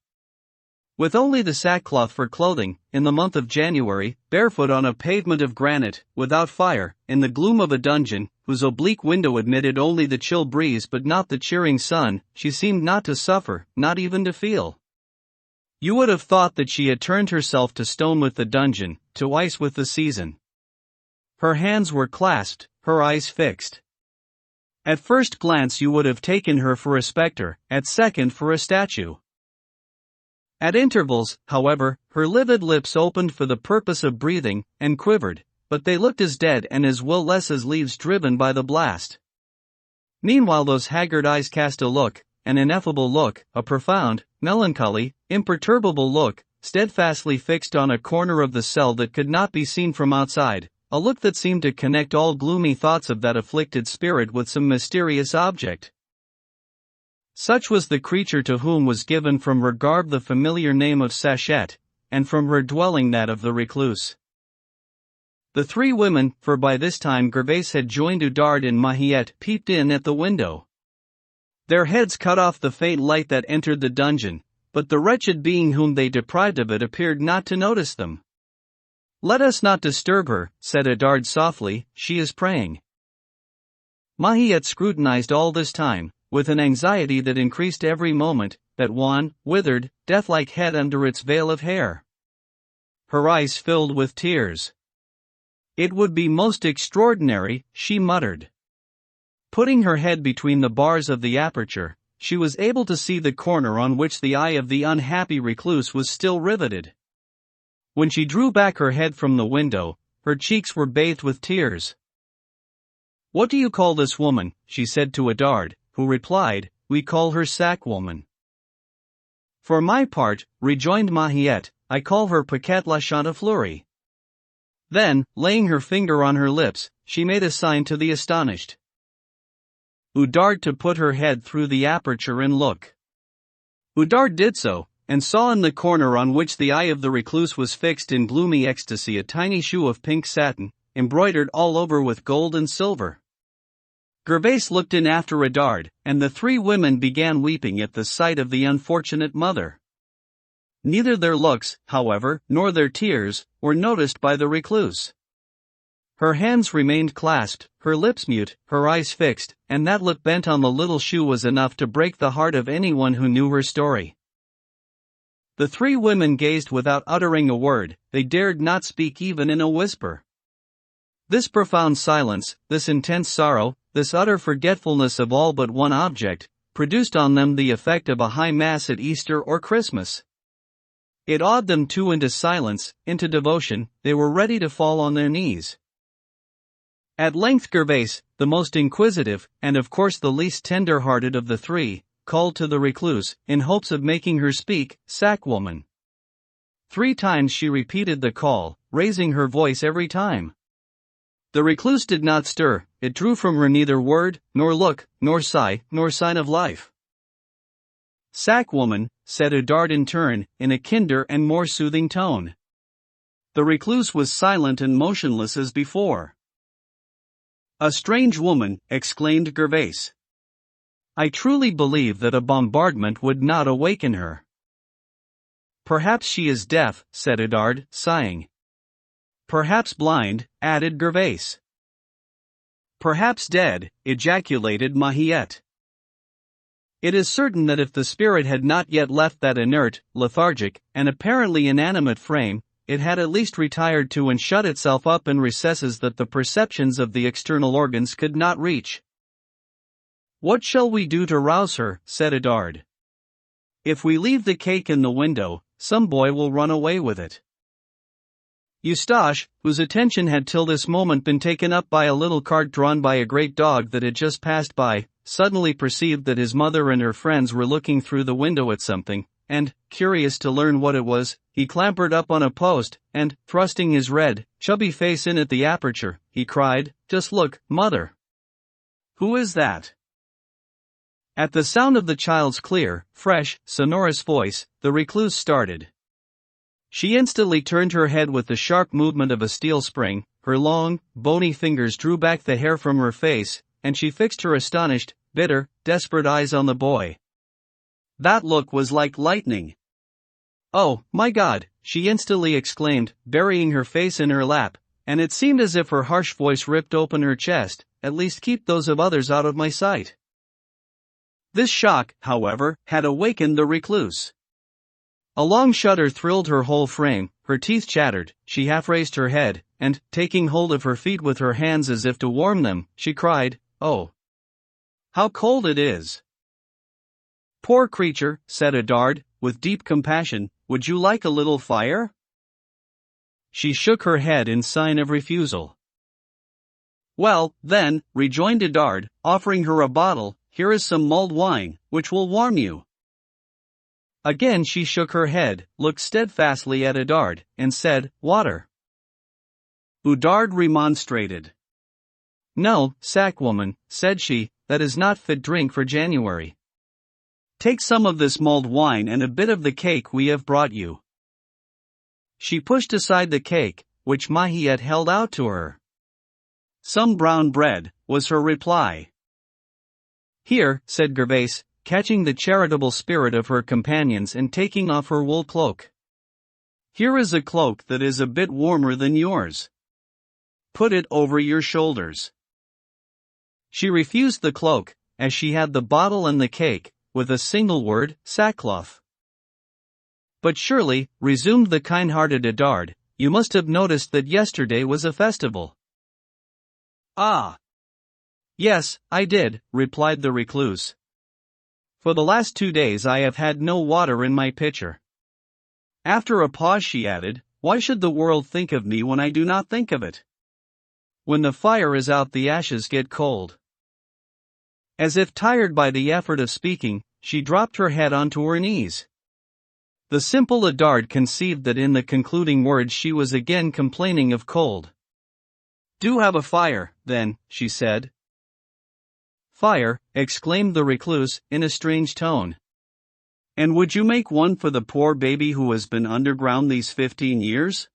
With only the sackcloth for clothing, in the month of January, barefoot on a pavement of granite, without fire, in the gloom of a dungeon, whose oblique window admitted only the chill breeze but not the cheering sun, she seemed not to suffer, not even to feel. You would have thought that she had turned herself to stone with the dungeon, to ice with the season. Her hands were clasped, her eyes fixed. At first glance you would have taken her for a spectre, at second for a statue. At intervals, however, her livid lips opened for the purpose of breathing, and quivered, but they looked as dead and as will-less as leaves driven by the blast. Meanwhile those haggard eyes cast a look, an ineffable look, a profound, melancholy, imperturbable look, steadfastly fixed on a corner of the cell that could not be seen from outside, a look that seemed to connect all gloomy thoughts of that afflicted spirit with some mysterious object. Such was the creature to whom was given from her garb the familiar name of Sachette, and from her dwelling that of the recluse. The three women, for by this time Gervaise had joined Oudarde and Mahiette, peeped in at the window. Their heads cut off the faint light that entered the dungeon, but the wretched being whom they deprived of it appeared not to notice them. "Let us not disturb her," said Oudarde softly, "she is praying." Mahiette scrutinized all this time, with an anxiety that increased every moment, that wan, withered, death-like head under its veil of hair. Her eyes filled with tears. "It would be most extraordinary," she muttered. Putting her head between the bars of the aperture, she was able to see the corner on which the eye of the unhappy recluse was still riveted. When she drew back her head from the window, her cheeks were bathed with tears. "What do you call this woman?" she said to Oudarde, who replied, "We call her Sac-Woman." "For my part," rejoined Mahiette, "I call her Paquette la Chantefleurie." Then, laying her finger on her lips, she made a sign to the astonished Oudarde to put her head through the aperture and look. Oudarde did so, and saw in the corner on which the eye of the recluse was fixed in gloomy ecstasy a tiny shoe of pink satin, embroidered all over with gold and silver. Gervaise looked in after Oudarde, and the three women began weeping at the sight of the unfortunate mother. Neither their looks, however, nor their tears, were noticed by the recluse. Her hands remained clasped, her lips mute, her eyes fixed, and that look bent on the little shoe was enough to break the heart of anyone who knew her story. The three women gazed without uttering a word, they dared not speak even in a whisper. This profound silence, this intense sorrow, this utter forgetfulness of all but one object, produced on them the effect of a high mass at Easter or Christmas. It awed them too into silence, into devotion, they were ready to fall on their knees. At length Gervaise, the most inquisitive, and of course the least tender-hearted of the three, called to the recluse, in hopes of making her speak, "Sac-Woman." 3 times she repeated the call, raising her voice every time. The recluse did not stir, it drew from her neither word, nor look, nor sigh, nor sign of life. "Sac-Woman," said Oudarde in turn, in a kinder and more soothing tone. The recluse was silent and motionless as before. "A strange woman," exclaimed Gervaise. "I truly believe that a bombardment would not awaken her." "Perhaps she is deaf," said Oudarde, sighing. "Perhaps blind," added Gervaise. "Perhaps dead," ejaculated Mahiette. It is certain that if the spirit had not yet left that inert, lethargic, and apparently inanimate frame, it had at least retired to and shut itself up in recesses that the perceptions of the external organs could not reach. "What shall we do to rouse her?" said Oudarde. "If we leave the cake in the window, some boy will run away with it." Eustache, whose attention had till this moment been taken up by a little cart drawn by a great dog that had just passed by, suddenly perceived that his mother and her friends were looking through the window at something, and, curious to learn what it was, he clambered up on a post, and, thrusting his red, chubby face in at the aperture, he cried, "Just look, mother! Who is that?" At the sound of the child's clear, fresh, sonorous voice, the recluse started. She instantly turned her head with the sharp movement of a steel spring, her long, bony fingers drew back the hair from her face, and she fixed her astonished, bitter, desperate eyes on the boy. That look was like lightning. "Oh, my God!" she instantly exclaimed, burying her face in her lap, and it seemed as if her harsh voice ripped open her chest, "At least keep those of others out of my sight." This shock, however, had awakened the recluse. A long shudder thrilled her whole frame, her teeth chattered, she half raised her head, and, taking hold of her feet with her hands as if to warm them, she cried, "Oh, how cold it is!" "Poor creature," said Oudarde, with deep compassion, "Would you like a little fire?" She shook her head in sign of refusal. "Well, then," rejoined Edard, offering her a bottle, "here is some mulled wine, which will warm you." Again she shook her head, looked steadfastly at Edard, and said, "Water." Edard remonstrated. "No, sackwoman," said she, "that is not fit drink for January. Take some of this mulled wine and a bit of the cake we have brought you." She pushed aside the cake, which Mahiette held out to her. "Some brown bread," was her reply. "Here," said Gervaise, catching the charitable spirit of her companions and taking off her wool cloak. "Here is a cloak that is a bit warmer than yours. Put it over your shoulders." She refused the cloak, as she had the bottle and the cake, with a single word, sackcloth. "But surely," resumed the kind-hearted Edard, "you must have noticed that yesterday was a festival." "Ah! Yes, I did," replied the recluse. "For the last 2 days I have had no water in my pitcher." After a pause she added, "Why should the world think of me when I do not think of it? When the fire is out the ashes get cold." As if tired by the effort of speaking, she dropped her head onto her knees. The simple Edard conceived that in the concluding words she was again complaining of cold. "Do have a fire, then," she said. "Fire," exclaimed the recluse, in a strange tone. "And would you make one for the poor baby who has been underground these 15 years?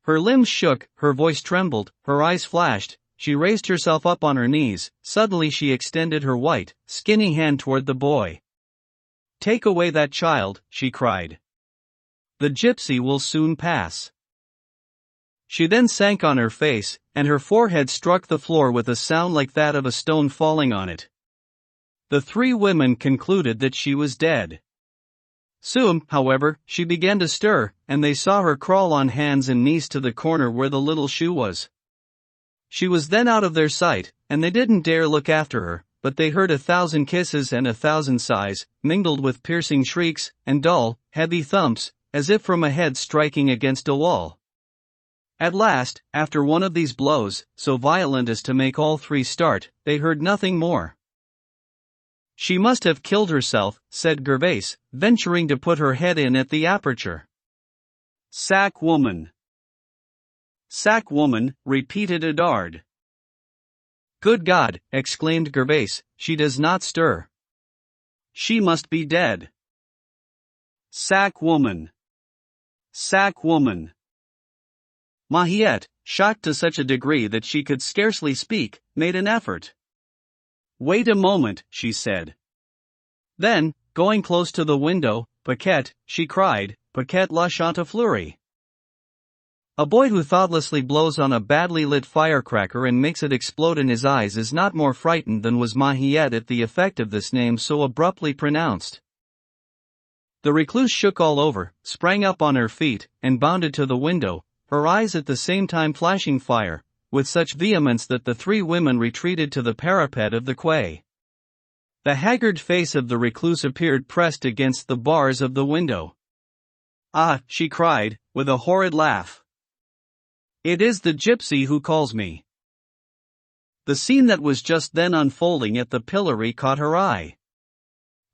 Her limbs shook, her voice trembled, her eyes flashed. She raised herself up on her knees. Suddenly she extended her white, skinny hand toward the boy. "Take away that child," she cried. "The gypsy will soon pass." She then sank on her face, and her forehead struck the floor with a sound like that of a stone falling on it. The 3 women concluded that she was dead. Soon, however, she began to stir, and they saw her crawl on hands and knees to the corner where the little shoe was. She was then out of their sight, and they didn't dare look after her, but they heard 1,000 kisses and 1,000 sighs, mingled with piercing shrieks, and dull, heavy thumps, as if from a head striking against a wall. At last, after one of these blows, so violent as to make all 3 start, they heard nothing more. "She must have killed herself," said Gervaise, venturing to put her head in at the aperture. "Sack woman! Sack woman," repeated Edard. "Good God," exclaimed Gervaise, "she does not stir. She must be dead. Sack woman! Sack woman!" Mahiette, shocked to such a degree that she could scarcely speak, made an effort. "Wait a moment," she said. Then, going close to the window, "Paquette," she cried, "Paquette la Chantefleurie." A boy who thoughtlessly blows on a badly lit firecracker and makes it explode in his eyes is not more frightened than was Mahiette at the effect of this name so abruptly pronounced. The recluse shook all over, sprang up on her feet, and bounded to the window, her eyes at the same time flashing fire, with such vehemence that the 3 women retreated to the parapet of the quay. The haggard face of the recluse appeared pressed against the bars of the window. "Ah," she cried, with a horrid laugh. "It is the gypsy who calls me." The scene that was just then unfolding at the pillory caught her eye.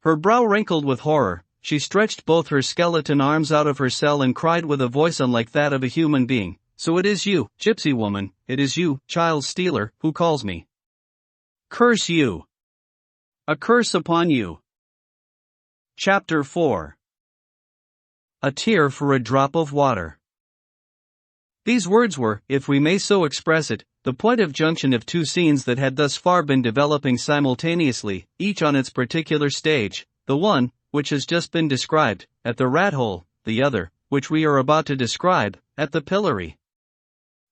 Her brow wrinkled with horror, she stretched both her skeleton arms out of her cell and cried with a voice unlike that of a human being, "So it is you, gypsy woman, it is you, child stealer, who calls me. Curse you! A curse upon you!" Chapter 4. A tear for a drop of water. These words were, if we may so express it, the point of junction of 2 scenes that had thus far been developing simultaneously, each on its particular stage, the one, which has just been described, at the rat hole, the other, which we are about to describe, at the pillory.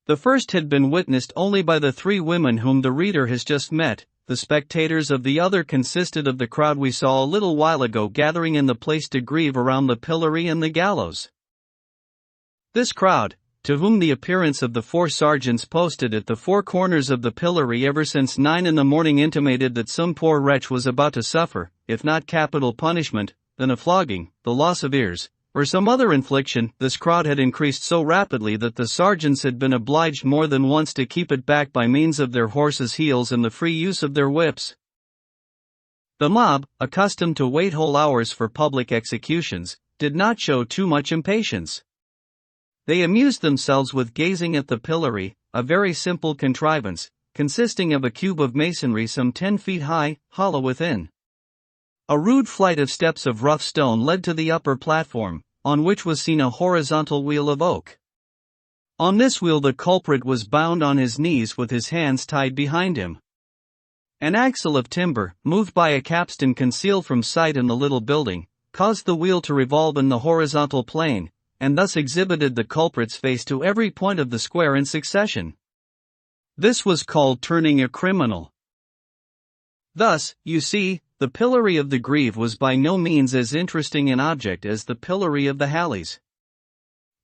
The first had been witnessed only by the 3 women whom the reader has just met. The spectators of the other consisted of the crowd we saw a little while ago gathering in the place de Grève around the pillory and the gallows. This crowd, to whom the appearance of the 4 sergeants posted at the 4 corners of the pillory ever since 9 in the morning intimated that some poor wretch was about to suffer, if not capital punishment, than a flogging, the loss of ears, or some other infliction. This crowd had increased so rapidly that the sergeants had been obliged more than once to keep it back by means of their horses' heels and the free use of their whips. The mob, accustomed to wait whole hours for public executions, did not show too much impatience. They amused themselves with gazing at the pillory, a very simple contrivance, consisting of a cube of masonry some 10 feet high, hollow within. A rude flight of steps of rough stone led to the upper platform, on which was seen a horizontal wheel of oak. On this wheel the culprit was bound on his knees with his hands tied behind him. An axle of timber, moved by a capstan concealed from sight in the little building, caused the wheel to revolve in the horizontal plane, and thus exhibited the culprit's face to every point of the square in succession. This was called turning a criminal. Thus, you see, the pillory of the Greve was by no means as interesting an object as the pillory of the Halles.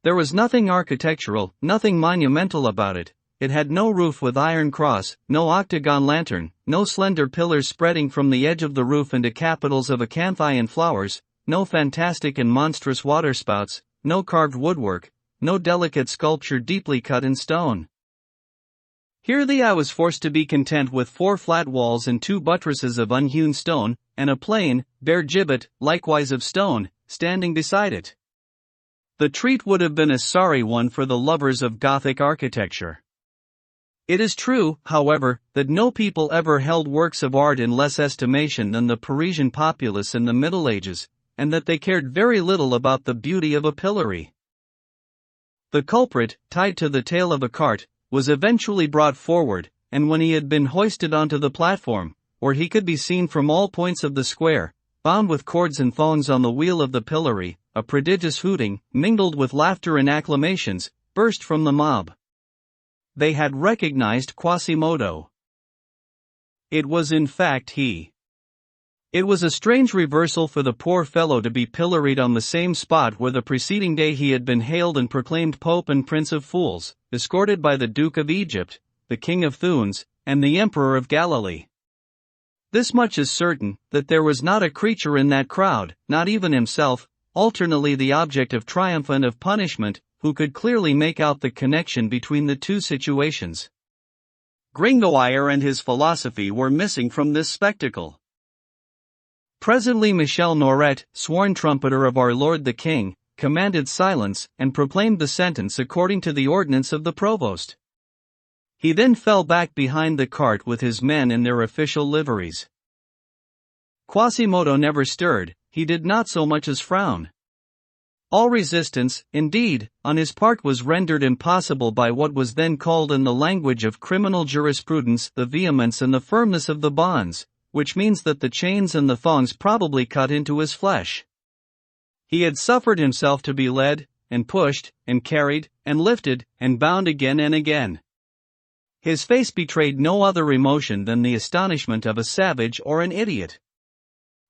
There was nothing architectural, nothing monumental about it. It had no roof with iron cross, no octagon lantern, no slender pillars spreading from the edge of the roof into capitals of acanthine flowers, no fantastic and monstrous waterspouts, no carved woodwork, no delicate sculpture deeply cut in stone. Here the eye was forced to be content with 4 flat walls and 2 buttresses of unhewn stone, and a plain, bare gibbet, likewise of stone, standing beside it. The treat would have been a sorry one for the lovers of Gothic architecture. It is true, however, that no people ever held works of art in less estimation than the Parisian populace in the Middle Ages, and that they cared very little about the beauty of a pillory. The culprit, tied to the tail of a cart, was eventually brought forward, and when he had been hoisted onto the platform, where he could be seen from all points of the square, bound with cords and thongs on the wheel of the pillory, a prodigious hooting, mingled with laughter and acclamations, burst from the mob. They had recognized Quasimodo. It was in fact he. It was a strange reversal for the poor fellow to be pilloried on the same spot where the preceding day he had been hailed and proclaimed Pope and Prince of Fools, escorted by the Duke of Egypt, the King of Thunes, and the Emperor of Galilee. This much is certain, that there was not a creature in that crowd, not even himself, alternately the object of triumph and of punishment, who could clearly make out the connection between the two situations. Gringoire and his philosophy were missing from this spectacle. Presently Michel Noret, sworn trumpeter of our Lord the King, commanded silence, and proclaimed the sentence according to the ordinance of the provost. He then fell back behind the cart with his men in their official liveries. Quasimodo never stirred, he did not so much as frown. All resistance, indeed, on his part was rendered impossible by what was then called in the language of criminal jurisprudence the vehemence and the firmness of the bonds, which means that the chains and the thongs probably cut into his flesh. He had suffered himself to be led, and pushed, and carried, and lifted, and bound again and again. His face betrayed no other emotion than the astonishment of a savage or an idiot.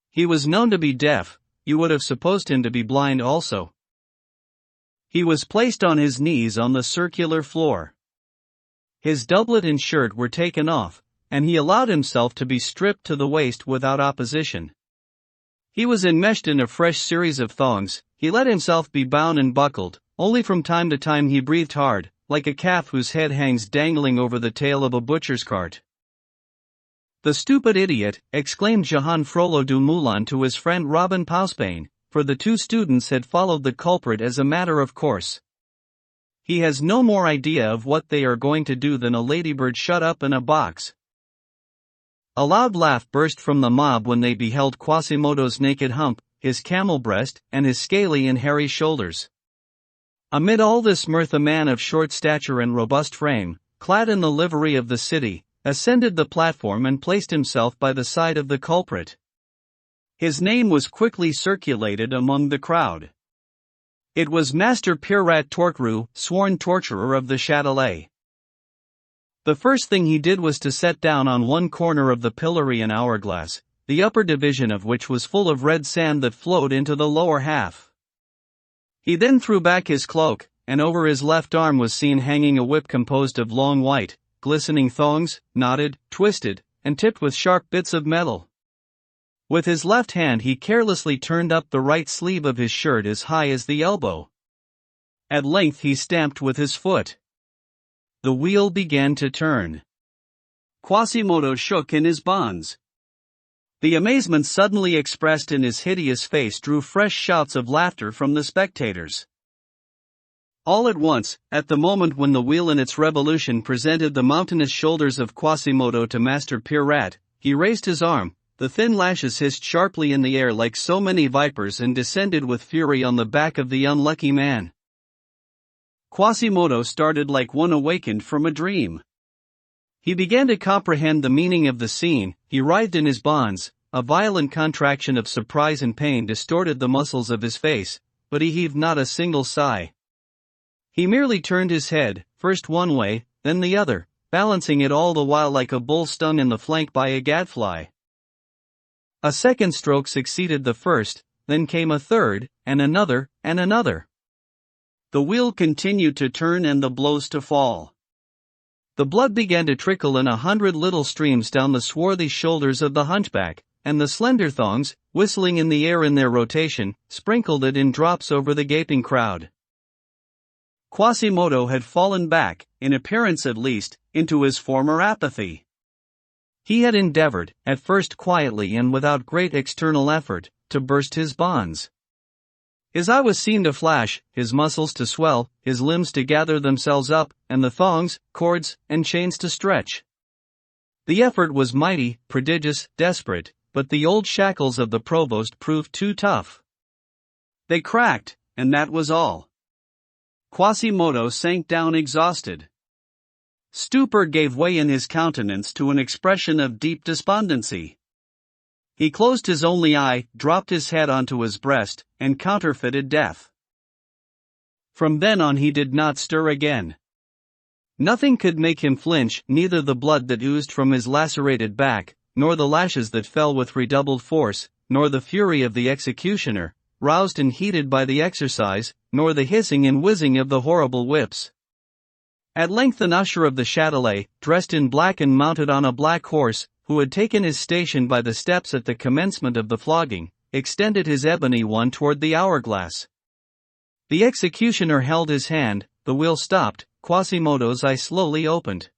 He was known to be deaf, you would have supposed him to be blind also. He was placed on his knees on the circular floor. His doublet and shirt were taken off, and he allowed himself to be stripped to the waist without opposition. He was enmeshed in a fresh series of thongs, he let himself be bound and buckled, only from time to time he breathed hard, like a calf whose head hangs dangling over the tail of a butcher's cart. "The stupid idiot," exclaimed Jehan Frollo du Moulin to his friend Robin Pauspain, for the two students had followed the culprit as a matter of course. "He has no more idea of what they are going to do than a ladybird shut up in a box." A loud laugh burst from the mob when they beheld Quasimodo's naked hump, his camel breast, and his scaly and hairy shoulders. Amid all this mirth a man of short stature and robust frame, clad in the livery of the city, ascended the platform and placed himself by the side of the culprit. His name was quickly circulated among the crowd. It was Master Pierrat Torquerolles, sworn torturer of the Châtelet. The first thing he did was to set down on one corner of the pillory an hourglass, the upper division of which was full of red sand that flowed into the lower half. He then threw back his cloak, and over his left arm was seen hanging a whip composed of long white, glistening thongs, knotted, twisted, and tipped with sharp bits of metal. With his left hand he carelessly turned up the right sleeve of his shirt as high as the elbow. At length he stamped with his foot. The wheel began to turn. Quasimodo shook in his bonds. The amazement suddenly expressed in his hideous face drew fresh shouts of laughter from the spectators. All at once, at the moment when the wheel in its revolution presented the mountainous shoulders of Quasimodo to Master Pierrat, he raised his arm, the thin lashes hissed sharply in the air like so many vipers and descended with fury on the back of the unlucky man. Quasimodo started like one awakened from a dream. He began to comprehend the meaning of the scene, he writhed in his bonds, a violent contraction of surprise and pain distorted the muscles of his face, but he heaved not a single sigh. He merely turned his head, first one way, then the other, balancing it all the while like a bull stung in the flank by a gadfly. A second stroke succeeded the first, then came a third, and another, and another. The wheel continued to turn and the blows to fall. The blood began to trickle in 100 little streams down the swarthy shoulders of the hunchback, and the slender thongs, whistling in the air in their rotation, sprinkled it in drops over the gaping crowd. Quasimodo had fallen back, in appearance at least, into his former apathy. He had endeavored, at first quietly and without great external effort, to burst his bonds. His eye was seen to flash, his muscles to swell, his limbs to gather themselves up, and the thongs, cords, and chains to stretch. The effort was mighty, prodigious, desperate, but the old shackles of the provost proved too tough. They cracked, and that was all. Quasimodo sank down exhausted. Stupor gave way in his countenance to an expression of deep despondency. He closed his only eye, dropped his head onto his breast, and counterfeited death. From then on he did not stir again. Nothing could make him flinch, neither the blood that oozed from his lacerated back, nor the lashes that fell with redoubled force, nor the fury of the executioner, roused and heated by the exercise, nor the hissing and whizzing of the horrible whips. At length an usher of the Châtelet, dressed in black and mounted on a black horse, who had taken his station by the steps at the commencement of the flogging, extended his ebony one toward the hourglass. The executioner held his hand, the wheel stopped, Quasimodo's eye slowly opened.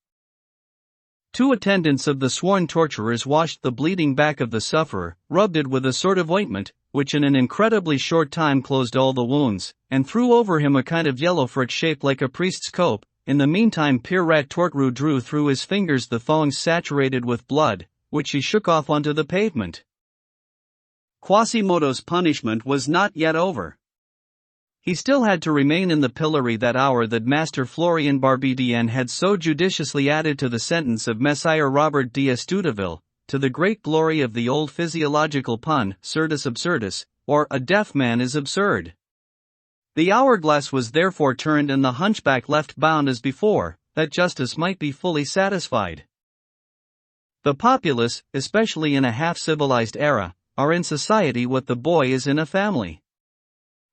2 attendants of the sworn torturers washed the bleeding back of the sufferer, rubbed it with a sort of ointment, which in an incredibly short time closed all the wounds, and threw over him a kind of yellow frock shaped like a priest's cope. In the meantime Pierrat Tortru drew through his fingers the thongs saturated with blood, which he shook off onto the pavement. Quasimodo's punishment was not yet over. He still had to remain in the pillory that hour that Master Florian Barbedienne had so judiciously added to the sentence of Messire Robert d'Estouteville, to the great glory of the old physiological pun, certus absurdus, or a deaf man is absurd. The hourglass was therefore turned and the hunchback left bound as before, that justice might be fully satisfied. The populace, especially in a half-civilized era, are in society what the boy is in a family.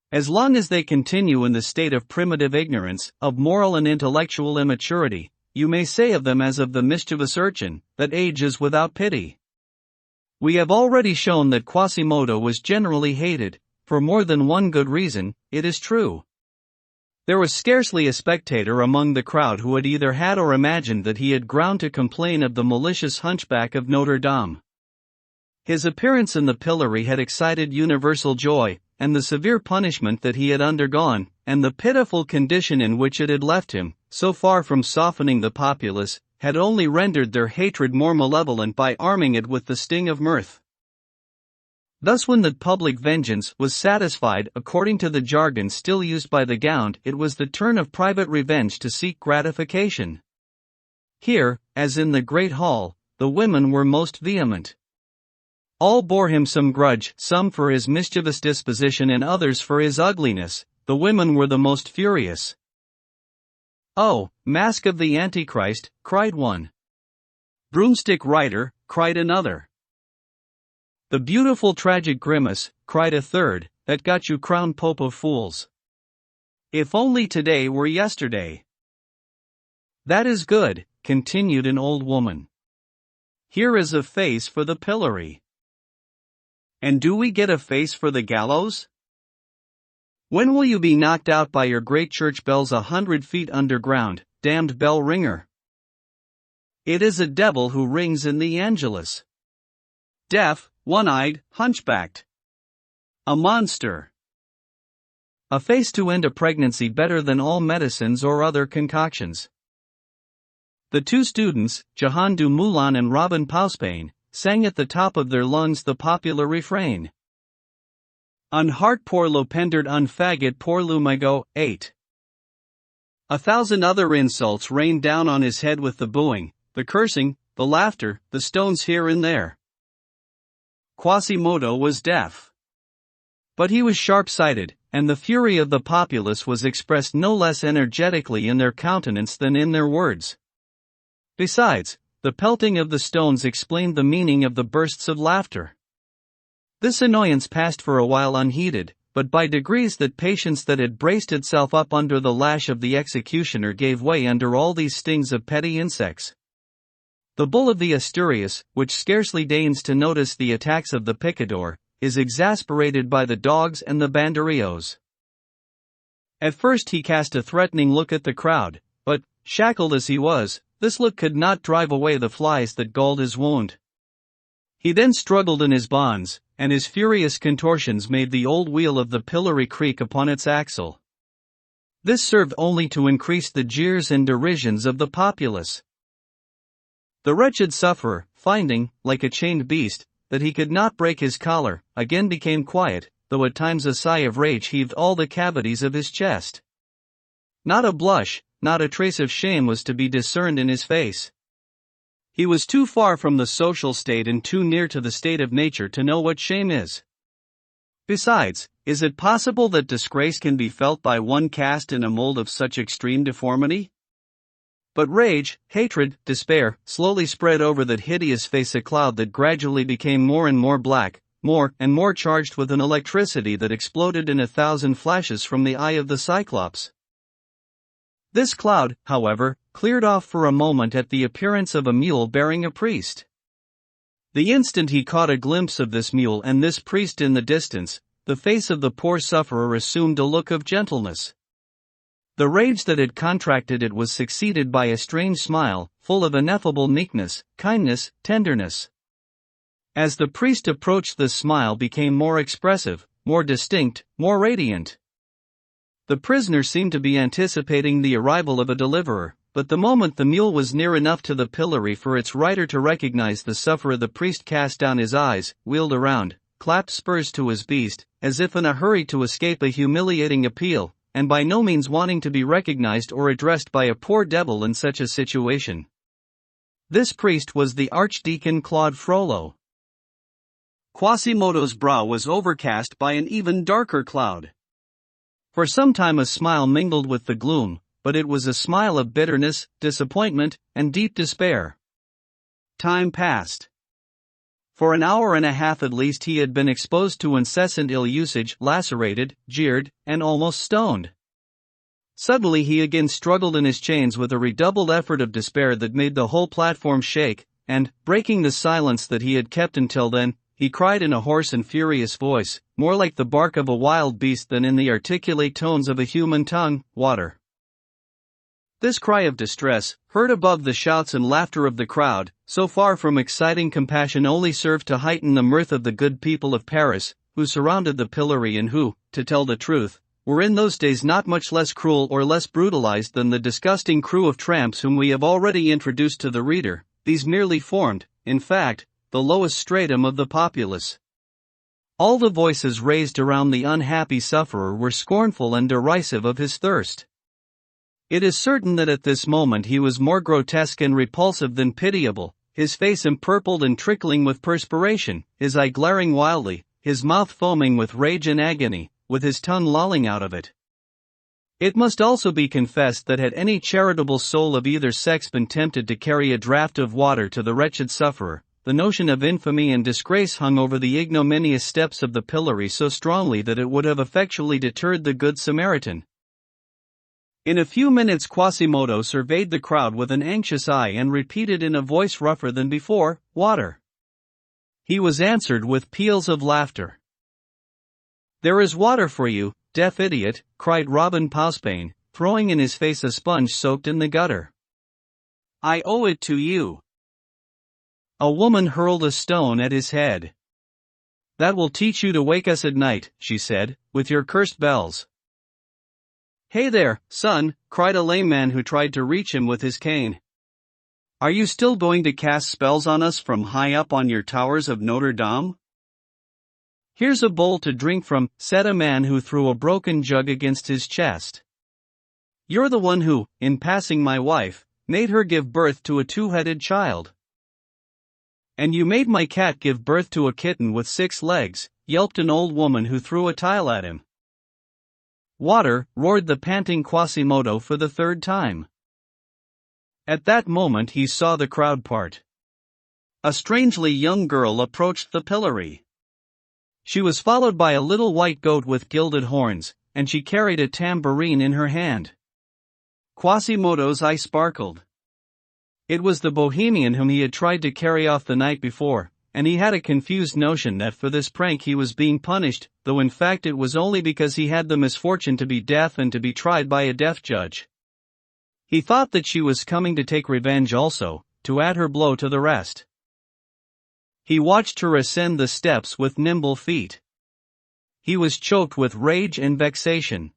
As long as they continue in the state of primitive ignorance, of moral and intellectual immaturity, you may say of them as of the mischievous urchin, that age is without pity. We have already shown that Quasimodo was generally hated, for more than one good reason, it is true. There was scarcely a spectator among the crowd who had either had or imagined that he had ground to complain of the malicious Hunchback of Notre-Dame. His appearance in the pillory had excited universal joy, and the severe punishment that he had undergone, and the pitiful condition in which it had left him, so far from softening the populace, had only rendered their hatred more malevolent by arming it with the sting of mirth. Thus when the public vengeance was satisfied according to the jargon still used by the Gound, it was the turn of private revenge to seek gratification. Here, as in the great hall, the women were most vehement. All bore him some grudge, some for his mischievous disposition and others for his ugliness. The women were the most furious. "Oh, mask of the Antichrist," cried one. "Broomstick rider," cried another. "The beautiful tragic grimace," cried a third, "that got you crowned Pope of Fools. If only today were yesterday." "That is good," continued an old woman. "Here is a face for the pillory." And do we get a face for the gallows? When will you be knocked out by your great church bells 100 feet underground, damned bell ringer? It is a devil who rings in the Angelus. Deaf, one-eyed, hunchbacked. A monster. A face to end a pregnancy better than all medicines or other concoctions. The two students, Jahan du Moulin and Robin Pauspain, sang at the top of their lungs the popular refrain. Un heart pour le pendard un faggot pour l'umigo, 8. 1,000 other insults rained down on his head with the booing, the cursing, the laughter, the stones here and there. Quasimodo was deaf. But he was sharp-sighted, and the fury of the populace was expressed no less energetically in their countenance than in their words. Besides, the pelting of the stones explained the meaning of the bursts of laughter. This annoyance passed for a while unheeded, but by degrees that patience that had braced itself up under the lash of the executioner gave way under all these stings of petty insects. The bull of the Asturias, which scarcely deigns to notice the attacks of the picador, is exasperated by the dogs and the banderillos. At first he cast a threatening look at the crowd, but, shackled as he was, this look could not drive away the flies that galled his wound. He then struggled in his bonds, and his furious contortions made the old wheel of the pillory creak upon its axle. This served only to increase the jeers and derisions of the populace. The wretched sufferer, finding, like a chained beast, that he could not break his collar, again became quiet, though at times a sigh of rage heaved all the cavities of his chest. Not a blush, not a trace of shame was to be discerned in his face. He was too far from the social state and too near to the state of nature to know what shame is. Besides, is it possible that disgrace can be felt by one cast in a mold of such extreme deformity? But rage, hatred, despair, slowly spread over that hideous face, a cloud that gradually became more and more black, more and more charged with an electricity that exploded in 1,000 flashes from the eye of the Cyclops. This cloud, however, cleared off for a moment at the appearance of a mule bearing a priest. The instant he caught a glimpse of this mule and this priest in the distance, the face of the poor sufferer assumed a look of gentleness. The rage that had contracted it was succeeded by a strange smile, full of ineffable meekness, kindness, tenderness. As the priest approached, this smile became more expressive, more distinct, more radiant. The prisoner seemed to be anticipating the arrival of a deliverer, but the moment the mule was near enough to the pillory for its rider to recognize the sufferer, the priest cast down his eyes, wheeled around, clapped spurs to his beast, as if in a hurry to escape a humiliating appeal, and by no means wanting to be recognized or addressed by a poor devil in such a situation. This priest was the Archdeacon Claude Frollo. Quasimodo's brow was overcast by an even darker cloud. For some time a smile mingled with the gloom, but it was a smile of bitterness, disappointment, and deep despair. Time passed. For an hour and a half at least he had been exposed to incessant ill usage, lacerated, jeered, and almost stoned. Suddenly he again struggled in his chains with a redoubled effort of despair that made the whole platform shake, and, breaking the silence that he had kept until then, he cried in a hoarse and furious voice, more like the bark of a wild beast than in the articulate tones of a human tongue, "Water." This cry of distress, heard above the shouts and laughter of the crowd, so far from exciting compassion only served to heighten the mirth of the good people of Paris, who surrounded the pillory and who, to tell the truth, were in those days not much less cruel or less brutalized than the disgusting crew of tramps whom we have already introduced to the reader. These merely formed, in fact, the lowest stratum of the populace. All the voices raised around the unhappy sufferer were scornful and derisive of his thirst. It is certain that at this moment he was more grotesque and repulsive than pitiable, his face empurpled and trickling with perspiration, his eye glaring wildly, his mouth foaming with rage and agony, with his tongue lolling out of it. It must also be confessed that had any charitable soul of either sex been tempted to carry a draught of water to the wretched sufferer, the notion of infamy and disgrace hung over the ignominious steps of the pillory so strongly that it would have effectually deterred the good Samaritan. In a few minutes Quasimodo surveyed the crowd with an anxious eye and repeated in a voice rougher than before, "Water." He was answered with peals of laughter. "There is water for you, deaf idiot," cried Robin Pausbane, throwing in his face a sponge soaked in the gutter. "I owe it to you." A woman hurled a stone at his head. "That will teach you to wake us at night," she said, "with your cursed bells." "Hey there, son," cried a lame man who tried to reach him with his cane. "Are you still going to cast spells on us from high up on your towers of Notre Dame?" "Here's a bowl to drink from," said a man who threw a broken jug against his chest. "You're the one who, in passing my wife, made her give birth to a two-headed child." "And you made my cat give birth to a kitten with 6 legs, yelped an old woman who threw a tile at him. "Water," roared the panting Quasimodo for the 3rd time. At that moment he saw the crowd part. A strangely young girl approached the pillory. She was followed by a little white goat with gilded horns, and she carried a tambourine in her hand. Quasimodo's eye sparkled. It was the bohemian whom he had tried to carry off the night before, and he had a confused notion that for this prank he was being punished, though in fact it was only because he had the misfortune to be deaf and to be tried by a deaf judge. He thought that she was coming to take revenge also, to add her blow to the rest. He watched her ascend the steps with nimble feet. He was choked with rage and vexation.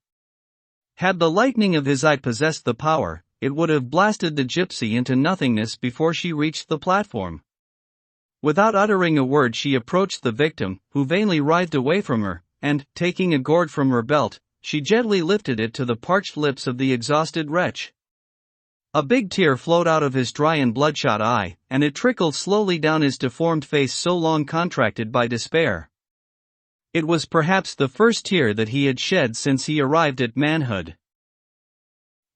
Had the lightning of his eye possessed the power, it would have blasted the gypsy into nothingness before she reached the platform. Without uttering a word she approached the victim, who vainly writhed away from her, and, taking a gourd from her belt, she gently lifted it to the parched lips of the exhausted wretch. A big tear flowed out of his dry and bloodshot eye, and it trickled slowly down his deformed face so long contracted by despair. It was perhaps the first tear that he had shed since he arrived at manhood.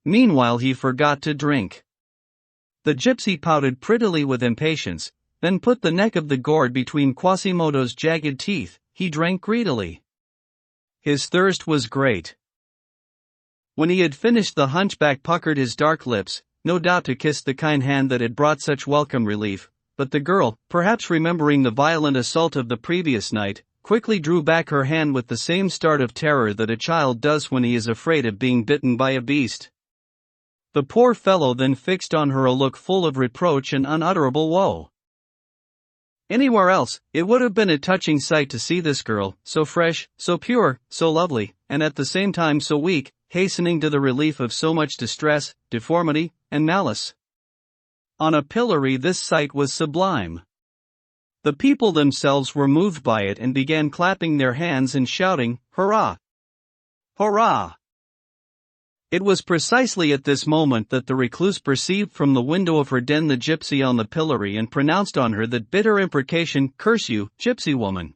Meanwhile he forgot to drink. The gypsy pouted prettily with impatience, then put the neck of the gourd between Quasimodo's jagged teeth. He drank greedily. His thirst was great. When he had finished, the hunchback puckered his dark lips, no doubt to kiss the kind hand that had brought such welcome relief, but the girl, perhaps remembering the violent assault of the previous night, quickly drew back her hand with the same start of terror that a child does when he is afraid of being bitten by a beast. The poor fellow then fixed on her a look full of reproach and unutterable woe. Anywhere else, it would have been a touching sight to see this girl, so fresh, so pure, so lovely, and at the same time so weak, hastening to the relief of so much distress, deformity, and malice. On a pillory this sight was sublime. The people themselves were moved by it and began clapping their hands and shouting, "Hurrah! Hurrah!" It was precisely at this moment that the recluse perceived from the window of her den the gypsy on the pillory and pronounced on her that bitter imprecation, "Curse you, gypsy woman!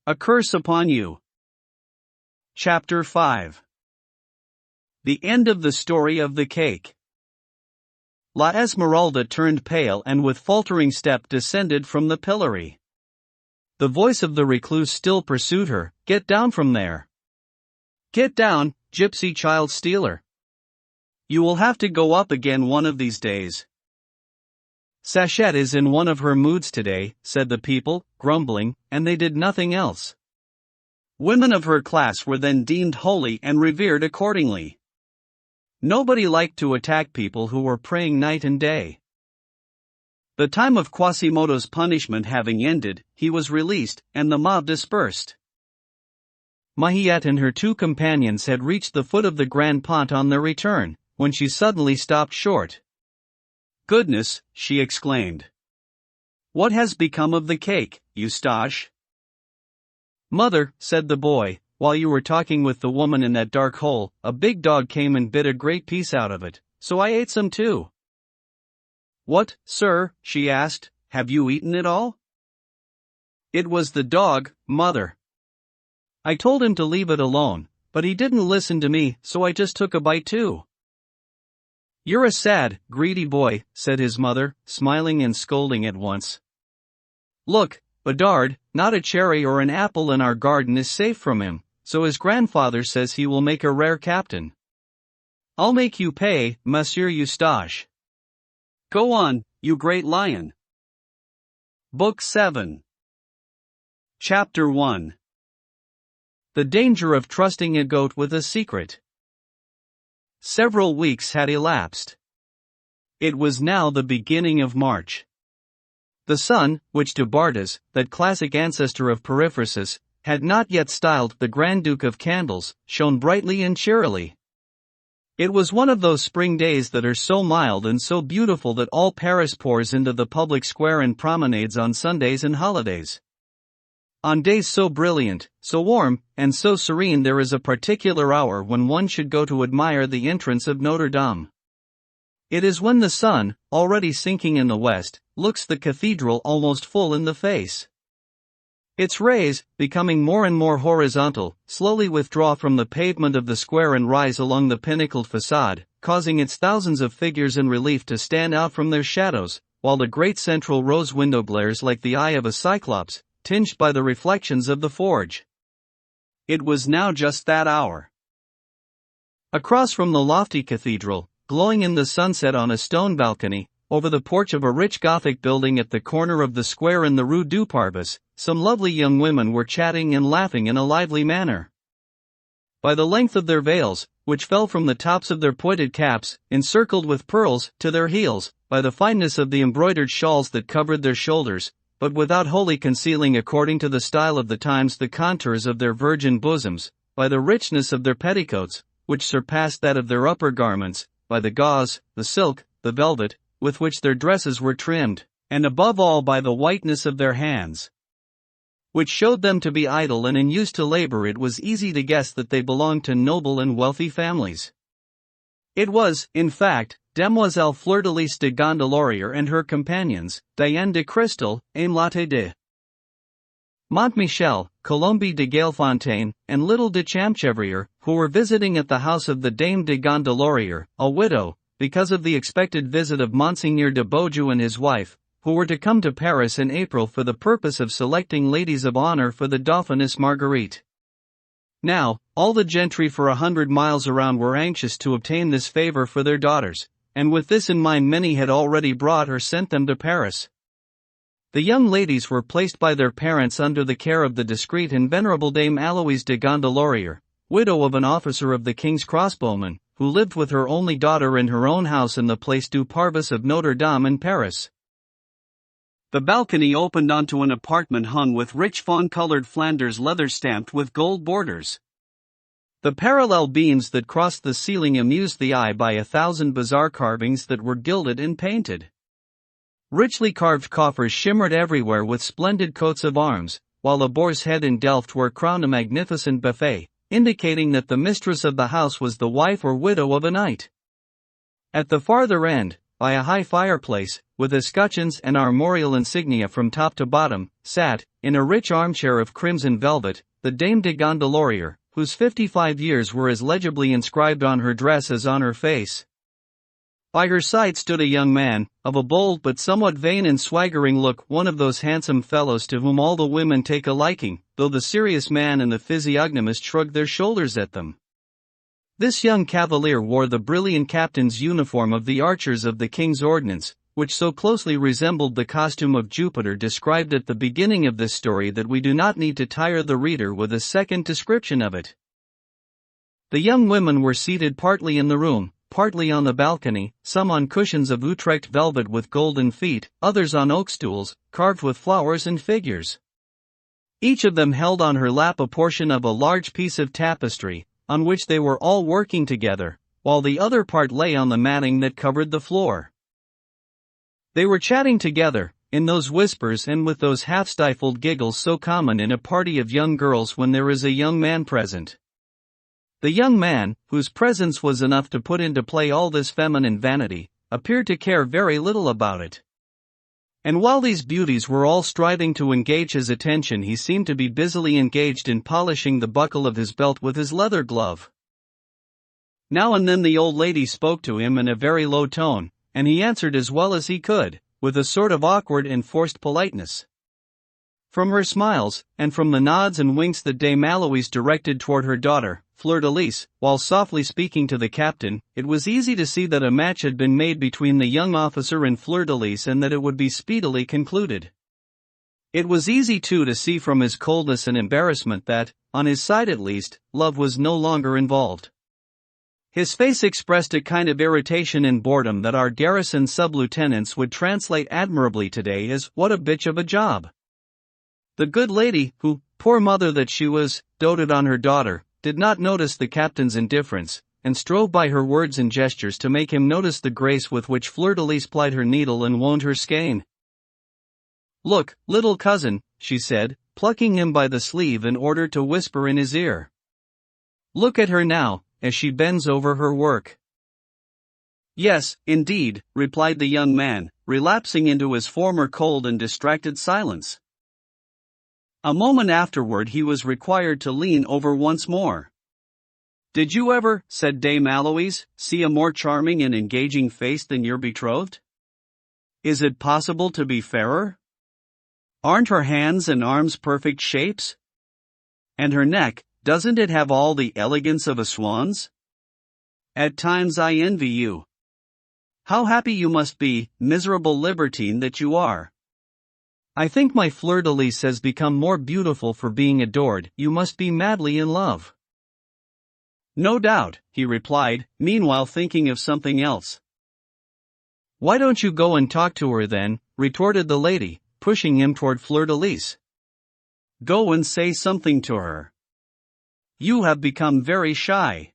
A curse upon you!" Chapter 5. The end of the story of the cake. La Esmeralda turned pale and with faltering step descended from the pillory. The voice of the recluse still pursued her, "Get down from there! Get down, gypsy child stealer! You will have to go up again one of these days." "Sachette is in one of her moods today," said the people, grumbling, and they did nothing else. Women of her class were then deemed holy and revered accordingly. Nobody liked to attack people who were praying night and day. The time of Quasimodo's punishment having ended, he was released, and the mob dispersed. Mahiette and her 2 companions had reached the foot of the Grand Pont on their return, when she suddenly stopped short. "Goodness," she exclaimed. "What has become of the cake, Eustache?" "Mother," said the boy, "while you were talking with the woman in that dark hole, a big dog came and bit a great piece out of it, so I ate some too." "What, sir?" she asked, "have you eaten it all?" "It was the dog, mother. I told him to leave it alone, but he didn't listen to me, so I just took a bite too." "You're a sad, greedy boy," said his mother, smiling and scolding at once. "Look, Bedard, not a cherry or an apple in our garden is safe from him, so his grandfather says he will make a rare captain. I'll make you pay, Monsieur Eustache. Go on, you great lion." Book 7. Chapter 1. The danger of trusting a goat with a secret. Several weeks had elapsed. It was now the beginning of March. The sun, which to Bardas, that classic ancestor of periphrasis, had not yet styled the Grand Duke of Candles, shone brightly and cheerily. It was one of those spring days that are so mild and so beautiful that all Paris pours into the public square and promenades on Sundays and holidays. On days so brilliant, so warm, and so serene there is a particular hour when one should go to admire the entrance of Notre-Dame. It is when the sun, already sinking in the west, looks the cathedral almost full in the face. Its rays, becoming more and more horizontal, slowly withdraw from the pavement of the square and rise along the pinnacled facade, causing its thousands of figures in relief to stand out from their shadows, while the great central rose window glares like the eye of a cyclops, tinged by the reflections of the forge. It was now just that hour. Across from the lofty cathedral, glowing in the sunset on a stone balcony, over the porch of a rich Gothic building at the corner of the square in the Rue du Parvis, some lovely young women were chatting and laughing in a lively manner. By the length of their veils, which fell from the tops of their pointed caps, encircled with pearls, to their heels, by the fineness of the embroidered shawls that covered their shoulders, but without wholly concealing according to the style of the times the contours of their virgin bosoms, by the richness of their petticoats, which surpassed that of their upper garments, by the gauze, the silk, the velvet, with which their dresses were trimmed, and above all by the whiteness of their hands, which showed them to be idle and unused to labor. It was easy to guess that they belonged to noble and wealthy families. It was, in fact, Demoiselle Fleur-de-Lys de Gondelaurier and her companions, Diane de Cristal, Aimlotte de Montmichel, Colombe de Galefontaine, and little de Champchevrier, who were visiting at the house of the Dame de Gondelaurier, a widow, because of the expected visit of Monseigneur de Beaujeu and his wife, who were to come to Paris in April for the purpose of selecting ladies of honor for the Dauphiness Marguerite. Now, all the gentry for 100 miles around were anxious to obtain this favor for their daughters, and with this in mind many had already brought or sent them to Paris. The young ladies were placed by their parents under the care of the discreet and venerable Dame Aloïse de Gondelaurier, widow of an officer of the King's crossbowmen, who lived with her only daughter in her own house in the Place du Parvis of Notre-Dame in Paris. The balcony opened onto an apartment hung with rich fawn-colored Flanders leather stamped with gold borders. The parallel beams that crossed the ceiling amused the eye by 1,000 bizarre carvings that were gilded and painted. Richly carved coffers shimmered everywhere with splendid coats of arms, while a boar's head in Delft were crowned a magnificent buffet, indicating that the mistress of the house was the wife or widow of a knight. At the farther end, by a high fireplace, with escutcheons and armorial insignia from top to bottom, sat, in a rich armchair of crimson velvet, the Dame de Gondelaurier, whose 55 years were as legibly inscribed on her dress as on her face. By her side stood a young man, of a bold but somewhat vain and swaggering look, one of those handsome fellows to whom all the women take a liking, though the serious man and the physiognomist shrugged their shoulders at them. This young cavalier wore the brilliant captain's uniform of the archers of the King's Ordnance, which so closely resembled the costume of Jupiter described at the beginning of this story that we do not need to tire the reader with a second description of it. The young women were seated partly in the room, partly on the balcony, some on cushions of Utrecht velvet with golden feet, others on oak stools, carved with flowers and figures. Each of them held on her lap a portion of a large piece of tapestry, on which they were all working together, while the other part lay on the matting that covered the floor. They were chatting together, in those whispers and with those half-stifled giggles so common in a party of young girls when there is a young man present. The young man, whose presence was enough to put into play all this feminine vanity, appeared to care very little about it. And while these beauties were all striving to engage his attention, he seemed to be busily engaged in polishing the buckle of his belt with his leather glove. Now and then the old lady spoke to him in a very low tone, and he answered as well as he could, with a sort of awkward and forced politeness. From her smiles, and from the nods and winks that Dame Aloïse directed toward her daughter, Fleur-de-Lys, while softly speaking to the captain, it was easy to see that a match had been made between the young officer and Fleur-de-Lys and that it would be speedily concluded. It was easy too to see from his coldness and embarrassment that, on his side at least, love was no longer involved. His face expressed a kind of irritation and boredom that our garrison sub-lieutenants would translate admirably today as, "What a bitch of a job." The good lady, who, poor mother that she was, doted on her daughter, did not notice the captain's indifference, and strove by her words and gestures to make him notice the grace with which Fleur-de-Lis plied her needle and wound her skein. "Look, little cousin," she said, plucking him by the sleeve in order to whisper in his ear. "Look at her now, as she bends over her work." "Yes, indeed," replied the young man, relapsing into his former cold and distracted silence. A moment afterward he was required to lean over once more. "Did you ever," said Dame Aloys, "see a more charming and engaging face than your betrothed? Is it possible to be fairer? Aren't her hands and arms perfect shapes? And her neck, doesn't it have all the elegance of a swan's? At times I envy you. How happy you must be, miserable libertine that you are. I think my Fleur-de-Lis has become more beautiful for being adored. You must be madly in love." "No doubt," he replied, meanwhile thinking of something else. "Why don't you go and talk to her then?" retorted the lady, pushing him toward Fleur-de-Lis. "Go and say something to her. You have become very shy."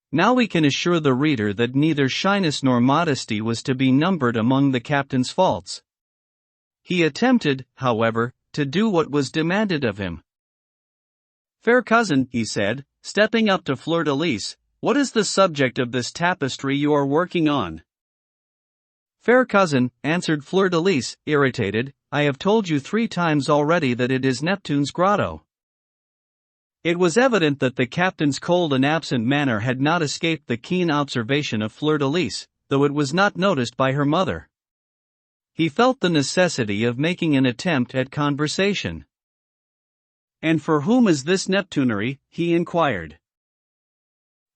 Now we can assure the reader that neither shyness nor modesty was to be numbered among the captain's faults. He attempted, however, to do what was demanded of him. "Fair cousin," he said, stepping up to Fleur-de-Lis, "what is the subject of this tapestry you are working on?" "Fair cousin," answered Fleur-de-Lis, irritated, "I have told you 3 times already that it is Neptune's grotto." It was evident that the captain's cold and absent manner had not escaped the keen observation of Fleur-de-Lis, though it was not noticed by her mother. He felt the necessity of making an attempt at conversation. "And for whom is this Neptunery?" he inquired.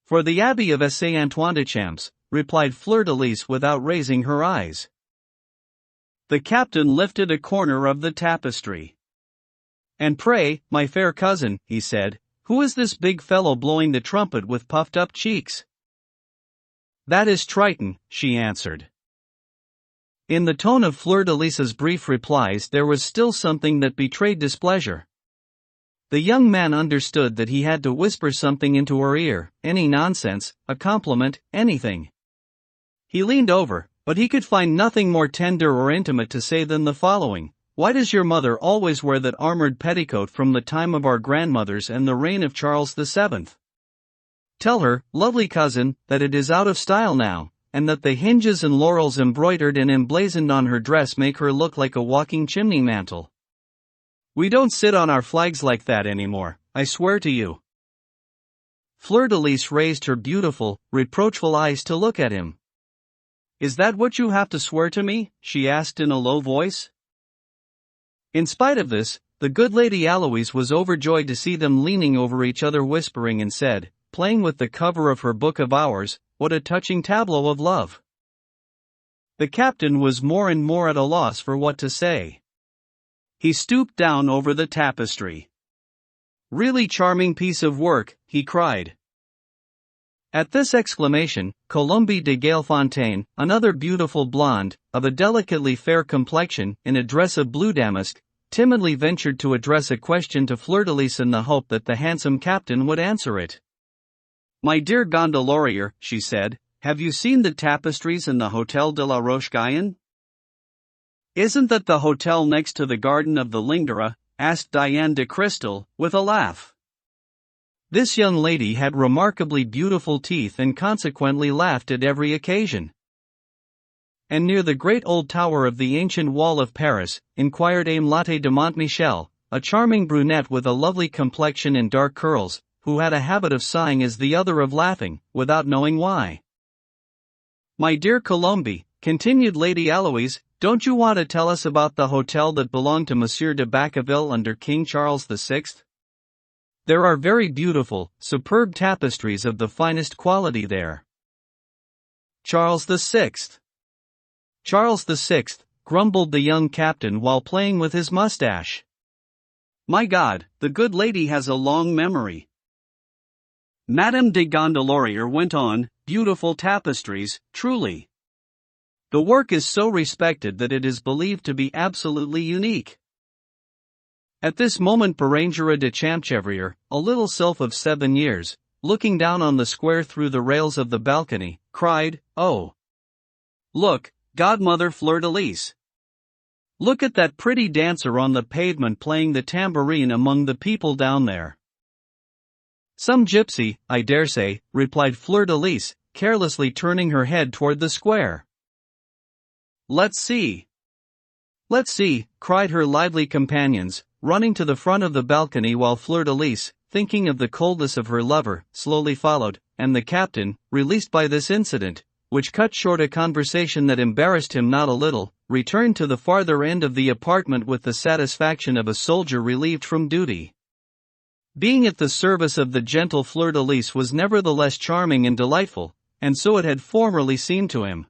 "For the Abbey of Saint-Antoine-de-Champs," replied Fleur-de-Lis without raising her eyes. The captain lifted a corner of the tapestry. "And pray, my fair cousin," he said, "who is this big fellow blowing the trumpet with puffed-up cheeks?" "That is Triton," she answered. In the tone of Fleur-de-Lis's brief replies there was still something that betrayed displeasure. The young man understood that he had to whisper something into her ear, any nonsense, a compliment, anything. He leaned over, but he could find nothing more tender or intimate to say than the following: "Why does your mother always wear that armored petticoat from the time of our grandmothers and the reign of Charles VII? Tell her, lovely cousin, that it is out of style now, and that the hinges and laurels embroidered and emblazoned on her dress make her look like a walking chimney mantle. We don't sit on our flags like that anymore, I swear to you." Fleur-de-Lis raised her beautiful, reproachful eyes to look at him. "Is that what you have to swear to me?" she asked in a low voice. In spite of this, the good Lady Aloys was overjoyed to see them leaning over each other whispering, and said, playing with the cover of her book of hours, "What a touching tableau of love." The captain was more and more at a loss for what to say. He stooped down over the tapestry. "Really charming piece of work," he cried. At this exclamation, Colombe de Galefontaine, another beautiful blonde, of a delicately fair complexion, in a dress of blue damask, timidly ventured to address a question to Fleur-de-Lis in the hope that the handsome captain would answer it. "My dear gondolier," she said, "have you seen the tapestries in the Hôtel de la Roche-Guyon?" "Isn't that the hotel next to the Garden of the Lingera?" asked Diane de Crystal, with a laugh. This young lady had remarkably beautiful teeth and consequently laughed at every occasion. "And near the great old tower of the ancient wall of Paris?" inquired Ame Lotte de Montmichel, a charming brunette with a lovely complexion and dark curls, who had a habit of sighing as the other of laughing, without knowing why. "My dear Colombe," continued Lady Aloys, "don't you want to tell us about the hotel that belonged to Monsieur de Bacqueville under King Charles VI? There are very beautiful, superb tapestries of the finest quality there." "Charles VI. Charles VI, grumbled the young captain while playing with his mustache. My God, the good lady has a long memory. Madame de Gondelaurier went on, beautiful tapestries, truly. The work is so respected that it is believed to be absolutely unique. At this moment Bérengère de Champchevrier, a little sylph of 7 years, looking down on the square through the rails of the balcony, cried, "Oh! Look, Godmother Fleur-de-Lis! Look at that pretty dancer on the pavement playing the tambourine among the people down there." "Some gypsy, I dare say," replied Fleur-de-Lis, carelessly turning her head toward the square. "Let's see! Let's see," cried her lively companions, running to the front of the balcony while Fleur-de-Lis, thinking of the coldness of her lover, slowly followed, and the captain, released by this incident, which cut short a conversation that embarrassed him not a little, returned to the farther end of the apartment with the satisfaction of a soldier relieved from duty. Being at the service of the gentle Fleur-de-Lis was nevertheless charming and delightful, and so it had formerly seemed to him.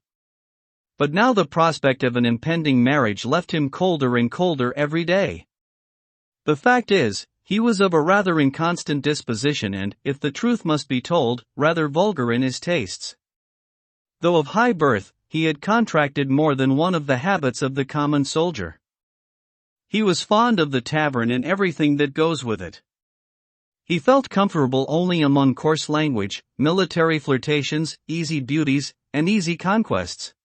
But now the prospect of an impending marriage left him colder and colder every day. The fact is, he was of a rather inconstant disposition and, if the truth must be told, rather vulgar in his tastes. Though of high birth, he had contracted more than one of the habits of the common soldier. He was fond of the tavern and everything that goes with it. He felt comfortable only among coarse language, military flirtations, easy beauties, and easy conquests.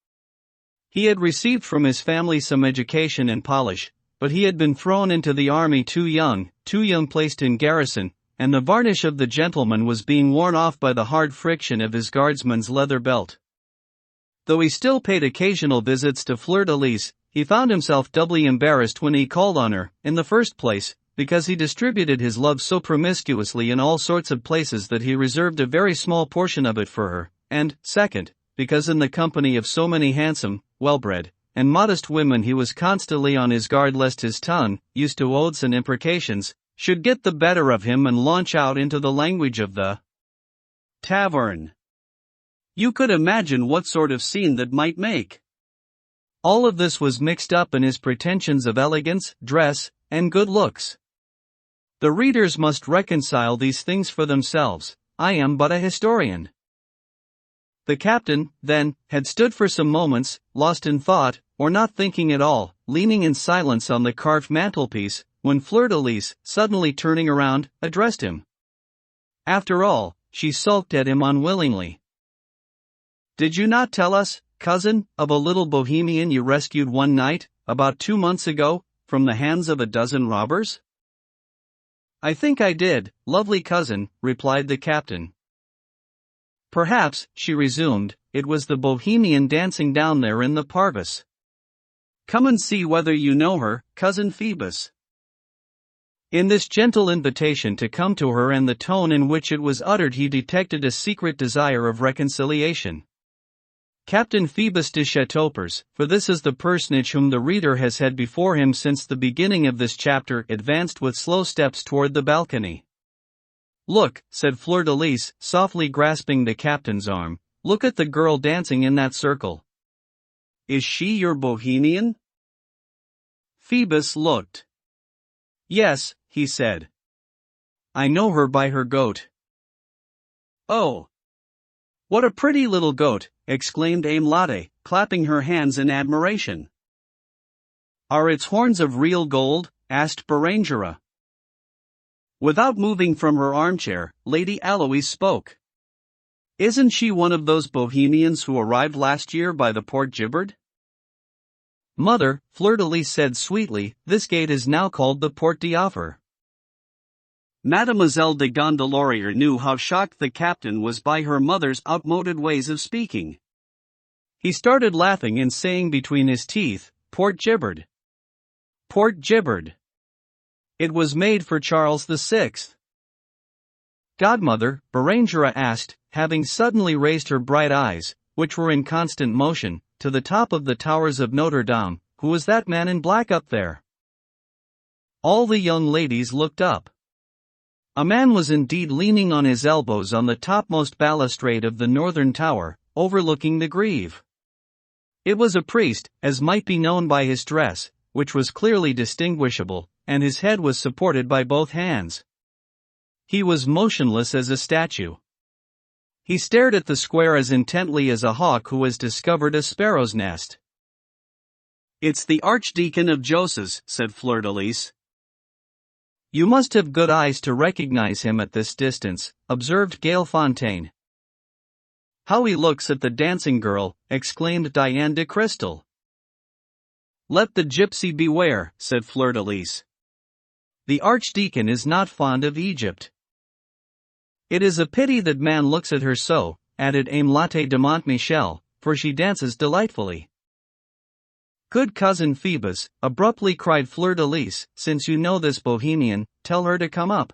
He had received from his family some education and polish, but he had been thrown into the army too young placed in garrison, and the varnish of the gentleman was being worn off by the hard friction of his guardsman's leather belt. Though he still paid occasional visits to Fleur-de-Lis, he found himself doubly embarrassed when he called on her, in the first place, because he distributed his love so promiscuously in all sorts of places that he reserved a very small portion of it for her, and, second, because in the company of so many handsome, well-bred, and modest women he was constantly on his guard lest his tongue, used to oaths and imprecations, should get the better of him and launch out into the language of the tavern. You could imagine what sort of scene that might make. All of this was mixed up in his pretensions of elegance, dress, and good looks. The readers must reconcile these things for themselves. I am but a historian. The captain, then, had stood for some moments, lost in thought, or not thinking at all, leaning in silence on the carved mantelpiece, when Fleur-de-Lis, suddenly turning around, addressed him. After all, she sulked at him unwillingly. "Did you not tell us, cousin, of a little Bohemian you rescued one night, about 2 months ago, from the hands of a dozen robbers?" "I think I did, lovely cousin," replied the captain. "Perhaps," she resumed, "it was the Bohemian dancing down there in the Parvis. Come and see whether you know her, cousin Phoebus." In this gentle invitation to come to her and the tone in which it was uttered he detected a secret desire of reconciliation. Captain Phoebus de Châteaupers, for this is the personage whom the reader has had before him since the beginning of this chapter, advanced with slow steps toward the balcony. "Look," said Fleur-de-Lis, softly grasping the captain's arm, "look at the girl dancing in that circle. Is she your Bohemian?" Phoebus looked. "Yes," he said. "I know her by her goat." "Oh! What a pretty little goat!" exclaimed Aimlade, clapping her hands in admiration. "Are its horns of real gold?" asked Bérengère. Without moving from her armchair, Lady Aloïse spoke. "Isn't she one of those Bohemians who arrived last year by the Port Gibbard?" "Mother," Fleur-de-Lis said sweetly, "this gate is now called the Porte d'Offre." Mademoiselle de Gondelaurier knew how shocked the captain was by her mother's outmoded ways of speaking. He started laughing and saying between his teeth, "Port Gibbard. Port Gibbard. It was made for Charles VI. "Godmother," Bérengère asked, having suddenly raised her bright eyes, which were in constant motion, to the top of the towers of Notre-Dame, "who is that man in black up there?" All the young ladies looked up. A man was indeed leaning on his elbows on the topmost balustrade of the northern tower, overlooking the Grève. It was a priest, as might be known by his dress, which was clearly distinguishable, and his head was supported by both hands. He was motionless as a statue. He stared at the square as intently as a hawk who has discovered a sparrow's nest. "It's the Archdeacon of Joses," said Fleur-de-Lis. "You must have good eyes to recognize him at this distance," observed Gail Fontaine. "How he looks at the dancing girl," exclaimed Diane de Crystal. "Let the gypsy beware," said Fleur-de-Lis. "The Archdeacon is not fond of Egypt." "It is a pity that man looks at her so," added Aimlate de Montmichel, "for she dances delightfully." "Good cousin Phoebus," abruptly cried Fleur-de-Lis, "since you know this Bohemian, tell her to come up.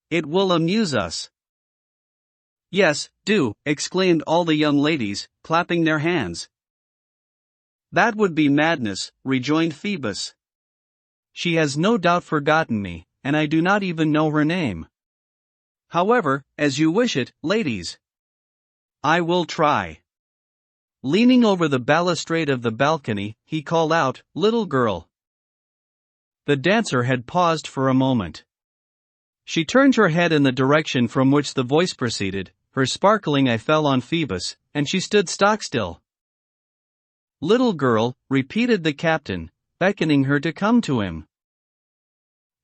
It will amuse us." "Yes, do," exclaimed all the young ladies, clapping their hands. "That would be madness," rejoined Phoebus. "She has no doubt forgotten me, and I do not even know her name. However, as you wish it, ladies. I will try." Leaning over the balustrade of the balcony, he called out, "Little girl." The dancer had paused for a moment. She turned her head in the direction from which the voice proceeded, her sparkling eye fell on Phoebus, and she stood stock-still. "Little girl," repeated the captain, beckoning her to come to him.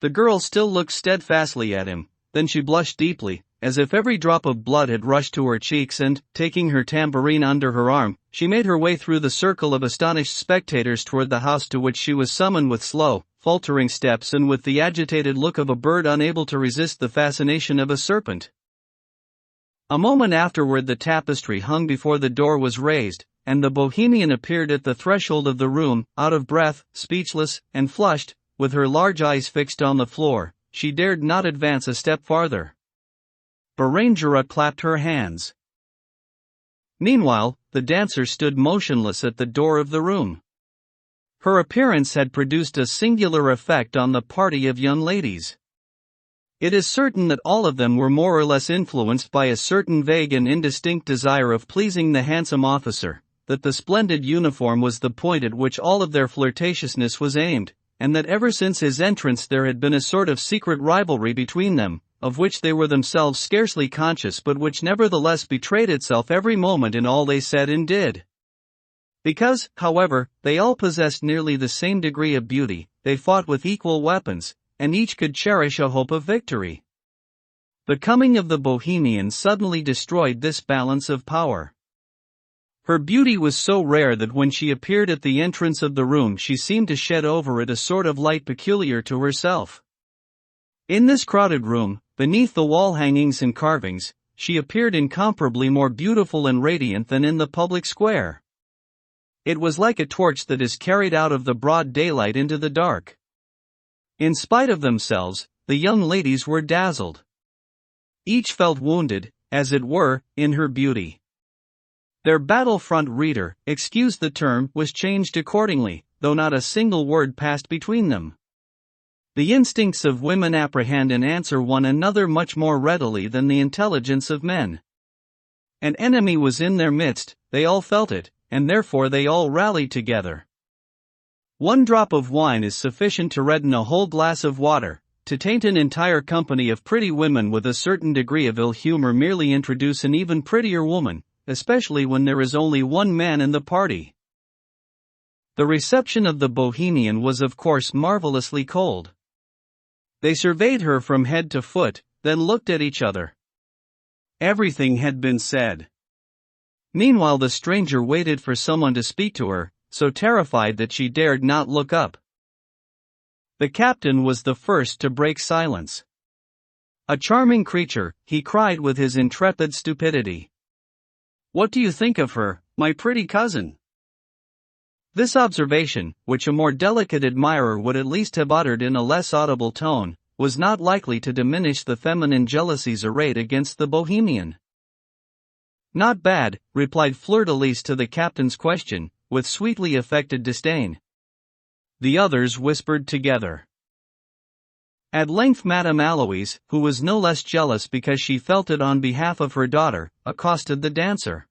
The girl still looked steadfastly at him, then she blushed deeply, as if every drop of blood had rushed to her cheeks and, taking her tambourine under her arm, she made her way through the circle of astonished spectators toward the house to which she was summoned with slow, faltering steps and with the agitated look of a bird unable to resist the fascination of a serpent. A moment afterward the tapestry hung before the door was raised, and the Bohemian appeared at the threshold of the room, out of breath, speechless, and flushed, with her large eyes fixed on the floor. She dared not advance a step farther. Bérengère clapped her hands. Meanwhile, the dancer stood motionless at the door of the room. Her appearance had produced a singular effect on the party of young ladies. It is certain that all of them were more or less influenced by a certain vague and indistinct desire of pleasing the handsome officer, that the splendid uniform was the point at which all of their flirtatiousness was aimed, and that ever since his entrance there had been a sort of secret rivalry between them, of which they were themselves scarcely conscious but which nevertheless betrayed itself every moment in all they said and did. Because, however, they all possessed nearly the same degree of beauty, they fought with equal weapons, and each could cherish a hope of victory. The coming of the Bohemian suddenly destroyed this balance of power. Her beauty was so rare that when she appeared at the entrance of the room she seemed to shed over it a sort of light peculiar to herself. In this crowded room, beneath the wall hangings and carvings, she appeared incomparably more beautiful and radiant than in the public square. It was like a torch that is carried out of the broad daylight into the dark. In spite of themselves, the young ladies were dazzled. Each felt wounded, as it were, in her beauty. Their battlefront reader, excuse the term, was changed accordingly, though not a single word passed between them. The instincts of women apprehend and answer one another much more readily than the intelligence of men. An enemy was in their midst, they all felt it, and therefore they all rallied together. One drop of wine is sufficient to redden a whole glass of water, to taint an entire company of pretty women with a certain degree of ill humor merely introduce an even prettier woman, especially when there is only one man in the party. The reception of the Bohemian was of course marvelously cold. They surveyed her from head to foot, then looked at each other. Everything had been said. Meanwhile the stranger waited for someone to speak to her, so terrified that she dared not look up. The captain was the first to break silence. "A charming creature," he cried with his intrepid stupidity. "What do you think of her, my pretty cousin?" This observation, which a more delicate admirer would at least have uttered in a less audible tone, was not likely to diminish the feminine jealousies arrayed against the Bohemian. "Not bad," replied Fleur-de-Lis to the captain's question, with sweetly affected disdain. The others whispered together. At length Madame Aloïse, who was no less jealous because she felt it on behalf of her daughter, accosted the dancer.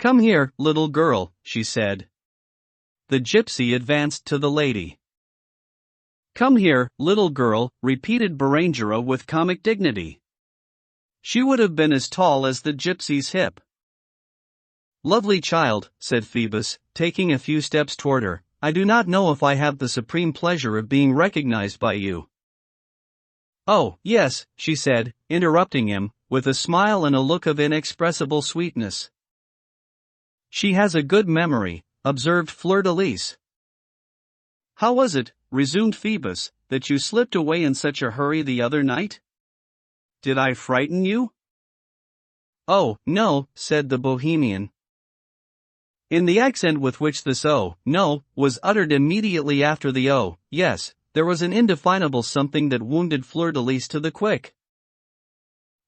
Come here, little girl, she said. The gypsy advanced to the lady. Come here, little girl, repeated Berengera with comic dignity. She would have been as tall as the gypsy's hip. Lovely child, said Phoebus, taking a few steps toward her, I do not know if I have the supreme pleasure of being recognized by you. Oh, yes, she said, interrupting him, with a smile and a look of inexpressible sweetness. She has a good memory, observed Fleur-de-Lis. How was it, resumed Phoebus, that you slipped away in such a hurry the other night? Did I frighten you? Oh, no, said the Bohemian. In the accent with which this "oh, no" was uttered immediately after the "oh, yes," there was an indefinable something that wounded Fleur-de-Lis to the quick.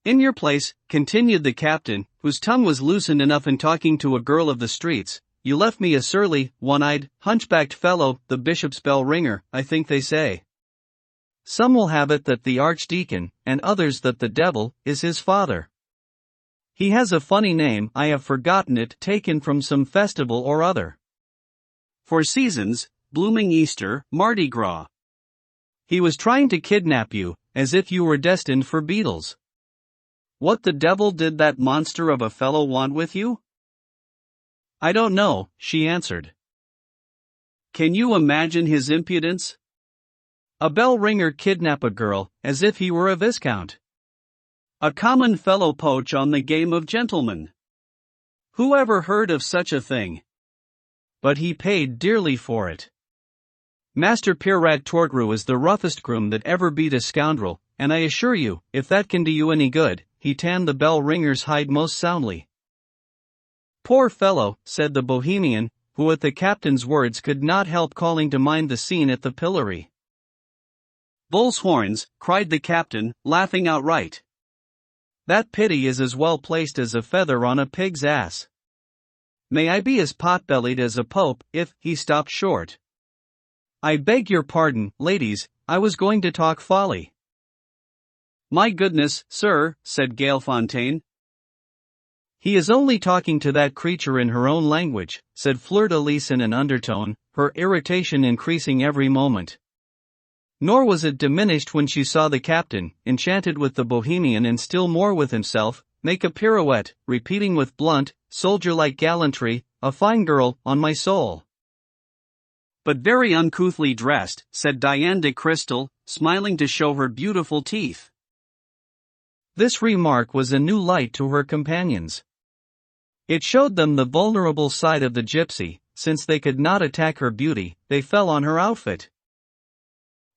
In your place, continued the captain, whose tongue was loosened enough in talking to a girl of the streets, you left me a surly, one-eyed, hunchbacked fellow, the bishop's bell ringer, I think they say. Some will have it that the archdeacon, and others that the devil, is his father. He has a funny name, I have forgotten it, taken from some festival or other. For seasons, blooming Easter, Mardi Gras. He was trying to kidnap you, as if you were destined for beetles. What the devil did that monster of a fellow want with you? I don't know, she answered. Can you imagine his impudence? A bell ringer kidnap a girl, as if he were a viscount. A common fellow poach on the game of gentlemen. Who ever heard of such a thing? But he paid dearly for it. Master Pierrat Tortru is the roughest groom that ever beat a scoundrel, and I assure you, if that can do you any good, he tanned the bell ringer's hide most soundly. Poor fellow, said the Bohemian, who at the captain's words could not help calling to mind the scene at the pillory. Bull's horns, cried the captain, laughing outright. That pity is as well placed as a feather on a pig's ass. May I be as pot-bellied as a pope, if he stopped short. I beg your pardon, ladies, I was going to talk folly. My goodness, sir, said Gailfontaine. He is only talking to that creature in her own language, said Fleur-de-Lis in an undertone, her irritation increasing every moment. Nor was it diminished when she saw the captain, enchanted with the Bohemian and still more with himself, make a pirouette, repeating with blunt, soldier-like gallantry, a fine girl, on my soul. But very uncouthly dressed, said Diane de Crystal, smiling to show her beautiful teeth. This remark was a new light to her companions. It showed them the vulnerable side of the gypsy, since they could not attack her beauty, they fell on her outfit.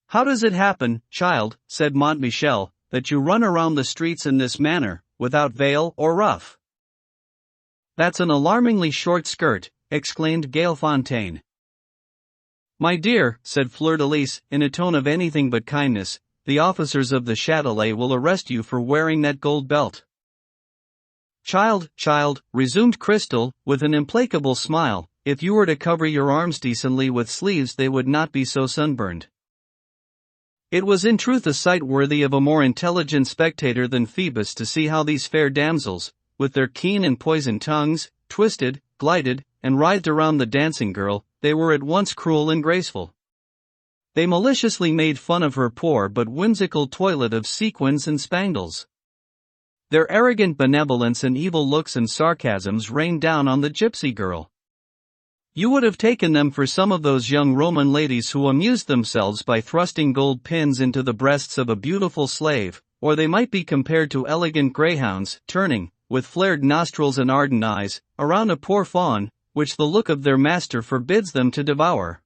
How does it happen, child, said Montmichel, that you run around the streets in this manner, without veil or ruff? That's an alarmingly short skirt, exclaimed Gailfontaine. My dear, said Fleur-de-Lis, in a tone of anything but kindness, the officers of the Châtelet will arrest you for wearing that gold belt. Child, resumed Crystal, with an implacable smile, if you were to cover your arms decently with sleeves they would not be so sunburned. It was in truth a sight worthy of a more intelligent spectator than Phoebus to see how these fair damsels, with their keen and poisoned tongues, twisted, glided, and writhed around the dancing girl, they were at once cruel and graceful. They maliciously made fun of her poor but whimsical toilet of sequins and spangles. Their arrogant benevolence and evil looks and sarcasms rained down on the gypsy girl. You would have taken them for some of those young Roman ladies who amused themselves by thrusting gold pins into the breasts of a beautiful slave, or they might be compared to elegant greyhounds, turning, with flared nostrils and ardent eyes, around a poor fawn, which the look of their master forbids them to devour.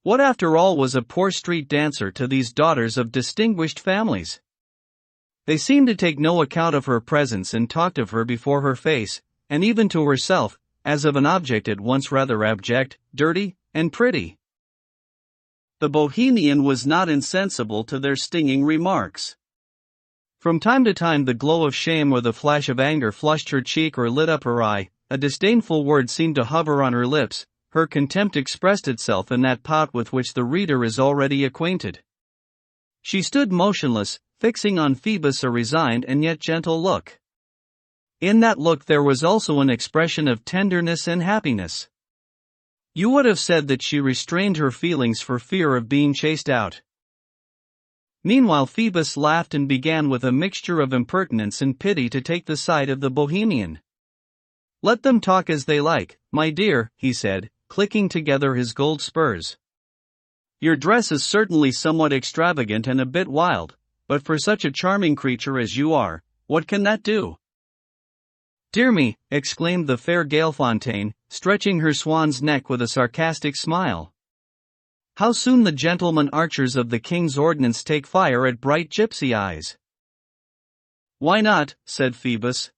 What after all was a poor street dancer to these daughters of distinguished families? They seemed to take no account of her presence and talked of her before her face, and even to herself, as of an object at once rather abject, dirty, and pretty. The Bohemian was not insensible to their stinging remarks. From time to time the glow of shame or the flash of anger flushed her cheek or lit up her eye, a disdainful word seemed to hover on her lips, her contempt expressed itself in that pout with which the reader is already acquainted. She stood motionless, fixing on Phoebus a resigned and yet gentle look. In that look there was also an expression of tenderness and happiness. You would have said that she restrained her feelings for fear of being chased out. Meanwhile Phoebus laughed and began with a mixture of impertinence and pity to take the side of the Bohemian. Let them talk as they like, my dear, he said, clicking together his gold spurs. Your dress is certainly somewhat extravagant and a bit wild, but for such a charming creature as you are, what can that do? Dear me, exclaimed the fair Gailfontaine, stretching her swan's neck with a sarcastic smile. How soon the gentlemen archers of the king's ordnance take fire at bright gypsy eyes. Why not, said Phoebus.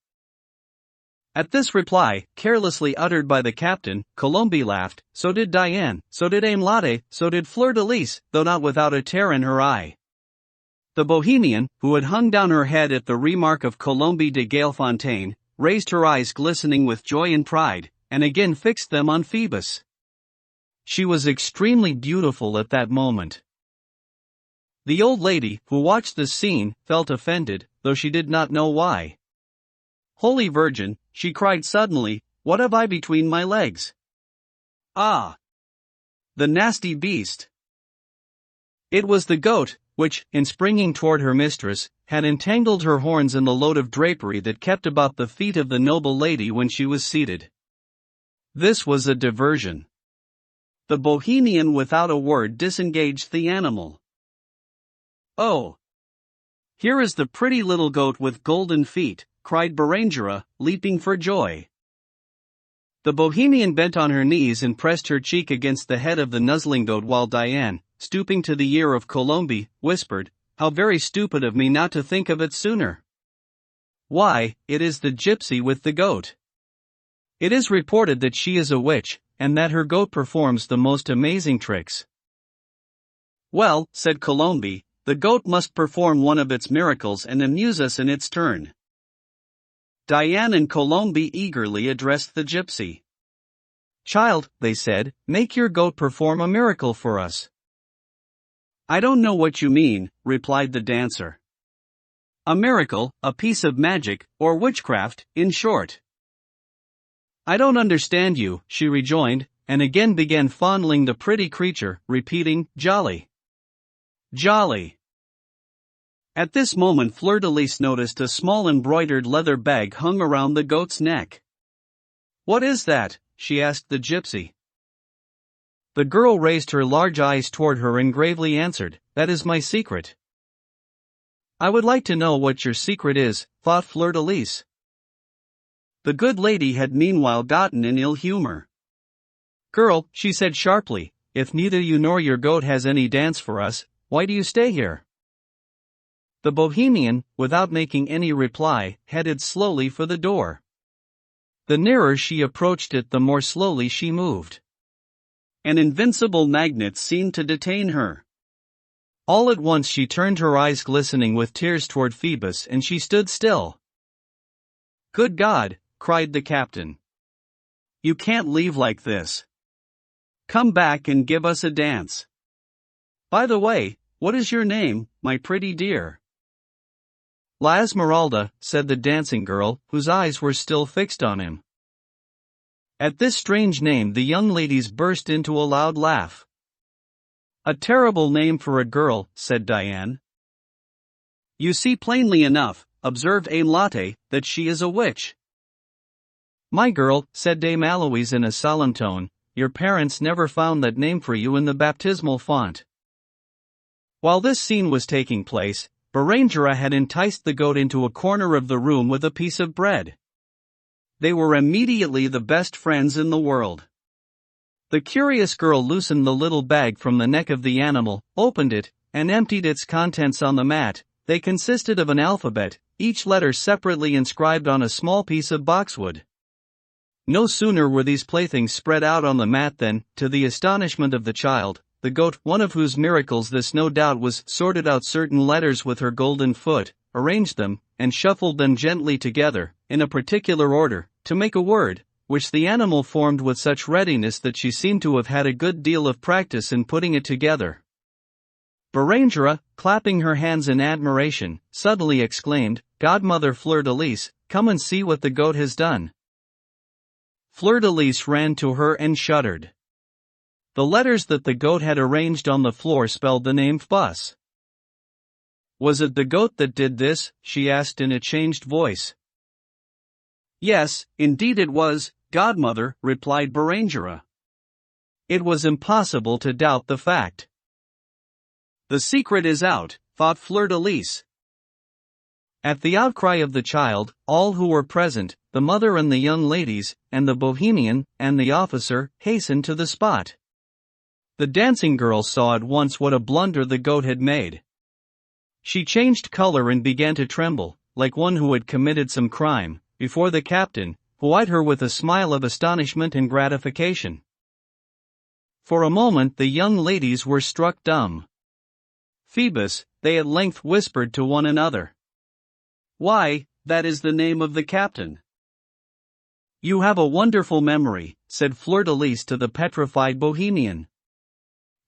At this reply, carelessly uttered by the captain, Colombe laughed, so did Diane, so did Aimlotte, so did Fleur-de-Lis, though not without a tear in her eye. The Bohemian, who had hung down her head at the remark of Colombe de Gailfontaine, raised her eyes glistening with joy and pride, and again fixed them on Phoebus. She was extremely beautiful at that moment. The old lady, who watched this scene, felt offended, though she did not know why. Holy Virgin, she cried suddenly, what have I between my legs? Ah! The nasty beast! It was the goat, which, in springing toward her mistress, had entangled her horns in the load of drapery that kept about the feet of the noble lady when she was seated. This was a diversion. The Bohemian without a word disengaged the animal. Oh! Here is the pretty little goat with golden feet, cried Bérengère, leaping for joy. The Bohemian bent on her knees and pressed her cheek against the head of the nuzzling goat while Diane, stooping to the ear of Colombe, whispered, How very stupid of me not to think of it sooner. Why, it is the gypsy with the goat. It is reported that she is a witch, and that her goat performs the most amazing tricks. Well, said Colombe, the goat must perform one of its miracles and amuse us in its turn. Diane and Colombe eagerly addressed the gypsy. Child, they said, make your goat perform a miracle for us. I don't know what you mean, replied the dancer. A miracle, a piece of magic, or witchcraft, in short. I don't understand you, she rejoined, and again began fondling the pretty creature, repeating, Jolly. Jolly. At this moment Fleur-de-Lis noticed a small embroidered leather bag hung around the goat's neck. What is that? She asked the gypsy. The girl raised her large eyes toward her and gravely answered, That is my secret. I would like to know what your secret is, thought Fleur-de-Lis. The good lady had meanwhile gotten in ill humor. Girl, she said sharply, if neither you nor your goat has any dance for us, why do you stay here? The Bohemian, without making any reply, headed slowly for the door. The nearer she approached it, the more slowly she moved. An invincible magnet seemed to detain her. All at once she turned her eyes glistening with tears toward Phoebus and she stood still. Good God, cried the captain. You can't leave like this. Come back and give us a dance. By the way, what is your name, my pretty dear? La Esmeralda, said the dancing girl, whose eyes were still fixed on him. At this strange name the young ladies burst into a loud laugh. A terrible name for a girl, said Diane. You see plainly enough, observed Aimlotte, that she is a witch. My girl, said Dame Aloise in a solemn tone, your parents never found that name for you in the baptismal font. While this scene was taking place, Bérengère had enticed the goat into a corner of the room with a piece of bread. They were immediately the best friends in the world. The curious girl loosened the little bag from the neck of the animal, opened it, and emptied its contents on the mat. They consisted of an alphabet, each letter separately inscribed on a small piece of boxwood. No sooner were these playthings spread out on the mat than, to the astonishment of the child, the goat, one of whose miracles this no doubt was, sorted out certain letters with her golden foot, arranged them, and shuffled them gently together, in a particular order, to make a word, which the animal formed with such readiness that she seemed to have had a good deal of practice in putting it together. Bérengère, clapping her hands in admiration, suddenly exclaimed, "Godmother Fleur-de-Lis, come and see what the goat has done." Fleur-de-Lis ran to her and shuddered. The letters that the goat had arranged on the floor spelled the name Fuss. "Was it the goat that did this?" she asked in a changed voice. "Yes, indeed it was, Godmother," replied Bérengère. It was impossible to doubt the fact. "The secret is out," thought Fleur-de-Lis. At the outcry of the child, all who were present, the mother and the young ladies, and the Bohemian, and the officer, hastened to the spot. The dancing girl saw at once what a blunder the goat had made. She changed color and began to tremble, like one who had committed some crime, before the captain, who eyed her with a smile of astonishment and gratification. For a moment the young ladies were struck dumb. "Phoebus," they at length whispered to one another. "Why, that is the name of the captain." "You have a wonderful memory," said Fleur-de-Lis to the petrified Bohemian.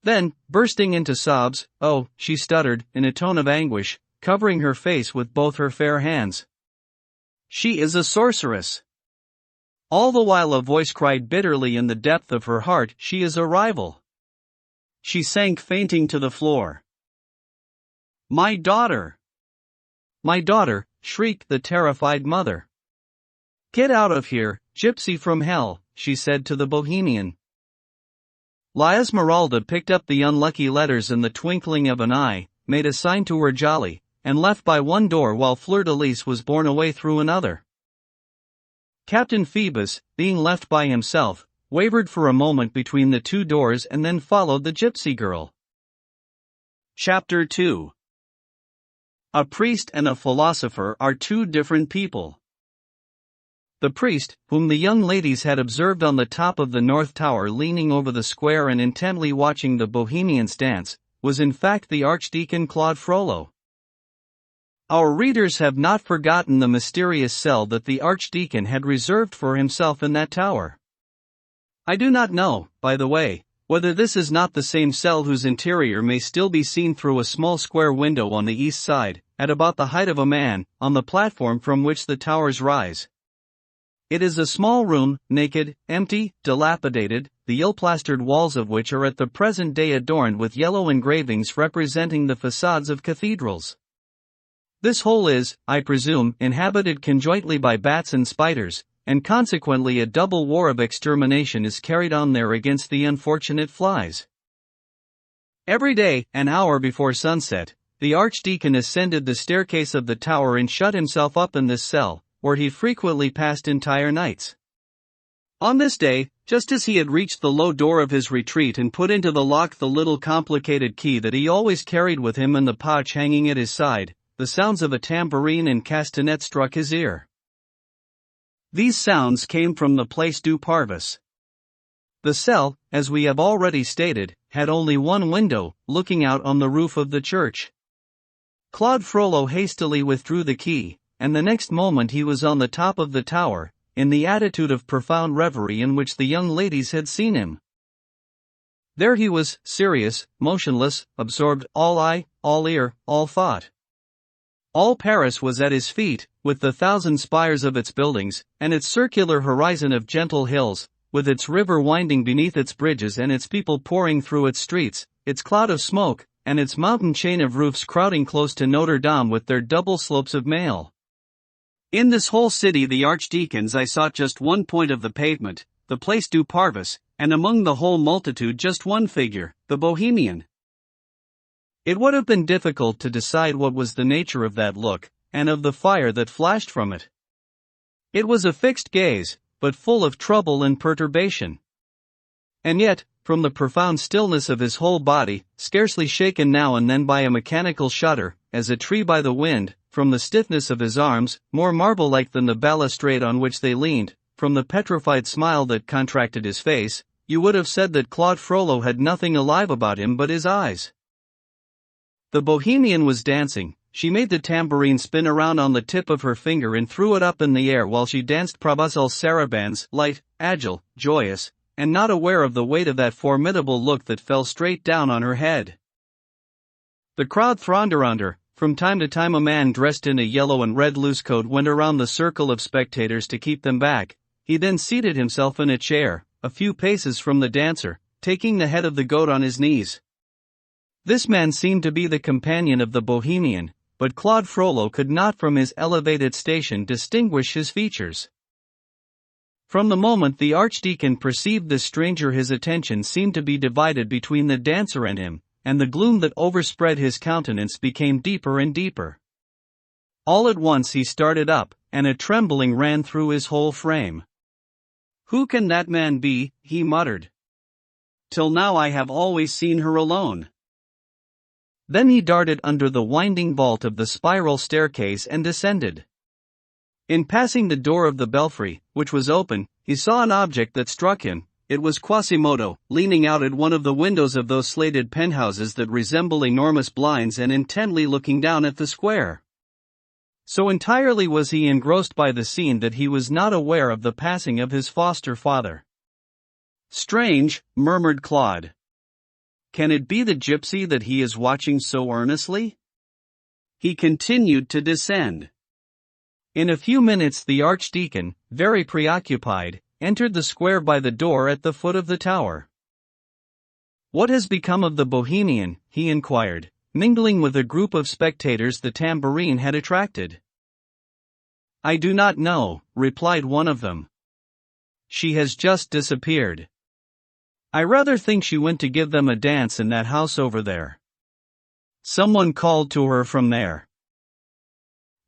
Then, bursting into sobs, "Oh," she stuttered, in a tone of anguish, covering her face with both her fair hands. "She is a sorceress." All the while a voice cried bitterly in the depth of her heart, "She is a rival." She sank fainting to the floor. "My daughter! My daughter!" shrieked the terrified mother. "Get out of here, gypsy from hell," she said to the Bohemian. La Esmeralda picked up the unlucky letters in the twinkling of an eye, made a sign to her jolly, and left by one door while Fleur-de-Lis was borne away through another. Captain Phoebus, being left by himself, wavered for a moment between the two doors and then followed the gypsy girl. Chapter 2. A priest and a philosopher are two different people. The priest, whom the young ladies had observed on the top of the North Tower leaning over the square and intently watching the Bohemians dance, was in fact the Archdeacon Claude Frollo. Our readers have not forgotten the mysterious cell that the Archdeacon had reserved for himself in that tower. I do not know, by the way, whether this is not the same cell whose interior may still be seen through a small square window on the east side, at about the height of a man, on the platform from which the towers rise. It is a small room, naked, empty, dilapidated, the ill-plastered walls of which are at the present day adorned with yellow engravings representing the facades of cathedrals. This hole is, I presume, inhabited conjointly by bats and spiders, and consequently a double war of extermination is carried on there against the unfortunate flies. Every day, an hour before sunset, the Archdeacon ascended the staircase of the tower and shut himself up in this cell, where he frequently passed entire nights. On this day, just as he had reached the low door of his retreat and put into the lock the little complicated key that he always carried with him in the pouch hanging at his side, the sounds of a tambourine and castanet struck his ear. These sounds came from the Place du Parvis. The cell, as we have already stated, had only one window, looking out on the roof of the church. Claude Frollo hastily withdrew the key, and the next moment he was on the top of the tower, in the attitude of profound reverie in which the young ladies had seen him. There he was, serious, motionless, absorbed, all eye, all ear, all thought. All Paris was at his feet, with the thousand spires of its buildings, and its circular horizon of gentle hills, with its river winding beneath its bridges and its people pouring through its streets, its cloud of smoke, and its mountain chain of roofs crowding close to Notre-Dame with their double slopes of mail. In this whole city the Archdeacon's eye sought just one point of the pavement, the Place du Parvis, and among the whole multitude just one figure, the Bohemian. It would have been difficult to decide what was the nature of that look, and of the fire that flashed from it. It was a fixed gaze, but full of trouble and perturbation. And yet, from the profound stillness of his whole body, scarcely shaken now and then by a mechanical shudder, as a tree by the wind, from the stiffness of his arms, more marble-like than the balustrade on which they leaned, from the petrified smile that contracted his face, you would have said that Claude Frollo had nothing alive about him but his eyes. The Bohemian was dancing. She made the tambourine spin around on the tip of her finger and threw it up in the air while she danced Provençal sarabands, light, agile, joyous, and not aware of the weight of that formidable look that fell straight down on her head. The crowd thronged around her, From time to time a man dressed in a yellow and red loose coat went around the circle of spectators to keep them back. He then seated himself in a chair, a few paces from the dancer, taking the head of the goat on his knees. This man seemed to be the companion of the Bohemian, but Claude Frollo could not from his elevated station distinguish his features. From the moment the archdeacon perceived this stranger his attention seemed to be divided between the dancer and him, and the gloom that overspread his countenance became deeper and deeper. All at once he started up, and a trembling ran through his whole frame. "Who can that man be?" he muttered. "Till now I have always seen her alone." Then he darted under the winding vault of the spiral staircase and descended. In passing the door of the belfry, which was open, he saw an object that struck him. It was Quasimodo, leaning out at one of the windows of those slated penthouses that resemble enormous blinds and intently looking down at the square. So entirely was he engrossed by the scene that he was not aware of the passing of his foster father. "Strange," murmured Claude. "Can it be the gypsy that he is watching so earnestly?" He continued to descend. In a few minutes the archdeacon, very preoccupied, entered the square by the door at the foot of the tower. "What has become of the Bohemian?" he inquired, mingling with a group of spectators the tambourine had attracted. "I do not know," replied one of them. "She has just disappeared. I rather think she went to give them a dance in that house over there. Someone called to her from there."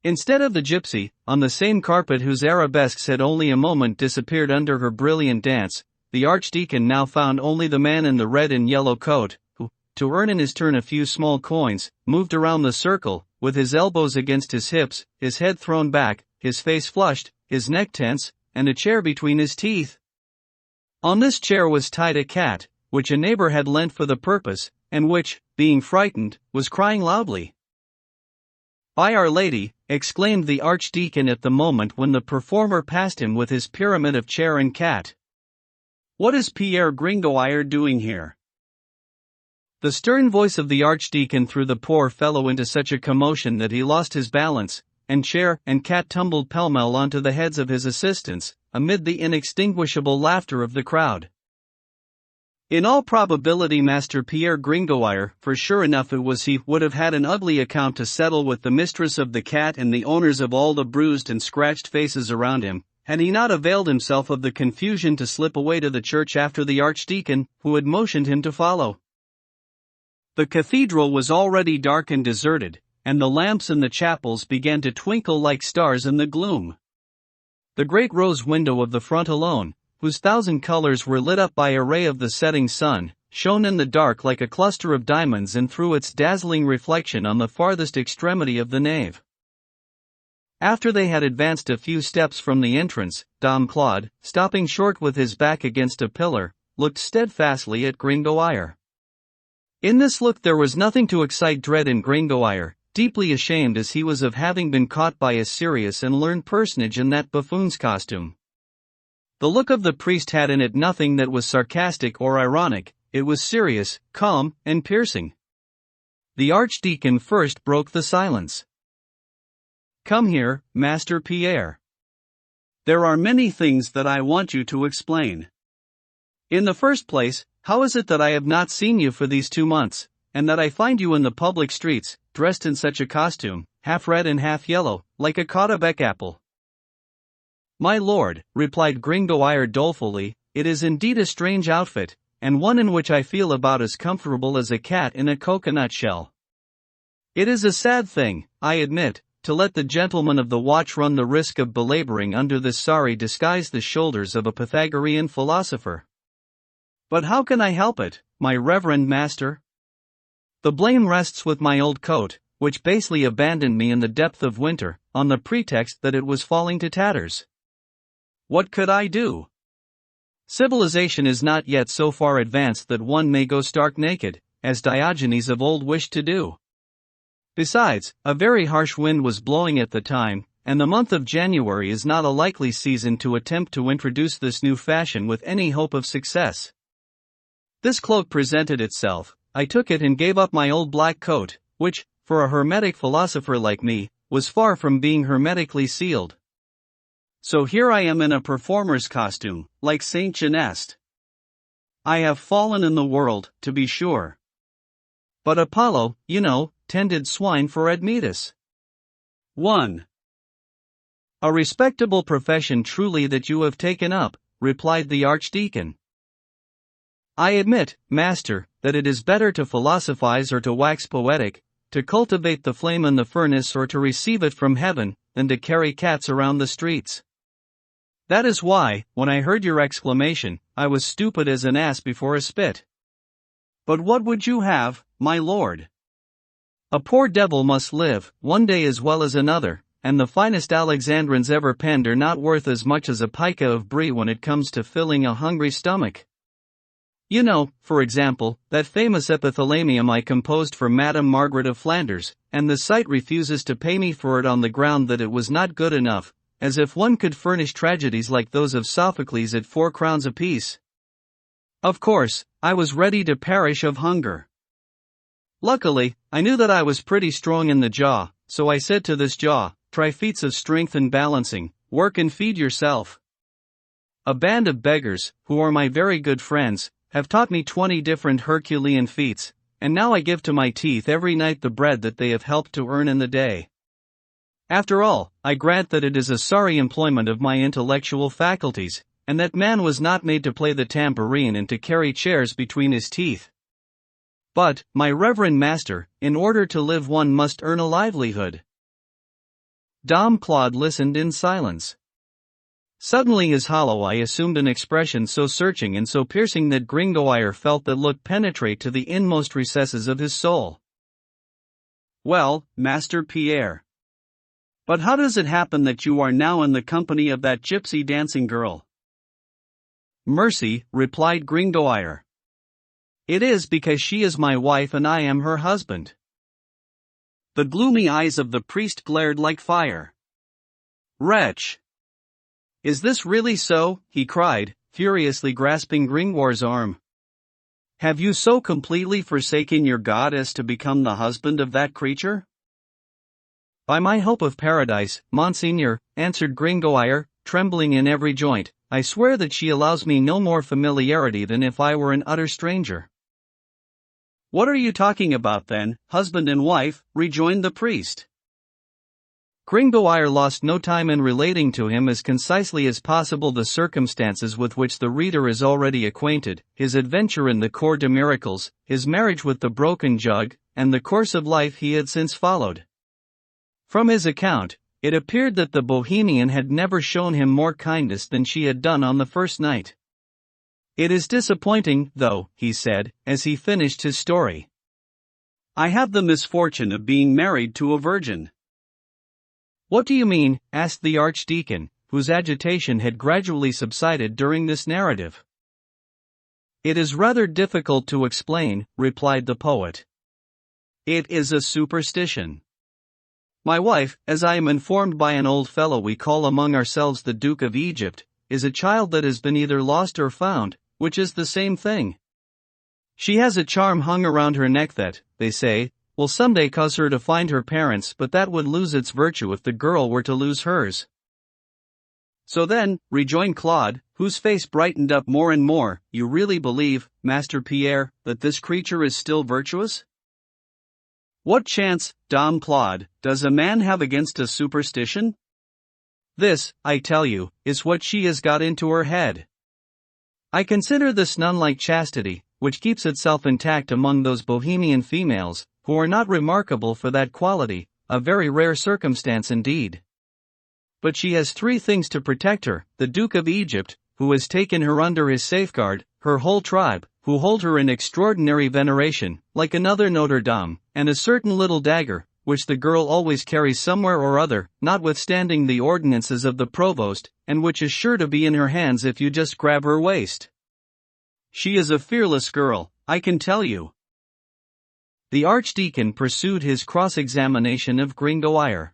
Instead of the gypsy, on the same carpet whose arabesques had only a moment disappeared under her brilliant dance, the archdeacon now found only the man in the red and yellow coat, who, to earn in his turn a few small coins, moved around the circle, with his elbows against his hips, his head thrown back, his face flushed, his neck tense, and a chair between his teeth. On this chair was tied a cat, which a neighbor had lent for the purpose, and which, being frightened, was crying loudly. "By Our Lady!" exclaimed the archdeacon at the moment when the performer passed him with his pyramid of chair and cat. "What is Pierre Gringoire doing here?" The stern voice of the archdeacon threw the poor fellow into such a commotion that he lost his balance, and chair and cat tumbled pell-mell onto the heads of his assistants, amid the inextinguishable laughter of the crowd. In all probability Master Pierre Gringoire, for sure enough it was he, would have had an ugly account to settle with the mistress of the cat and the owners of all the bruised and scratched faces around him, had he not availed himself of the confusion to slip away to the church after the archdeacon, who had motioned him to follow. The cathedral was already dark and deserted, and the lamps in the chapels began to twinkle like stars in the gloom. The great rose window of the front alone, whose 1,000 colors were lit up by a ray of the setting sun, shone in the dark like a cluster of diamonds and threw its dazzling reflection on the farthest extremity of the nave. After they had advanced a few steps from the entrance, Dom Claude, stopping short with his back against a pillar, looked steadfastly at Gringoire. In this look there was nothing to excite dread in Gringoire, deeply ashamed as he was of having been caught by a serious and learned personage in that buffoon's costume. The look of the priest had in it nothing that was sarcastic or ironic, it was serious, calm, and piercing. The archdeacon first broke the silence. "Come here, Master Pierre. There are many things that I want you to explain. In the first place, how is it that I have not seen you for these 2 months, and that I find you in the public streets, dressed in such a costume, half red and half yellow, like a Caudebec apple?" "My lord," replied Gringoire dolefully, "it is indeed a strange outfit, and one in which I feel about as comfortable as a cat in a coconut shell. It is a sad thing, I admit, to let the gentleman of the watch run the risk of belaboring under this sorry disguise the shoulders of a Pythagorean philosopher. But how can I help it, my reverend master? The blame rests with my old coat, which basely abandoned me in the depth of winter, on the pretext that it was falling to tatters. What could I do? Civilization is not yet so far advanced that one may go stark naked, as Diogenes of old wished to do. Besides, a very harsh wind was blowing at the time, and the month of January is not a likely season to attempt to introduce this new fashion with any hope of success. This cloak presented itself, I took it and gave up my old black coat, which, for a hermetic philosopher like me, was far from being hermetically sealed. So here I am in a performer's costume, like Saint Genest. I have fallen in the world, to be sure. But Apollo, tended swine for Admetus. 1. A respectable profession truly that you have taken up, replied the archdeacon. I admit, master, that it is better to philosophize or to wax poetic, to cultivate the flame in the furnace or to receive it from heaven, than to carry cats around the streets. That is why, when I heard your exclamation, I was stupid as an ass before a spit. But what would you have, my lord? A poor devil must live, one day as well as another, and the finest Alexandrines ever penned are not worth as much as a pica of brie when it comes to filling a hungry stomach. You know, for example, that famous epithalamium I composed for Madame Margaret of Flanders, and the site refuses to pay me for it on the ground that it was not good enough, as if one could furnish tragedies like those of Sophocles at 4 crowns apiece. Of course, I was ready to perish of hunger. Luckily, I knew that I was pretty strong in the jaw, so I said to this jaw, try feats of strength and balancing, work and feed yourself. A band of beggars, who are my very good friends, have taught me 20 different Herculean feats, and now I give to my teeth every night the bread that they have helped to earn in the day. After all, I grant that it is a sorry employment of my intellectual faculties, and that man was not made to play the tambourine and to carry chairs between his teeth. But, my reverend master, in order to live one must earn a livelihood. Dom Claude listened in silence. Suddenly his hollow eye assumed an expression so searching and so piercing that Gringoire felt that look penetrate to the inmost recesses of his soul. Well, Master Pierre. But how does it happen that you are now in the company of that gypsy dancing girl? Mercy, replied Gringoire. It is because she is my wife and I am her husband. The gloomy eyes of the priest glared like fire. Wretch! Is this really so? He cried, furiously grasping Gringoire's arm. Have you so completely forsaken your God as to become the husband of that creature? By my hope of paradise, Monseigneur, answered Gringoire, trembling in every joint, I swear that she allows me no more familiarity than if I were an utter stranger. What are you talking about then, husband and wife? Rejoined the priest. Gringoire lost no time in relating to him as concisely as possible the circumstances with which the reader is already acquainted, his adventure in the Cour des Miracles, his marriage with the broken jug, and the course of life he had since followed. From his account, it appeared that the Bohemian had never shown him more kindness than she had done on the first night. It is disappointing, though, he said, as he finished his story. I have the misfortune of being married to a virgin. What do you mean? Asked the archdeacon, whose agitation had gradually subsided during this narrative. It is rather difficult to explain, replied the poet. It is a superstition. My wife, as I am informed by an old fellow we call among ourselves the Duke of Egypt, is a child that has been either lost or found, which is the same thing. She has a charm hung around her neck that, they say, will someday cause her to find her parents, but that would lose its virtue if the girl were to lose hers. So then, rejoined Claude, whose face brightened up more and more, you really believe, Master Pierre, that this creature is still virtuous? What chance, Dom Claude, does a man have against a superstition? This, I tell you, is what she has got into her head. I consider this nun-like chastity, which keeps itself intact among those Bohemian females, who are not remarkable for that quality, a very rare circumstance indeed. But she has 3 things to protect her: the Duke of Egypt, who has taken her under his safeguard, her whole tribe, who hold her in extraordinary veneration, like another Notre-Dame, and a certain little dagger, which the girl always carries somewhere or other, notwithstanding the ordinances of the provost, and which is sure to be in her hands if you just grab her waist. She is a fearless girl, I can tell you. The archdeacon pursued his cross-examination of Gringoire.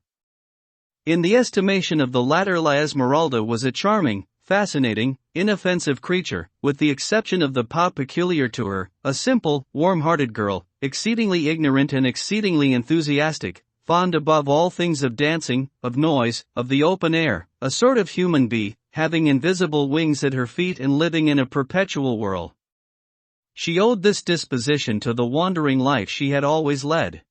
In the estimation of the latter, La Esmeralda was a charming, fascinating, inoffensive creature, with the exception of the pout peculiar to her, a simple, warm-hearted girl, exceedingly ignorant and exceedingly enthusiastic, fond above all things of dancing, of noise, of the open air, a sort of human bee, having invisible wings at her feet and living in a perpetual whirl. She owed this disposition to the wandering life she had always led.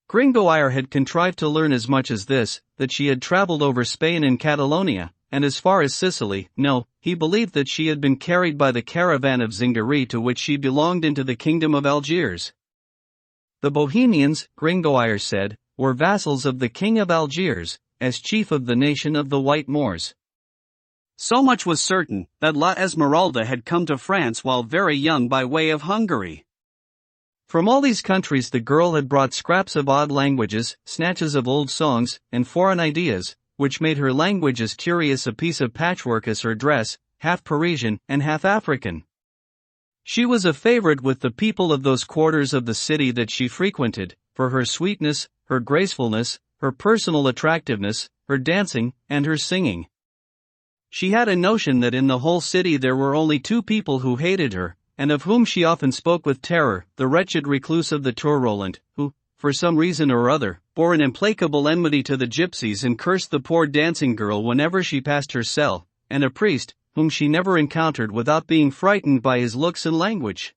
Gringoire had contrived to learn as much as this, that she had traveled over Spain and Catalonia, and as far as Sicily. No, he believed that she had been carried by the caravan of Zingaree to which she belonged into the kingdom of Algiers. The Bohemians, Gringoire said, were vassals of the king of Algiers, as chief of the nation of the White Moors. So much was certain, that La Esmeralda had come to France while very young by way of Hungary. From all these countries the girl had brought scraps of odd languages, snatches of old songs, and foreign ideas, which made her language as curious a piece of patchwork as her dress, half Parisian and half African. She was a favorite with the people of those quarters of the city that she frequented, for her sweetness, her gracefulness, her personal attractiveness, her dancing, and her singing. She had a notion that in the whole city there were only two people who hated her, and of whom she often spoke with terror, the wretched recluse of the Tour Roland, who, for some reason or other, bore an implacable enmity to the gypsies and cursed the poor dancing girl whenever she passed her cell, and a priest, whom she never encountered without being frightened by his looks and language.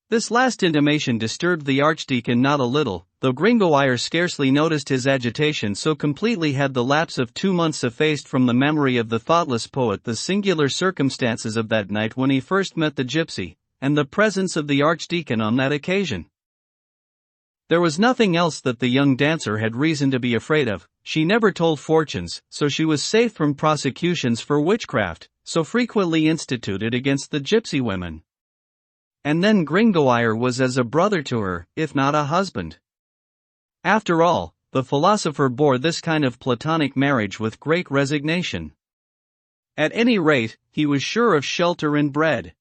This last intimation disturbed the archdeacon not a little, though Gringoire scarcely noticed his agitation, so completely had the lapse of 2 months effaced from the memory of the thoughtless poet the singular circumstances of that night when he first met the gypsy, and the presence of the archdeacon on that occasion. There was nothing else that the young dancer had reason to be afraid of. She never told fortunes, so she was safe from prosecutions for witchcraft, so frequently instituted against the gypsy women. And then Gringoire was as a brother to her, if not a husband. After all, the philosopher bore this kind of platonic marriage with great resignation. At any rate, he was sure of shelter and bread.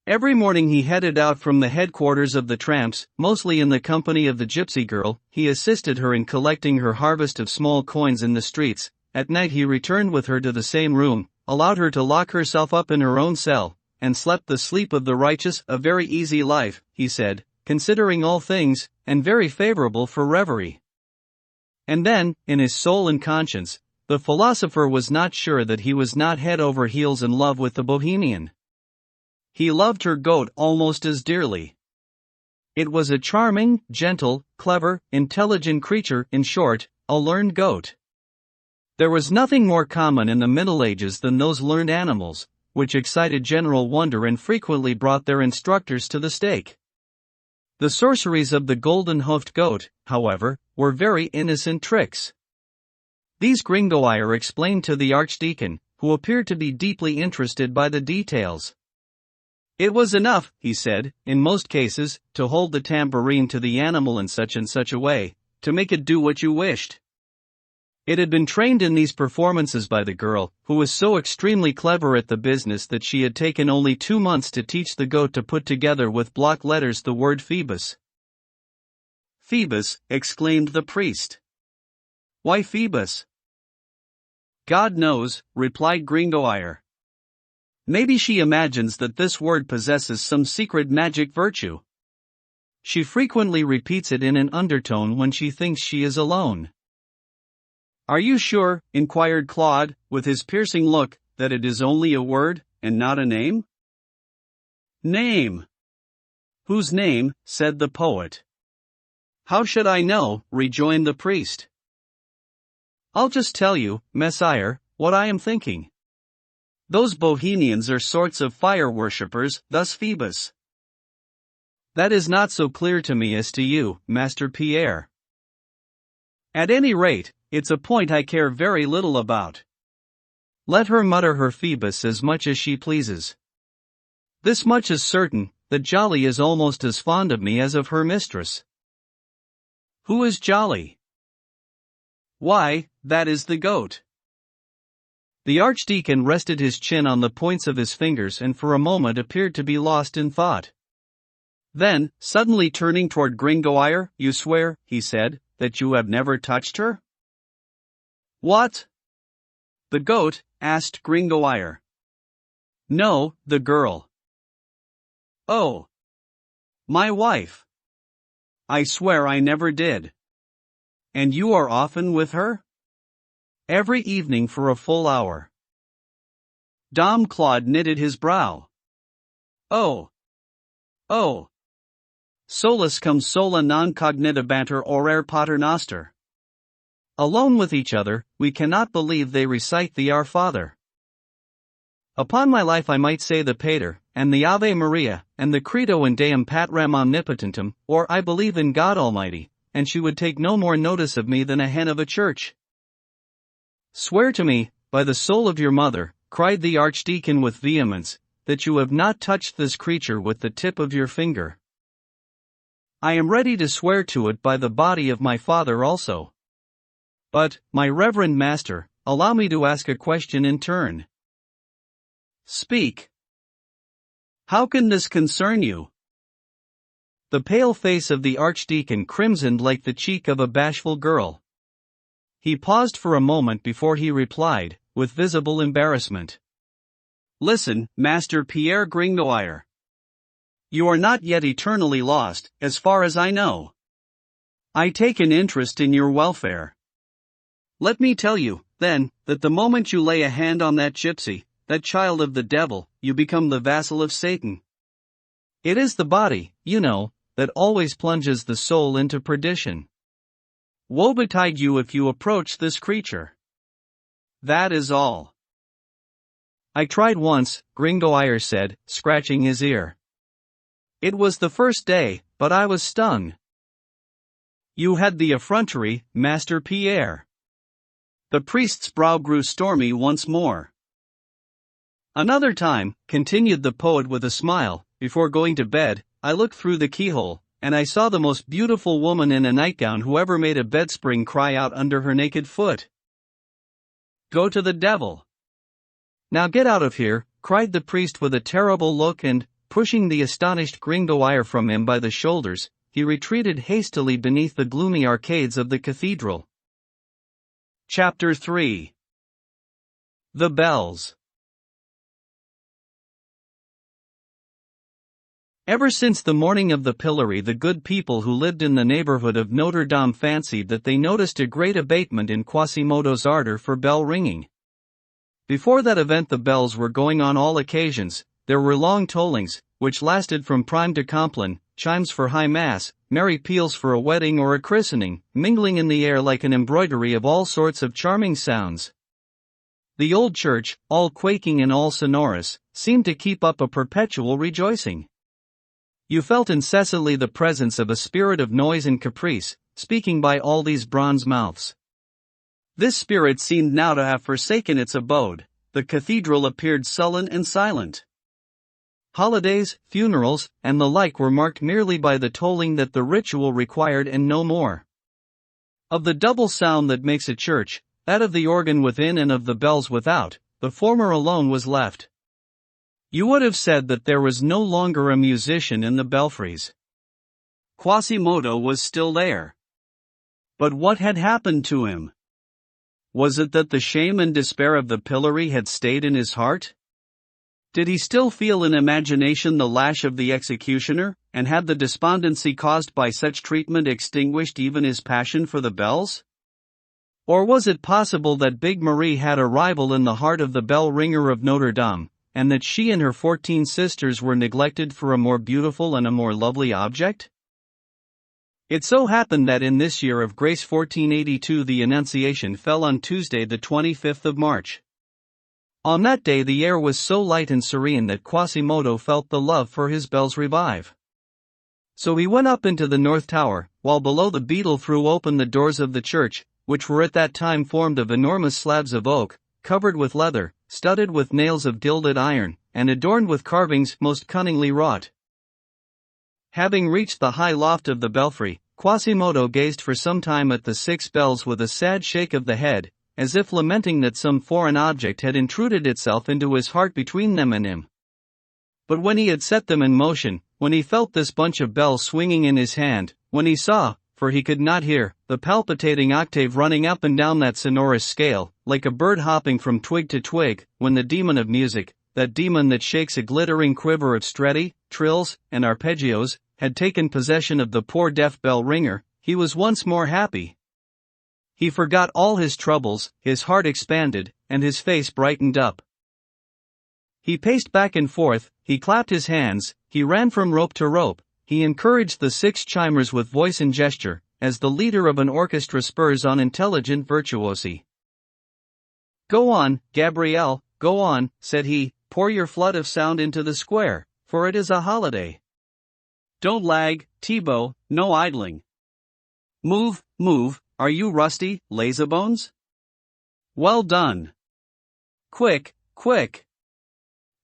Every morning he headed out from the headquarters of the tramps, mostly in the company of the gypsy girl. He assisted her in collecting her harvest of small coins in the streets. At night he returned with her to the same room, allowed her to lock herself up in her own cell, and slept the sleep of the righteous, a very easy life, he said, considering all things, and very favorable for reverie. And then, in his soul and conscience, the philosopher was not sure that he was not head over heels in love with the Bohemian. He loved her goat almost as dearly. It was a charming, gentle, clever, intelligent creature, in short, a learned goat. There was nothing more common in the Middle Ages than those learned animals, which excited general wonder and frequently brought their instructors to the stake. The sorceries of the golden-hoofed goat, however, were very innocent tricks. These Gringoire explained to the archdeacon, who appeared to be deeply interested by the details. It was enough, he said, in most cases, to hold the tambourine to the animal in such and such a way, to make it do what you wished. It had been trained in these performances by the girl, who was so extremely clever at the business that she had taken only 2 months to teach the goat to put together with block letters the word Phoebus. Phoebus, exclaimed the priest. Why Phoebus? God knows, replied Gringoire. Maybe she imagines that this word possesses some secret magic virtue. She frequently repeats it in an undertone when she thinks she is alone. Are you sure, inquired Claude, with his piercing look, that it is only a word, and not a name? Name. Whose name? Said the poet. How should I know? Rejoined the priest. I'll just tell you, Messire, what I am thinking. Those Bohemians are sorts of fire worshippers, thus Phoebus. That is not so clear to me as to you, Master Pierre. At any rate, it's a point I care very little about. Let her mutter her Phoebus as much as she pleases. This much is certain, that Jolly is almost as fond of me as of her mistress. Who is Jolly? Why, that is the goat. The archdeacon rested his chin on the points of his fingers and for a moment appeared to be lost in thought. Then, suddenly turning toward Gringoire, you swear, he said, that you have never touched her? What? The goat, asked Gringoire. No, the girl. Oh. My wife. I swear I never did. And you are often with her? Every evening for a full hour. Dom Claude knitted his brow. Oh. Oh. Solus cum sola non cognidabantur orare pater noster. Alone with each other, we cannot believe they recite the Our Father. Upon my life I might say the Pater, and the Ave Maria, and the Credo in Deum Patram Omnipotentem, or I believe in God Almighty, and she would take no more notice of me than a hen of a church. Swear to me, by the soul of your mother, cried the archdeacon with vehemence, that you have not touched this creature with the tip of your finger. I am ready to swear to it by the body of my father also. But, my reverend master, allow me to ask a question in turn. Speak. How can this concern you? The pale face of the archdeacon crimsoned like the cheek of a bashful girl. He paused for a moment before he replied, with visible embarrassment. Listen, Master Pierre Gringoire. You are not yet eternally lost, as far as I know. I take an interest in your welfare. Let me tell you, then, that the moment you lay a hand on that gypsy, that child of the devil, you become the vassal of Satan. It is the body, you know, that always plunges the soul into perdition. Woe betide you if you approach this creature. That is all. I tried once, Gringoire said, scratching his ear. It was the first day, but I was stung. You had the effrontery, Master Pierre. The priest's brow grew stormy once more. Another time, continued the poet with a smile, before going to bed, I looked through the keyhole, and I saw the most beautiful woman in a nightgown who ever made a bedspring cry out under her naked foot. Go to the devil. Now get out of here, cried the priest with a terrible look and, pushing the astonished Gringoire from him by the shoulders, he retreated hastily beneath the gloomy arcades of the cathedral. Chapter 3. The Bells. Ever since the morning of the pillory, the good people who lived in the neighborhood of Notre-Dame fancied that they noticed a great abatement in Quasimodo's ardor for bell ringing. Before that event the bells were going on all occasions. There were long tollings, which lasted from prime to compline, chimes for high mass, merry peals for a wedding or a christening, mingling in the air like an embroidery of all sorts of charming sounds. The old church, all quaking and all sonorous, seemed to keep up a perpetual rejoicing. You felt incessantly the presence of a spirit of noise and caprice, speaking by all these bronze mouths. This spirit seemed now to have forsaken its abode. The cathedral appeared sullen and silent. Holidays, funerals, and the like were marked merely by the tolling that the ritual required and no more. Of the double sound that makes a church, that of the organ within and of the bells without, the former alone was left. You would have said that there was no longer a musician in the belfries. Quasimodo was still there. But what had happened to him? Was it that the shame and despair of the pillory had stayed in his heart? Did he still feel in imagination the lash of the executioner, and had the despondency caused by such treatment extinguished even his passion for the bells? Or was it possible that Big Marie had a rival in the heart of the bell ringer of Notre Dame, and that she and her 14 sisters were neglected for a more beautiful and a more lovely object? It so happened that in this year of grace 1482 the Annunciation fell on Tuesday the 25th of March. On that day the air was so light and serene that Quasimodo felt the love for his bells revive. So he went up into the north tower, while below the beadle threw open the doors of the church, which were at that time formed of enormous slabs of oak, covered with leather, studded with nails of gilded iron, and adorned with carvings most cunningly wrought. Having reached the high loft of the belfry, Quasimodo gazed for some time at the 6 bells with a sad shake of the head, as if lamenting that some foreign object had intruded itself into his heart between them and him. But when he had set them in motion, when he felt this bunch of bells swinging in his hand, when he saw, for he could not hear, the palpitating octave running up and down that sonorous scale, like a bird hopping from twig to twig, when the demon of music, that demon that shakes a glittering quiver of stretti, trills, and arpeggios, had taken possession of the poor deaf bell ringer, he was once more happy. He forgot all his troubles, his heart expanded, and his face brightened up. He paced back and forth, he clapped his hands, he ran from rope to rope, he encouraged the 6 chimers with voice and gesture, as the leader of an orchestra spurs on intelligent virtuosi. "Go on, Gabrielle, go on," said he, "pour your flood of sound into the square, for it is a holiday. Don't lag, Thibaut, no idling. Move, move, are you rusty, lazybones? Well done. Quick, quick.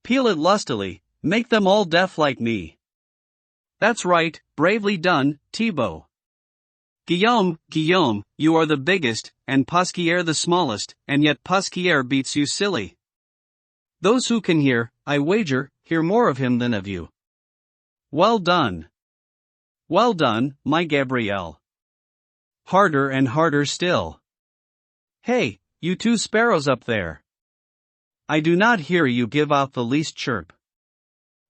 Peel it lustily, make them all deaf like me. That's right, bravely done, Thibaut. Guillaume, Guillaume, you are the biggest, and Pasquier the smallest, and yet Pasquier beats you silly. Those who can hear, I wager, hear more of him than of you. Well done. Well done, my Gabrielle. Harder and harder still. Hey, you 2 sparrows up there. I do not hear you give out the least chirp.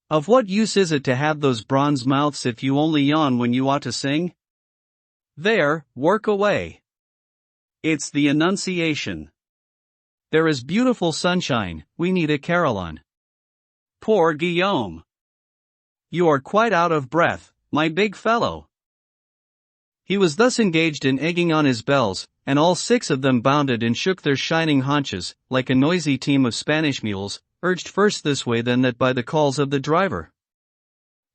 Of what use is it to have those bronze mouths if you only yawn when you ought to sing? There, work away. It's the Annunciation. There is beautiful sunshine, we need a carillon. Poor Guillaume. You are quite out of breath, my big fellow. He was thus engaged in egging on his bells, and all 6 of them bounded and shook their shining haunches, like a noisy team of Spanish mules, urged first this way then that by the calls of the driver.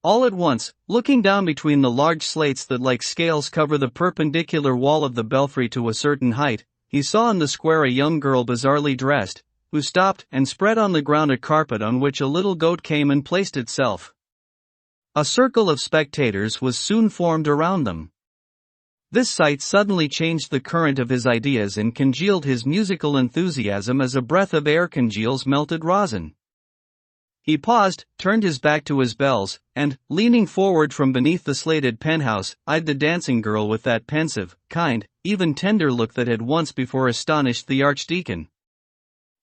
All at once, looking down between the large slates that like scales cover the perpendicular wall of the belfry to a certain height, he saw in the square a young girl bizarrely dressed, who stopped and spread on the ground a carpet on which a little goat came and placed itself. A circle of spectators was soon formed around them. This sight suddenly changed the current of his ideas and congealed his musical enthusiasm as a breath of air congeals melted rosin. He paused, turned his back to his bells, and, leaning forward from beneath the slated penthouse, eyed the dancing girl with that pensive, kind, even tender look that had once before astonished the archdeacon.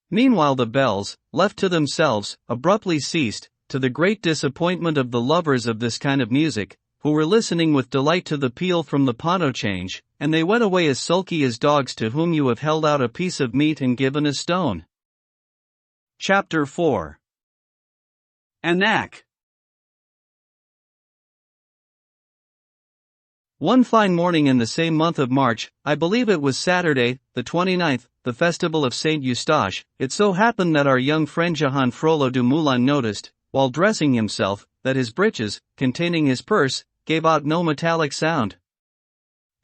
Meanwhile the bells, left to themselves, abruptly ceased, to the great disappointment of the lovers of this kind of music, who were listening with delight to the peal from the ponto change, and they went away as sulky as dogs to whom you have held out a piece of meat and given a stone. Chapter 4. Anak. One fine morning in the same month of March, I believe it was Saturday, the 29th, the festival of Saint Eustache, it so happened that our young friend Jehan Frollo du Moulin noticed, while dressing himself, that his breeches, containing his purse, gave out no metallic sound.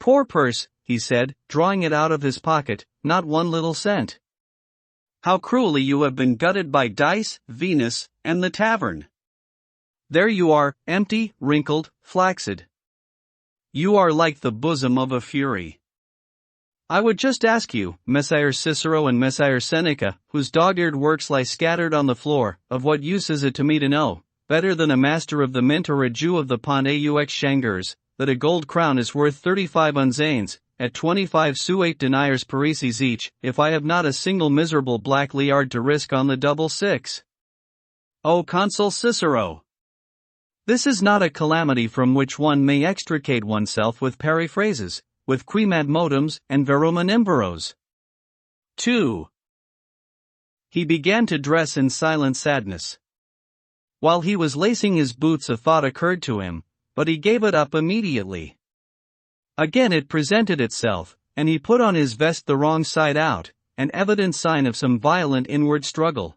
Poor purse, he said, drawing it out of his pocket, not one little cent. How cruelly you have been gutted by dice, Venus, and the tavern. There you are, empty, wrinkled, flaccid. You are like the bosom of a fury. I would just ask you, Messire Cicero and Messire Seneca, whose dog-eared works lie scattered on the floor, of what use is it to me to know, better than a master of the mint or a Jew of the Pont aux Changers, that a gold crown is worth 35 unzanes, at 25 sous 8 deniers parisis each, if I have not a single miserable black liard to risk on the double 6. O Consul Cicero! This is not a calamity from which one may extricate oneself with periphrases, with quemad modems and verum inimberos. 2. He began to dress in silent sadness. While he was lacing his boots a thought occurred to him, but he gave it up immediately. Again it presented itself, and he put on his vest the wrong side out, an evident sign of some violent inward struggle.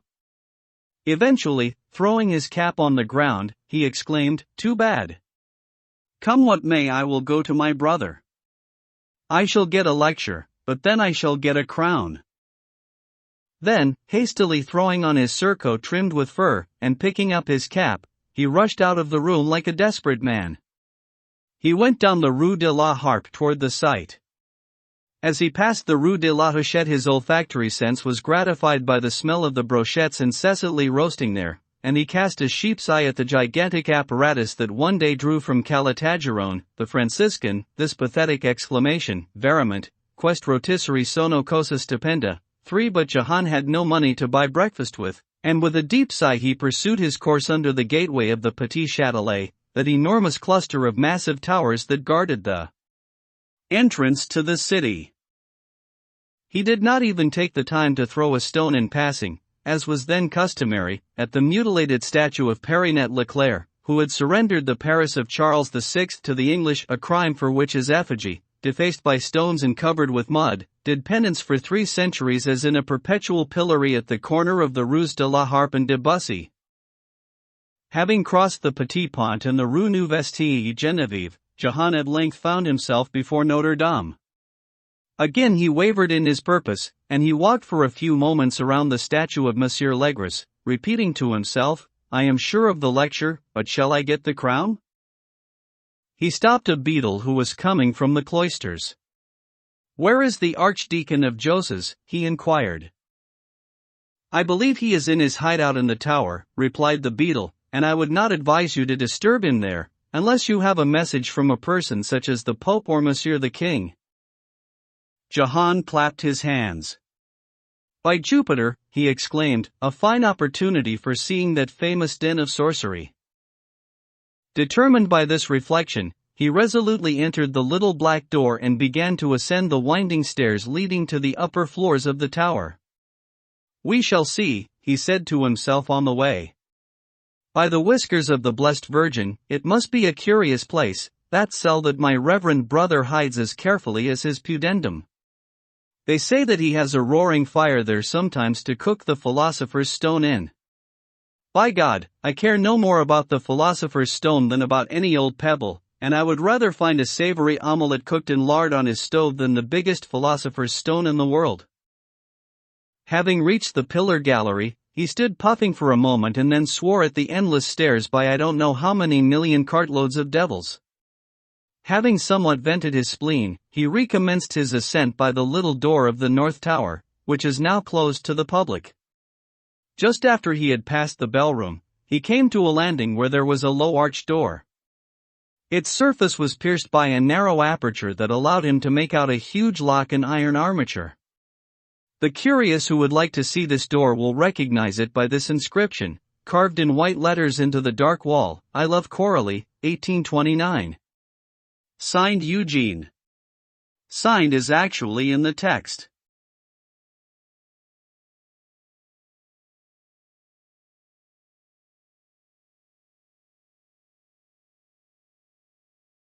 Eventually, throwing his cap on the ground, he exclaimed, "Too bad. Come what may, I will go to my brother. I shall get a lecture, but then I shall get a crown." Then, hastily throwing on his surcoat trimmed with fur, and picking up his cap, he rushed out of the room like a desperate man. He went down the Rue de la Harpe toward the site. As he passed the Rue de la Huchette his olfactory sense was gratified by the smell of the brochettes incessantly roasting there, and he cast a sheep's eye at the gigantic apparatus that one day drew from Calatageron, the Franciscan, this pathetic exclamation, "Verament, quest rotisserie sono cosa stupenda," 3 but Jahan had no money to buy breakfast with, and with a deep sigh he pursued his course under the gateway of the Petit Châtelet, that enormous cluster of massive towers that guarded the entrance to the city. He did not even take the time to throw a stone in passing, as was then customary, at the mutilated statue of Perinet Leclerc, who had surrendered the Paris of Charles VI to the English, a crime for which his effigy, defaced by stones and covered with mud, did penance for 3 centuries as in a perpetual pillory at the corner of the Rues de la Harpe and de Bussy. Having crossed the Petit Pont and the Rue Neuveste Genevieve, Jahan at length found himself before Notre Dame. Again he wavered in his purpose, and he walked for a few moments around the statue of Monsieur Legros, repeating to himself, "I am sure of the lecture, but shall I get the crown?" He stopped a beadle who was coming from the cloisters. "Where is the Archdeacon of Joses?" he inquired. "I believe he is in his hideout in the tower," replied the beadle, "and I would not advise you to disturb him there, unless you have a message from a person such as the Pope or Monsieur the King." Jahan clapped his hands. "By Jupiter," he exclaimed, "a fine opportunity for seeing that famous den of sorcery." Determined by this reflection, he resolutely entered the little black door and began to ascend the winding stairs leading to the upper floors of the tower. "We shall see," he said to himself on the way. "By the whiskers of the Blessed Virgin, it must be a curious place, that cell that my reverend brother hides as carefully as his pudendum. They say that he has a roaring fire there sometimes to cook the philosopher's stone in. By God, I care no more about the philosopher's stone than about any old pebble, and I would rather find a savory omelette cooked in lard on his stove than the biggest philosopher's stone in the world." Having reached the pillar gallery, he stood puffing for a moment and then swore at the endless stairs by I don't know how many million cartloads of devils. Having somewhat vented his spleen, he recommenced his ascent by the little door of the North Tower, which is now closed to the public. Just after he had passed the bellroom, he came to a landing where there was a low arched door. Its surface was pierced by a narrow aperture that allowed him to make out a huge lock and iron armature. The curious who would like to see this door will recognize it by this inscription, carved in white letters into the dark wall, "I love Coralie, 1829. Signed Eugene." Signed is actually in the text.